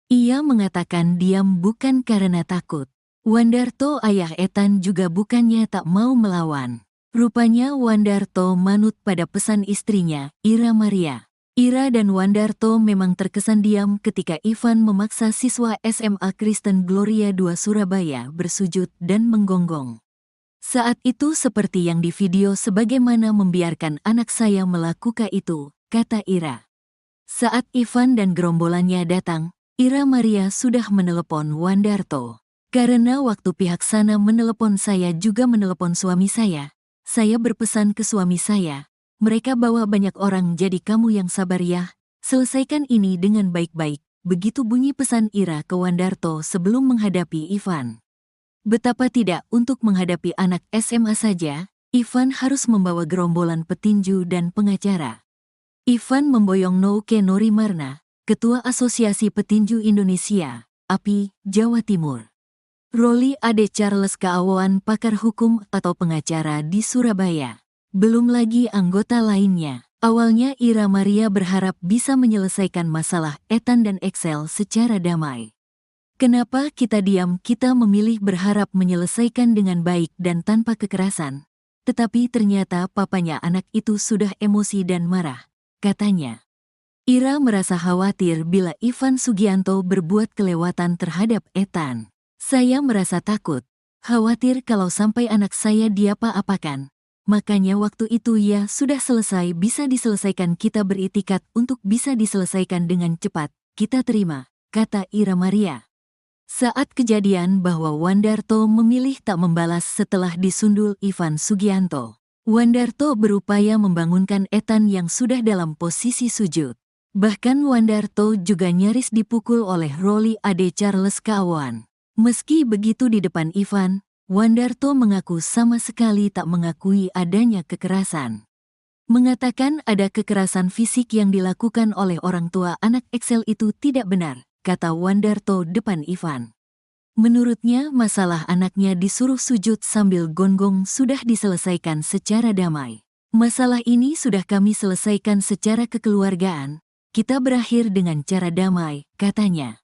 Ia mengatakan diam bukan karena takut. Wandarto ayah Ethan juga bukannya tak mau melawan. Rupanya Wandarto manut pada pesan istrinya, Ira Maria. Ira dan Wandarto memang terkesan diam ketika Ivan memaksa siswa SMA Kristen Gloria II Surabaya bersujud dan menggonggong. Saat itu seperti yang di video sebagaimana membiarkan anak saya melakukan itu, kata Ira. Saat Ivan dan gerombolannya datang, Ira Maria sudah menelepon Wandarto. Karena waktu pihak sana menelepon saya juga menelepon suami saya berpesan ke suami saya, mereka bawa banyak orang jadi kamu yang sabar ya, selesaikan ini dengan baik-baik, begitu bunyi pesan Ira ke Wandarto sebelum menghadapi Ivan. Betapa tidak untuk menghadapi anak SMA saja, Ivan harus membawa gerombolan petinju dan pengacara. Ivan memboyong Nouke Norimarna, Ketua Asosiasi Petinju Indonesia, API, Jawa Timur. Roli Ade Charles Keawoan, pakar hukum atau pengacara di Surabaya. Belum lagi anggota lainnya. Awalnya Ira Maria berharap bisa menyelesaikan masalah Ethan dan Excel secara damai. Kenapa kita diam? Kita memilih berharap menyelesaikan dengan baik dan tanpa kekerasan. Tetapi ternyata papanya anak itu sudah emosi dan marah, katanya. Ira merasa khawatir bila Ivan Sugianto berbuat kelewatan terhadap Ethan. Saya merasa takut, khawatir kalau sampai anak saya diapa-apakan. Makanya waktu itu ya sudah selesai, bisa diselesaikan, kita beritikat untuk bisa diselesaikan dengan cepat, kita terima, kata Ira Maria. Saat kejadian bahwa Wandarto memilih tak membalas setelah disundul Ivan Sugianto. Wandarto berupaya membangunkan Ethan yang sudah dalam posisi sujud. Bahkan Wandarto juga nyaris dipukul oleh Roli Ade Charles Keawoan. Meski begitu di depan Ivan, Wandarto mengaku sama sekali tak mengakui adanya kekerasan. Mengatakan ada kekerasan fisik yang dilakukan oleh orang tua anak Excel itu tidak benar, kata Wandarto depan Ivan. Menurutnya masalah anaknya disuruh sujud sambil gonggong sudah diselesaikan secara damai. Masalah ini sudah kami selesaikan secara kekeluargaan, kita berakhir dengan cara damai, katanya.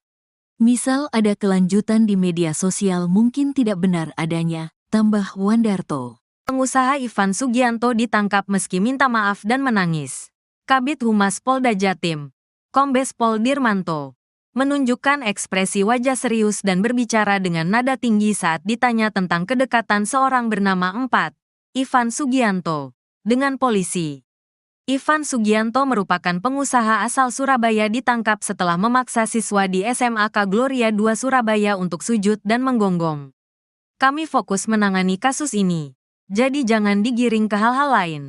Misal ada kelanjutan di media sosial mungkin tidak benar adanya, tambah Wandarto. Pengusaha Ivan Sugianto ditangkap meski minta maaf dan menangis. Kabid Humas Polda Jatim, Kombes Pol Dirmanto, menunjukkan ekspresi wajah serius dan berbicara dengan nada tinggi saat ditanya tentang kedekatan seorang bernama Ivan Sugianto dengan polisi. Ivan Sugianto merupakan pengusaha asal Surabaya, ditangkap setelah memaksa siswa di SMAK Gloria II Surabaya untuk sujud dan menggonggong. Kami fokus menangani kasus ini, jadi jangan digiring ke hal-hal lain.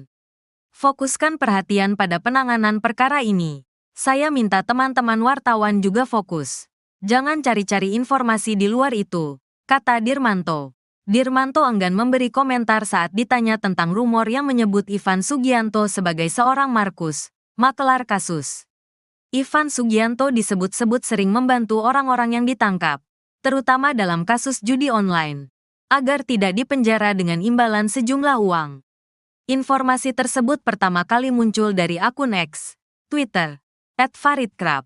Fokuskan perhatian pada penanganan perkara ini. Saya minta teman-teman wartawan juga fokus. Jangan cari-cari informasi di luar itu, kata Dirmanto. Dirmanto enggan memberi komentar saat ditanya tentang rumor yang menyebut Ivan Sugianto sebagai seorang Markus, makelar kasus. Ivan Sugianto disebut-sebut sering membantu orang-orang yang ditangkap, terutama dalam kasus judi online, agar tidak dipenjara dengan imbalan sejumlah uang. Informasi tersebut pertama kali muncul dari akun X, Twitter, @faridkrab.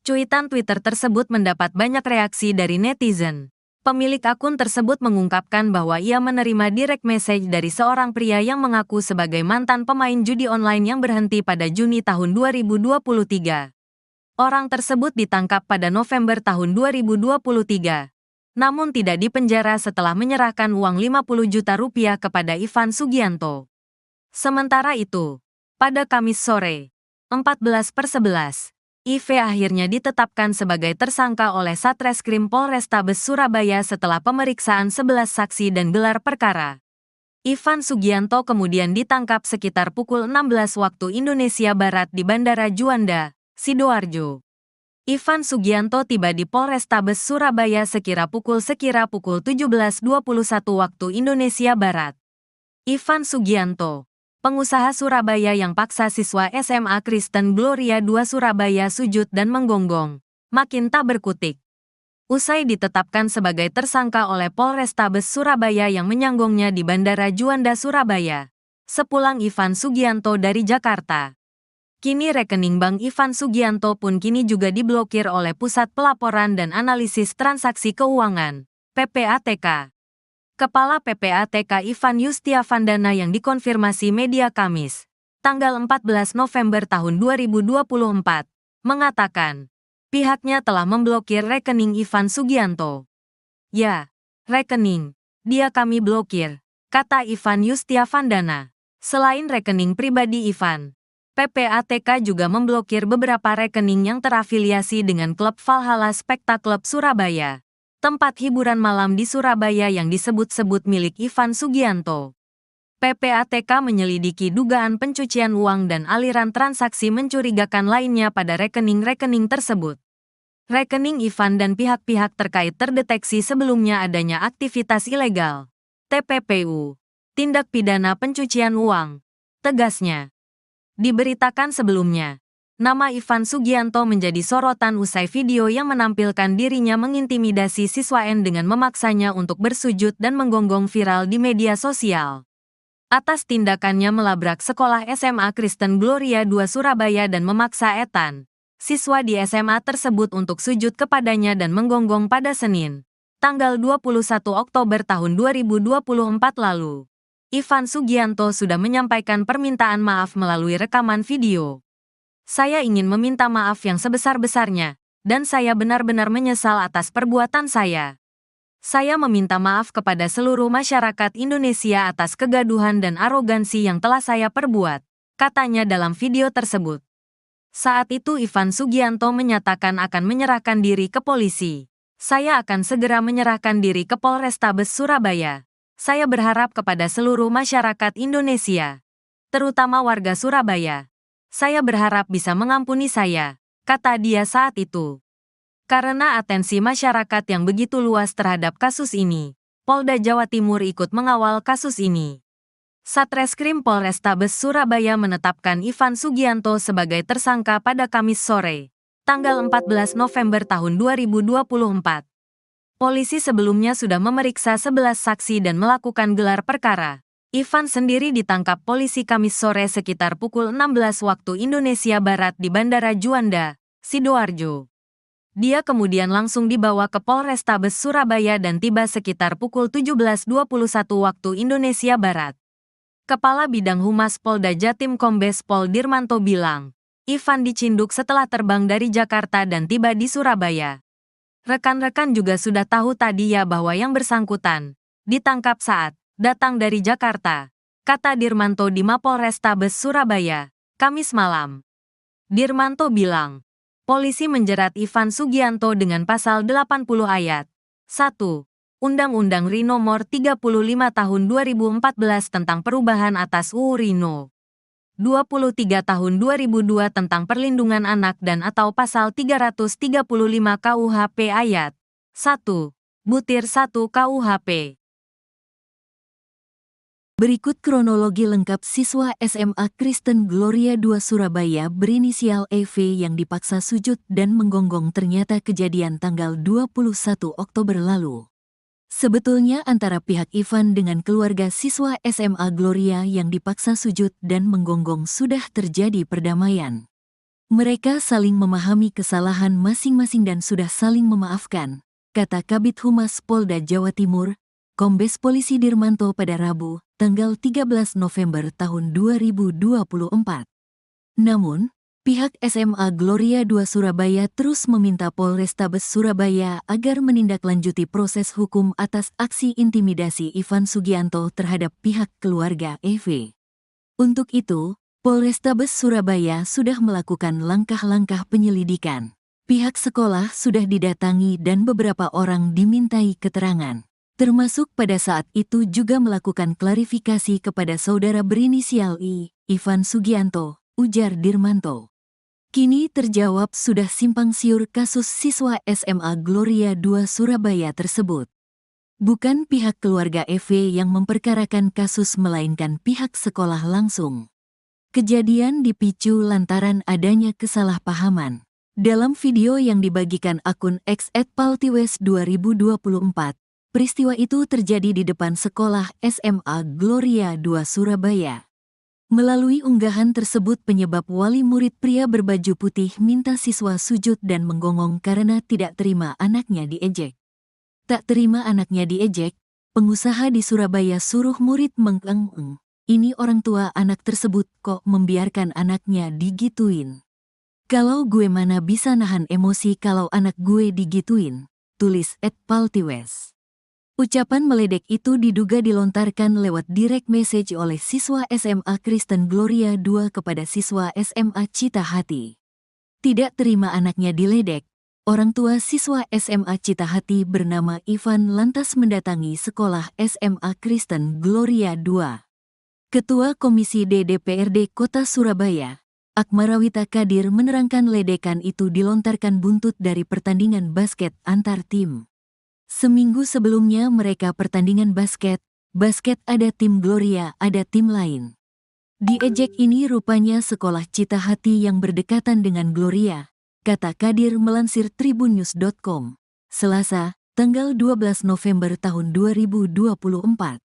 Cuitan Twitter tersebut mendapat banyak reaksi dari netizen. Pemilik akun tersebut mengungkapkan bahwa ia menerima direct message dari seorang pria yang mengaku sebagai mantan pemain judi online yang berhenti pada Juni tahun 2023. Orang tersebut ditangkap pada November tahun 2023, namun tidak dipenjara setelah menyerahkan uang 50 juta rupiah kepada Ivan Sugianto. Sementara itu, pada Kamis sore, 14/11, IV akhirnya ditetapkan sebagai tersangka oleh Satreskrim Polrestabes Surabaya setelah pemeriksaan 11 saksi dan gelar perkara. Ivan Sugianto kemudian ditangkap sekitar pukul 16 waktu Indonesia Barat di Bandara Juanda, Sidoarjo. Ivan Sugianto tiba di Polrestabes Surabaya sekira pukul 17:21 waktu Indonesia Barat. Ivan Sugianto, pengusaha Surabaya yang paksa siswa SMA Kristen Gloria II Surabaya sujud dan menggonggong, makin tak berkutik. Usai ditetapkan sebagai tersangka oleh Polrestabes Surabaya yang menyanggongnya di Bandara Juanda Surabaya, sepulang Ivan Sugianto dari Jakarta. Kini rekening bank Ivan Sugianto pun kini juga diblokir oleh Pusat Pelaporan dan Analisis Transaksi Keuangan, PPATK. Kepala PPATK Ivan Yustiavandana yang dikonfirmasi media Kamis, tanggal 14 November tahun 2024, mengatakan, pihaknya telah memblokir rekening Ivan Sugianto. Ya, rekening, dia kami blokir, kata Ivan Yustiavandana. Selain rekening pribadi Ivan, PPATK juga memblokir beberapa rekening yang terafiliasi dengan klub Valhalla Spectacle Surabaya, tempat hiburan malam di Surabaya yang disebut-sebut milik Ivan Sugianto. PPATK menyelidiki dugaan pencucian uang dan aliran transaksi mencurigakan lainnya pada rekening-rekening tersebut. Rekening Ivan dan pihak-pihak terkait terdeteksi sebelumnya adanya aktivitas ilegal, TPPU, tindak pidana pencucian uang, tegasnya. Diberitakan sebelumnya, Nama Ivan Sugianto menjadi sorotan usai video yang menampilkan dirinya mengintimidasi siswa N dengan memaksanya untuk bersujud dan menggonggong viral di media sosial. Atas tindakannya melabrak sekolah SMA Kristen Gloria II Surabaya dan memaksa Ethan, siswa di SMA tersebut untuk sujud kepadanya dan menggonggong pada Senin, tanggal 21 Oktober tahun 2024 lalu. Ivan Sugianto sudah menyampaikan permintaan maaf melalui rekaman video. Saya ingin meminta maaf yang sebesar-besarnya, dan saya benar-benar menyesal atas perbuatan saya. Saya meminta maaf kepada seluruh masyarakat Indonesia atas kegaduhan dan arogansi yang telah saya perbuat, katanya dalam video tersebut. Saat itu Ivan Sugianto menyatakan akan menyerahkan diri ke polisi. Saya akan segera menyerahkan diri ke Polrestabes Surabaya. Saya berharap kepada seluruh masyarakat Indonesia, terutama warga Surabaya. Saya berharap bisa mengampuni saya, kata dia saat itu. Karena atensi masyarakat yang begitu luas terhadap kasus ini, Polda Jawa Timur ikut mengawal kasus ini. Satreskrim Polrestabes Surabaya menetapkan Ivan Sugianto sebagai tersangka pada Kamis sore, tanggal 14 November tahun 2024. Polisi sebelumnya sudah memeriksa 11 saksi dan melakukan gelar perkara. Ivan sendiri ditangkap polisi Kamis sore sekitar pukul 16 waktu Indonesia Barat di Bandara Juanda, Sidoarjo. Dia kemudian langsung dibawa ke Polrestabes Surabaya dan tiba sekitar pukul 17.21 waktu Indonesia Barat. Kepala Bidang Humas Polda Jatim Kombes Pol Dirmanto bilang, Ivan dicinduk setelah terbang dari Jakarta dan tiba di Surabaya. Rekan-rekan juga sudah tahu tadi ya bahwa yang bersangkutan ditangkap saat datang dari Jakarta, kata Dirmanto di Mapolrestabes Surabaya, Kamis malam. Dirmanto bilang, polisi menjerat Ivan Sugianto dengan pasal 80 ayat 1. Undang-Undang RI Nomor 35 Tahun 2014 tentang perubahan atas UU RI No. 23 Tahun 2002 tentang perlindungan anak dan atau pasal 335 KUHP ayat 1. Butir 1 KUHP. Berikut kronologi lengkap siswa SMA Kristen Gloria II Surabaya berinisial EV yang dipaksa sujud dan menggonggong ternyata kejadian tanggal 21 Oktober lalu. Sebetulnya antara pihak Ivan dengan keluarga siswa SMA Gloria yang dipaksa sujud dan menggonggong sudah terjadi perdamaian. Mereka saling memahami kesalahan masing-masing dan sudah saling memaafkan, kata Kabid Humas Polda Jawa Timur, Kombes Polisi Dirmanto pada Rabu, tanggal 13 November tahun 2024. Namun, pihak SMA Gloria II Surabaya terus meminta Polrestabes Surabaya agar menindaklanjuti proses hukum atas aksi intimidasi Ivan Sugianto terhadap pihak keluarga EV. Untuk itu, Polrestabes Surabaya sudah melakukan langkah-langkah penyelidikan. Pihak sekolah sudah didatangi dan beberapa orang dimintai keterangan. Termasuk pada saat itu juga melakukan klarifikasi kepada saudara berinisial I, Ivan Sugianto, ujar Dirmanto. Kini terjawab sudah simpang siur kasus siswa SMA Gloria II Surabaya tersebut. Bukan pihak keluarga EV yang memperkarakan kasus melainkan pihak sekolah langsung. Kejadian dipicu lantaran adanya kesalahpahaman. Dalam video yang dibagikan akun X @paltiwes2024, peristiwa itu terjadi di depan sekolah SMA Gloria II Surabaya. Melalui unggahan tersebut penyebab wali murid pria berbaju putih minta siswa sujud dan menggonggong karena tidak terima anaknya diejek. Tak terima anaknya diejek, pengusaha di Surabaya suruh murid mengeng-eng. Ini orang tua anak tersebut kok membiarkan anaknya digituin. Kalau gue mana bisa nahan emosi kalau anak gue digituin, tulis @paltiwes. Ucapan meledek itu diduga dilontarkan lewat direct message oleh siswa SMA Kristen Gloria II kepada siswa SMA Cita Hati. Tidak terima anaknya diledek, orang tua siswa SMA Cita Hati bernama Ivan lantas mendatangi sekolah SMA Kristen Gloria II. Ketua Komisi D DPRD Kota Surabaya, Akmarawita Kadir menerangkan ledekan itu dilontarkan buntut dari pertandingan basket antar tim. Seminggu sebelumnya mereka pertandingan basket ada tim Gloria, ada tim lain. Diejek ini rupanya sekolah Cita Hati yang berdekatan dengan Gloria, kata Kadir melansir tribunnews.com. Selasa, tanggal 12 November tahun 2024.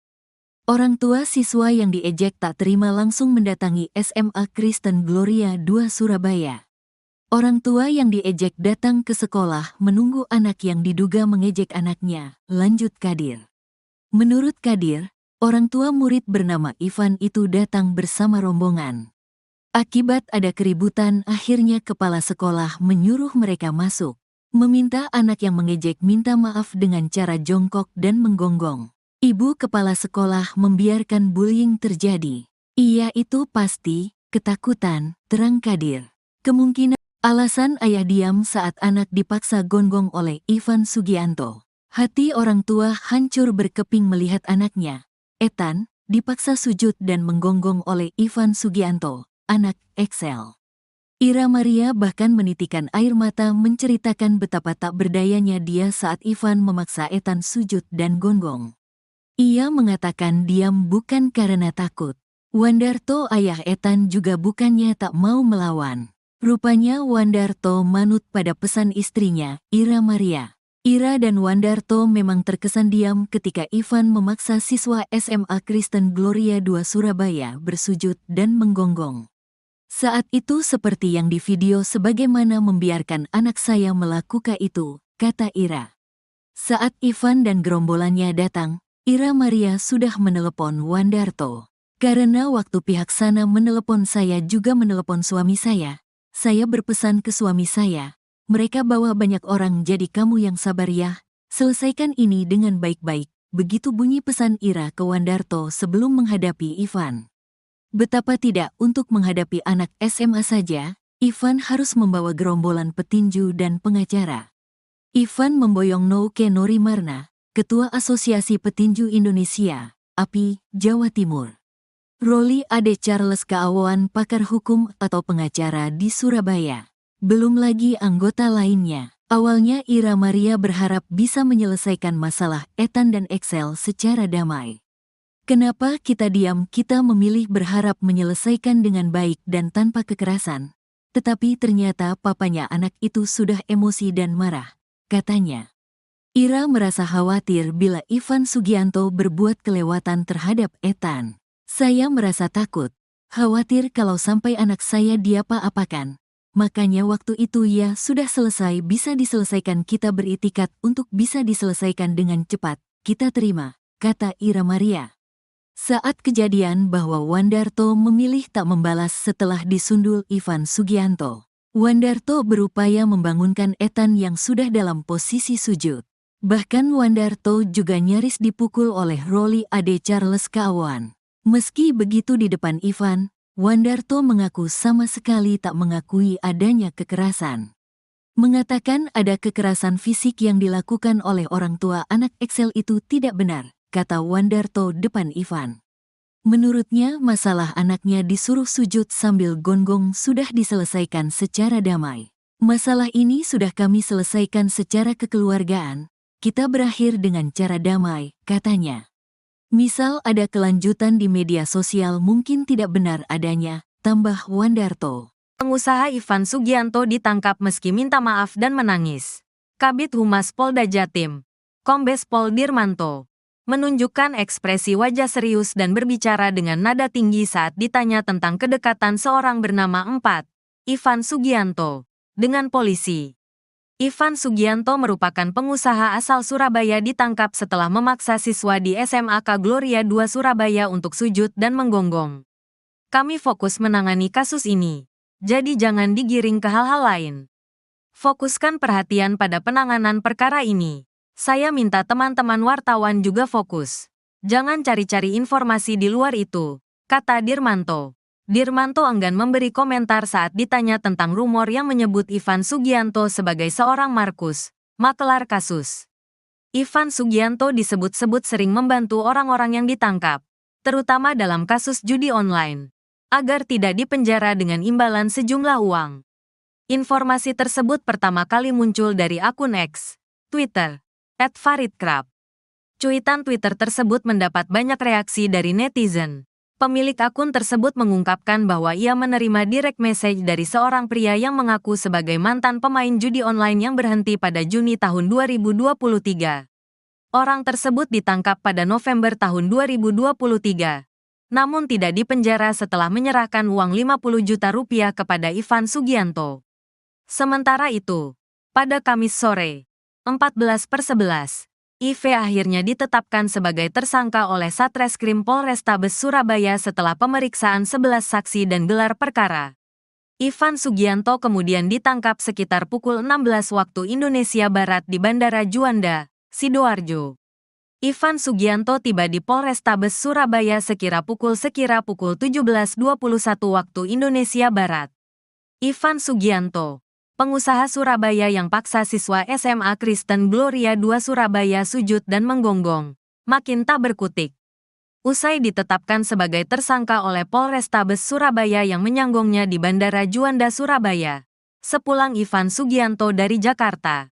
Orang tua siswa yang diejek tak terima langsung mendatangi SMA Kristen Gloria II Surabaya. Orang tua yang diejek datang ke sekolah menunggu anak yang diduga mengejek anaknya, lanjut Kadir. Menurut Kadir, orang tua murid bernama Ivan itu datang bersama rombongan. Akibat ada keributan, akhirnya kepala sekolah menyuruh mereka masuk, meminta anak yang mengejek minta maaf dengan cara jongkok dan menggonggong. Ibu kepala sekolah membiarkan bullying terjadi. Iya itu pasti, ketakutan, terang Kadir. Kemungkinan alasan ayah diam saat anak dipaksa gonggong oleh Ivan Sugianto. Hati orang tua hancur berkeping melihat anaknya. Ethan dipaksa sujud dan menggonggong oleh Ivan Sugianto, anak Excel. Ira Maria bahkan menitikan air mata menceritakan betapa tak berdayanya dia saat Ivan memaksa Ethan sujud dan gonggong. Ia mengatakan diam bukan karena takut. Wandarto ayah Ethan juga bukannya tak mau melawan. Rupanya Wandarto manut pada pesan istrinya, Ira Maria. Ira dan Wandarto memang terkesan diam ketika Ivan memaksa siswa SMA Kristen Gloria II Surabaya bersujud dan menggonggong. Saat itu seperti yang di video sebagaimana membiarkan anak saya melakukan itu, kata Ira. Saat Ivan dan gerombolannya datang, Ira Maria sudah menelepon Wandarto. Karena waktu pihak sana menelepon saya juga menelepon suami saya berpesan ke suami saya. Mereka bawa banyak orang jadi kamu yang sabar ya, selesaikan ini dengan baik-baik, begitu bunyi pesan Ira ke Wandarto sebelum menghadapi Ivan. Betapa tidak untuk menghadapi anak SMA saja, Ivan harus membawa gerombolan petinju dan pengacara. Ivan memboyong Nouke Norimarna, Ketua Asosiasi Petinju Indonesia, API, Jawa Timur. Roli Ade Charles Kaawan pakar hukum atau pengacara di Surabaya. Belum lagi anggota lainnya. Awalnya Ira Maria berharap bisa menyelesaikan masalah Ethan dan Excel secara damai. Kenapa kita diam? Kita memilih berharap menyelesaikan dengan baik dan tanpa kekerasan. Tetapi ternyata papanya anak itu sudah emosi dan marah, katanya. Ira merasa khawatir bila Ivan Sugianto berbuat kelewatan terhadap Ethan. Saya merasa takut, khawatir kalau sampai anak saya diapa-apakan. Makanya waktu itu ya sudah selesai bisa diselesaikan kita beritikat untuk bisa diselesaikan dengan cepat, kita terima, kata Ira Maria. Saat kejadian bahwa Wandarto memilih tak membalas setelah disundul Ivan Sugianto. Wandarto berupaya membangunkan Ethan yang sudah dalam posisi sujud. Bahkan Wandarto juga nyaris dipukul oleh Roli Ade Charles Kaawan. Meski begitu di depan Ivan, Wandarto mengaku sama sekali tak mengakui adanya kekerasan. Mengatakan ada kekerasan fisik yang dilakukan oleh orang tua anak Excel itu tidak benar, kata Wandarto depan Ivan. Menurutnya masalah anaknya disuruh sujud sambil gonggong sudah diselesaikan secara damai. Masalah ini sudah kami selesaikan secara kekeluargaan, kita berakhir dengan cara damai, katanya. Misal ada kelanjutan di media sosial mungkin tidak benar adanya, tambah Wandarto. Pengusaha Ivan Sugianto ditangkap meski minta maaf dan menangis. Kabid Humas Polda Jatim, Kombes Pol Dirmanto, menunjukkan ekspresi wajah serius dan berbicara dengan nada tinggi saat ditanya tentang kedekatan seorang bernama Ivan Sugianto dengan polisi. Ivan Sugianto merupakan pengusaha asal Surabaya ditangkap setelah memaksa siswa di SMAK Gloria II Surabaya untuk sujud dan menggonggong. Kami fokus menangani kasus ini, jadi jangan digiring ke hal-hal lain. Fokuskan perhatian pada penanganan perkara ini. Saya minta teman-teman wartawan juga fokus. Jangan cari-cari informasi di luar itu, kata Dirmanto. Dirmanto enggan memberi komentar saat ditanya tentang rumor yang menyebut Ivan Sugianto sebagai seorang Markus, makelar kasus. Ivan Sugianto disebut-sebut sering membantu orang-orang yang ditangkap, terutama dalam kasus judi online, agar tidak dipenjara dengan imbalan sejumlah uang. Informasi tersebut pertama kali muncul dari akun X, Twitter, @faridkrab. Cuitan Twitter tersebut mendapat banyak reaksi dari netizen. Pemilik akun tersebut mengungkapkan bahwa ia menerima direct message dari seorang pria yang mengaku sebagai mantan pemain judi online yang berhenti pada Juni tahun 2023. Orang tersebut ditangkap pada November tahun 2023. Namun tidak dipenjara setelah menyerahkan uang 50 juta rupiah kepada Ivan Sugianto. Sementara itu, pada Kamis sore, 14/11, IV akhirnya ditetapkan sebagai tersangka oleh Satreskrim Polrestabes Surabaya setelah pemeriksaan 11 saksi dan gelar perkara. Ivan Sugianto kemudian ditangkap sekitar pukul 16 waktu Indonesia Barat di Bandara Juanda, Sidoarjo. Ivan Sugianto tiba di Polrestabes Surabaya sekira pukul 17:21 waktu Indonesia Barat. Ivan Sugianto, pengusaha Surabaya yang paksa siswa SMA Kristen Gloria II Surabaya sujud dan menggonggong, makin tak berkutik. Usai ditetapkan sebagai tersangka oleh Polrestabes Surabaya yang menyanggongnya di Bandara Juanda Surabaya, sepulang Ivan Sugianto dari Jakarta.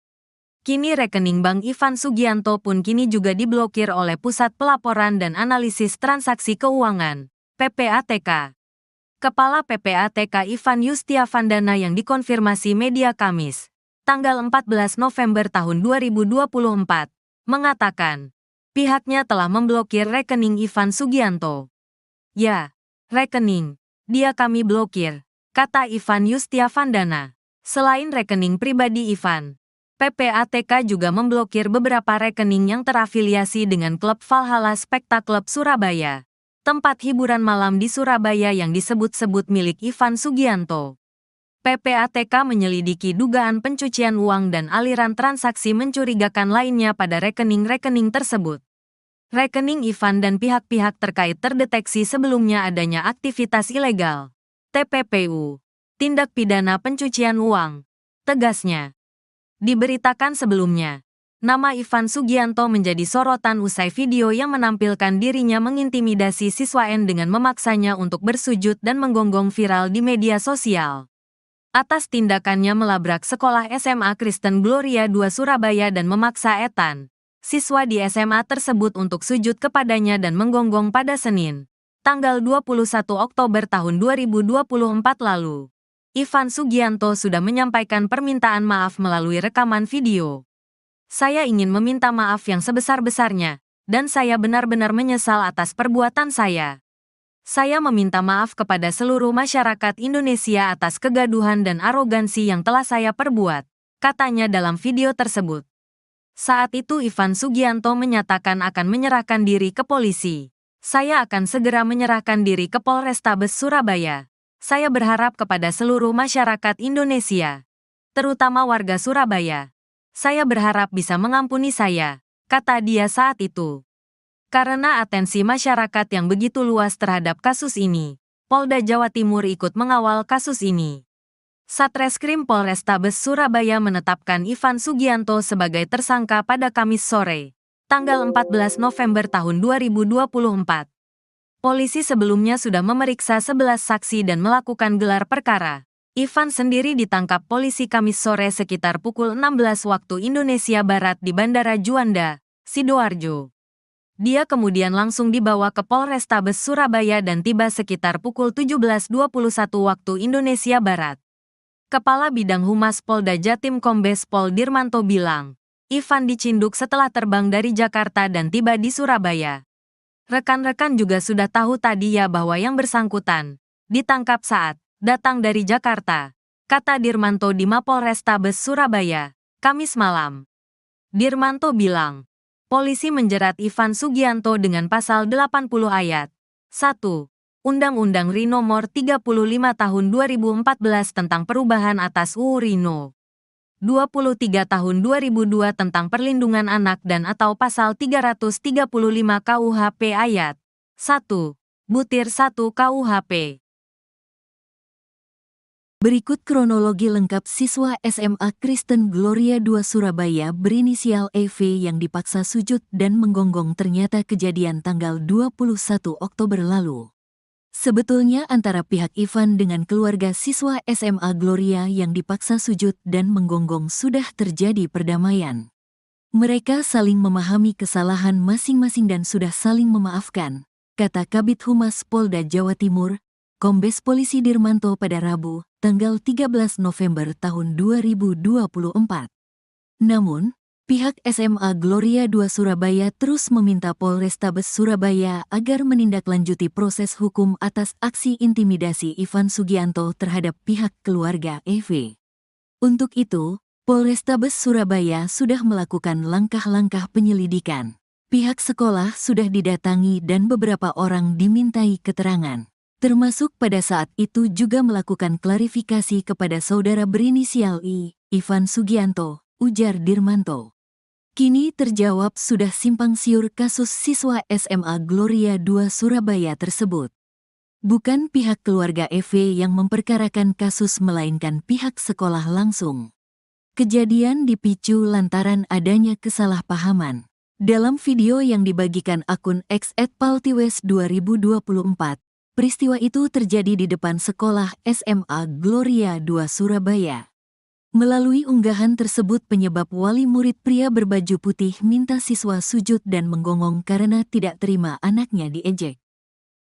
Kini rekening bank Ivan Sugianto pun kini juga diblokir oleh Pusat Pelaporan dan Analisis Transaksi Keuangan, PPATK. Kepala PPATK Ivan Yustiavandana yang dikonfirmasi media Kamis, tanggal 14 November tahun 2024, mengatakan, pihaknya telah memblokir rekening Ivan Sugianto. Ya, rekening, dia kami blokir, kata Ivan Yustiavandana. Selain rekening pribadi Ivan, PPATK juga memblokir beberapa rekening yang terafiliasi dengan klub Valhalla Spectacle Surabaya, tempat hiburan malam di Surabaya yang disebut-sebut milik Ivan Sugianto. PPATK menyelidiki dugaan pencucian uang dan aliran transaksi mencurigakan lainnya pada rekening-rekening tersebut. Rekening Ivan dan pihak-pihak terkait terdeteksi sebelumnya adanya aktivitas ilegal, TPPU, tindak pidana pencucian uang, tegasnya. Diberitakan sebelumnya, nama Ivan Sugianto menjadi sorotan usai video yang menampilkan dirinya mengintimidasi siswa N dengan memaksanya untuk bersujud dan menggonggong viral di media sosial. Atas tindakannya melabrak sekolah SMA Kristen Gloria II Surabaya dan memaksa Ethan, siswa di SMA tersebut untuk sujud kepadanya dan menggonggong pada Senin, tanggal 21 Oktober tahun 2024 lalu. Ivan Sugianto sudah menyampaikan permintaan maaf melalui rekaman video. Saya ingin meminta maaf yang sebesar-besarnya, dan saya benar-benar menyesal atas perbuatan saya. Saya meminta maaf kepada seluruh masyarakat Indonesia atas kegaduhan dan arogansi yang telah saya perbuat, katanya dalam video tersebut. Saat itu Ivan Sugianto menyatakan akan menyerahkan diri ke polisi. Saya akan segera menyerahkan diri ke Polrestabes Surabaya. Saya berharap kepada seluruh masyarakat Indonesia, terutama warga Surabaya. Saya berharap bisa mengampuni saya, kata dia saat itu. Karena atensi masyarakat yang begitu luas terhadap kasus ini, Polda Jawa Timur ikut mengawal kasus ini. Satreskrim Polrestabes Surabaya menetapkan Ivan Sugianto sebagai tersangka pada Kamis sore, tanggal 14 November tahun 2024. Polisi sebelumnya sudah memeriksa 11 saksi dan melakukan gelar perkara. Ivan sendiri ditangkap polisi Kamis sore sekitar pukul 16 waktu Indonesia Barat di Bandara Juanda, Sidoarjo. Dia kemudian langsung dibawa ke Polrestabes Surabaya dan tiba sekitar pukul 17:21 waktu Indonesia Barat. Kepala Bidang Humas Polda Jatim Kombes Pol Dirmanto bilang, Ivan dicinduk setelah terbang dari Jakarta dan tiba di Surabaya. Rekan-rekan juga sudah tahu tadi ya bahwa yang bersangkutan ditangkap saat datang dari Jakarta, kata Dirmanto di Mapolrestabes Surabaya, Kamis malam. Dirmanto bilang, polisi menjerat Ivan Sugianto dengan pasal 80 ayat 1. Undang-Undang RI Nomor 35 Tahun 2014 tentang perubahan atas UU RI No. 23 Tahun 2002 tentang perlindungan anak dan atau pasal 335 KUHP ayat 1. Butir 1 KUHP. Berikut kronologi lengkap siswa SMA Kristen Gloria II Surabaya berinisial EV yang dipaksa sujud dan menggonggong ternyata kejadian tanggal 21 Oktober lalu. Sebetulnya antara pihak Ivan dengan keluarga siswa SMA Gloria yang dipaksa sujud dan menggonggong sudah terjadi perdamaian. Mereka saling memahami kesalahan masing-masing dan sudah saling memaafkan, kata Kabid Humas Polda Jawa Timur, Kombes Polisi Dirmanto pada Rabu, tanggal 13 November tahun 2024. Namun, pihak SMA Gloria II Surabaya terus meminta Polrestabes Surabaya agar menindaklanjuti proses hukum atas aksi intimidasi Ivan Sugianto terhadap pihak keluarga EV. Untuk itu, Polrestabes Surabaya sudah melakukan langkah-langkah penyelidikan. Pihak sekolah sudah didatangi dan beberapa orang dimintai keterangan. Termasuk pada saat itu juga melakukan klarifikasi kepada saudara berinisial I, Ivan Sugianto, ujar Dirmanto. Kini terjawab sudah simpang siur kasus siswa SMA Gloria II Surabaya tersebut. Bukan pihak keluarga EV yang memperkarakan kasus melainkan pihak sekolah langsung. Kejadian dipicu lantaran adanya kesalahpahaman. Dalam video yang dibagikan akun X @paltiwes2024, peristiwa itu terjadi di depan sekolah SMA Gloria II Surabaya. Melalui unggahan tersebut penyebab wali murid pria berbaju putih minta siswa sujud dan menggonggong karena tidak terima anaknya diejek.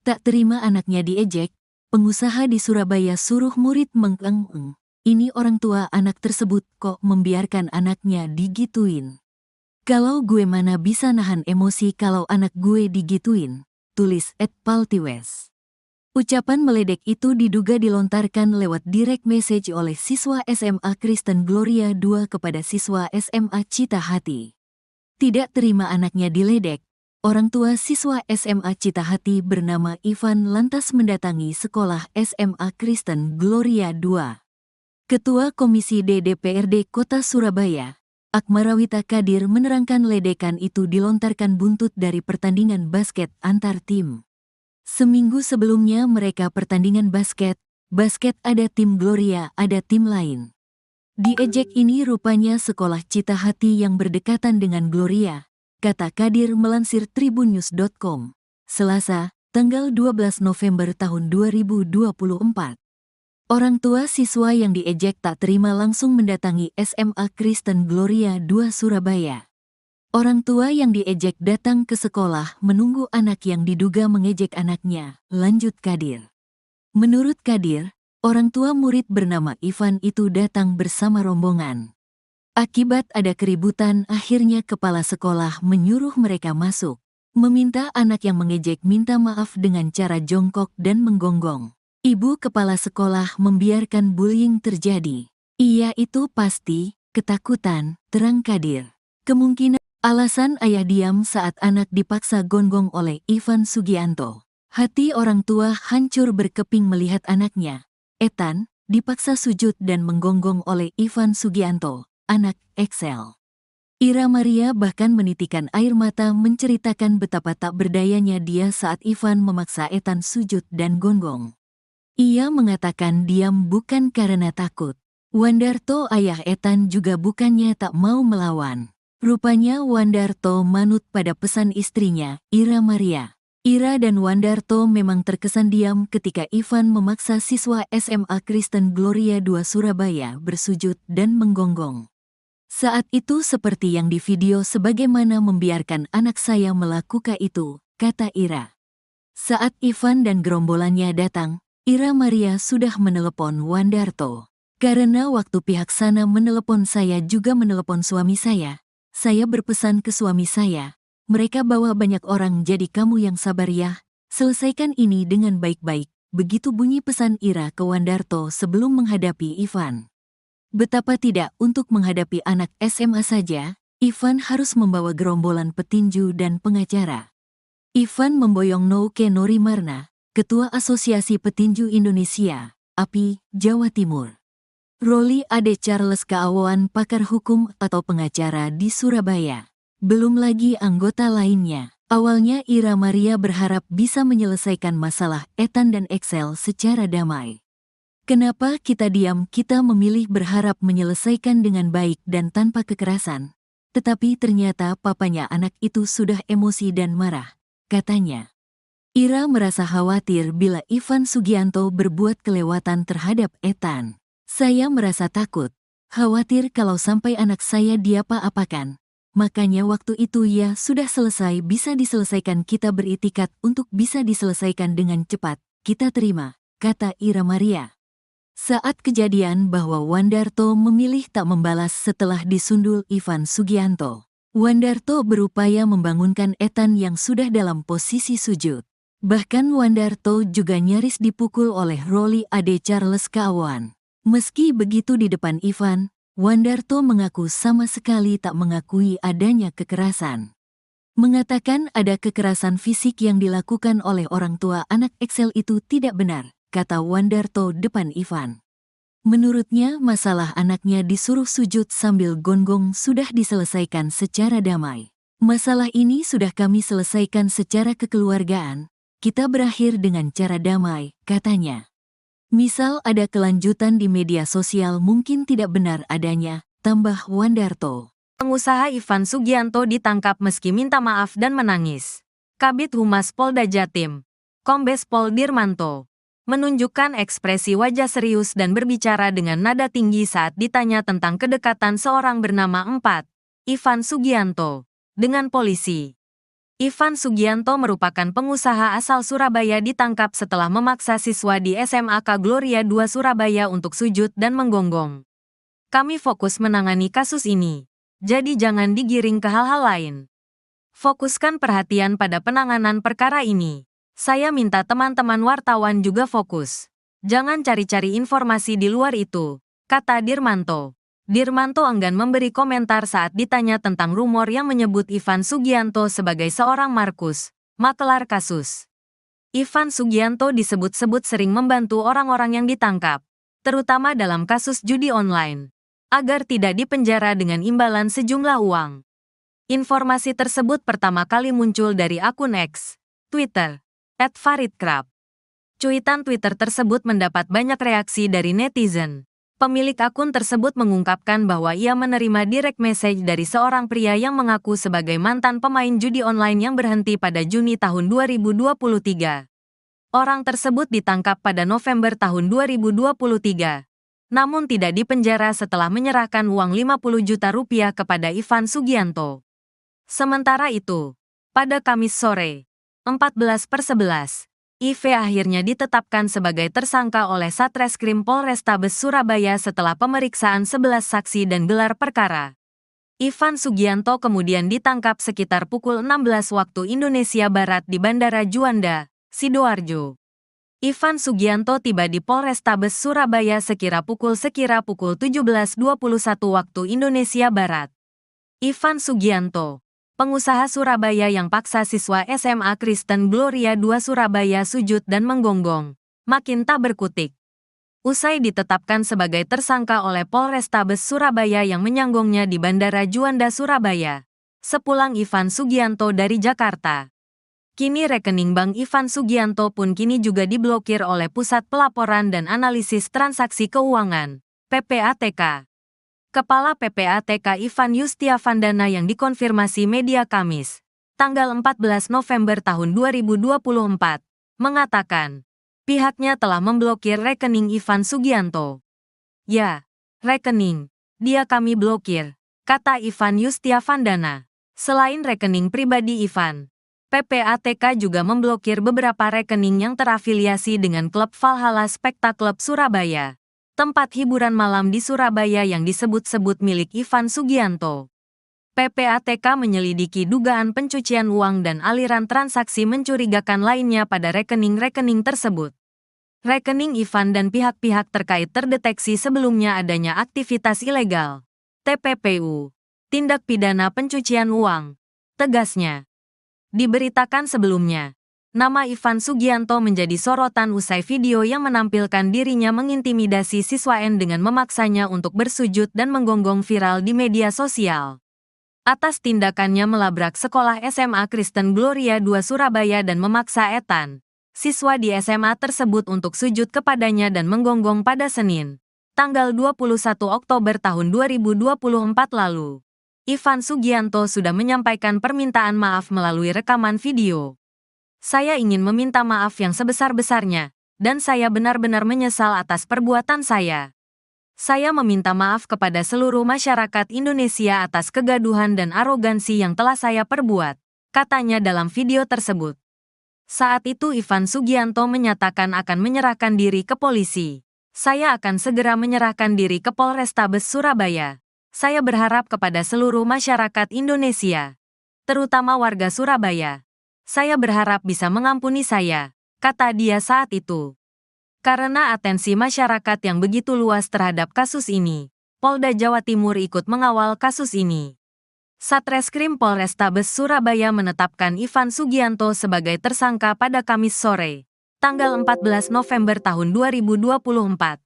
Tak terima anaknya diejek, pengusaha di Surabaya suruh murid mengeng-eng. Ini orang tua anak tersebut kok membiarkan anaknya digituin. Kalau gue mana bisa nahan emosi kalau anak gue digituin, tulis @paltiwes. Ucapan meledek itu diduga dilontarkan lewat direct message oleh siswa SMA Kristen Gloria II kepada siswa SMA Cita Hati. Tidak terima anaknya diledek, orang tua siswa SMA Cita Hati bernama Ivan lantas mendatangi sekolah SMA Kristen Gloria II. Ketua Komisi D DPRD Kota Surabaya, Akmarawita Kadir menerangkan ledekan itu dilontarkan buntut dari pertandingan basket antar tim. Seminggu sebelumnya mereka pertandingan basket ada tim Gloria, ada tim lain. Diejek ini rupanya sekolah Cita Hati yang berdekatan dengan Gloria, kata Kadir melansir tribunnews.com, Selasa, tanggal 12 November tahun 2024. Orang tua siswa yang diejek tak terima langsung mendatangi SMA Kristen Gloria II Surabaya. Orang tua yang diejek datang ke sekolah menunggu anak yang diduga mengejek anaknya, lanjut Kadir. Menurut Kadir, orang tua murid bernama Ivan itu datang bersama rombongan. Akibat ada keributan, akhirnya kepala sekolah menyuruh mereka masuk, meminta anak yang mengejek minta maaf dengan cara jongkok dan menggonggong. Ibu kepala sekolah membiarkan bullying terjadi. Iya itu pasti, ketakutan, terang Kadir. Kemungkinan alasan ayah diam saat anak dipaksa gonggong oleh Ivan Sugianto. Hati orang tua hancur berkeping melihat anaknya, Ethan, dipaksa sujud dan menggonggong oleh Ivan Sugianto, anak Excel. Ira Maria bahkan menitikan air mata menceritakan betapa tak berdayanya dia saat Ivan memaksa Ethan sujud dan gonggong. Ia mengatakan diam bukan karena takut. Wandarto ayah Ethan juga bukannya tak mau melawan. Rupanya Wandarto manut pada pesan istrinya, Ira Maria. Ira dan Wandarto memang terkesan diam ketika Ivan memaksa siswa SMA Kristen Gloria II Surabaya bersujud dan menggonggong. Saat itu seperti yang di video sebagaimana membiarkan anak saya melakukan itu, kata Ira. Saat Ivan dan gerombolannya datang, Ira Maria sudah menelepon Wandarto. Karena waktu pihak sana menelepon saya juga menelepon suami saya berpesan ke suami saya, mereka bawa banyak orang jadi kamu yang sabar ya, selesaikan ini dengan baik-baik, begitu bunyi pesan Ira ke Wandarto sebelum menghadapi Ivan. Betapa tidak untuk menghadapi anak SMA saja, Ivan harus membawa gerombolan petinju dan pengacara. Ivan memboyong Nouke Norimarna, Ketua Asosiasi Petinju Indonesia, API, Jawa Timur. Roli Ade Charles Kaawoan pakar hukum atau pengacara di Surabaya. Belum lagi anggota lainnya. Awalnya Ira Maria berharap bisa menyelesaikan masalah Ethan dan Excel secara damai. Kenapa kita diam? Kita memilih berharap menyelesaikan dengan baik dan tanpa kekerasan. Tetapi ternyata papanya anak itu sudah emosi dan marah, katanya. Ira merasa khawatir bila Ivan Sugianto berbuat kelewatan terhadap Ethan. Saya merasa takut, khawatir kalau sampai anak saya diapa-apakan. Makanya waktu itu ya sudah selesai, bisa diselesaikan, kita beritikat untuk bisa diselesaikan dengan cepat, kita terima, kata Ira Maria. Saat kejadian bahwa Wandarto memilih tak membalas setelah disundul Ivan Sugianto. Wandarto berupaya membangunkan Ethan yang sudah dalam posisi sujud. Bahkan Wandarto juga nyaris dipukul oleh Rolly Ade Charles Kawan. Meski begitu di depan Ivan, Wandarto mengaku sama sekali tak mengakui adanya kekerasan. Mengatakan ada kekerasan fisik yang dilakukan oleh orang tua anak Excel itu tidak benar, kata Wandarto depan Ivan. Menurutnya masalah anaknya disuruh sujud sambil gonggong sudah diselesaikan secara damai. Masalah ini sudah kami selesaikan secara kekeluargaan, kita berakhir dengan cara damai, katanya. Misal ada kelanjutan di media sosial mungkin tidak benar adanya, tambah Wandarto. Pengusaha Ivan Sugianto ditangkap meski minta maaf dan menangis. Kabid Humas Polda Jatim, Kombes Pol Dirmanto, menunjukkan ekspresi wajah serius dan berbicara dengan nada tinggi saat ditanya tentang kedekatan seorang bernama Ivan Sugianto dengan polisi. Ivan Sugianto merupakan pengusaha asal Surabaya, ditangkap setelah memaksa siswa di SMAK Gloria 2 Surabaya untuk sujud dan menggonggong. Kami fokus menangani kasus ini, jadi jangan digiring ke hal-hal lain. Fokuskan perhatian pada penanganan perkara ini. Saya minta teman-teman wartawan juga fokus. Jangan cari-cari informasi di luar itu, kata Dirmanto. Dirmanto enggan memberi komentar saat ditanya tentang rumor yang menyebut Ivan Sugianto sebagai seorang Markus, makelar kasus. Ivan Sugianto disebut-sebut sering membantu orang-orang yang ditangkap, terutama dalam kasus judi online, agar tidak dipenjara dengan imbalan sejumlah uang. Informasi tersebut pertama kali muncul dari akun X, Twitter, @faridkrab. Cuitan Twitter tersebut mendapat banyak reaksi dari netizen. Pemilik akun tersebut mengungkapkan bahwa ia menerima direct message dari seorang pria yang mengaku sebagai mantan pemain judi online yang berhenti pada Juni tahun 2023. Orang tersebut ditangkap pada November tahun 2023, namun tidak dipenjara setelah menyerahkan uang 50 juta rupiah kepada Ivan Sugianto. Sementara itu, pada Kamis sore, 14/11, IV akhirnya ditetapkan sebagai tersangka oleh Satreskrim Polrestabes Surabaya setelah pemeriksaan 11 saksi dan gelar perkara. Ivan Sugianto kemudian ditangkap sekitar pukul 16 waktu Indonesia Barat di Bandara Juanda, Sidoarjo. Ivan Sugianto tiba di Polrestabes Surabaya sekira pukul 17:21 waktu Indonesia Barat. Ivan Sugianto, pengusaha Surabaya yang paksa siswa SMA Kristen Gloria 2 Surabaya sujud dan menggonggong, makin tak berkutik. Usai ditetapkan sebagai tersangka oleh Polrestabes Surabaya yang menyanggongnya di Bandara Juanda Surabaya, sepulang Ivan Sugianto dari Jakarta. Kini rekening bank Ivan Sugianto pun kini juga diblokir oleh Pusat Pelaporan dan Analisis Transaksi Keuangan, PPATK. Kepala PPATK Ivan Yustiavandana yang dikonfirmasi media Kamis, tanggal 14 November tahun 2024, mengatakan, pihaknya telah memblokir rekening Ivan Sugianto. Ya, rekening, dia kami blokir, kata Ivan Yustiavandana. Selain rekening pribadi Ivan, PPATK juga memblokir beberapa rekening yang terafiliasi dengan klub Valhalla Spectacle Surabaya, tempat hiburan malam di Surabaya yang disebut-sebut milik Ivan Sugianto. PPATK menyelidiki dugaan pencucian uang dan aliran transaksi mencurigakan lainnya pada rekening-rekening tersebut. Rekening Ivan dan pihak-pihak terkait terdeteksi sebelumnya adanya aktivitas ilegal, TPPU, tindak pidana pencucian uang, tegasnya. Diberitakan sebelumnya, nama Ivan Sugianto menjadi sorotan usai video yang menampilkan dirinya mengintimidasi siswa N dengan memaksanya untuk bersujud dan menggonggong viral di media sosial. Atas tindakannya melabrak sekolah SMA Kristen Gloria 2 Surabaya dan memaksa Ethan, siswa di SMA tersebut untuk sujud kepadanya dan menggonggong pada Senin, tanggal 21 Oktober tahun 2024 lalu. Ivan Sugianto sudah menyampaikan permintaan maaf melalui rekaman video. Saya ingin meminta maaf yang sebesar-besarnya, dan saya benar-benar menyesal atas perbuatan saya. Saya meminta maaf kepada seluruh masyarakat Indonesia atas kegaduhan dan arogansi yang telah saya perbuat, katanya dalam video tersebut. Saat itu Ivan Sugianto menyatakan akan menyerahkan diri ke polisi. Saya akan segera menyerahkan diri ke Polrestabes Surabaya. Saya berharap kepada seluruh masyarakat Indonesia, terutama warga Surabaya. Saya berharap bisa mengampuni saya, kata dia saat itu. Karena atensi masyarakat yang begitu luas terhadap kasus ini, Polda Jawa Timur ikut mengawal kasus ini. Satreskrim Polrestabes Surabaya menetapkan Ivan Sugianto sebagai tersangka pada Kamis sore, tanggal 14 November tahun 2024.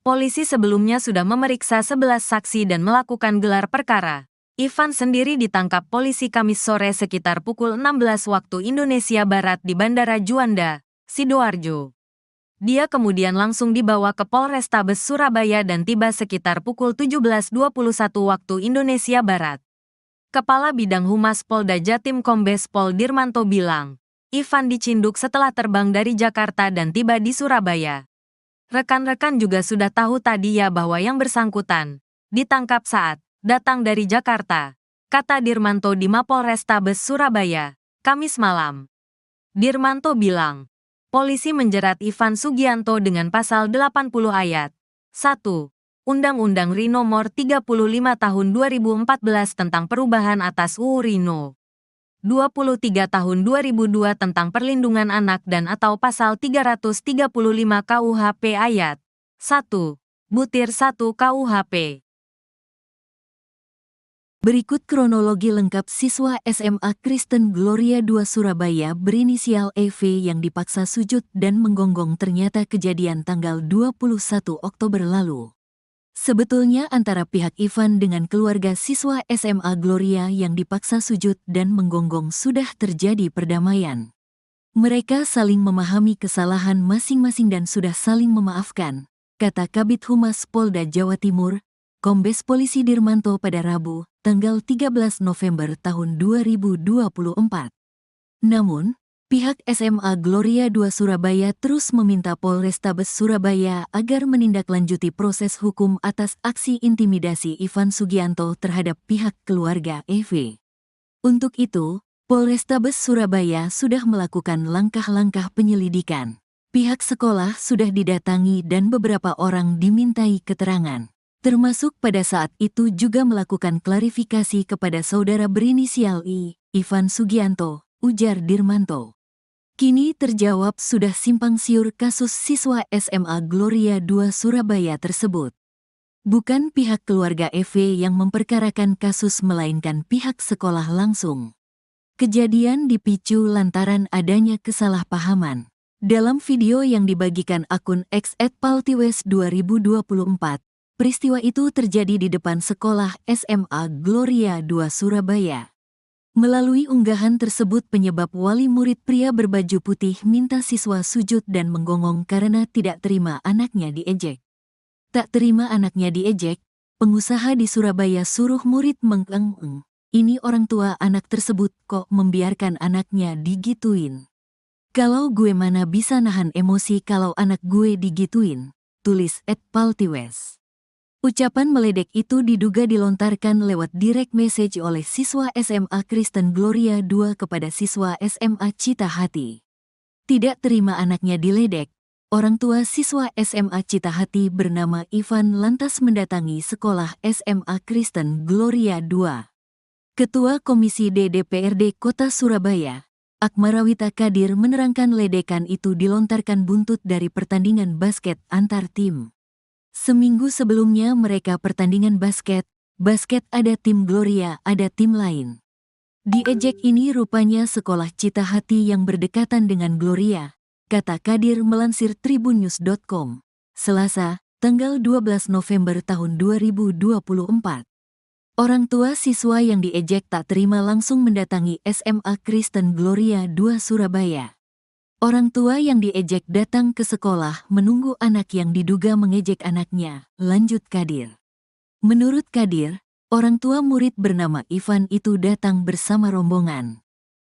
Polisi sebelumnya sudah memeriksa 11 saksi dan melakukan gelar perkara. Ivan sendiri ditangkap polisi Kamis sore sekitar pukul 16 waktu Indonesia Barat di Bandara Juanda, Sidoarjo. Dia kemudian langsung dibawa ke Polrestabes Surabaya dan tiba sekitar pukul 17.21 waktu Indonesia Barat. Kepala Bidang Humas Polda Jatim Kombes Pol Dirmanto bilang, Ivan dicinduk setelah terbang dari Jakarta dan tiba di Surabaya. Rekan-rekan juga sudah tahu tadi ya bahwa yang bersangkutan ditangkap saat datang dari Jakarta, kata Dirmanto di Mapolrestabes Surabaya, Kamis malam. Dirmanto bilang, polisi menjerat Ivan Sugianto dengan pasal 80 ayat 1. Undang-Undang RI Nomor 35 Tahun 2014 tentang perubahan atas UU RI No. 23 Tahun 2002 tentang perlindungan anak dan atau pasal 335 KUHP ayat 1. Butir 1 KUHP. Berikut kronologi lengkap siswa SMA Kristen Gloria II Surabaya berinisial EV yang dipaksa sujud dan menggonggong ternyata kejadian tanggal 21 Oktober lalu. Sebetulnya antara pihak Ivan dengan keluarga siswa SMA Gloria yang dipaksa sujud dan menggonggong sudah terjadi perdamaian. Mereka saling memahami kesalahan masing-masing dan sudah saling memaafkan, kata Kabid Humas Polda Jawa Timur, Kombes Polisi Dirmanto pada Rabu, tanggal 13 November tahun 2024. Namun, pihak SMA Gloria II Surabaya terus meminta Polrestabes Surabaya agar menindaklanjuti proses hukum atas aksi intimidasi Ivan Sugianto terhadap pihak keluarga EV. Untuk itu, Polrestabes Surabaya sudah melakukan langkah-langkah penyelidikan. Pihak sekolah sudah didatangi dan beberapa orang dimintai keterangan. Termasuk pada saat itu juga melakukan klarifikasi kepada saudara berinisial I, Ivan Sugianto, ujar Dirmanto. Kini terjawab sudah simpang siur kasus siswa SMA Gloria II Surabaya tersebut. Bukan pihak keluarga EV yang memperkarakan kasus melainkan pihak sekolah langsung. Kejadian dipicu lantaran adanya kesalahpahaman. Dalam video yang dibagikan akun X @paltiwes2024, peristiwa itu terjadi di depan sekolah SMA Gloria II Surabaya. Melalui unggahan tersebut penyebab wali murid pria berbaju putih minta siswa sujud dan menggonggong karena tidak terima anaknya diejek. Tak terima anaknya diejek, pengusaha di Surabaya suruh murid mengeng-eng. Ini orang tua anak tersebut kok membiarkan anaknya digituin. Kalau gue mana bisa nahan emosi kalau anak gue digituin, tulis @paltiwes. Ucapan meledek itu diduga dilontarkan lewat direct message oleh siswa SMA Kristen Gloria II kepada siswa SMA Cita Hati. Tidak terima anaknya diledek, orang tua siswa SMA Cita Hati bernama Ivan lantas mendatangi sekolah SMA Kristen Gloria II. Ketua Komisi D DPRD Kota Surabaya, Akmarawita Kadir menerangkan ledekan itu dilontarkan buntut dari pertandingan basket antar tim. Seminggu sebelumnya mereka pertandingan basket ada tim Gloria, ada tim lain. Diejek ini rupanya sekolah Cita Hati yang berdekatan dengan Gloria, kata Kadir melansir tribunnews.com, Selasa, tanggal 12 November tahun 2024. Orang tua siswa yang diejek tak terima langsung mendatangi SMA Kristen Gloria II Surabaya. Orang tua yang diejek datang ke sekolah menunggu anak yang diduga mengejek anaknya, lanjut Kadir. Menurut Kadir, orang tua murid bernama Ivan itu datang bersama rombongan.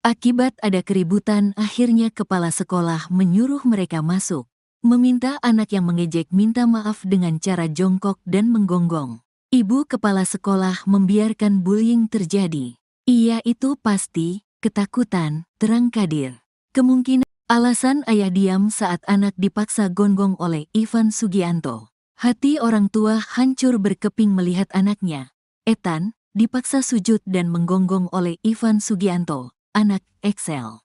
Akibat ada keributan akhirnya kepala sekolah menyuruh mereka masuk. Meminta anak yang mengejek minta maaf dengan cara jongkok dan menggonggong. Ibu kepala sekolah membiarkan bullying terjadi. Ia itu pasti ketakutan, terang Kadir. Kemungkinan alasan ayah diam saat anak dipaksa gonggong oleh Ivan Sugianto. Hati orang tua hancur berkeping melihat anaknya, Ethan, dipaksa sujud dan menggonggong oleh Ivan Sugianto, anak Excel.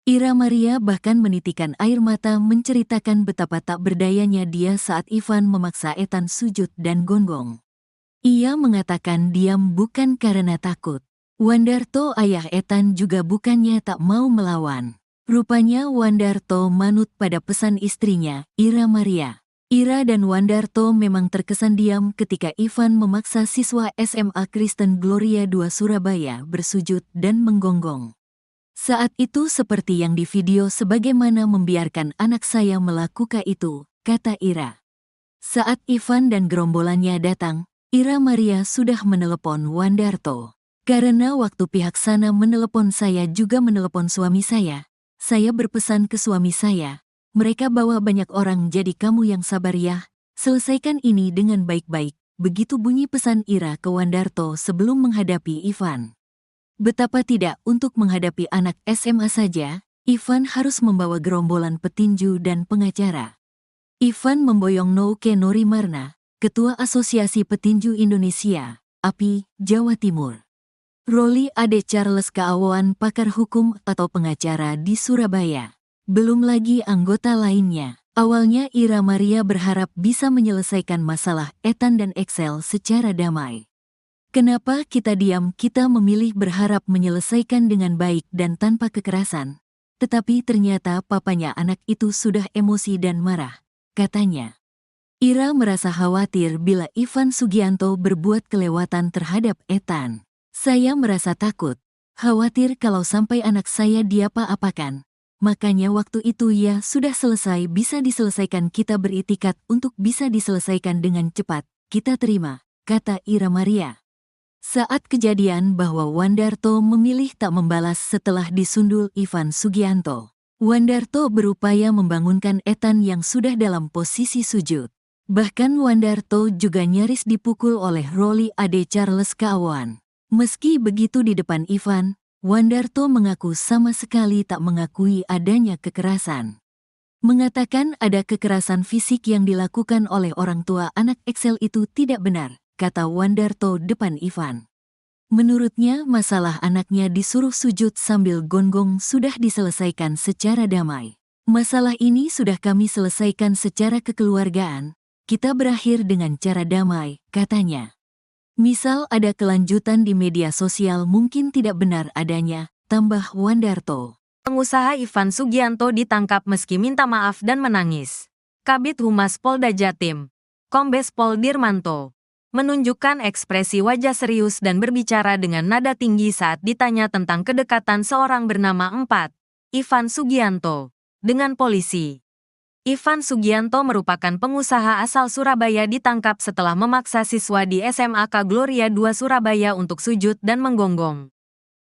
Ira Maria bahkan menitikan air mata menceritakan betapa tak berdayanya dia saat Ivan memaksa Ethan sujud dan gonggong. Ia mengatakan diam bukan karena takut. Wandarto ayah Ethan juga bukannya tak mau melawan. Rupanya Wandarto manut pada pesan istrinya, Ira Maria. Ira dan Wandarto memang terkesan diam ketika Ivan memaksa siswa SMA Kristen Gloria II Surabaya bersujud dan menggonggong. Saat itu seperti yang di video sebagaimana membiarkan anak saya melakukan itu, kata Ira. Saat Ivan dan gerombolannya datang, Ira Maria sudah menelepon Wandarto. Karena waktu pihak sana menelepon saya juga menelepon suami saya berpesan ke suami saya. Mereka bawa banyak orang jadi kamu yang sabar ya, selesaikan ini dengan baik-baik, begitu bunyi pesan Ira ke Wandarto sebelum menghadapi Ivan. Betapa tidak untuk menghadapi anak SMA saja, Ivan harus membawa gerombolan petinju dan pengacara. Ivan memboyong Nouke Norimarna, Ketua Asosiasi Petinju Indonesia, API, Jawa Timur. Roli Ade Charles Kaawan pakar hukum atau pengacara di Surabaya. Belum lagi anggota lainnya. Awalnya Ira Maria berharap bisa menyelesaikan masalah Ethan dan Excel secara damai. Kenapa kita diam? Kita memilih berharap menyelesaikan dengan baik dan tanpa kekerasan. Tetapi ternyata papanya anak itu sudah emosi dan marah, katanya. Ira merasa khawatir bila Ivan Sugianto berbuat kelewatan terhadap Ethan. Saya merasa takut, khawatir kalau sampai anak saya diapa-apakan. Makanya waktu itu ya sudah selesai bisa diselesaikan kita beritikat untuk bisa diselesaikan dengan cepat, kita terima, kata Ira Maria. Saat kejadian bahwa Wandarto memilih tak membalas setelah disundul Ivan Sugianto. Wandarto berupaya membangunkan Ethan yang sudah dalam posisi sujud. Bahkan Wandarto juga nyaris dipukul oleh Roli Ade Charles Kaawan. Meski begitu di depan Ivan, Wandarto mengaku sama sekali tak mengakui adanya kekerasan. Mengatakan ada kekerasan fisik yang dilakukan oleh orang tua anak Excel itu tidak benar, kata Wandarto depan Ivan. Menurutnya masalah anaknya disuruh sujud sambil gonggong sudah diselesaikan secara damai. Masalah ini sudah kami selesaikan secara kekeluargaan, kita berakhir dengan cara damai, katanya. Misal ada kelanjutan di media sosial mungkin tidak benar adanya, tambah Wandarto. Pengusaha Ivan Sugianto ditangkap meski minta maaf dan menangis. Kabid Humas Polda Jatim, Kombes Pol Dirmanto, menunjukkan ekspresi wajah serius dan berbicara dengan nada tinggi saat ditanya tentang kedekatan seorang bernama Ivan Sugianto dengan polisi. Ivan Sugianto merupakan pengusaha asal Surabaya ditangkap setelah memaksa siswa di SMAK Gloria II Surabaya untuk sujud dan menggonggong.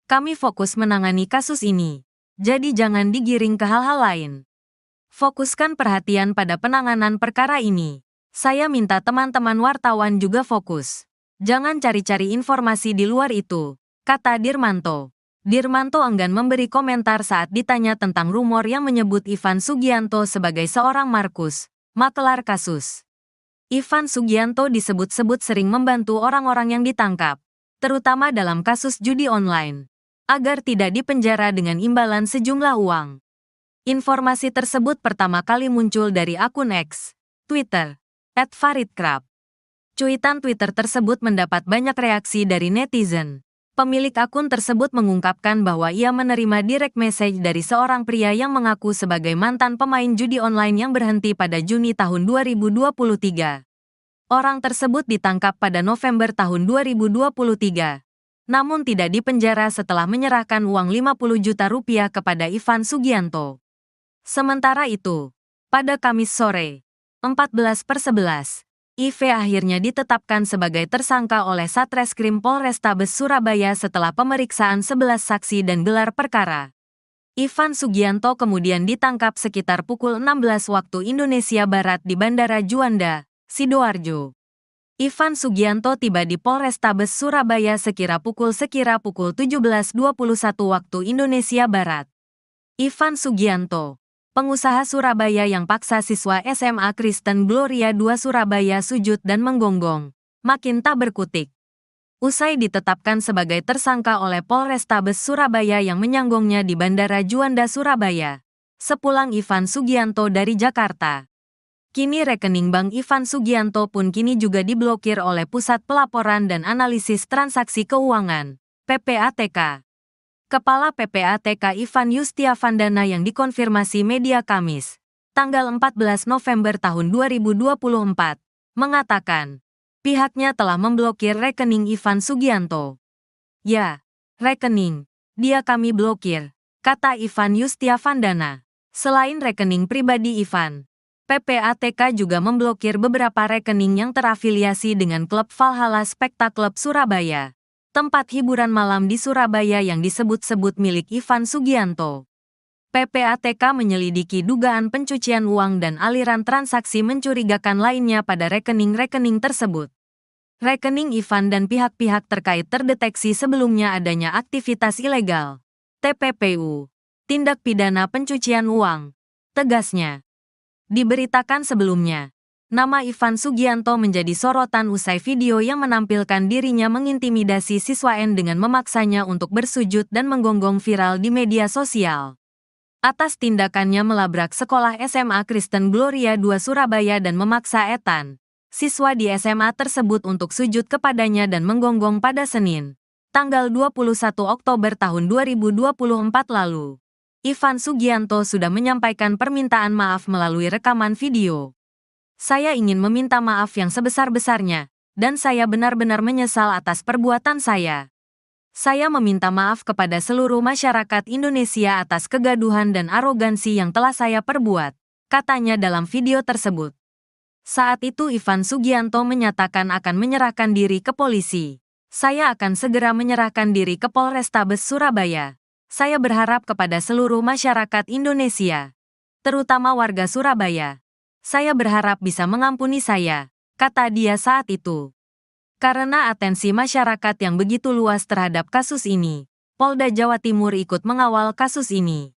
Kami fokus menangani kasus ini, jadi jangan digiring ke hal-hal lain. Fokuskan perhatian pada penanganan perkara ini. Saya minta teman-teman wartawan juga fokus. Jangan cari-cari informasi di luar itu, kata Dirmanto. Dirmanto enggan memberi komentar saat ditanya tentang rumor yang menyebut Ivan Sugianto sebagai seorang Markus, makelar kasus. Ivan Sugianto disebut-sebut sering membantu orang-orang yang ditangkap, terutama dalam kasus judi online, agar tidak dipenjara dengan imbalan sejumlah uang. Informasi tersebut pertama kali muncul dari akun X, Twitter, @faridkrab. Cuitan Twitter tersebut mendapat banyak reaksi dari netizen. Pemilik akun tersebut mengungkapkan bahwa ia menerima direct message dari seorang pria yang mengaku sebagai mantan pemain judi online yang berhenti pada Juni tahun 2023. Orang tersebut ditangkap pada November tahun 2023, namun tidak dipenjara setelah menyerahkan uang 50 juta rupiah kepada Ivan Sugianto. Sementara itu, pada Kamis sore, 14/11, IV akhirnya ditetapkan sebagai tersangka oleh Satreskrim Polrestabes Surabaya setelah pemeriksaan 11 saksi dan gelar perkara. Ivan Sugianto kemudian ditangkap sekitar pukul 16 waktu Indonesia Barat di Bandara Juanda, Sidoarjo. Ivan Sugianto tiba di Polrestabes Surabaya sekira pukul 17.21 waktu Indonesia Barat. Ivan Sugianto, pengusaha Surabaya yang paksa siswa SMA Kristen Gloria II Surabaya sujud dan menggonggong, makin tak berkutik. Usai ditetapkan sebagai tersangka oleh Polrestabes Surabaya yang menyanggongnya di Bandara Juanda Surabaya, sepulang Ivan Sugianto dari Jakarta. Kini rekening Bank Ivan Sugianto pun kini juga diblokir oleh Pusat Pelaporan dan Analisis Transaksi Keuangan, PPATK. Kepala PPATK Ivan Yustiavandana yang dikonfirmasi media Kamis, tanggal 14 November tahun 2024, mengatakan, pihaknya telah memblokir rekening Ivan Sugianto. Ya, rekening, dia kami blokir, kata Ivan Yustiavandana. Selain rekening pribadi Ivan, PPATK juga memblokir beberapa rekening yang terafiliasi dengan klub Valhalla Spekta Club Surabaya, tempat hiburan malam di Surabaya yang disebut-sebut milik Ivan Sugianto. PPATK menyelidiki dugaan pencucian uang dan aliran transaksi mencurigakan lainnya pada rekening-rekening tersebut. Rekening Ivan dan pihak-pihak terkait terdeteksi sebelumnya adanya aktivitas ilegal, TPPU, tindak pidana pencucian uang, tegasnya. Diberitakan sebelumnya, nama Ivan Sugianto menjadi sorotan usai video yang menampilkan dirinya mengintimidasi siswa N dengan memaksanya untuk bersujud dan menggonggong viral di media sosial. Atas tindakannya melabrak sekolah SMA Kristen Gloria II Surabaya dan memaksa Ethan, siswa di SMA tersebut untuk sujud kepadanya dan menggonggong pada Senin, tanggal 21 Oktober tahun 2024 lalu. Ivan Sugianto sudah menyampaikan permintaan maaf melalui rekaman video. Saya ingin meminta maaf yang sebesar-besarnya, dan saya benar-benar menyesal atas perbuatan saya. Saya meminta maaf kepada seluruh masyarakat Indonesia atas kegaduhan dan arogansi yang telah saya perbuat, katanya dalam video tersebut. Saat itu Ivan Sugianto menyatakan akan menyerahkan diri ke polisi. Saya akan segera menyerahkan diri ke Polrestabes Surabaya. Saya berharap kepada seluruh masyarakat Indonesia, terutama warga Surabaya. Saya berharap bisa mengampuni saya, kata dia saat itu. Karena atensi masyarakat yang begitu luas terhadap kasus ini, Polda Jawa Timur ikut mengawal kasus ini.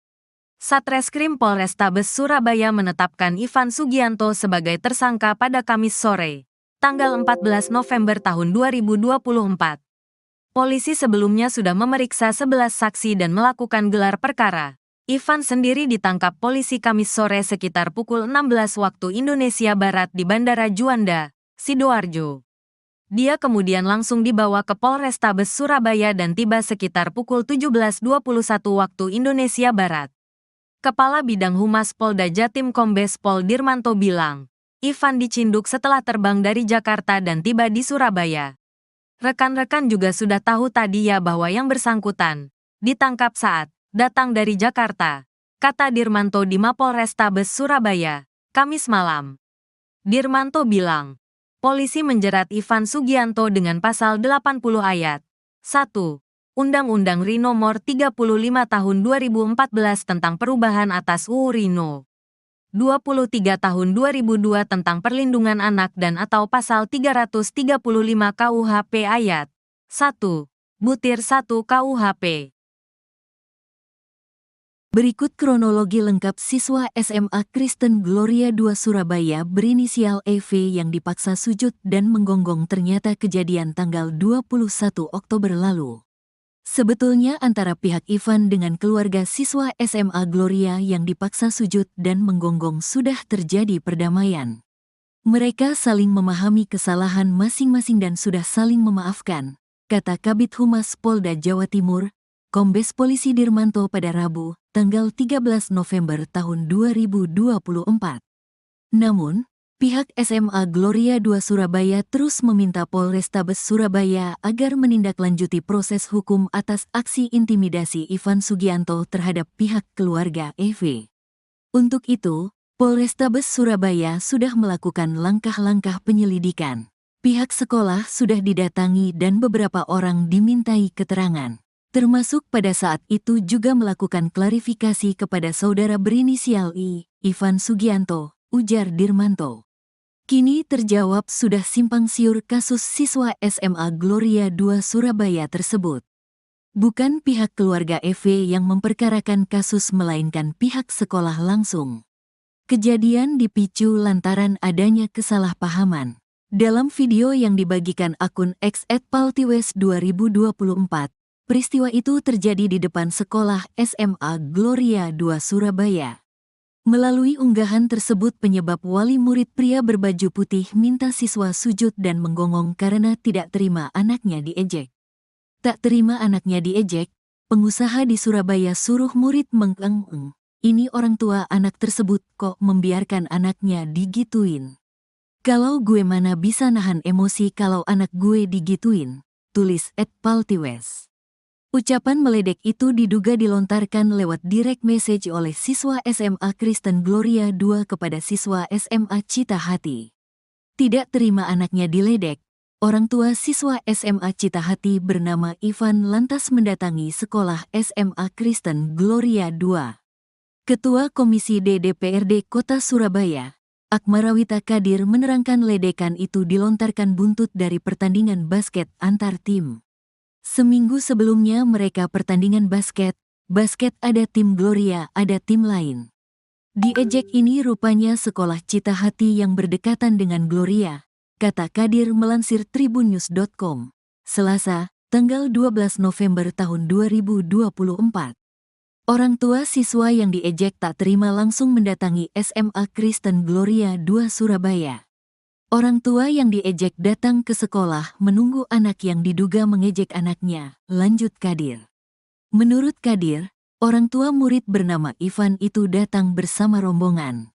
Satreskrim Polrestabes Surabaya menetapkan Ivan Sugianto sebagai tersangka pada Kamis sore, tanggal 14 November tahun 2024. Polisi sebelumnya sudah memeriksa 11 saksi dan melakukan gelar perkara. Ivan sendiri ditangkap polisi Kamis sore sekitar pukul 16 waktu Indonesia Barat di Bandara Juanda, Sidoarjo. Dia kemudian langsung dibawa ke Polrestabes Surabaya dan tiba sekitar pukul 17.21 waktu Indonesia Barat. Kepala Bidang Humas Polda Jatim Kombes Pol Dirmanto bilang, Ivan dicinduk setelah terbang dari Jakarta dan tiba di Surabaya. Rekan-rekan juga sudah tahu tadi ya bahwa yang bersangkutan ditangkap saat datang dari Jakarta, kata Dirmanto di Mapolrestabes Surabaya, Kamis malam. Dirmanto bilang, polisi menjerat Ivan Sugianto dengan pasal 80 ayat 1 Undang-Undang RI Nomor 35 Tahun 2014 tentang perubahan atas UU RI No. 23 Tahun 2002 tentang perlindungan anak dan atau pasal 335 KUHP ayat 1 butir 1 KUHP. Berikut kronologi lengkap siswa SMA Kristen Gloria II Surabaya berinisial EV yang dipaksa sujud dan menggonggong ternyata kejadian tanggal 21 Oktober lalu. Sebetulnya antara pihak Ivan dengan keluarga siswa SMA Gloria yang dipaksa sujud dan menggonggong sudah terjadi perdamaian. Mereka saling memahami kesalahan masing-masing dan sudah saling memaafkan, kata Kabid Humas Polda Jawa Timur, Kombes Polisi Dirmanto pada Rabu, tanggal 13 November tahun 2024. Namun, pihak SMA Gloria II Surabaya terus meminta Polrestabes Surabaya agar menindaklanjuti proses hukum atas aksi intimidasi Ivan Sugianto terhadap pihak keluarga EV. Untuk itu, Polrestabes Surabaya sudah melakukan langkah-langkah penyelidikan. Pihak sekolah sudah didatangi dan beberapa orang dimintai keterangan. termasuk pada saat itu juga melakukan klarifikasi kepada saudara berinisial I, Ivan Sugianto, ujar Dirmanto. Kini terjawab sudah simpang siur kasus siswa SMA Gloria II Surabaya tersebut. Bukan pihak keluarga EV yang memperkarakan kasus melainkan pihak sekolah langsung. Kejadian dipicu lantaran adanya kesalahpahaman. Dalam video yang dibagikan akun X @paltiwes2024, peristiwa itu terjadi di depan sekolah SMA Gloria II Surabaya. Melalui unggahan tersebut penyebab wali murid pria berbaju putih minta siswa sujud dan menggonggong karena tidak terima anaknya diejek. Tak terima anaknya diejek, pengusaha di Surabaya suruh murid mengeng-eng. Ini orang tua anak tersebut kok membiarkan anaknya digituin. Kalau gue mana bisa nahan emosi kalau anak gue digituin, tulis @paltiwes. Ucapan meledek itu diduga dilontarkan lewat direct message oleh siswa SMA Kristen Gloria II kepada siswa SMA Cita Hati. Tidak terima anaknya diledek, orang tua siswa SMA Cita Hati bernama Ivan lantas mendatangi sekolah SMA Kristen Gloria II. Ketua Komisi D DPRD Kota Surabaya, Akmarawita Kadir menerangkan ledekan itu dilontarkan buntut dari pertandingan basket antar tim. Seminggu sebelumnya mereka pertandingan basket ada tim Gloria, ada tim lain. Diejek ini rupanya sekolah Cita Hati yang berdekatan dengan Gloria, kata Kadir melansir tribunnews.com, Selasa, tanggal 12 November tahun 2024. Orang tua siswa yang diejek tak terima langsung mendatangi SMA Kristen Gloria II Surabaya. Orang tua yang diejek datang ke sekolah menunggu anak yang diduga mengejek anaknya, lanjut Kadir. Menurut Kadir, orang tua murid bernama Ivan itu datang bersama rombongan.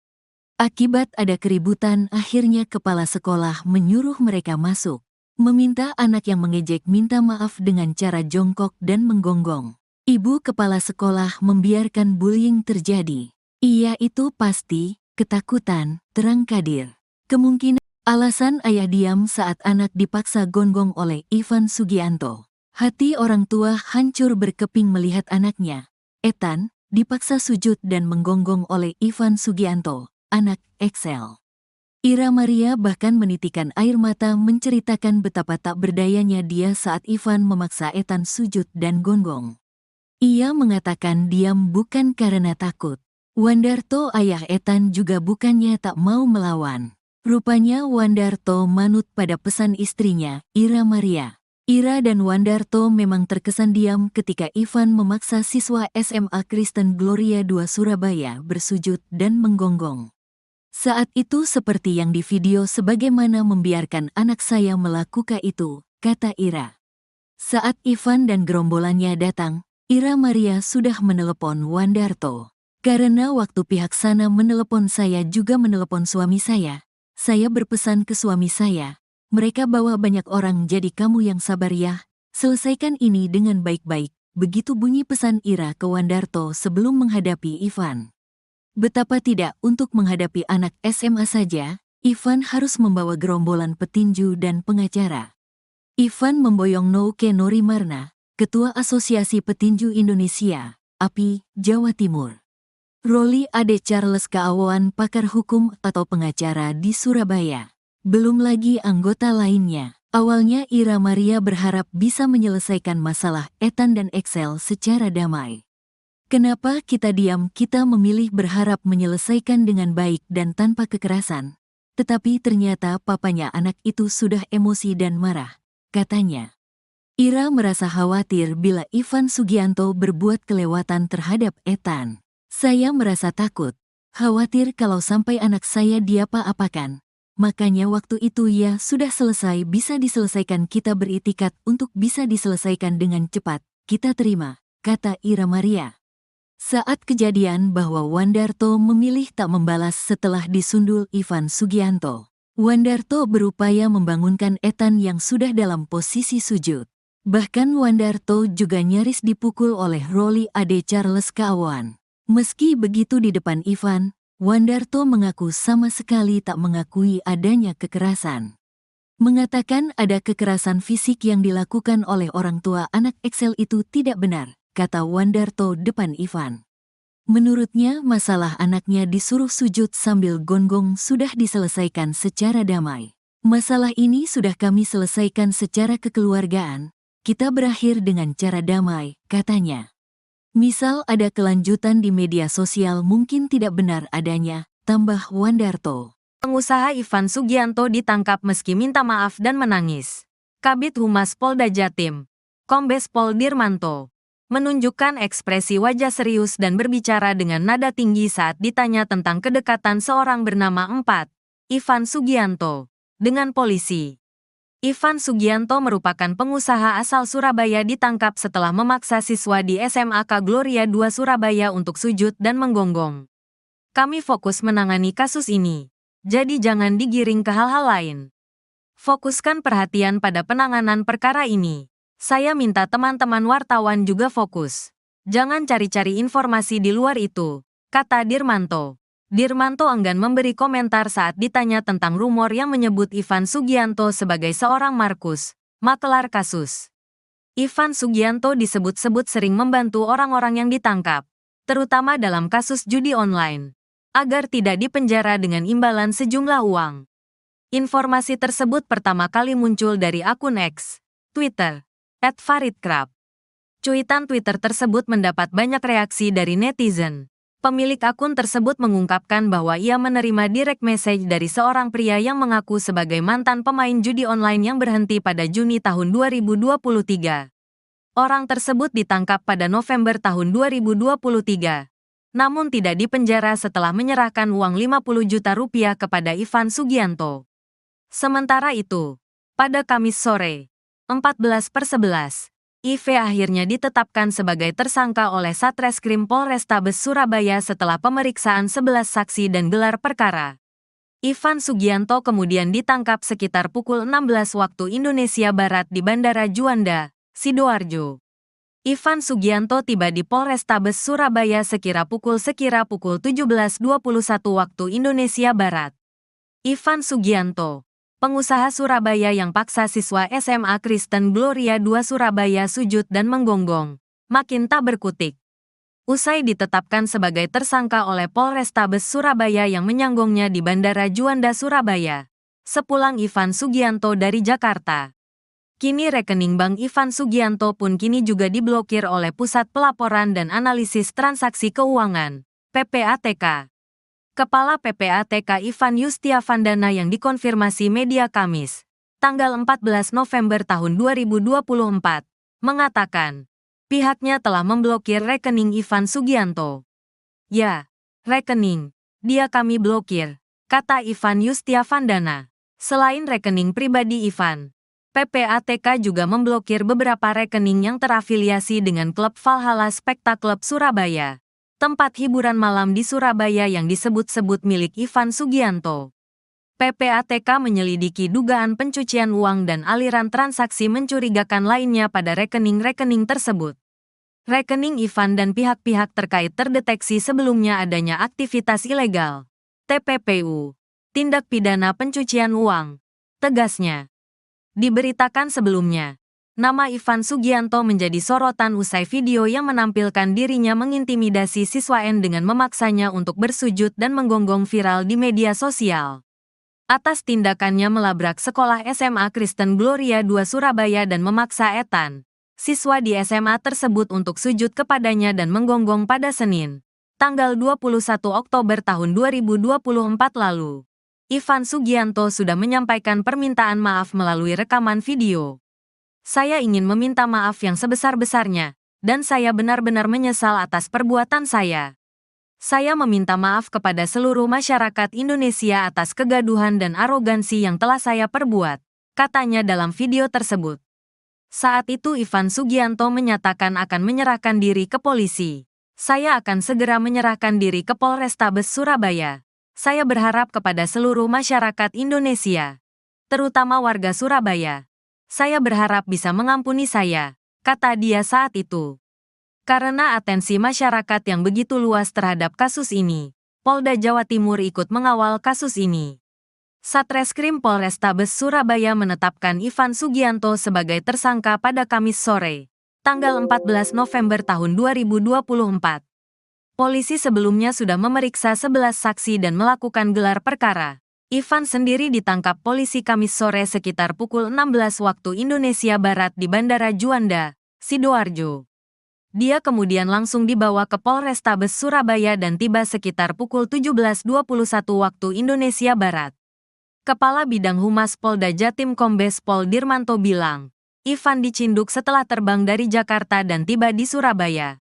Akibat ada keributan, akhirnya kepala sekolah menyuruh mereka masuk, meminta anak yang mengejek minta maaf dengan cara jongkok dan menggonggong. Ibu kepala sekolah membiarkan bullying terjadi. Iya itu pasti, ketakutan, terang Kadir. Kemungkinan alasan ayah diam saat anak dipaksa gonggong oleh Ivan Sugianto. Hati orang tua hancur berkeping melihat anaknya. Ethan, dipaksa sujud dan menggonggong oleh Ivan Sugianto, anak Excel. Ira Maria bahkan menitikan air mata menceritakan betapa tak berdayanya dia saat Ivan memaksa Ethan sujud dan gonggong. Ia mengatakan diam bukan karena takut. Wandarto ayah Ethan juga bukannya tak mau melawan. Rupanya Wandarto manut pada pesan istrinya, Ira Maria. Ira dan Wandarto memang terkesan diam ketika Ivan memaksa siswa SMA Kristen Gloria II Surabaya bersujud dan menggonggong. Saat itu seperti yang di video sebagaimana membiarkan anak saya melakukan itu, kata Ira. Saat Ivan dan gerombolannya datang, Ira Maria sudah menelepon Wandarto. Karena waktu pihak sana menelepon saya juga menelepon suami saya berpesan ke suami saya, mereka bawa banyak orang jadi kamu yang sabar ya, selesaikan ini dengan baik-baik, begitu bunyi pesan Ira ke Wandarto sebelum menghadapi Ivan. Betapa tidak untuk menghadapi anak SMA saja, Ivan harus membawa gerombolan petinju dan pengacara. Ivan memboyong Nouke Norimarna, Ketua Asosiasi Petinju Indonesia, API, Jawa Timur. Roli Ade Charles Keawoan pakar hukum atau pengacara di Surabaya. Belum lagi anggota lainnya. Awalnya Ira Maria berharap bisa menyelesaikan masalah Ethan dan Excel secara damai. Kenapa kita diam? Kita memilih berharap menyelesaikan dengan baik dan tanpa kekerasan. Tetapi ternyata papanya anak itu sudah emosi dan marah, katanya. Ira merasa khawatir bila Ivan Sugianto berbuat kelewatan terhadap Ethan. Saya merasa takut, khawatir kalau sampai anak saya diapa-apakan. Makanya waktu itu ya sudah selesai bisa diselesaikan kita beritikat untuk bisa diselesaikan dengan cepat, kita terima, kata Ira Maria. Saat kejadian bahwa Wandarto memilih tak membalas setelah disundul Ivan Sugianto. Wandarto berupaya membangunkan Ethan yang sudah dalam posisi sujud. Bahkan Wandarto juga nyaris dipukul oleh Roli Ade Charles Keawoan. Meski begitu di depan Ivan, Wandarto mengaku sama sekali tak mengakui adanya kekerasan. Mengatakan ada kekerasan fisik yang dilakukan oleh orang tua anak Excel itu tidak benar, kata Wandarto depan Ivan. Menurutnya masalah anaknya disuruh sujud sambil gonggong sudah diselesaikan secara damai. Masalah ini sudah kami selesaikan secara kekeluargaan, kita berakhir dengan cara damai, katanya. Misal ada kelanjutan di media sosial mungkin tidak benar adanya, tambah Wandarto. Pengusaha Ivan Sugianto ditangkap meski minta maaf dan menangis. Kabid Humas Polda Jatim, Kombes Pol Dirmanto, menunjukkan ekspresi wajah serius dan berbicara dengan nada tinggi saat ditanya tentang kedekatan seorang bernama Ivan Sugianto, dengan polisi. Ivan Sugianto merupakan pengusaha asal Surabaya ditangkap setelah memaksa siswa di SMAK Gloria II Surabaya untuk sujud dan menggonggong. Kami fokus menangani kasus ini. Jadi jangan digiring ke hal-hal lain. Fokuskan perhatian pada penanganan perkara ini. Saya minta teman-teman wartawan juga fokus. Jangan cari-cari informasi di luar itu, kata Dirmanto. Dirmanto enggan memberi komentar saat ditanya tentang rumor yang menyebut Ivan Sugianto sebagai seorang Markus, makelar kasus. Ivan Sugianto disebut-sebut sering membantu orang-orang yang ditangkap, terutama dalam kasus judi online, agar tidak dipenjara dengan imbalan sejumlah uang. Informasi tersebut pertama kali muncul dari akun X, Twitter, @faridkrab. Cuitan Twitter tersebut mendapat banyak reaksi dari netizen. Pemilik akun tersebut mengungkapkan bahwa ia menerima direct message dari seorang pria yang mengaku sebagai mantan pemain judi online yang berhenti pada Juni tahun 2023. Orang tersebut ditangkap pada November tahun 2023. Namun tidak dipenjara setelah menyerahkan uang 50 juta rupiah kepada Ivan Sugianto. Sementara itu, pada Kamis sore, 14/11, IV akhirnya ditetapkan sebagai tersangka oleh Satreskrim Polrestabes Surabaya setelah pemeriksaan 11 saksi dan gelar perkara. Ivan Sugianto kemudian ditangkap sekitar pukul 16 waktu Indonesia Barat di Bandara Juanda, Sidoarjo. Ivan Sugianto tiba di Polrestabes Surabaya sekira pukul 17:21 waktu Indonesia Barat. Ivan Sugianto, pengusaha Surabaya yang paksa siswa SMA Kristen Gloria II Surabaya sujud dan menggonggong, makin tak berkutik. Usai ditetapkan sebagai tersangka oleh Polrestabes Surabaya yang menyanggongnya di Bandara Juanda Surabaya, sepulang Ivan Sugianto dari Jakarta. Kini rekening bank Ivan Sugianto pun kini juga diblokir oleh Pusat Pelaporan dan Analisis Transaksi Keuangan, PPATK. Kepala PPATK Ivan Yustiavandana yang dikonfirmasi media Kamis, tanggal 14 November tahun 2024, mengatakan, pihaknya telah memblokir rekening Ivan Sugianto. Ya, rekening, dia kami blokir, kata Ivan Yustiavandana. Selain rekening pribadi Ivan, PPATK juga memblokir beberapa rekening yang terafiliasi dengan klub Valhalla Spectacle Surabaya, tempat hiburan malam di Surabaya yang disebut-sebut milik Ivan Sugianto. PPATK menyelidiki dugaan pencucian uang dan aliran transaksi mencurigakan lainnya pada rekening-rekening tersebut. Rekening Ivan dan pihak-pihak terkait terdeteksi sebelumnya adanya aktivitas ilegal, TPPU, tindak pidana pencucian uang, tegasnya. Diberitakan sebelumnya, nama Ivan Sugianto menjadi sorotan usai video yang menampilkan dirinya mengintimidasi siswa N dengan memaksanya untuk bersujud dan menggonggong viral di media sosial. Atas tindakannya melabrak sekolah SMA Kristen Gloria II Surabaya dan memaksa Ethan, siswa di SMA tersebut untuk sujud kepadanya dan menggonggong pada Senin, tanggal 21 Oktober tahun 2024 lalu. Ivan Sugianto sudah menyampaikan permintaan maaf melalui rekaman video. Saya ingin meminta maaf yang sebesar-besarnya, dan saya benar-benar menyesal atas perbuatan saya. Saya meminta maaf kepada seluruh masyarakat Indonesia atas kegaduhan dan arogansi yang telah saya perbuat, katanya dalam video tersebut. Saat itu Ivan Sugianto menyatakan akan menyerahkan diri ke polisi. Saya akan segera menyerahkan diri ke Polrestabes Surabaya. Saya berharap kepada seluruh masyarakat Indonesia, terutama warga Surabaya. Saya berharap bisa mengampuni saya, kata dia saat itu. Karena atensi masyarakat yang begitu luas terhadap kasus ini, Polda Jawa Timur ikut mengawal kasus ini. Satreskrim Polrestabes Surabaya menetapkan Ivan Sugianto sebagai tersangka pada Kamis sore, tanggal 14 November tahun 2024. Polisi sebelumnya sudah memeriksa 11 saksi dan melakukan gelar perkara. Ivan sendiri ditangkap polisi Kamis sore sekitar pukul 16 waktu Indonesia Barat di Bandara Juanda, Sidoarjo. Dia kemudian langsung dibawa ke Polrestabes Surabaya dan tiba sekitar pukul 17.21 waktu Indonesia Barat. Kepala Bidang Humas Polda Jatim Kombes Pol Dirmanto bilang, Ivan dicinduk setelah terbang dari Jakarta dan tiba di Surabaya.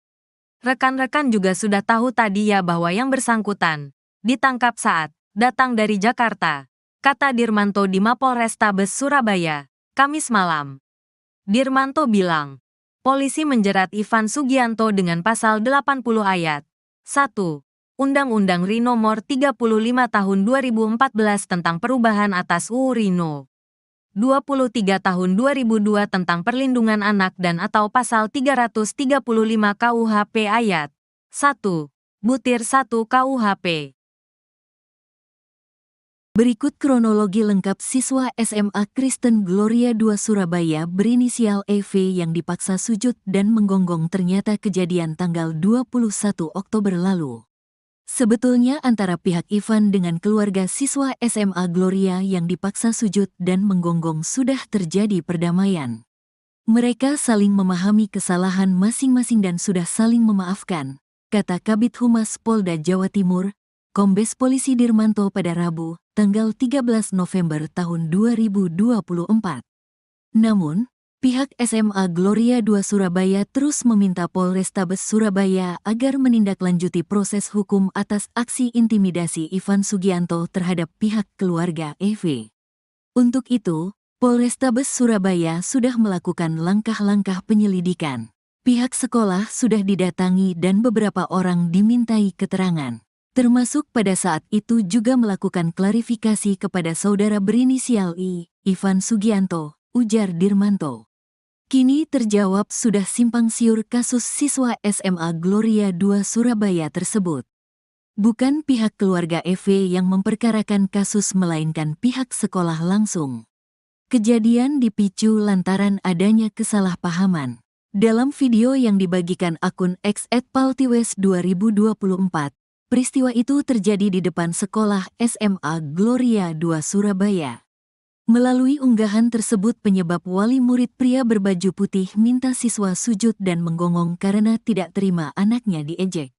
Rekan-rekan juga sudah tahu tadi ya bahwa yang bersangkutan ditangkap saat datang dari Jakarta, kata Dirmanto di Mapolrestabes Surabaya, Kamis malam. Dirmanto bilang, polisi menjerat Ivan Sugianto dengan pasal 80 ayat 1. Undang-Undang RI Nomor 35 Tahun 2014 tentang perubahan atas UU RI No. 23 Tahun 2002 tentang perlindungan anak dan atau pasal 335 KUHP ayat 1, butir 1 KUHP. Berikut kronologi lengkap siswa SMA Kristen Gloria II Surabaya berinisial EV yang dipaksa sujud dan menggonggong ternyata kejadian tanggal 21 Oktober lalu. Sebetulnya antara pihak Ivan dengan keluarga siswa SMA Gloria yang dipaksa sujud dan menggonggong sudah terjadi perdamaian. Mereka saling memahami kesalahan masing-masing dan sudah saling memaafkan, kata Kabid Humas Polda Jawa Timur, Kombes Polisi Dirmanto pada Rabu, tanggal 13 November tahun 2024. Namun, pihak SMA Gloria II Surabaya terus meminta Polrestabes Surabaya agar menindaklanjuti proses hukum atas aksi intimidasi Ivan Sugianto terhadap pihak keluarga EV. Untuk itu, Polrestabes Surabaya sudah melakukan langkah-langkah penyelidikan. Pihak sekolah sudah didatangi dan beberapa orang dimintai keterangan. Termasuk pada saat itu juga melakukan klarifikasi kepada saudara berinisial I, Ivan Sugianto, ujar Dirmanto. Kini terjawab sudah simpang siur kasus siswa SMA Gloria II Surabaya tersebut. Bukan pihak keluarga EV yang memperkarakan kasus melainkan pihak sekolah langsung. Kejadian dipicu lantaran adanya kesalahpahaman. Dalam video yang dibagikan akun X @paltiwes2024, peristiwa itu terjadi di depan sekolah SMA Gloria II Surabaya. Melalui unggahan tersebut penyebab wali murid pria berbaju putih minta siswa sujud dan menggonggong karena tidak terima anaknya diejek.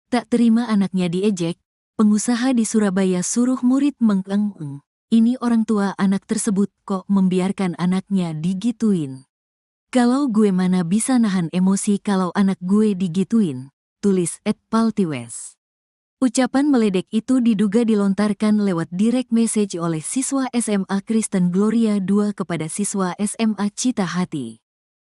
Tak terima anaknya diejek, pengusaha di Surabaya suruh murid mengeng-eng. Ini orang tua anak tersebut kok membiarkan anaknya digituin. Kalau gue mana bisa nahan emosi kalau anak gue digituin, tulis @paltiwes. Ucapan meledek itu diduga dilontarkan lewat direct message oleh siswa SMA Kristen Gloria II kepada siswa SMA Cita Hati.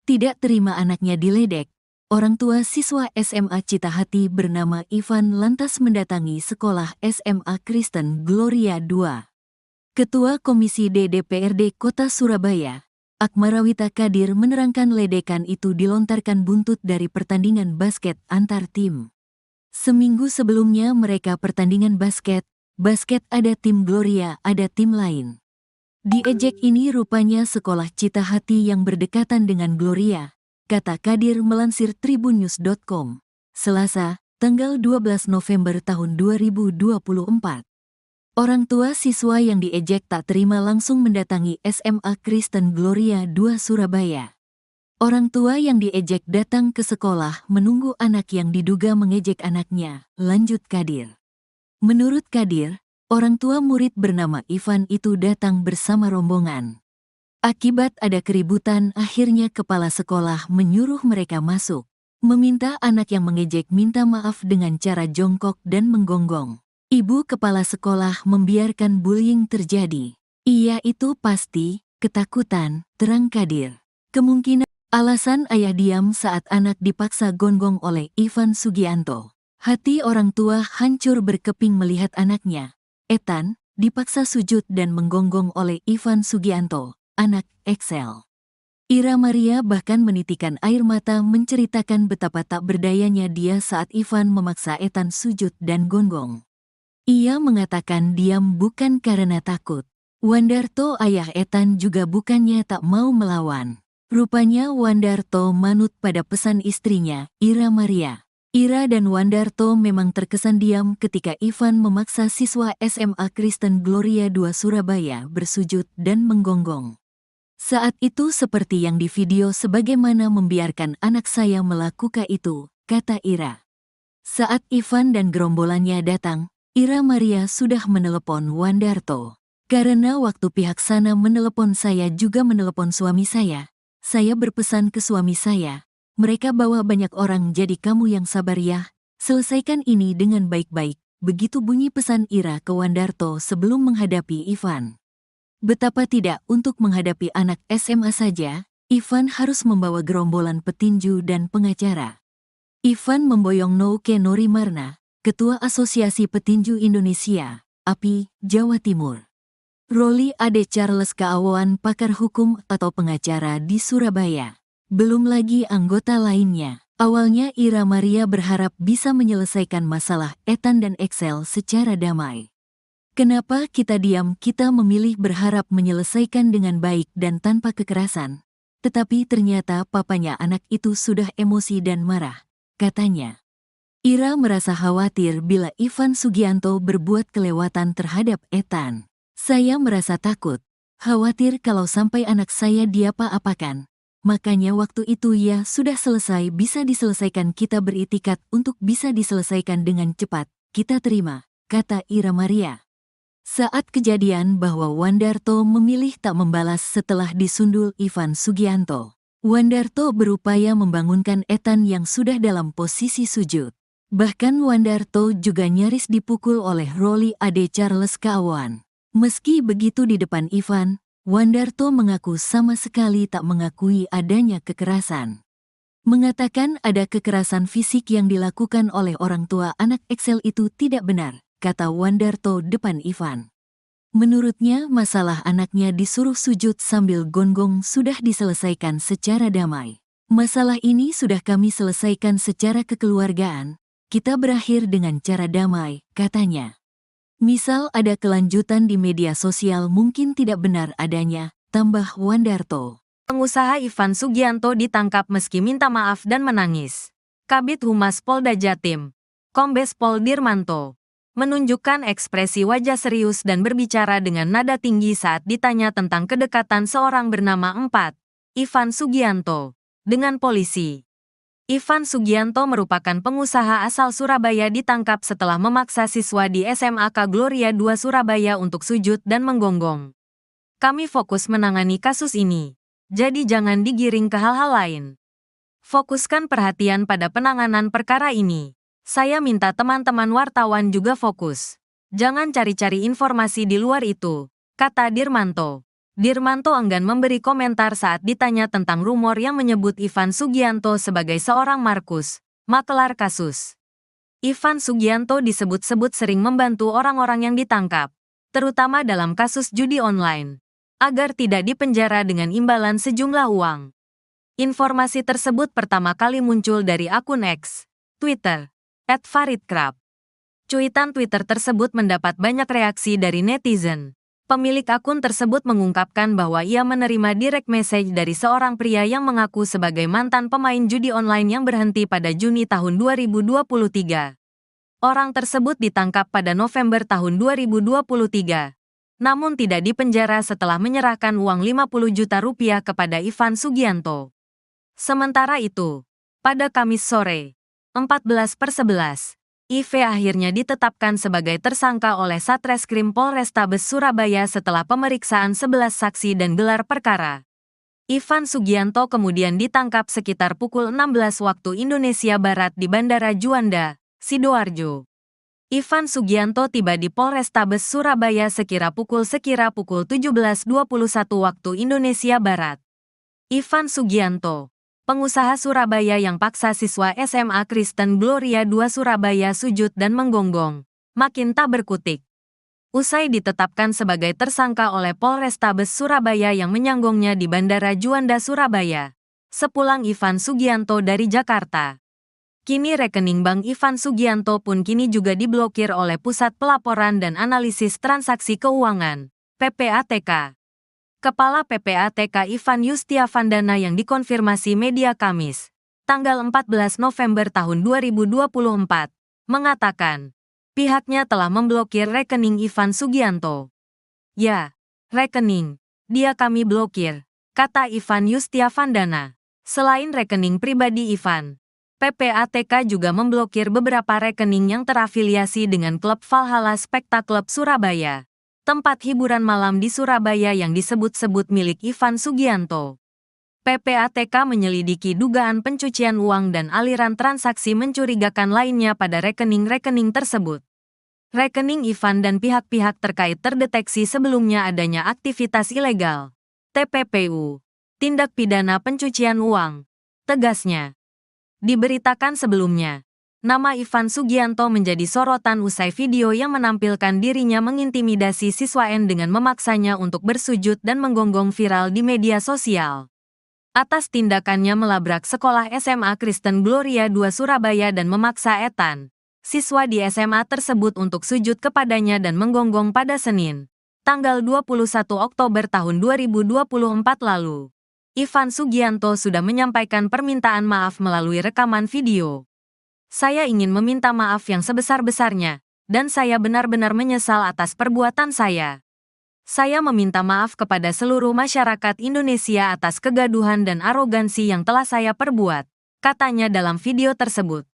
Tidak terima anaknya diledek, orang tua siswa SMA Cita Hati bernama Ivan lantas mendatangi sekolah SMA Kristen Gloria II. Ketua Komisi D DPRD Kota Surabaya, Akmarawita Kadir menerangkan ledekan itu dilontarkan buntut dari pertandingan basket antar tim. Seminggu sebelumnya mereka pertandingan basket ada tim Gloria, ada tim lain. Diejek ini rupanya sekolah Cita Hati yang berdekatan dengan Gloria, kata Kadir melansir tribunnews.com, Selasa, tanggal 12 November tahun 2024. Orang tua siswa yang diejek tak terima langsung mendatangi SMA Kristen Gloria II Surabaya. Orang tua yang diejek datang ke sekolah menunggu anak yang diduga mengejek anaknya, lanjut Kadir. Menurut Kadir, orang tua murid bernama Ivan itu datang bersama rombongan. Akibat ada keributan, akhirnya kepala sekolah menyuruh mereka masuk. Meminta anak yang mengejek minta maaf dengan cara jongkok dan menggonggong. Ibu kepala sekolah membiarkan bullying terjadi. Iya itu pasti, ketakutan, terang Kadir. Kemungkinan alasan ayah diam saat anak dipaksa gonggong oleh Ivan Sugianto. Hati orang tua hancur berkeping melihat anaknya, Ethan, dipaksa sujud dan menggonggong oleh Ivan Sugianto, anak Excel. Ira Maria bahkan menitikan air mata menceritakan betapa tak berdayanya dia saat Ivan memaksa Ethan sujud dan gonggong. Ia mengatakan diam bukan karena takut. Wandarto ayah Ethan juga bukannya tak mau melawan. Rupanya Wandarto manut pada pesan istrinya, Ira Maria. Ira dan Wandarto memang terkesan diam ketika Ivan memaksa siswa SMA Kristen Gloria II Surabaya bersujud dan menggonggong. Saat itu seperti yang di video, sebagaimana membiarkan anak saya melakukan itu, kata Ira. Saat Ivan dan gerombolannya datang, Ira Maria sudah menelepon Wandarto. Karena waktu pihak sana menelepon saya juga menelepon suami saya berpesan ke suami saya, mereka bawa banyak orang, jadi kamu yang sabar ya, selesaikan ini dengan baik-baik. Begitu bunyi pesan Ira ke Wandarto sebelum menghadapi Ivan. Betapa tidak, untuk menghadapi anak SMA saja, Ivan harus membawa gerombolan petinju dan pengacara. Ivan memboyong Nouke Norimarna, Ketua Asosiasi Petinju Indonesia, API, Jawa Timur. Roli Ade Charles Keawawan, pakar hukum atau pengacara di Surabaya. Belum lagi anggota lainnya. Awalnya Ira Maria berharap bisa menyelesaikan masalah Ethan dan Excel secara damai. Kenapa kita diam? Kita memilih berharap menyelesaikan dengan baik dan tanpa kekerasan. Tetapi ternyata papanya anak itu sudah emosi dan marah, katanya. Ira merasa khawatir bila Ivan Sugianto berbuat kelewatan terhadap Ethan. Saya merasa takut, khawatir kalau sampai anak saya diapa-apakan. Makanya waktu itu ya sudah selesai, bisa diselesaikan, kita beritikat untuk bisa diselesaikan dengan cepat, kita terima, kata Ira Maria. Saat kejadian bahwa Wandarto memilih tak membalas setelah disundul Ivan Sugianto. Wandarto berupaya membangunkan Ethan yang sudah dalam posisi sujud. Bahkan Wandarto juga nyaris dipukul oleh Roli Ade Charles Keawawan. Meski begitu di depan Ivan, Wandarto mengaku sama sekali tak mengakui adanya kekerasan. Mengatakan ada kekerasan fisik yang dilakukan oleh orang tua anak Excel itu tidak benar, kata Wandarto depan Ivan. Menurutnya masalah anaknya disuruh sujud sambil gonggong sudah diselesaikan secara damai. Masalah ini sudah kami selesaikan secara kekeluargaan, kita berakhir dengan cara damai, katanya. Misal ada kelanjutan di media sosial mungkin tidak benar adanya, tambah Wandarto. Pengusaha Ivan Sugianto ditangkap meski minta maaf dan menangis. Kabid Humas Polda Jatim, Kombes Pol Dirmanto, menunjukkan ekspresi wajah serius dan berbicara dengan nada tinggi saat ditanya tentang kedekatan seorang bernama Ivan Sugianto dengan polisi. Ivan Sugianto merupakan pengusaha asal Surabaya, ditangkap setelah memaksa siswa di SMAK Gloria II Surabaya untuk sujud dan menggonggong. Kami fokus menangani kasus ini, jadi jangan digiring ke hal-hal lain. Fokuskan perhatian pada penanganan perkara ini. Saya minta teman-teman wartawan juga fokus. Jangan cari-cari informasi di luar itu, kata Dirmanto. Dirmanto enggan memberi komentar saat ditanya tentang rumor yang menyebut Ivan Sugianto sebagai seorang Markus, makelar kasus. Ivan Sugianto disebut-sebut sering membantu orang-orang yang ditangkap, terutama dalam kasus judi online, agar tidak dipenjara dengan imbalan sejumlah uang. Informasi tersebut pertama kali muncul dari akun X, Twitter, @faridkrab. Cuitan Twitter tersebut mendapat banyak reaksi dari netizen. Pemilik akun tersebut mengungkapkan bahwa ia menerima direct message dari seorang pria yang mengaku sebagai mantan pemain judi online yang berhenti pada Juni tahun 2023. Orang tersebut ditangkap pada November tahun 2023, namun tidak dipenjara setelah menyerahkan uang 50 juta rupiah kepada Ivan Sugianto. Sementara itu, pada Kamis sore, 14/11, IV akhirnya ditetapkan sebagai tersangka oleh Satreskrim Polrestabes Surabaya setelah pemeriksaan 11 saksi dan gelar perkara. Ivan Sugianto kemudian ditangkap sekitar pukul 16 waktu Indonesia Barat di Bandara Juanda, Sidoarjo. Ivan Sugianto tiba di Polrestabes Surabaya sekira pukul 17:21 waktu Indonesia Barat. Ivan Sugianto, pengusaha Surabaya yang paksa siswa SMA Kristen Gloria II Surabaya sujud dan menggonggong, makin tak berkutik. Usai ditetapkan sebagai tersangka oleh Polrestabes Surabaya yang menyanggongnya di Bandara Juanda, Surabaya, sepulang Ivan Sugianto dari Jakarta. Kini rekening Bank Ivan Sugianto pun kini juga diblokir oleh Pusat Pelaporan dan Analisis Transaksi Keuangan, PPATK. Kepala PPATK Ivan Yustiavandana yang dikonfirmasi media Kamis, tanggal 14 November tahun 2024, mengatakan, pihaknya telah memblokir rekening Ivan Sugianto. Ya, rekening, dia kami blokir, kata Ivan Yustiavandana. Selain rekening pribadi Ivan, PPATK juga memblokir beberapa rekening yang terafiliasi dengan klub Valhalla Spectacle Surabaya, tempat hiburan malam di Surabaya yang disebut-sebut milik Ivan Sugianto. PPATK menyelidiki dugaan pencucian uang dan aliran transaksi mencurigakan lainnya pada rekening-rekening tersebut. Rekening Ivan dan pihak-pihak terkait terdeteksi sebelumnya adanya aktivitas ilegal, TPPU, tindak pidana pencucian uang, tegasnya. Diberitakan sebelumnya, nama Ivan Sugianto menjadi sorotan usai video yang menampilkan dirinya mengintimidasi siswa N dengan memaksanya untuk bersujud dan menggonggong viral di media sosial. Atas tindakannya melabrak sekolah SMA Kristen Gloria II Surabaya dan memaksa Ethan, siswa di SMA tersebut untuk sujud kepadanya dan menggonggong pada Senin, tanggal 21 Oktober tahun 2024 lalu. Ivan Sugianto sudah menyampaikan permintaan maaf melalui rekaman video. Saya ingin meminta maaf yang sebesar-besarnya, dan saya benar-benar menyesal atas perbuatan saya. Saya meminta maaf kepada seluruh masyarakat Indonesia atas kegaduhan dan arogansi yang telah saya perbuat, katanya dalam video tersebut.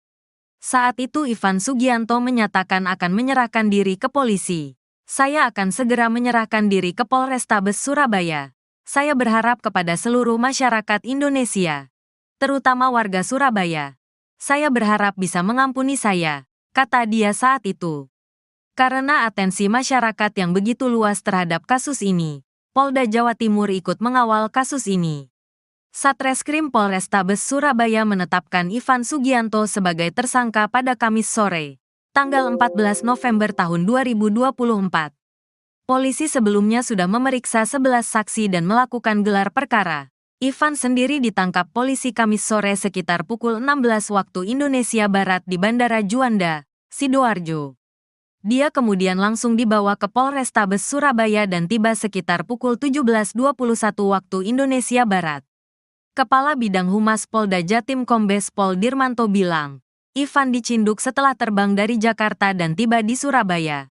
Saat itu Ivan Sugianto menyatakan akan menyerahkan diri ke polisi. Saya akan segera menyerahkan diri ke Polrestabes Surabaya. Saya berharap kepada seluruh masyarakat Indonesia, terutama warga Surabaya. Saya berharap bisa mengampuni saya, kata dia saat itu. Karena atensi masyarakat yang begitu luas terhadap kasus ini, Polda Jawa Timur ikut mengawal kasus ini. Satreskrim Polrestabes Surabaya menetapkan Ivan Sugianto sebagai tersangka pada Kamis sore, tanggal 14 November tahun 2024. Polisi sebelumnya sudah memeriksa 11 saksi dan melakukan gelar perkara. Ivan sendiri ditangkap polisi Kamis sore sekitar pukul 16 waktu Indonesia Barat di Bandara Juanda, Sidoarjo. Dia kemudian langsung dibawa ke Polrestabes Surabaya dan tiba sekitar pukul 17.21 waktu Indonesia Barat. Kepala Bidang Humas Polda Jatim Kombes Pol Dirmanto bilang, Ivan dicinduk setelah terbang dari Jakarta dan tiba di Surabaya.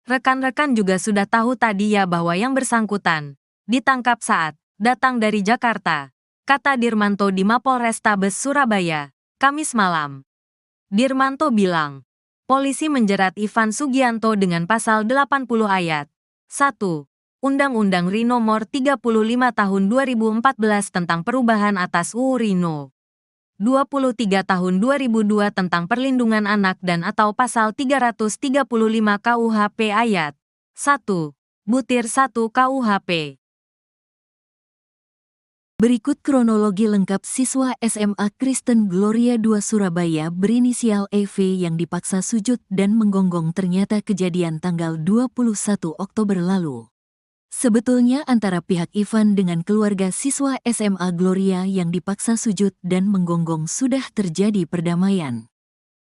Rekan-rekan juga sudah tahu tadi ya bahwa yang bersangkutan ditangkap saat datang dari Jakarta, kata Dirmanto di Mapolrestabes Surabaya, Kamis malam. Dirmanto bilang, polisi menjerat Ivan Sugianto dengan pasal 80 ayat 1 Undang-Undang RI Nomor 35 Tahun 2014 tentang perubahan atas UU RI No. 23 Tahun 2002 tentang Perlindungan Anak dan atau pasal 335 KUHP ayat 1 butir 1 KUHP. Berikut kronologi lengkap siswa SMA Kristen Gloria II Surabaya berinisial EV yang dipaksa sujud dan menggonggong ternyata kejadian tanggal 21 Oktober lalu. Sebetulnya antara pihak Ivan dengan keluarga siswa SMA Gloria yang dipaksa sujud dan menggonggong sudah terjadi perdamaian.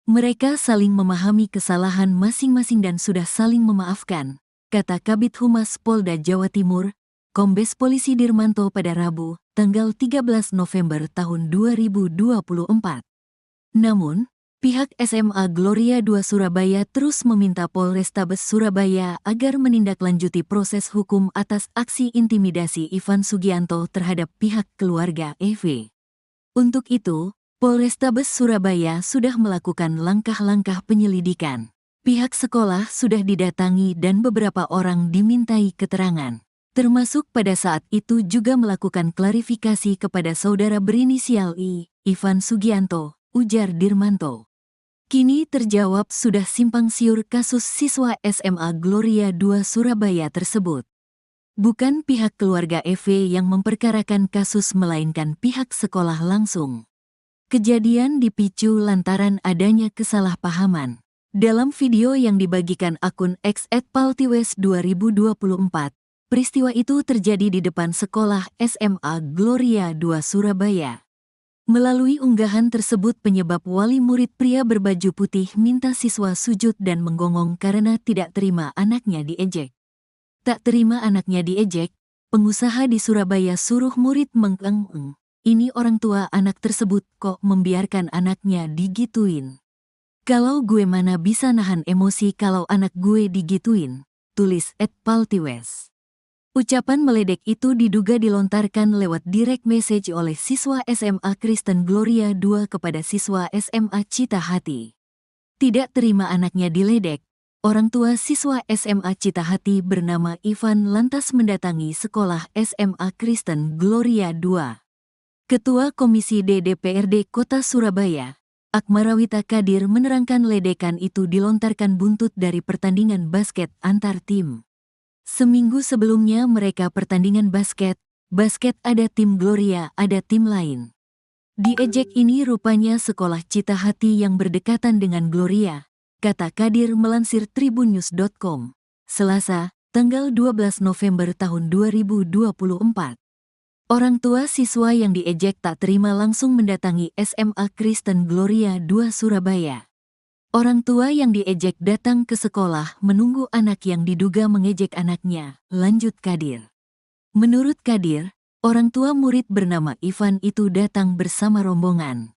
Mereka saling memahami kesalahan masing-masing dan sudah saling memaafkan, kata Kabid Humas Polda Jawa Timur, Kombes Polisi Dirmanto pada Rabu, tanggal 13 November tahun 2024. Namun, pihak SMA Gloria II Surabaya terus meminta Polrestabes Surabaya agar menindaklanjuti proses hukum atas aksi intimidasi Ivan Sugianto terhadap pihak keluarga EV. Untuk itu, Polrestabes Surabaya sudah melakukan langkah-langkah penyelidikan. Pihak sekolah sudah didatangi dan beberapa orang dimintai keterangan. Termasuk pada saat itu juga melakukan klarifikasi kepada saudara berinisial I, Ivan Sugianto, ujar Dirmanto. Kini terjawab sudah simpang siur kasus siswa SMA Gloria II Surabaya tersebut. Bukan pihak keluarga EV yang memperkarakan kasus melainkan pihak sekolah langsung. Kejadian dipicu lantaran adanya kesalahpahaman. Dalam video yang dibagikan akun X @paltiwes2024, peristiwa itu terjadi di depan sekolah SMA Gloria II Surabaya. Melalui unggahan tersebut penyebab wali murid pria berbaju putih minta siswa sujud dan menggonggong karena tidak terima anaknya diejek. Tak terima anaknya diejek, pengusaha di Surabaya suruh murid mengeng-eng. Ini orang tua anak tersebut kok membiarkan anaknya digituin. Kalau gue mana bisa nahan emosi kalau anak gue digituin, tulis @paltiwes. Ucapan meledek itu diduga dilontarkan lewat direct message oleh siswa SMA Kristen Gloria II kepada siswa SMA Cita Hati. Tidak terima anaknya diledek, orang tua siswa SMA Cita Hati bernama Ivan lantas mendatangi sekolah SMA Kristen Gloria II. Ketua Komisi D DPRD Kota Surabaya, Akmarawita Kadir menerangkan ledekan itu dilontarkan buntut dari pertandingan basket antar tim. Seminggu sebelumnya mereka pertandingan basket ada tim Gloria, ada tim lain. Diejek ini rupanya sekolah Cita Hati yang berdekatan dengan Gloria, kata Kadir melansir tribunnews.com, Selasa, tanggal 12 November tahun 2024. Orang tua siswa yang diejek tak terima langsung mendatangi SMA Kristen Gloria II Surabaya. Orang tua yang diejek datang ke sekolah menunggu anak yang diduga mengejek anaknya, lanjut Kadir. Menurut Kadir, orang tua murid bernama Ivan itu datang bersama rombongan.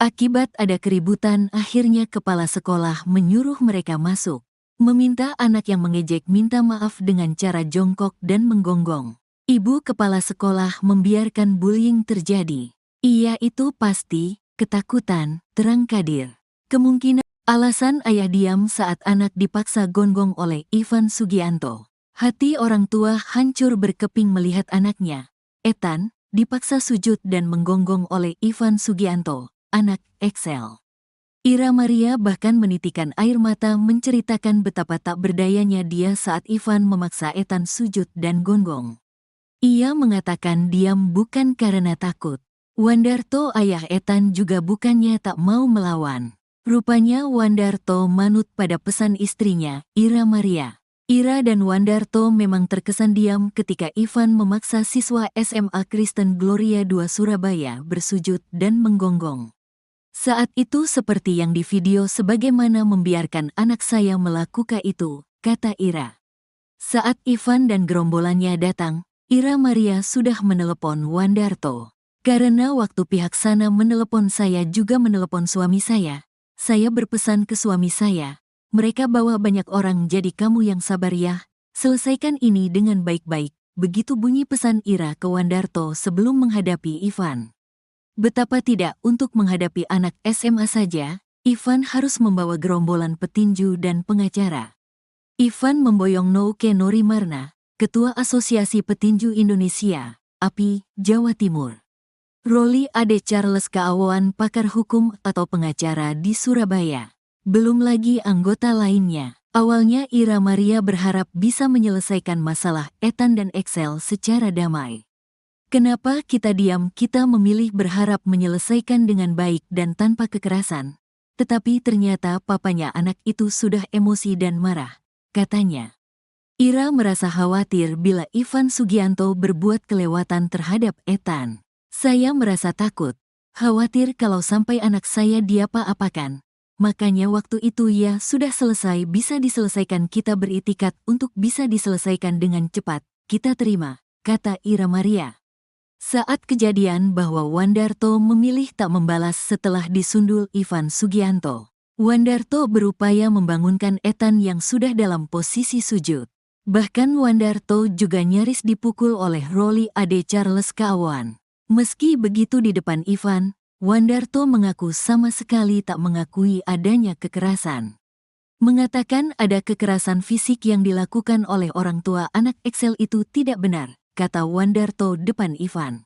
Akibat ada keributan, akhirnya kepala sekolah menyuruh mereka masuk, meminta anak yang mengejek minta maaf dengan cara jongkok dan menggonggong. Ibu kepala sekolah membiarkan bullying terjadi. Iya itu pasti, ketakutan, terang Kadir. Kemungkinan alasan ayah diam saat anak dipaksa gonggong oleh Ivan Sugianto. Hati orang tua hancur berkeping melihat anaknya, Ethan, dipaksa sujud dan menggonggong oleh Ivan Sugianto, anak Excel. Ira Maria bahkan menitikan air mata menceritakan betapa tak berdayanya dia saat Ivan memaksa Ethan sujud dan gonggong. Ia mengatakan diam bukan karena takut. Wandarto ayah Ethan juga bukannya tak mau melawan. Rupanya Wandarto manut pada pesan istrinya, Ira Maria. Ira dan Wandarto memang terkesan diam ketika Ivan memaksa siswa SMA Kristen Gloria II Surabaya bersujud dan menggonggong. Saat itu seperti yang di video sebagaimana membiarkan anak saya melakukan itu, kata Ira. Saat Ivan dan gerombolannya datang, Ira Maria sudah menelepon Wandarto. Karena waktu pihak sana menelepon saya juga menelepon suami saya berpesan ke suami saya, mereka bawa banyak orang jadi kamu yang sabar ya, selesaikan ini dengan baik-baik, begitu bunyi pesan Ira ke Wandarto sebelum menghadapi Ivan. Betapa tidak untuk menghadapi anak SMA saja, Ivan harus membawa gerombolan petinju dan pengacara. Ivan memboyong Nouke Norimarna, Ketua Asosiasi Petinju Indonesia, API, Jawa Timur. Roli Ade Charles Kaawan pakar hukum atau pengacara di Surabaya. Belum lagi anggota lainnya. Awalnya Ira Maria berharap bisa menyelesaikan masalah Ethan dan Excel secara damai. Kenapa kita diam? Kita memilih berharap menyelesaikan dengan baik dan tanpa kekerasan. Tetapi ternyata papanya anak itu sudah emosi dan marah, katanya. Ira merasa khawatir bila Ivan Sugianto berbuat kelewatan terhadap Ethan. Saya merasa takut, khawatir kalau sampai anak saya diapa-apakan. Makanya waktu itu ya sudah selesai bisa diselesaikan kita beritikat untuk bisa diselesaikan dengan cepat, kita terima, kata Ira Maria. Saat kejadian bahwa Wandarto memilih tak membalas setelah disundul Ivan Sugianto. Wandarto berupaya membangunkan Ethan yang sudah dalam posisi sujud. Bahkan Wandarto juga nyaris dipukul oleh Roli Ade Charles Kaawan. Meski begitu di depan Ivan, Wandarto mengaku sama sekali tak mengakui adanya kekerasan. Mengatakan ada kekerasan fisik yang dilakukan oleh orang tua anak Excel itu tidak benar, kata Wandarto depan Ivan.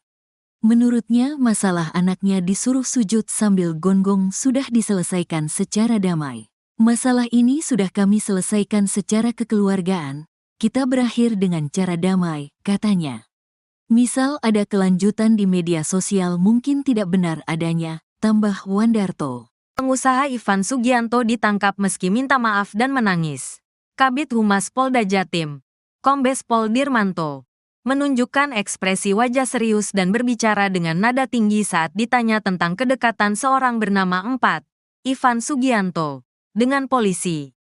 Menurutnya masalah anaknya disuruh sujud sambil gonggong sudah diselesaikan secara damai. Masalah ini sudah kami selesaikan secara kekeluargaan, kita berakhir dengan cara damai, katanya. Misal ada kelanjutan di media sosial mungkin tidak benar adanya, tambah Wandarto. Pengusaha Ivan Sugianto ditangkap meski minta maaf dan menangis. Kabid Humas Polda Jatim, Kombes Pol Dirmanto, menunjukkan ekspresi wajah serius dan berbicara dengan nada tinggi saat ditanya tentang kedekatan seorang bernama Ivan Sugianto dengan polisi.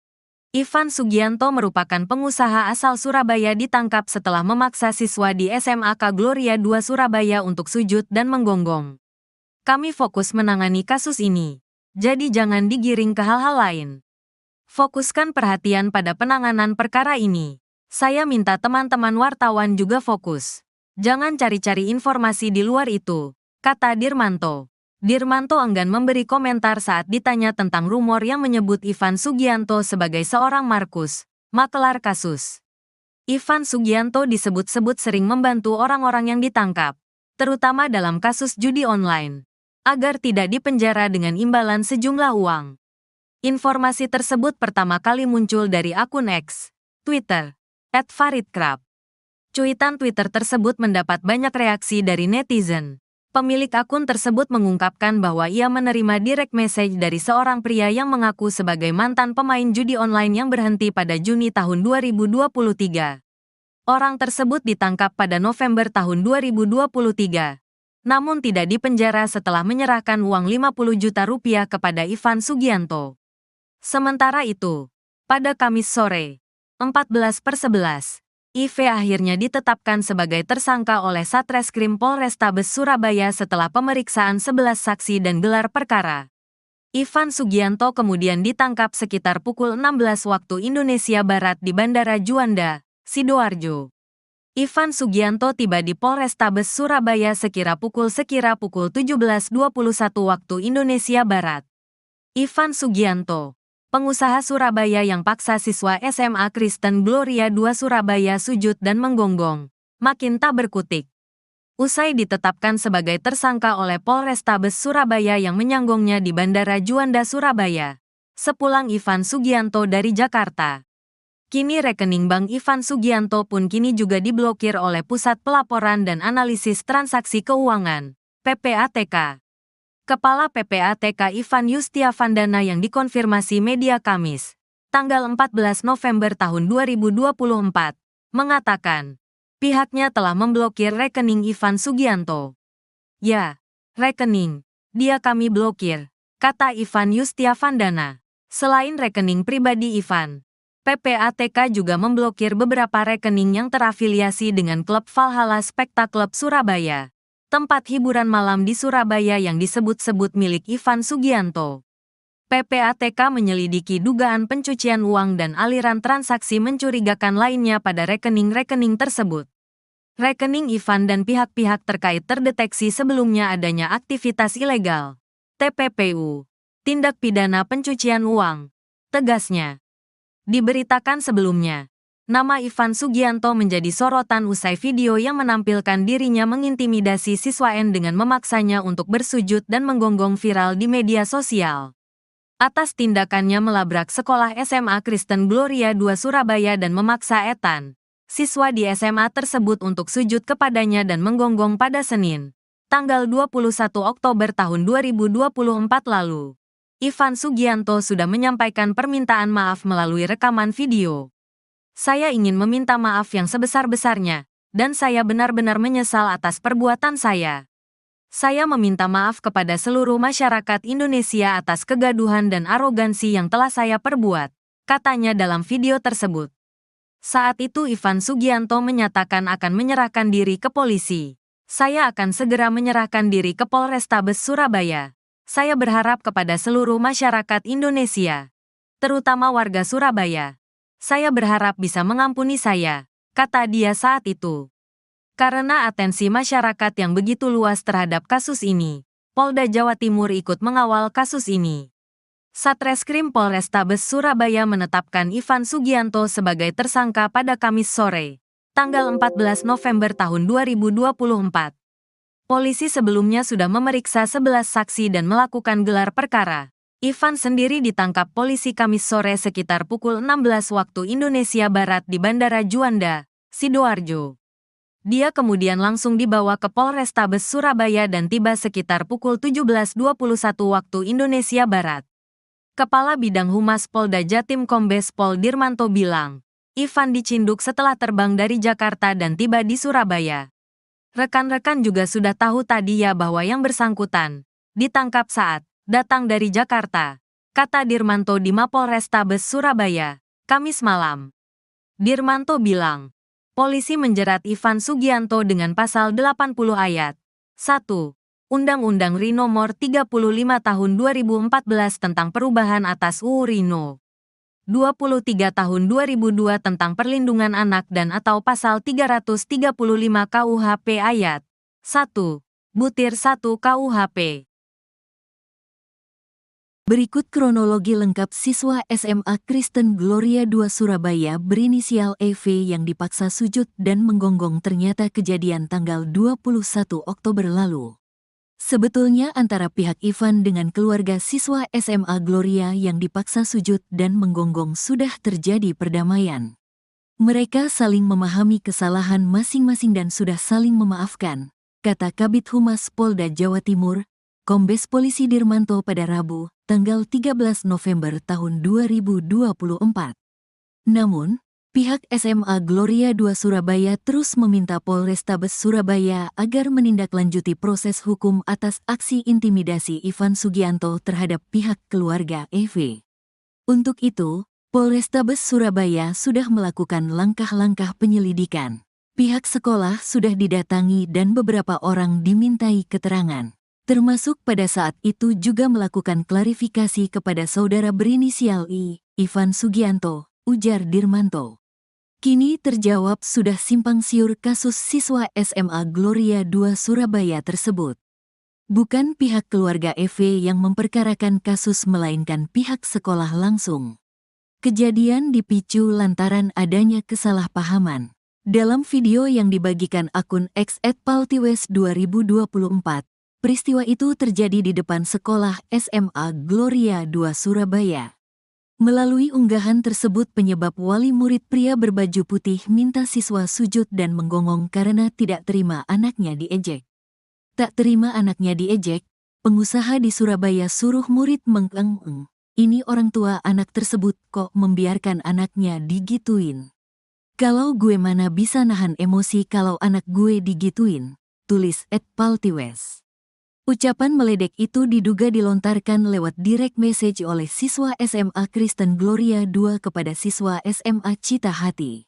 Ivan Sugianto merupakan pengusaha asal Surabaya ditangkap setelah memaksa siswa di SMAK Gloria II Surabaya untuk sujud dan menggonggong. Kami fokus menangani kasus ini, jadi jangan digiring ke hal-hal lain. Fokuskan perhatian pada penanganan perkara ini. Saya minta teman-teman wartawan juga fokus. Jangan cari-cari informasi di luar itu, kata Dirmanto. Dirmanto enggan memberi komentar saat ditanya tentang rumor yang menyebut Ivan Sugianto sebagai seorang Markus, makelar kasus. Ivan Sugianto disebut-sebut sering membantu orang-orang yang ditangkap, terutama dalam kasus judi online, agar tidak dipenjara dengan imbalan sejumlah uang. Informasi tersebut pertama kali muncul dari akun X, Twitter, @faridkrab. Cuitan Twitter tersebut mendapat banyak reaksi dari netizen. Pemilik akun tersebut mengungkapkan bahwa ia menerima direct message dari seorang pria yang mengaku sebagai mantan pemain judi online yang berhenti pada Juni tahun 2023. Orang tersebut ditangkap pada November tahun 2023, namun tidak dipenjara setelah menyerahkan uang 50 juta rupiah kepada Ivan Sugianto. Sementara itu, pada Kamis sore, 14/11, IV akhirnya ditetapkan sebagai tersangka oleh Satreskrim Polrestabes Surabaya setelah pemeriksaan 11 saksi dan gelar perkara. Ivan Sugianto kemudian ditangkap sekitar pukul 16 waktu Indonesia Barat di Bandara Juanda, Sidoarjo. Ivan Sugianto tiba di Polrestabes Surabaya sekira pukul 17:21 waktu Indonesia Barat. Ivan Sugianto, pengusaha Surabaya yang paksa siswa SMA Kristen Gloria II Surabaya sujud dan menggonggong, makin tak berkutik. Usai ditetapkan sebagai tersangka oleh Polrestabes Surabaya yang menyanggongnya di Bandara Juanda Surabaya, sepulang Ivan Sugianto dari Jakarta. Kini rekening bank Ivan Sugianto pun kini juga diblokir oleh Pusat Pelaporan dan Analisis Transaksi Keuangan, PPATK. Kepala PPATK Ivan Yustiavandana yang dikonfirmasi media Kamis, tanggal 14 November tahun 2024, mengatakan, pihaknya telah memblokir rekening Ivan Sugianto. Ya, rekening, dia kami blokir, kata Ivan Yustiavandana. Selain rekening pribadi Ivan, PPATK juga memblokir beberapa rekening yang terafiliasi dengan klub Valhalla Spectacle Surabaya, tempat hiburan malam di Surabaya yang disebut-sebut milik Ivan Sugianto. PPATK menyelidiki dugaan pencucian uang dan aliran transaksi mencurigakan lainnya pada rekening-rekening tersebut. Rekening Ivan dan pihak-pihak terkait terdeteksi sebelumnya adanya aktivitas ilegal, TPPU, tindak pidana pencucian uang, tegasnya. Diberitakan sebelumnya, nama Ivan Sugianto menjadi sorotan usai video yang menampilkan dirinya mengintimidasi siswa N dengan memaksanya untuk bersujud dan menggonggong viral di media sosial. Atas tindakannya melabrak sekolah SMA Kristen Gloria II Surabaya dan memaksa Ethan, siswa di SMA tersebut untuk sujud kepadanya dan menggonggong pada Senin, tanggal 21 Oktober tahun 2024 lalu. Ivan Sugianto sudah menyampaikan permintaan maaf melalui rekaman video. Saya ingin meminta maaf yang sebesar-besarnya, dan saya benar-benar menyesal atas perbuatan saya. Saya meminta maaf kepada seluruh masyarakat Indonesia atas kegaduhan dan arogansi yang telah saya perbuat, katanya dalam video tersebut. Saat itu Ivan Sugianto menyatakan akan menyerahkan diri ke polisi. Saya akan segera menyerahkan diri ke Polrestabes Surabaya. Saya berharap kepada seluruh masyarakat Indonesia, terutama warga Surabaya. Saya berharap bisa mengampuni saya, kata dia saat itu. Karena atensi masyarakat yang begitu luas terhadap kasus ini, Polda Jawa Timur ikut mengawal kasus ini. Satreskrim Polrestabes Surabaya menetapkan Ivan Sugianto sebagai tersangka pada Kamis sore, tanggal 14 November tahun 2024. Polisi sebelumnya sudah memeriksa 11 saksi dan melakukan gelar perkara. Ivan sendiri ditangkap polisi Kamis sore sekitar pukul 16 waktu Indonesia Barat di Bandara Juanda, Sidoarjo. Dia kemudian langsung dibawa ke Polrestabes Surabaya dan tiba sekitar pukul 17:21 waktu Indonesia Barat. Kepala Bidang Humas Polda Jatim Kombes Pol Dirmanto bilang, Ivan dicinduk setelah terbang dari Jakarta dan tiba di Surabaya. Rekan-rekan juga sudah tahu tadi ya bahwa yang bersangkutan ditangkap saat datang dari Jakarta, kata Dirmanto di Mapolrestabes Surabaya, Kamis malam. Dirmanto bilang, polisi menjerat Ivan Sugianto dengan pasal 80 ayat 1. Undang-Undang RI Nomor 35 Tahun 2014 tentang perubahan atas UU RI No. 23 Tahun 2002 tentang perlindungan anak dan atau pasal 335 KUHP ayat 1. Butir 1 KUHP. Berikut kronologi lengkap siswa SMA Kristen Gloria II Surabaya berinisial EV yang dipaksa sujud dan menggonggong ternyata kejadian tanggal 21 Oktober lalu. Sebetulnya antara pihak Ivan dengan keluarga siswa SMA Gloria yang dipaksa sujud dan menggonggong sudah terjadi perdamaian. Mereka saling memahami kesalahan masing-masing dan sudah saling memaafkan, kata Kabid Humas Polda Jawa Timur, Kombes Polisi Dirmanto pada Rabu, tanggal 13 November tahun 2024. Namun, pihak SMA Gloria II Surabaya terus meminta Polrestabes Surabaya agar menindaklanjuti proses hukum atas aksi intimidasi Ivan Sugianto terhadap pihak keluarga EV. Untuk itu, Polrestabes Surabaya sudah melakukan langkah-langkah penyelidikan. Pihak sekolah sudah didatangi dan beberapa orang dimintai keterangan. Termasuk pada saat itu juga melakukan klarifikasi kepada saudara berinisial I, Ivan Sugianto, ujar Dirmanto. Kini terjawab sudah simpang siur kasus siswa SMA Gloria II Surabaya tersebut. Bukan pihak keluarga EV yang memperkarakan kasus melainkan pihak sekolah langsung. Kejadian dipicu lantaran adanya kesalahpahaman. Dalam video yang dibagikan akun X @paltiwes2024, peristiwa itu terjadi di depan sekolah SMA Gloria II Surabaya. Melalui unggahan tersebut penyebab wali murid pria berbaju putih minta siswa sujud dan menggonggong karena tidak terima anaknya diejek. Tak terima anaknya diejek, pengusaha di Surabaya suruh murid mengeng-eng. Ini orang tua anak tersebut kok membiarkan anaknya digituin. Kalau gue mana bisa nahan emosi kalau anak gue digituin, tulis @paltiwes. Ucapan meledek itu diduga dilontarkan lewat direct message oleh siswa SMA Kristen Gloria II kepada siswa SMA Cita Hati.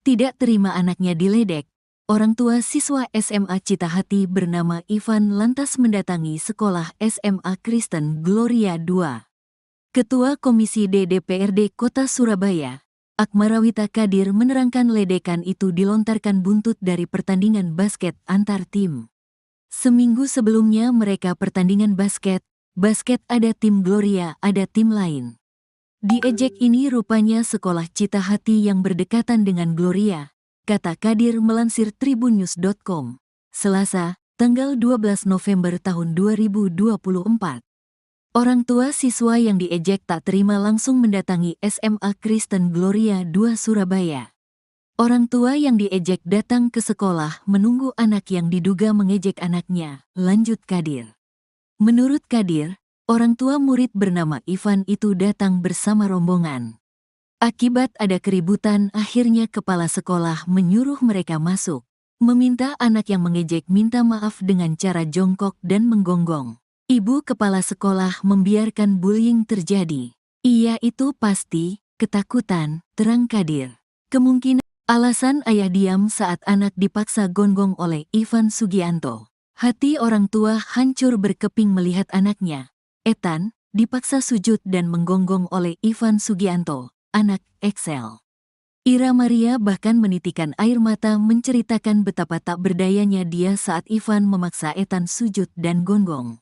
Tidak terima anaknya diledek, orang tua siswa SMA Cita Hati bernama Ivan lantas mendatangi sekolah SMA Kristen Gloria II. Ketua Komisi D DPRD Kota Surabaya, Akmarawita Kadir menerangkan ledekan itu dilontarkan buntut dari pertandingan basket antar tim. Seminggu sebelumnya mereka pertandingan basket ada tim Gloria, ada tim lain. Diejek ini rupanya sekolah Cita Hati yang berdekatan dengan Gloria, kata Kadir melansir tribunnews.com, Selasa, tanggal 12 November tahun 2024. Orang tua siswa yang diejek tak terima langsung mendatangi SMA Kristen Gloria II Surabaya. Orang tua yang diejek datang ke sekolah menunggu anak yang diduga mengejek anaknya, lanjut Kadir. Menurut Kadir, orang tua murid bernama Ivan itu datang bersama rombongan. Akibat ada keributan, akhirnya kepala sekolah menyuruh mereka masuk, meminta anak yang mengejek minta maaf dengan cara jongkok dan menggonggong. Ibu kepala sekolah membiarkan bullying terjadi. Iya itu pasti, ketakutan, terang Kadir. Kemungkinan alasan ayah diam saat anak dipaksa gonggong oleh Ivan Sugianto. Hati orang tua hancur berkeping melihat anaknya, Ethan, dipaksa sujud dan menggonggong oleh Ivan Sugianto, anak Excel. Ira Maria bahkan menitikan air mata menceritakan betapa tak berdayanya dia saat Ivan memaksa Ethan sujud dan gonggong.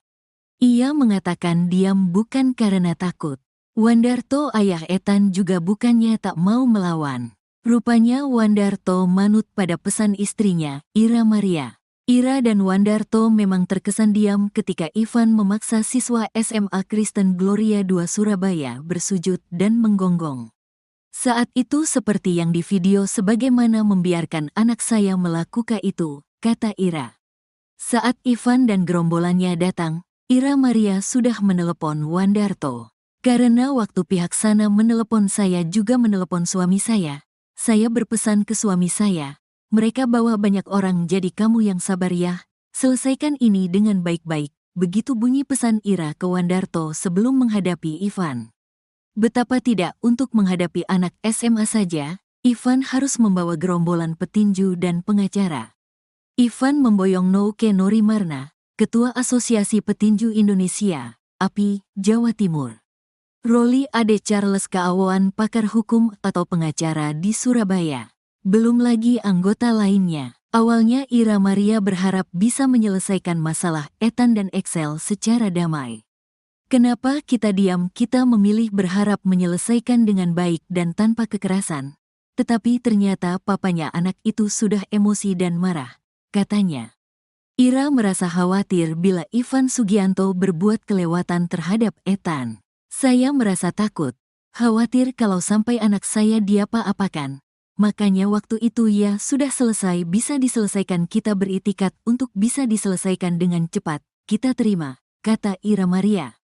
Ia mengatakan diam bukan karena takut. Wandarto ayah Ethan juga bukannya tak mau melawan. Rupanya Wandarto manut pada pesan istrinya, Ira Maria. Ira dan Wandarto memang terkesan diam ketika Ivan memaksa siswa SMA Kristen Gloria II Surabaya bersujud dan menggonggong. Saat itu seperti yang di video sebagaimana membiarkan anak saya melakukan itu, kata Ira. Saat Ivan dan gerombolannya datang, Ira Maria sudah menelepon Wandarto. Karena waktu pihak sana menelepon saya juga menelepon suami saya. Saya berpesan ke suami saya, mereka bawa banyak orang jadi kamu yang sabar ya, selesaikan ini dengan baik-baik. Begitu bunyi pesan Ira ke Wandarto sebelum menghadapi Ivan. Betapa tidak untuk menghadapi anak SMA saja, Ivan harus membawa gerombolan petinju dan pengacara. Ivan memboyong Nouke Norimarna, Ketua Asosiasi Petinju Indonesia, API, Jawa Timur. Roli Ade Charles Kaawoan, pakar hukum atau pengacara di Surabaya. Belum lagi anggota lainnya. Awalnya Ira Maria berharap bisa menyelesaikan masalah Ethan dan Excel secara damai. Kenapa kita diam? Kita memilih berharap menyelesaikan dengan baik dan tanpa kekerasan. Tetapi ternyata papanya anak itu sudah emosi dan marah, katanya. Ira merasa khawatir bila Ivan Sugianto berbuat kelewatan terhadap Ethan. Saya merasa takut, khawatir kalau sampai anak saya diapa-apakan. Makanya waktu itu ya sudah selesai, bisa diselesaikan, kita beritikat untuk bisa diselesaikan dengan cepat, kita terima, kata Ira Maria.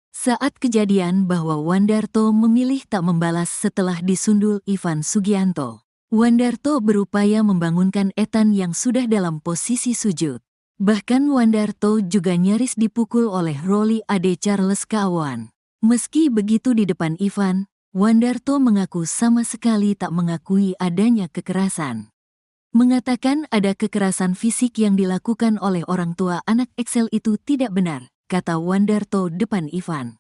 Saat kejadian bahwa Wandarto memilih tak membalas setelah disundul Ivan Sugianto. Wandarto berupaya membangunkan Ethan yang sudah dalam posisi sujud. Bahkan Wandarto juga nyaris dipukul oleh Roli Ade Charles Kaawoan. Meski begitu di depan Ivan, Wandarto mengaku sama sekali tak mengakui adanya kekerasan. Mengatakan ada kekerasan fisik yang dilakukan oleh orang tua anak Excel itu tidak benar, kata Wandarto depan Ivan.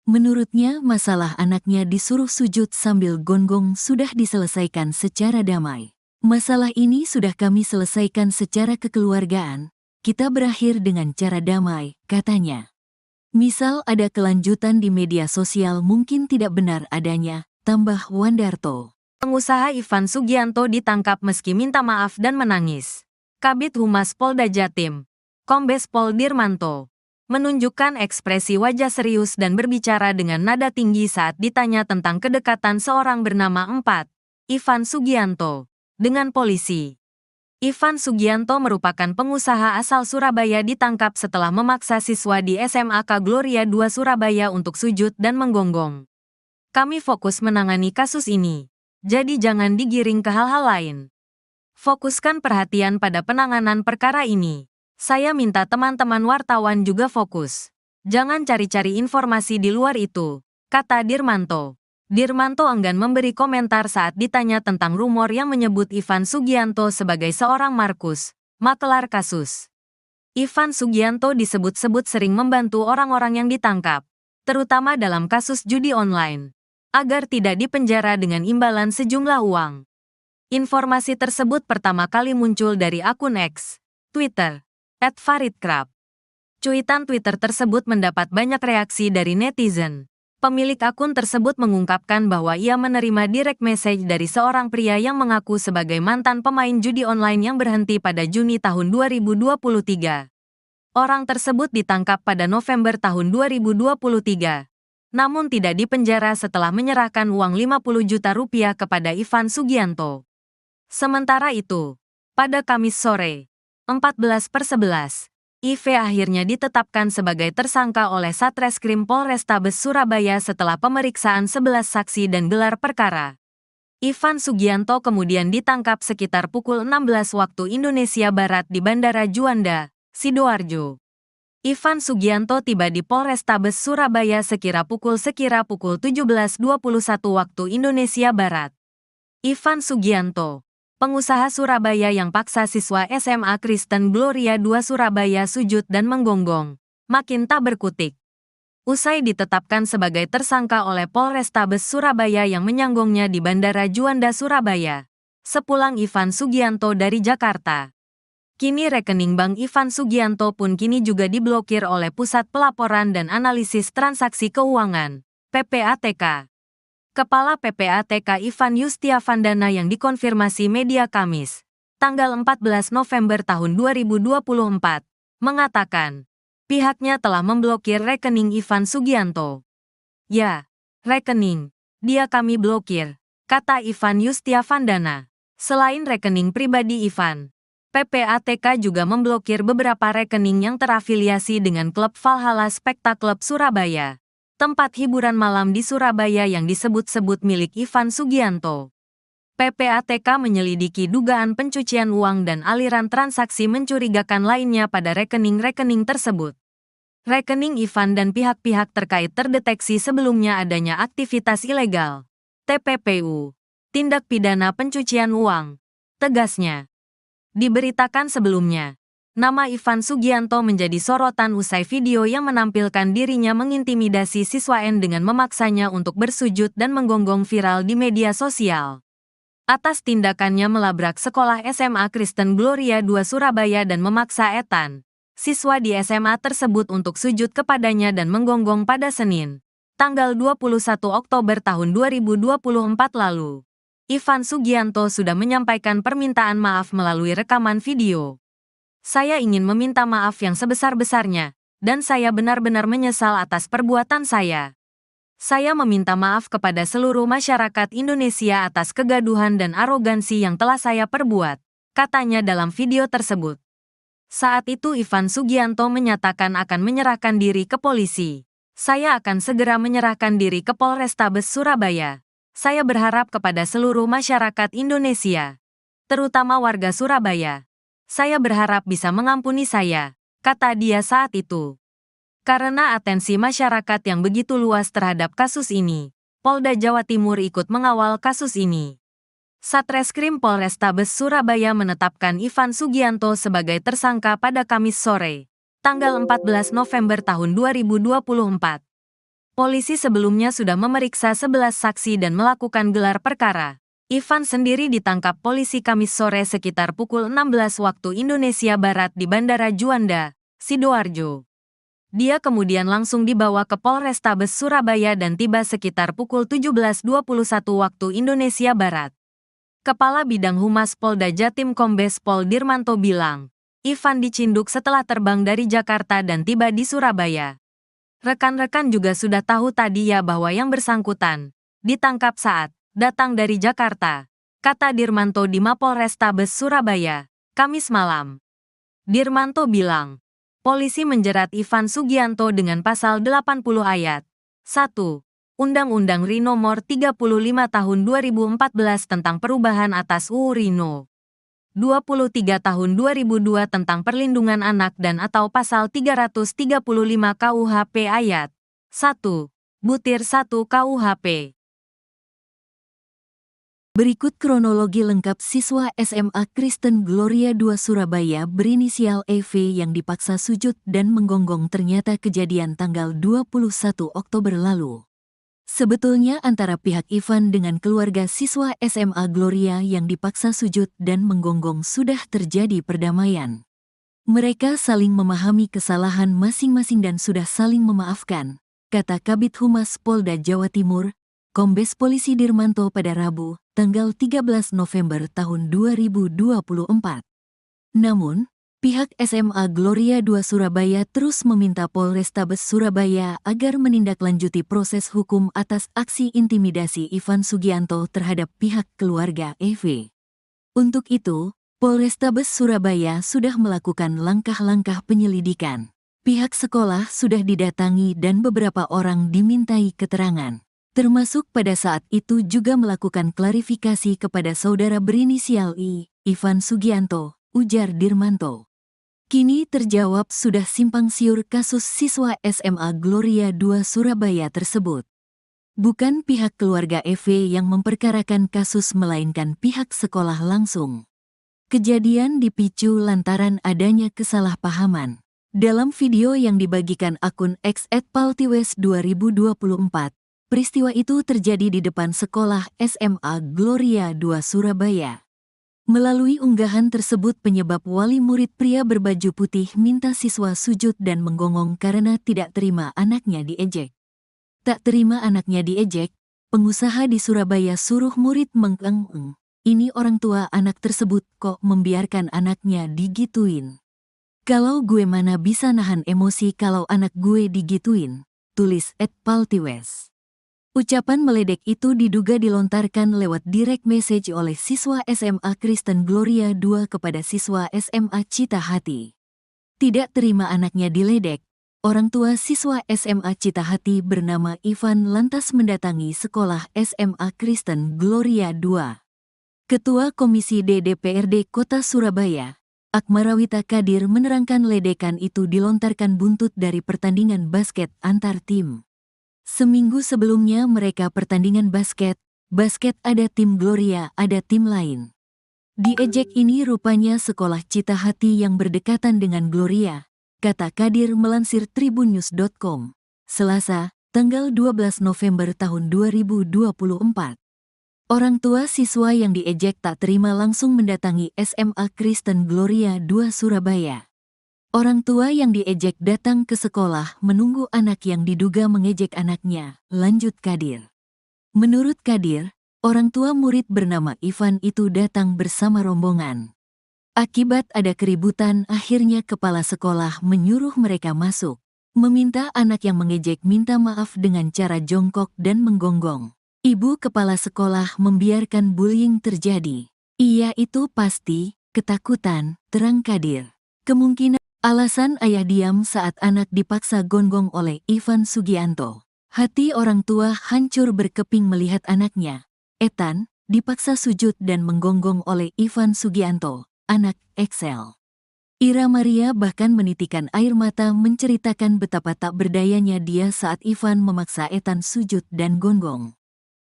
Menurutnya masalah anaknya disuruh sujud sambil gonggong sudah diselesaikan secara damai. Masalah ini sudah kami selesaikan secara kekeluargaan, kita berakhir dengan cara damai, katanya. Misal ada kelanjutan di media sosial mungkin tidak benar adanya, tambah Wandarto. Pengusaha Ivan Sugianto ditangkap meski minta maaf dan menangis. Kabid Humas Polda Jatim, Kombes Pol Dirmanto, menunjukkan ekspresi wajah serius dan berbicara dengan nada tinggi saat ditanya tentang kedekatan seorang bernama Ivan Sugianto dengan polisi. Ivan Sugianto merupakan pengusaha asal Surabaya, ditangkap setelah memaksa siswa di SMAK Gloria 2 Surabaya untuk sujud dan menggonggong. Kami fokus menangani kasus ini, jadi jangan digiring ke hal-hal lain. Fokuskan perhatian pada penanganan perkara ini. Saya minta teman-teman wartawan juga fokus. Jangan cari-cari informasi di luar itu, kata Dirmanto. Dirmanto enggan memberi komentar saat ditanya tentang rumor yang menyebut Ivan Sugianto sebagai seorang Markus, makelar kasus. Ivan Sugianto disebut-sebut sering membantu orang-orang yang ditangkap, terutama dalam kasus judi online, agar tidak dipenjara dengan imbalan sejumlah uang. Informasi tersebut pertama kali muncul dari akun X, Twitter, @faridkrab. Cuitan Twitter tersebut mendapat banyak reaksi dari netizen. Pemilik akun tersebut mengungkapkan bahwa ia menerima direct message dari seorang pria yang mengaku sebagai mantan pemain judi online yang berhenti pada Juni tahun 2023. Orang tersebut ditangkap pada November tahun 2023, namun tidak dipenjara setelah menyerahkan uang 50 juta rupiah kepada Ivan Sugianto. Sementara itu, pada Kamis sore, 14/11, IV akhirnya ditetapkan sebagai tersangka oleh Satreskrim Polrestabes Surabaya setelah pemeriksaan 11 saksi dan gelar perkara. Ivan Sugianto kemudian ditangkap sekitar pukul 16 waktu Indonesia Barat di Bandara Juanda, Sidoarjo. Ivan Sugianto tiba di Polrestabes Surabaya sekira pukul 17:21 waktu Indonesia Barat. Ivan Sugianto, pengusaha Surabaya yang paksa siswa SMA Kristen Gloria 2 Surabaya sujud dan menggonggong, makin tak berkutik. Usai ditetapkan sebagai tersangka oleh Polrestabes Surabaya yang menyanggongnya di Bandara Juanda Surabaya, sepulang Ivan Sugianto dari Jakarta. Kini rekening bank Ivan Sugianto pun kini juga diblokir oleh Pusat Pelaporan dan Analisis Transaksi Keuangan, PPATK. Kepala PPATK Ivan Yustiavandana yang dikonfirmasi media Kamis, tanggal 14 November tahun 2024, mengatakan, pihaknya telah memblokir rekening Ivan Sugianto. Ya, rekening, dia kami blokir, kata Ivan Yustiavandana. Selain rekening pribadi Ivan, PPATK juga memblokir beberapa rekening yang terafiliasi dengan klub Valhalla Spectacle Surabaya, tempat hiburan malam di Surabaya yang disebut-sebut milik Ivan Sugianto. PPATK menyelidiki dugaan pencucian uang dan aliran transaksi mencurigakan lainnya pada rekening-rekening tersebut. Rekening Ivan dan pihak-pihak terkait terdeteksi sebelumnya adanya aktivitas ilegal. TPPU. Tindak pidana pencucian uang. Tegasnya. Diberitakan sebelumnya, nama Ivan Sugianto menjadi sorotan usai video yang menampilkan dirinya mengintimidasi siswa N dengan memaksanya untuk bersujud dan menggonggong viral di media sosial. Atas tindakannya melabrak sekolah SMA Kristen Gloria II Surabaya dan memaksa Ethan, siswa di SMA tersebut untuk sujud kepadanya dan menggonggong pada Senin, tanggal 21 Oktober tahun 2024 lalu. Ivan Sugianto sudah menyampaikan permintaan maaf melalui rekaman video. Saya ingin meminta maaf yang sebesar-besarnya, dan saya benar-benar menyesal atas perbuatan saya. Saya meminta maaf kepada seluruh masyarakat Indonesia atas kegaduhan dan arogansi yang telah saya perbuat, katanya dalam video tersebut. Saat itu Ivan Sugianto menyatakan akan menyerahkan diri ke polisi. Saya akan segera menyerahkan diri ke Polrestabes Surabaya. Saya berharap kepada seluruh masyarakat Indonesia, terutama warga Surabaya. Saya berharap bisa mengampuni saya, kata dia saat itu. Karena atensi masyarakat yang begitu luas terhadap kasus ini, Polda Jawa Timur ikut mengawal kasus ini. Satreskrim Polrestabes Surabaya menetapkan Ivan Sugianto sebagai tersangka pada Kamis sore, tanggal 14 November tahun 2024. Polisi sebelumnya sudah memeriksa 11 saksi dan melakukan gelar perkara. Ivan sendiri ditangkap polisi Kamis sore sekitar pukul 16 waktu Indonesia Barat di Bandara Juanda, Sidoarjo. Dia kemudian langsung dibawa ke Polrestabes Surabaya dan tiba sekitar pukul 17.21 waktu Indonesia Barat. Kepala Bidang Humas Polda Jatim Kombes Pol Dirmanto bilang, Ivan dicinduk setelah terbang dari Jakarta dan tiba di Surabaya. Rekan-rekan juga sudah tahu tadi ya bahwa yang bersangkutan ditangkap saat datang dari Jakarta, kata Dirmanto di Mapolrestabes Surabaya, Kamis malam. Dirmanto bilang, polisi menjerat Ivan Sugianto dengan pasal 80 ayat 1. Undang-Undang RI Nomor 35 Tahun 2014 tentang perubahan atas UU RI No. 23 Tahun 2002 tentang perlindungan anak dan atau pasal 335 KUHP ayat 1. Butir 1 KUHP. Berikut kronologi lengkap siswa SMA Kristen Gloria II Surabaya berinisial EV yang dipaksa sujud dan menggonggong ternyata kejadian tanggal 21 Oktober lalu. Sebetulnya antara pihak Ivan dengan keluarga siswa SMA Gloria yang dipaksa sujud dan menggonggong sudah terjadi perdamaian. Mereka saling memahami kesalahan masing-masing dan sudah saling memaafkan, kata Kabid Humas Polda Jawa Timur, Kombes Polisi Dirmanto pada Rabu, tanggal 13 November tahun 2024. Namun, pihak SMA Gloria II Surabaya terus meminta Polrestabes Surabaya agar menindaklanjuti proses hukum atas aksi intimidasi Ivan Sugianto terhadap pihak keluarga EV. Untuk itu, Polrestabes Surabaya sudah melakukan langkah-langkah penyelidikan. Pihak sekolah sudah didatangi dan beberapa orang dimintai keterangan. Termasuk pada saat itu juga melakukan klarifikasi kepada saudara berinisial I, Ivan Sugianto, ujar Dirmanto. Kini terjawab sudah simpang siur kasus siswa SMA Gloria II Surabaya tersebut. Bukan pihak keluarga EV yang memperkarakan kasus melainkan pihak sekolah langsung. Kejadian dipicu lantaran adanya kesalahpahaman. Dalam video yang dibagikan akun X @paltiwes2024, peristiwa itu terjadi di depan sekolah SMA Gloria II Surabaya. Melalui unggahan tersebut penyebab wali murid pria berbaju putih minta siswa sujud dan menggonggong karena tidak terima anaknya diejek. Tak terima anaknya diejek, pengusaha di Surabaya suruh murid mengeng-eng. Ini orang tua anak tersebut kok membiarkan anaknya digituin. Kalau gue mana bisa nahan emosi kalau anak gue digituin, tulis @paltiwes. Ucapan meledek itu diduga dilontarkan lewat direct message oleh siswa SMA Kristen Gloria II kepada siswa SMA Cita Hati. Tidak terima anaknya diledek, orang tua siswa SMA Cita Hati bernama Ivan lantas mendatangi sekolah SMA Kristen Gloria II. Ketua Komisi D DPRD Kota Surabaya, Akmarawita Kadir menerangkan ledekan itu dilontarkan buntut dari pertandingan basket antar tim. Seminggu sebelumnya mereka pertandingan basket ada tim Gloria, ada tim lain. Diejek ini rupanya sekolah Cita Hati yang berdekatan dengan Gloria, kata Kadir melansir tribunnews.com, Selasa, tanggal 12 November tahun 2024. Orang tua siswa yang diejek tak terima langsung mendatangi SMA Kristen Gloria II Surabaya. Orang tua yang diejek datang ke sekolah menunggu anak yang diduga mengejek anaknya, lanjut Kadir. Menurut Kadir, orang tua murid bernama Ivan itu datang bersama rombongan. Akibat ada keributan, akhirnya kepala sekolah menyuruh mereka masuk, meminta anak yang mengejek minta maaf dengan cara jongkok dan menggonggong. Ibu kepala sekolah membiarkan bullying terjadi. Iya itu pasti, ketakutan, terang Kadir. Kemungkinan alasan ayah diam saat anak dipaksa gonggong oleh Ivan Sugianto. Hati orang tua hancur berkeping melihat anaknya, Ethan, dipaksa sujud dan menggonggong oleh Ivan Sugianto, anak Excel. Ira Maria bahkan menitikan air mata menceritakan betapa tak berdayanya dia saat Ivan memaksa Ethan sujud dan gonggong.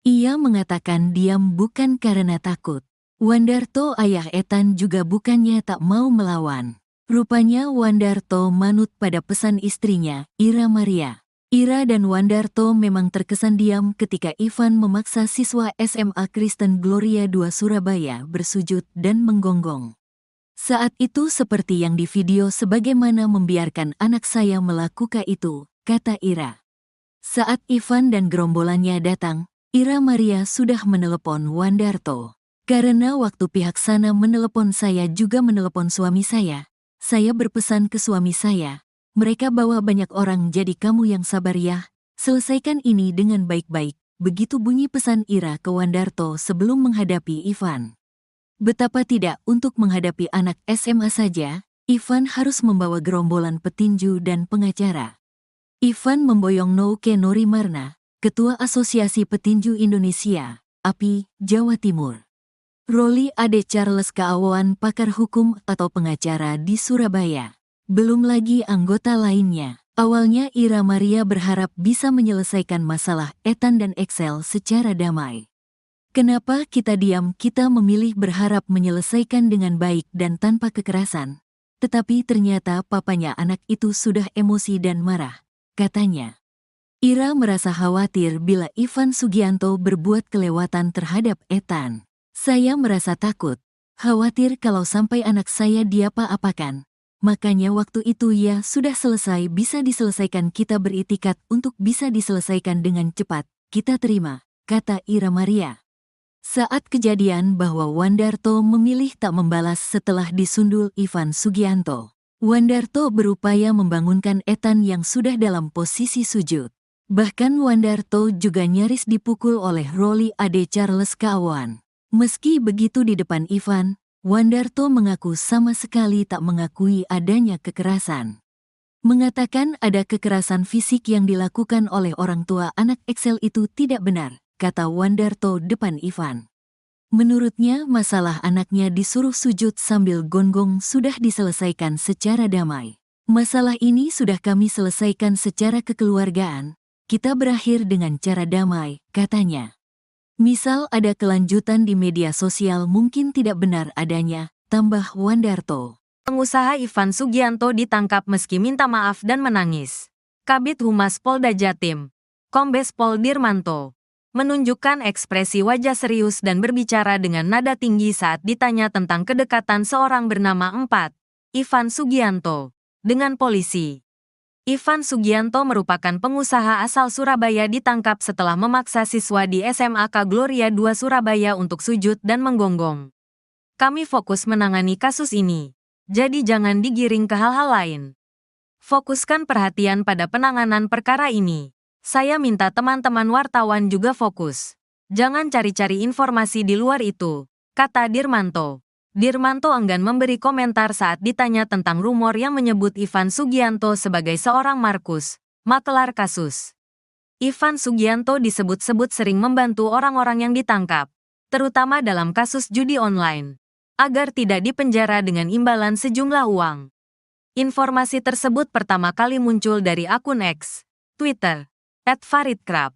Ia mengatakan diam bukan karena takut. Wandarto ayah Ethan juga bukannya tak mau melawan. Rupanya Wandarto manut pada pesan istrinya, Ira Maria. Ira dan Wandarto memang terkesan diam ketika Ivan memaksa siswa SMA Kristen Gloria II Surabaya bersujud dan menggonggong. Saat itu seperti yang di video sebagaimana membiarkan anak saya melakukan itu, kata Ira. Saat Ivan dan gerombolannya datang, Ira Maria sudah menelepon Wandarto. Karena waktu pihak sana menelepon saya juga menelepon suami saya berpesan ke suami saya, mereka bawa banyak orang jadi kamu yang sabar ya, selesaikan ini dengan baik-baik, begitu bunyi pesan Ira ke Wandarto sebelum menghadapi Ivan. Betapa tidak untuk menghadapi anak SMA saja, Ivan harus membawa gerombolan petinju dan pengacara. Ivan memboyong Nouke Norimarna, Ketua Asosiasi Petinju Indonesia, API, Jawa Timur. Roli Ade Charles Kaawan pakar hukum atau pengacara di Surabaya. Belum lagi anggota lainnya. Awalnya Ira Maria berharap bisa menyelesaikan masalah Ethan dan Excel secara damai. Kenapa kita diam? Kita memilih berharap menyelesaikan dengan baik dan tanpa kekerasan. Tetapi ternyata papanya anak itu sudah emosi dan marah, katanya. Ira merasa khawatir bila Ivan Sugianto berbuat kelewatan terhadap Ethan. Saya merasa takut, khawatir kalau sampai anak saya diapa-apakan. Makanya waktu itu ya sudah selesai bisa diselesaikan kita beritikat untuk bisa diselesaikan dengan cepat, kita terima, kata Ira Maria. Saat kejadian bahwa Wandarto memilih tak membalas setelah disundul Ivan Sugianto. Wandarto berupaya membangunkan Ethan yang sudah dalam posisi sujud. Bahkan Wandarto juga nyaris dipukul oleh Roli Ade Charles Kaawan. Meski begitu di depan Ivan, Wandarto mengaku sama sekali tak mengakui adanya kekerasan. Mengatakan ada kekerasan fisik yang dilakukan oleh orang tua anak Excel itu tidak benar, kata Wandarto depan Ivan. Menurutnya masalah anaknya disuruh sujud sambil gonggong sudah diselesaikan secara damai. Masalah ini sudah kami selesaikan secara kekeluargaan. Kita berakhir dengan cara damai, katanya. Misal ada kelanjutan di media sosial mungkin tidak benar adanya, tambah Wandarto. Pengusaha Ivan Sugianto ditangkap meski minta maaf dan menangis. Kabid Humas Polda Jatim, Kombes Pol Dirmanto, menunjukkan ekspresi wajah serius dan berbicara dengan nada tinggi saat ditanya tentang kedekatan seorang bernama Ivan Sugianto, dengan polisi. Ivan Sugianto merupakan pengusaha asal Surabaya ditangkap setelah memaksa siswa di SMAK Gloria II Surabaya untuk sujud dan menggonggong. Kami fokus menangani kasus ini, jadi jangan digiring ke hal-hal lain. Fokuskan perhatian pada penanganan perkara ini. Saya minta teman-teman wartawan juga fokus. Jangan cari-cari informasi di luar itu, kata Dirmanto. Dirmanto enggan memberi komentar saat ditanya tentang rumor yang menyebut Ivan Sugianto sebagai seorang Markus, makelar kasus. Ivan Sugianto disebut-sebut sering membantu orang-orang yang ditangkap. terutama dalam kasus judi online, agar tidak dipenjara dengan imbalan sejumlah uang. Informasi tersebut pertama kali muncul dari akun X, Twitter, @faridkrab.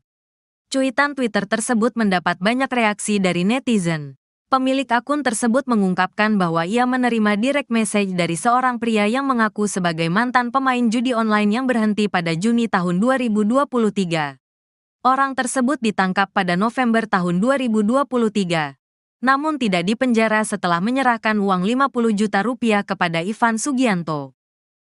Cuitan Twitter tersebut mendapat banyak reaksi dari netizen. Pemilik akun tersebut mengungkapkan bahwa ia menerima direct message dari seorang pria yang mengaku sebagai mantan pemain judi online yang berhenti pada Juni tahun 2023. Orang tersebut ditangkap pada November tahun 2023, namun tidak dipenjara setelah menyerahkan uang 50 juta rupiah kepada Ivan Sugianto.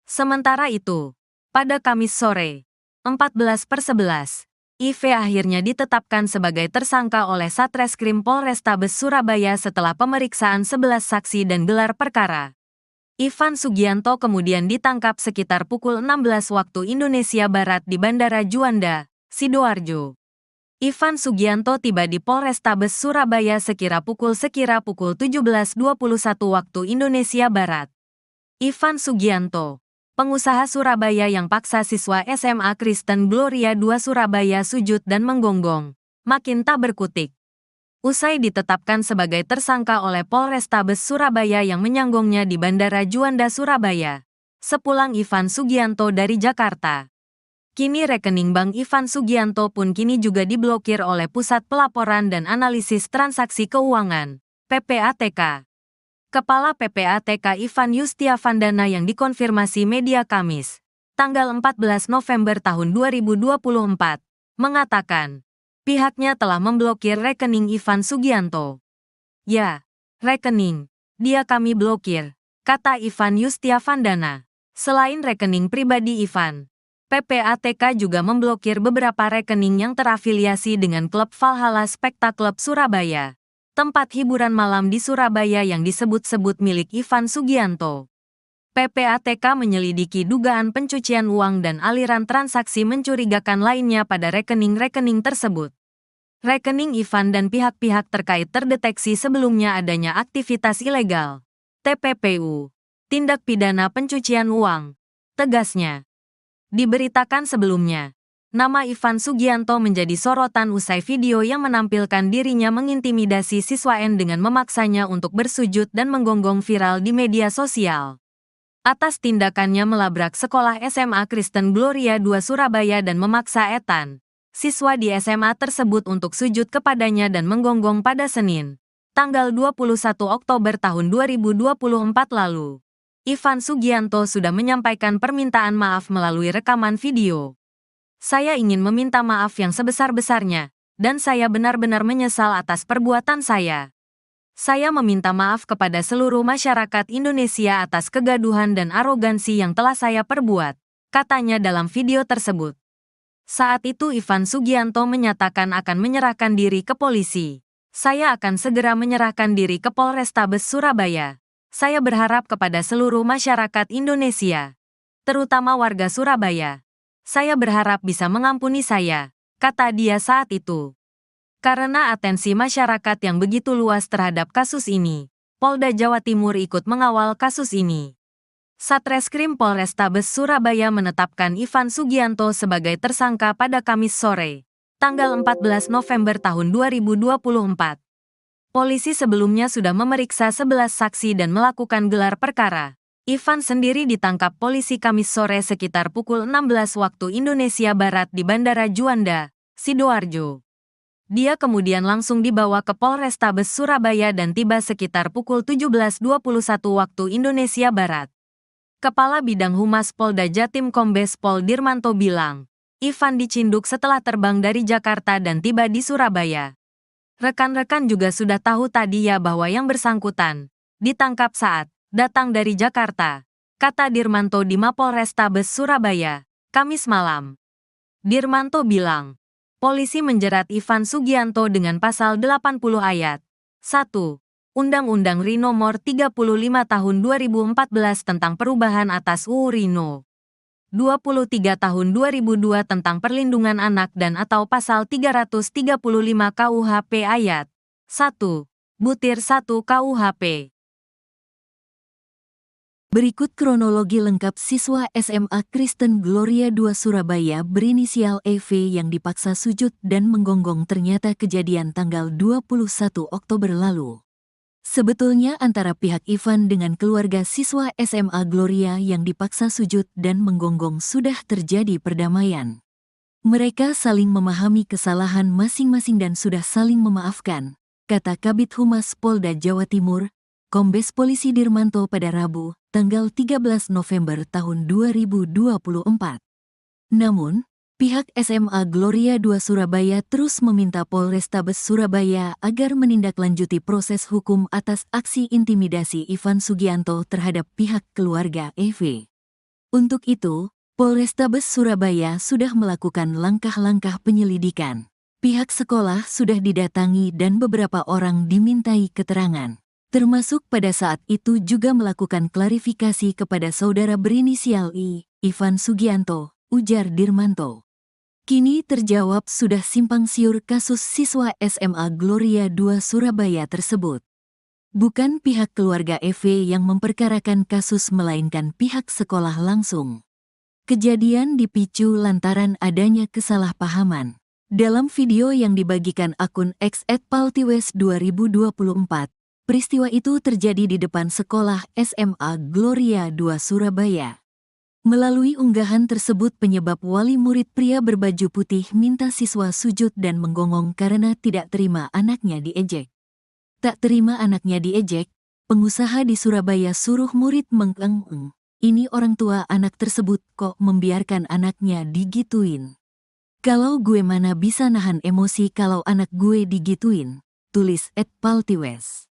Sementara itu, pada Kamis sore, 14/11, IV akhirnya ditetapkan sebagai tersangka oleh Satreskrim Polrestabes Surabaya setelah pemeriksaan 11 saksi dan gelar perkara. Ivan Sugianto kemudian ditangkap sekitar pukul 16 waktu Indonesia Barat di Bandara Juanda, Sidoarjo. Ivan Sugianto tiba di Polrestabes Surabaya sekira pukul 17:21 waktu Indonesia Barat. Ivan Sugianto, pengusaha Surabaya yang paksa siswa SMA Kristen Gloria II Surabaya sujud dan menggonggong, makin tak berkutik. Usai ditetapkan sebagai tersangka oleh Polrestabes Surabaya yang menyanggongnya di Bandara Juanda Surabaya, sepulang Ivan Sugianto dari Jakarta. Kini rekening bank Ivan Sugianto pun kini juga diblokir oleh Pusat Pelaporan dan Analisis Transaksi Keuangan, PPATK. Kepala PPATK Ivan Yustiavandana yang dikonfirmasi media Kamis, tanggal 14 November tahun 2024, mengatakan, pihaknya telah memblokir rekening Ivan Sugianto. Ya, rekening, dia kami blokir, kata Ivan Yustiavandana. Selain rekening pribadi Ivan, PPATK juga memblokir beberapa rekening yang terafiliasi dengan klub Valhalla Spekta Club Surabaya, tempat hiburan malam di Surabaya yang disebut-sebut milik Ivan Sugianto. PPATK menyelidiki dugaan pencucian uang dan aliran transaksi mencurigakan lainnya pada rekening-rekening tersebut. Rekening Ivan dan pihak-pihak terkait terdeteksi sebelumnya adanya aktivitas ilegal, TPPU, tindak pidana pencucian uang, tegasnya. Diberitakan sebelumnya, nama Ivan Sugianto menjadi sorotan usai video yang menampilkan dirinya mengintimidasi siswa N dengan memaksanya untuk bersujud dan menggonggong viral di media sosial. Atas tindakannya melabrak sekolah SMA Kristen Gloria II Surabaya dan memaksa Ethan, siswa di SMA tersebut untuk sujud kepadanya dan menggonggong pada Senin, tanggal 21 Oktober tahun 2024 lalu. Ivan Sugianto sudah menyampaikan permintaan maaf melalui rekaman video. Saya ingin meminta maaf yang sebesar-besarnya, dan saya benar-benar menyesal atas perbuatan saya. Saya meminta maaf kepada seluruh masyarakat Indonesia atas kegaduhan dan arogansi yang telah saya perbuat, katanya dalam video tersebut. Saat itu Ivan Sugianto menyatakan akan menyerahkan diri ke polisi. Saya akan segera menyerahkan diri ke Polrestabes Surabaya. Saya berharap kepada seluruh masyarakat Indonesia, terutama warga Surabaya. Saya berharap bisa mengampuni saya, kata dia saat itu. Karena atensi masyarakat yang begitu luas terhadap kasus ini, Polda Jawa Timur ikut mengawal kasus ini. Satreskrim Polrestabes Surabaya menetapkan Ivan Sugianto sebagai tersangka pada Kamis sore, tanggal 14 November tahun 2024. Polisi sebelumnya sudah memeriksa 11 saksi dan melakukan gelar perkara. Ivan sendiri ditangkap polisi Kamis sore sekitar pukul 16 waktu Indonesia Barat di Bandara Juanda, Sidoarjo. Dia kemudian langsung dibawa ke Polrestabes Surabaya dan tiba sekitar pukul 17:21 waktu Indonesia Barat. Kepala Bidang Humas Polda Jatim Kombes Pol Dirmanto bilang, Ivan dicinduk setelah terbang dari Jakarta dan tiba di Surabaya. Rekan-rekan juga sudah tahu tadi ya bahwa yang bersangkutan ditangkap saat datang dari Jakarta, kata Dirmanto di Mapolrestabes Surabaya, Kamis malam. Dirmanto bilang, polisi menjerat Ivan Sugianto dengan pasal 80 ayat 1 Undang-Undang RI Nomor 35 Tahun 2014 tentang perubahan atas UU RI No. 23 Tahun 2002 tentang perlindungan anak dan atau pasal 335 KUHP ayat 1 Butir 1 KUHP. Berikut kronologi lengkap siswa SMA Kristen Gloria II Surabaya berinisial EV yang dipaksa sujud dan menggonggong ternyata kejadian tanggal 21 Oktober lalu. Sebetulnya antara pihak Ivan dengan keluarga siswa SMA Gloria yang dipaksa sujud dan menggonggong sudah terjadi perdamaian. Mereka saling memahami kesalahan masing-masing dan sudah saling memaafkan, kata Kabid Humas Polda Jawa Timur, Kombes Polisi Dirmanto pada Rabu, tanggal 13 November tahun 2024. Namun, pihak SMA Gloria II Surabaya terus meminta Polrestabes Surabaya agar menindaklanjuti proses hukum atas aksi intimidasi Ivan Sugianto terhadap pihak keluarga EV. Untuk itu, Polrestabes Surabaya sudah melakukan langkah-langkah penyelidikan. Pihak sekolah sudah didatangi dan beberapa orang dimintai keterangan. Termasuk pada saat itu juga melakukan klarifikasi kepada saudara berinisial I, Ivan Sugianto, ujar Dirmanto. Kini terjawab sudah simpang siur kasus siswa SMA Gloria II Surabaya tersebut. Bukan pihak keluarga EV yang memperkarakan kasus melainkan pihak sekolah langsung. Kejadian dipicu lantaran adanya kesalahpahaman. Dalam video yang dibagikan akun X @paltiwes2024, peristiwa itu terjadi di depan sekolah SMA Gloria II Surabaya. Melalui unggahan tersebut penyebab wali murid pria berbaju putih minta siswa sujud dan menggonggong karena tidak terima anaknya diejek. Tak terima anaknya diejek, pengusaha di Surabaya suruh murid mengeng-eng. Ini orang tua anak tersebut kok membiarkan anaknya digituin. Kalau gue mana bisa nahan emosi kalau anak gue digituin, tulis @paltiwes.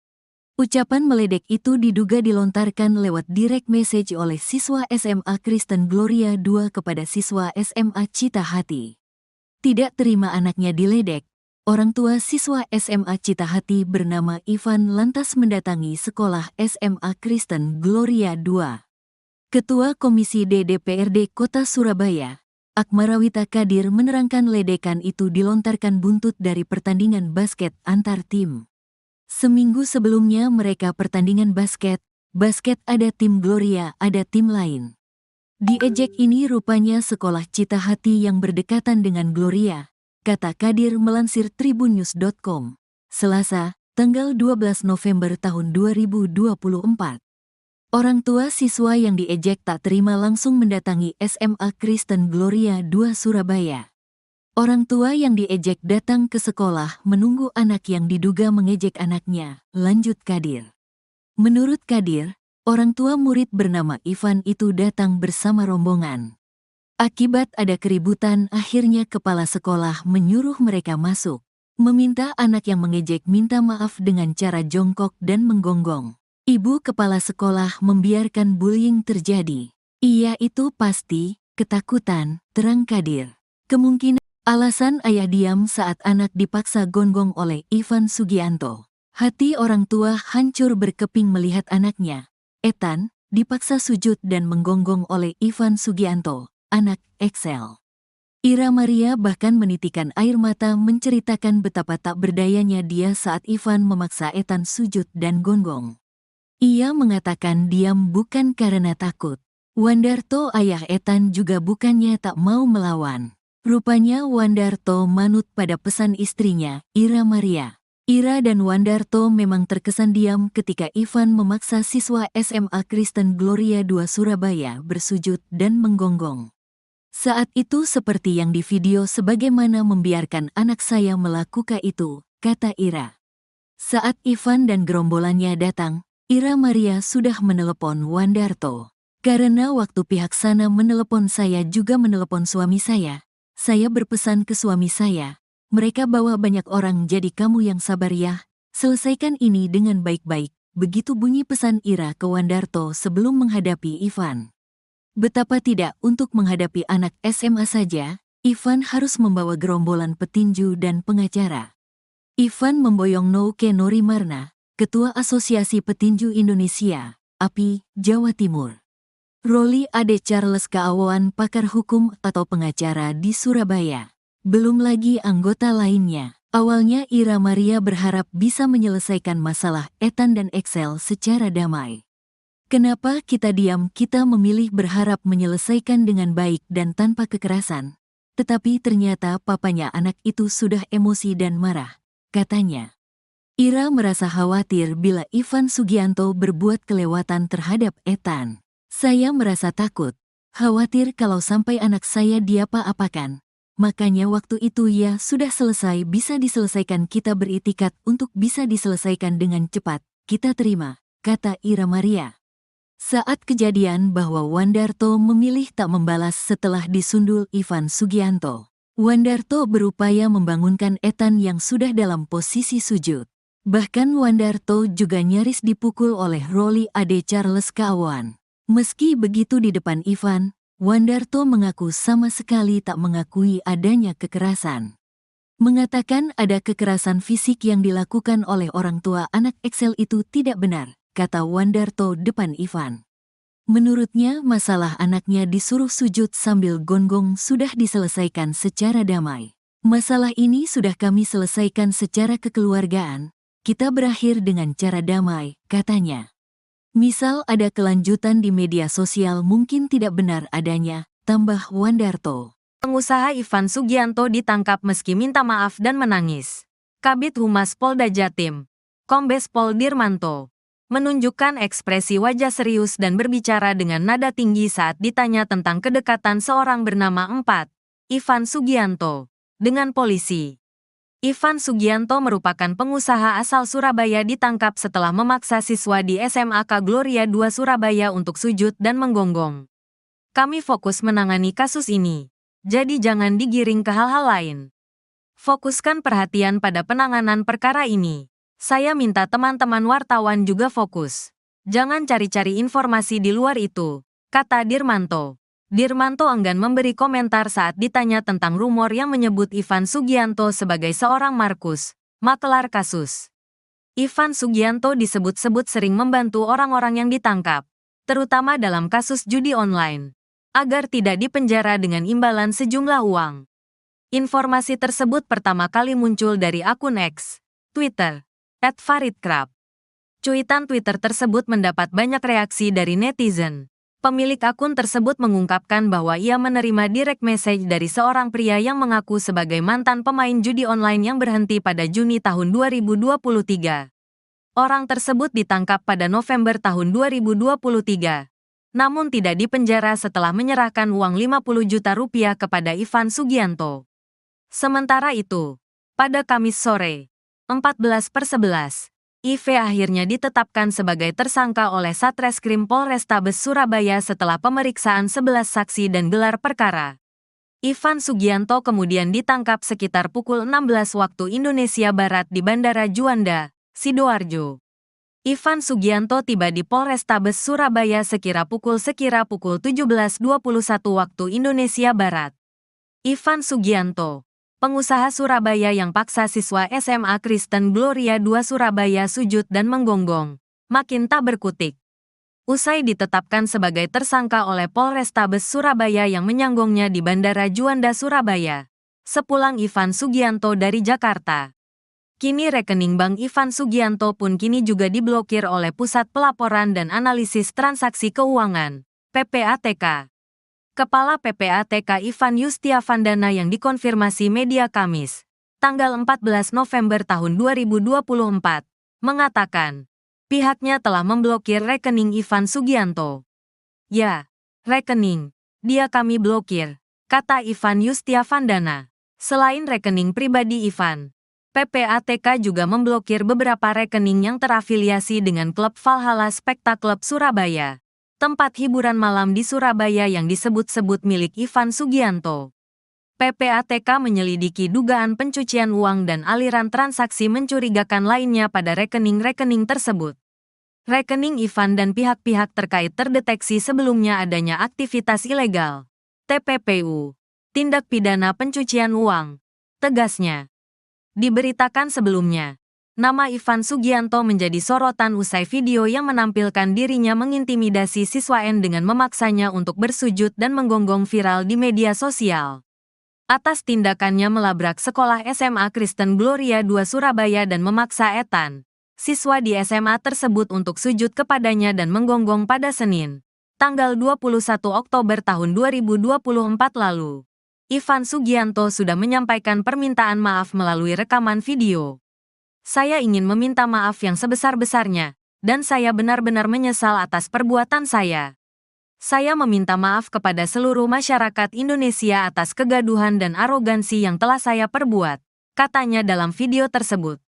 Ucapan meledek itu diduga dilontarkan lewat direct message oleh siswa SMA Kristen Gloria II kepada siswa SMA Cita Hati. Tidak terima anaknya diledek, orang tua siswa SMA Cita Hati bernama Ivan lantas mendatangi sekolah SMA Kristen Gloria II. Ketua Komisi D DPRD Kota Surabaya, Akmarawita Kadir menerangkan ledekan itu dilontarkan buntut dari pertandingan basket antar tim. Seminggu sebelumnya mereka pertandingan basket ada tim Gloria, ada tim lain. Diejek ini rupanya sekolah Cita Hati yang berdekatan dengan Gloria, kata Kadir melansir tribunnews.com, Selasa, tanggal 12 November tahun 2024. Orang tua siswa yang diejek tak terima langsung mendatangi SMA Kristen Gloria II Surabaya. Orang tua yang diejek datang ke sekolah menunggu anak yang diduga mengejek anaknya, lanjut Kadir. Menurut Kadir, orang tua murid bernama Ivan itu datang bersama rombongan. Akibat ada keributan, akhirnya kepala sekolah menyuruh mereka masuk, meminta anak yang mengejek minta maaf dengan cara jongkok dan menggonggong. Ibu kepala sekolah membiarkan bullying terjadi. Iya itu pasti, ketakutan, terang Kadir. Kemungkinan alasan ayah diam saat anak dipaksa gonggong oleh Ivan Sugianto. Hati orang tua hancur berkeping melihat anaknya, Ethan, dipaksa sujud dan menggonggong oleh Ivan Sugianto, anak Excel. Ira Maria bahkan menitikan air mata menceritakan betapa tak berdayanya dia saat Ivan memaksa Ethan sujud dan gonggong. Ia mengatakan diam bukan karena takut. Wandarto ayah Ethan juga bukannya tak mau melawan. Rupanya Wandarto manut pada pesan istrinya, Ira Maria. Ira dan Wandarto memang terkesan diam ketika Ivan memaksa siswa SMA Kristen Gloria II Surabaya bersujud dan menggonggong. Saat itu seperti yang di video sebagaimana membiarkan anak saya melakukan itu, kata Ira. Saat Ivan dan gerombolannya datang, Ira Maria sudah menelepon Wandarto. Karena waktu pihak sana menelepon saya juga menelepon suami saya berpesan ke suami saya, mereka bawa banyak orang jadi kamu yang sabar ya, selesaikan ini dengan baik-baik, begitu bunyi pesan Ira ke Wandarto sebelum menghadapi Ivan. Betapa tidak untuk menghadapi anak SMA saja, Ivan harus membawa gerombolan petinju dan pengacara. Ivan memboyong Nouke Norimarna, Ketua Asosiasi Petinju Indonesia, API, Jawa Timur. Roli Ade Charles Kaawan pakar hukum atau pengacara di Surabaya. Belum lagi anggota lainnya. Awalnya Ira Maria berharap bisa menyelesaikan masalah Ethan dan Excel secara damai. Kenapa kita diam? Kita memilih berharap menyelesaikan dengan baik dan tanpa kekerasan. Tetapi ternyata papanya anak itu sudah emosi dan marah, katanya. Ira merasa khawatir bila Ivan Sugianto berbuat kelewatan terhadap Ethan. Saya merasa takut, khawatir kalau sampai anak saya diapa-apakan. Makanya waktu itu ya sudah selesai, bisa diselesaikan, kita beritikat untuk bisa diselesaikan dengan cepat. Kita terima, kata Ira Maria. Saat kejadian bahwa Wandarto memilih tak membalas setelah disundul Ivan Sugianto. Wandarto berupaya membangunkan Ethan yang sudah dalam posisi sujud. Bahkan Wandarto juga nyaris dipukul oleh Rolly Ade Charles Kawan. Meski begitu di depan Ivan, Wandarto mengaku sama sekali tak mengakui adanya kekerasan. Mengatakan ada kekerasan fisik yang dilakukan oleh orang tua anak Excel itu tidak benar, kata Wandarto depan Ivan. Menurutnya masalah anaknya disuruh sujud sambil gonggong sudah diselesaikan secara damai. Masalah ini sudah kami selesaikan secara kekeluargaan, kita berakhir dengan cara damai, katanya. Misal ada kelanjutan di media sosial mungkin tidak benar adanya, tambah Wandarto. Pengusaha Ivan Sugianto ditangkap meski minta maaf dan menangis. Kabid Humas Polda Jatim, Kombes Pol Dirmanto, menunjukkan ekspresi wajah serius dan berbicara dengan nada tinggi saat ditanya tentang kedekatan seorang bernama Ivan Sugianto dengan polisi. Ivan Sugianto merupakan pengusaha asal Surabaya ditangkap setelah memaksa siswa di SMAK Gloria 2 Surabaya untuk sujud dan menggonggong. Kami fokus menangani kasus ini, jadi jangan digiring ke hal-hal lain. Fokuskan perhatian pada penanganan perkara ini. Saya minta teman-teman wartawan juga fokus. Jangan cari-cari informasi di luar itu, kata Dirmanto. Dirmanto enggan memberi komentar saat ditanya tentang rumor yang menyebut Ivan Sugianto sebagai seorang Markus, makelar kasus. Ivan Sugianto disebut-sebut sering membantu orang-orang yang ditangkap, terutama dalam kasus judi online, agar tidak dipenjara dengan imbalan sejumlah uang. Informasi tersebut pertama kali muncul dari akun X, Twitter, @faridkrab. Cuitan Twitter tersebut mendapat banyak reaksi dari netizen. Pemilik akun tersebut mengungkapkan bahwa ia menerima direct message dari seorang pria yang mengaku sebagai mantan pemain judi online yang berhenti pada Juni tahun 2023. Orang tersebut ditangkap pada November tahun 2023. Namun tidak dipenjara setelah menyerahkan uang 50 juta rupiah kepada Ivan Sugianto. Sementara itu, pada Kamis sore, 14/11, IV akhirnya ditetapkan sebagai tersangka oleh Satreskrim Polrestabes Surabaya setelah pemeriksaan 11 saksi dan gelar perkara. Ivan Sugianto kemudian ditangkap sekitar pukul 16 waktu Indonesia Barat di Bandara Juanda, Sidoarjo. Ivan Sugianto tiba di Polrestabes Surabaya sekira pukul 17:21 waktu Indonesia Barat. Ivan Sugianto, pengusaha Surabaya yang paksa siswa SMA Kristen Gloria 2 Surabaya sujud dan menggonggong, makin tak berkutik. Usai ditetapkan sebagai tersangka oleh Polrestabes Surabaya yang menyanggongnya di Bandara Juanda Surabaya, sepulang Ivan Sugianto dari Jakarta. Kini rekening bank Ivan Sugianto pun kini juga diblokir oleh Pusat Pelaporan dan Analisis Transaksi Keuangan, PPATK. Kepala PPATK Ivan Yustiavandana yang dikonfirmasi media Kamis, tanggal 14 November tahun 2024, mengatakan, pihaknya telah memblokir rekening Ivan Sugianto. Ya, rekening, dia kami blokir, kata Ivan Yustiavandana. Selain rekening pribadi Ivan, PPATK juga memblokir beberapa rekening yang terafiliasi dengan klub Valhalla Spectacle Surabaya, tempat hiburan malam di Surabaya yang disebut-sebut milik Ivan Sugianto. PPATK menyelidiki dugaan pencucian uang dan aliran transaksi mencurigakan lainnya pada rekening-rekening tersebut. Rekening Ivan dan pihak-pihak terkait terdeteksi sebelumnya adanya aktivitas ilegal, TPPU, tindak pidana pencucian uang, tegasnya. Diberitakan sebelumnya, nama Ivan Sugianto menjadi sorotan usai video yang menampilkan dirinya mengintimidasi siswa N dengan memaksanya untuk bersujud dan menggonggong viral di media sosial. Atas tindakannya melabrak sekolah SMA Kristen Gloria 2 Surabaya dan memaksa Ethan, siswa di SMA tersebut untuk sujud kepadanya dan menggonggong pada Senin, tanggal 21 Oktober tahun 2024 lalu. Ivan Sugianto sudah menyampaikan permintaan maaf melalui rekaman video. Saya ingin meminta maaf yang sebesar-besarnya, dan saya benar-benar menyesal atas perbuatan saya. Saya meminta maaf kepada seluruh masyarakat Indonesia atas kegaduhan dan arogansi yang telah saya perbuat, katanya dalam video tersebut.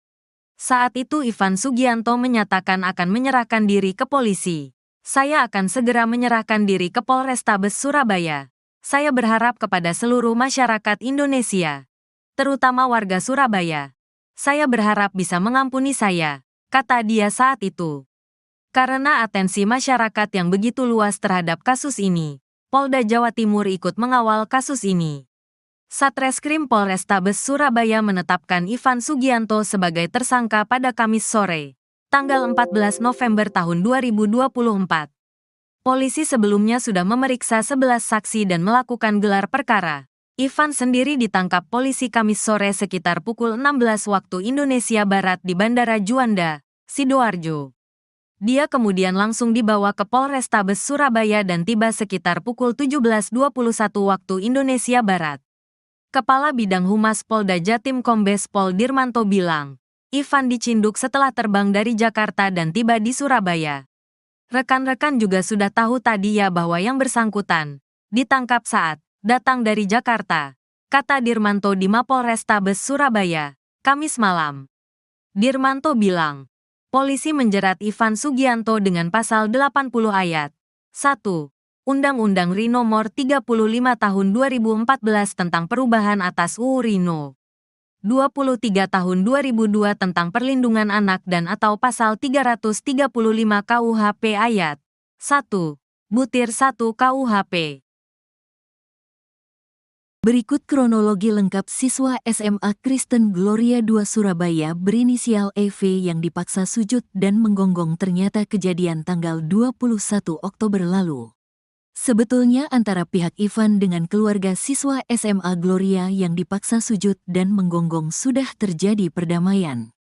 Saat itu Ivan Sugianto menyatakan akan menyerahkan diri ke polisi. Saya akan segera menyerahkan diri ke Polrestabes Surabaya. Saya berharap kepada seluruh masyarakat Indonesia, terutama warga Surabaya. Saya berharap bisa mengampuni saya, kata dia saat itu. Karena atensi masyarakat yang begitu luas terhadap kasus ini, Polda Jawa Timur ikut mengawal kasus ini. Satreskrim Polrestabes Surabaya menetapkan Ivan Sugianto sebagai tersangka pada Kamis sore, tanggal 14 November tahun 2024. Polisi sebelumnya sudah memeriksa 11 saksi dan melakukan gelar perkara. Ivan sendiri ditangkap polisi Kamis sore sekitar pukul 16 waktu Indonesia Barat di Bandara Juanda, Sidoarjo. Dia kemudian langsung dibawa ke Polrestabes Surabaya dan tiba sekitar pukul 17.21 waktu Indonesia Barat. Kepala Bidang Humas Polda Jatim Kombes Pol Dirmanto bilang, Ivan dicinduk setelah terbang dari Jakarta dan tiba di Surabaya. Rekan-rekan juga sudah tahu tadi ya bahwa yang bersangkutan ditangkap saat datang dari Jakarta, kata Dirmanto di Mapolrestabes Surabaya, Kamis malam. Dirmanto bilang, polisi menjerat Ivan Sugianto dengan pasal 80 ayat 1. Undang-Undang RI Nomor 35 Tahun 2014 tentang perubahan atas UU RI No. 23 Tahun 2002 tentang perlindungan anak dan atau pasal 335 KUHP ayat 1. Butir 1 KUHP. Berikut kronologi lengkap siswa SMA Kristen Gloria II Surabaya berinisial EV yang dipaksa sujud dan menggonggong ternyata kejadian tanggal 21 Oktober lalu. Sebetulnya antara pihak Ivan dengan keluarga siswa SMA Gloria yang dipaksa sujud dan menggonggong sudah terjadi perdamaian.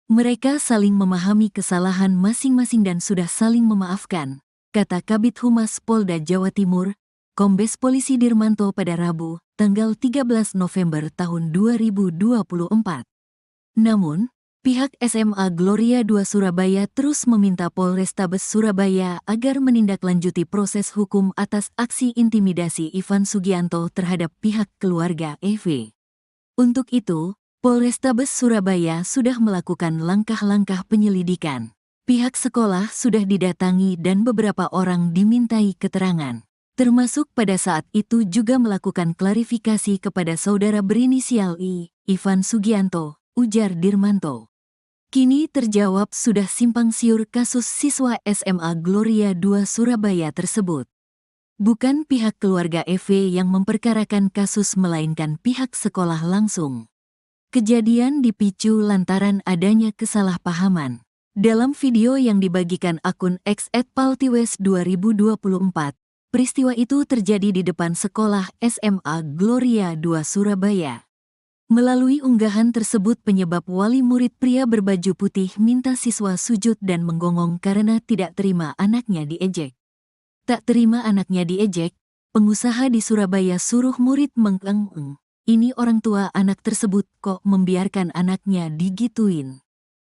Mereka saling memahami kesalahan masing-masing dan sudah saling memaafkan, kata Kabid Humas Polda Jawa Timur, Kombes Polisi Dirmanto pada Rabu, tanggal 13 November tahun 2024. Namun, pihak SMA Gloria II Surabaya terus meminta Polrestabes Surabaya agar menindaklanjuti proses hukum atas aksi intimidasi Ivan Sugianto terhadap pihak keluarga EV. Untuk itu, Polrestabes Surabaya sudah melakukan langkah-langkah penyelidikan. Pihak sekolah sudah didatangi dan beberapa orang dimintai keterangan. Termasuk pada saat itu juga melakukan klarifikasi kepada saudara berinisial I, Ivan Sugianto, ujar Dirmanto. Kini terjawab sudah simpang siur kasus siswa SMA Gloria II Surabaya tersebut. Bukan pihak keluarga EV yang memperkarakan kasus melainkan pihak sekolah langsung. Kejadian dipicu lantaran adanya kesalahpahaman. Dalam video yang dibagikan akun X @paltiwes2024, peristiwa itu terjadi di depan sekolah SMA Gloria II Surabaya. Melalui unggahan tersebut penyebab wali murid pria berbaju putih minta siswa sujud dan menggonggong karena tidak terima anaknya diejek. Tak terima anaknya diejek, pengusaha di Surabaya suruh murid mengeng-eng. Ini orang tua anak tersebut kok membiarkan anaknya digituin.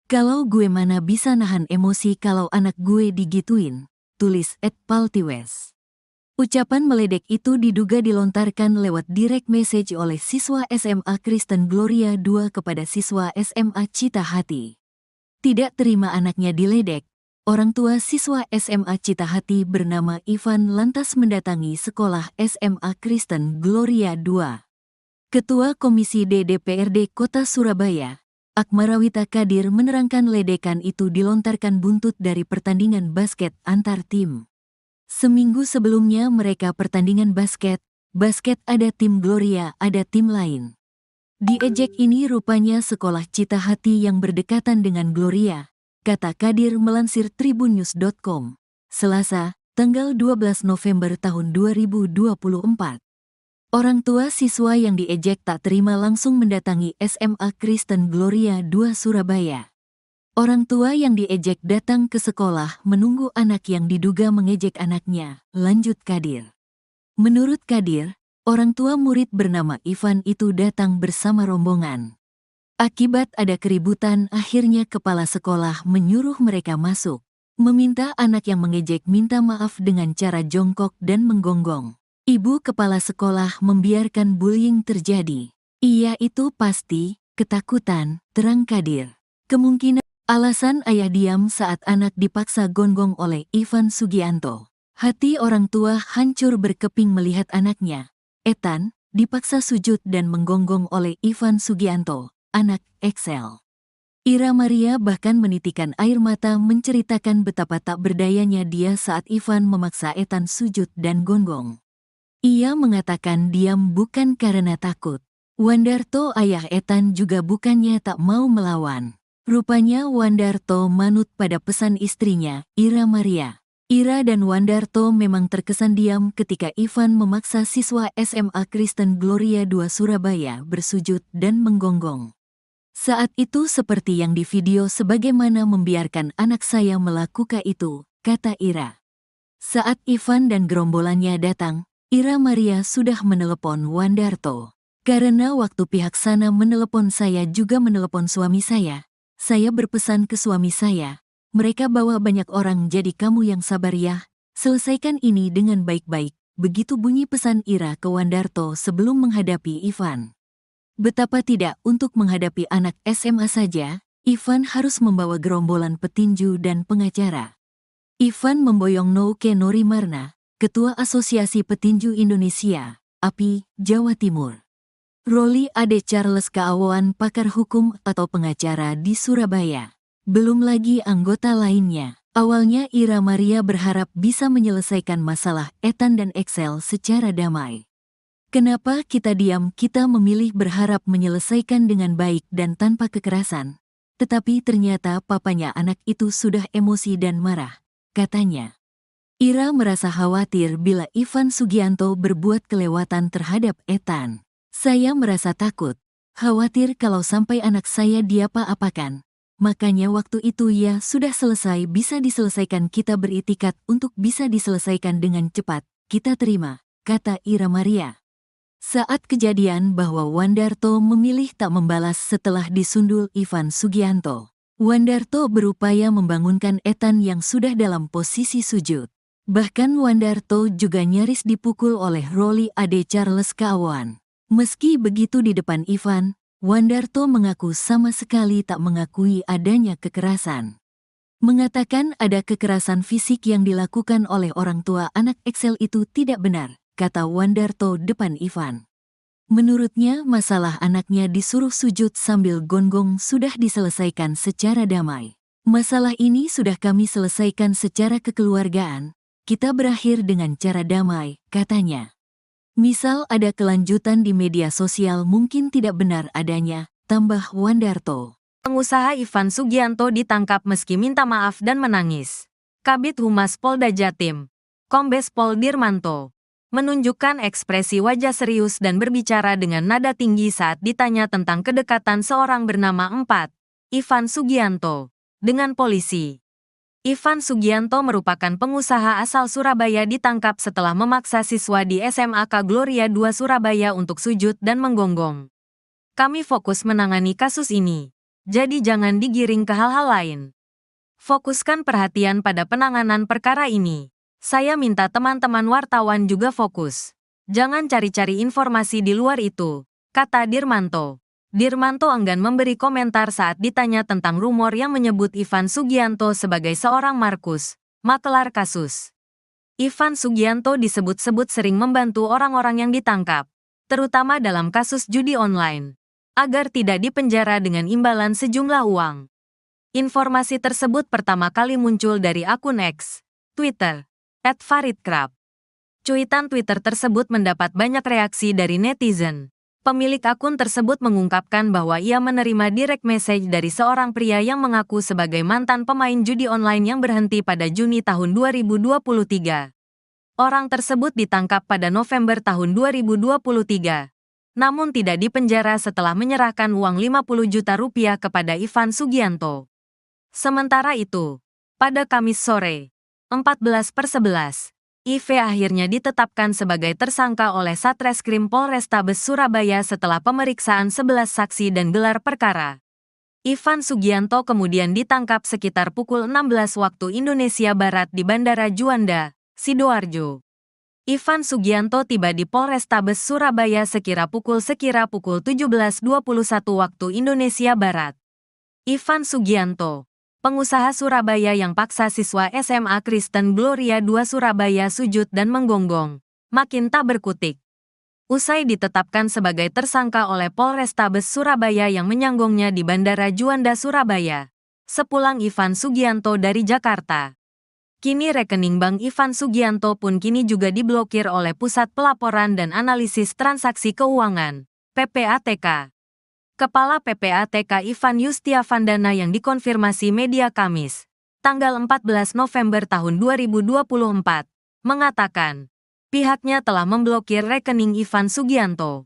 Kalau gue mana bisa nahan emosi kalau anak gue digituin, tulis @paltiwes. Ucapan meledek itu diduga dilontarkan lewat direct message oleh siswa SMA Kristen Gloria II kepada siswa SMA Cita Hati. Tidak terima anaknya diledek, orang tua siswa SMA Cita Hati bernama Ivan lantas mendatangi sekolah SMA Kristen Gloria II. Ketua Komisi D DPRD Kota Surabaya, Akmarawita Kadir menerangkan ledekan itu dilontarkan buntut dari pertandingan basket antar tim. Seminggu sebelumnya mereka pertandingan basket ada tim Gloria, ada tim lain. Diejek ini rupanya sekolah Cita Hati yang berdekatan dengan Gloria, kata Kadir melansir tribunnews.com, Selasa, tanggal 12 November tahun 2024. Orang tua siswa yang diejek tak terima langsung mendatangi SMA Kristen Gloria II Surabaya. Orang tua yang diejek datang ke sekolah menunggu anak yang diduga mengejek anaknya, lanjut Kadir. Menurut Kadir, orang tua murid bernama Ivan itu datang bersama rombongan. Akibat ada keributan, akhirnya kepala sekolah menyuruh mereka masuk, meminta anak yang mengejek minta maaf dengan cara jongkok dan menggonggong. Ibu kepala sekolah membiarkan bullying terjadi. Iya itu pasti, ketakutan, terang Kadir. Kemungkinan alasan ayah diam saat anak dipaksa gonggong oleh Ivan Sugianto. Hati orang tua hancur berkeping melihat anaknya. Ethan dipaksa sujud dan menggonggong oleh Ivan Sugianto, anak Excel. Ira Maria bahkan menitikan air mata menceritakan betapa tak berdayanya dia saat Ivan memaksa Ethan sujud dan gonggong. Ia mengatakan diam bukan karena takut. Wandarto ayah Ethan juga bukannya tak mau melawan. Rupanya Wandarto manut pada pesan istrinya, Ira Maria. Ira dan Wandarto memang terkesan diam ketika Ivan memaksa siswa SMA Kristen Gloria II Surabaya bersujud dan menggonggong. Saat itu seperti yang di video sebagaimana membiarkan anak saya melakukan itu, kata Ira. Saat Ivan dan gerombolannya datang, Ira Maria sudah menelepon Wandarto. Karena waktu pihak sana menelepon saya juga menelepon suami saya berpesan ke suami saya, mereka bawa banyak orang jadi kamu yang sabar ya, selesaikan ini dengan baik-baik, begitu bunyi pesan Ira ke Wandarto sebelum menghadapi Ivan. Betapa tidak untuk menghadapi anak SMA saja, Ivan harus membawa gerombolan petinju dan pengacara. Ivan memboyong Nouke Norimarna, Ketua Asosiasi Petinju Indonesia, API, Jawa Timur. Roli Ade Charles Kaawan pakar hukum atau pengacara di Surabaya. Belum lagi anggota lainnya. Awalnya Ira Maria berharap bisa menyelesaikan masalah Ethan dan Excel secara damai. Kenapa kita diam? Kita memilih berharap menyelesaikan dengan baik dan tanpa kekerasan. Tetapi ternyata papanya anak itu sudah emosi dan marah, katanya. Ira merasa khawatir bila Ivan Sugianto berbuat kelewatan terhadap Ethan. Saya merasa takut, khawatir kalau sampai anak saya diapa-apakan. Makanya waktu itu ya sudah selesai bisa diselesaikan kita beritikat untuk bisa diselesaikan dengan cepat, kita terima, kata Ira Maria. Saat kejadian bahwa Wandarto memilih tak membalas setelah disundul Ivan Sugianto. Wandarto berupaya membangunkan Ethan yang sudah dalam posisi sujud. Bahkan Wandarto juga nyaris dipukul oleh Roli Ade Charles Kaawan. Meski begitu di depan Ivan, Wandarto mengaku sama sekali tak mengakui adanya kekerasan. Mengatakan ada kekerasan fisik yang dilakukan oleh orang tua anak Excel itu tidak benar, kata Wandarto depan Ivan. Menurutnya masalah anaknya disuruh sujud sambil gonggong sudah diselesaikan secara damai. Masalah ini sudah kami selesaikan secara kekeluargaan, kita berakhir dengan cara damai, katanya. Misal ada kelanjutan di media sosial mungkin tidak benar adanya, tambah Wandarto. Pengusaha Ivan Sugianto ditangkap meski minta maaf dan menangis. Kabid Humas Polda Jatim, Kombes Pol Dirmanto, menunjukkan ekspresi wajah serius dan berbicara dengan nada tinggi saat ditanya tentang kedekatan seorang bernama Ivan Sugianto dengan polisi. Ivan Sugianto merupakan pengusaha asal Surabaya ditangkap setelah memaksa siswa di SMAK Gloria II Surabaya untuk sujud dan menggonggong. Kami fokus menangani kasus ini, jadi jangan digiring ke hal-hal lain. Fokuskan perhatian pada penanganan perkara ini. Saya minta teman-teman wartawan juga fokus. Jangan cari-cari informasi di luar itu, kata Dirmanto. Dirmanto enggan memberi komentar saat ditanya tentang rumor yang menyebut Ivan Sugianto sebagai seorang Markus, makelar kasus. Ivan Sugianto disebut-sebut sering membantu orang-orang yang ditangkap, terutama dalam kasus judi online, agar tidak dipenjara dengan imbalan sejumlah uang. Informasi tersebut pertama kali muncul dari akun X, Twitter, @faridkrab. Cuitan Twitter tersebut mendapat banyak reaksi dari netizen. Pemilik akun tersebut mengungkapkan bahwa ia menerima direct message dari seorang pria yang mengaku sebagai mantan pemain judi online yang berhenti pada Juni tahun 2023. Orang tersebut ditangkap pada November tahun 2023, namun tidak dipenjara setelah menyerahkan uang 50 juta rupiah kepada Ivan Sugianto. Sementara itu, pada Kamis sore, 14/11, IV akhirnya ditetapkan sebagai tersangka oleh Satreskrim Polrestabes Surabaya setelah pemeriksaan 11 saksi dan gelar perkara. Ivan Sugianto kemudian ditangkap sekitar pukul 16 waktu Indonesia Barat di Bandara Juanda, Sidoarjo. Ivan Sugianto tiba di Polrestabes Surabaya sekira pukul 17:21 waktu Indonesia Barat. Ivan Sugianto, pengusaha Surabaya yang paksa siswa SMA Kristen Gloria II Surabaya sujud dan menggonggong, makin tak berkutik. Usai ditetapkan sebagai tersangka oleh Polrestabes Surabaya yang menyanggongnya di Bandara Juanda, Surabaya, sepulang Ivan Sugianto dari Jakarta. Kini rekening bank Ivan Sugianto pun kini juga diblokir oleh Pusat Pelaporan dan Analisis Transaksi Keuangan, PPATK. Kepala PPATK Ivan Yustiavandana yang dikonfirmasi media Kamis, tanggal 14 November tahun 2024, mengatakan, pihaknya telah memblokir rekening Ivan Sugianto.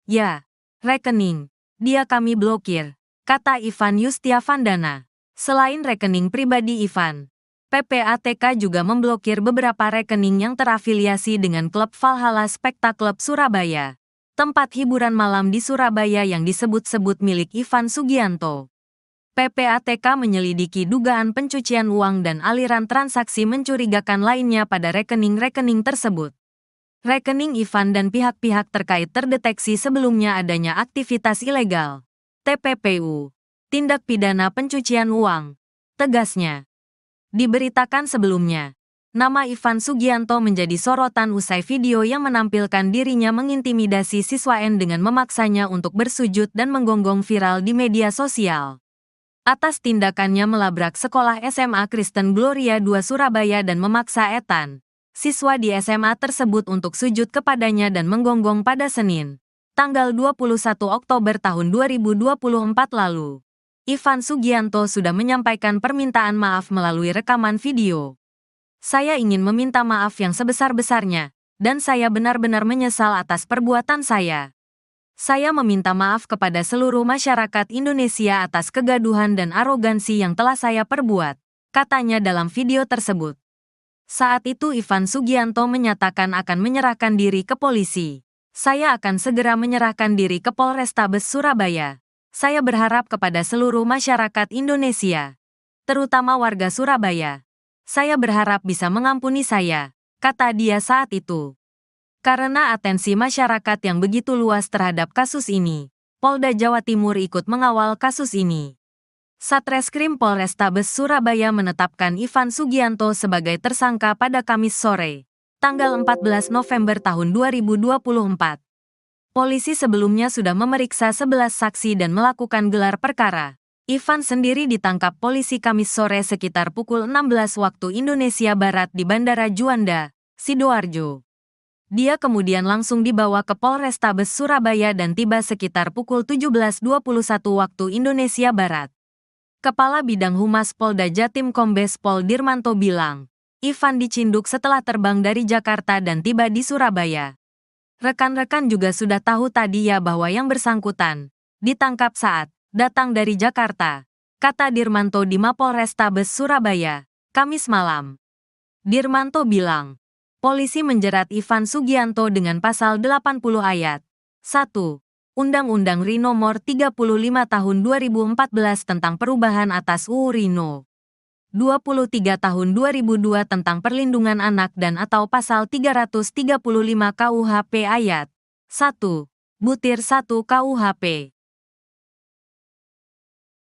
Ya, rekening, dia kami blokir, kata Ivan Yustiavandana. Selain rekening pribadi Ivan, PPATK juga memblokir beberapa rekening yang terafiliasi dengan klub Valhalla Spectacle Surabaya, tempat hiburan malam di Surabaya yang disebut-sebut milik Ivan Sugianto. PPATK menyelidiki dugaan pencucian uang dan aliran transaksi mencurigakan lainnya pada rekening-rekening tersebut. Rekening Ivan dan pihak-pihak terkait terdeteksi sebelumnya adanya aktivitas ilegal, TPPU, tindak pidana pencucian uang, tegasnya. Diberitakan sebelumnya, nama Ivan Sugianto menjadi sorotan usai video yang menampilkan dirinya mengintimidasi siswa N dengan memaksanya untuk bersujud dan menggonggong viral di media sosial. Atas tindakannya melabrak sekolah SMA Kristen Gloria II Surabaya dan memaksa Ethan, siswa di SMA tersebut untuk sujud kepadanya dan menggonggong pada Senin, tanggal 21 Oktober tahun 2024 lalu. Ivan Sugianto sudah menyampaikan permintaan maaf melalui rekaman video. Saya ingin meminta maaf yang sebesar-besarnya, dan saya benar-benar menyesal atas perbuatan saya. Saya meminta maaf kepada seluruh masyarakat Indonesia atas kegaduhan dan arogansi yang telah saya perbuat, katanya dalam video tersebut. Saat itu Ivan Sugianto menyatakan akan menyerahkan diri ke polisi. Saya akan segera menyerahkan diri ke Polrestabes Surabaya. Saya berharap kepada seluruh masyarakat Indonesia, terutama warga Surabaya. Saya berharap bisa mengampuni saya, kata dia saat itu. Karena atensi masyarakat yang begitu luas terhadap kasus ini, Polda Jawa Timur ikut mengawal kasus ini. Satreskrim Polrestabes Surabaya menetapkan Ivan Sugianto sebagai tersangka pada Kamis sore, tanggal 14 November tahun 2024. Polisi sebelumnya sudah memeriksa 11 saksi dan melakukan gelar perkara. Ivan sendiri ditangkap polisi Kamis sore sekitar pukul 16 waktu Indonesia Barat di Bandara Juanda, Sidoarjo. Dia kemudian langsung dibawa ke Polrestabes Surabaya dan tiba sekitar pukul 17:21 waktu Indonesia Barat. Kepala Bidang Humas Polda Jatim Kombes Pol Dirmanto bilang, Ivan dicinduk setelah terbang dari Jakarta dan tiba di Surabaya. Rekan-rekan juga sudah tahu tadi ya bahwa yang bersangkutan ditangkap saat datang dari Jakarta, kata Dirmanto di Mapolrestabes Surabaya, Kamis malam. Dirmanto bilang, polisi menjerat Ivan Sugianto dengan pasal 80 ayat 1 Undang-Undang RI Nomor 35 Tahun 2014 tentang perubahan atas UU RI No. 23 Tahun 2002 tentang perlindungan anak dan atau pasal 335 KUHP ayat 1 butir 1 KUHP.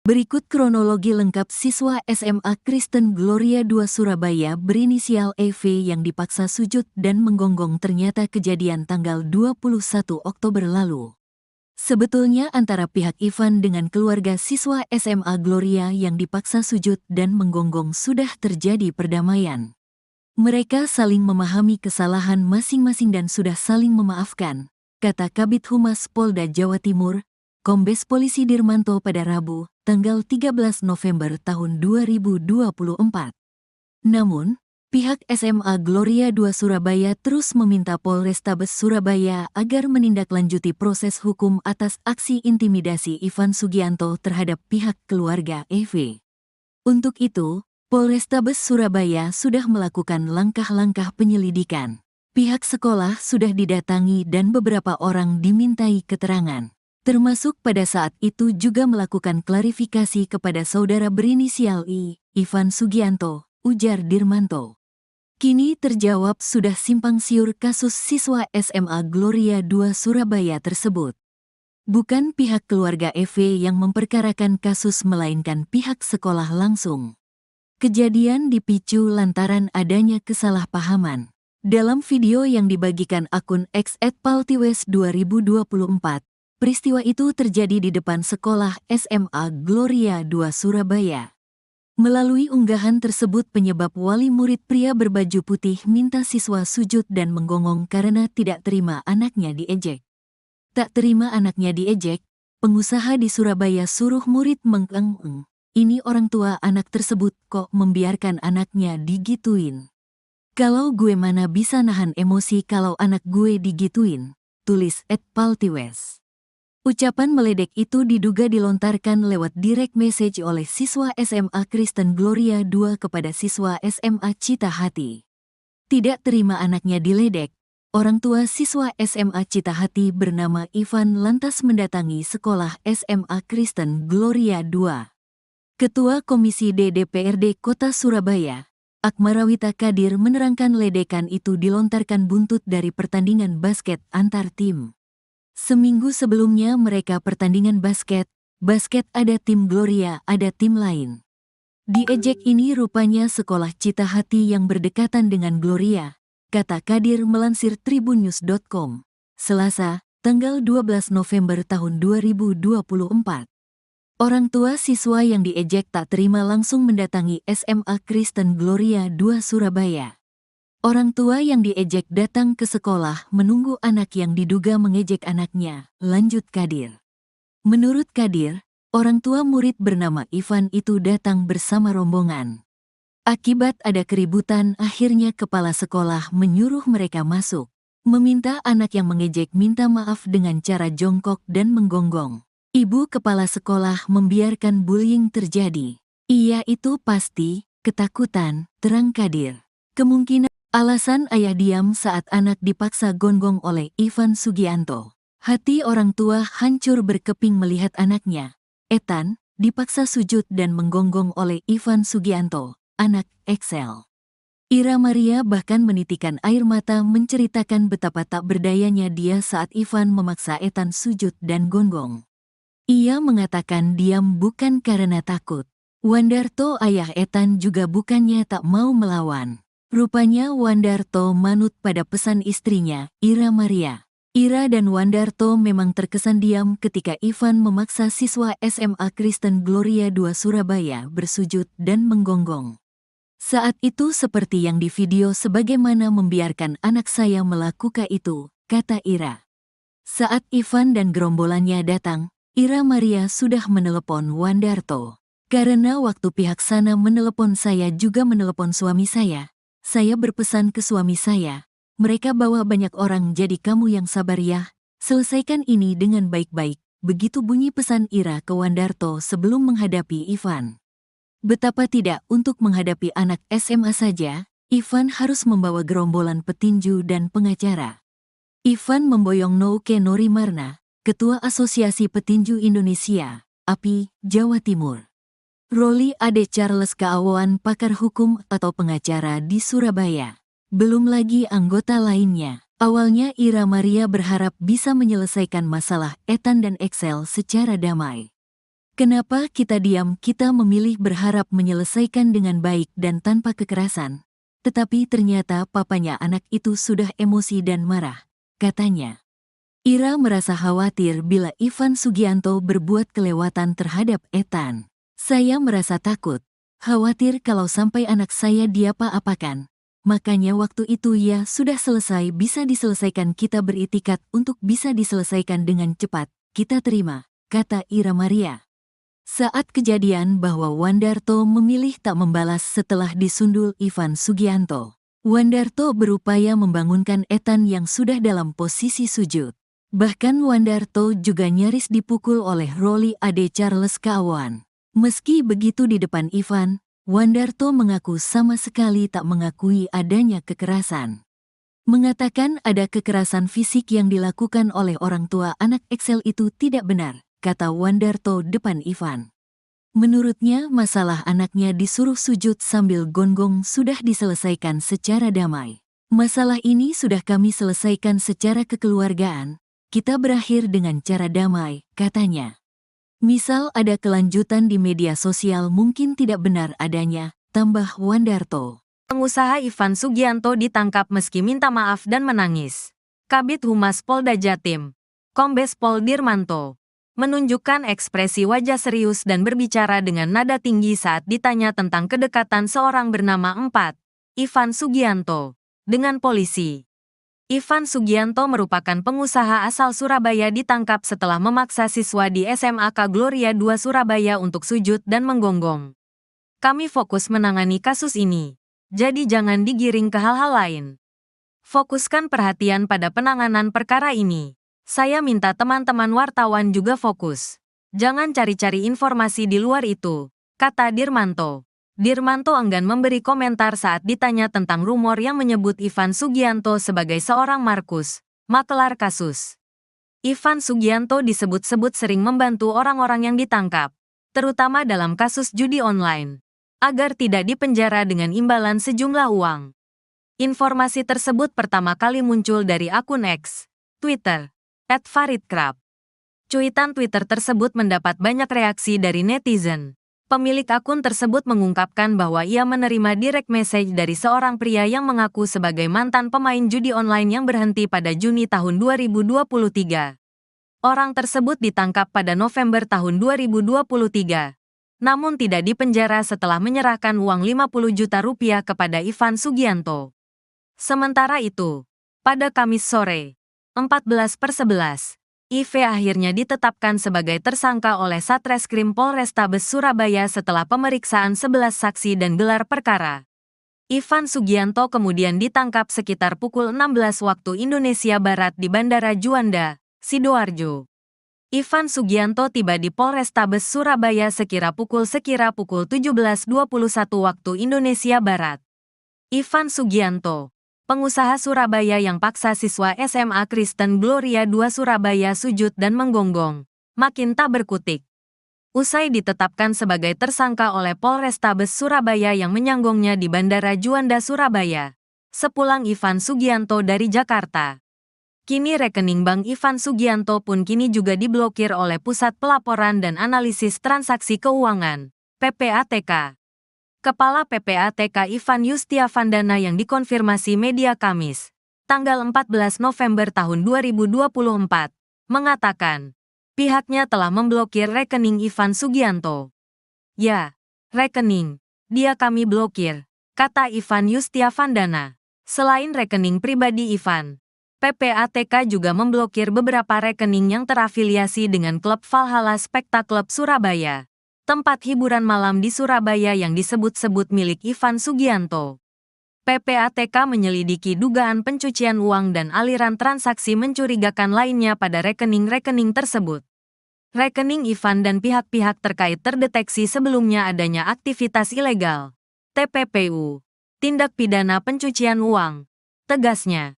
Berikut kronologi lengkap siswa SMA Kristen Gloria II Surabaya berinisial EV yang dipaksa sujud dan menggonggong ternyata kejadian tanggal 21 Oktober lalu. Sebetulnya antara pihak Ivan dengan keluarga siswa SMA Gloria yang dipaksa sujud dan menggonggong sudah terjadi perdamaian. Mereka saling memahami kesalahan masing-masing dan sudah saling memaafkan, kata Kabid Humas Polda Jawa Timur, Kombes Polisi Dirmanto pada Rabu, tanggal 13 November tahun 2024. Namun, pihak SMA Gloria II Surabaya terus meminta Polrestabes Surabaya agar menindaklanjuti proses hukum atas aksi intimidasi Ivan Sugianto terhadap pihak keluarga EV. Untuk itu, Polrestabes Surabaya sudah melakukan langkah-langkah penyelidikan. Pihak sekolah sudah didatangi dan beberapa orang dimintai keterangan. Termasuk pada saat itu juga melakukan klarifikasi kepada saudara berinisial I, Ivan Sugianto, ujar Dirmanto. Kini terjawab sudah simpang siur kasus siswa SMA Gloria II Surabaya tersebut. Bukan pihak keluarga EV yang memperkarakan kasus melainkan pihak sekolah langsung. Kejadian dipicu lantaran adanya kesalahpahaman. Dalam video yang dibagikan akun X @paltiwes2024, peristiwa itu terjadi di depan sekolah SMA Gloria II Surabaya. Melalui unggahan tersebut penyebab wali murid pria berbaju putih minta siswa sujud dan menggonggong karena tidak terima anaknya diejek. Tak terima anaknya diejek, pengusaha di Surabaya suruh murid mengeng-eng. Ini orang tua anak tersebut kok membiarkan anaknya digituin. Kalau gue mana bisa nahan emosi kalau anak gue digituin, tulis @paltiwes. Ucapan meledek itu diduga dilontarkan lewat direct message oleh siswa SMA Kristen Gloria II kepada siswa SMA Cita Hati. Tidak terima anaknya diledek, orang tua siswa SMA Cita Hati bernama Ivan lantas mendatangi sekolah SMA Kristen Gloria II. Ketua Komisi D DPRD Kota Surabaya, Akmarawita Kadir menerangkan ledekan itu dilontarkan buntut dari pertandingan basket antar tim. Seminggu sebelumnya mereka pertandingan basket ada tim Gloria, ada tim lain. Diejek ini rupanya sekolah Cita Hati yang berdekatan dengan Gloria, kata Kadir melansir tribunnews.com, Selasa, tanggal 12 November tahun 2024. Orang tua siswa yang diejek tak terima langsung mendatangi SMA Kristen Gloria II Surabaya. Orang tua yang diejek datang ke sekolah menunggu anak yang diduga mengejek anaknya, lanjut Kadir. Menurut Kadir, orang tua murid bernama Ivan itu datang bersama rombongan. Akibat ada keributan, akhirnya kepala sekolah menyuruh mereka masuk, meminta anak yang mengejek minta maaf dengan cara jongkok dan menggonggong. Ibu kepala sekolah membiarkan bullying terjadi. Iya itu pasti, ketakutan, terang Kadir. Kemungkinan alasan ayah diam saat anak dipaksa gonggong oleh Ivan Sugianto. Hati orang tua hancur berkeping melihat anaknya. Ethan, dipaksa sujud dan menggonggong oleh Ivan Sugianto, anak Excel. Ira Maria bahkan menitikan air mata menceritakan betapa tak berdayanya dia saat Ivan memaksa Ethan sujud dan gonggong. Ia mengatakan diam bukan karena takut. Wandarto ayah Ethan juga bukannya tak mau melawan. Rupanya Wandarto manut pada pesan istrinya, Ira Maria. Ira dan Wandarto memang terkesan diam ketika Ivan memaksa siswa SMA Kristen Gloria II Surabaya bersujud dan menggonggong. Saat itu seperti yang di video sebagaimana membiarkan anak saya melakukan itu, kata Ira. Saat Ivan dan gerombolannya datang, Ira Maria sudah menelepon Wandarto. Karena waktu pihak sana menelepon saya juga menelepon suami saya berpesan ke suami saya, mereka bawa banyak orang jadi kamu yang sabar ya, selesaikan ini dengan baik-baik, begitu bunyi pesan Ira ke Wandarto sebelum menghadapi Ivan. Betapa tidak untuk menghadapi anak SMA saja, Ivan harus membawa gerombolan petinju dan pengacara. Ivan memboyong Nouke Norimarna, Ketua Asosiasi Petinju Indonesia, API, Jawa Timur. Roli Ade Charles Keawan pakar hukum atau pengacara di Surabaya. Belum lagi anggota lainnya. Awalnya Ira Maria berharap bisa menyelesaikan masalah Ethan dan Excel secara damai. Kenapa kita diam? Kita memilih berharap menyelesaikan dengan baik dan tanpa kekerasan. Tetapi ternyata papanya anak itu sudah emosi dan marah, katanya. Ira merasa khawatir bila Ivan Sugianto berbuat kelewatan terhadap Ethan. Saya merasa takut, khawatir kalau sampai anak saya diapa-apakan. Makanya waktu itu ya sudah selesai bisa diselesaikan kita beritikat untuk bisa diselesaikan dengan cepat, kita terima, kata Ira Maria. Saat kejadian bahwa Wandarto memilih tak membalas setelah disundul Ivan Sugianto. Wandarto berupaya membangunkan Ethan yang sudah dalam posisi sujud. Bahkan Wandarto juga nyaris dipukul oleh Roli Ade Charles Keawan. Meski begitu di depan Ivan, Wandarto mengaku sama sekali tak mengakui adanya kekerasan. Mengatakan ada kekerasan fisik yang dilakukan oleh orang tua anak Excel itu tidak benar, kata Wandarto depan Ivan. Menurutnya masalah anaknya disuruh sujud sambil gonggong sudah diselesaikan secara damai. Masalah ini sudah kami selesaikan secara kekeluargaan, kita berakhir dengan cara damai, katanya. Misal ada kelanjutan di media sosial mungkin tidak benar adanya, tambah Wandarto. Pengusaha Ivan Sugianto ditangkap meski minta maaf dan menangis. Kabid Humas Polda Jatim, Kombes Pol Dirmanto, menunjukkan ekspresi wajah serius dan berbicara dengan nada tinggi saat ditanya tentang kedekatan seorang bernama Ivan Sugianto, dengan polisi. Ivan Sugianto merupakan pengusaha asal Surabaya ditangkap setelah memaksa siswa di SMAK Gloria II Surabaya untuk sujud dan menggonggong. Kami fokus menangani kasus ini. Jadi jangan digiring ke hal-hal lain. Fokuskan perhatian pada penanganan perkara ini. Saya minta teman-teman wartawan juga fokus. Jangan cari-cari informasi di luar itu, kata Dirmanto. Dirmanto enggan memberi komentar saat ditanya tentang rumor yang menyebut Ivan Sugianto sebagai seorang Markus, makelar kasus. Ivan Sugianto disebut-sebut sering membantu orang-orang yang ditangkap, terutama dalam kasus judi online, agar tidak dipenjara dengan imbalan sejumlah uang. Informasi tersebut pertama kali muncul dari akun X, Twitter, @faridkrab. Cuitan Twitter tersebut mendapat banyak reaksi dari netizen. Pemilik akun tersebut mengungkapkan bahwa ia menerima direct message dari seorang pria yang mengaku sebagai mantan pemain judi online yang berhenti pada Juni tahun 2023. Orang tersebut ditangkap pada November tahun 2023. Namun tidak dipenjara setelah menyerahkan uang 50 juta rupiah kepada Ivan Sugianto. Sementara itu, pada Kamis sore, 14/11, IV akhirnya ditetapkan sebagai tersangka oleh Satreskrim Polrestabes Surabaya setelah pemeriksaan 11 saksi dan gelar perkara. Ivan Sugianto kemudian ditangkap sekitar pukul 16 waktu Indonesia Barat di Bandara Juanda, Sidoarjo. Ivan Sugianto tiba di Polrestabes Surabaya sekira pukul 17:21 waktu Indonesia Barat. Ivan Sugianto, pengusaha Surabaya yang paksa siswa SMA Kristen Gloria II Surabaya sujud dan menggonggong, makin tak berkutik. Usai ditetapkan sebagai tersangka oleh Polrestabes Surabaya yang menyanggongnya di Bandara Juanda Surabaya, sepulang Ivan Sugianto dari Jakarta. Kini rekening bank Ivan Sugianto pun kini juga diblokir oleh Pusat Pelaporan dan Analisis Transaksi Keuangan, PPATK. Kepala PPATK Ivan Yustiavandana yang dikonfirmasi media Kamis, tanggal 14 November tahun 2024, mengatakan, pihaknya telah memblokir rekening Ivan Sugianto. Ya, rekening, dia kami blokir, kata Ivan Yustiavandana. Selain rekening pribadi Ivan, PPATK juga memblokir beberapa rekening yang terafiliasi dengan klub Valhalla Spectacle Surabaya, tempat hiburan malam di Surabaya yang disebut-sebut milik Ivan Sugianto. PPATK menyelidiki dugaan pencucian uang dan aliran transaksi mencurigakan lainnya pada rekening-rekening tersebut. Rekening Ivan dan pihak-pihak terkait terdeteksi sebelumnya adanya aktivitas ilegal, TPPU, tindak pidana pencucian uang, tegasnya.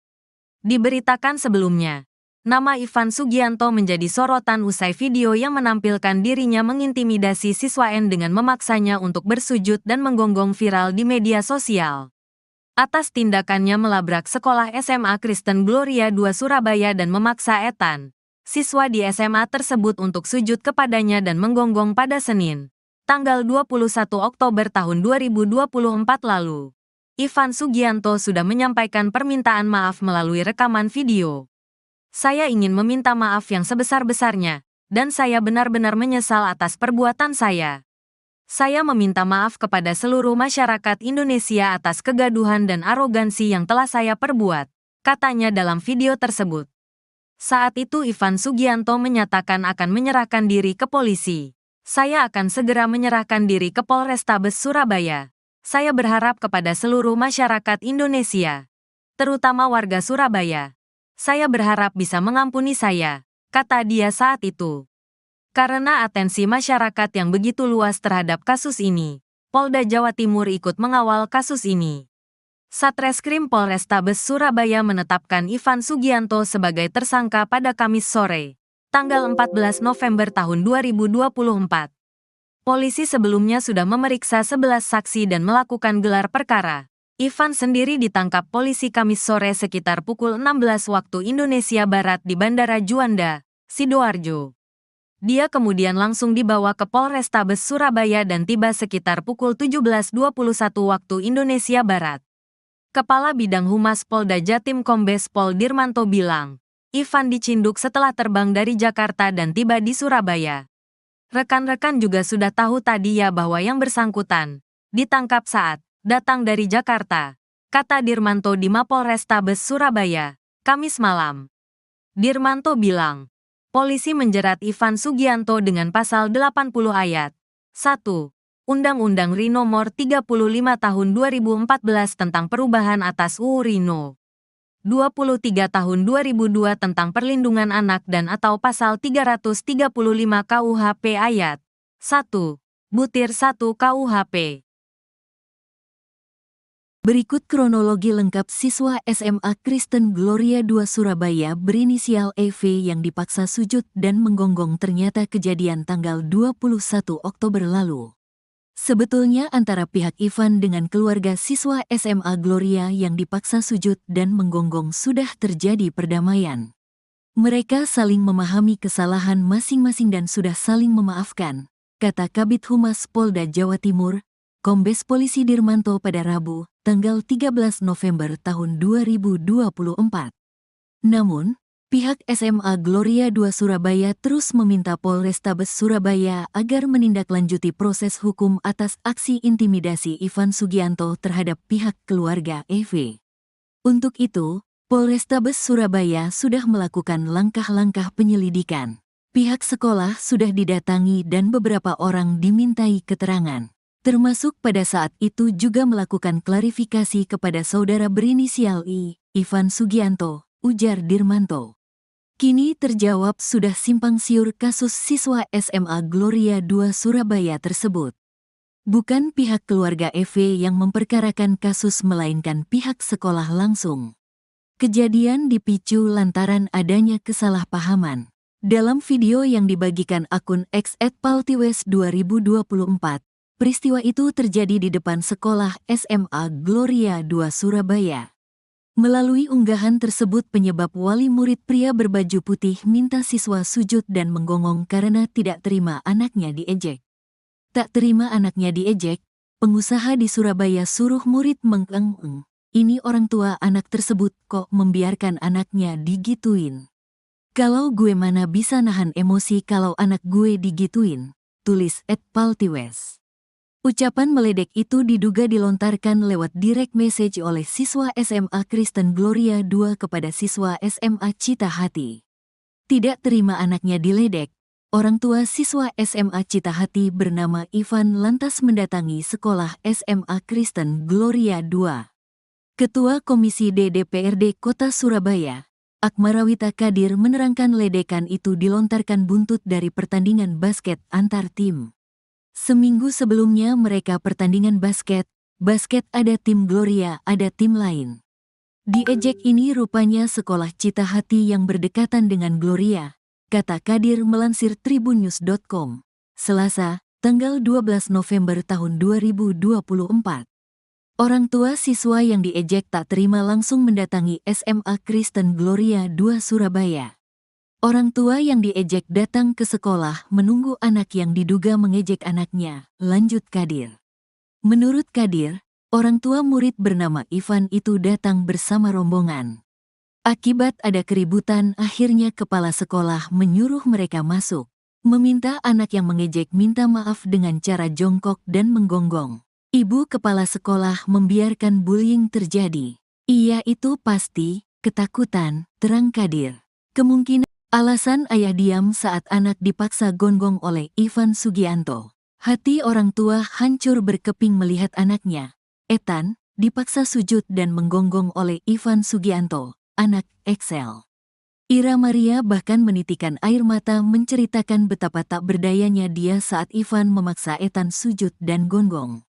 Diberitakan sebelumnya, nama Ivan Sugianto menjadi sorotan usai video yang menampilkan dirinya mengintimidasi siswa N dengan memaksanya untuk bersujud dan menggonggong viral di media sosial. Atas tindakannya melabrak sekolah SMA Kristen Gloria II Surabaya dan memaksa Ethan, siswa di SMA tersebut untuk sujud kepadanya dan menggonggong pada Senin, tanggal 21 Oktober tahun 2024 lalu. Ivan Sugianto sudah menyampaikan permintaan maaf melalui rekaman video. Saya ingin meminta maaf yang sebesar-besarnya, dan saya benar-benar menyesal atas perbuatan saya. Saya meminta maaf kepada seluruh masyarakat Indonesia atas kegaduhan dan arogansi yang telah saya perbuat, katanya dalam video tersebut. Saat itu Ivan Sugianto menyatakan akan menyerahkan diri ke polisi. Saya akan segera menyerahkan diri ke Polrestabes Surabaya. Saya berharap kepada seluruh masyarakat Indonesia, terutama warga Surabaya. Saya berharap bisa mengampuni saya, kata dia saat itu. Karena atensi masyarakat yang begitu luas terhadap kasus ini, Polda Jawa Timur ikut mengawal kasus ini. Satreskrim Polrestabes Surabaya menetapkan Ivan Sugianto sebagai tersangka pada Kamis sore, tanggal 14 November tahun 2024. Polisi sebelumnya sudah memeriksa 11 saksi dan melakukan gelar perkara. Ivan sendiri ditangkap polisi Kamis sore sekitar pukul 16 waktu Indonesia Barat di Bandara Juanda, Sidoarjo. Dia kemudian langsung dibawa ke Polrestabes Surabaya dan tiba sekitar pukul 17.21 waktu Indonesia Barat. Kepala Bidang Humas Polda Jatim Kombes Pol Dirmanto bilang, Ivan dicinduk setelah terbang dari Jakarta dan tiba di Surabaya. Rekan-rekan juga sudah tahu tadi ya bahwa yang bersangkutan ditangkap saat datang dari Jakarta, kata Dirmanto di Mapolrestabes Surabaya, Kamis malam. Dirmanto bilang, polisi menjerat Ivan Sugianto dengan pasal 80 ayat 1. Undang-Undang RI Nomor 35 Tahun 2014 tentang perubahan atas UU RI No. 23 Tahun 2002 tentang perlindungan anak dan atau pasal 335 KUHP ayat 1. Butir 1 KUHP. Berikut kronologi lengkap siswa SMA Kristen Gloria II Surabaya berinisial EV yang dipaksa sujud dan menggonggong ternyata kejadian tanggal 21 Oktober lalu. Sebetulnya antara pihak Ivan dengan keluarga siswa SMA Gloria yang dipaksa sujud dan menggonggong sudah terjadi perdamaian. Mereka saling memahami kesalahan masing-masing dan sudah saling memaafkan, kata Kabid Humas Polda Jawa Timur, Kombes Polisi Dirmanto pada Rabu, tanggal 13 November tahun 2024. Namun, pihak SMA Gloria II Surabaya terus meminta Polrestabes Surabaya agar menindaklanjuti proses hukum atas aksi intimidasi Ivan Sugianto terhadap pihak keluarga EV. Untuk itu, Polrestabes Surabaya sudah melakukan langkah-langkah penyelidikan. Pihak sekolah sudah didatangi dan beberapa orang dimintai keterangan. Termasuk pada saat itu juga melakukan klarifikasi kepada saudara berinisial I, Ivan Sugianto, ujar Dirmanto. Kini terjawab sudah simpang siur kasus siswa SMA Gloria II Surabaya tersebut. Bukan pihak keluarga EV yang memperkarakan kasus melainkan pihak sekolah langsung. Kejadian dipicu lantaran adanya kesalahpahaman. Dalam video yang dibagikan akun X @paltiwes2024, peristiwa itu terjadi di depan sekolah SMA Gloria II Surabaya. Melalui unggahan tersebut penyebab wali murid pria berbaju putih minta siswa sujud dan menggonggong karena tidak terima anaknya diejek. Tak terima anaknya diejek, pengusaha di Surabaya suruh murid mengeng-eng. Ini orang tua anak tersebut kok membiarkan anaknya digituin. Kalau gue mana bisa nahan emosi kalau anak gue digituin, tulis @paltiwes. Ucapan meledek itu diduga dilontarkan lewat direct message oleh siswa SMA Kristen Gloria II kepada siswa SMA Cita Hati. Tidak terima anaknya diledek, orang tua siswa SMA Cita Hati bernama Ivan lantas mendatangi sekolah SMA Kristen Gloria II. Ketua Komisi D DPRD Kota Surabaya, Akmarawita Kadir menerangkan ledekan itu dilontarkan buntut dari pertandingan basket antar tim. Seminggu sebelumnya mereka pertandingan basket ada tim Gloria, ada tim lain. Diejek ini rupanya sekolah Cita Hati yang berdekatan dengan Gloria, kata Kadir melansir tribunnews.com, Selasa, tanggal 12 November tahun 2024. Orang tua siswa yang diejek tak terima langsung mendatangi SMA Kristen Gloria II Surabaya. Orang tua yang diejek datang ke sekolah menunggu anak yang diduga mengejek anaknya, lanjut Kadir. Menurut Kadir, orang tua murid bernama Ivan itu datang bersama rombongan. Akibat ada keributan, akhirnya kepala sekolah menyuruh mereka masuk, meminta anak yang mengejek minta maaf dengan cara jongkok dan menggonggong. Ibu kepala sekolah membiarkan bullying terjadi. Iya itu pasti, ketakutan, terang Kadir. Kemungkinan alasan ayah diam saat anak dipaksa gonggong oleh Ivan Sugianto. Hati orang tua hancur berkeping melihat anaknya, Ethan, dipaksa sujud dan menggonggong oleh Ivan Sugianto, anak Excel. Ira Maria bahkan menitikan air mata menceritakan betapa tak berdayanya dia saat Ivan memaksa Ethan sujud dan gonggong.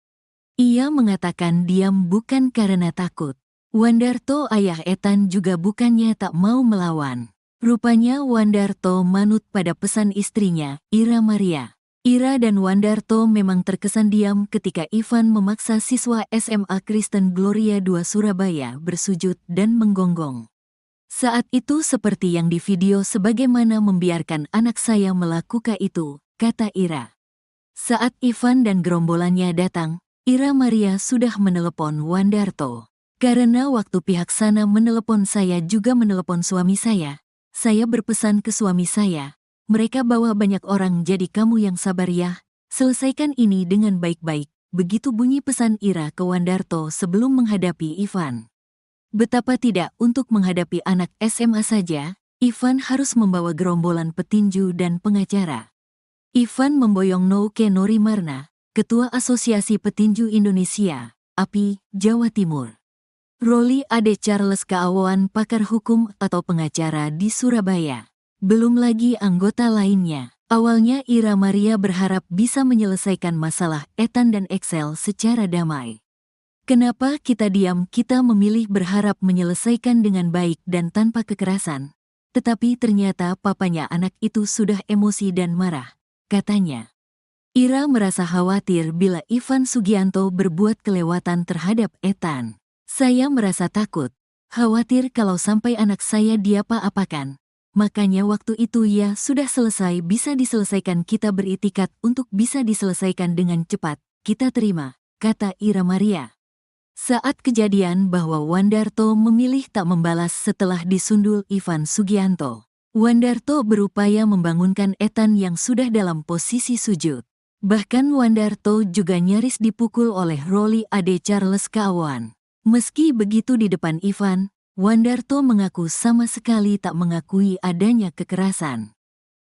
Ia mengatakan diam bukan karena takut. Wandarto ayah Ethan juga bukannya tak mau melawan. Rupanya Wandarto manut pada pesan istrinya, Ira Maria. Ira dan Wandarto memang terkesan diam ketika Ivan memaksa siswa SMA Kristen Gloria II Surabaya bersujud dan menggonggong. Saat itu seperti yang di video sebagaimana membiarkan anak saya melakukan itu, kata Ira. Saat Ivan dan gerombolannya datang, Ira Maria sudah menelepon Wandarto. Karena waktu pihak sana menelepon saya juga menelepon suami saya berpesan ke suami saya, mereka bawa banyak orang jadi kamu yang sabar ya, selesaikan ini dengan baik-baik, begitu bunyi pesan Ira ke Wandarto sebelum menghadapi Ivan. Betapa tidak untuk menghadapi anak SMA saja, Ivan harus membawa gerombolan petinju dan pengacara. Ivan memboyong Nouke Norimarna, Ketua Asosiasi Petinju Indonesia, API, Jawa Timur. Roli Ade Charles Keawoan pakar hukum atau pengacara di Surabaya. Belum lagi anggota lainnya. Awalnya Ira Maria berharap bisa menyelesaikan masalah Ethan dan Excel secara damai. Kenapa kita diam? Kita memilih berharap menyelesaikan dengan baik dan tanpa kekerasan. Tetapi ternyata papanya anak itu sudah emosi dan marah, katanya. Ira merasa khawatir bila Ivan Sugianto berbuat kelewatan terhadap Ethan. Saya merasa takut, khawatir kalau sampai anak saya diapa-apakan. Makanya waktu itu ya sudah selesai bisa diselesaikan, kita beritikat untuk bisa diselesaikan dengan cepat, kita terima, kata Ira Maria. Saat kejadian bahwa Wandarto memilih tak membalas setelah disundul Ivan Sugianto. Wandarto berupaya membangunkan Ethan yang sudah dalam posisi sujud. Bahkan Wandarto juga nyaris dipukul oleh Roli Ade Charles Keawoan. Meski begitu di depan Ivan, Wandarto mengaku sama sekali tak mengakui adanya kekerasan.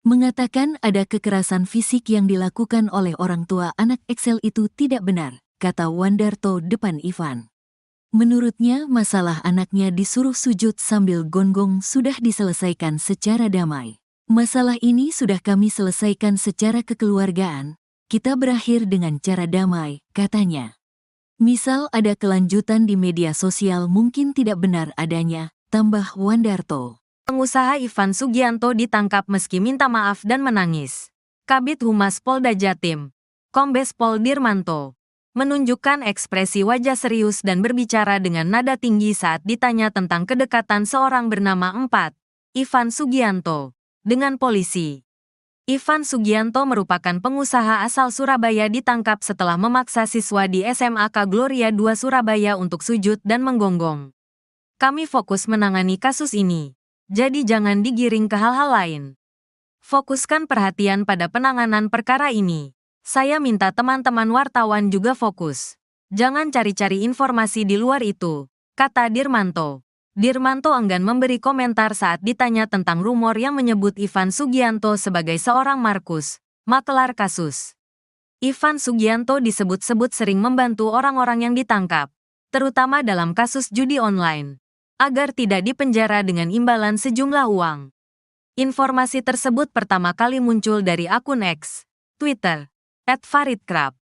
Mengatakan ada kekerasan fisik yang dilakukan oleh orang tua anak Excel itu tidak benar, kata Wandarto depan Ivan. Menurutnya masalah anaknya disuruh sujud sambil gonggong sudah diselesaikan secara damai. Masalah ini sudah kami selesaikan secara kekeluargaan, kita berakhir dengan cara damai, katanya. Misal ada kelanjutan di media sosial mungkin tidak benar adanya, tambah Wandarto. Pengusaha Ivan Sugianto ditangkap meski minta maaf dan menangis. Kabid Humas Polda Jatim, Kombes Pol Dirmanto, menunjukkan ekspresi wajah serius dan berbicara dengan nada tinggi saat ditanya tentang kedekatan seorang bernama Ivan Sugianto, dengan polisi. Ivan Sugianto merupakan pengusaha asal Surabaya ditangkap setelah memaksa siswa di SMAK Gloria II Surabaya untuk sujud dan menggonggong. Kami fokus menangani kasus ini, jadi jangan digiring ke hal-hal lain. Fokuskan perhatian pada penanganan perkara ini. Saya minta teman-teman wartawan juga fokus. Jangan cari-cari informasi di luar itu, kata Dirmanto. Dirmanto enggan memberi komentar saat ditanya tentang rumor yang menyebut Ivan Sugianto sebagai seorang Markus, makelar kasus. Ivan Sugianto disebut-sebut sering membantu orang-orang yang ditangkap, terutama dalam kasus judi online, agar tidak dipenjara dengan imbalan sejumlah uang. Informasi tersebut pertama kali muncul dari akun X, Twitter, @faridkrab.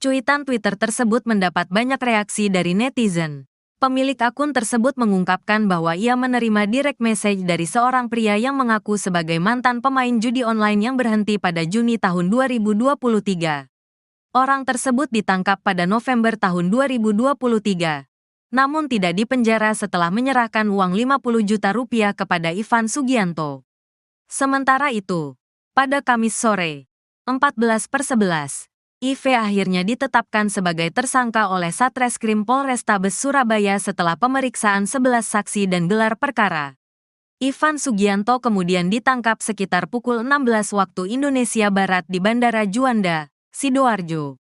Cuitan Twitter tersebut mendapat banyak reaksi dari netizen. Pemilik akun tersebut mengungkapkan bahwa ia menerima direct message dari seorang pria yang mengaku sebagai mantan pemain judi online yang berhenti pada Juni tahun 2023. Orang tersebut ditangkap pada November tahun 2023, namun tidak dipenjara setelah menyerahkan uang 50 juta rupiah kepada Ivan Sugianto. Sementara itu, pada Kamis sore, 14/11, IV akhirnya ditetapkan sebagai tersangka oleh Satreskrim Polrestabes Surabaya setelah pemeriksaan 11 saksi dan gelar perkara. Ivan Sugianto kemudian ditangkap sekitar pukul 16 waktu Indonesia Barat di Bandara Juanda, Sidoarjo.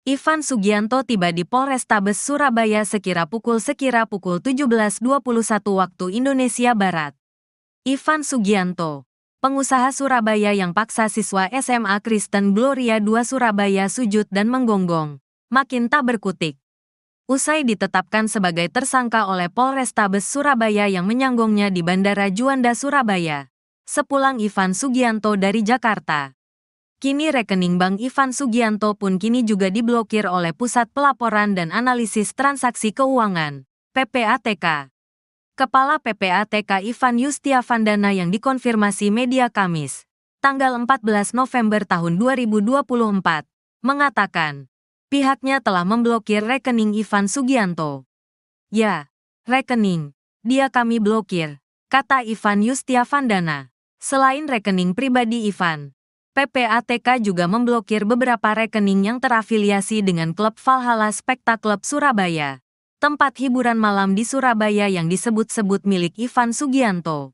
Ivan Sugianto tiba di Polrestabes Surabaya sekira pukul 17:21 waktu Indonesia Barat. Ivan Sugianto, pengusaha Surabaya yang paksa siswa SMA Kristen Gloria II Surabaya sujud dan menggonggong, makin tak berkutik. usai ditetapkan sebagai tersangka oleh Polrestabes Surabaya yang menyanggungnya di Bandara Juanda, Surabaya. Sepulang Ivan Sugianto dari Jakarta. Kini rekening Bank Ivan Sugianto pun kini juga diblokir oleh Pusat Pelaporan dan Analisis Transaksi Keuangan, PPATK. Kepala PPATK Ivan Yustiavandana yang dikonfirmasi media Kamis, tanggal 14 November tahun 2024, mengatakan, pihaknya telah memblokir rekening Ivan Sugianto. Ya, rekening, dia kami blokir, kata Ivan Yustiavandana. Selain rekening pribadi Ivan, PPATK juga memblokir beberapa rekening yang terafiliasi dengan klub Valhalla Spectacle Surabaya, tempat hiburan malam di Surabaya yang disebut-sebut milik Ivan Sugianto.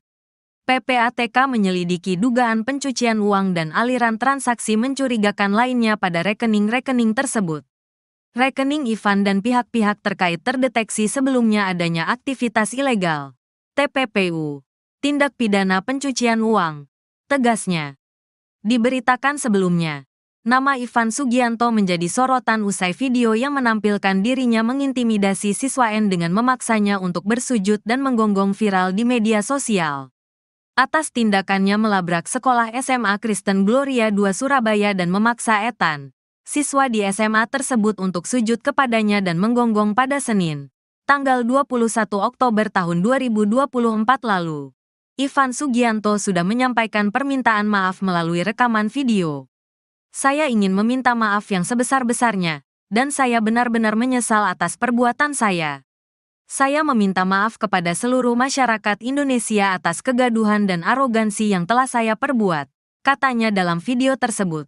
PPATK menyelidiki dugaan pencucian uang dan aliran transaksi mencurigakan lainnya pada rekening-rekening tersebut. Rekening Ivan dan pihak-pihak terkait terdeteksi sebelumnya adanya aktivitas ilegal, TPPU, tindak pidana pencucian uang, tegasnya. Diberitakan sebelumnya, nama Ivan Sugianto menjadi sorotan usai video yang menampilkan dirinya mengintimidasi siswa N dengan memaksanya untuk bersujud dan menggonggong viral di media sosial. Atas tindakannya melabrak sekolah SMA Kristen Gloria II Surabaya dan memaksa Ethan, siswa di SMA tersebut untuk sujud kepadanya dan menggonggong pada Senin, tanggal 21 Oktober tahun 2024 lalu. Ivan Sugianto sudah menyampaikan permintaan maaf melalui rekaman video. Saya ingin meminta maaf yang sebesar-besarnya, dan saya benar-benar menyesal atas perbuatan saya. Saya meminta maaf kepada seluruh masyarakat Indonesia atas kegaduhan dan arogansi yang telah saya perbuat, katanya dalam video tersebut.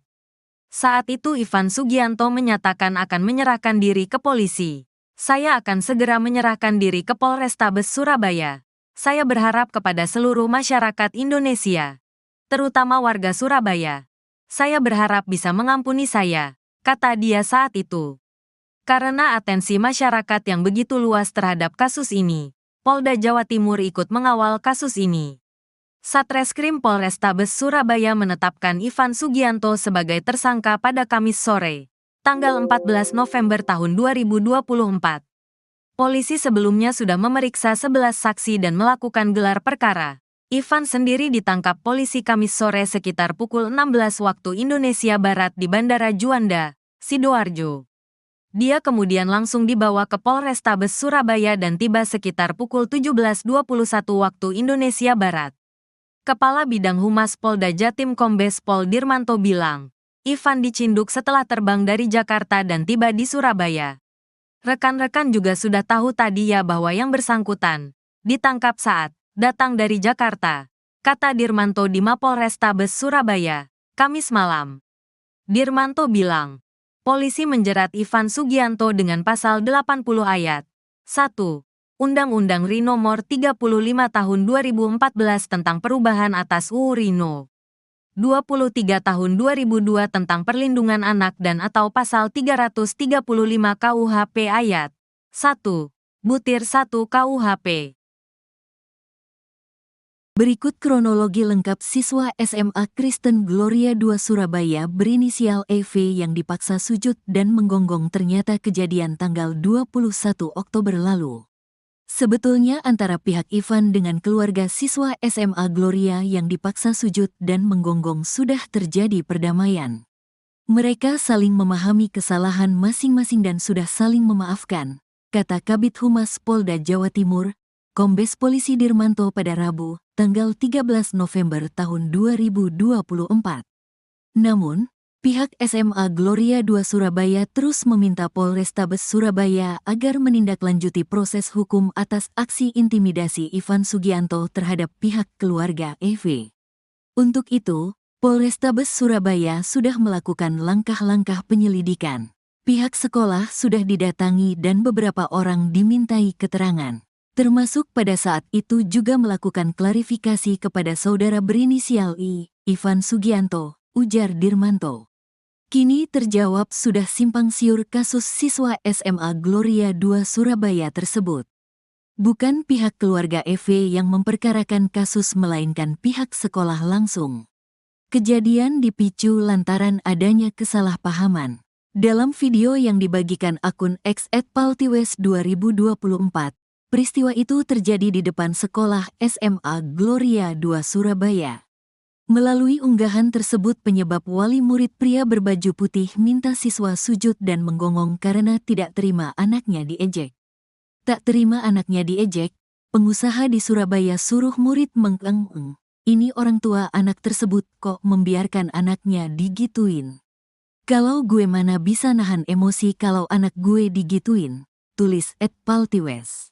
Saat itu Ivan Sugianto menyatakan akan menyerahkan diri ke polisi. Saya akan segera menyerahkan diri ke Polrestabes Surabaya. Saya berharap kepada seluruh masyarakat Indonesia, terutama warga Surabaya. Saya berharap bisa mengampuni saya, kata dia saat itu. Karena atensi masyarakat yang begitu luas terhadap kasus ini, Polda Jawa Timur ikut mengawal kasus ini. Satreskrim Polrestabes Surabaya menetapkan Ivan Sugianto sebagai tersangka pada Kamis sore, tanggal 14 November tahun 2024. Polisi sebelumnya sudah memeriksa 11 saksi dan melakukan gelar perkara. Ivan sendiri ditangkap polisi Kamis sore sekitar pukul 16 waktu Indonesia Barat di Bandara Juanda, Sidoarjo. Dia kemudian langsung dibawa ke Polrestabes Surabaya dan tiba sekitar pukul 17.21 waktu Indonesia Barat. Kepala Bidang Humas Polda Jatim Kombes Pol Dirmanto bilang, Ivan dicinduk setelah terbang dari Jakarta dan tiba di Surabaya. Rekan-rekan juga sudah tahu tadi ya bahwa yang bersangkutan ditangkap saat datang dari Jakarta, kata Dirmanto di Mapolrestabes Surabaya, Kamis malam. Dirmanto bilang, polisi menjerat Ivan Sugianto dengan pasal 80 ayat 1. Undang-Undang RI Nomor 35 Tahun 2014 tentang perubahan atas UU RI No. 23 Tahun 2002 tentang Perlindungan Anak dan atau pasal 335 KUHP ayat 1, butir 1 KUHP. Berikut kronologi lengkap siswa SMA Kristen Gloria II Surabaya berinisial EV yang dipaksa sujud dan menggonggong ternyata kejadian tanggal 21 Oktober lalu. Sebetulnya antara pihak Ivan dengan keluarga siswa SMA Gloria yang dipaksa sujud dan menggonggong sudah terjadi perdamaian. Mereka saling memahami kesalahan masing-masing dan sudah saling memaafkan, kata Kabid Humas Polda Jawa Timur, Kombes Polisi Dirmanto pada Rabu, tanggal 13 November tahun 2024. Namun, pihak SMA Gloria II Surabaya terus meminta Polrestabes Surabaya agar menindaklanjuti proses hukum atas aksi intimidasi Ivan Sugianto terhadap pihak keluarga EV. Untuk itu, Polrestabes Surabaya sudah melakukan langkah-langkah penyelidikan. Pihak sekolah sudah didatangi dan beberapa orang dimintai keterangan. Termasuk pada saat itu juga melakukan klarifikasi kepada saudara berinisial I, Ivan Sugianto, ujar Dirmanto. Kini terjawab sudah simpang siur kasus siswa SMA Gloria II Surabaya tersebut. Bukan pihak keluarga EV yang memperkarakan kasus melainkan pihak sekolah langsung. Kejadian dipicu lantaran adanya kesalahpahaman. Dalam video yang dibagikan akun X @paltiwes2024, peristiwa itu terjadi di depan sekolah SMA Gloria 2 Surabaya. Melalui unggahan tersebut penyebab wali murid pria berbaju putih minta siswa sujud dan menggonggong karena tidak terima anaknya diejek. Tak terima anaknya diejek, pengusaha di Surabaya suruh murid mengeng-eng. Ini orang tua anak tersebut kok membiarkan anaknya digituin. Kalau gue mana bisa nahan emosi kalau anak gue digituin, tulis @paltiwes.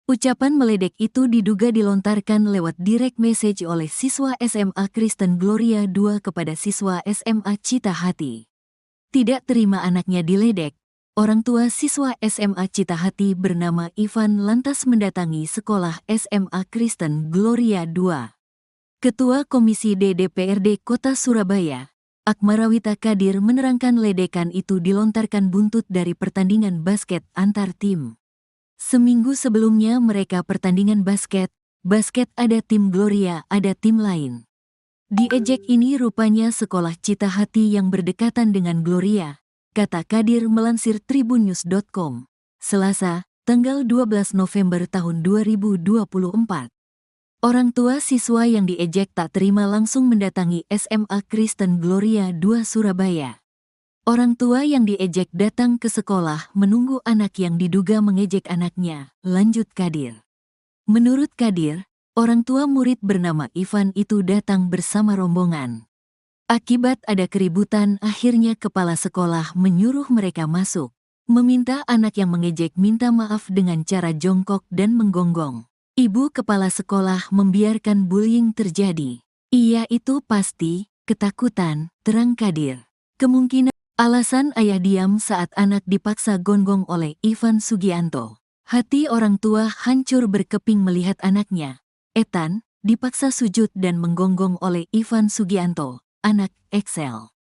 Ucapan meledek itu diduga dilontarkan lewat direct message oleh siswa SMA Kristen Gloria 2 kepada siswa SMA Cita Hati. Tidak terima anaknya diledek, orang tua siswa SMA Cita Hati bernama Ivan lantas mendatangi sekolah SMA Kristen Gloria 2. Ketua Komisi D DPRD Kota Surabaya, Akmarawita Kadir menerangkan ledekan itu dilontarkan buntut dari pertandingan basket antar tim. Seminggu sebelumnya mereka pertandingan basket ada tim Gloria, ada tim lain. Diejek ini rupanya sekolah Cita Hati yang berdekatan dengan Gloria, kata Kadir melansir tribunnews.com, Selasa, tanggal 12 November tahun 2024. Orang tua siswa yang diejek tak terima langsung mendatangi SMA Kristen Gloria 2 Surabaya. Orang tua yang diejek datang ke sekolah menunggu anak yang diduga mengejek anaknya, lanjut Kadir. Menurut Kadir, orang tua murid bernama Ivan itu datang bersama rombongan. Akibat ada keributan, akhirnya kepala sekolah menyuruh mereka masuk, meminta anak yang mengejek minta maaf dengan cara jongkok dan menggonggong. Ibu kepala sekolah membiarkan bullying terjadi. Iya itu pasti, ketakutan, terang Kadir. Kemungkinan alasan ayah diam saat anak dipaksa gonggong oleh Ivan Sugianto. Hati orang tua hancur berkeping melihat anaknya, Ethan, dipaksa sujud dan menggonggong oleh Ivan Sugianto, anak Excel.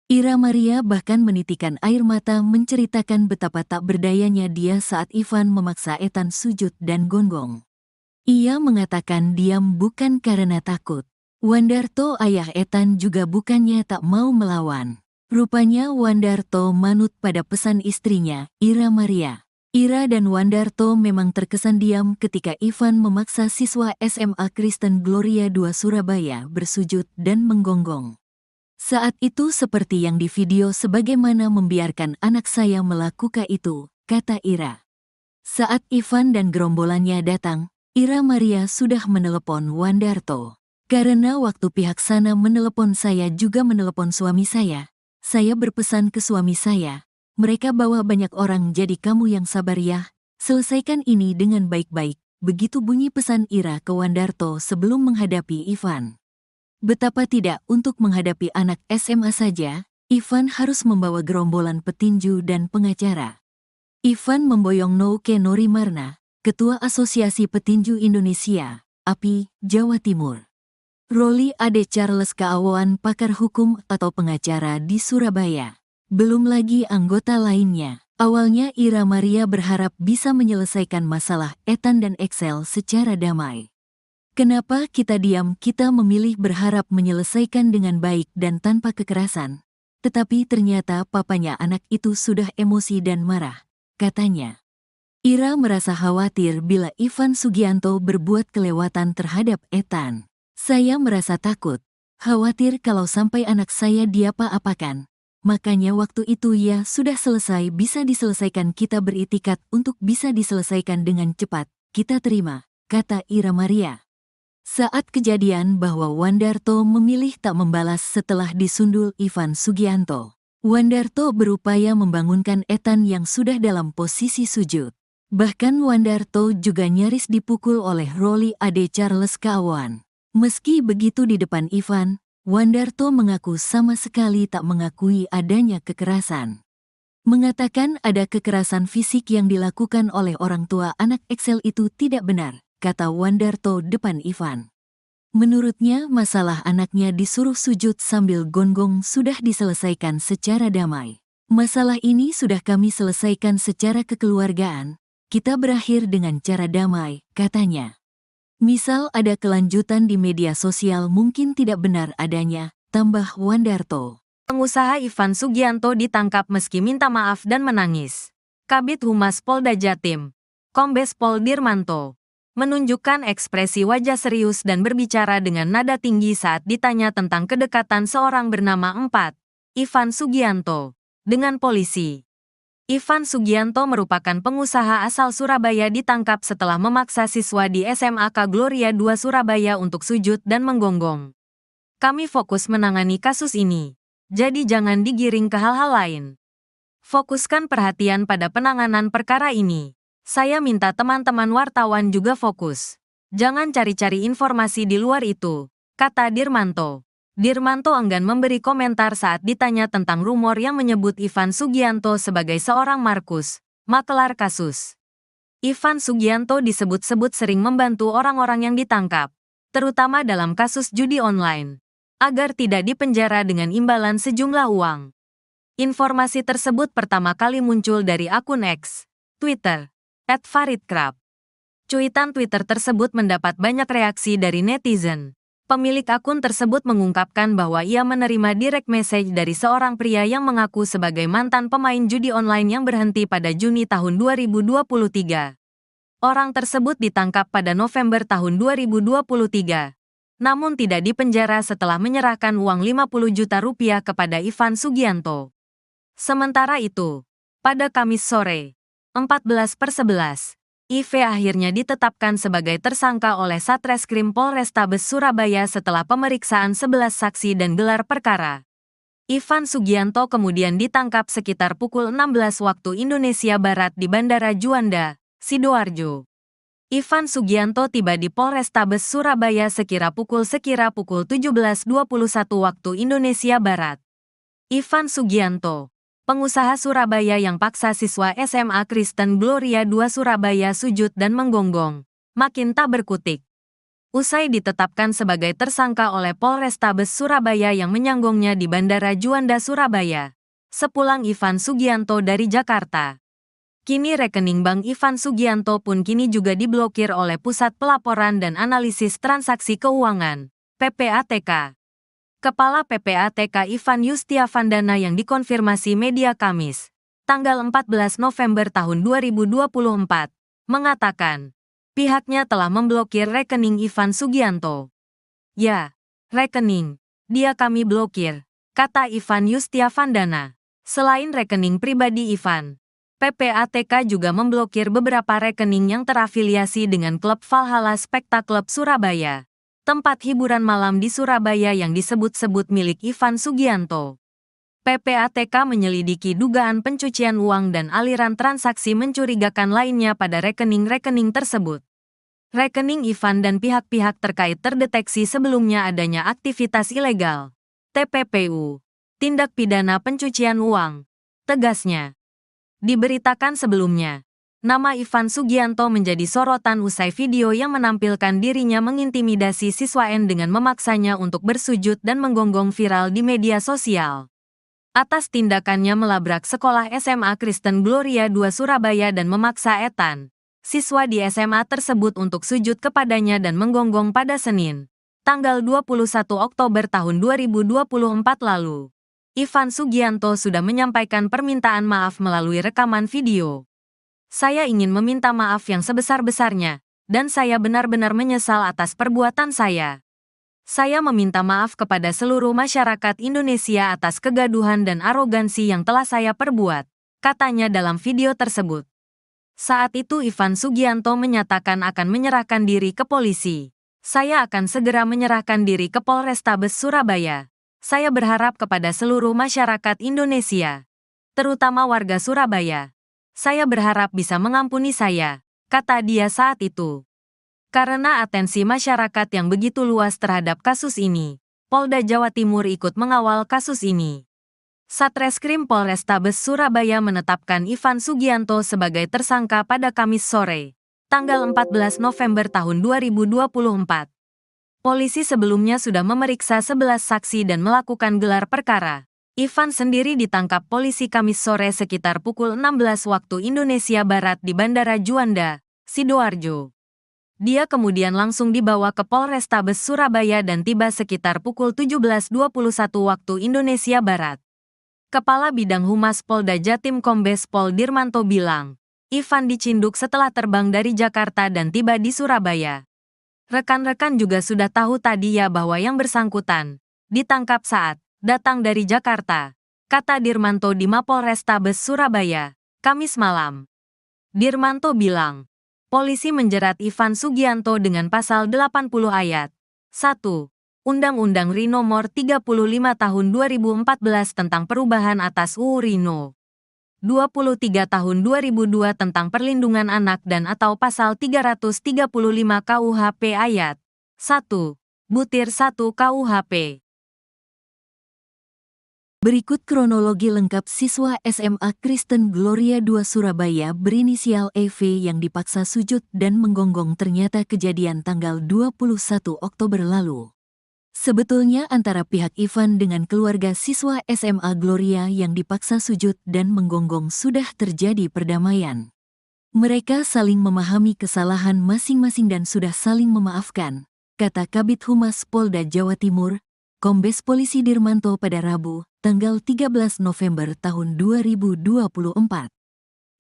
Ira Maria bahkan menitikan air mata menceritakan betapa tak berdayanya dia saat Ivan memaksa Ethan sujud dan gonggong. Ia mengatakan diam bukan karena takut. Wandarto ayah Ethan juga bukannya tak mau melawan. Rupanya Wandarto manut pada pesan istrinya, Ira Maria. Ira dan Wandarto memang terkesan diam ketika Ivan memaksa siswa SMA Kristen Gloria 2 Surabaya bersujud dan menggonggong. Saat itu seperti yang di video sebagaimana membiarkan anak saya melakukan itu, kata Ira. Saat Ivan dan gerombolannya datang, Ira Maria sudah menelepon Wandarto. Karena waktu pihak sana menelepon saya juga menelepon suami saya berpesan ke suami saya, mereka bawa banyak orang jadi kamu yang sabar ya, selesaikan ini dengan baik-baik, begitu bunyi pesan Ira ke Wandarto sebelum menghadapi Ivan. Betapa tidak untuk menghadapi anak SMA saja, Ivan harus membawa gerombolan petinju dan pengacara. Ivan memboyong Nouke Norimarna, Ketua Asosiasi Petinju Indonesia, API, Jawa Timur. Roli Ade Charles Kaawan pakar hukum atau pengacara di Surabaya. Belum lagi anggota lainnya. Awalnya Ira Maria berharap bisa menyelesaikan masalah Ethan dan Excel secara damai. Kenapa kita diam? Kita memilih berharap menyelesaikan dengan baik dan tanpa kekerasan. Tetapi ternyata papanya anak itu sudah emosi dan marah, katanya. Ira merasa khawatir bila Ivan Sugianto berbuat kelewatan terhadap Ethan. Saya merasa takut, khawatir kalau sampai anak saya diapa-apakan. Makanya waktu itu ya sudah selesai bisa diselesaikan kita beritikat untuk bisa diselesaikan dengan cepat, kita terima, kata Ira Maria. Saat kejadian bahwa Wandarto memilih tak membalas setelah disundul Ivan Sugianto. Wandarto berupaya membangunkan Ethan yang sudah dalam posisi sujud. Bahkan Wandarto juga nyaris dipukul oleh Roli Ade Charles Kaawan. Meski begitu di depan Ivan, Wandarto mengaku sama sekali tak mengakui adanya kekerasan. Mengatakan ada kekerasan fisik yang dilakukan oleh orang tua anak Excel itu tidak benar, kata Wandarto depan Ivan. Menurutnya masalah anaknya disuruh sujud sambil gonggong sudah diselesaikan secara damai. Masalah ini sudah kami selesaikan secara kekeluargaan. Kita berakhir dengan cara damai, katanya. Misal ada kelanjutan di media sosial mungkin tidak benar adanya, tambah Wandarto. Pengusaha Ivan Sugianto ditangkap meski minta maaf dan menangis. Kabid Humas Polda Jatim, Kombes Pol Dirmanto, menunjukkan ekspresi wajah serius dan berbicara dengan nada tinggi saat ditanya tentang kedekatan seorang bernama Ivan Sugianto dengan polisi. Ivan Sugianto merupakan pengusaha asal Surabaya ditangkap setelah memaksa siswa di SMAK Gloria II Surabaya untuk sujud dan menggonggong. Kami fokus menangani kasus ini, jadi jangan digiring ke hal-hal lain. Fokuskan perhatian pada penanganan perkara ini. Saya minta teman-teman wartawan juga fokus. Jangan cari-cari informasi di luar itu, kata Dirmanto. Dirmanto enggan memberi komentar saat ditanya tentang rumor yang menyebut Ivan Sugianto sebagai seorang Markus, makelar kasus. Ivan Sugianto disebut-sebut sering membantu orang-orang yang ditangkap, terutama dalam kasus judi online, agar tidak dipenjara dengan imbalan sejumlah uang. Informasi tersebut pertama kali muncul dari akun X, Twitter, @faridkrab. Cuitan Twitter tersebut mendapat banyak reaksi dari netizen. Pemilik akun tersebut mengungkapkan bahwa ia menerima direct message dari seorang pria yang mengaku sebagai mantan pemain judi online yang berhenti pada Juni tahun 2023. Orang tersebut ditangkap pada November tahun 2023, namun tidak dipenjara setelah menyerahkan uang 50 juta rupiah kepada Ivan Sugianto. Sementara itu, pada Kamis sore, 14/11, IV akhirnya ditetapkan sebagai tersangka oleh Satreskrim Polrestabes Surabaya setelah pemeriksaan 11 saksi dan gelar perkara. Ivan Sugianto kemudian ditangkap sekitar pukul 16 waktu Indonesia Barat di Bandara Juanda, Sidoarjo. Ivan Sugianto tiba di Polrestabes Surabaya sekira pukul 17:21 waktu Indonesia Barat. Ivan Sugianto, pengusaha Surabaya yang paksa siswa SMA Kristen Gloria II Surabaya sujud dan menggonggong, makin tak berkutik. Usai ditetapkan sebagai tersangka oleh Polrestabes Surabaya yang menyanggongnya di Bandara Juanda Surabaya, sepulang Ivan Sugianto dari Jakarta. Kini rekening bank Ivan Sugianto pun kini juga diblokir oleh Pusat Pelaporan dan Analisis Transaksi Keuangan, PPATK. Kepala PPATK Ivan Yustiavandana yang dikonfirmasi media Kamis, tanggal 14 November tahun 2024, mengatakan, pihaknya telah memblokir rekening Ivan Sugianto. Ya, rekening, dia kami blokir, kata Ivan Yustiavandana. Selain rekening pribadi Ivan, PPATK juga memblokir beberapa rekening yang terafiliasi dengan klub Valhalla Spectacle Surabaya, tempat hiburan malam di Surabaya yang disebut-sebut milik Ivan Sugianto. PPATK menyelidiki dugaan pencucian uang dan aliran transaksi mencurigakan lainnya pada rekening-rekening tersebut. Rekening Ivan dan pihak-pihak terkait terdeteksi sebelumnya adanya aktivitas ilegal, TPPU, tindak pidana pencucian uang, tegasnya. Diberitakan sebelumnya, nama Ivan Sugianto menjadi sorotan usai video yang menampilkan dirinya mengintimidasi siswa N dengan memaksanya untuk bersujud dan menggonggong viral di media sosial. Atas tindakannya melabrak sekolah SMA Kristen Gloria II Surabaya dan memaksa Ethan, siswa di SMA tersebut untuk sujud kepadanya dan menggonggong pada Senin, tanggal 21 Oktober tahun 2024 lalu. Ivan Sugianto sudah menyampaikan permintaan maaf melalui rekaman video. Saya ingin meminta maaf yang sebesar-besarnya, dan saya benar-benar menyesal atas perbuatan saya. Saya meminta maaf kepada seluruh masyarakat Indonesia atas kegaduhan dan arogansi yang telah saya perbuat, katanya dalam video tersebut. Saat itu Ivan Sugianto menyatakan akan menyerahkan diri ke polisi. Saya akan segera menyerahkan diri ke Polrestabes Surabaya. Saya berharap kepada seluruh masyarakat Indonesia, terutama warga Surabaya. Saya berharap bisa mengampuni saya, kata dia saat itu. Karena atensi masyarakat yang begitu luas terhadap kasus ini, Polda Jawa Timur ikut mengawal kasus ini. Satreskrim Polrestabes Surabaya menetapkan Ivan Sugianto sebagai tersangka pada Kamis sore, tanggal 14 November tahun 2024. Polisi sebelumnya sudah memeriksa 11 saksi dan melakukan gelar perkara. Ivan sendiri ditangkap polisi Kamis sore sekitar pukul 16 waktu Indonesia Barat di Bandara Juanda, Sidoarjo. Dia kemudian langsung dibawa ke Polrestabes Surabaya dan tiba sekitar pukul 17.21 waktu Indonesia Barat. Kepala Bidang Humas Polda Jatim Kombes Pol Dirmanto bilang, Ivan dicinduk setelah terbang dari Jakarta dan tiba di Surabaya. Rekan-rekan juga sudah tahu tadi ya bahwa yang bersangkutan ditangkap saat datang dari Jakarta, kata Dirmanto di Mapolrestabes Surabaya, Kamis malam. Dirmanto bilang, polisi menjerat Ivan Sugianto dengan pasal 80 ayat 1. Undang-Undang RI Nomor 35 Tahun 2014 tentang perubahan atas UU RI No. 23 Tahun 2002 tentang perlindungan anak dan atau pasal 335 KUHP ayat 1. Butir 1 KUHP. Berikut kronologi lengkap siswa SMA Kristen Gloria II Surabaya berinisial EV yang dipaksa sujud dan menggonggong ternyata kejadian tanggal 21 Oktober lalu. Sebetulnya antara pihak Ivan dengan keluarga siswa SMA Gloria yang dipaksa sujud dan menggonggong sudah terjadi perdamaian. Mereka saling memahami kesalahan masing-masing dan sudah saling memaafkan, kata Kabid Humas Polda Jawa Timur, Kombes Polisi Dirmanto pada Rabu, tanggal 13 November tahun 2024.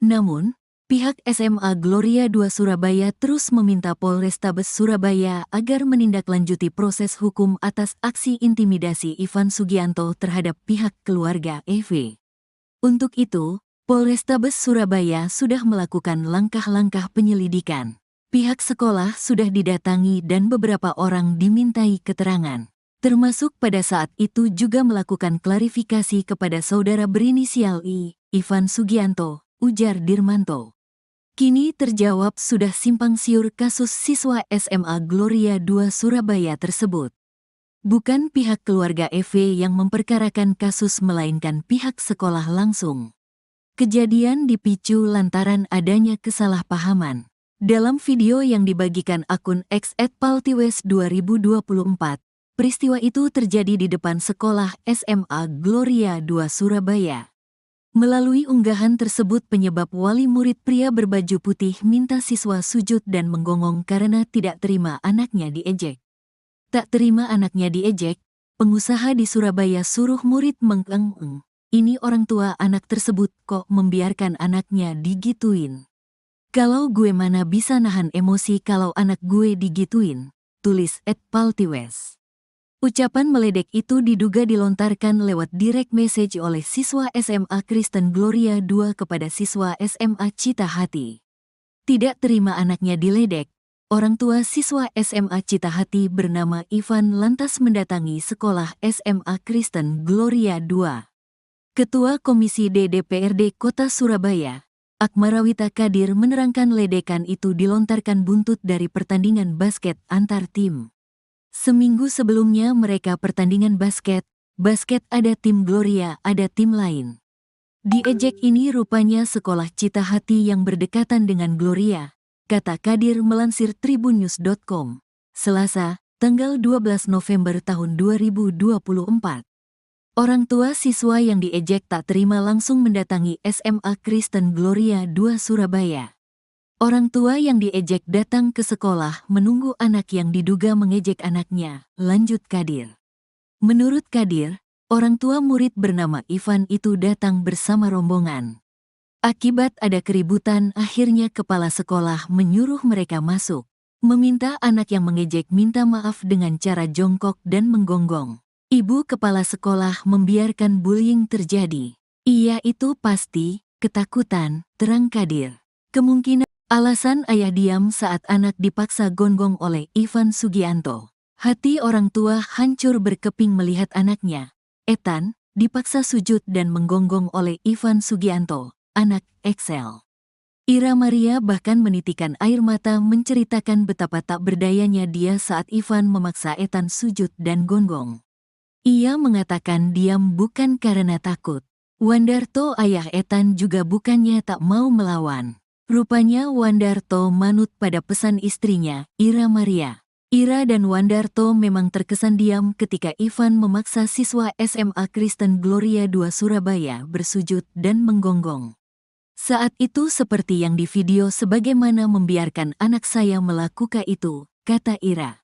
Namun, pihak SMA Gloria II Surabaya terus meminta Polrestabes Surabaya agar menindaklanjuti proses hukum atas aksi intimidasi Ivan Sugianto terhadap pihak keluarga EV. Untuk itu, Polrestabes Surabaya sudah melakukan langkah-langkah penyelidikan. Pihak sekolah sudah didatangi dan beberapa orang dimintai keterangan. Termasuk pada saat itu juga melakukan klarifikasi kepada saudara berinisial I, Ivan Sugianto, ujar Dirmanto. Kini terjawab sudah simpang siur kasus siswa SMA Gloria II Surabaya tersebut. Bukan pihak keluarga EV yang memperkarakan kasus melainkan pihak sekolah langsung. Kejadian dipicu lantaran adanya kesalahpahaman. Dalam video yang dibagikan akun X @paltiwes2024, peristiwa itu terjadi di depan sekolah SMA Gloria II Surabaya. Melalui unggahan tersebut penyebab wali murid pria berbaju putih minta siswa sujud dan menggonggong karena tidak terima anaknya diejek. Tak terima anaknya diejek, pengusaha di Surabaya suruh murid mengeng-eng. Ini orang tua anak tersebut kok membiarkan anaknya digituin. Kalau gue mana bisa nahan emosi kalau anak gue digituin, tulis @paltiwes. Ucapan meledek itu diduga dilontarkan lewat direct message oleh siswa SMA Kristen Gloria II kepada siswa SMA Cita Hati. Tidak terima anaknya diledek, orang tua siswa SMA Cita Hati bernama Ivan lantas mendatangi sekolah SMA Kristen Gloria II. Ketua Komisi D DPRD Kota Surabaya, Akmarawita Kadir menerangkan ledekan itu dilontarkan buntut dari pertandingan basket antar tim. Seminggu sebelumnya mereka pertandingan basket ada tim Gloria, ada tim lain. Diejek ini rupanya sekolah Cita Hati yang berdekatan dengan Gloria, kata Kadir melansir tribunnews.com, Selasa, tanggal 12 November tahun 2024. Orang tua siswa yang diejek tak terima langsung mendatangi SMA Kristen Gloria II Surabaya. Orang tua yang diejek datang ke sekolah menunggu anak yang diduga mengejek anaknya, lanjut Kadir. Menurut Kadir, orang tua murid bernama Ivan itu datang bersama rombongan. Akibat ada keributan, akhirnya kepala sekolah menyuruh mereka masuk, meminta anak yang mengejek minta maaf dengan cara jongkok dan menggonggong. Ibu kepala sekolah membiarkan bullying terjadi. Iya itu pasti, ketakutan, terang Kadir. Kemungkinan alasan ayah diam saat anak dipaksa gonggong oleh Ivan Sugianto. Hati orang tua hancur berkeping melihat anaknya, Ethan, dipaksa sujud dan menggonggong oleh Ivan Sugianto, anak Excel. Ira Maria bahkan menitikan air mata menceritakan betapa tak berdayanya dia saat Ivan memaksa Ethan sujud dan gonggong. Ia mengatakan diam bukan karena takut. Wandarto ayah Ethan juga bukannya tak mau melawan. Rupanya Wandarto manut pada pesan istrinya, Ira Maria. Ira dan Wandarto memang terkesan diam ketika Ivan memaksa siswa SMA Kristen Gloria II Surabaya bersujud dan menggonggong. Saat itu seperti yang di video sebagaimana membiarkan anak saya melakukan itu, kata Ira.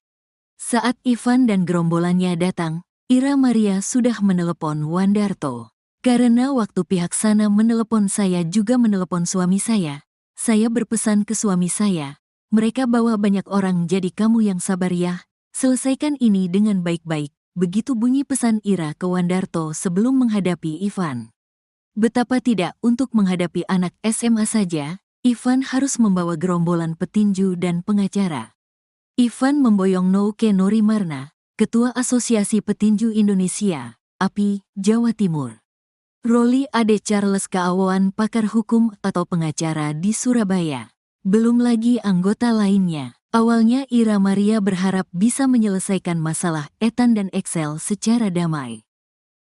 Saat Ivan dan gerombolannya datang, Ira Maria sudah menelepon Wandarto. Karena waktu pihak sana menelepon saya juga menelepon suami saya berpesan ke suami saya, mereka bawa banyak orang jadi kamu yang sabar ya, selesaikan ini dengan baik-baik. Begitu bunyi pesan Ira ke Wandarto sebelum menghadapi Ivan. Betapa tidak untuk menghadapi anak SMA saja, Ivan harus membawa gerombolan petinju dan pengacara. Ivan memboyong Nouke Norimarna, Ketua Asosiasi Petinju Indonesia, API, Jawa Timur. Roli Ade Charles Kaawan, pakar hukum atau pengacara di Surabaya. Belum lagi anggota lainnya. Awalnya Ira Maria berharap bisa menyelesaikan masalah Ethan dan Excel secara damai.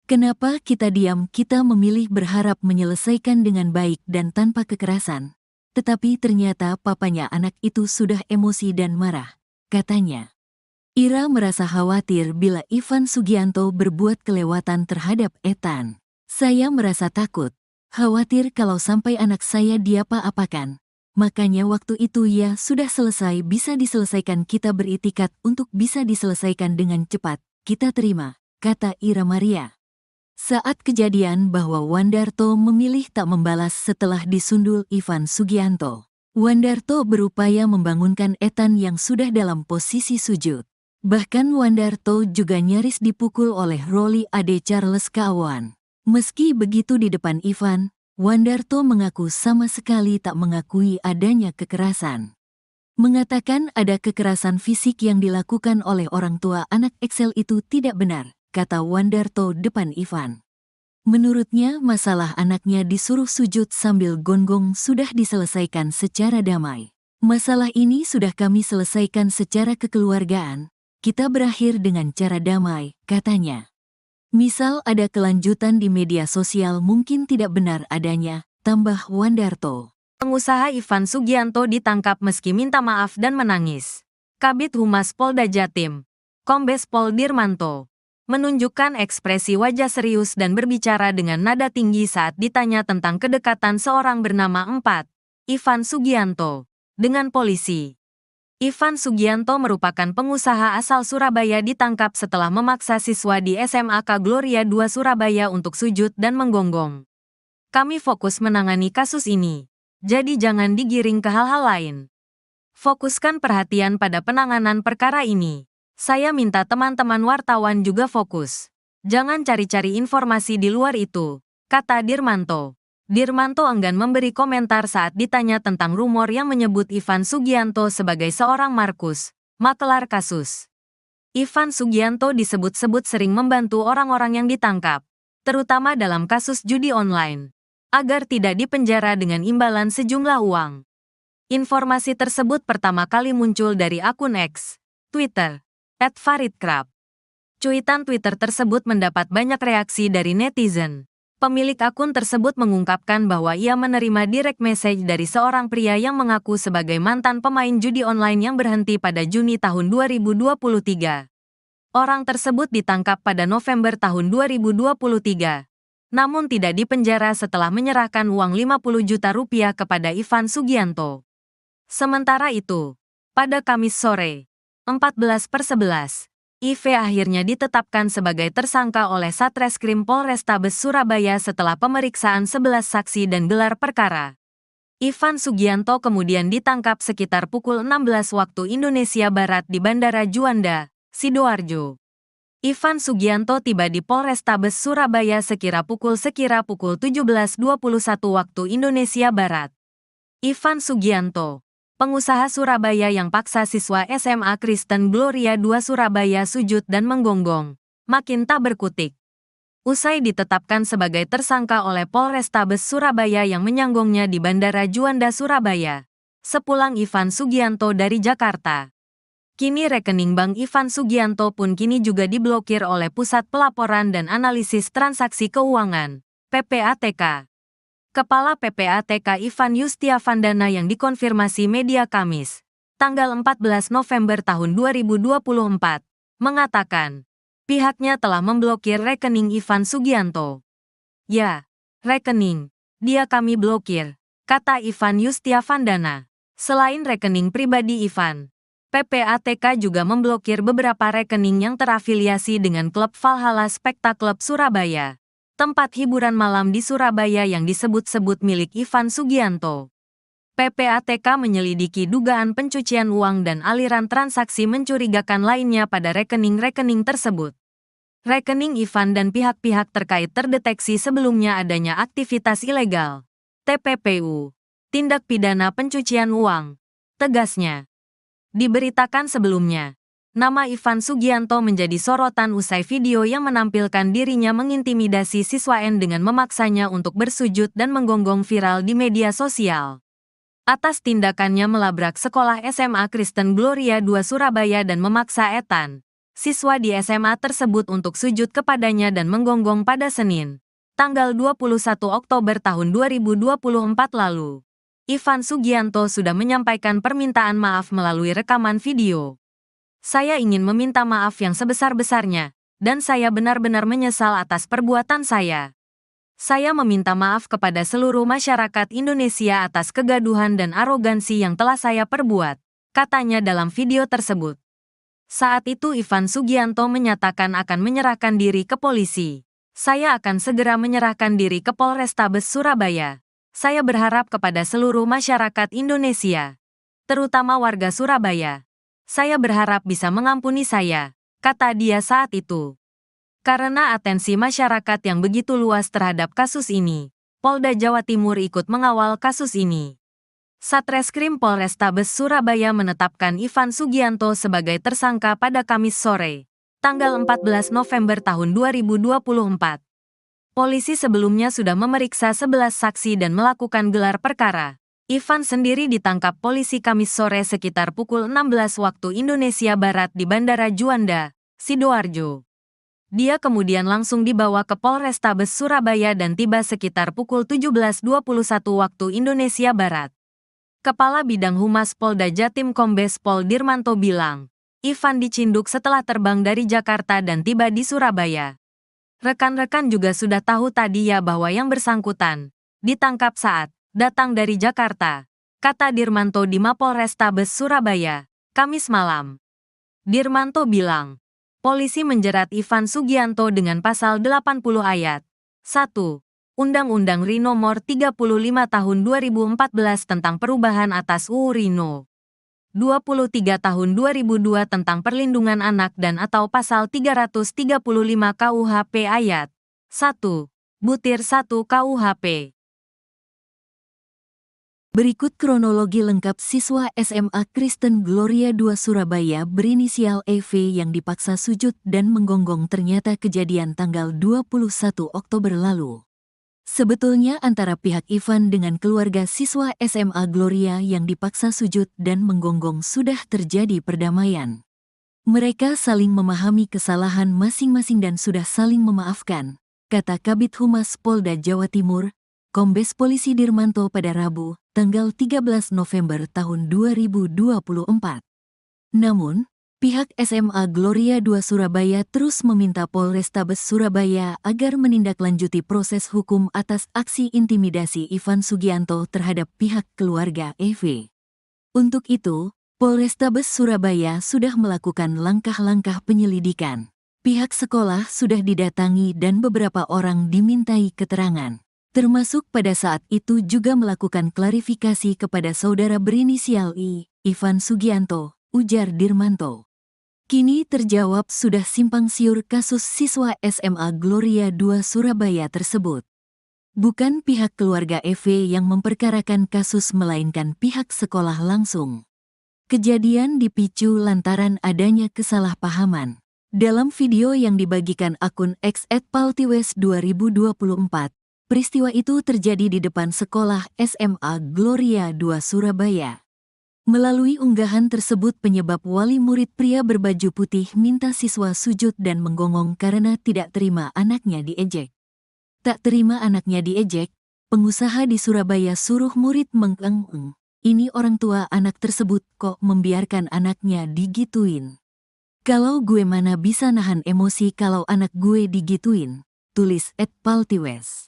Kenapa kita diam? Kita memilih berharap menyelesaikan dengan baik dan tanpa kekerasan. Tetapi ternyata papanya anak itu sudah emosi dan marah, katanya. Ira merasa khawatir bila Ivan Sugianto berbuat kelewatan terhadap Ethan. Saya merasa takut, khawatir kalau sampai anak saya diapa-apakan. Makanya waktu itu ya sudah selesai, bisa diselesaikan, kita beritikat untuk bisa diselesaikan dengan cepat. Kita terima, kata Ira Maria. Saat kejadian bahwa Wandarto memilih tak membalas setelah disundul Ivan Sugianto. Wandarto berupaya membangunkan Ethan yang sudah dalam posisi sujud. Bahkan Wandarto juga nyaris dipukul oleh Roli Ade Charles Kaawan. Meski begitu di depan Ivan, Wandarto mengaku sama sekali tak mengakui adanya kekerasan. Mengatakan ada kekerasan fisik yang dilakukan oleh orang tua anak Excel itu tidak benar, kata Wandarto depan Ivan. Menurutnya masalah anaknya disuruh sujud sambil gonggong sudah diselesaikan secara damai. Masalah ini sudah kami selesaikan secara kekeluargaan, kita berakhir dengan cara damai, katanya. Misal ada kelanjutan di media sosial mungkin tidak benar adanya, tambah Wandarto. Pengusaha Ivan Sugianto ditangkap meski minta maaf dan menangis. Kabid Humas Polda Jatim, Kombes Pol Dirmanto, menunjukkan ekspresi wajah serius dan berbicara dengan nada tinggi saat ditanya tentang kedekatan seorang bernama Ivan Sugianto dengan polisi. Ivan Sugianto merupakan pengusaha asal Surabaya ditangkap setelah memaksa siswa di SMAK Gloria II Surabaya untuk sujud dan menggonggong. Kami fokus menangani kasus ini, jadi jangan digiring ke hal-hal lain. Fokuskan perhatian pada penanganan perkara ini. Saya minta teman-teman wartawan juga fokus. Jangan cari-cari informasi di luar itu, kata Dirmanto. Dirmanto enggan memberi komentar saat ditanya tentang rumor yang menyebut Ivan Sugianto sebagai seorang Markus, makelar kasus. Ivan Sugianto disebut-sebut sering membantu orang-orang yang ditangkap, terutama dalam kasus judi online, agar tidak dipenjara dengan imbalan sejumlah uang. Informasi tersebut pertama kali muncul dari akun X, Twitter, @faridkrab. Cuitan Twitter tersebut mendapat banyak reaksi dari netizen. Pemilik akun tersebut mengungkapkan bahwa ia menerima direct message dari seorang pria yang mengaku sebagai mantan pemain judi online yang berhenti pada Juni tahun 2023. Orang tersebut ditangkap pada November tahun 2023, namun tidak dipenjara setelah menyerahkan uang 50 juta rupiah kepada Ivan Sugianto. Sementara itu, pada Kamis sore, 14/11, IV akhirnya ditetapkan sebagai tersangka oleh Satreskrim Polrestabes Surabaya setelah pemeriksaan 11 saksi dan gelar perkara. Ivan Sugianto kemudian ditangkap sekitar pukul 16 waktu Indonesia Barat di Bandara Juanda, Sidoarjo. Ivan Sugianto tiba di Polrestabes Surabaya sekira pukul 17:21 waktu Indonesia Barat. Ivan Sugianto, pengusaha Surabaya yang paksa siswa SMA Kristen Gloria II Surabaya sujud dan menggonggong, makin tak berkutik. Usai ditetapkan sebagai tersangka oleh Polrestabes Surabaya yang menyanggongnya di Bandara Juanda Surabaya, sepulang Ivan Sugianto dari Jakarta. Kini rekening bank Ivan Sugianto pun kini juga diblokir oleh Pusat Pelaporan dan Analisis Transaksi Keuangan, PPATK. Kepala PPATK Ivan Yustiavandana yang dikonfirmasi media Kamis, tanggal 14 November tahun 2024, mengatakan, pihaknya telah memblokir rekening Ivan Sugianto. Ya, rekening, dia kami blokir, kata Ivan Yustiavandana. Selain rekening pribadi Ivan, PPATK juga memblokir beberapa rekening yang terafiliasi dengan klub Valhalla Spectacle Surabaya, tempat hiburan malam di Surabaya yang disebut-sebut milik Ivan Sugianto. PPATK menyelidiki dugaan pencucian uang dan aliran transaksi mencurigakan lainnya pada rekening-rekening tersebut. Rekening Ivan dan pihak-pihak terkait terdeteksi sebelumnya adanya aktivitas ilegal. TPPU, tindak pidana pencucian uang, tegasnya. Diberitakan sebelumnya, nama Ivan Sugianto menjadi sorotan usai video yang menampilkan dirinya mengintimidasi siswa N dengan memaksanya untuk bersujud dan menggonggong viral di media sosial. Atas tindakannya melabrak sekolah SMA Kristen Gloria II Surabaya dan memaksa Ethan, siswa di SMA tersebut untuk sujud kepadanya dan menggonggong pada Senin, tanggal 21 Oktober tahun 2024 lalu. Ivan Sugianto sudah menyampaikan permintaan maaf melalui rekaman video. Saya ingin meminta maaf yang sebesar-besarnya, dan saya benar-benar menyesal atas perbuatan saya. Saya meminta maaf kepada seluruh masyarakat Indonesia atas kegaduhan dan arogansi yang telah saya perbuat, katanya dalam video tersebut. Saat itu Ivan Sugianto menyatakan akan menyerahkan diri ke polisi. Saya akan segera menyerahkan diri ke Polrestabes Surabaya. Saya berharap kepada seluruh masyarakat Indonesia, terutama warga Surabaya. Saya berharap bisa mengampuni saya, kata dia saat itu. Karena atensi masyarakat yang begitu luas terhadap kasus ini, Polda Jawa Timur ikut mengawal kasus ini. Satreskrim Polrestabes Surabaya menetapkan Ivan Sugianto sebagai tersangka pada Kamis sore, tanggal 14 November tahun 2024. Polisi sebelumnya sudah memeriksa 11 saksi dan melakukan gelar perkara. Ivan sendiri ditangkap polisi Kamis sore sekitar pukul 16 waktu Indonesia Barat di Bandara Juanda, Sidoarjo. Dia kemudian langsung dibawa ke Polrestabes Surabaya dan tiba sekitar pukul 17.21 waktu Indonesia Barat. Kepala Bidang Humas Polda Jatim Kombes Pol Dirmanto bilang, Ivan dicinduk setelah terbang dari Jakarta dan tiba di Surabaya. Rekan-rekan juga sudah tahu tadi ya bahwa yang bersangkutan ditangkap saat datang dari Jakarta, kata Dirmanto di Mapolrestabes Surabaya, Kamis malam. Dirmanto bilang, polisi menjerat Ivan Sugianto dengan pasal 80 ayat 1. Undang-Undang RI Nomor 35 Tahun 2014 tentang perubahan atas UU RI No. 23 Tahun 2002 tentang perlindungan anak dan atau pasal 335 KUHP ayat 1. Butir 1 KUHP. Berikut kronologi lengkap siswa SMA Kristen Gloria II Surabaya berinisial EV yang dipaksa sujud dan menggonggong ternyata kejadian tanggal 21 Oktober lalu. Sebetulnya antara pihak Ivan dengan keluarga siswa SMA Gloria yang dipaksa sujud dan menggonggong sudah terjadi perdamaian. Mereka saling memahami kesalahan masing-masing dan sudah saling memaafkan, kata Kabid Humas Polda Jawa Timur, Kombes Polisi Dirmanto pada Rabu, tanggal 13 November tahun 2024. Namun, pihak SMA Gloria II Surabaya terus meminta Polrestabes Surabaya agar menindaklanjuti proses hukum atas aksi intimidasi Ivan Sugianto terhadap pihak keluarga EV. Untuk itu, Polrestabes Surabaya sudah melakukan langkah-langkah penyelidikan. Pihak sekolah sudah didatangi dan beberapa orang dimintai keterangan. Termasuk pada saat itu juga melakukan klarifikasi kepada saudara berinisial I, Ivan Sugianto, ujar Dirmanto. Kini terjawab sudah simpang siur kasus siswa SMA Gloria II Surabaya tersebut. Bukan pihak keluarga EV yang memperkarakan kasus melainkan pihak sekolah langsung. Kejadian dipicu lantaran adanya kesalahpahaman. Dalam video yang dibagikan akun X @paltiwes2024, peristiwa itu terjadi di depan sekolah SMA Gloria II Surabaya. Melalui unggahan tersebut penyebab wali murid pria berbaju putih minta siswa sujud dan menggonggong karena tidak terima anaknya diejek. Tak terima anaknya diejek, pengusaha di Surabaya suruh murid mengeng-eng. Ini orang tua anak tersebut kok membiarkan anaknya digituin. Kalau gue mana bisa nahan emosi kalau anak gue digituin, tulis @paltiwes.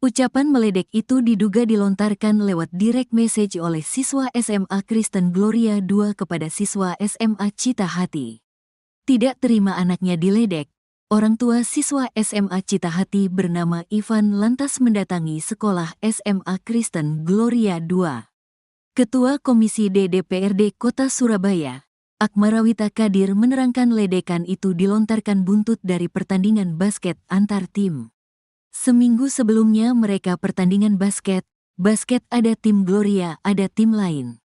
Ucapan meledek itu diduga dilontarkan lewat direct message oleh siswa SMA Kristen Gloria II kepada siswa SMA Cita Hati. Tidak terima anaknya diledek, orang tua siswa SMA Cita Hati bernama Ivan lantas mendatangi sekolah SMA Kristen Gloria II. Ketua Komisi D DPRD Kota Surabaya, Akmarawita Kadir menerangkan ledekan itu dilontarkan buntut dari pertandingan basket antar tim. Seminggu sebelumnya mereka pertandingan basket ada tim Gloria, ada tim lain.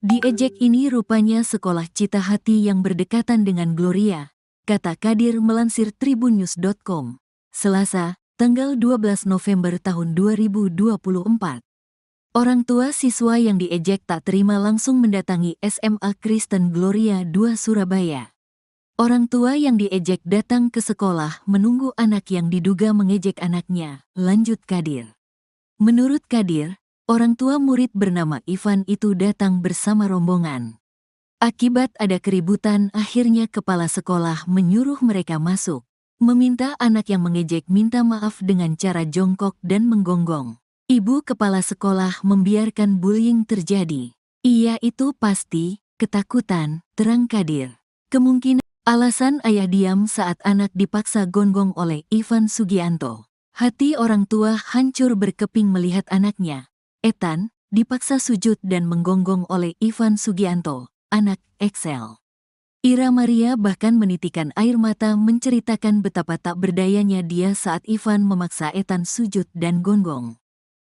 Diejek ini rupanya sekolah Cita Hati yang berdekatan dengan Gloria, kata Kadir melansir tribunnews.com, Selasa, tanggal 12 November tahun 2024. Orang tua siswa yang diejek tak terima langsung mendatangi SMA Kristen Gloria II Surabaya. Orang tua yang diejek datang ke sekolah menunggu anak yang diduga mengejek anaknya, lanjut Kadir. Menurut Kadir, orang tua murid bernama Ivan itu datang bersama rombongan. Akibat ada keributan, akhirnya kepala sekolah menyuruh mereka masuk, meminta anak yang mengejek minta maaf dengan cara jongkok dan menggonggong. Ibu kepala sekolah membiarkan bullying terjadi. Iya itu pasti, ketakutan, terang Kadir. Kemungkinan alasan ayah diam saat anak dipaksa gonggong oleh Ivan Sugianto. Hati orang tua hancur berkeping melihat anaknya, Ethan, dipaksa sujud dan menggonggong oleh Ivan Sugianto, anak Excel. Ira Maria bahkan menitikan air mata menceritakan betapa tak berdayanya dia saat Ivan memaksa Ethan sujud dan gonggong.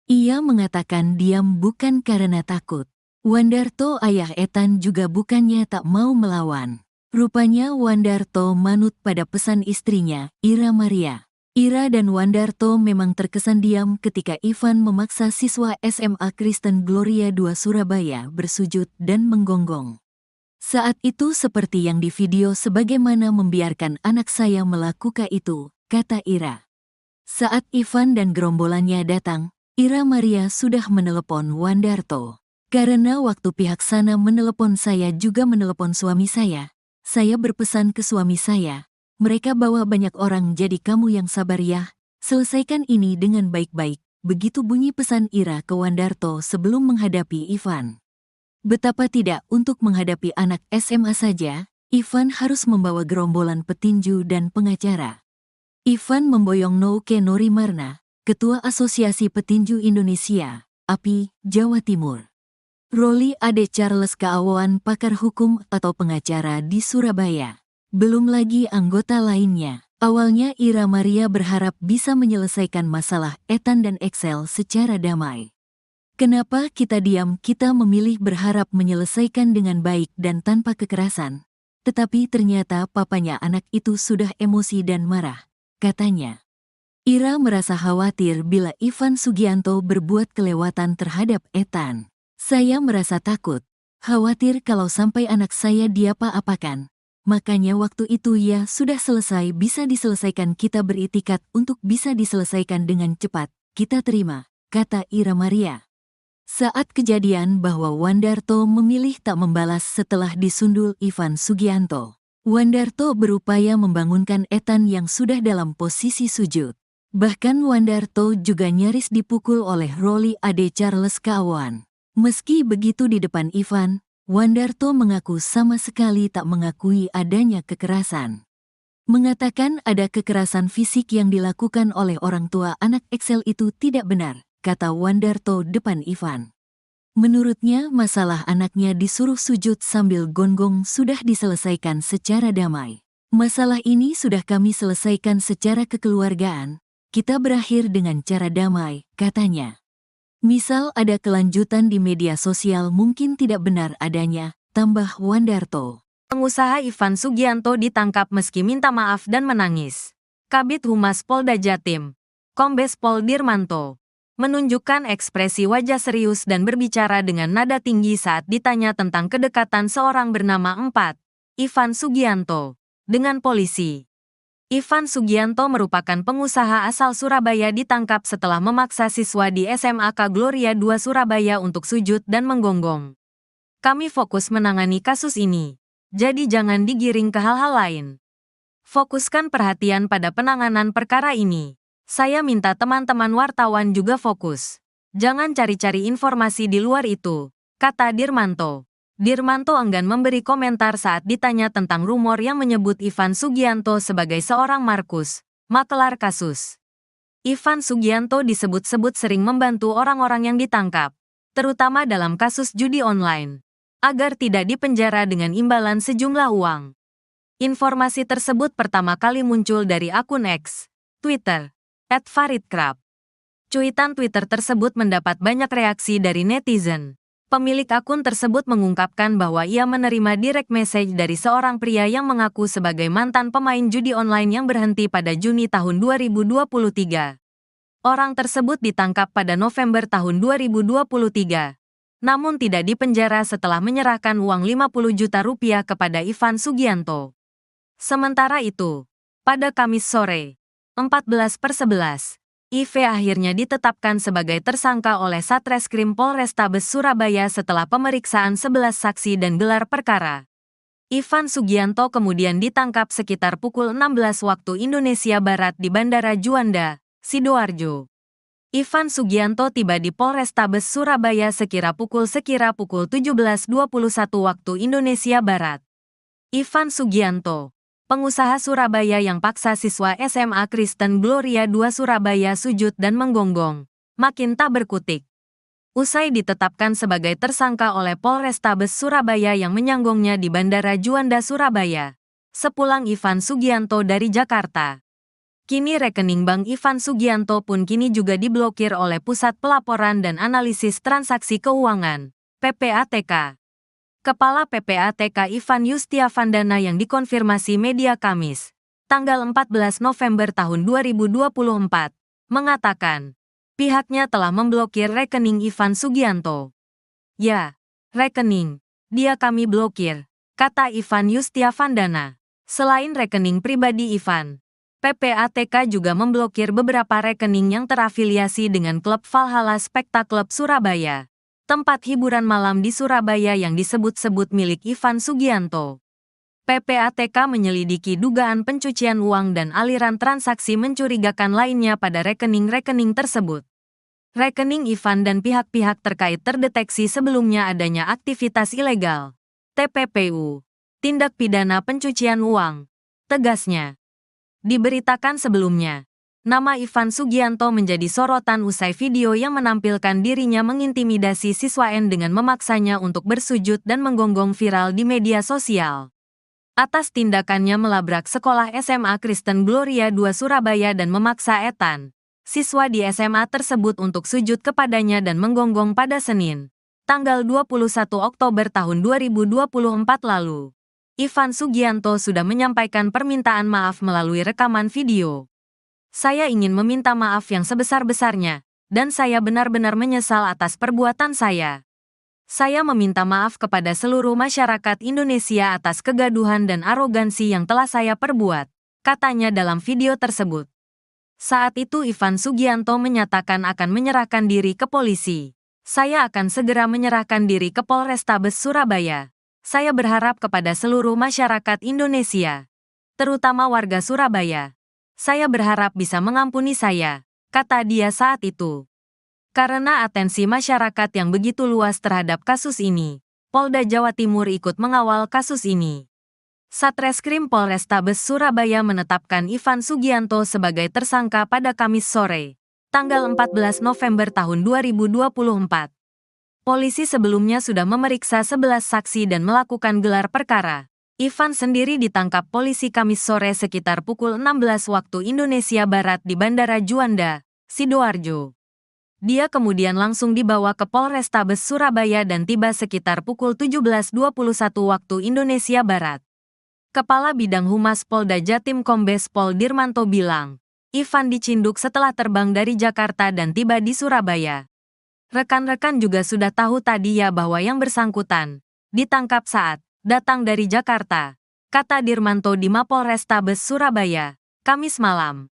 Ia mengatakan diam bukan karena takut. Wandarto ayah Ethan juga bukannya tak mau melawan. Rupanya Wandarto manut pada pesan istrinya, Ira Maria. Ira dan Wandarto memang terkesan diam ketika Ivan memaksa siswa SMA Kristen Gloria II Surabaya bersujud dan menggonggong. Saat itu seperti yang di video sebagaimana membiarkan anak saya melakukan itu, kata Ira. Saat Ivan dan gerombolannya datang, Ira Maria sudah menelepon Wandarto. Karena waktu pihak sana menelepon saya juga menelepon suami saya berpesan ke suami saya, mereka bawa banyak orang jadi kamu yang sabar ya, selesaikan ini dengan baik-baik, begitu bunyi pesan Ira ke Wandarto sebelum menghadapi Ivan. Betapa tidak untuk menghadapi anak SMA saja, Ivan harus membawa gerombolan petinju dan pengacara. Ivan memboyong Nouke Norimarna, Ketua Asosiasi Petinju Indonesia, API, Jawa Timur. Roli Ade Charles Kaawan pakar hukum atau pengacara di Surabaya. Belum lagi anggota lainnya. Awalnya Ira Maria berharap bisa menyelesaikan masalah Ethan dan Excel secara damai. Kenapa kita diam? Kita memilih berharap menyelesaikan dengan baik dan tanpa kekerasan. Tetapi ternyata papanya anak itu sudah emosi dan marah, katanya. Ira merasa khawatir bila Ivan Sugianto berbuat kelewatan terhadap Ethan. Saya merasa takut, khawatir kalau sampai anak saya diapa-apakan. Makanya waktu itu ya sudah selesai bisa diselesaikan kita beritikat untuk bisa diselesaikan dengan cepat, kita terima, kata Ira Maria. Saat kejadian bahwa Wandarto memilih tak membalas setelah disundul Ivan Sugianto. Wandarto berupaya membangunkan Ethan yang sudah dalam posisi sujud. Bahkan Wandarto juga nyaris dipukul oleh Roli Ade Charles Kaawan. Meski begitu di depan Ivan, Wandarto mengaku sama sekali tak mengakui adanya kekerasan. Mengatakan ada kekerasan fisik yang dilakukan oleh orang tua anak Excel itu tidak benar, kata Wandarto depan Ivan. Menurutnya masalah anaknya disuruh sujud sambil gonggong sudah diselesaikan secara damai. Masalah ini sudah kami selesaikan secara kekeluargaan, kita berakhir dengan cara damai, katanya. Misal ada kelanjutan di media sosial mungkin tidak benar adanya, tambah Wandarto. Pengusaha Ivan Sugianto ditangkap meski minta maaf dan menangis. Kabid Humas Polda Jatim, Kombes Pol Dirmanto, menunjukkan ekspresi wajah serius dan berbicara dengan nada tinggi saat ditanya tentang kedekatan seorang bernama Ivan Sugianto dengan polisi. Ivan Sugianto merupakan pengusaha asal Surabaya ditangkap setelah memaksa siswa di SMAK Gloria II Surabaya untuk sujud dan menggonggong. Kami fokus menangani kasus ini, jadi jangan digiring ke hal-hal lain. Fokuskan perhatian pada penanganan perkara ini. Saya minta teman-teman wartawan juga fokus. Jangan cari-cari informasi di luar itu, kata Dirmanto. Dirmanto enggan memberi komentar saat ditanya tentang rumor yang menyebut Ivan Sugianto sebagai seorang Markus, makelar kasus. Ivan Sugianto disebut-sebut sering membantu orang-orang yang ditangkap, terutama dalam kasus judi online, agar tidak dipenjara dengan imbalan sejumlah uang. Informasi tersebut pertama kali muncul dari akun X, Twitter, @faridkrab. Cuitan Twitter tersebut mendapat banyak reaksi dari netizen. Pemilik akun tersebut mengungkapkan bahwa ia menerima direct message dari seorang pria yang mengaku sebagai mantan pemain judi online yang berhenti pada Juni tahun 2023. Orang tersebut ditangkap pada November tahun 2023. Namun tidak dipenjara setelah menyerahkan uang 50 juta rupiah kepada Ivan Sugianto. Sementara itu, pada Kamis sore, 14/11, IV akhirnya ditetapkan sebagai tersangka oleh Satreskrim Polrestabes Surabaya setelah pemeriksaan 11 saksi dan gelar perkara. Ivan Sugianto kemudian ditangkap sekitar pukul 16 waktu Indonesia Barat di Bandara Juanda, Sidoarjo. Ivan Sugianto tiba di Polrestabes Surabaya sekira pukul 17:21 waktu Indonesia Barat. Ivan Sugianto, pengusaha Surabaya yang paksa siswa SMA Kristen Gloria II Surabaya sujud dan menggonggong, makin tak berkutik. Usai ditetapkan sebagai tersangka oleh Polrestabes Surabaya yang menyanggongnya di Bandara Juanda Surabaya, sepulang Ivan Sugianto dari Jakarta. Kini rekening bank Ivan Sugianto pun kini juga diblokir oleh Pusat Pelaporan dan Analisis Transaksi Keuangan, PPATK. Kepala PPATK Ivan Yustiavandana yang dikonfirmasi media Kamis, tanggal 14 November tahun 2024, mengatakan, pihaknya telah memblokir rekening Ivan Sugianto. Ya, rekening, dia kami blokir, kata Ivan Yustiavandana. Selain rekening pribadi Ivan, PPATK juga memblokir beberapa rekening yang terafiliasi dengan klub Valhalla Spectacle Surabaya, tempat hiburan malam di Surabaya yang disebut-sebut milik Ivan Sugianto. PPATK menyelidiki dugaan pencucian uang dan aliran transaksi mencurigakan lainnya pada rekening-rekening tersebut. Rekening Ivan dan pihak-pihak terkait terdeteksi sebelumnya adanya aktivitas ilegal, TPPU, tindak pidana pencucian uang, tegasnya. Diberitakan sebelumnya, nama Ivan Sugianto menjadi sorotan usai video yang menampilkan dirinya mengintimidasi siswa N dengan memaksanya untuk bersujud dan menggonggong viral di media sosial. Atas tindakannya melabrak sekolah SMA Kristen Gloria II Surabaya dan memaksa Ethan, siswa di SMA tersebut untuk sujud kepadanya dan menggonggong pada Senin, tanggal 21 Oktober tahun 2024 lalu. Ivan Sugianto sudah menyampaikan permintaan maaf melalui rekaman video. Saya ingin meminta maaf yang sebesar-besarnya, dan saya benar-benar menyesal atas perbuatan saya. Saya meminta maaf kepada seluruh masyarakat Indonesia atas kegaduhan dan arogansi yang telah saya perbuat, katanya dalam video tersebut. Saat itu Ivan Sugianto menyatakan akan menyerahkan diri ke polisi. Saya akan segera menyerahkan diri ke Polrestabes Surabaya. Saya berharap kepada seluruh masyarakat Indonesia, terutama warga Surabaya. Saya berharap bisa mengampuni saya, kata dia saat itu. Karena atensi masyarakat yang begitu luas terhadap kasus ini, Polda Jawa Timur ikut mengawal kasus ini. Satreskrim Polrestabes Surabaya menetapkan Ivan Sugianto sebagai tersangka pada Kamis sore, tanggal 14 November tahun 2024. Polisi sebelumnya sudah memeriksa 11 saksi dan melakukan gelar perkara. Ivan sendiri ditangkap polisi Kamis sore sekitar pukul 16 waktu Indonesia Barat di Bandara Juanda, Sidoarjo. Dia kemudian langsung dibawa ke Polrestabes Surabaya dan tiba sekitar pukul 17:21 waktu Indonesia Barat. Kepala Bidang Humas Polda Jatim Kombes Pol Dirmanto bilang, Ivan dicinduk setelah terbang dari Jakarta dan tiba di Surabaya. Rekan-rekan juga sudah tahu tadi ya bahwa yang bersangkutan ditangkap saat datang dari Jakarta, kata Dirmanto di Mapolrestabes Surabaya, Kamis malam.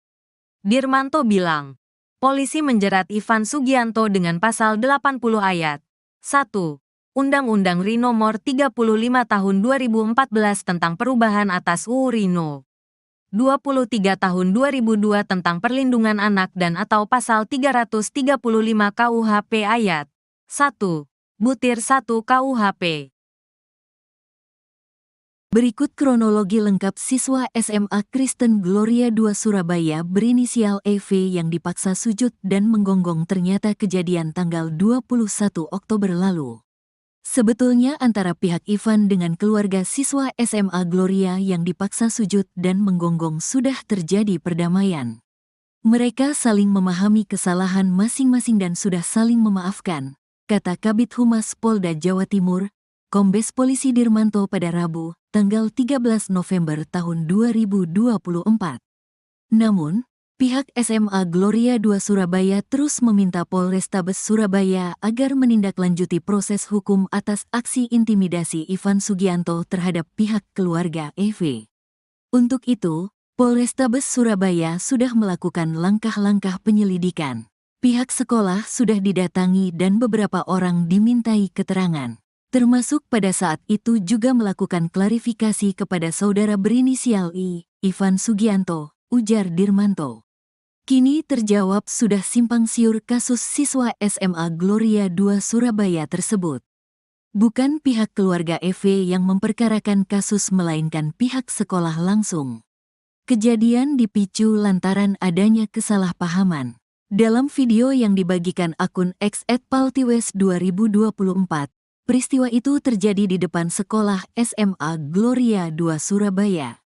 Dirmanto bilang, polisi menjerat Ivan Sugianto dengan pasal 80 ayat 1 Undang-Undang RI Nomor 35 Tahun 2014 tentang perubahan atas UU RI No. 23 tahun 2002 tentang Perlindungan Anak dan atau pasal 335 KUHP ayat 1, butir 1 KUHP. Berikut kronologi lengkap siswa SMA Kristen Gloria II Surabaya berinisial EV yang dipaksa sujud dan menggonggong ternyata kejadian tanggal 21 Oktober lalu. Sebetulnya antara pihak Ivan dengan keluarga siswa SMA Gloria yang dipaksa sujud dan menggonggong sudah terjadi perdamaian. Mereka saling memahami kesalahan masing-masing dan sudah saling memaafkan, kata Kabid Humas Polda Jawa Timur, Kombes Polisi Dirmanto pada Rabu, tanggal 13 November tahun 2024. Namun, pihak SMA Gloria II Surabaya terus meminta Polrestabes Surabaya agar menindaklanjuti proses hukum atas aksi intimidasi Ivan Sugianto terhadap pihak keluarga EV. Untuk itu, Polrestabes Surabaya sudah melakukan langkah-langkah penyelidikan. Pihak sekolah sudah didatangi dan beberapa orang dimintai keterangan. Termasuk pada saat itu juga melakukan klarifikasi kepada saudara berinisial I, Ivan Sugianto, ujar Dirmanto. Kini terjawab sudah simpang siur kasus siswa SMA Gloria II Surabaya tersebut. Bukan pihak keluarga EV yang memperkarakan kasus melainkan pihak sekolah langsung. Kejadian dipicu lantaran adanya kesalahpahaman. Dalam video yang dibagikan akun X @paltiwes2024, peristiwa itu terjadi di depan sekolah SMA Gloria II Surabaya.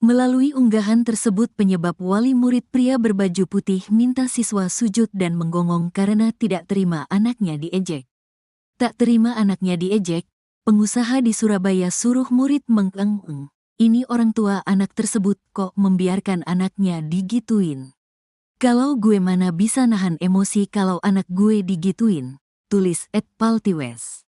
Melalui unggahan tersebut penyebab wali murid pria berbaju putih minta siswa sujud dan menggonggong karena tidak terima anaknya diejek. Tak terima anaknya diejek, pengusaha di Surabaya suruh murid mengeng-eng. Ini orang tua anak tersebut kok membiarkan anaknya digituin. Kalau gue mana bisa nahan emosi kalau anak gue digituin, tulis @paltiwes.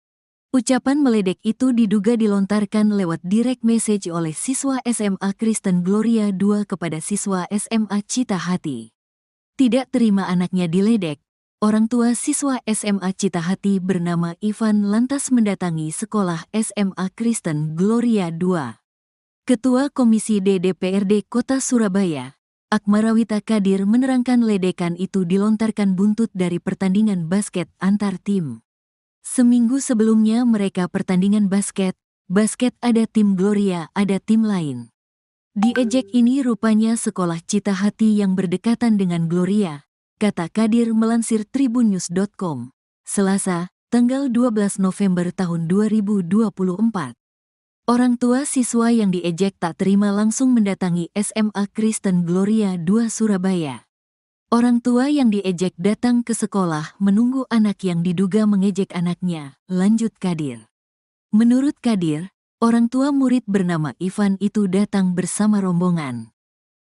Ucapan meledek itu diduga dilontarkan lewat direct message oleh siswa SMA Kristen Gloria II kepada siswa SMA Cita Hati. Tidak terima anaknya diledek, orang tua siswa SMA Cita Hati bernama Ivan lantas mendatangi sekolah SMA Kristen Gloria II. Ketua Komisi D DPRD Kota Surabaya, Akmarawita Kadir menerangkan ledekan itu dilontarkan buntut dari pertandingan basket antar tim. Seminggu sebelumnya mereka pertandingan basket ada tim Gloria, ada tim lain. Diejek ini rupanya sekolah Cita Hati yang berdekatan dengan Gloria, kata Kadir melansir tribunnews.com, Selasa, tanggal 12 November tahun 2024. Orang tua siswa yang diejek tak terima langsung mendatangi SMA Kristen Gloria II Surabaya. Orang tua yang diejek datang ke sekolah menunggu anak yang diduga mengejek anaknya, lanjut Kadir. Menurut Kadir, orang tua murid bernama Ivan itu datang bersama rombongan.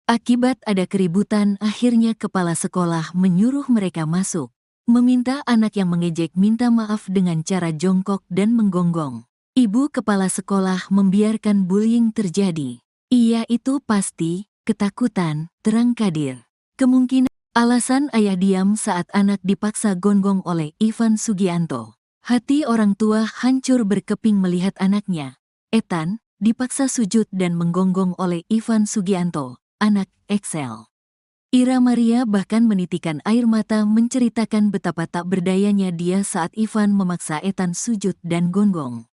Akibat ada keributan, akhirnya kepala sekolah menyuruh mereka masuk, meminta anak yang mengejek minta maaf dengan cara jongkok dan menggonggong. Ibu kepala sekolah membiarkan bullying terjadi. Iya itu pasti, ketakutan, terang Kadir. Kemungkinan alasan ayah diam saat anak dipaksa gonggong oleh Ivan Sugianto. Hati orang tua hancur berkeping melihat anaknya, Ethan, dipaksa sujud dan menggonggong oleh Ivan Sugianto, anak Excel. Ira Maria bahkan menitikan air mata menceritakan betapa tak berdayanya dia saat Ivan memaksa Ethan sujud dan gonggong.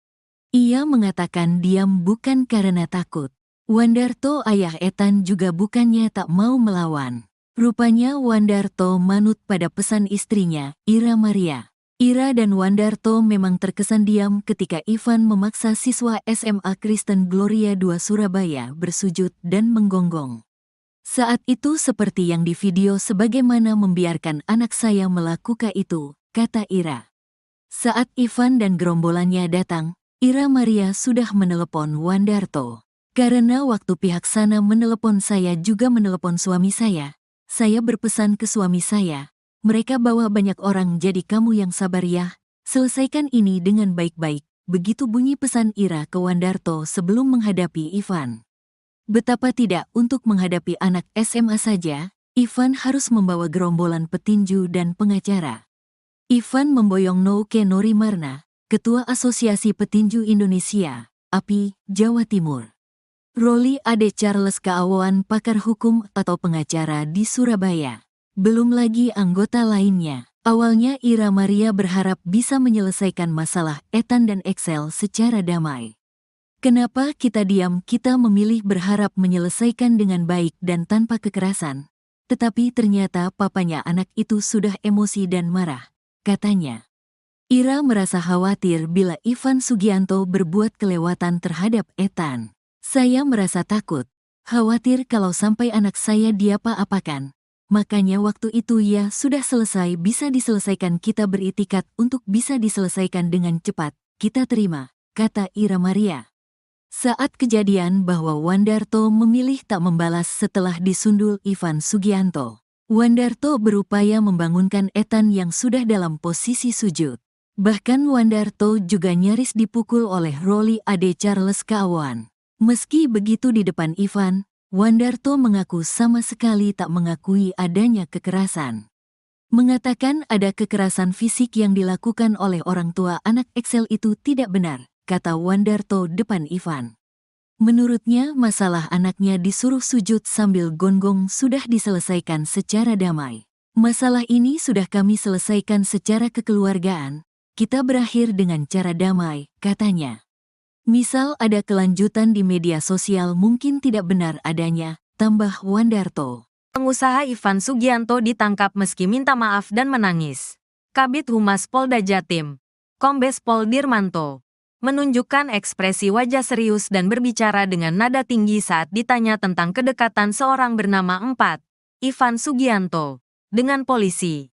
Ia mengatakan diam bukan karena takut. Wandarto ayah Ethan juga bukannya tak mau melawan. Rupanya Wandarto manut pada pesan istrinya, Ira Maria. Ira dan Wandarto memang terkesan diam ketika Ivan memaksa siswa SMA Kristen Gloria II Surabaya bersujud dan menggonggong. Saat itu seperti yang di video sebagaimana membiarkan anak saya melakukan itu, kata Ira. Saat Ivan dan gerombolannya datang, Ira Maria sudah menelepon Wandarto. Karena waktu pihak sana menelepon saya juga menelepon suami saya berpesan ke suami saya, mereka bawa banyak orang jadi kamu yang sabar ya, selesaikan ini dengan baik-baik, begitu bunyi pesan Ira ke Wandarto sebelum menghadapi Ivan. Betapa tidak untuk menghadapi anak SMA saja, Ivan harus membawa gerombolan petinju dan pengacara. Ivan memboyong Nouke Norimarna, Ketua Asosiasi Petinju Indonesia, API, Jawa Timur. Roli Ade Charles Keawoan, pakar hukum atau pengacara di Surabaya. Belum lagi anggota lainnya. Awalnya Ira Maria berharap bisa menyelesaikan masalah Ethan dan Excel secara damai. Kenapa kita diam? Kita memilih berharap menyelesaikan dengan baik dan tanpa kekerasan. Tetapi ternyata papanya anak itu sudah emosi dan marah, katanya. Ira merasa khawatir bila Ivan Sugianto berbuat kelewatan terhadap Ethan. Saya merasa takut, khawatir kalau sampai anak saya diapa-apakan. Makanya waktu itu ya sudah selesai, bisa diselesaikan, kita beritikat untuk bisa diselesaikan dengan cepat, kita terima, kata Ira Maria. Saat kejadian bahwa Wandarto memilih tak membalas setelah disundul Ivan Sugianto. Wandarto berupaya membangunkan Ethan yang sudah dalam posisi sujud. Bahkan Wandarto juga nyaris dipukul oleh Roli Ade Charles Keawoan. Meski begitu di depan Ivan, Wandarto mengaku sama sekali tak mengakui adanya kekerasan. Mengatakan ada kekerasan fisik yang dilakukan oleh orang tua anak Excel itu tidak benar, kata Wandarto depan Ivan. Menurutnya masalah anaknya disuruh sujud sambil gonggong sudah diselesaikan secara damai. Masalah ini sudah kami selesaikan secara kekeluargaan. Kita berakhir dengan cara damai, katanya. Misal ada kelanjutan di media sosial mungkin tidak benar adanya, tambah Wandarto. Pengusaha Ivan Sugianto ditangkap meski minta maaf dan menangis. Kabid Humas Polda Jatim, Kombes Pol Dirmanto, menunjukkan ekspresi wajah serius dan berbicara dengan nada tinggi saat ditanya tentang kedekatan seorang bernama Ivan Sugianto dengan polisi.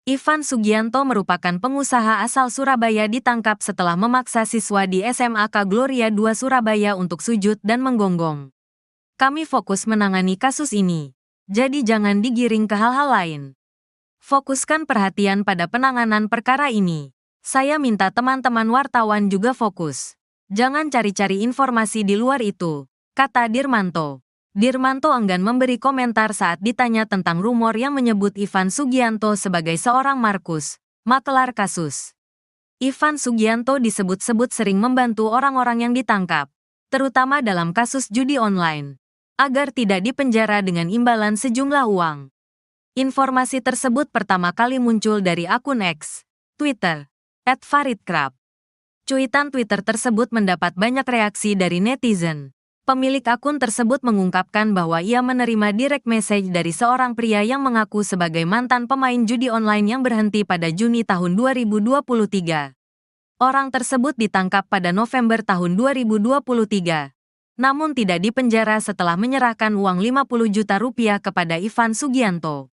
Ivan Sugianto merupakan pengusaha asal Surabaya, ditangkap setelah memaksa siswa di SMAK Gloria II Surabaya untuk sujud dan menggonggong. Kami fokus menangani kasus ini, jadi jangan digiring ke hal-hal lain. Fokuskan perhatian pada penanganan perkara ini. Saya minta teman-teman wartawan juga fokus. Jangan cari-cari informasi di luar itu, kata Dirmanto. Dirmanto enggan memberi komentar saat ditanya tentang rumor yang menyebut Ivan Sugianto sebagai seorang Markus, makelar kasus. Ivan Sugianto disebut-sebut sering membantu orang-orang yang ditangkap, terutama dalam kasus judi online, agar tidak dipenjara dengan imbalan sejumlah uang. Informasi tersebut pertama kali muncul dari akun X, Twitter, @faridkrab. Cuitan Twitter tersebut mendapat banyak reaksi dari netizen. Pemilik akun tersebut mengungkapkan bahwa ia menerima direct message dari seorang pria yang mengaku sebagai mantan pemain judi online yang berhenti pada Juni tahun 2023. Orang tersebut ditangkap pada November tahun 2023, namun tidak dipenjara setelah menyerahkan uang 50 juta rupiah kepada Ivan Sugianto.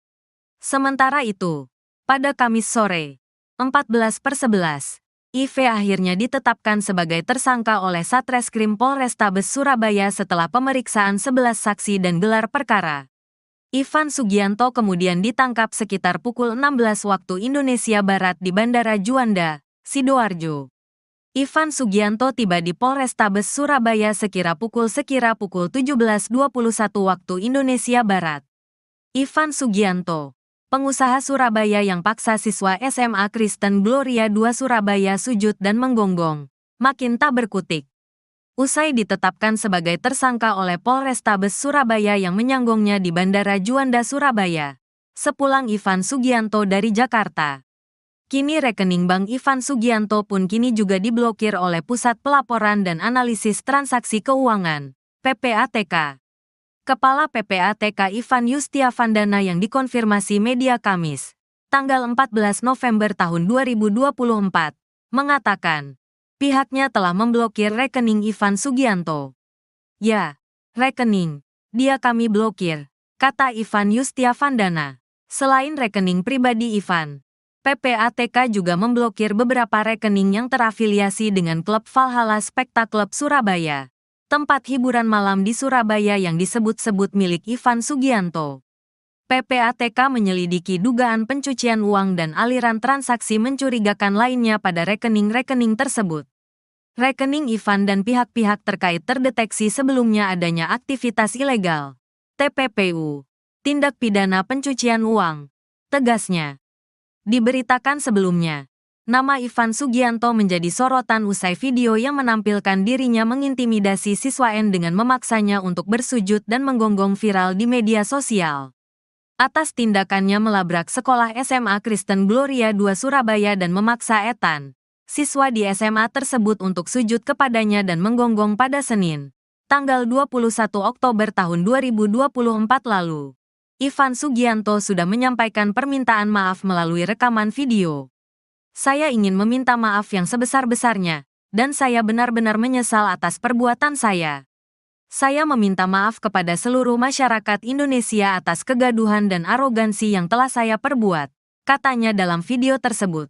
Sementara itu, pada Kamis sore, 14/11, IV akhirnya ditetapkan sebagai tersangka oleh Satreskrim Polrestabes Surabaya setelah pemeriksaan 11 saksi dan gelar perkara. Ivan Sugianto kemudian ditangkap sekitar pukul 16 waktu Indonesia Barat di Bandara Juanda, Sidoarjo. Ivan Sugianto tiba di Polrestabes Surabaya sekira pukul 17:21 waktu Indonesia Barat. Ivan Sugianto, pengusaha Surabaya yang paksa siswa SMA Kristen Gloria II Surabaya sujud dan menggonggong, makin tak berkutik. Usai ditetapkan sebagai tersangka oleh Polrestabes Surabaya yang menyanggongnya di Bandara Juanda Surabaya, sepulang Ivan Sugianto dari Jakarta. Kini rekening bank Ivan Sugianto pun kini juga diblokir oleh Pusat Pelaporan dan Analisis Transaksi Keuangan, PPATK. Kepala PPATK Ivan Yustiavandana yang dikonfirmasi media Kamis, tanggal 14 November tahun 2024, mengatakan, pihaknya telah memblokir rekening Ivan Sugianto. Ya, rekening, dia kami blokir, kata Ivan Yustiavandana. Selain rekening pribadi Ivan, PPATK juga memblokir beberapa rekening yang terafiliasi dengan klub Valhalla Spectacle Surabaya, tempat hiburan malam di Surabaya yang disebut-sebut milik Ivan Sugianto. PPATK menyelidiki dugaan pencucian uang dan aliran transaksi mencurigakan lainnya pada rekening-rekening tersebut. Rekening Ivan dan pihak-pihak terkait terdeteksi sebelumnya adanya aktivitas ilegal, TPPU, tindak pidana pencucian uang, tegasnya. Diberitakan sebelumnya, Nama Ivan Sugianto menjadi sorotan usai video yang menampilkan dirinya mengintimidasi siswa N dengan memaksanya untuk bersujud dan menggonggong viral di media sosial. Atas tindakannya melabrak sekolah SMA Kristen Gloria II Surabaya dan memaksa Ethan, siswa di SMA tersebut untuk sujud kepadanya dan menggonggong pada Senin, tanggal 21 Oktober tahun 2024 lalu. Ivan Sugianto sudah menyampaikan permintaan maaf melalui rekaman video. Saya ingin meminta maaf yang sebesar-besarnya, dan saya benar-benar menyesal atas perbuatan saya. Saya meminta maaf kepada seluruh masyarakat Indonesia atas kegaduhan dan arogansi yang telah saya perbuat, katanya dalam video tersebut.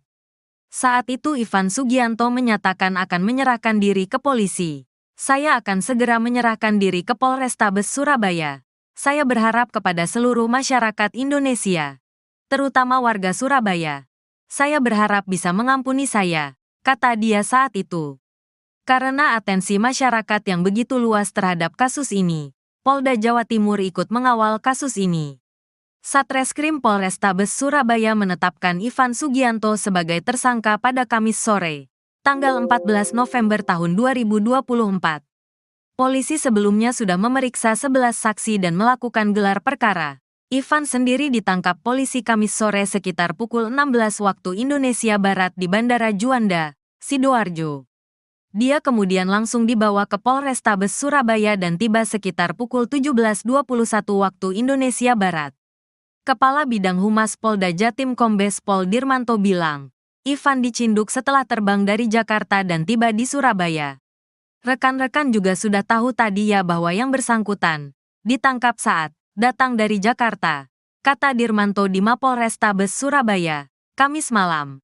Saat itu Ivan Sugianto menyatakan akan menyerahkan diri ke polisi. Saya akan segera menyerahkan diri ke Polrestabes Surabaya. Saya berharap kepada seluruh masyarakat Indonesia, terutama warga Surabaya. Saya berharap bisa mengampuni saya, kata dia saat itu. Karena atensi masyarakat yang begitu luas terhadap kasus ini, Polda Jawa Timur ikut mengawal kasus ini. Satreskrim Polrestabes Surabaya menetapkan Ivan Sugianto sebagai tersangka pada Kamis sore, tanggal 14 November tahun 2024. Polisi sebelumnya sudah memeriksa 11 saksi dan melakukan gelar perkara. Ivan sendiri ditangkap polisi Kamis sore sekitar pukul 16 waktu Indonesia Barat di Bandara Juanda, Sidoarjo. Dia kemudian langsung dibawa ke Polrestabes Surabaya dan tiba sekitar pukul 17.21 waktu Indonesia Barat. Kepala Bidang Humas Polda Jatim Kombes Pol Dirmanto bilang, Ivan dicinduk setelah terbang dari Jakarta dan tiba di Surabaya. Rekan-rekan juga sudah tahu tadi ya bahwa yang bersangkutan ditangkap saat datang dari Jakarta, kata Dirmanto di Mapolrestabes Surabaya, Kamis malam.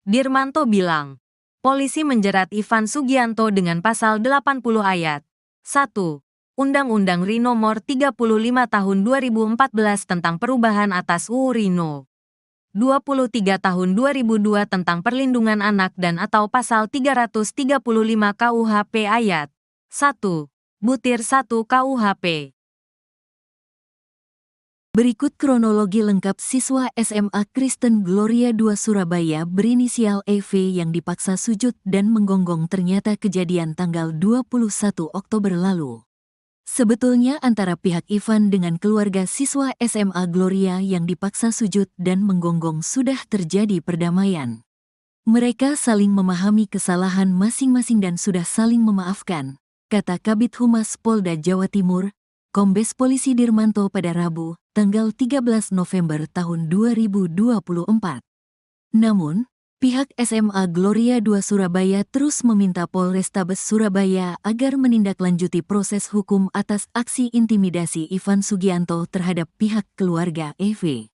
Dirmanto bilang, polisi menjerat Ivan Sugianto dengan pasal 80 ayat 1 Undang-Undang RI Nomor 35 Tahun 2014 tentang perubahan atas UU RI No. 23 Tahun 2002 tentang perlindungan anak dan atau pasal 335 KUHP ayat 1 Butir 1 KUHP. Berikut kronologi lengkap siswa SMA Kristen Gloria II Surabaya berinisial EV yang dipaksa sujud dan menggonggong ternyata kejadian tanggal 21 Oktober lalu. Sebetulnya antara pihak Ivan dengan keluarga siswa SMA Gloria yang dipaksa sujud dan menggonggong sudah terjadi perdamaian. Mereka saling memahami kesalahan masing-masing dan sudah saling memaafkan, kata Kabid Humas Polda Jawa Timur, Kombes Polisi Dirmanto pada Rabu, tanggal 13 November tahun 2024. Namun, pihak SMA Gloria II Surabaya terus meminta Polrestabes Surabaya agar menindaklanjuti proses hukum atas aksi intimidasi Ivan Sugianto terhadap pihak keluarga EV.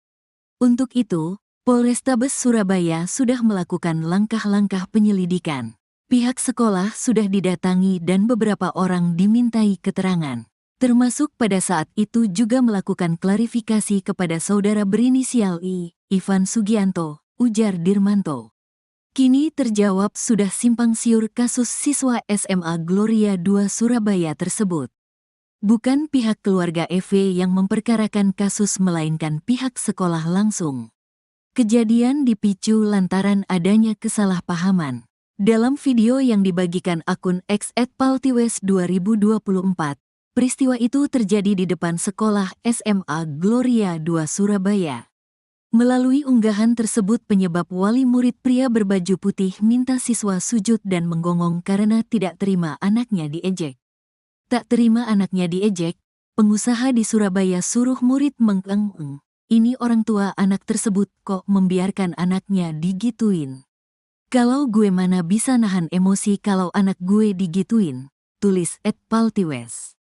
Untuk itu, Polrestabes Surabaya sudah melakukan langkah-langkah penyelidikan. Pihak sekolah sudah didatangi dan beberapa orang dimintai keterangan. Termasuk pada saat itu juga melakukan klarifikasi kepada saudara berinisial I, Ivan Sugianto, ujar Dirmanto. Kini terjawab sudah simpang siur kasus siswa SMA Gloria II Surabaya tersebut. Bukan pihak keluarga EV yang memperkarakan kasus melainkan pihak sekolah langsung. Kejadian dipicu lantaran adanya kesalahpahaman. Dalam video yang dibagikan akun X @paltiwes2024, peristiwa itu terjadi di depan sekolah SMA Gloria II Surabaya. Melalui unggahan tersebut penyebab wali murid pria berbaju putih minta siswa sujud dan menggonggong karena tidak terima anaknya diejek. Tak terima anaknya diejek, pengusaha di Surabaya suruh murid mengeng-eng. Ini orang tua anak tersebut kok membiarkan anaknya digituin. Kalau gue mana bisa nahan emosi kalau anak gue digituin, tulis @paltiwes.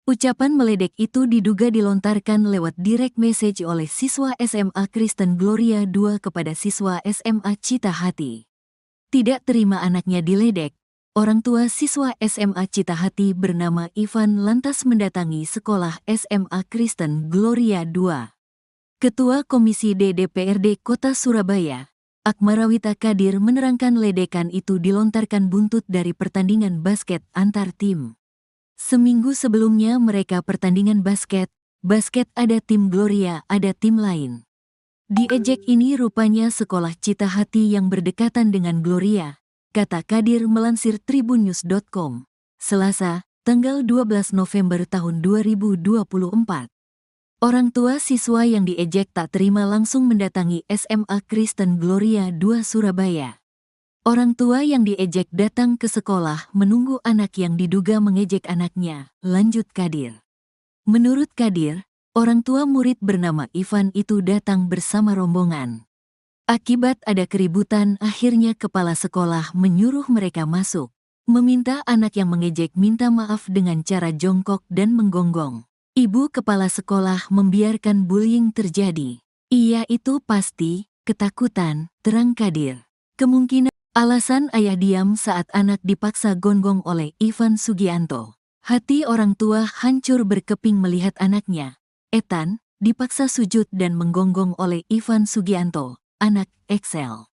Ucapan meledek itu diduga dilontarkan lewat direct message oleh siswa SMA Kristen Gloria II kepada siswa SMA Cita Hati. Tidak terima anaknya diledek, orang tua siswa SMA Cita Hati bernama Ivan lantas mendatangi sekolah SMA Kristen Gloria II. Ketua Komisi D DPRD Kota Surabaya, Akmarawita Kadir menerangkan ledekan itu dilontarkan buntut dari pertandingan basket antar tim. Seminggu sebelumnya mereka pertandingan basket ada tim Gloria, ada tim lain. Diejek ini rupanya sekolah Cita Hati yang berdekatan dengan Gloria, kata Kadir melansir tribunnews.com. Selasa, tanggal 12 November tahun 2024. Orang tua siswa yang diejek tak terima langsung mendatangi SMA Kristen Gloria 2 Surabaya. Orang tua yang diejek datang ke sekolah menunggu anak yang diduga mengejek anaknya, lanjut Kadir. Menurut Kadir, orang tua murid bernama Ivan itu datang bersama rombongan. Akibat ada keributan, akhirnya kepala sekolah menyuruh mereka masuk, meminta anak yang mengejek minta maaf dengan cara jongkok dan menggonggong. Ibu kepala sekolah membiarkan bullying terjadi. Iya itu pasti, ketakutan, terang Kadir. Kemungkinan alasan ayah diam saat anak dipaksa gonggong oleh Ivan Sugianto. Hati orang tua hancur berkeping melihat anaknya, Ethan, dipaksa sujud dan menggonggong oleh Ivan Sugianto, anak Excel.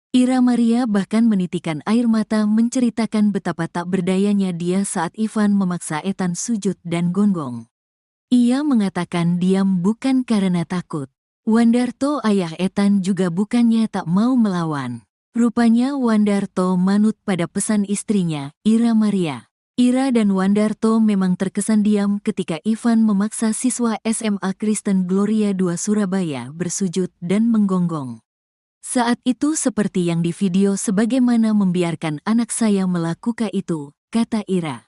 Ira Maria bahkan menitikan air mata menceritakan betapa tak berdayanya dia saat Ivan memaksa Ethan sujud dan gonggong. Ia mengatakan diam bukan karena takut. Wandarto ayah Ethan juga bukannya tak mau melawan. Rupanya Wandarto manut pada pesan istrinya, Ira Maria. Ira dan Wandarto memang terkesan diam ketika Ivan memaksa siswa SMA Kristen Gloria 2 Surabaya bersujud dan menggonggong. Saat itu seperti yang di video sebagaimana membiarkan anak saya melakukan itu, kata Ira.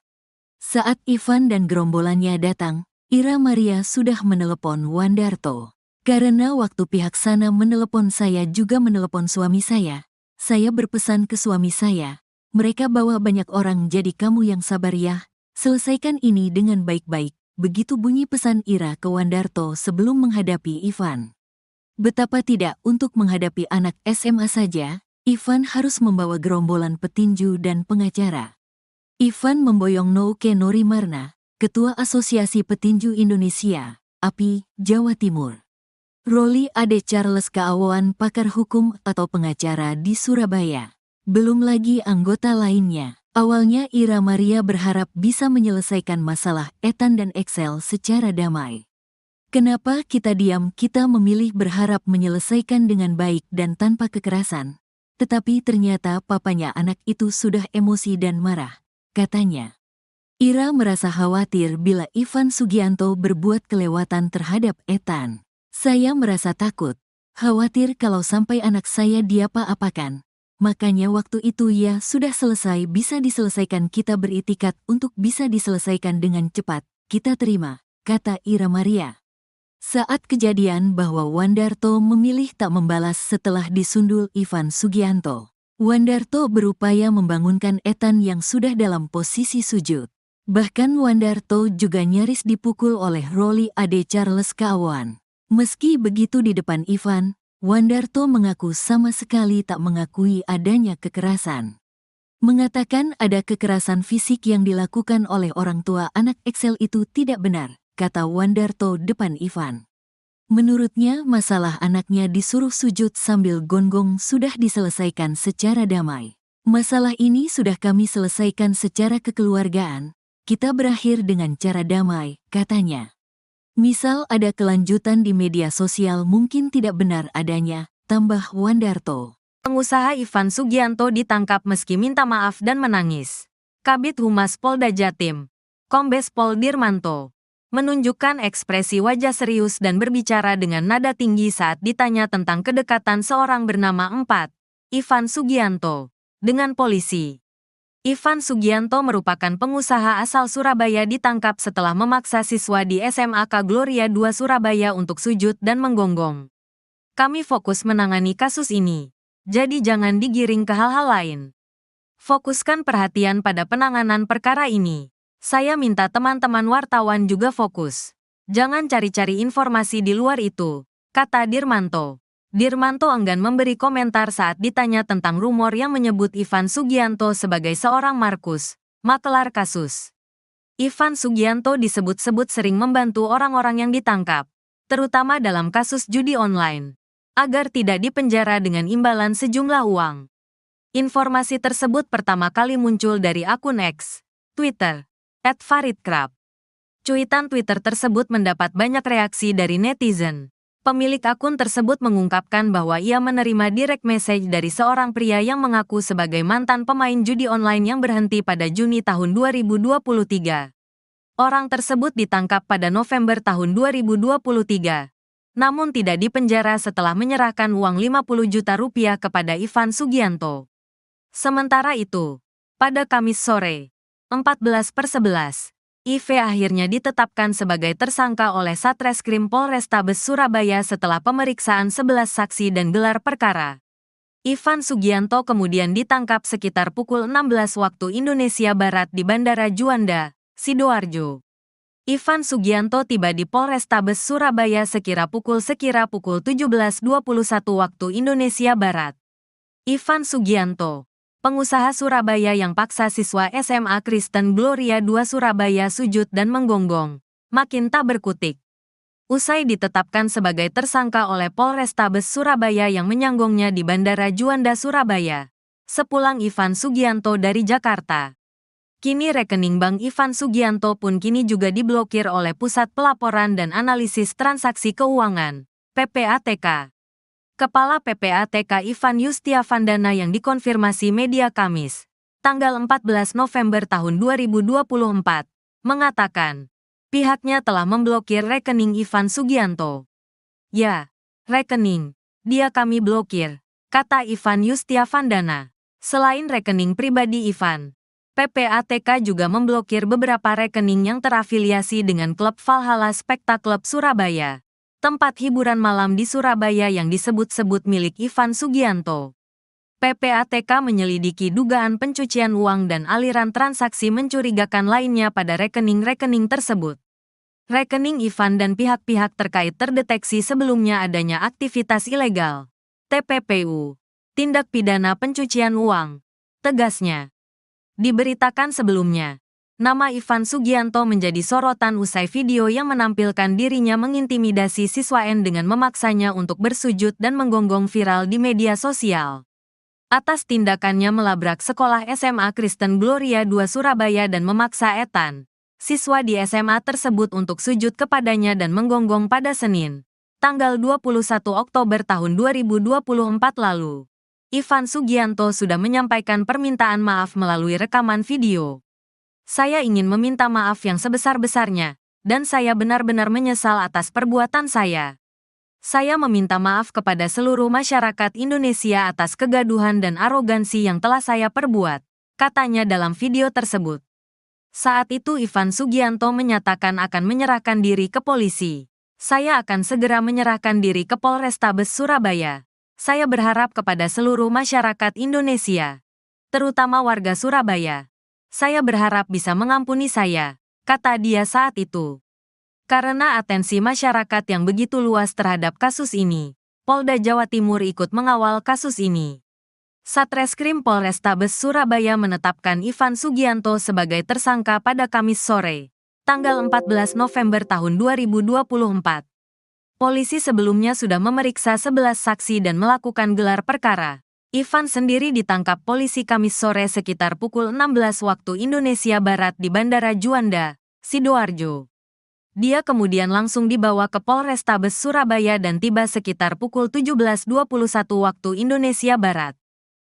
Saat Ivan dan gerombolannya datang, Ira Maria sudah menelepon Wandarto. Karena waktu pihak sana menelepon saya juga menelepon suami saya berpesan ke suami saya. Mereka bawa banyak orang jadi kamu yang sabar ya, selesaikan ini dengan baik-baik, begitu bunyi pesan Ira ke Wandarto sebelum menghadapi Ivan. Betapa tidak untuk menghadapi anak SMA saja, Ivan harus membawa gerombolan petinju dan pengacara. Ivan memboyong Nouke Norimarna, Ketua Asosiasi Petinju Indonesia, API, Jawa Timur. Roli Ade Charles Kaawan pakar hukum atau pengacara di Surabaya. Belum lagi anggota lainnya. Awalnya Ira Maria berharap bisa menyelesaikan masalah Ethan dan Excel secara damai. Kenapa kita diam? Kita memilih berharap menyelesaikan dengan baik dan tanpa kekerasan. Tetapi ternyata papanya anak itu sudah emosi dan marah, katanya. Ira merasa khawatir bila Ivan Sugianto berbuat kelewatan terhadap Ethan. Saya merasa takut, khawatir kalau sampai anak saya diapa-apakan. Makanya waktu itu ya sudah selesai bisa diselesaikan kita beritikat untuk bisa diselesaikan dengan cepat, kita terima, kata Ira Maria. Saat kejadian bahwa Wandarto memilih tak membalas setelah disundul Ivan Sugianto. Wandarto berupaya membangunkan Ethan yang sudah dalam posisi sujud. Bahkan Wandarto juga nyaris dipukul oleh Roli Ade Charles Kaawan. Meski begitu di depan Ivan, Wandarto mengaku sama sekali tak mengakui adanya kekerasan. Mengatakan ada kekerasan fisik yang dilakukan oleh orang tua anak Excel itu tidak benar, kata Wandarto depan Ivan. Menurutnya masalah anaknya disuruh sujud sambil gonggong sudah diselesaikan secara damai. Masalah ini sudah kami selesaikan secara kekeluargaan, kita berakhir dengan cara damai, katanya. Misal ada kelanjutan di media sosial mungkin tidak benar adanya, tambah Wandarto. Pengusaha Ivan Sugianto ditangkap meski minta maaf dan menangis. Kabid Humas Polda Jatim, Kombes Pol Dirmanto, menunjukkan ekspresi wajah serius dan berbicara dengan nada tinggi saat ditanya tentang kedekatan seorang bernama Ivan Sugianto dengan polisi. Ivan Sugianto merupakan pengusaha asal Surabaya ditangkap setelah memaksa siswa di SMAK Gloria 2 Surabaya untuk sujud dan menggonggong. Kami fokus menangani kasus ini, jadi jangan digiring ke hal-hal lain. Fokuskan perhatian pada penanganan perkara ini. Saya minta teman-teman wartawan juga fokus. Jangan cari-cari informasi di luar itu, kata Dirmanto. Dirmanto enggan memberi komentar saat ditanya tentang rumor yang menyebut Ivan Sugianto sebagai seorang Markus, makelar kasus. Ivan Sugianto disebut-sebut sering membantu orang-orang yang ditangkap, terutama dalam kasus judi online, agar tidak dipenjara dengan imbalan sejumlah uang. Informasi tersebut pertama kali muncul dari akun X, Twitter, @faridkrab. Cuitan Twitter tersebut mendapat banyak reaksi dari netizen. Pemilik akun tersebut mengungkapkan bahwa ia menerima direct message dari seorang pria yang mengaku sebagai mantan pemain judi online yang berhenti pada Juni tahun 2023. Orang tersebut ditangkap pada November tahun 2023. Namun tidak dipenjara setelah menyerahkan uang 50 juta rupiah kepada Ivan Sugianto. Sementara itu, pada Kamis sore, 14/11, IV akhirnya ditetapkan sebagai tersangka oleh Satreskrim Polrestabes Surabaya setelah pemeriksaan 11 saksi dan gelar perkara. Ivan Sugianto kemudian ditangkap sekitar pukul 16 waktu Indonesia Barat di Bandara Juanda, Sidoarjo. Ivan Sugianto tiba di Polrestabes Surabaya sekira pukul 17:21 waktu Indonesia Barat. Ivan Sugianto, pengusaha Surabaya yang paksa siswa SMA Kristen Gloria II Surabaya sujud dan menggonggong, makin tak berkutik. Usai ditetapkan sebagai tersangka oleh Polrestabes Surabaya yang menyanggongnya di Bandara Juanda Surabaya, sepulang Ivan Sugianto dari Jakarta. Kini rekening bank Ivan Sugianto pun kini juga diblokir oleh Pusat Pelaporan dan Analisis Transaksi Keuangan, PPATK. Kepala PPATK Ivan Yustiavandana yang dikonfirmasi media Kamis, tanggal 14 November tahun 2024, mengatakan, pihaknya telah memblokir rekening Ivan Sugianto. Ya, rekening, dia kami blokir, kata Ivan Yustiavandana. Selain rekening pribadi Ivan, PPATK juga memblokir beberapa rekening yang terafiliasi dengan klub Valhalla Spectacle Surabaya, tempat hiburan malam di Surabaya yang disebut-sebut milik Ivan Sugianto. PPATK menyelidiki dugaan pencucian uang dan aliran transaksi mencurigakan lainnya pada rekening-rekening tersebut. Rekening Ivan dan pihak-pihak terkait terdeteksi sebelumnya adanya aktivitas ilegal, TPPU, tindak pidana pencucian uang, tegasnya. Diberitakan sebelumnya, nama Ivan Sugianto menjadi sorotan usai video yang menampilkan dirinya mengintimidasi siswa N dengan memaksanya untuk bersujud dan menggonggong viral di media sosial. Atas tindakannya melabrak sekolah SMA Kristen Gloria II Surabaya dan memaksa Ethan, siswa di SMA tersebut untuk sujud kepadanya dan menggonggong pada Senin, tanggal 21 Oktober tahun 2024 lalu. Ivan Sugianto sudah menyampaikan permintaan maaf melalui rekaman video. Saya ingin meminta maaf yang sebesar-besarnya, dan saya benar-benar menyesal atas perbuatan saya. Saya meminta maaf kepada seluruh masyarakat Indonesia atas kegaduhan dan arogansi yang telah saya perbuat, katanya dalam video tersebut. Saat itu Ivan Sugianto menyatakan akan menyerahkan diri ke polisi. Saya akan segera menyerahkan diri ke Polrestabes Surabaya. Saya berharap kepada seluruh masyarakat Indonesia, terutama warga Surabaya. Saya berharap bisa mengampuni saya, kata dia saat itu. Karena atensi masyarakat yang begitu luas terhadap kasus ini, Polda Jawa Timur ikut mengawal kasus ini. Satreskrim Polrestabes Surabaya menetapkan Ivan Sugianto sebagai tersangka pada Kamis sore, tanggal 14 November tahun 2024. Polisi sebelumnya sudah memeriksa 11 saksi dan melakukan gelar perkara. Ivan sendiri ditangkap polisi Kamis sore sekitar pukul 16 waktu Indonesia Barat di Bandara Juanda, Sidoarjo. Dia kemudian langsung dibawa ke Polrestabes Surabaya dan tiba sekitar pukul 17:21 waktu Indonesia Barat.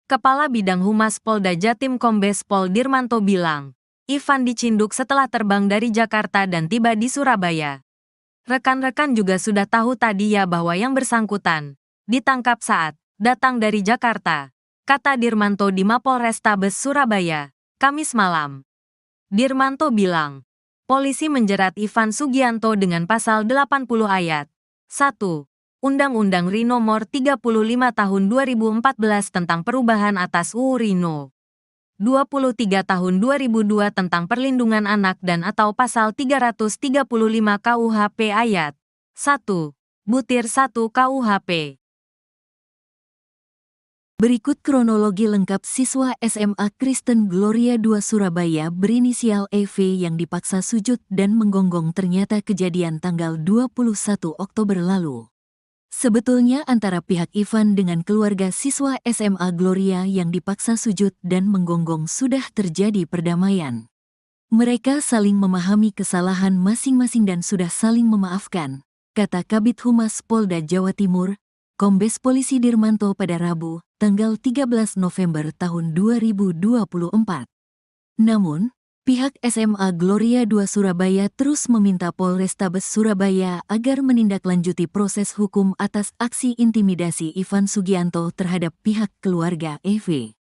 Kepala Bidang Humas Polda Jatim Kombes Pol Dirmanto bilang, Ivan dicinduk setelah terbang dari Jakarta dan tiba di Surabaya. Rekan-rekan juga sudah tahu tadi ya bahwa yang bersangkutan ditangkap saat datang dari Jakarta, kata Dirmanto di Mapolrestabes Surabaya, Kamis malam. Dirmanto bilang, polisi menjerat Ivan Sugianto dengan pasal 80 ayat 1. Undang-Undang RI Nomor 35 Tahun 2014 tentang perubahan atas UU RI No. 23 Tahun 2002 tentang perlindungan anak dan atau pasal 335 KUHP ayat 1. Butir 1 KUHP. Berikut kronologi lengkap siswa SMA Kristen Gloria II Surabaya berinisial EV yang dipaksa sujud dan menggonggong ternyata kejadian tanggal 21 Oktober lalu. Sebetulnya antara pihak Ivan dengan keluarga siswa SMA Gloria yang dipaksa sujud dan menggonggong sudah terjadi perdamaian. Mereka saling memahami kesalahan masing-masing dan sudah saling memaafkan, kata Kabid Humas Polda Jawa Timur, Kombes Polisi Dirmanto pada Rabu, tanggal 13 November tahun 2024. Namun, pihak SMA Gloria II Surabaya terus meminta Polrestabes Surabaya agar menindaklanjuti proses hukum atas aksi intimidasi Ivan Sugianto terhadap pihak keluarga EV.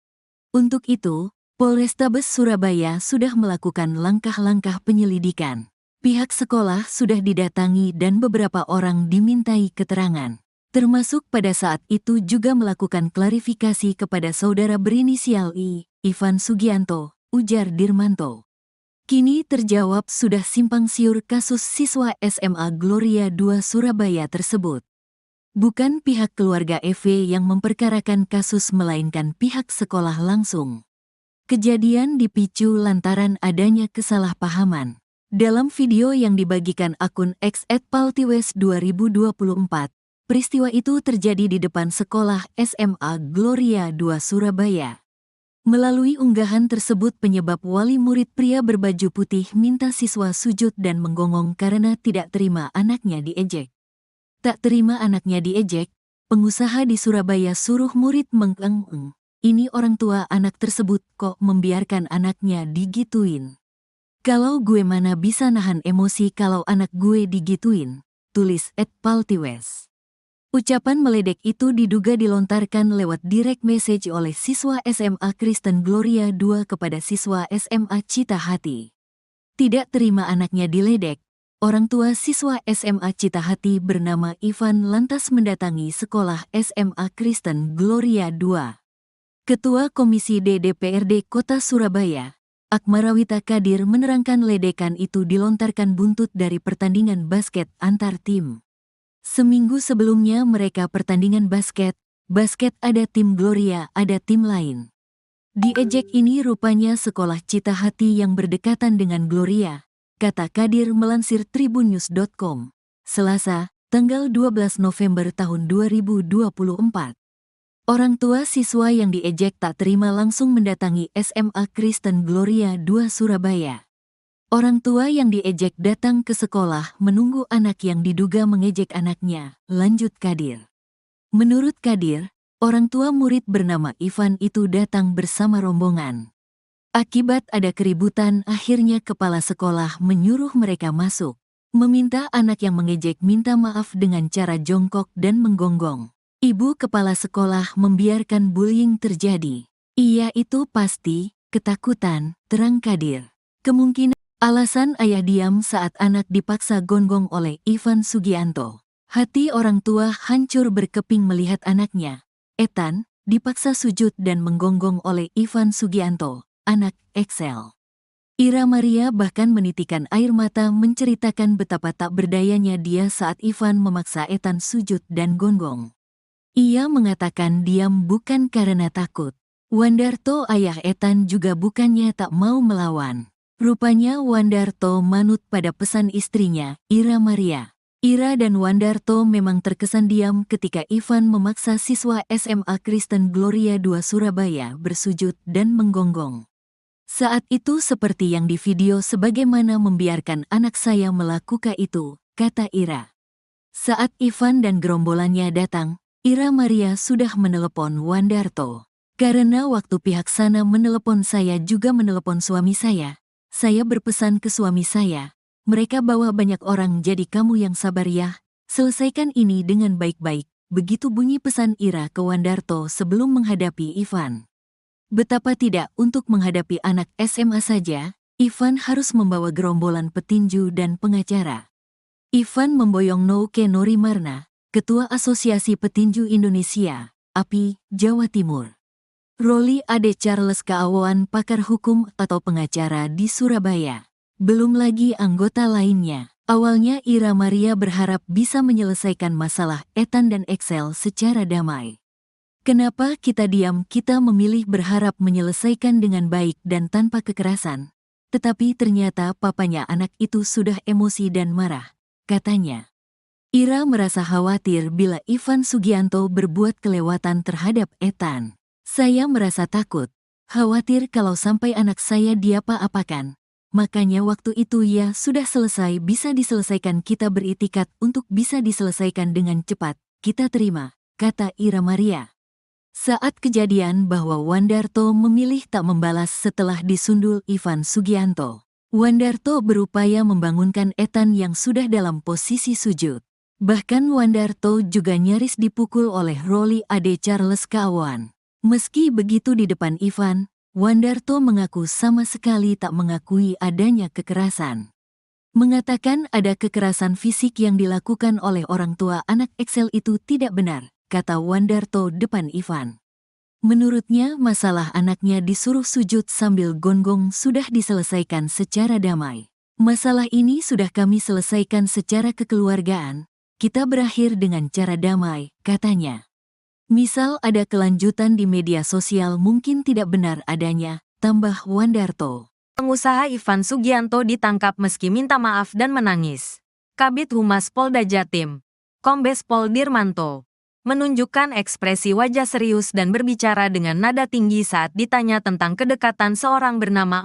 Untuk itu, Polrestabes Surabaya sudah melakukan langkah-langkah penyelidikan. Pihak sekolah sudah didatangi dan beberapa orang dimintai keterangan. Termasuk pada saat itu juga melakukan klarifikasi kepada saudara berinisial I, Ivan Sugianto, ujar Dirmanto. Kini terjawab sudah simpang siur kasus siswa SMA Gloria II Surabaya tersebut. Bukan pihak keluarga EV yang memperkarakan kasus melainkan pihak sekolah langsung. Kejadian dipicu lantaran adanya kesalahpahaman. Dalam video yang dibagikan akun X @paltiwes2024, peristiwa itu terjadi di depan sekolah SMA Gloria II Surabaya. Melalui unggahan tersebut penyebab wali murid pria berbaju putih minta siswa sujud dan menggonggong karena tidak terima anaknya diejek. Tak terima anaknya diejek, pengusaha di Surabaya suruh murid mengeng-eng. Ini orang tua anak tersebut kok membiarkan anaknya digituin. Kalau gue mana bisa nahan emosi kalau anak gue digituin, tulis @paltiwes. Ucapan meledek itu diduga dilontarkan lewat direct message oleh siswa SMA Kristen Gloria II kepada siswa SMA Cita Hati. Tidak terima anaknya diledek, orang tua siswa SMA Cita Hati bernama Ivan lantas mendatangi sekolah SMA Kristen Gloria II. Ketua Komisi D DPRD Kota Surabaya, Akmarawita Kadir menerangkan ledekan itu dilontarkan buntut dari pertandingan basket antar tim. Seminggu sebelumnya mereka pertandingan basket ada tim Gloria, ada tim lain. Diejek ini rupanya sekolah Cita Hati yang berdekatan dengan Gloria, kata Kadir melansir tribunnews.com, Selasa, tanggal 12 November tahun 2024. Orang tua siswa yang diejek tak terima langsung mendatangi SMA Kristen Gloria II Surabaya. Orang tua yang diejek datang ke sekolah menunggu anak yang diduga mengejek anaknya, lanjut Kadir. Menurut Kadir, orang tua murid bernama Ivan itu datang bersama rombongan. Akibat ada keributan, akhirnya kepala sekolah menyuruh mereka masuk, meminta anak yang mengejek minta maaf dengan cara jongkok dan menggonggong. Ibu kepala sekolah membiarkan bullying terjadi. Iya itu pasti, ketakutan, terang Kadir. Kemungkinan alasan ayah diam saat anak dipaksa gonggong oleh Ivan Sugianto. Hati orang tua hancur berkeping melihat anaknya, Ethan, dipaksa sujud dan menggonggong oleh Ivan Sugianto, anak Excel. Ira Maria bahkan menitikan air mata menceritakan betapa tak berdayanya dia saat Ivan memaksa Ethan sujud dan gonggong. Ia mengatakan diam bukan karena takut. Wandarto ayah Ethan juga bukannya tak mau melawan. Rupanya Wandarto manut pada pesan istrinya, Ira Maria. Ira dan Wandarto memang terkesan diam ketika Ivan memaksa siswa SMA Kristen Gloria II Surabaya bersujud dan menggonggong. Saat itu seperti yang di video sebagaimana membiarkan anak saya melakukan itu, kata Ira. Saat Ivan dan gerombolannya datang, Ira Maria sudah menelepon Wandarto. Karena waktu pihak sana menelepon saya juga menelepon suami saya berpesan ke suami saya, mereka bawa banyak orang jadi kamu yang sabar ya, selesaikan ini dengan baik-baik, begitu bunyi pesan Ira ke Wandarto sebelum menghadapi Ivan. Betapa tidak untuk menghadapi anak SMA saja, Ivan harus membawa gerombolan petinju dan pengacara. Ivan memboyong Nouke Norimarna, Ketua Asosiasi Petinju Indonesia, API, Jawa Timur. Roli Ade Charles Kaawoan pakar hukum atau pengacara di Surabaya. Belum lagi anggota lainnya. Awalnya Ira Maria berharap bisa menyelesaikan masalah Ethan dan Excel secara damai. Kenapa kita diam? Kita memilih berharap menyelesaikan dengan baik dan tanpa kekerasan. Tetapi ternyata papanya anak itu sudah emosi dan marah, katanya. Ira merasa khawatir bila Ivan Sugianto berbuat kelewatan terhadap Ethan. Saya merasa takut, khawatir kalau sampai anak saya diapa-apakan. Makanya waktu itu ya sudah selesai, bisa diselesaikan, kita beritikat untuk bisa diselesaikan dengan cepat, kita terima, kata Ira Maria. Saat kejadian bahwa Wandarto memilih tak membalas setelah disundul Ivan Sugianto. Wandarto berupaya membangunkan Ethan yang sudah dalam posisi sujud. Bahkan Wandarto juga nyaris dipukul oleh Rolly Ade Charles Kawan. Meski begitu di depan Ivan, Wandarto mengaku sama sekali tak mengakui adanya kekerasan. Mengatakan ada kekerasan fisik yang dilakukan oleh orang tua anak Excel itu tidak benar, kata Wandarto depan Ivan. Menurutnya masalah anaknya disuruh sujud sambil gonggong sudah diselesaikan secara damai. Masalah ini sudah kami selesaikan secara kekeluargaan, kita berakhir dengan cara damai, katanya. Misal ada kelanjutan di media sosial mungkin tidak benar adanya, tambah Wandarto. Pengusaha Ivan Sugianto ditangkap meski minta maaf dan menangis. Kabid Humas Polda Jatim, Kombes Pol Dirmanto, menunjukkan ekspresi wajah serius dan berbicara dengan nada tinggi saat ditanya tentang kedekatan seorang bernama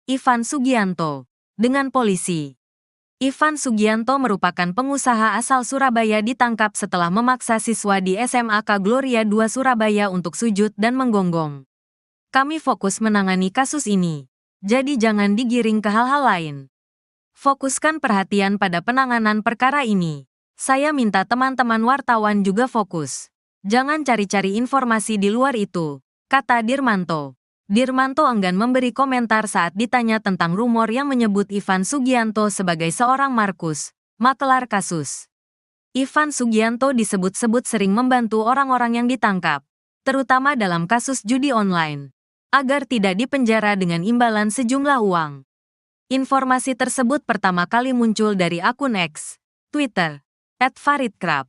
Ivan Sugianto dengan polisi. Ivan Sugianto merupakan pengusaha asal Surabaya, ditangkap setelah memaksa siswa di SMAK Gloria 2 Surabaya untuk sujud dan menggonggong. Kami fokus menangani kasus ini, jadi jangan digiring ke hal-hal lain. Fokuskan perhatian pada penanganan perkara ini. Saya minta teman-teman wartawan juga fokus. Jangan cari-cari informasi di luar itu, kata Dirmanto. Dirmanto enggan memberi komentar saat ditanya tentang rumor yang menyebut Ivan Sugianto sebagai seorang Markus, makelar kasus. Ivan Sugianto disebut-sebut sering membantu orang-orang yang ditangkap, terutama dalam kasus judi online, agar tidak dipenjara dengan imbalan sejumlah uang. Informasi tersebut pertama kali muncul dari akun X, Twitter, @faridkrab.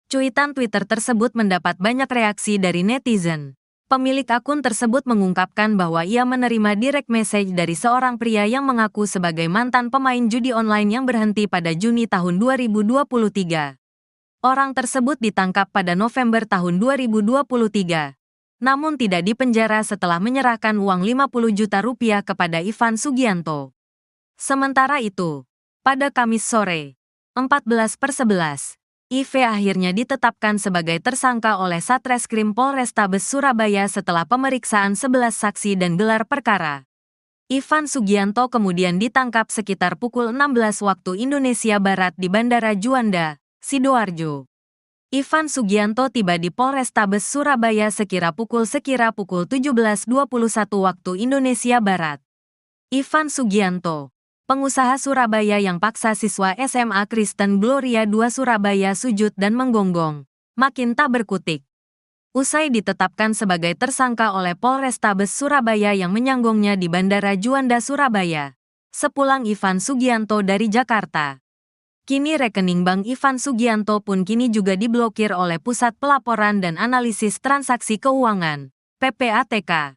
Cuitan Twitter tersebut mendapat banyak reaksi dari netizen. Pemilik akun tersebut mengungkapkan bahwa ia menerima direct message dari seorang pria yang mengaku sebagai mantan pemain judi online yang berhenti pada Juni tahun 2023. Orang tersebut ditangkap pada November tahun 2023, namun tidak dipenjara setelah menyerahkan uang 50 juta rupiah kepada Ivan Sugianto. Sementara itu, pada Kamis sore, 14/11, IV akhirnya ditetapkan sebagai tersangka oleh Satreskrim Polrestabes Surabaya setelah pemeriksaan 11 saksi dan gelar perkara. Ivan Sugianto kemudian ditangkap sekitar pukul 16 waktu Indonesia Barat di Bandara Juanda, Sidoarjo. Ivan Sugianto tiba di Polrestabes Surabaya sekira pukul 17:21 waktu Indonesia Barat. Ivan Sugianto, pengusaha Surabaya yang paksa siswa SMA Kristen Gloria 2 Surabaya sujud dan menggonggong, makin tak berkutik. Usai ditetapkan sebagai tersangka oleh Polrestabes Surabaya yang menyanggungnya di Bandara Juanda Surabaya, sepulang Ivan Sugianto dari Jakarta. Kini rekening bank Ivan Sugianto pun kini juga diblokir oleh Pusat Pelaporan dan Analisis Transaksi Keuangan, PPATK.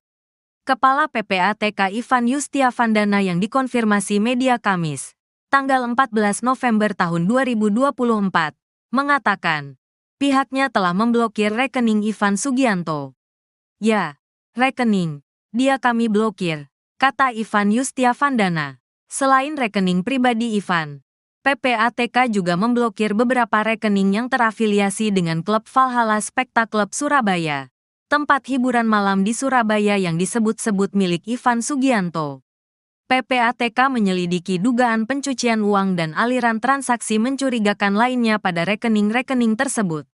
Kepala PPATK Ivan Yustiavandana yang dikonfirmasi media Kamis, tanggal 14 November tahun 2024, mengatakan, pihaknya telah memblokir rekening Ivan Sugianto. Ya, rekening, dia kami blokir, kata Ivan Yustiavandana. Selain rekening pribadi Ivan, PPATK juga memblokir beberapa rekening yang terafiliasi dengan klub Valhalla Spectacle Surabaya, tempat hiburan malam di Surabaya yang disebut-sebut milik Ivan Sugianto. PPATK menyelidiki dugaan pencucian uang dan aliran transaksi mencurigakan lainnya pada rekening-rekening tersebut.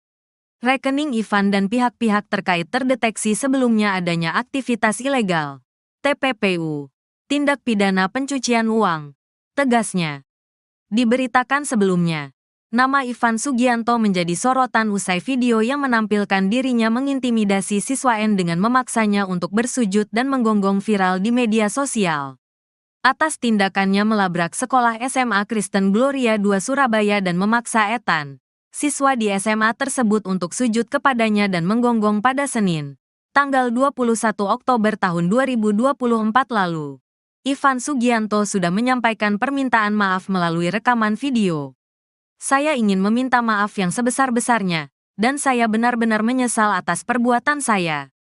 Rekening Ivan dan pihak-pihak terkait terdeteksi sebelumnya adanya aktivitas ilegal, TPPU, tindak pidana pencucian uang, tegasnya. Diberitakan sebelumnya, nama Ivan Sugianto menjadi sorotan usai video yang menampilkan dirinya mengintimidasi siswa N dengan memaksanya untuk bersujud dan menggonggong viral di media sosial. Atas tindakannya melabrak sekolah SMA Kristen Gloria 2 Surabaya dan memaksa Ethan, siswa di SMA tersebut untuk sujud kepadanya dan menggonggong pada Senin, tanggal 21 Oktober tahun 2024 lalu. Ivan Sugianto sudah menyampaikan permintaan maaf melalui rekaman video. Saya ingin meminta maaf yang sebesar-besarnya, dan saya benar-benar menyesal atas perbuatan saya.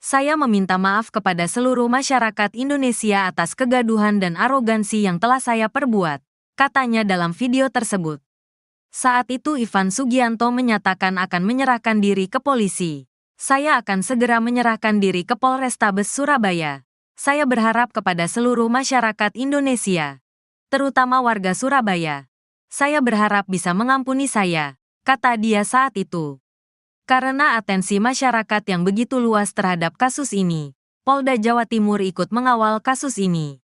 Saya meminta maaf kepada seluruh masyarakat Indonesia atas kegaduhan dan arogansi yang telah saya perbuat, katanya dalam video tersebut. Saat itu Ivan Sugianto menyatakan akan menyerahkan diri ke polisi. Saya akan segera menyerahkan diri ke Polrestabes Surabaya. Saya berharap kepada seluruh masyarakat Indonesia, terutama warga Surabaya. Saya berharap bisa mengampuni saya, kata dia saat itu. Karena atensi masyarakat yang begitu luas terhadap kasus ini, Polda Jawa Timur ikut mengawal kasus ini.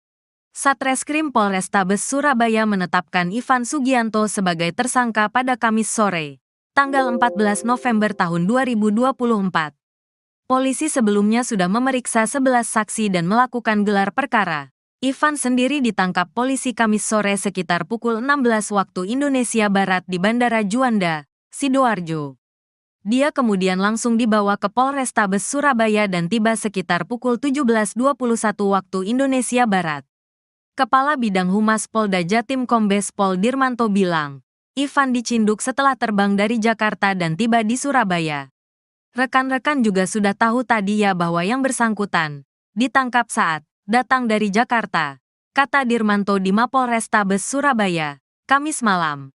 Satreskrim Polrestabes Surabaya menetapkan Ivan Sugianto sebagai tersangka pada Kamis sore, tanggal 14 November tahun 2024. Polisi sebelumnya sudah memeriksa 11 saksi dan melakukan gelar perkara. Ivan sendiri ditangkap polisi Kamis sore sekitar pukul 16 waktu Indonesia Barat di Bandara Juanda, Sidoarjo. Dia kemudian langsung dibawa ke Polrestabes Surabaya dan tiba sekitar pukul 17.21 waktu Indonesia Barat. Kepala Bidang Humas Polda Jatim Kombes Pol Dirmanto bilang, Ivan dicinduk setelah terbang dari Jakarta dan tiba di Surabaya. Rekan-rekan juga sudah tahu tadi ya bahwa yang bersangkutan ditangkap saat datang dari Jakarta, kata Dirmanto di Mapolrestabes Surabaya, Kamis malam.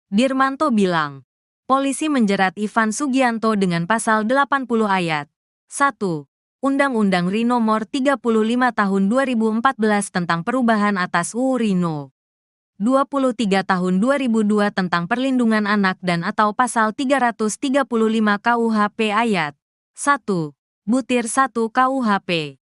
Dirmanto bilang, polisi menjerat Ivan Sugianto dengan pasal 80 ayat 1. Undang-Undang RI Nomor 35 Tahun 2014 tentang perubahan atas UU RI No. 23 Tahun 2002 tentang perlindungan anak dan atau pasal 335 KUHP ayat 1. Butir 1 KUHP.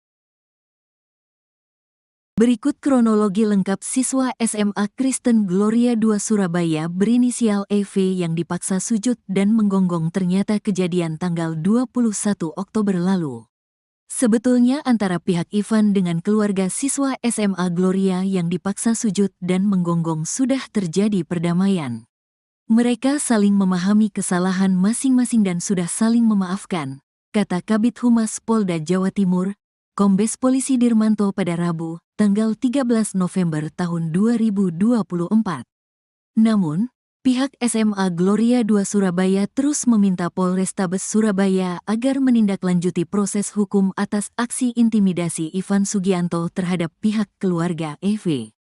Berikut kronologi lengkap siswa SMA Kristen Gloria II Surabaya berinisial EV yang dipaksa sujud dan menggonggong ternyata kejadian tanggal 21 Oktober lalu. Sebetulnya antara pihak Ivan dengan keluarga siswa SMA Gloria yang dipaksa sujud dan menggonggong sudah terjadi perdamaian. Mereka saling memahami kesalahan masing-masing dan sudah saling memaafkan, kata Kabid Humas Polda Jawa Timur, Kombes Polisi Dirmanto pada Rabu, tanggal 13 November tahun 2024. Namun, pihak SMA Gloria II Surabaya terus meminta Polrestabes Surabaya agar menindaklanjuti proses hukum atas aksi intimidasi Ivan Sugianto terhadap pihak keluarga EV.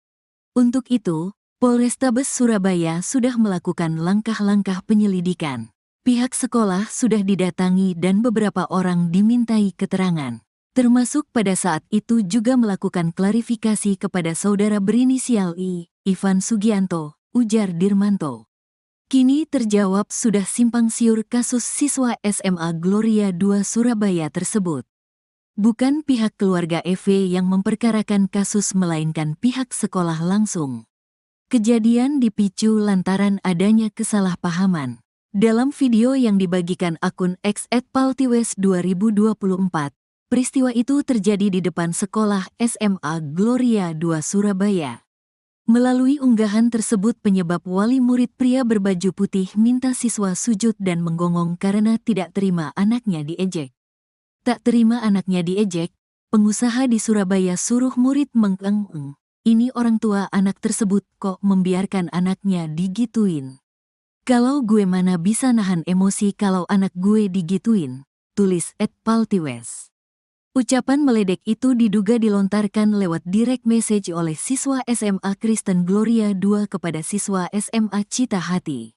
Untuk itu, Polrestabes Surabaya sudah melakukan langkah-langkah penyelidikan. Pihak sekolah sudah didatangi dan beberapa orang dimintai keterangan. Termasuk pada saat itu juga melakukan klarifikasi kepada saudara berinisial I, Ivan Sugianto, ujar Dirmanto. Kini terjawab sudah simpang siur kasus siswa SMA Gloria II Surabaya tersebut. Bukan pihak keluarga EV yang memperkarakan kasus melainkan pihak sekolah langsung. Kejadian dipicu lantaran adanya kesalahpahaman. Dalam video yang dibagikan akun X @paltiwes2024, peristiwa itu terjadi di depan sekolah SMA Gloria II Surabaya. Melalui unggahan tersebut penyebab wali murid pria berbaju putih minta siswa sujud dan menggonggong karena tidak terima anaknya diejek. Tak terima anaknya diejek, pengusaha di Surabaya suruh murid mengeng-eng. Ini orang tua anak tersebut kok membiarkan anaknya digituin. Kalau gue mana bisa nahan emosi kalau anak gue digituin, tulis @paltiwes. Ucapan meledek itu diduga dilontarkan lewat direct message oleh siswa SMA Kristen Gloria II kepada siswa SMA Cita Hati.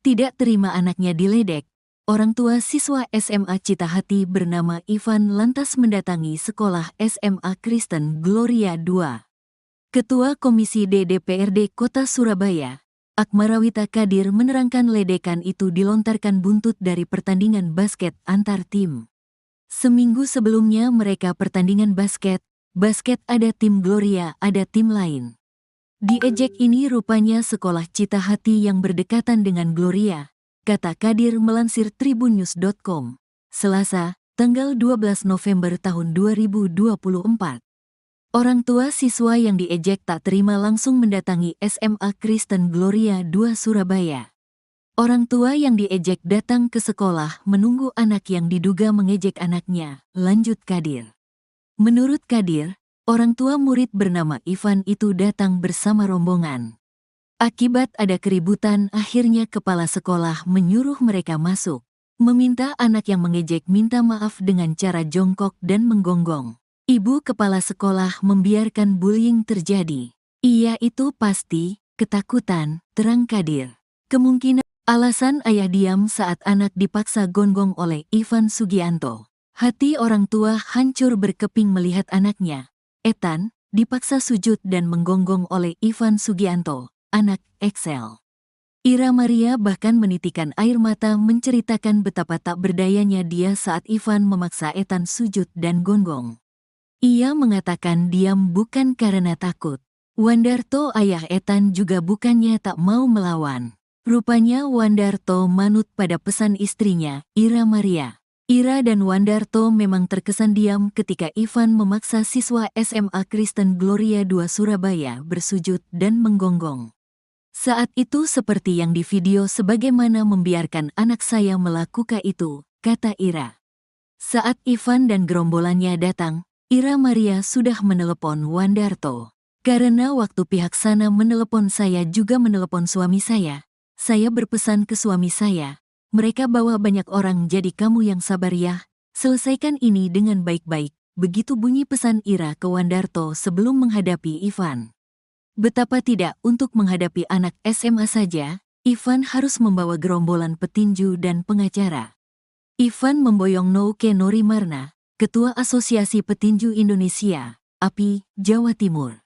Tidak terima anaknya diledek, orang tua siswa SMA Cita Hati bernama Ivan lantas mendatangi sekolah SMA Kristen Gloria II. Ketua Komisi D DPRD Kota Surabaya, Akmarawita Kadir menerangkan ledekan itu dilontarkan buntut dari pertandingan basket antar tim. Seminggu sebelumnya mereka pertandingan basket ada tim Gloria, ada tim lain. Diejek ini rupanya sekolah Cita Hati yang berdekatan dengan Gloria, kata Kadir melansir tribunnews.com, Selasa, tanggal 12 November tahun 2024. Orang tua siswa yang diejek tak terima langsung mendatangi SMA Kristen Gloria II Surabaya. Orang tua yang diejek datang ke sekolah menunggu anak yang diduga mengejek anaknya, lanjut Kadir. Menurut Kadir, orang tua murid bernama Ivan itu datang bersama rombongan. Akibat ada keributan akhirnya kepala sekolah menyuruh mereka masuk. Meminta anak yang mengejek minta maaf dengan cara jongkok dan menggonggong. Ibu kepala sekolah membiarkan bullying terjadi. Ia itu pasti ketakutan, terang Kadir. Kemungkinan alasan ayah diam saat anak dipaksa gonggong oleh Ivan Sugianto. Hati orang tua hancur berkeping melihat anaknya, Ethan, dipaksa sujud dan menggonggong oleh Ivan Sugianto, anak Excel. Ira Maria bahkan menitikan air mata menceritakan betapa tak berdayanya dia saat Ivan memaksa Ethan sujud dan gonggong. Ia mengatakan diam bukan karena takut. Wandarto ayah Ethan juga bukannya tak mau melawan. Rupanya Wandarto manut pada pesan istrinya, Ira Maria. Ira dan Wandarto memang terkesan diam ketika Ivan memaksa siswa SMA Kristen Gloria II Surabaya bersujud dan menggonggong. Saat itu seperti yang di video sebagaimana membiarkan anak saya melakukan itu, kata Ira. Saat Ivan dan gerombolannya datang, Ira Maria sudah menelepon Wandarto. Karena waktu pihak sana menelepon saya juga menelepon suami saya berpesan ke suami saya, mereka bawa banyak orang jadi kamu yang sabar ya, selesaikan ini dengan baik-baik, begitu bunyi pesan Ira ke Wandarto sebelum menghadapi Ivan. Betapa tidak untuk menghadapi anak SMA saja, Ivan harus membawa gerombolan petinju dan pengacara. Ivan memboyong Nouke Norimarna, Ketua Asosiasi Petinju Indonesia, API, Jawa Timur.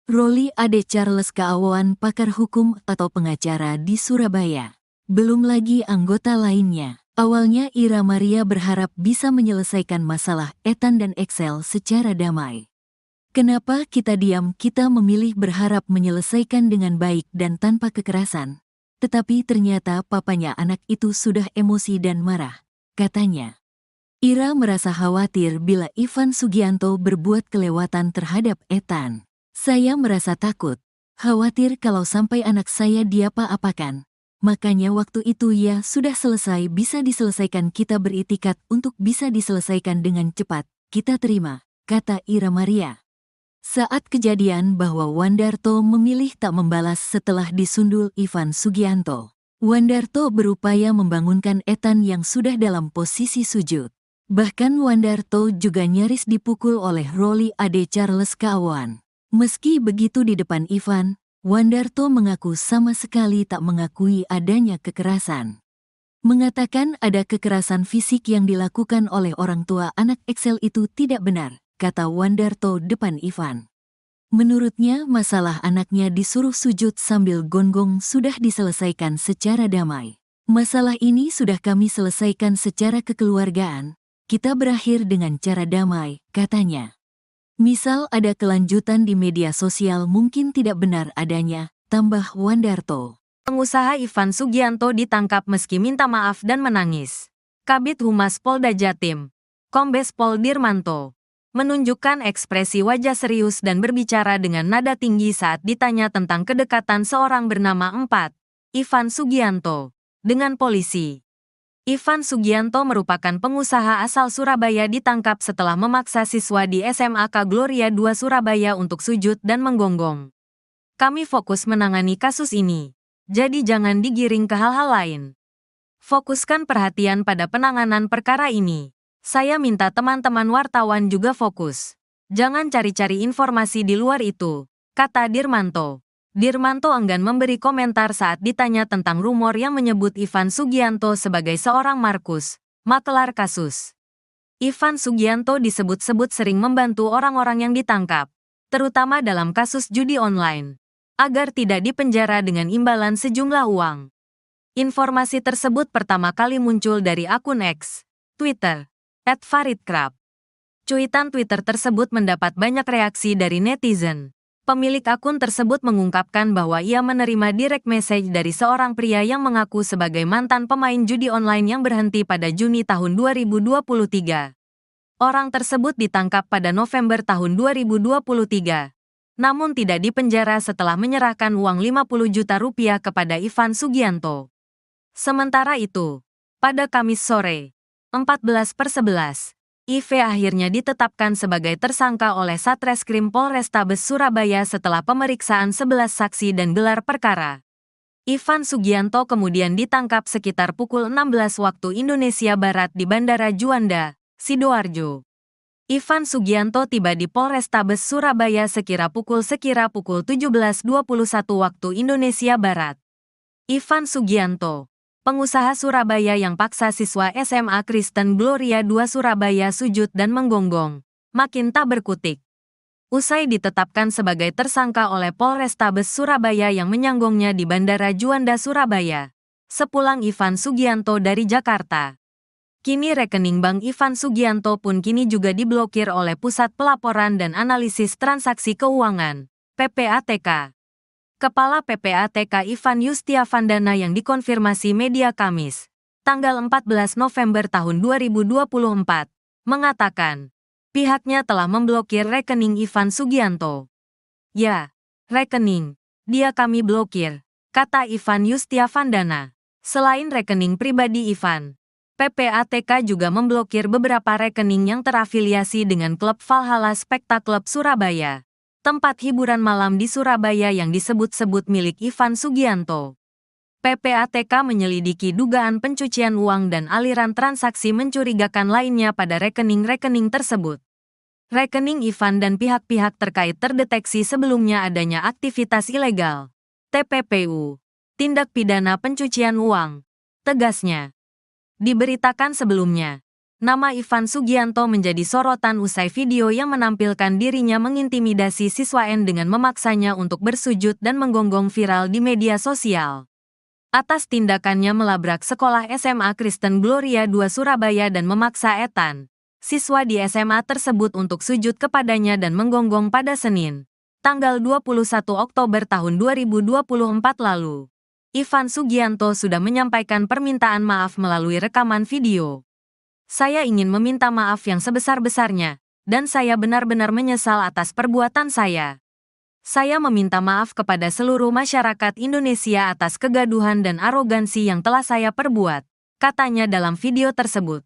Roli Ade Charles Kaawan, pakar hukum atau pengacara di Surabaya. Belum lagi anggota lainnya. Awalnya Ira Maria berharap bisa menyelesaikan masalah Ethan dan Excel secara damai. Kenapa kita diam? Kita memilih berharap menyelesaikan dengan baik dan tanpa kekerasan. Tetapi ternyata papanya anak itu sudah emosi dan marah, katanya. Ira merasa khawatir bila Ivan Sugianto berbuat kelewatan terhadap Ethan. Saya merasa takut, khawatir kalau sampai anak saya diapa-apakan. Makanya waktu itu ya sudah selesai bisa diselesaikan, kita beritikat untuk bisa diselesaikan dengan cepat, kita terima, kata Ira Maria. Saat kejadian bahwa Wandarto memilih tak membalas setelah disundul Ivan Sugianto. Wandarto berupaya membangunkan Ethan yang sudah dalam posisi sujud. Bahkan Wandarto juga nyaris dipukul oleh Roli Ade Charles Kaawan. Meski begitu di depan Ivan, Wandarto mengaku sama sekali tak mengakui adanya kekerasan. Mengatakan ada kekerasan fisik yang dilakukan oleh orang tua anak Excel itu tidak benar, kata Wandarto depan Ivan. Menurutnya masalah anaknya disuruh sujud sambil gonggong sudah diselesaikan secara damai. Masalah ini sudah kami selesaikan secara kekeluargaan, kita berakhir dengan cara damai, katanya. Misal ada kelanjutan di media sosial mungkin tidak benar adanya, tambah Wandarto. Pengusaha Ivan Sugianto ditangkap meski minta maaf dan menangis. Kabid Humas Polda Jatim, Kombes Pol Dirmanto, menunjukkan ekspresi wajah serius dan berbicara dengan nada tinggi saat ditanya tentang kedekatan seorang bernama Ivan Sugianto dengan polisi. Ivan Sugianto merupakan pengusaha asal Surabaya ditangkap setelah memaksa siswa di SMAK Gloria II Surabaya untuk sujud dan menggonggong. Kami fokus menangani kasus ini, jadi jangan digiring ke hal-hal lain. Fokuskan perhatian pada penanganan perkara ini. Saya minta teman-teman wartawan juga fokus. Jangan cari-cari informasi di luar itu, kata Dirmanto. Dirmanto enggan memberi komentar saat ditanya tentang rumor yang menyebut Ivan Sugianto sebagai seorang Markus, makelar kasus. Ivan Sugianto disebut-sebut sering membantu orang-orang yang ditangkap, terutama dalam kasus judi online, agar tidak dipenjara dengan imbalan sejumlah uang. Informasi tersebut pertama kali muncul dari akun X, Twitter, @faridkrab. Cuitan Twitter tersebut mendapat banyak reaksi dari netizen. Pemilik akun tersebut mengungkapkan bahwa ia menerima direct message dari seorang pria yang mengaku sebagai mantan pemain judi online yang berhenti pada Juni tahun 2023. Orang tersebut ditangkap pada November tahun 2023, namun tidak dipenjara setelah menyerahkan uang 50 juta rupiah kepada Ivan Sugianto. Sementara itu, pada Kamis sore, 14/11, IV akhirnya ditetapkan sebagai tersangka oleh Satreskrim Polrestabes Surabaya setelah pemeriksaan 11 saksi dan gelar perkara. Ivan Sugianto kemudian ditangkap sekitar pukul 16 waktu Indonesia Barat di Bandara Juanda, Sidoarjo. Ivan Sugianto tiba di Polrestabes Surabaya sekira pukul 17.21 waktu Indonesia Barat. Ivan Sugianto, pengusaha Surabaya yang paksa siswa SMA Kristen Gloria II Surabaya sujud dan menggonggong, makin tak berkutik. Usai ditetapkan sebagai tersangka oleh Polrestabes Surabaya yang menyanggongnya di Bandara Juanda Surabaya, sepulang Ivan Sugianto dari Jakarta. Kini rekening bank Ivan Sugianto pun kini juga diblokir oleh Pusat Pelaporan dan Analisis Transaksi Keuangan, PPATK. Kepala PPATK Ivan Yustiavandana yang dikonfirmasi media Kamis, tanggal 14 November tahun 2024, mengatakan, pihaknya telah memblokir rekening Ivan Sugianto. Ya, rekening, dia kami blokir, kata Ivan Yustiavandana. Selain rekening pribadi Ivan, PPATK juga memblokir beberapa rekening yang terafiliasi dengan klub Valhalla Spekta Club Surabaya, tempat hiburan malam di Surabaya yang disebut-sebut milik Ivan Sugianto. PPATK menyelidiki dugaan pencucian uang dan aliran transaksi mencurigakan lainnya pada rekening-rekening tersebut. Rekening Ivan dan pihak-pihak terkait terdeteksi sebelumnya adanya aktivitas ilegal, TPPU, tindak pidana pencucian uang, tegasnya. Diberitakan sebelumnya, nama Ivan Sugianto menjadi sorotan usai video yang menampilkan dirinya mengintimidasi siswa N dengan memaksanya untuk bersujud dan menggonggong viral di media sosial. Atas tindakannya melabrak sekolah SMA Kristen Gloria II Surabaya dan memaksa Ethan, siswa di SMA tersebut untuk sujud kepadanya dan menggonggong pada Senin, tanggal 21 Oktober tahun 2024 lalu. Ivan Sugianto sudah menyampaikan permintaan maaf melalui rekaman video. Saya ingin meminta maaf yang sebesar-besarnya, dan saya benar-benar menyesal atas perbuatan saya. Saya meminta maaf kepada seluruh masyarakat Indonesia atas kegaduhan dan arogansi yang telah saya perbuat, katanya dalam video tersebut.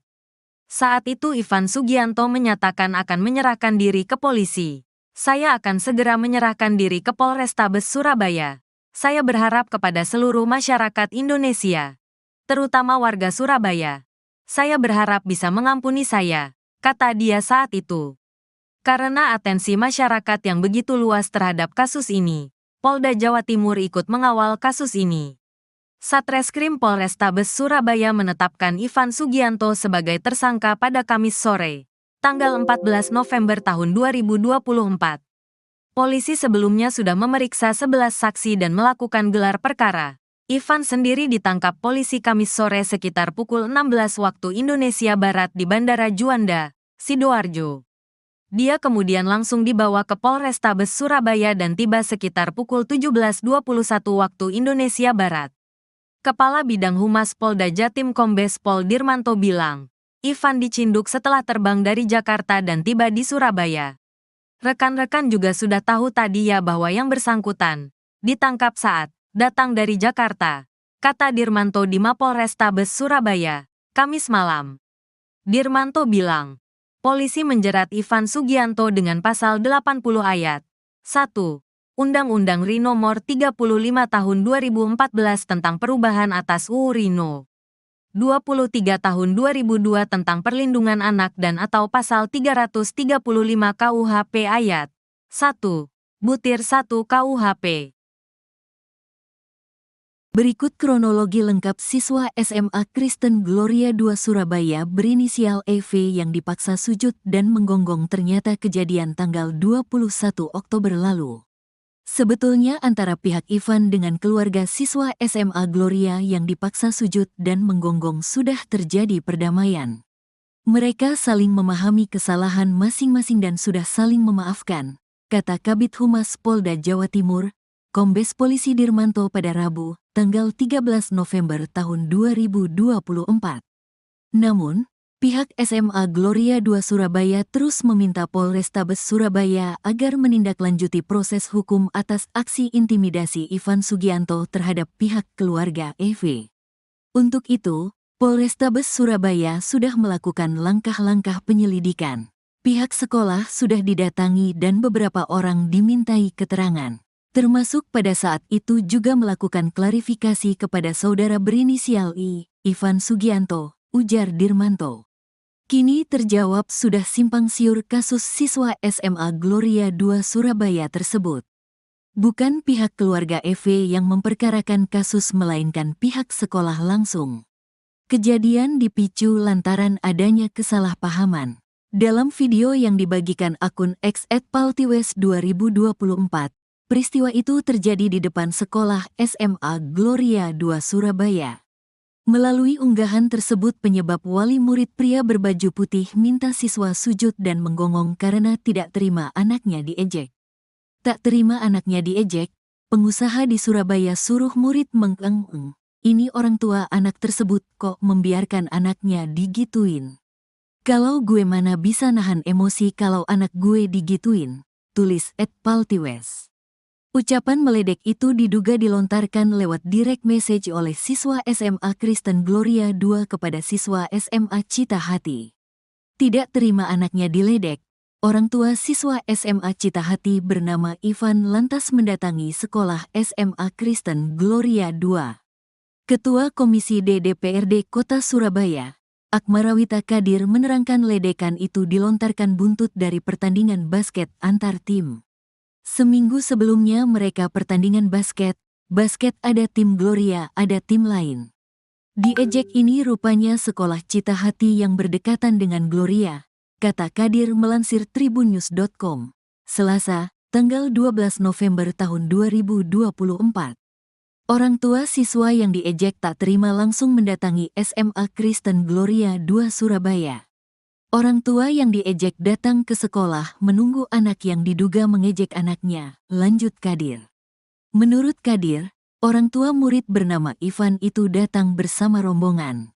Saat itu Ivan Sugianto menyatakan akan menyerahkan diri ke polisi. Saya akan segera menyerahkan diri ke Polrestabes Surabaya. Saya berharap kepada seluruh masyarakat Indonesia, terutama warga Surabaya. Saya berharap bisa mengampuni saya, kata dia saat itu. Karena atensi masyarakat yang begitu luas terhadap kasus ini, Polda Jawa Timur ikut mengawal kasus ini. Satreskrim Polrestabes Surabaya menetapkan Ivan Sugianto sebagai tersangka pada Kamis sore, tanggal 14 November tahun 2024. Polisi sebelumnya sudah memeriksa 11 saksi dan melakukan gelar perkara. Ivan sendiri ditangkap polisi Kamis sore sekitar pukul 16 waktu Indonesia Barat di Bandara Juanda, Sidoarjo. Dia kemudian langsung dibawa ke Polrestabes Surabaya dan tiba sekitar pukul 17.21 waktu Indonesia Barat. Kepala Bidang Humas Polda Jatim Kombes Pol Dirmanto bilang, Ivan dicinduk setelah terbang dari Jakarta dan tiba di Surabaya. Rekan-rekan juga sudah tahu tadi ya bahwa yang bersangkutan ditangkap saat datang dari Jakarta, kata Dirmanto di Mapolrestabes Surabaya, Kamis malam. Dirmanto bilang, polisi menjerat Ivan Sugianto dengan pasal 80 ayat 1. Undang-Undang RI Nomor 35 Tahun 2014 tentang perubahan atas UU RI No. 23 Tahun 2002 tentang Perlindungan Anak dan atau pasal 335 KUHP ayat 1, butir 1 KUHP. Berikut kronologi lengkap siswa SMA Kristen Gloria II Surabaya berinisial EV yang dipaksa sujud dan menggonggong ternyata kejadian tanggal 21 Oktober lalu. Sebetulnya antara pihak Ivan dengan keluarga siswa SMA Gloria yang dipaksa sujud dan menggonggong sudah terjadi perdamaian. Mereka saling memahami kesalahan masing-masing dan sudah saling memaafkan, kata Kabid Humas Polda Jawa Timur, Kombes Polisi Dirmanto pada Rabu, tanggal 13 November tahun 2024. Namun, pihak SMA Gloria II Surabaya terus meminta Polrestabes Surabaya agar menindaklanjuti proses hukum atas aksi intimidasi Ivan Sugianto terhadap pihak keluarga EV. Untuk itu, Polrestabes Surabaya sudah melakukan langkah-langkah penyelidikan. Pihak sekolah sudah didatangi dan beberapa orang dimintai keterangan. Termasuk pada saat itu juga melakukan klarifikasi kepada saudara berinisial I, Ivan Sugianto, ujar Dirmanto. Kini terjawab sudah simpang siur kasus siswa SMA Gloria II Surabaya tersebut. Bukan pihak keluarga EV yang memperkarakan kasus melainkan pihak sekolah langsung. Kejadian dipicu lantaran adanya kesalahpahaman. Dalam video yang dibagikan akun X @paltiwes2024, peristiwa itu terjadi di depan sekolah SMA Gloria II Surabaya. Melalui unggahan tersebut penyebab wali murid pria berbaju putih minta siswa sujud dan menggonggong karena tidak terima anaknya diejek. Tak terima anaknya diejek, pengusaha di Surabaya suruh murid mengeng-eng. Ini orang tua anak tersebut kok membiarkan anaknya digituin. Kalau gue mana bisa nahan emosi kalau anak gue digituin, tulis @paltiwes. Ucapan meledek itu diduga dilontarkan lewat direct message oleh siswa SMA Kristen Gloria II kepada siswa SMA Cita Hati. Tidak terima anaknya diledek, orang tua siswa SMA Cita Hati bernama Ivan lantas mendatangi sekolah SMA Kristen Gloria II. Ketua Komisi D DPRD Kota Surabaya, Akmarawita Kadir menerangkan ledekan itu dilontarkan buntut dari pertandingan basket antar tim. Seminggu sebelumnya mereka pertandingan basket ada tim Gloria, ada tim lain. Diejek ini rupanya sekolah Cita Hati yang berdekatan dengan Gloria, kata Kadir melansir tribunnews.com, Selasa, tanggal 12 November tahun 2024. Orang tua siswa yang diejek tak terima langsung mendatangi SMA Kristen Gloria II Surabaya. Orang tua yang diejek datang ke sekolah menunggu anak yang diduga mengejek anaknya, lanjut Kadir. Menurut Kadir, orang tua murid bernama Ivan itu datang bersama rombongan.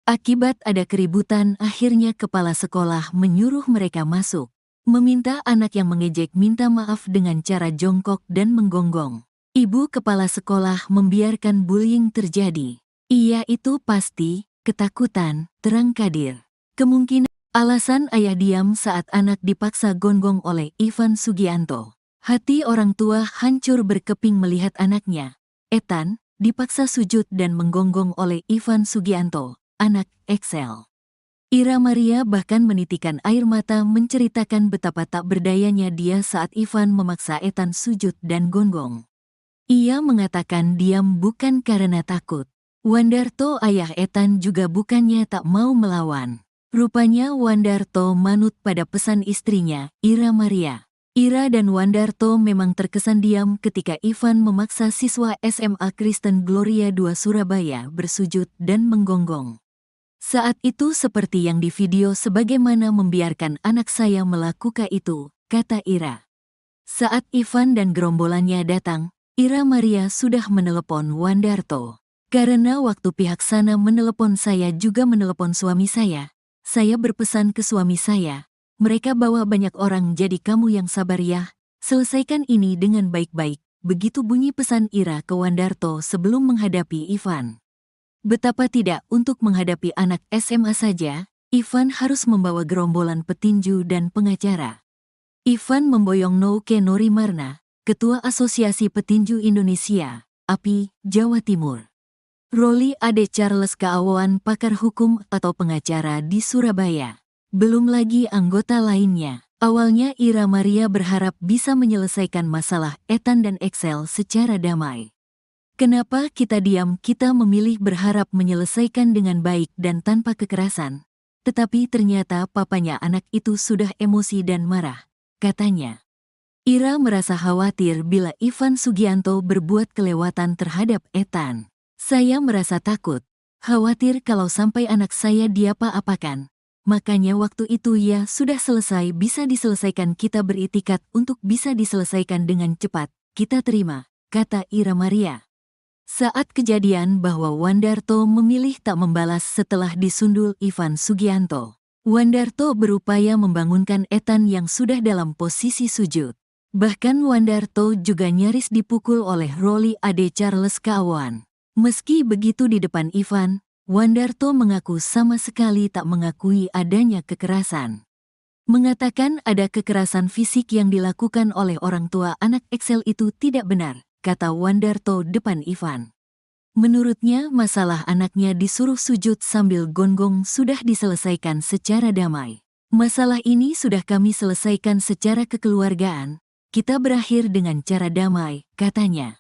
Akibat ada keributan, akhirnya kepala sekolah menyuruh mereka masuk, meminta anak yang mengejek minta maaf dengan cara jongkok dan menggonggong. Ibu kepala sekolah membiarkan bullying terjadi. Iya itu pasti, ketakutan, terang Kadir. Kemungkinan alasan ayah diam saat anak dipaksa gonggong oleh Ivan Sugianto. Hati orang tua hancur berkeping melihat anaknya, Ethan, dipaksa sujud dan menggonggong oleh Ivan Sugianto, anak Excel. Ira Maria bahkan menitikan air mata menceritakan betapa tak berdayanya dia saat Ivan memaksa Ethan sujud dan gonggong. Ia mengatakan diam bukan karena takut. Wandarto ayah Ethan juga bukannya tak mau melawan. Rupanya Wandarto manut pada pesan istrinya, Ira Maria. Ira dan Wandarto memang terkesan diam ketika Ivan memaksa siswa SMA Kristen Gloria II Surabaya bersujud dan menggonggong. Saat itu seperti yang di video sebagaimana membiarkan anak saya melakukan itu, kata Ira. Saat Ivan dan gerombolannya datang, Ira Maria sudah menelepon Wandarto. Karena waktu pihak sana menelepon saya juga menelepon suami saya berpesan ke suami saya, mereka bawa banyak orang jadi kamu yang sabar ya, selesaikan ini dengan baik-baik, begitu bunyi pesan Ira ke Wandarto sebelum menghadapi Ivan. Betapa tidak untuk menghadapi anak SMA saja, Ivan harus membawa gerombolan petinju dan pengacara. Ivan memboyong Nouke Norimarna, Ketua Asosiasi Petinju Indonesia, API, Jawa Timur. Roli Ade Charles Kaawan pakar hukum atau pengacara di Surabaya. Belum lagi anggota lainnya. Awalnya Ira Maria berharap bisa menyelesaikan masalah Ethan dan Excel secara damai. Kenapa kita diam? Kita memilih berharap menyelesaikan dengan baik dan tanpa kekerasan. Tetapi ternyata papanya anak itu sudah emosi dan marah, katanya. Ira merasa khawatir bila Ivan Sugianto berbuat kelewatan terhadap Ethan. Saya merasa takut, khawatir kalau sampai anak saya diapa-apakan. Makanya waktu itu ya sudah selesai bisa diselesaikan kita beritikat untuk bisa diselesaikan dengan cepat, kita terima, kata Ira Maria. Saat kejadian bahwa Wandarto memilih tak membalas setelah disundul Ivan Sugianto. Wandarto berupaya membangunkan Ethan yang sudah dalam posisi sujud. Bahkan Wandarto juga nyaris dipukul oleh Roli Ade Charles Kaawan. Meski begitu di depan Ivan, Wandarto mengaku sama sekali tak mengakui adanya kekerasan. Mengatakan ada kekerasan fisik yang dilakukan oleh orang tua anak Excel itu tidak benar, kata Wandarto depan Ivan. Menurutnya masalah anaknya disuruh sujud sambil gonggong sudah diselesaikan secara damai. Masalah ini sudah kami selesaikan secara kekeluargaan, kita berakhir dengan cara damai, katanya.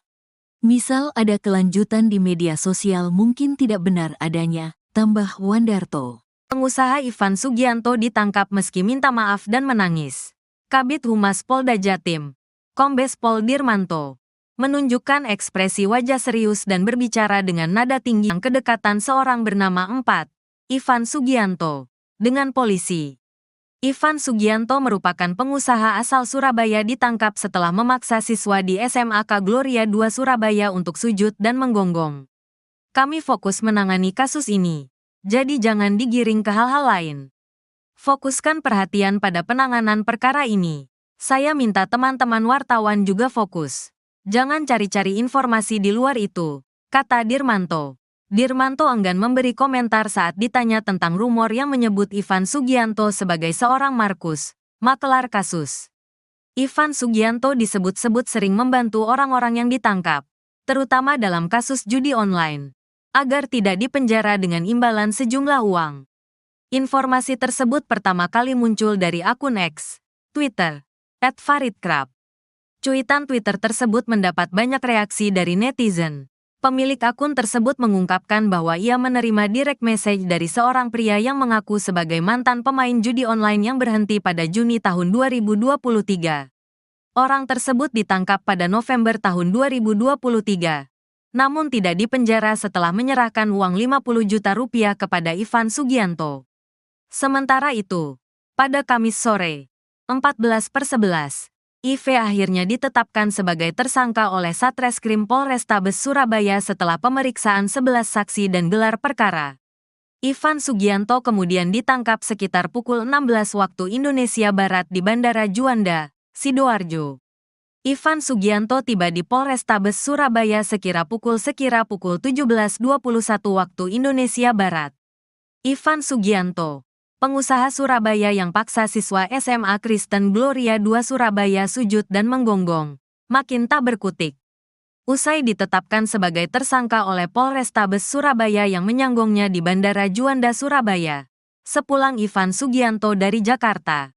Misal ada kelanjutan di media sosial mungkin tidak benar adanya, tambah Wandarto. Pengusaha Ivan Sugianto ditangkap meski minta maaf dan menangis. Kabid Humas Polda Jatim, Kombes Pol Dirmanto, menunjukkan ekspresi wajah serius dan berbicara dengan nada tinggi yang kedekatan seorang bernama Ivan Sugianto dengan polisi. Ivan Sugianto merupakan pengusaha asal Surabaya ditangkap setelah memaksa siswa di SMAK Gloria II Surabaya untuk sujud dan menggonggong. Kami fokus menangani kasus ini. Jadi jangan digiring ke hal-hal lain. Fokuskan perhatian pada penanganan perkara ini. Saya minta teman-teman wartawan juga fokus. Jangan cari-cari informasi di luar itu, kata Dirmanto. Dirmanto enggan memberi komentar saat ditanya tentang rumor yang menyebut Ivan Sugianto sebagai seorang Markus, makelar kasus. Ivan Sugianto disebut-sebut sering membantu orang-orang yang ditangkap, terutama dalam kasus judi online, agar tidak dipenjara dengan imbalan sejumlah uang. Informasi tersebut pertama kali muncul dari akun X, Twitter, @faridkrab. Cuitan Twitter tersebut mendapat banyak reaksi dari netizen. Pemilik akun tersebut mengungkapkan bahwa ia menerima direct message dari seorang pria yang mengaku sebagai mantan pemain judi online yang berhenti pada Juni tahun 2023. Orang tersebut ditangkap pada November tahun 2023. Namun tidak dipenjara setelah menyerahkan uang 50 juta rupiah kepada Ivan Sugianto. Sementara itu, pada Kamis sore, 14/11, IV akhirnya ditetapkan sebagai tersangka oleh Satreskrim Polrestabes Surabaya setelah pemeriksaan 11 saksi dan gelar perkara. Ivan Sugianto kemudian ditangkap sekitar pukul 16 waktu Indonesia Barat di Bandara Juanda, Sidoarjo. Ivan Sugianto tiba di Polrestabes Surabaya sekira pukul 17:21 waktu Indonesia Barat. Ivan Sugianto, pengusaha Surabaya yang paksa siswa SMA Kristen Gloria II Surabaya sujud dan menggonggong, makin tak berkutik. Usai ditetapkan sebagai tersangka oleh Polrestabes Surabaya yang menyanggongnya di Bandara Juanda Surabaya, sepulang Ivan Sugianto dari Jakarta.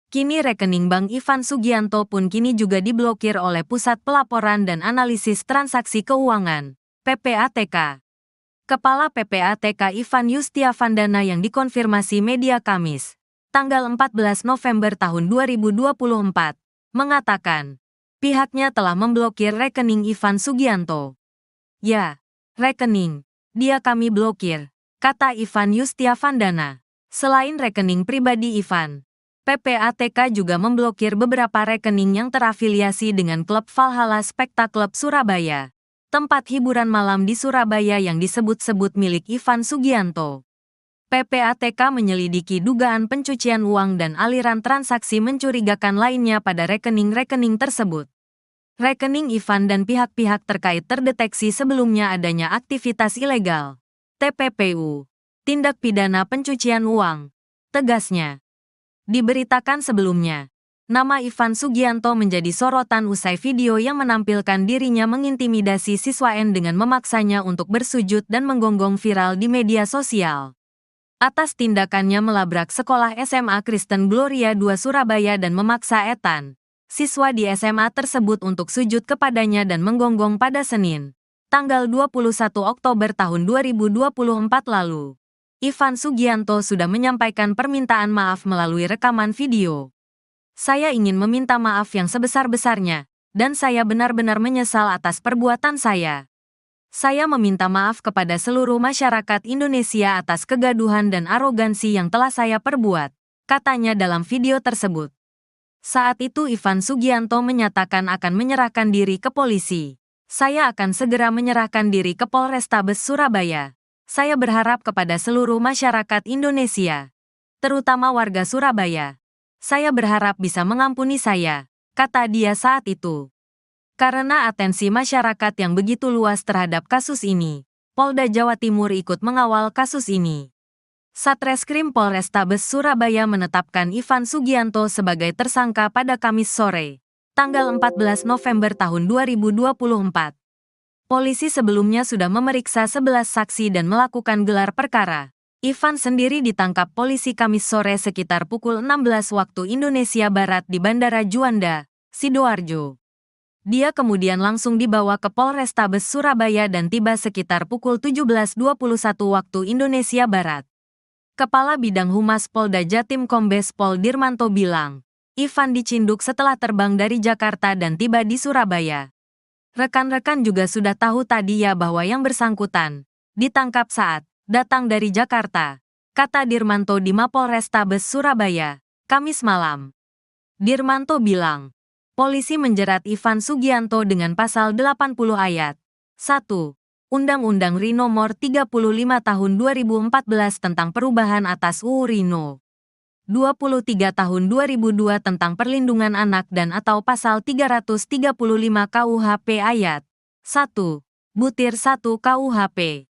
Kini rekening bank Ivan Sugianto pun kini juga diblokir oleh Pusat Pelaporan dan Analisis Transaksi Keuangan, PPATK. Kepala PPATK Ivan Yustiavandana yang dikonfirmasi media Kamis, tanggal 14 November tahun 2024, mengatakan, pihaknya telah memblokir rekening Ivan Sugianto. Ya, rekening, dia kami blokir, kata Ivan Yustiavandana. Selain rekening pribadi Ivan, PPATK juga memblokir beberapa rekening yang terafiliasi dengan klub Valhalla Spekta Club Surabaya, tempat hiburan malam di Surabaya yang disebut-sebut milik Ivan Sugianto. PPATK menyelidiki dugaan pencucian uang dan aliran transaksi mencurigakan lainnya pada rekening-rekening tersebut. Rekening Ivan dan pihak-pihak terkait terdeteksi sebelumnya adanya aktivitas ilegal, TPPU, tindak pidana pencucian uang, tegasnya. Diberitakan sebelumnya, nama Ivan Sugianto menjadi sorotan usai video yang menampilkan dirinya mengintimidasi siswa N dengan memaksanya untuk bersujud dan menggonggong viral di media sosial. Atas tindakannya melabrak sekolah SMA Kristen Gloria II Surabaya dan memaksa Ethan, siswa di SMA tersebut untuk sujud kepadanya dan menggonggong pada Senin, tanggal 21 Oktober tahun 2024 lalu. Ivan Sugianto sudah menyampaikan permintaan maaf melalui rekaman video. Saya ingin meminta maaf yang sebesar-besarnya, dan saya benar-benar menyesal atas perbuatan saya. Saya meminta maaf kepada seluruh masyarakat Indonesia atas kegaduhan dan arogansi yang telah saya perbuat, katanya dalam video tersebut. Saat itu Ivan Sugianto menyatakan akan menyerahkan diri ke polisi. Saya akan segera menyerahkan diri ke Polrestabes Surabaya. Saya berharap kepada seluruh masyarakat Indonesia, terutama warga Surabaya. Saya berharap bisa mengampuni saya, kata dia saat itu. Karena atensi masyarakat yang begitu luas terhadap kasus ini, Polda Jawa Timur ikut mengawal kasus ini. Satreskrim Polrestabes Surabaya menetapkan Ivan Sugianto sebagai tersangka pada Kamis sore, tanggal 14 November tahun 2024. Polisi sebelumnya sudah memeriksa 11 saksi dan melakukan gelar perkara. Ivan sendiri ditangkap polisi Kamis sore sekitar pukul 16 waktu Indonesia Barat di Bandara Juanda, Sidoarjo. Dia kemudian langsung dibawa ke Polrestabes Surabaya dan tiba sekitar pukul 17.21 waktu Indonesia Barat. Kepala Bidang Humas Polda Jatim Kombes Pol Dirmanto bilang, Ivan dicinduk setelah terbang dari Jakarta dan tiba di Surabaya. Rekan-rekan juga sudah tahu tadi ya bahwa yang bersangkutan ditangkap saat datang dari Jakarta, kata Dirmanto di Mapolrestabes Surabaya, Kamis malam. Dirmanto bilang, polisi menjerat Ivan Sugianto dengan pasal 80 ayat 1. Undang-Undang RI Nomor 35 Tahun 2014 tentang perubahan atas UU RI No. 23 Tahun 2002 tentang perlindungan anak dan atau pasal 335 KUHP ayat 1, butir 1 KUHP.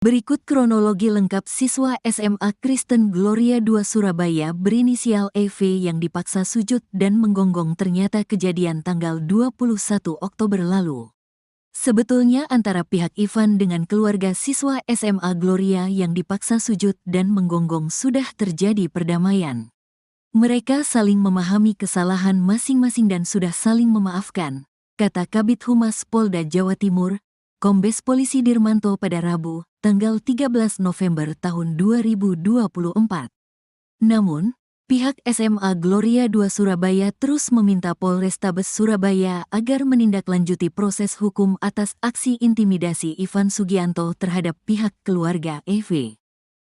Berikut kronologi lengkap siswa SMA Kristen Gloria II Surabaya berinisial EV yang dipaksa sujud dan menggonggong ternyata kejadian tanggal 21 Oktober lalu. Sebetulnya antara pihak Ivan dengan keluarga siswa SMA Gloria yang dipaksa sujud dan menggonggong sudah terjadi perdamaian. Mereka saling memahami kesalahan masing-masing dan sudah saling memaafkan, kata Kabid Humas Polda Jawa Timur, Kombes Polisi Dirmanto pada Rabu, tanggal 13 November tahun 2024. Namun, pihak SMA Gloria II Surabaya terus meminta Polrestabes Surabaya agar menindaklanjuti proses hukum atas aksi intimidasi Ivan Sugianto terhadap pihak keluarga EV.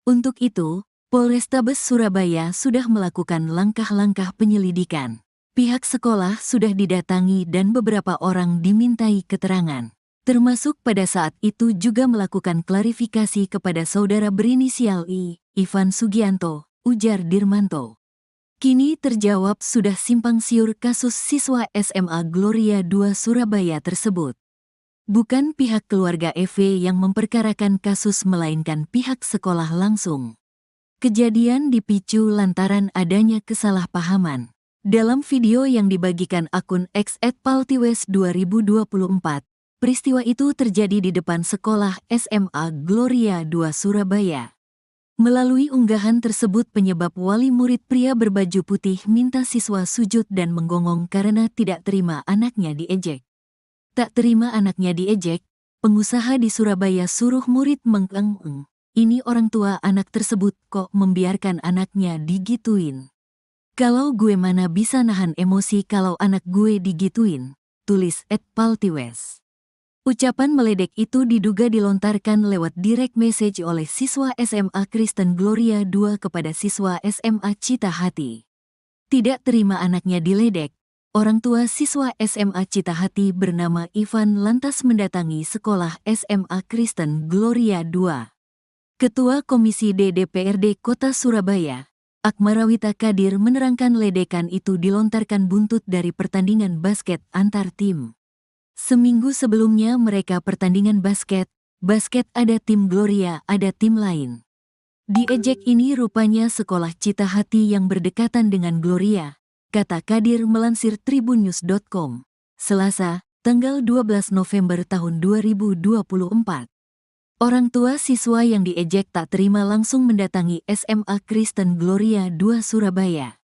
Untuk itu, Polrestabes Surabaya sudah melakukan langkah-langkah penyelidikan. Pihak sekolah sudah didatangi dan beberapa orang dimintai keterangan. Termasuk pada saat itu juga melakukan klarifikasi kepada saudara berinisial I, Ivan Sugianto, ujar Dirmanto. Kini terjawab sudah simpang siur kasus siswa SMA Gloria II Surabaya tersebut. Bukan pihak keluarga EV yang memperkarakan kasus melainkan pihak sekolah langsung. Kejadian dipicu lantaran adanya kesalahpahaman. Dalam video yang dibagikan akun X @paltiwes 2024, peristiwa itu terjadi di depan sekolah SMA Gloria II Surabaya. Melalui unggahan tersebut penyebab wali murid pria berbaju putih minta siswa sujud dan menggonggong karena tidak terima anaknya diejek. Tak terima anaknya diejek, pengusaha di Surabaya suruh murid mengeng-eng. Ini orang tua anak tersebut kok membiarkan anaknya digituin. Kalau gue mana bisa nahan emosi kalau anak gue digituin, tulis @paltiwes. Ucapan meledek itu diduga dilontarkan lewat direct message oleh siswa SMA Kristen Gloria II kepada siswa SMA Cita Hati. Tidak terima anaknya diledek, orang tua siswa SMA Cita Hati bernama Ivan lantas mendatangi sekolah SMA Kristen Gloria II. Ketua Komisi D DPRD Kota Surabaya, Akmarawita Kadir menerangkan ledekan itu dilontarkan buntut dari pertandingan basket antar tim. Seminggu sebelumnya mereka pertandingan basket ada tim Gloria, ada tim lain. Diejek ini rupanya sekolah Cita Hati yang berdekatan dengan Gloria, kata Kadir melansir tribunnews.com, Selasa, tanggal 12 November tahun 2024. Orang tua siswa yang diejek tak terima langsung mendatangi SMA Kristen Gloria II Surabaya.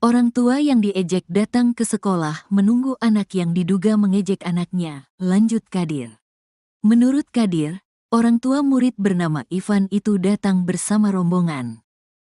Orang tua yang diejek datang ke sekolah menunggu anak yang diduga mengejek anaknya, lanjut Kadir. Menurut Kadir, orang tua murid bernama Ivan itu datang bersama rombongan.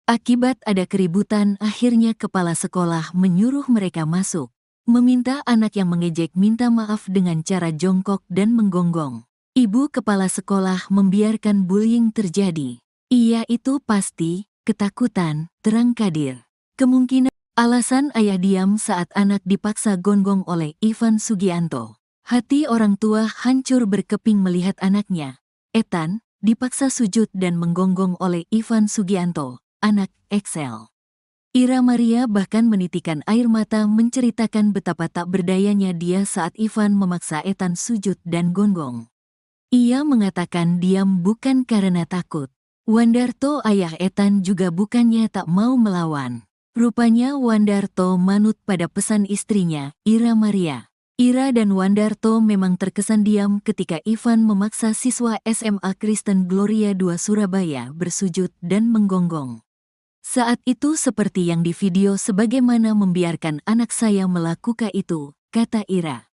Akibat ada keributan, akhirnya kepala sekolah menyuruh mereka masuk, meminta anak yang mengejek minta maaf dengan cara jongkok dan menggonggong. Ibu kepala sekolah membiarkan bullying terjadi. Iya itu pasti, ketakutan, terang Kadir. Kemungkinan alasan ayah diam saat anak dipaksa gonggong oleh Ivan Sugianto. Hati orang tua hancur berkeping melihat anaknya, Ethan, dipaksa sujud dan menggonggong oleh Ivan Sugianto, anak Excel. Ira Maria bahkan menitikan air mata menceritakan betapa tak berdayanya dia saat Ivan memaksa Ethan sujud dan gonggong. Ia mengatakan diam bukan karena takut. Wandarto ayah Ethan juga bukannya tak mau melawan. Rupanya Wandarto manut pada pesan istrinya, Ira Maria. Ira dan Wandarto memang terkesan diam ketika Ivan memaksa siswa SMA Kristen Gloria II Surabaya bersujud dan menggonggong. Saat itu seperti yang di video, sebagaimana membiarkan anak saya melakukan itu, kata Ira.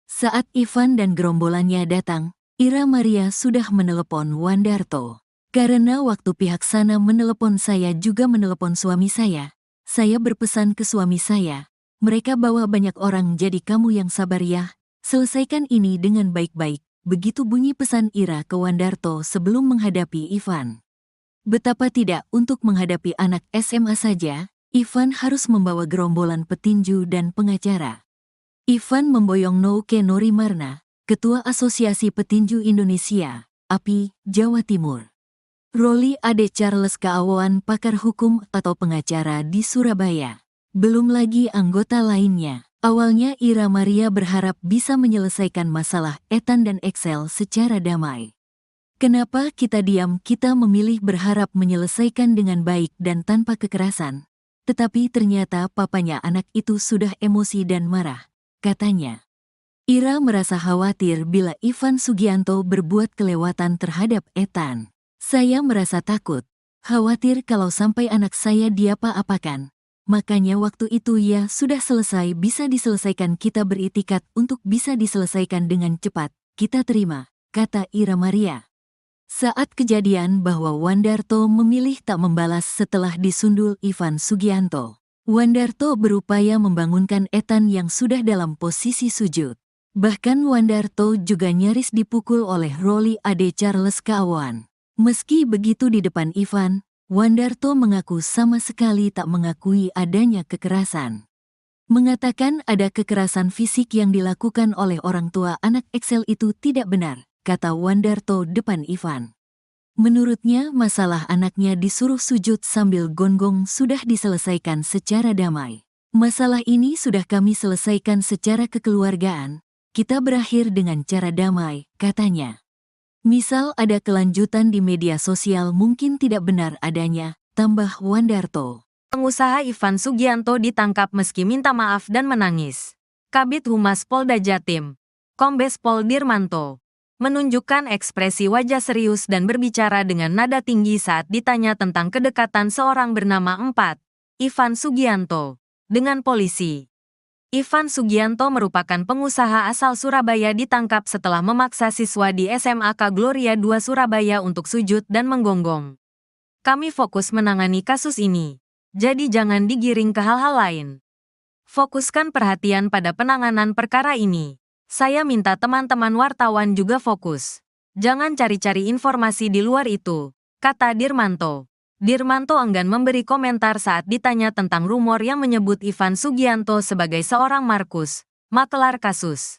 Saat Ivan dan gerombolannya datang, Ira Maria sudah menelepon Wandarto. Karena waktu pihak sana menelepon saya juga menelepon suami saya berpesan ke suami saya, mereka bawa banyak orang jadi kamu yang sabar ya, selesaikan ini dengan baik-baik, begitu bunyi pesan Ira ke Wandarto sebelum menghadapi Ivan. Betapa tidak, untuk menghadapi anak SMA saja, Ivan harus membawa gerombolan petinju dan pengacara. Ivan memboyong Nouke Norimarna, Ketua Asosiasi Petinju Indonesia, API, Jawa Timur. Roli Ade Charles Kaawan, pakar hukum atau pengacara di Surabaya. Belum lagi anggota lainnya. Awalnya Ira Maria berharap bisa menyelesaikan masalah Ethan dan Excel secara damai. Kenapa kita diam? Kita memilih berharap menyelesaikan dengan baik dan tanpa kekerasan. Tetapi ternyata papanya anak itu sudah emosi dan marah, katanya. Ira merasa khawatir bila Ivan Sugianto berbuat kelewatan terhadap Ethan. Saya merasa takut, khawatir kalau sampai anak saya diapa-apakan. Makanya waktu itu ya sudah selesai, bisa diselesaikan, kita beritikat untuk bisa diselesaikan dengan cepat, kita terima, kata Ira Maria. Saat kejadian bahwa Wandarto memilih tak membalas setelah disundul Ivan Sugianto. Wandarto berupaya membangunkan Ethan yang sudah dalam posisi sujud. Bahkan Wandarto juga nyaris dipukul oleh Roli Ade Charles Kaawan. Meski begitu di depan Ivan, Wandarto mengaku sama sekali tak mengakui adanya kekerasan. Mengatakan ada kekerasan fisik yang dilakukan oleh orang tua anak Excel itu tidak benar, kata Wandarto depan Ivan. Menurutnya masalah anaknya disuruh sujud sambil gonggong sudah diselesaikan secara damai. Masalah ini sudah kami selesaikan secara kekeluargaan, kita berakhir dengan cara damai, katanya. Misal ada kelanjutan di media sosial mungkin tidak benar adanya, tambah Wandarto. Pengusaha Ivan Sugianto ditangkap meski minta maaf dan menangis. Kabid Humas Polda Jatim, Kombes Pol Dirmanto, menunjukkan ekspresi wajah serius dan berbicara dengan nada tinggi saat ditanya tentang kedekatan seorang bernama Ivan Sugianto dengan polisi. Ivan Sugianto merupakan pengusaha asal Surabaya, ditangkap setelah memaksa siswa di SMAK Gloria II Surabaya untuk sujud dan menggonggong. Kami fokus menangani kasus ini, jadi jangan digiring ke hal-hal lain. Fokuskan perhatian pada penanganan perkara ini. Saya minta teman-teman wartawan juga fokus. Jangan cari-cari informasi di luar itu, kata Dirmanto. Dirmanto enggan memberi komentar saat ditanya tentang rumor yang menyebut Ivan Sugianto sebagai seorang Markus, makelar kasus.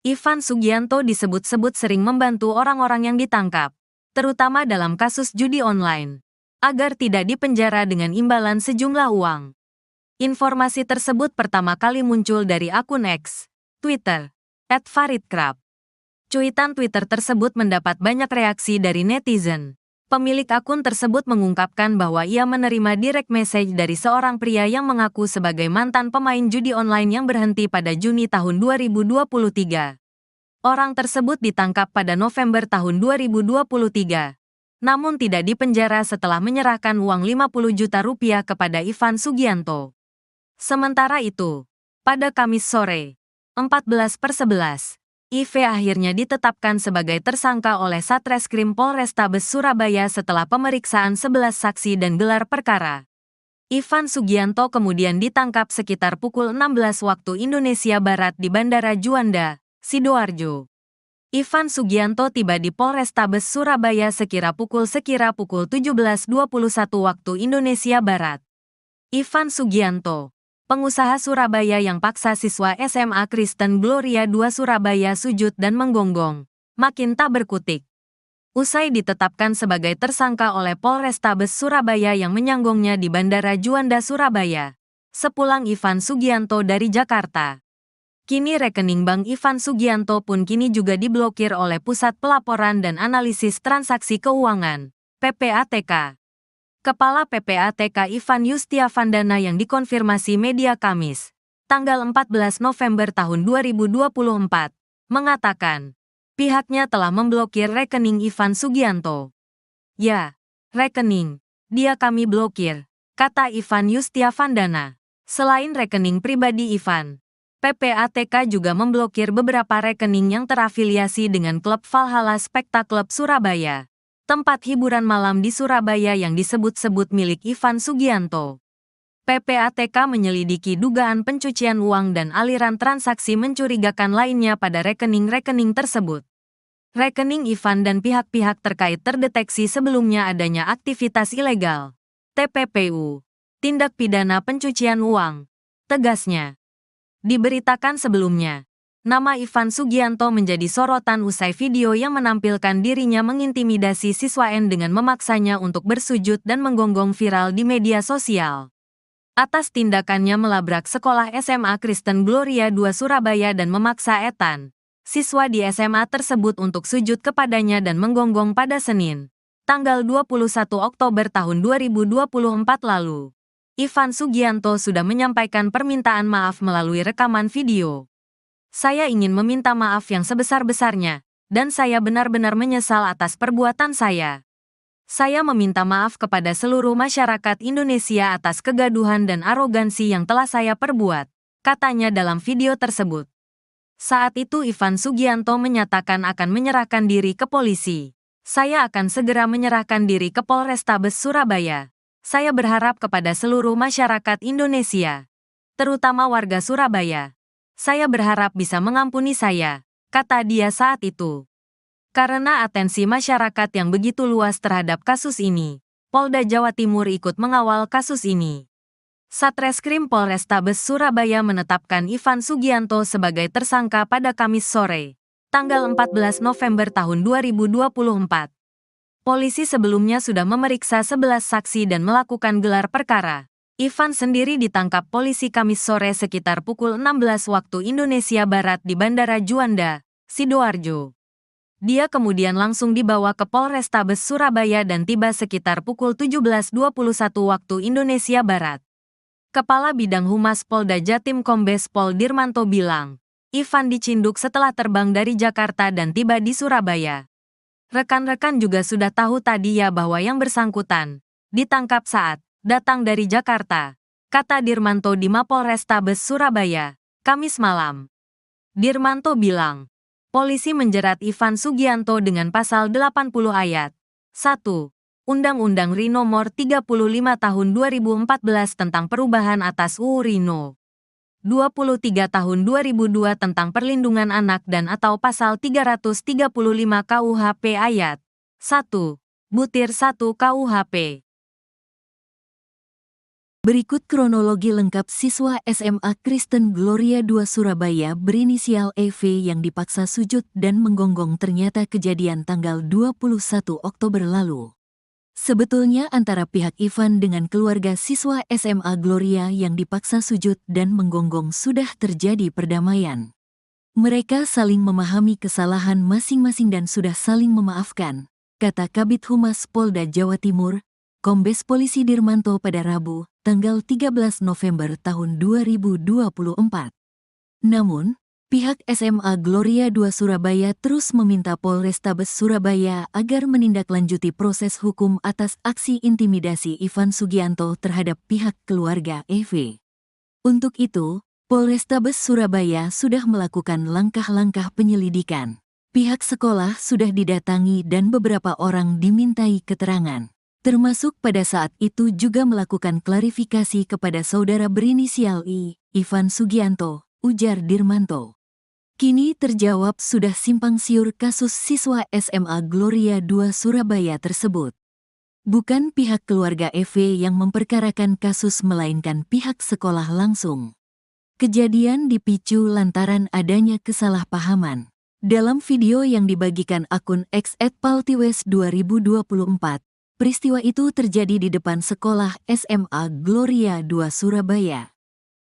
Ivan Sugianto disebut-sebut sering membantu orang-orang yang ditangkap, terutama dalam kasus judi online, agar tidak dipenjara dengan imbalan sejumlah uang. Informasi tersebut pertama kali muncul dari akun X, Twitter, @faridkrab. Cuitan Twitter tersebut mendapat banyak reaksi dari netizen. Pemilik akun tersebut mengungkapkan bahwa ia menerima direct message dari seorang pria yang mengaku sebagai mantan pemain judi online yang berhenti pada Juni tahun 2023. Orang tersebut ditangkap pada November tahun 2023, namun tidak dipenjara setelah menyerahkan uang 50 juta rupiah kepada Ivan Sugianto. Sementara itu, pada Kamis sore, 14/11, IV akhirnya ditetapkan sebagai tersangka oleh Satreskrim Polrestabes Surabaya setelah pemeriksaan 11 saksi dan gelar perkara. Ivan Sugianto kemudian ditangkap sekitar pukul 16 waktu Indonesia Barat di Bandara Juanda, Sidoarjo. Ivan Sugianto tiba di Polrestabes Surabaya sekira pukul 17:21 waktu Indonesia Barat. Ivan Sugianto, pengusaha Surabaya yang paksa siswa SMA Kristen Gloria II Surabaya sujud dan menggonggong, makin tak berkutik. Usai ditetapkan sebagai tersangka oleh Polrestabes Surabaya yang menyanggongnya di Bandara Juanda Surabaya, sepulang Ivan Sugianto dari Jakarta. Kini rekening Bank Ivan Sugianto pun kini juga diblokir oleh Pusat Pelaporan dan Analisis Transaksi Keuangan, PPATK. Kepala PPATK Ivan Yustiavandana yang dikonfirmasi media Kamis, tanggal 14 November tahun 2024, mengatakan, pihaknya telah memblokir rekening Ivan Sugianto. Ya, rekening, dia kami blokir, kata Ivan Yustiavandana. Selain rekening pribadi Ivan, PPATK juga memblokir beberapa rekening yang terafiliasi dengan klub Valhalla Spekta Club Surabaya, tempat hiburan malam di Surabaya yang disebut-sebut milik Ivan Sugianto. PPATK menyelidiki dugaan pencucian uang dan aliran transaksi mencurigakan lainnya pada rekening-rekening tersebut. Rekening Ivan dan pihak-pihak terkait terdeteksi sebelumnya adanya aktivitas ilegal, TPPU, tindak pidana pencucian uang, tegasnya. Diberitakan sebelumnya, nama Ivan Sugianto menjadi sorotan usai video yang menampilkan dirinya mengintimidasi siswa N dengan memaksanya untuk bersujud dan menggonggong viral di media sosial. Atas tindakannya melabrak sekolah SMA Kristen Gloria II Surabaya dan memaksa Ethan, siswa di SMA tersebut untuk sujud kepadanya dan menggonggong pada Senin, tanggal 21 Oktober tahun 2024 lalu. Ivan Sugianto sudah menyampaikan permintaan maaf melalui rekaman video. Saya ingin meminta maaf yang sebesar-besarnya, dan saya benar-benar menyesal atas perbuatan saya. Saya meminta maaf kepada seluruh masyarakat Indonesia atas kegaduhan dan arogansi yang telah saya perbuat, katanya dalam video tersebut. Saat itu Ivan Sugianto menyatakan akan menyerahkan diri ke polisi. Saya akan segera menyerahkan diri ke Polrestabes Surabaya. Saya berharap kepada seluruh masyarakat Indonesia, terutama warga Surabaya. Saya berharap bisa mengampuni saya, kata dia saat itu. Karena atensi masyarakat yang begitu luas terhadap kasus ini, Polda Jawa Timur ikut mengawal kasus ini. Satreskrim Polrestabes Surabaya menetapkan Ivan Sugianto sebagai tersangka pada Kamis sore, tanggal 14 November tahun 2024. Polisi sebelumnya sudah memeriksa 11 saksi dan melakukan gelar perkara. Ivan sendiri ditangkap polisi Kamis sore sekitar pukul 16 waktu Indonesia Barat di Bandara Juanda, Sidoarjo. Dia kemudian langsung dibawa ke Polrestabes Surabaya dan tiba sekitar pukul 17.21 waktu Indonesia Barat. Kepala Bidang Humas Polda Jatim Kombes Pol Dirmanto bilang, Ivan dicinduk setelah terbang dari Jakarta dan tiba di Surabaya. Rekan-rekan juga sudah tahu tadi ya bahwa yang bersangkutan ditangkap saat datang dari Jakarta, kata Dirmanto di Mapolrestabes Surabaya, Kamis malam. Dirmanto bilang, polisi menjerat Ivan Sugianto dengan pasal 80 ayat 1. Undang-Undang RI Nomor 35 Tahun 2014 tentang perubahan atas UU RI No. 23 Tahun 2002 tentang Perlindungan Anak dan atau pasal 335 KUHP ayat 1, butir 1 KUHP. Berikut kronologi lengkap siswa SMA Kristen Gloria II Surabaya berinisial EV yang dipaksa sujud dan menggonggong ternyata kejadian tanggal 21 Oktober lalu. Sebetulnya antara pihak Ivan dengan keluarga siswa SMA Gloria yang dipaksa sujud dan menggonggong sudah terjadi perdamaian. Mereka saling memahami kesalahan masing-masing dan sudah saling memaafkan, kata Kabid Humas Polda Jawa Timur, Kombes Polisi Dirmanto pada Rabu, tanggal 13 November tahun 2024. Namun, pihak SMA Gloria II Surabaya terus meminta Polrestabes Surabaya agar menindaklanjuti proses hukum atas aksi intimidasi Ivan Sugianto terhadap pihak keluarga EV. Untuk itu, Polrestabes Surabaya sudah melakukan langkah-langkah penyelidikan. Pihak sekolah sudah didatangi dan beberapa orang dimintai keterangan. Termasuk pada saat itu juga melakukan klarifikasi kepada saudara berinisial I, Ivan Sugianto, ujar Dirmanto. Kini terjawab sudah simpang siur kasus siswa SMA Gloria II Surabaya tersebut. Bukan pihak keluarga EV yang memperkarakan kasus melainkan pihak sekolah langsung. Kejadian dipicu lantaran adanya kesalahpahaman. Dalam video yang dibagikan akun X @paltiwes2024, peristiwa itu terjadi di depan sekolah SMA Gloria II Surabaya.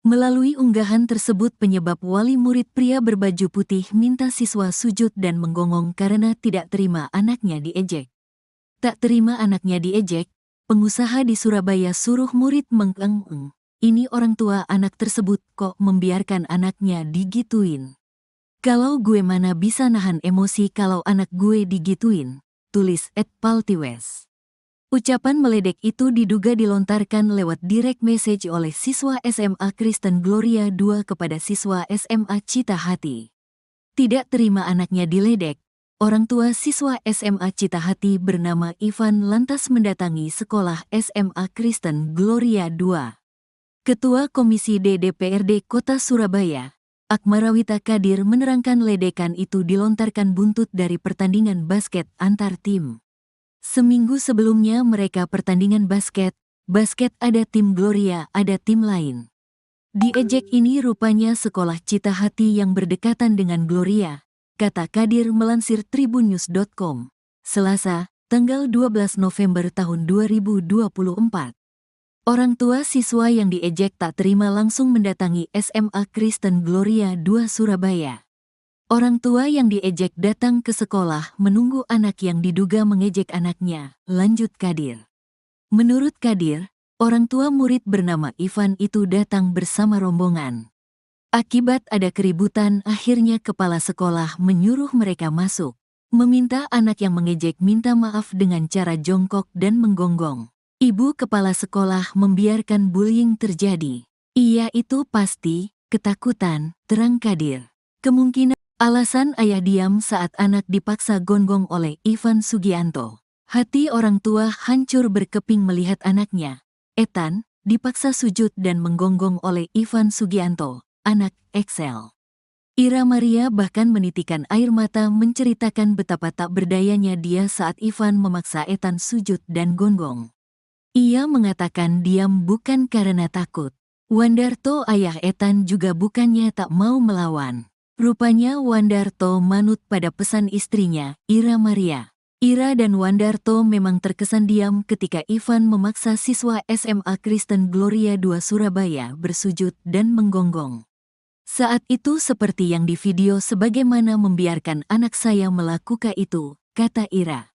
Melalui unggahan tersebut penyebab wali murid pria berbaju putih minta siswa sujud dan menggonggong karena tidak terima anaknya diejek. Tak terima anaknya diejek, pengusaha di Surabaya suruh murid mengeng-eng. Ini orang tua anak tersebut kok membiarkan anaknya digituin. Kalau gue mana bisa nahan emosi kalau anak gue digituin, tulis @paltiwes. Ucapan meledek itu diduga dilontarkan lewat direct message oleh siswa SMA Kristen Gloria II kepada siswa SMA Cita Hati. Tidak terima anaknya diledek, orang tua siswa SMA Cita Hati bernama Ivan lantas mendatangi sekolah SMA Kristen Gloria II. Ketua Komisi D DPRD Kota Surabaya, Akmarawita Kadir menerangkan ledekan itu dilontarkan buntut dari pertandingan basket antar tim. Seminggu sebelumnya mereka pertandingan basket ada tim Gloria, ada tim lain. Diejek ini rupanya sekolah Cita Hati yang berdekatan dengan Gloria, kata Kadir melansir tribunnews.com, Selasa, tanggal 12 November tahun 2024. Orang tua siswa yang diejek tak terima langsung mendatangi SMA Kristen Gloria II Surabaya. Orang tua yang diejek datang ke sekolah menunggu anak yang diduga mengejek anaknya, lanjut Kadir. Menurut Kadir, orang tua murid bernama Ivan itu datang bersama rombongan. Akibat ada keributan, akhirnya kepala sekolah menyuruh mereka masuk, meminta anak yang mengejek minta maaf dengan cara jongkok dan menggonggong. Ibu kepala sekolah membiarkan bullying terjadi. Iya itu pasti, ketakutan, terang Kadir. Kemungkinan alasan ayah diam saat anak dipaksa gonggong oleh Ivan Sugianto. Hati orang tua hancur berkeping melihat anaknya, Ethan, dipaksa sujud dan menggonggong oleh Ivan Sugianto, anak Excel. Ira Maria bahkan menitikan air mata menceritakan betapa tak berdayanya dia saat Ivan memaksa Ethan sujud dan gonggong. Ia mengatakan diam bukan karena takut. Wandarto ayah Ethan juga bukannya tak mau melawan. Rupanya Wandarto manut pada pesan istrinya, Ira Maria. Ira dan Wandarto memang terkesan diam ketika Ivan memaksa siswa SMA Kristen Gloria II Surabaya bersujud dan menggonggong. Saat itu seperti yang di video sebagaimana membiarkan anak saya melakukan itu, kata Ira.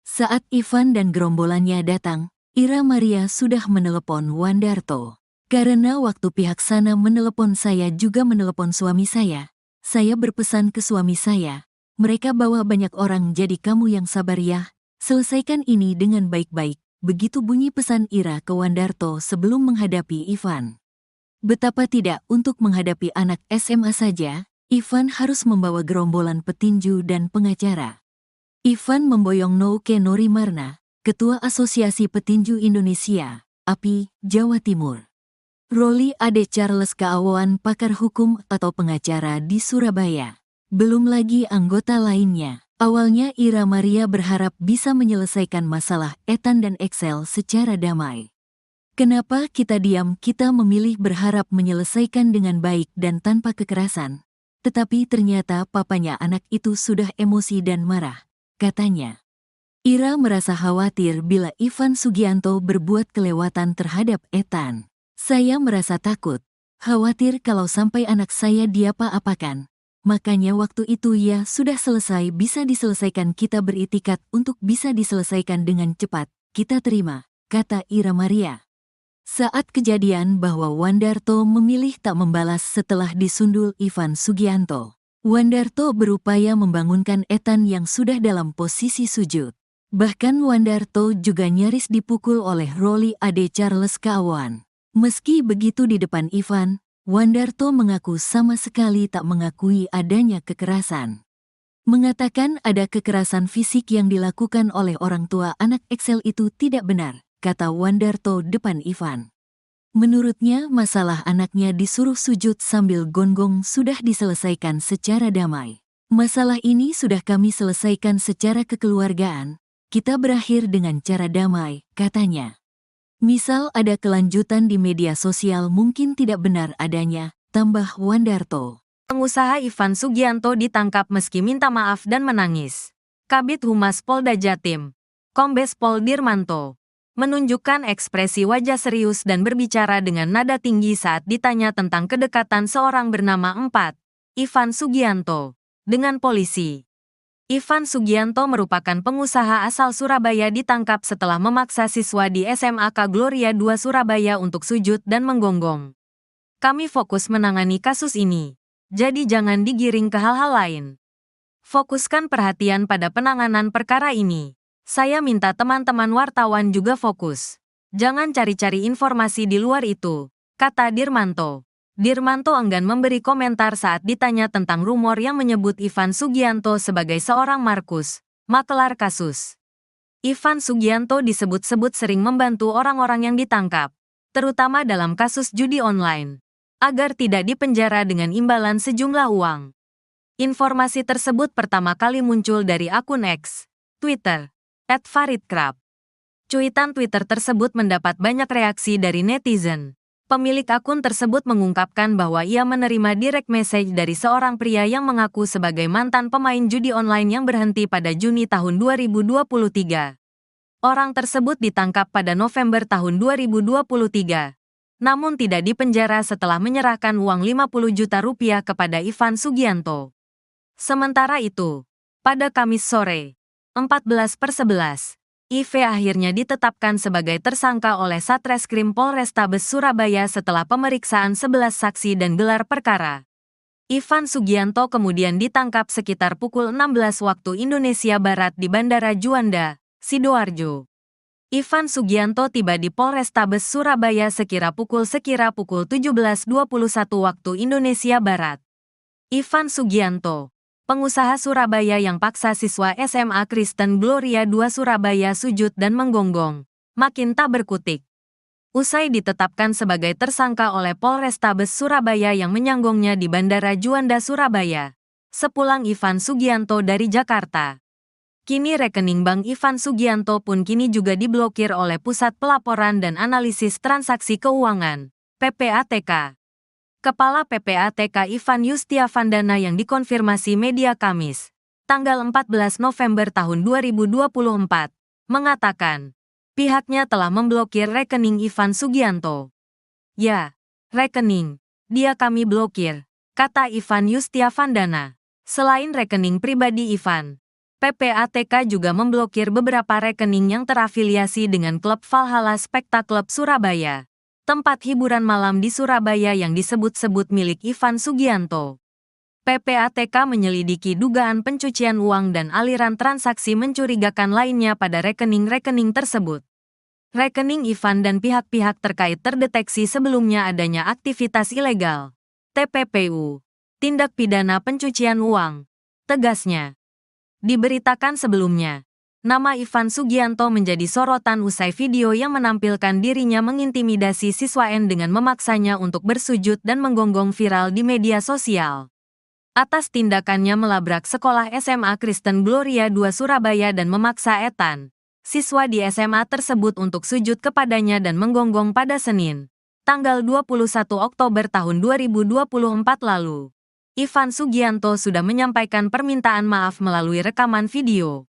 Saat Ivan dan gerombolannya datang, Ira Maria sudah menelepon Wandarto. Karena waktu pihak sana menelepon saya juga menelepon suami saya berpesan ke suami saya, mereka bawa banyak orang jadi kamu yang sabar ya, selesaikan ini dengan baik-baik, begitu bunyi pesan Ira ke Wandarto sebelum menghadapi Ivan. Betapa tidak untuk menghadapi anak SMA saja, Ivan harus membawa gerombolan petinju dan pengacara. Ivan memboyong Nouke Norimarna, Ketua Asosiasi Petinju Indonesia, API, Jawa Timur. Roli Ade Charles Kaawan pakar hukum atau pengacara di Surabaya. Belum lagi anggota lainnya. Awalnya Ira Maria berharap bisa menyelesaikan masalah Ethan dan Excel secara damai. Kenapa kita diam? Kita memilih berharap menyelesaikan dengan baik dan tanpa kekerasan. Tetapi ternyata papanya anak itu sudah emosi dan marah, katanya. Ira merasa khawatir bila Ivan Sugianto berbuat kelewatan terhadap Ethan. Saya merasa takut, khawatir kalau sampai anak saya diapa-apakan. Makanya waktu itu ya sudah selesai bisa diselesaikan kita beritikat untuk bisa diselesaikan dengan cepat, kita terima, kata Ira Maria. Saat kejadian bahwa Wandarto memilih tak membalas setelah disundul Ivan Sugianto. Wandarto berupaya membangunkan Ethan yang sudah dalam posisi sujud. Bahkan Wandarto juga nyaris dipukul oleh Roli Ade Charles Kaawan. Meski begitu di depan Ivan, Wandarto mengaku sama sekali tak mengakui adanya kekerasan. Mengatakan ada kekerasan fisik yang dilakukan oleh orang tua anak Excel itu tidak benar, kata Wandarto depan Ivan. Menurutnya masalah anaknya disuruh sujud sambil gonggong sudah diselesaikan secara damai. Masalah ini sudah kami selesaikan secara kekeluargaan, kita berakhir dengan cara damai, katanya. Misal ada kelanjutan di media sosial mungkin tidak benar adanya, tambah Wandarto. Pengusaha Ivan Sugianto ditangkap meski minta maaf dan menangis. Kabid Humas Polda Jatim, Kombes Pol Dirmanto, menunjukkan ekspresi wajah serius dan berbicara dengan nada tinggi saat ditanya tentang kedekatan seorang bernama Ivan Sugianto dengan polisi. Ivan Sugianto merupakan pengusaha asal Surabaya ditangkap setelah memaksa siswa di SMAK Gloria II Surabaya untuk sujud dan menggonggong. Kami fokus menangani kasus ini, jadi jangan digiring ke hal-hal lain. Fokuskan perhatian pada penanganan perkara ini. Saya minta teman-teman wartawan juga fokus. Jangan cari-cari informasi di luar itu, kata Dirmanto. Dirmanto enggan memberi komentar saat ditanya tentang rumor yang menyebut Ivan Sugianto sebagai seorang Markus, makelar kasus. Ivan Sugianto disebut-sebut sering membantu orang-orang yang ditangkap, terutama dalam kasus judi online, agar tidak dipenjara dengan imbalan sejumlah uang. Informasi tersebut pertama kali muncul dari akun X, Twitter, @faridkrab. Cuitan Twitter tersebut mendapat banyak reaksi dari netizen. Pemilik akun tersebut mengungkapkan bahwa ia menerima direct message dari seorang pria yang mengaku sebagai mantan pemain judi online yang berhenti pada Juni tahun 2023. Orang tersebut ditangkap pada November tahun 2023. Namun tidak dipenjara setelah menyerahkan uang 50 juta rupiah kepada Ivan Sugianto. Sementara itu, pada Kamis sore, 14/11, IV akhirnya ditetapkan sebagai tersangka oleh Satreskrim Polrestabes Surabaya setelah pemeriksaan 11 saksi dan gelar perkara. Ivan Sugianto kemudian ditangkap sekitar pukul 16 waktu Indonesia Barat di Bandara Juanda, Sidoarjo. Ivan Sugianto tiba di Polrestabes Surabaya sekira pukul 17:21 waktu Indonesia Barat. Ivan Sugianto, pengusaha Surabaya yang paksa siswa SMA Kristen Gloria II Surabaya sujud dan menggonggong, makin tak berkutik. Usai ditetapkan sebagai tersangka oleh Polrestabes Surabaya yang menyanggongnya di Bandara Juanda Surabaya, sepulang Ivan Sugianto dari Jakarta. Kini rekening bank Ivan Sugianto pun kini juga diblokir oleh Pusat Pelaporan dan Analisis Transaksi Keuangan, PPATK. Kepala PPATK Ivan Yustiavandana yang dikonfirmasi media Kamis, tanggal 14 November tahun 2024, mengatakan, pihaknya telah memblokir rekening Ivan Sugianto. Ya, rekening, dia kami blokir, kata Ivan Yustiavandana. Selain rekening pribadi Ivan, PPATK juga memblokir beberapa rekening yang terafiliasi dengan klub Valhalla Spectacle Surabaya, tempat hiburan malam di Surabaya yang disebut-sebut milik Ivan Sugianto. PPATK menyelidiki dugaan pencucian uang dan aliran transaksi mencurigakan lainnya pada rekening-rekening tersebut. Rekening Ivan dan pihak-pihak terkait terdeteksi sebelumnya adanya aktivitas ilegal, TPPU, tindak pidana pencucian uang, tegasnya. Diberitakan sebelumnya, nama Ivan Sugianto menjadi sorotan usai video yang menampilkan dirinya mengintimidasi siswa N dengan memaksanya untuk bersujud dan menggonggong viral di media sosial. Atas tindakannya melabrak sekolah SMA Kristen Gloria II Surabaya dan memaksa Ethan, siswa di SMA tersebut untuk sujud kepadanya dan menggonggong pada Senin, tanggal 21 Oktober tahun 2024 lalu. Ivan Sugianto sudah menyampaikan permintaan maaf melalui rekaman video.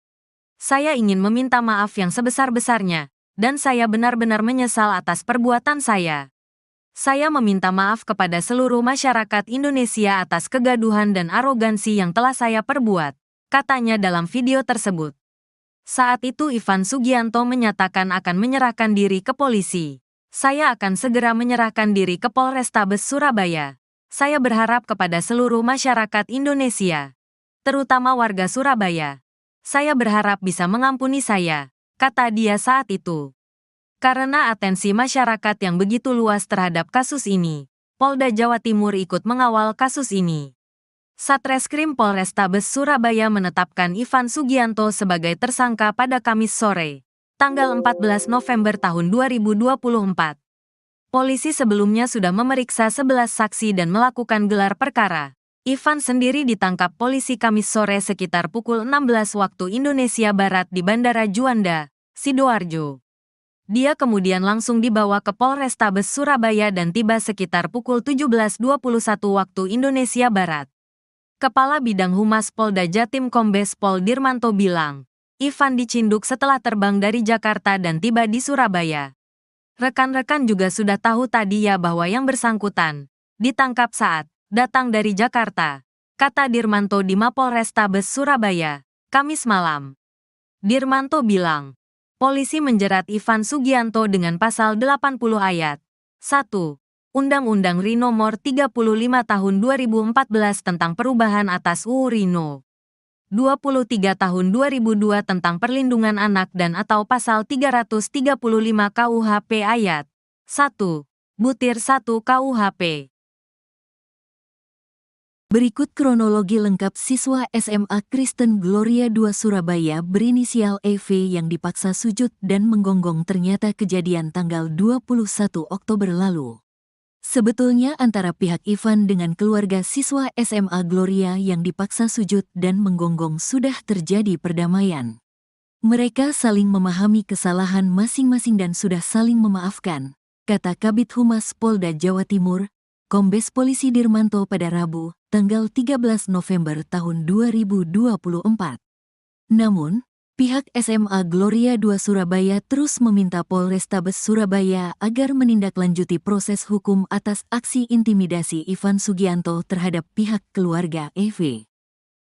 Saya ingin meminta maaf yang sebesar-besarnya, dan saya benar-benar menyesal atas perbuatan saya. Saya meminta maaf kepada seluruh masyarakat Indonesia atas kegaduhan dan arogansi yang telah saya perbuat, katanya dalam video tersebut. Saat itu Ivan Sugianto menyatakan akan menyerahkan diri ke polisi. Saya akan segera menyerahkan diri ke Polrestabes Surabaya. Saya berharap kepada seluruh masyarakat Indonesia, terutama warga Surabaya. Saya berharap bisa mengampuni saya, kata dia saat itu. Karena atensi masyarakat yang begitu luas terhadap kasus ini, Polda Jawa Timur ikut mengawal kasus ini. Satreskrim Polrestabes Surabaya menetapkan Ivan Sugianto sebagai tersangka pada Kamis sore, tanggal 14 November tahun 2024. Polisi sebelumnya sudah memeriksa 11 saksi dan melakukan gelar perkara. Ivan sendiri ditangkap polisi Kamis sore sekitar pukul 16 waktu Indonesia Barat di Bandara Juanda, Sidoarjo. Dia kemudian langsung dibawa ke Polrestabes Surabaya dan tiba sekitar pukul 17:21 waktu Indonesia Barat. Kepala Bidang Humas Polda Jatim Kombes Pol Dirmanto bilang, Ivan dicinduk setelah terbang dari Jakarta dan tiba di Surabaya. Rekan-rekan juga sudah tahu tadi ya bahwa yang bersangkutan ditangkap saat datang dari Jakarta, kata Dirmanto di Mapolrestabes Surabaya, Kamis malam. Dirmanto bilang, polisi menjerat Ivan Sugianto dengan pasal 80 ayat 1. Undang-Undang RI Nomor 35 Tahun 2014 tentang perubahan atas UU RI No. 23 Tahun 2002 tentang perlindungan anak dan atau pasal 335 KUHP ayat 1, butir 1 KUHP. Berikut kronologi lengkap siswa SMA Kristen Gloria II Surabaya berinisial EV yang dipaksa sujud dan menggonggong ternyata kejadian tanggal 21 Oktober lalu. Sebetulnya antara pihak Ivan dengan keluarga siswa SMA Gloria yang dipaksa sujud dan menggonggong sudah terjadi perdamaian. Mereka saling memahami kesalahan masing-masing dan sudah saling memaafkan, kata Kabid Humas Polda Jawa Timur, Kombes Polisi Dirmanto pada Rabu, tanggal 13 November tahun 2024. Namun, pihak SMA Gloria II Surabaya terus meminta Polrestabes Surabaya agar menindaklanjuti proses hukum atas aksi intimidasi Ivan Sugianto terhadap pihak keluarga EV.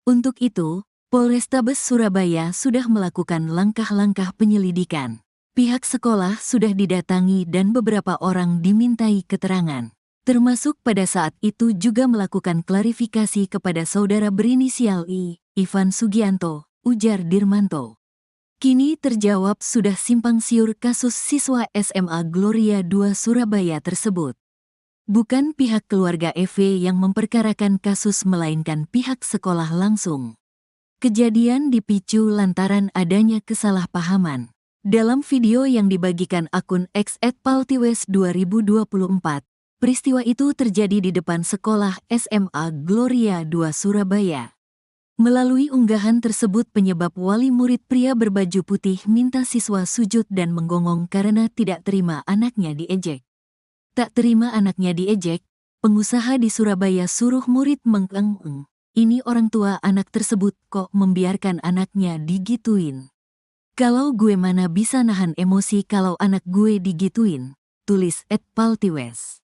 Untuk itu, Polrestabes Surabaya sudah melakukan langkah-langkah penyelidikan. Pihak sekolah sudah didatangi dan beberapa orang dimintai keterangan. Termasuk pada saat itu juga melakukan klarifikasi kepada saudara berinisial I, Ivan Sugianto, ujar Dirmanto. Kini terjawab sudah simpang siur kasus siswa SMA Gloria II Surabaya tersebut. Bukan pihak keluarga EV yang memperkarakan kasus melainkan pihak sekolah langsung. Kejadian dipicu lantaran adanya kesalahpahaman. Dalam video yang dibagikan akun X @paltiwes2024, peristiwa itu terjadi di depan sekolah SMA Gloria II Surabaya. Melalui unggahan tersebut penyebab wali murid pria berbaju putih minta siswa sujud dan menggonggong karena tidak terima anaknya diejek. Tak terima anaknya diejek, pengusaha di Surabaya suruh murid mengeng-eng. Ini orang tua anak tersebut kok membiarkan anaknya digituin. Kalau gue mana bisa nahan emosi kalau anak gue digituin, tulis @paltiwes.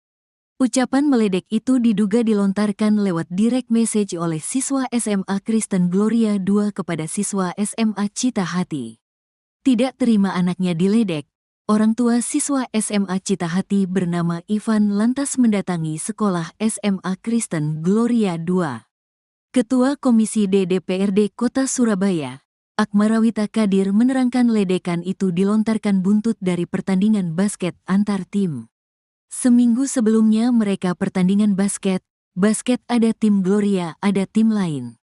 Ucapan meledek itu diduga dilontarkan lewat direct message oleh siswa SMA Kristen Gloria II kepada siswa SMA Cita Hati. Tidak terima anaknya diledek, orang tua siswa SMA Cita Hati bernama Ivan lantas mendatangi sekolah SMA Kristen Gloria II. Ketua Komisi D DPRD Kota Surabaya, Akmarawita Kadir menerangkan ledekan itu dilontarkan buntut dari pertandingan basket antar tim. Seminggu sebelumnya mereka pertandingan basket ada tim Gloria, ada tim lain.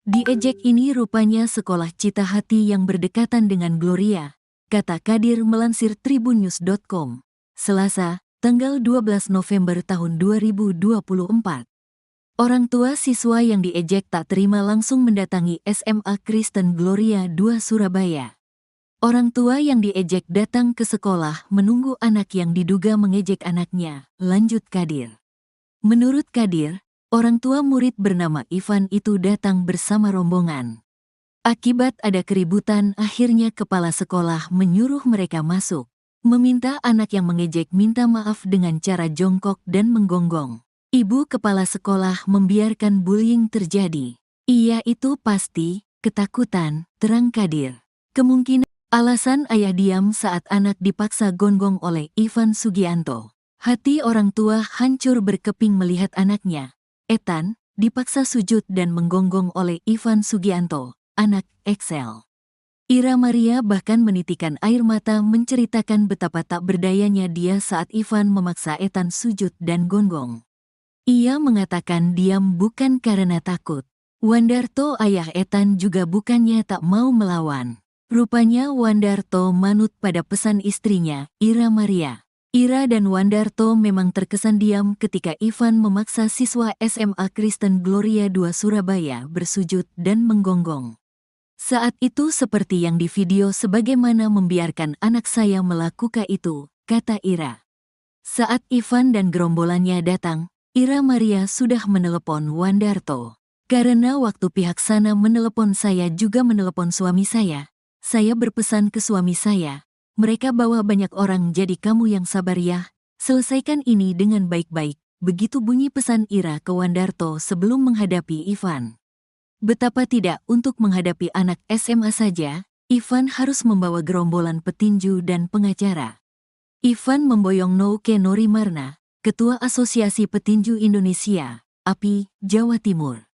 Diejek ini rupanya sekolah Cita Hati yang berdekatan dengan Gloria, kata Kadir melansir tribunnews.com, Selasa, tanggal 12 November tahun 2024. Orang tua siswa yang diejek tak terima langsung mendatangi SMA Kristen Gloria II Surabaya. Orang tua yang diejek datang ke sekolah menunggu anak yang diduga mengejek anaknya, lanjut Kadir. Menurut Kadir, orang tua murid bernama Ivan itu datang bersama rombongan. Akibat ada keributan akhirnya kepala sekolah menyuruh mereka masuk, meminta anak yang mengejek minta maaf dengan cara jongkok dan menggonggong. Ibu kepala sekolah membiarkan bullying terjadi. Iya itu pasti, ketakutan, terang Kadir. Kemungkinan alasan ayah diam saat anak dipaksa gonggong oleh Ivan Sugianto. Hati orang tua hancur berkeping melihat anaknya, Ethan, dipaksa sujud dan menggonggong oleh Ivan Sugianto, anak Excel. Ira Maria bahkan menitikan air mata menceritakan betapa tak berdayanya dia saat Ivan memaksa Ethan sujud dan gonggong. Ia mengatakan diam bukan karena takut. Wandarto ayah Ethan juga bukannya tak mau melawan. Rupanya Wandarto manut pada pesan istrinya, Ira Maria. Ira dan Wandarto memang terkesan diam ketika Ivan memaksa siswa SMA Kristen Gloria II Surabaya bersujud dan menggonggong. Saat itu seperti yang di video sebagaimana membiarkan anak saya melakukan itu, kata Ira. Saat Ivan dan gerombolannya datang, Ira Maria sudah menelepon Wandarto. Karena waktu pihak sana menelepon saya juga menelepon suami saya saya berpesan ke suami saya. Mereka bawa banyak orang, jadi kamu yang sabar ya. Selesaikan ini dengan baik-baik. Begitu bunyi pesan Ira ke Wandarto sebelum menghadapi Ivan. Betapa tidak, untuk menghadapi anak SMA saja, Ivan harus membawa gerombolan petinju dan pengacara. Ivan memboyong Nouke Norimarna, Ketua Asosiasi Petinju Indonesia, API, Jawa Timur.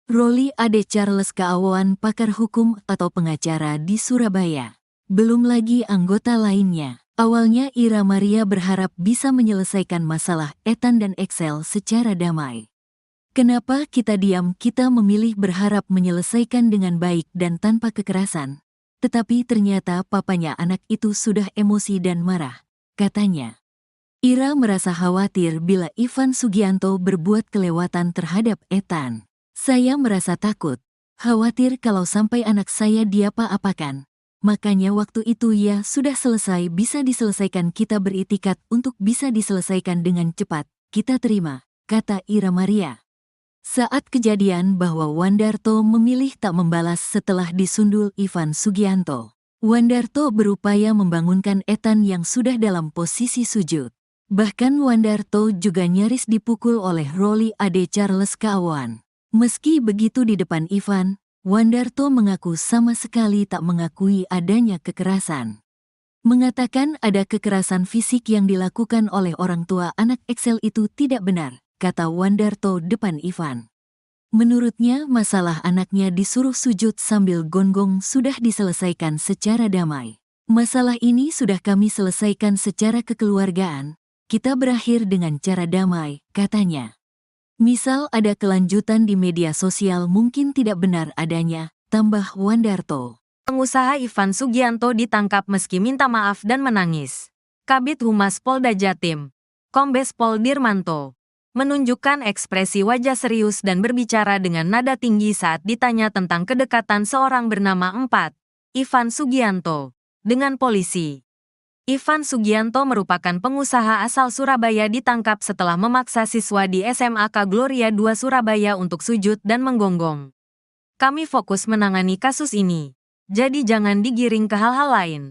Roli Ade Charles Keawawan, pakar hukum atau pengacara di Surabaya. Belum lagi anggota lainnya. Awalnya Ira Maria berharap bisa menyelesaikan masalah Ethan dan Excel secara damai. Kenapa kita diam? Kita memilih berharap menyelesaikan dengan baik dan tanpa kekerasan. Tetapi ternyata papanya anak itu sudah emosi dan marah, katanya. Ira merasa khawatir bila Ivan Sugianto berbuat kelewatan terhadap Ethan. Saya merasa takut, khawatir kalau sampai anak saya diapa-apakan. Makanya waktu itu ya sudah selesai, bisa diselesaikan, kita beritikat untuk bisa diselesaikan dengan cepat, kita terima, kata Ira Maria. Saat kejadian bahwa Wandarto memilih tak membalas setelah disundul Ivan Sugianto. Wandarto berupaya membangunkan Ethan yang sudah dalam posisi sujud. Bahkan Wandarto juga nyaris dipukul oleh Roli Ade Charles Keawawan. Meski begitu di depan Ivan, Wandarto mengaku sama sekali tak mengakui adanya kekerasan. Mengatakan ada kekerasan fisik yang dilakukan oleh orang tua anak Excel itu tidak benar, kata Wandarto depan Ivan. Menurutnya masalah anaknya disuruh sujud sambil gonggong sudah diselesaikan secara damai. Masalah ini sudah kami selesaikan secara kekeluargaan, kita berakhir dengan cara damai, katanya. Misal ada kelanjutan di media sosial mungkin tidak benar adanya, tambah Wandarto. Pengusaha Ivan Sugianto ditangkap meski minta maaf dan menangis. Kabid Humas Polda Jatim, Kombes Pol Dirmanto, menunjukkan ekspresi wajah serius dan berbicara dengan nada tinggi saat ditanya tentang kedekatan seorang bernama Ivan Sugianto dengan polisi. Ivan Sugianto merupakan pengusaha asal Surabaya, ditangkap setelah memaksa siswa di SMAK Gloria II Surabaya untuk sujud dan menggonggong. Kami fokus menangani kasus ini, jadi jangan digiring ke hal-hal lain.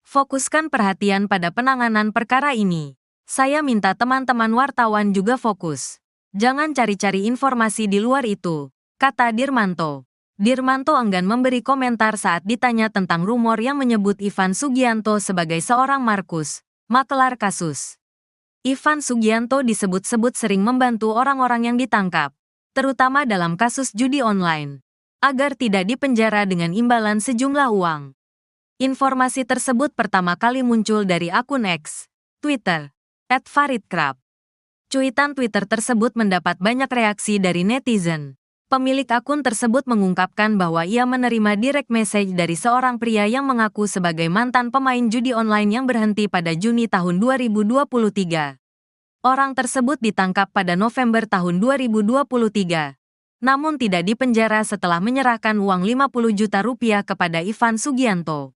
Fokuskan perhatian pada penanganan perkara ini. Saya minta teman-teman wartawan juga fokus. Jangan cari-cari informasi di luar itu, kata Dirmanto. Dirmanto enggan memberi komentar saat ditanya tentang rumor yang menyebut Ivan Sugianto sebagai seorang Markus, makelar kasus. Ivan Sugianto disebut-sebut sering membantu orang-orang yang ditangkap, terutama dalam kasus judi online, agar tidak dipenjara dengan imbalan sejumlah uang. Informasi tersebut pertama kali muncul dari akun X, Twitter, @faridkrab. Cuitan Twitter tersebut mendapat banyak reaksi dari netizen. Pemilik akun tersebut mengungkapkan bahwa ia menerima direct message dari seorang pria yang mengaku sebagai mantan pemain judi online yang berhenti pada Juni tahun 2023. Orang tersebut ditangkap pada November tahun 2023, namun tidak dipenjara setelah menyerahkan uang 50 juta rupiah kepada Ivan Sugianto.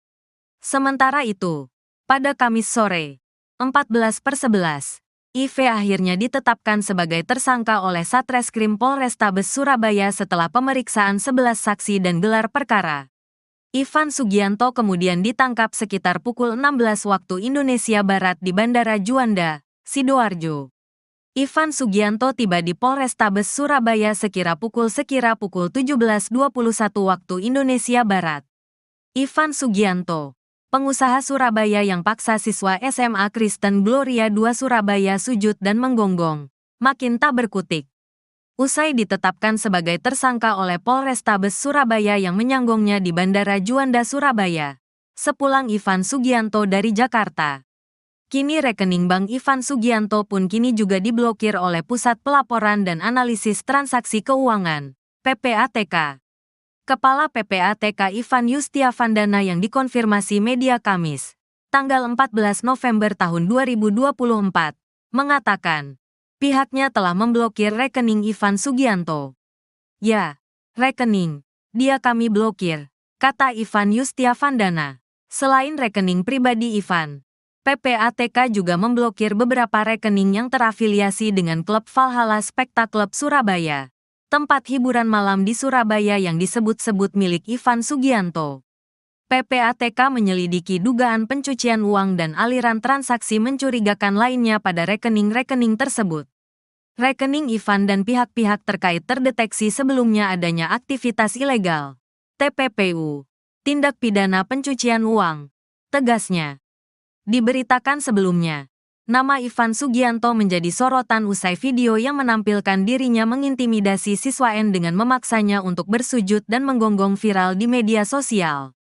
Sementara itu, pada Kamis sore, 14/11, IV akhirnya ditetapkan sebagai tersangka oleh Satreskrim Polrestabes Surabaya setelah pemeriksaan 11 saksi dan gelar perkara. Ivan Sugianto kemudian ditangkap sekitar pukul 16 waktu Indonesia Barat di Bandara Juanda, Sidoarjo. Ivan Sugianto tiba di Polrestabes Surabaya sekira pukul 17:21 waktu Indonesia Barat. Ivan Sugianto, pengusaha Surabaya yang paksa siswa SMA Kristen Gloria II Surabaya sujud dan menggonggong, makin tak berkutik. Usai ditetapkan sebagai tersangka oleh Polrestabes Surabaya yang menyanggongnya di Bandara Juanda Surabaya, sepulang Ivan Sugianto dari Jakarta. Kini rekening bank Ivan Sugianto pun kini juga diblokir oleh Pusat Pelaporan dan Analisis Transaksi Keuangan, PPATK. Kepala PPATK Ivan Yustiavandana yang dikonfirmasi media Kamis, tanggal 14 November tahun 2024, mengatakan, pihaknya telah memblokir rekening Ivan Sugianto. Ya, rekening, dia kami blokir, kata Ivan Yustiavandana. Selain rekening pribadi Ivan, PPATK juga memblokir beberapa rekening yang terafiliasi dengan klub Valhalla Spectacle Surabaya, tempat hiburan malam di Surabaya yang disebut-sebut milik Ivan Sugianto. PPATK menyelidiki dugaan pencucian uang dan aliran transaksi mencurigakan lainnya pada rekening-rekening tersebut. Rekening Ivan dan pihak-pihak terkait terdeteksi sebelumnya adanya aktivitas ilegal. TPPU. Tindak pidana pencucian uang. Tegasnya. Diberitakan sebelumnya, nama Ivan Sugianto menjadi sorotan usai video yang menampilkan dirinya mengintimidasi siswa N dengan memaksanya untuk bersujud dan menggonggong viral di media sosial.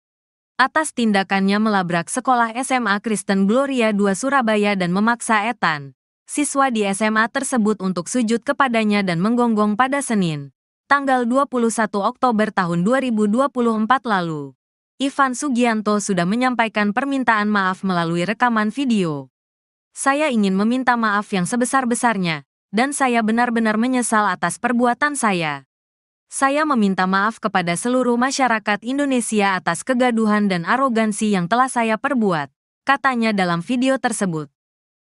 Atas tindakannya melabrak sekolah SMA Kristen Gloria II Surabaya dan memaksa Ethan, siswa di SMA tersebut untuk sujud kepadanya dan menggonggong pada Senin, tanggal 21 Oktober tahun 2024 lalu. Ivan Sugianto sudah menyampaikan permintaan maaf melalui rekaman video. Saya ingin meminta maaf yang sebesar-besarnya, dan saya benar-benar menyesal atas perbuatan saya. Saya meminta maaf kepada seluruh masyarakat Indonesia atas kegaduhan dan arogansi yang telah saya perbuat, katanya dalam video tersebut.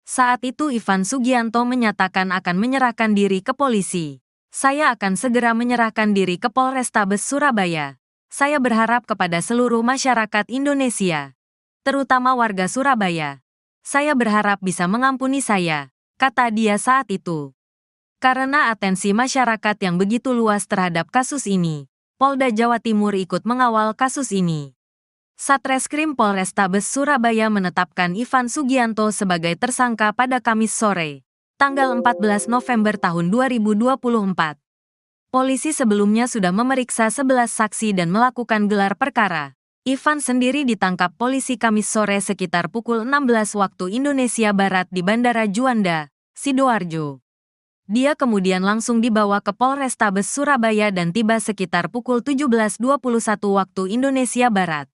Saat itu Ivan Sugianto menyatakan akan menyerahkan diri ke polisi. Saya akan segera menyerahkan diri ke Polrestabes Surabaya. Saya berharap kepada seluruh masyarakat Indonesia, terutama warga Surabaya. Saya berharap bisa mengampuni saya, kata dia saat itu. Karena atensi masyarakat yang begitu luas terhadap kasus ini, Polda Jawa Timur ikut mengawal kasus ini. Satreskrim Polrestabes Surabaya menetapkan Ivan Sugianto sebagai tersangka pada Kamis sore, tanggal 14 November tahun 2024. Polisi sebelumnya sudah memeriksa 11 saksi dan melakukan gelar perkara. Ivan sendiri ditangkap polisi Kamis sore sekitar pukul 16 waktu Indonesia Barat di Bandara Juanda, Sidoarjo. Dia kemudian langsung dibawa ke Polrestabes Surabaya dan tiba sekitar pukul 17.21 waktu Indonesia Barat.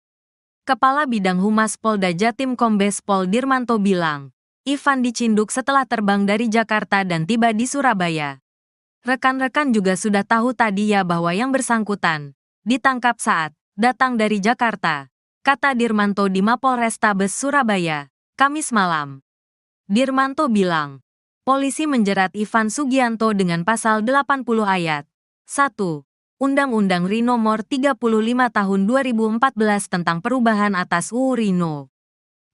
Kepala Bidang Humas Polda Jatim Kombes Pol Dirmanto bilang, Ivan dicinduk setelah terbang dari Jakarta dan tiba di Surabaya. Rekan-rekan juga sudah tahu tadi ya bahwa yang bersangkutan ditangkap saat datang dari Jakarta, kata Dirmanto di Mapolrestabes Surabaya, Kamis malam. Dirmanto bilang, polisi menjerat Ivan Sugianto dengan pasal 80 ayat 1. Undang-Undang RI Nomor 35 Tahun 2014 tentang perubahan atas UU RI No.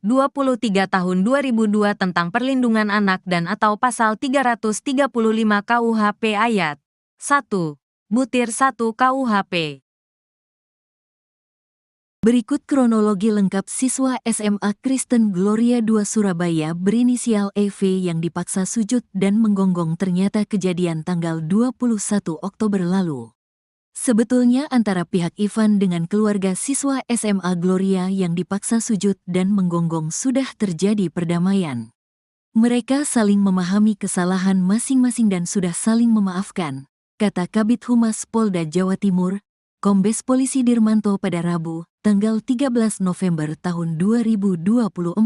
23 Tahun 2002 tentang perlindungan anak dan atau pasal 335 KUHP ayat 1. Butir 1 KUHP. Berikut kronologi lengkap siswa SMA Kristen Gloria II Surabaya berinisial EV yang dipaksa sujud dan menggonggong ternyata kejadian tanggal 21 Oktober lalu. Sebetulnya antara pihak Ivan dengan keluarga siswa SMA Gloria yang dipaksa sujud dan menggonggong sudah terjadi perdamaian. Mereka saling memahami kesalahan masing-masing dan sudah saling memaafkan, kata Kabid Humas Polda Jawa Timur, Kombes Polisi Dirmanto pada Rabu, tanggal 13 November tahun 2024.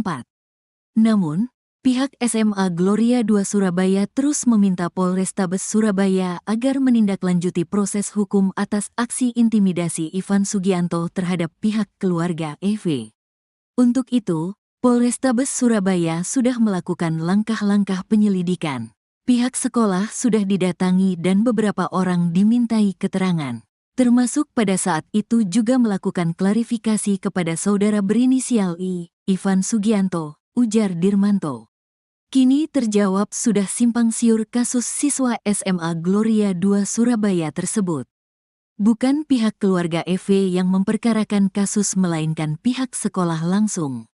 Namun, pihak SMA Gloria II Surabaya terus meminta Polrestabes Surabaya agar menindaklanjuti proses hukum atas aksi intimidasi Ivan Sugianto terhadap pihak keluarga EV. Untuk itu, Polrestabes Surabaya sudah melakukan langkah-langkah penyelidikan. Pihak sekolah sudah didatangi dan beberapa orang dimintai keterangan. Termasuk pada saat itu juga melakukan klarifikasi kepada saudara berinisial I, Ivan Sugianto, ujar Dirmanto. Kini terjawab sudah simpang siur kasus siswa SMA Gloria II Surabaya tersebut. Bukan pihak keluarga EV yang memperkarakan kasus melainkan pihak sekolah langsung.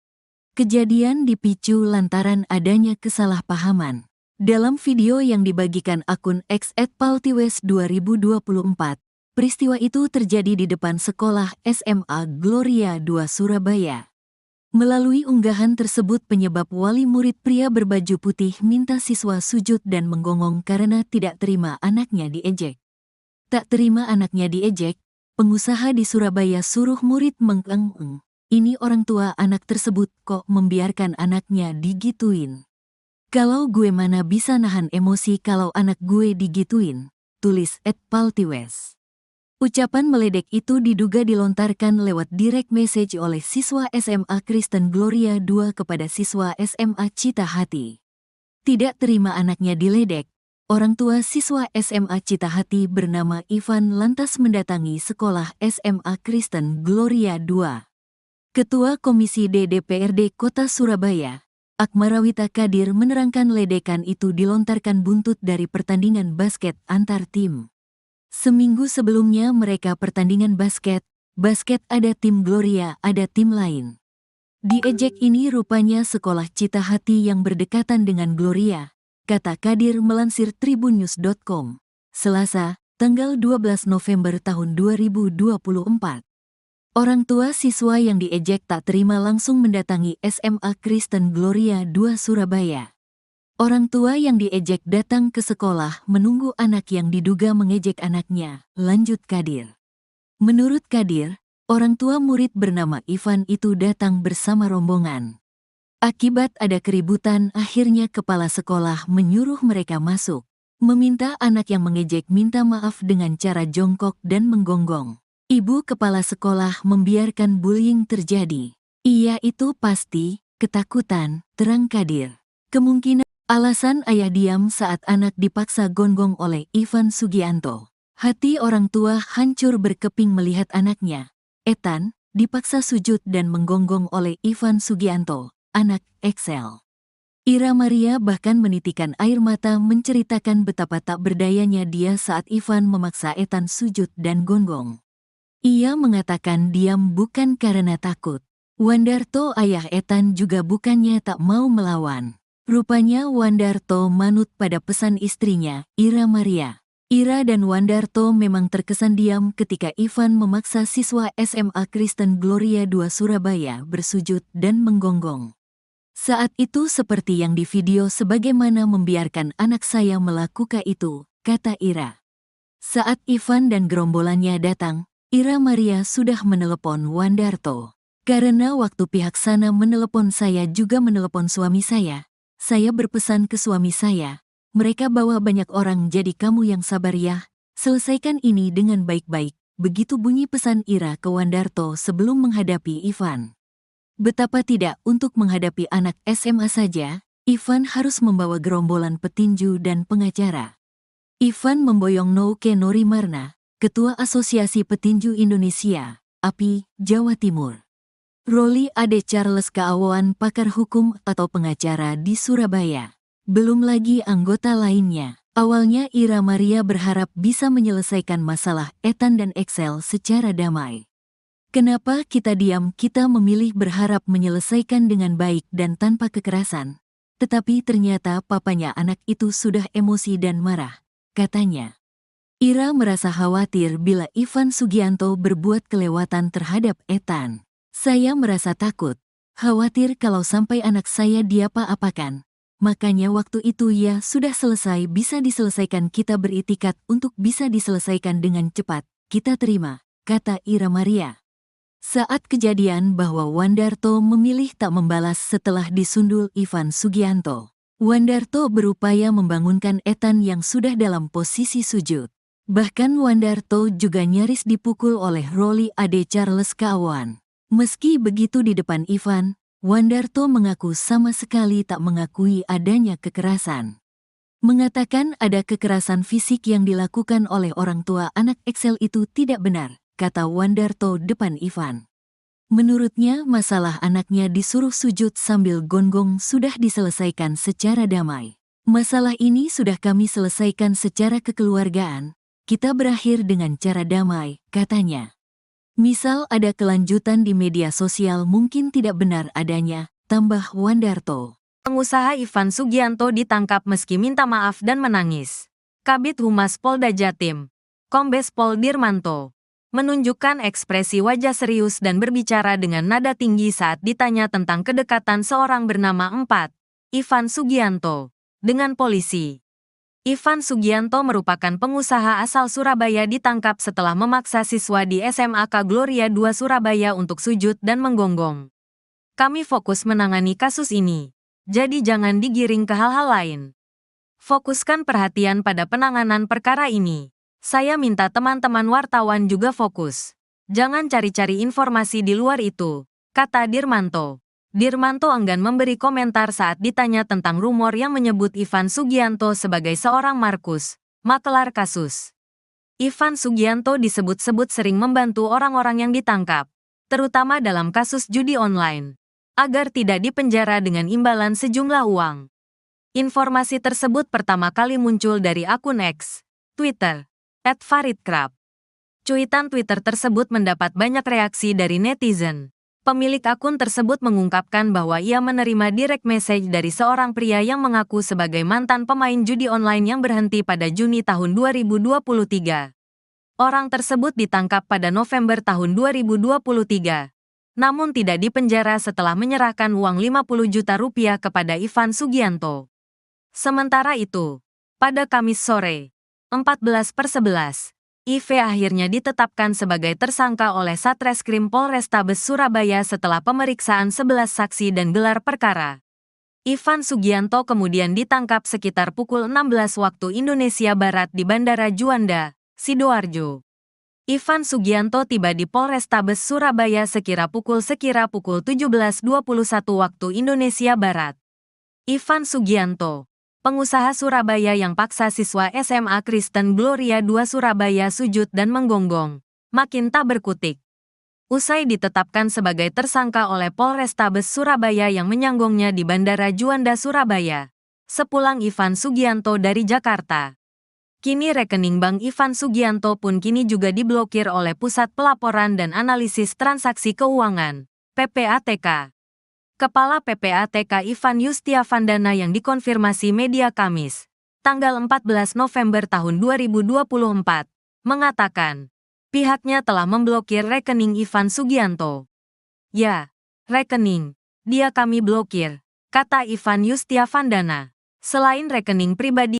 Kejadian dipicu lantaran adanya kesalahpahaman. Dalam video yang dibagikan akun X @paltiwes2024, peristiwa itu terjadi di depan sekolah SMA Gloria II Surabaya. Melalui unggahan tersebut penyebab wali murid pria berbaju putih minta siswa sujud dan menggonggong karena tidak terima anaknya diejek. Tak terima anaknya diejek, pengusaha di Surabaya suruh murid mengeng-eng. Ini orang tua anak tersebut kok membiarkan anaknya digituin. Kalau gue mana bisa nahan emosi kalau anak gue digituin, tulis @paltiwes. Ucapan meledek itu diduga dilontarkan lewat direct message oleh siswa SMA Kristen Gloria II kepada siswa SMA Cita Hati. Tidak terima anaknya diledek, orang tua siswa SMA Cita Hati bernama Ivan lantas mendatangi sekolah SMA Kristen Gloria II. Ketua Komisi D DPRD Kota Surabaya, Akmarawita Kadir menerangkan ledekan itu dilontarkan buntut dari pertandingan basket antar tim. Seminggu sebelumnya mereka pertandingan basket ada tim Gloria, ada tim lain. Diejek ini rupanya sekolah Cita Hati yang berdekatan dengan Gloria, kata Kadir melansir tribunnews.com, Selasa, tanggal 12 November tahun 2024. Orang tua siswa yang diejek tak terima langsung mendatangi SMA Kristen Gloria 2 Surabaya. Orang tua yang diejek datang ke sekolah menunggu anak yang diduga mengejek anaknya, lanjut Kadir. Menurut Kadir, orang tua murid bernama Ivan itu datang bersama rombongan. Akibat ada keributan, akhirnya kepala sekolah menyuruh mereka masuk, meminta anak yang mengejek minta maaf dengan cara jongkok dan menggonggong. Ibu kepala sekolah membiarkan bullying terjadi. Iya itu pasti, ketakutan, terang Kadir. Kemungkinan alasan ayah diam saat anak dipaksa gonggong oleh Ivan Sugianto. Hati orang tua hancur berkeping melihat anaknya, Ethan, dipaksa sujud dan menggonggong oleh Ivan Sugianto, anak Excel. Ira Maria bahkan menitikan air mata menceritakan betapa tak berdayanya dia saat Ivan memaksa Ethan sujud dan gonggong. Ia mengatakan diam bukan karena takut. Wandarto ayah Ethan juga bukannya tak mau melawan. Rupanya Wandarto manut pada pesan istrinya, Ira Maria. Ira dan Wandarto memang terkesan diam ketika Ivan memaksa siswa SMA Kristen Gloria 2 Surabaya bersujud dan menggonggong. Saat itu seperti yang di video sebagaimana membiarkan anak saya melakukan itu, kata Ira. Saat Ivan dan gerombolannya datang, Ira Maria sudah menelepon Wandarto. Karena waktu pihak sana menelepon saya juga menelepon suami saya berpesan ke suami saya, mereka bawa banyak orang jadi kamu yang sabar ya, selesaikan ini dengan baik-baik, begitu bunyi pesan Ira ke Wandarto sebelum menghadapi Ivan. Betapa tidak untuk menghadapi anak SMA saja, Ivan harus membawa gerombolan petinju dan pengacara. Ivan memboyong Nouke Norimarna, Ketua Asosiasi Petinju Indonesia, API, Jawa Timur. Roli Ade Charles Kaawan pakar hukum atau pengacara di Surabaya. Belum lagi anggota lainnya. Awalnya Ira Maria berharap bisa menyelesaikan masalah Ethan dan Excel secara damai. Kenapa kita diam? Kita memilih berharap menyelesaikan dengan baik dan tanpa kekerasan. Tetapi ternyata papanya anak itu sudah emosi dan marah, katanya. Ira merasa khawatir bila Ivan Sugianto berbuat kelewatan terhadap Ethan. Saya merasa takut, khawatir kalau sampai anak saya diapa-apakan. Makanya waktu itu ya sudah selesai bisa diselesaikan kita beritikat untuk bisa diselesaikan dengan cepat, kita terima, kata Ira Maria. Saat kejadian bahwa Wandarto memilih tak membalas setelah disundul Ivan Sugianto. Wandarto berupaya membangunkan Ethan yang sudah dalam posisi sujud. Bahkan Wandarto juga nyaris dipukul oleh Roli Ade Charles Kaawan. Meski begitu di depan Ivan, Wandarto mengaku sama sekali tak mengakui adanya kekerasan. Mengatakan ada kekerasan fisik yang dilakukan oleh orang tua anak Excel itu tidak benar, kata Wandarto depan Ivan. Menurutnya masalah anaknya disuruh sujud sambil gonggong sudah diselesaikan secara damai. Masalah ini sudah kami selesaikan secara kekeluargaan, kita berakhir dengan cara damai, katanya. Misal ada kelanjutan di media sosial mungkin tidak benar adanya, tambah Wandarto. Pengusaha Ivan Sugianto ditangkap meski minta maaf dan menangis. Kabid Humas Polda Jatim, Kombes Pol Dirmanto, menunjukkan ekspresi wajah serius dan berbicara dengan nada tinggi saat ditanya tentang kedekatan seorang bernama Ivan Sugianto dengan polisi. Ivan Sugianto merupakan pengusaha asal Surabaya ditangkap setelah memaksa siswa di SMAK Gloria 2 Surabaya untuk sujud dan menggonggong. Kami fokus menangani kasus ini, jadi jangan digiring ke hal-hal lain. Fokuskan perhatian pada penanganan perkara ini. Saya minta teman-teman wartawan juga fokus. Jangan cari-cari informasi di luar itu, kata Dirmanto. Dirmanto enggan memberi komentar saat ditanya tentang rumor yang menyebut Ivan Sugianto sebagai seorang Markus, makelar kasus. Ivan Sugianto disebut-sebut sering membantu orang-orang yang ditangkap. terutama dalam kasus judi online, agar tidak dipenjara dengan imbalan sejumlah uang. Informasi tersebut pertama kali muncul dari akun X, Twitter, @faridkrab. Cuitan Twitter tersebut mendapat banyak reaksi dari netizen. Pemilik akun tersebut mengungkapkan bahwa ia menerima direct message dari seorang pria yang mengaku sebagai mantan pemain judi online yang berhenti pada Juni tahun 2023. Orang tersebut ditangkap pada November tahun 2023, namun tidak dipenjara setelah menyerahkan uang 50 juta rupiah kepada Ivan Sugianto. Sementara itu, pada Kamis sore, 14/11, IV akhirnya ditetapkan sebagai tersangka oleh Satreskrim Polrestabes Surabaya setelah pemeriksaan 11 saksi dan gelar perkara. Ivan Sugianto kemudian ditangkap sekitar pukul 16 waktu Indonesia Barat di Bandara Juanda, Sidoarjo. Ivan Sugianto tiba di Polrestabes Surabaya sekira pukul 17:21 waktu Indonesia Barat. Ivan Sugianto, pengusaha Surabaya yang paksa siswa SMA Kristen Gloria II Surabaya sujud dan menggonggong, makin tak berkutik. Usai ditetapkan sebagai tersangka oleh Polrestabes Surabaya yang menyanggongnya di Bandara Juanda Surabaya, sepulang Ivan Sugianto dari Jakarta. Kini rekening Bank Ivan Sugianto pun kini juga diblokir oleh Pusat Pelaporan dan Analisis Transaksi Keuangan, PPATK. Kepala PPATK Ivan Yustiavandana yang dikonfirmasi media Kamis, tanggal 14 November tahun 2024, mengatakan, pihaknya telah memblokir rekening Ivan Sugianto. Ya, rekening, dia kami blokir, kata Ivan Yustiavandana. Selain rekening pribadi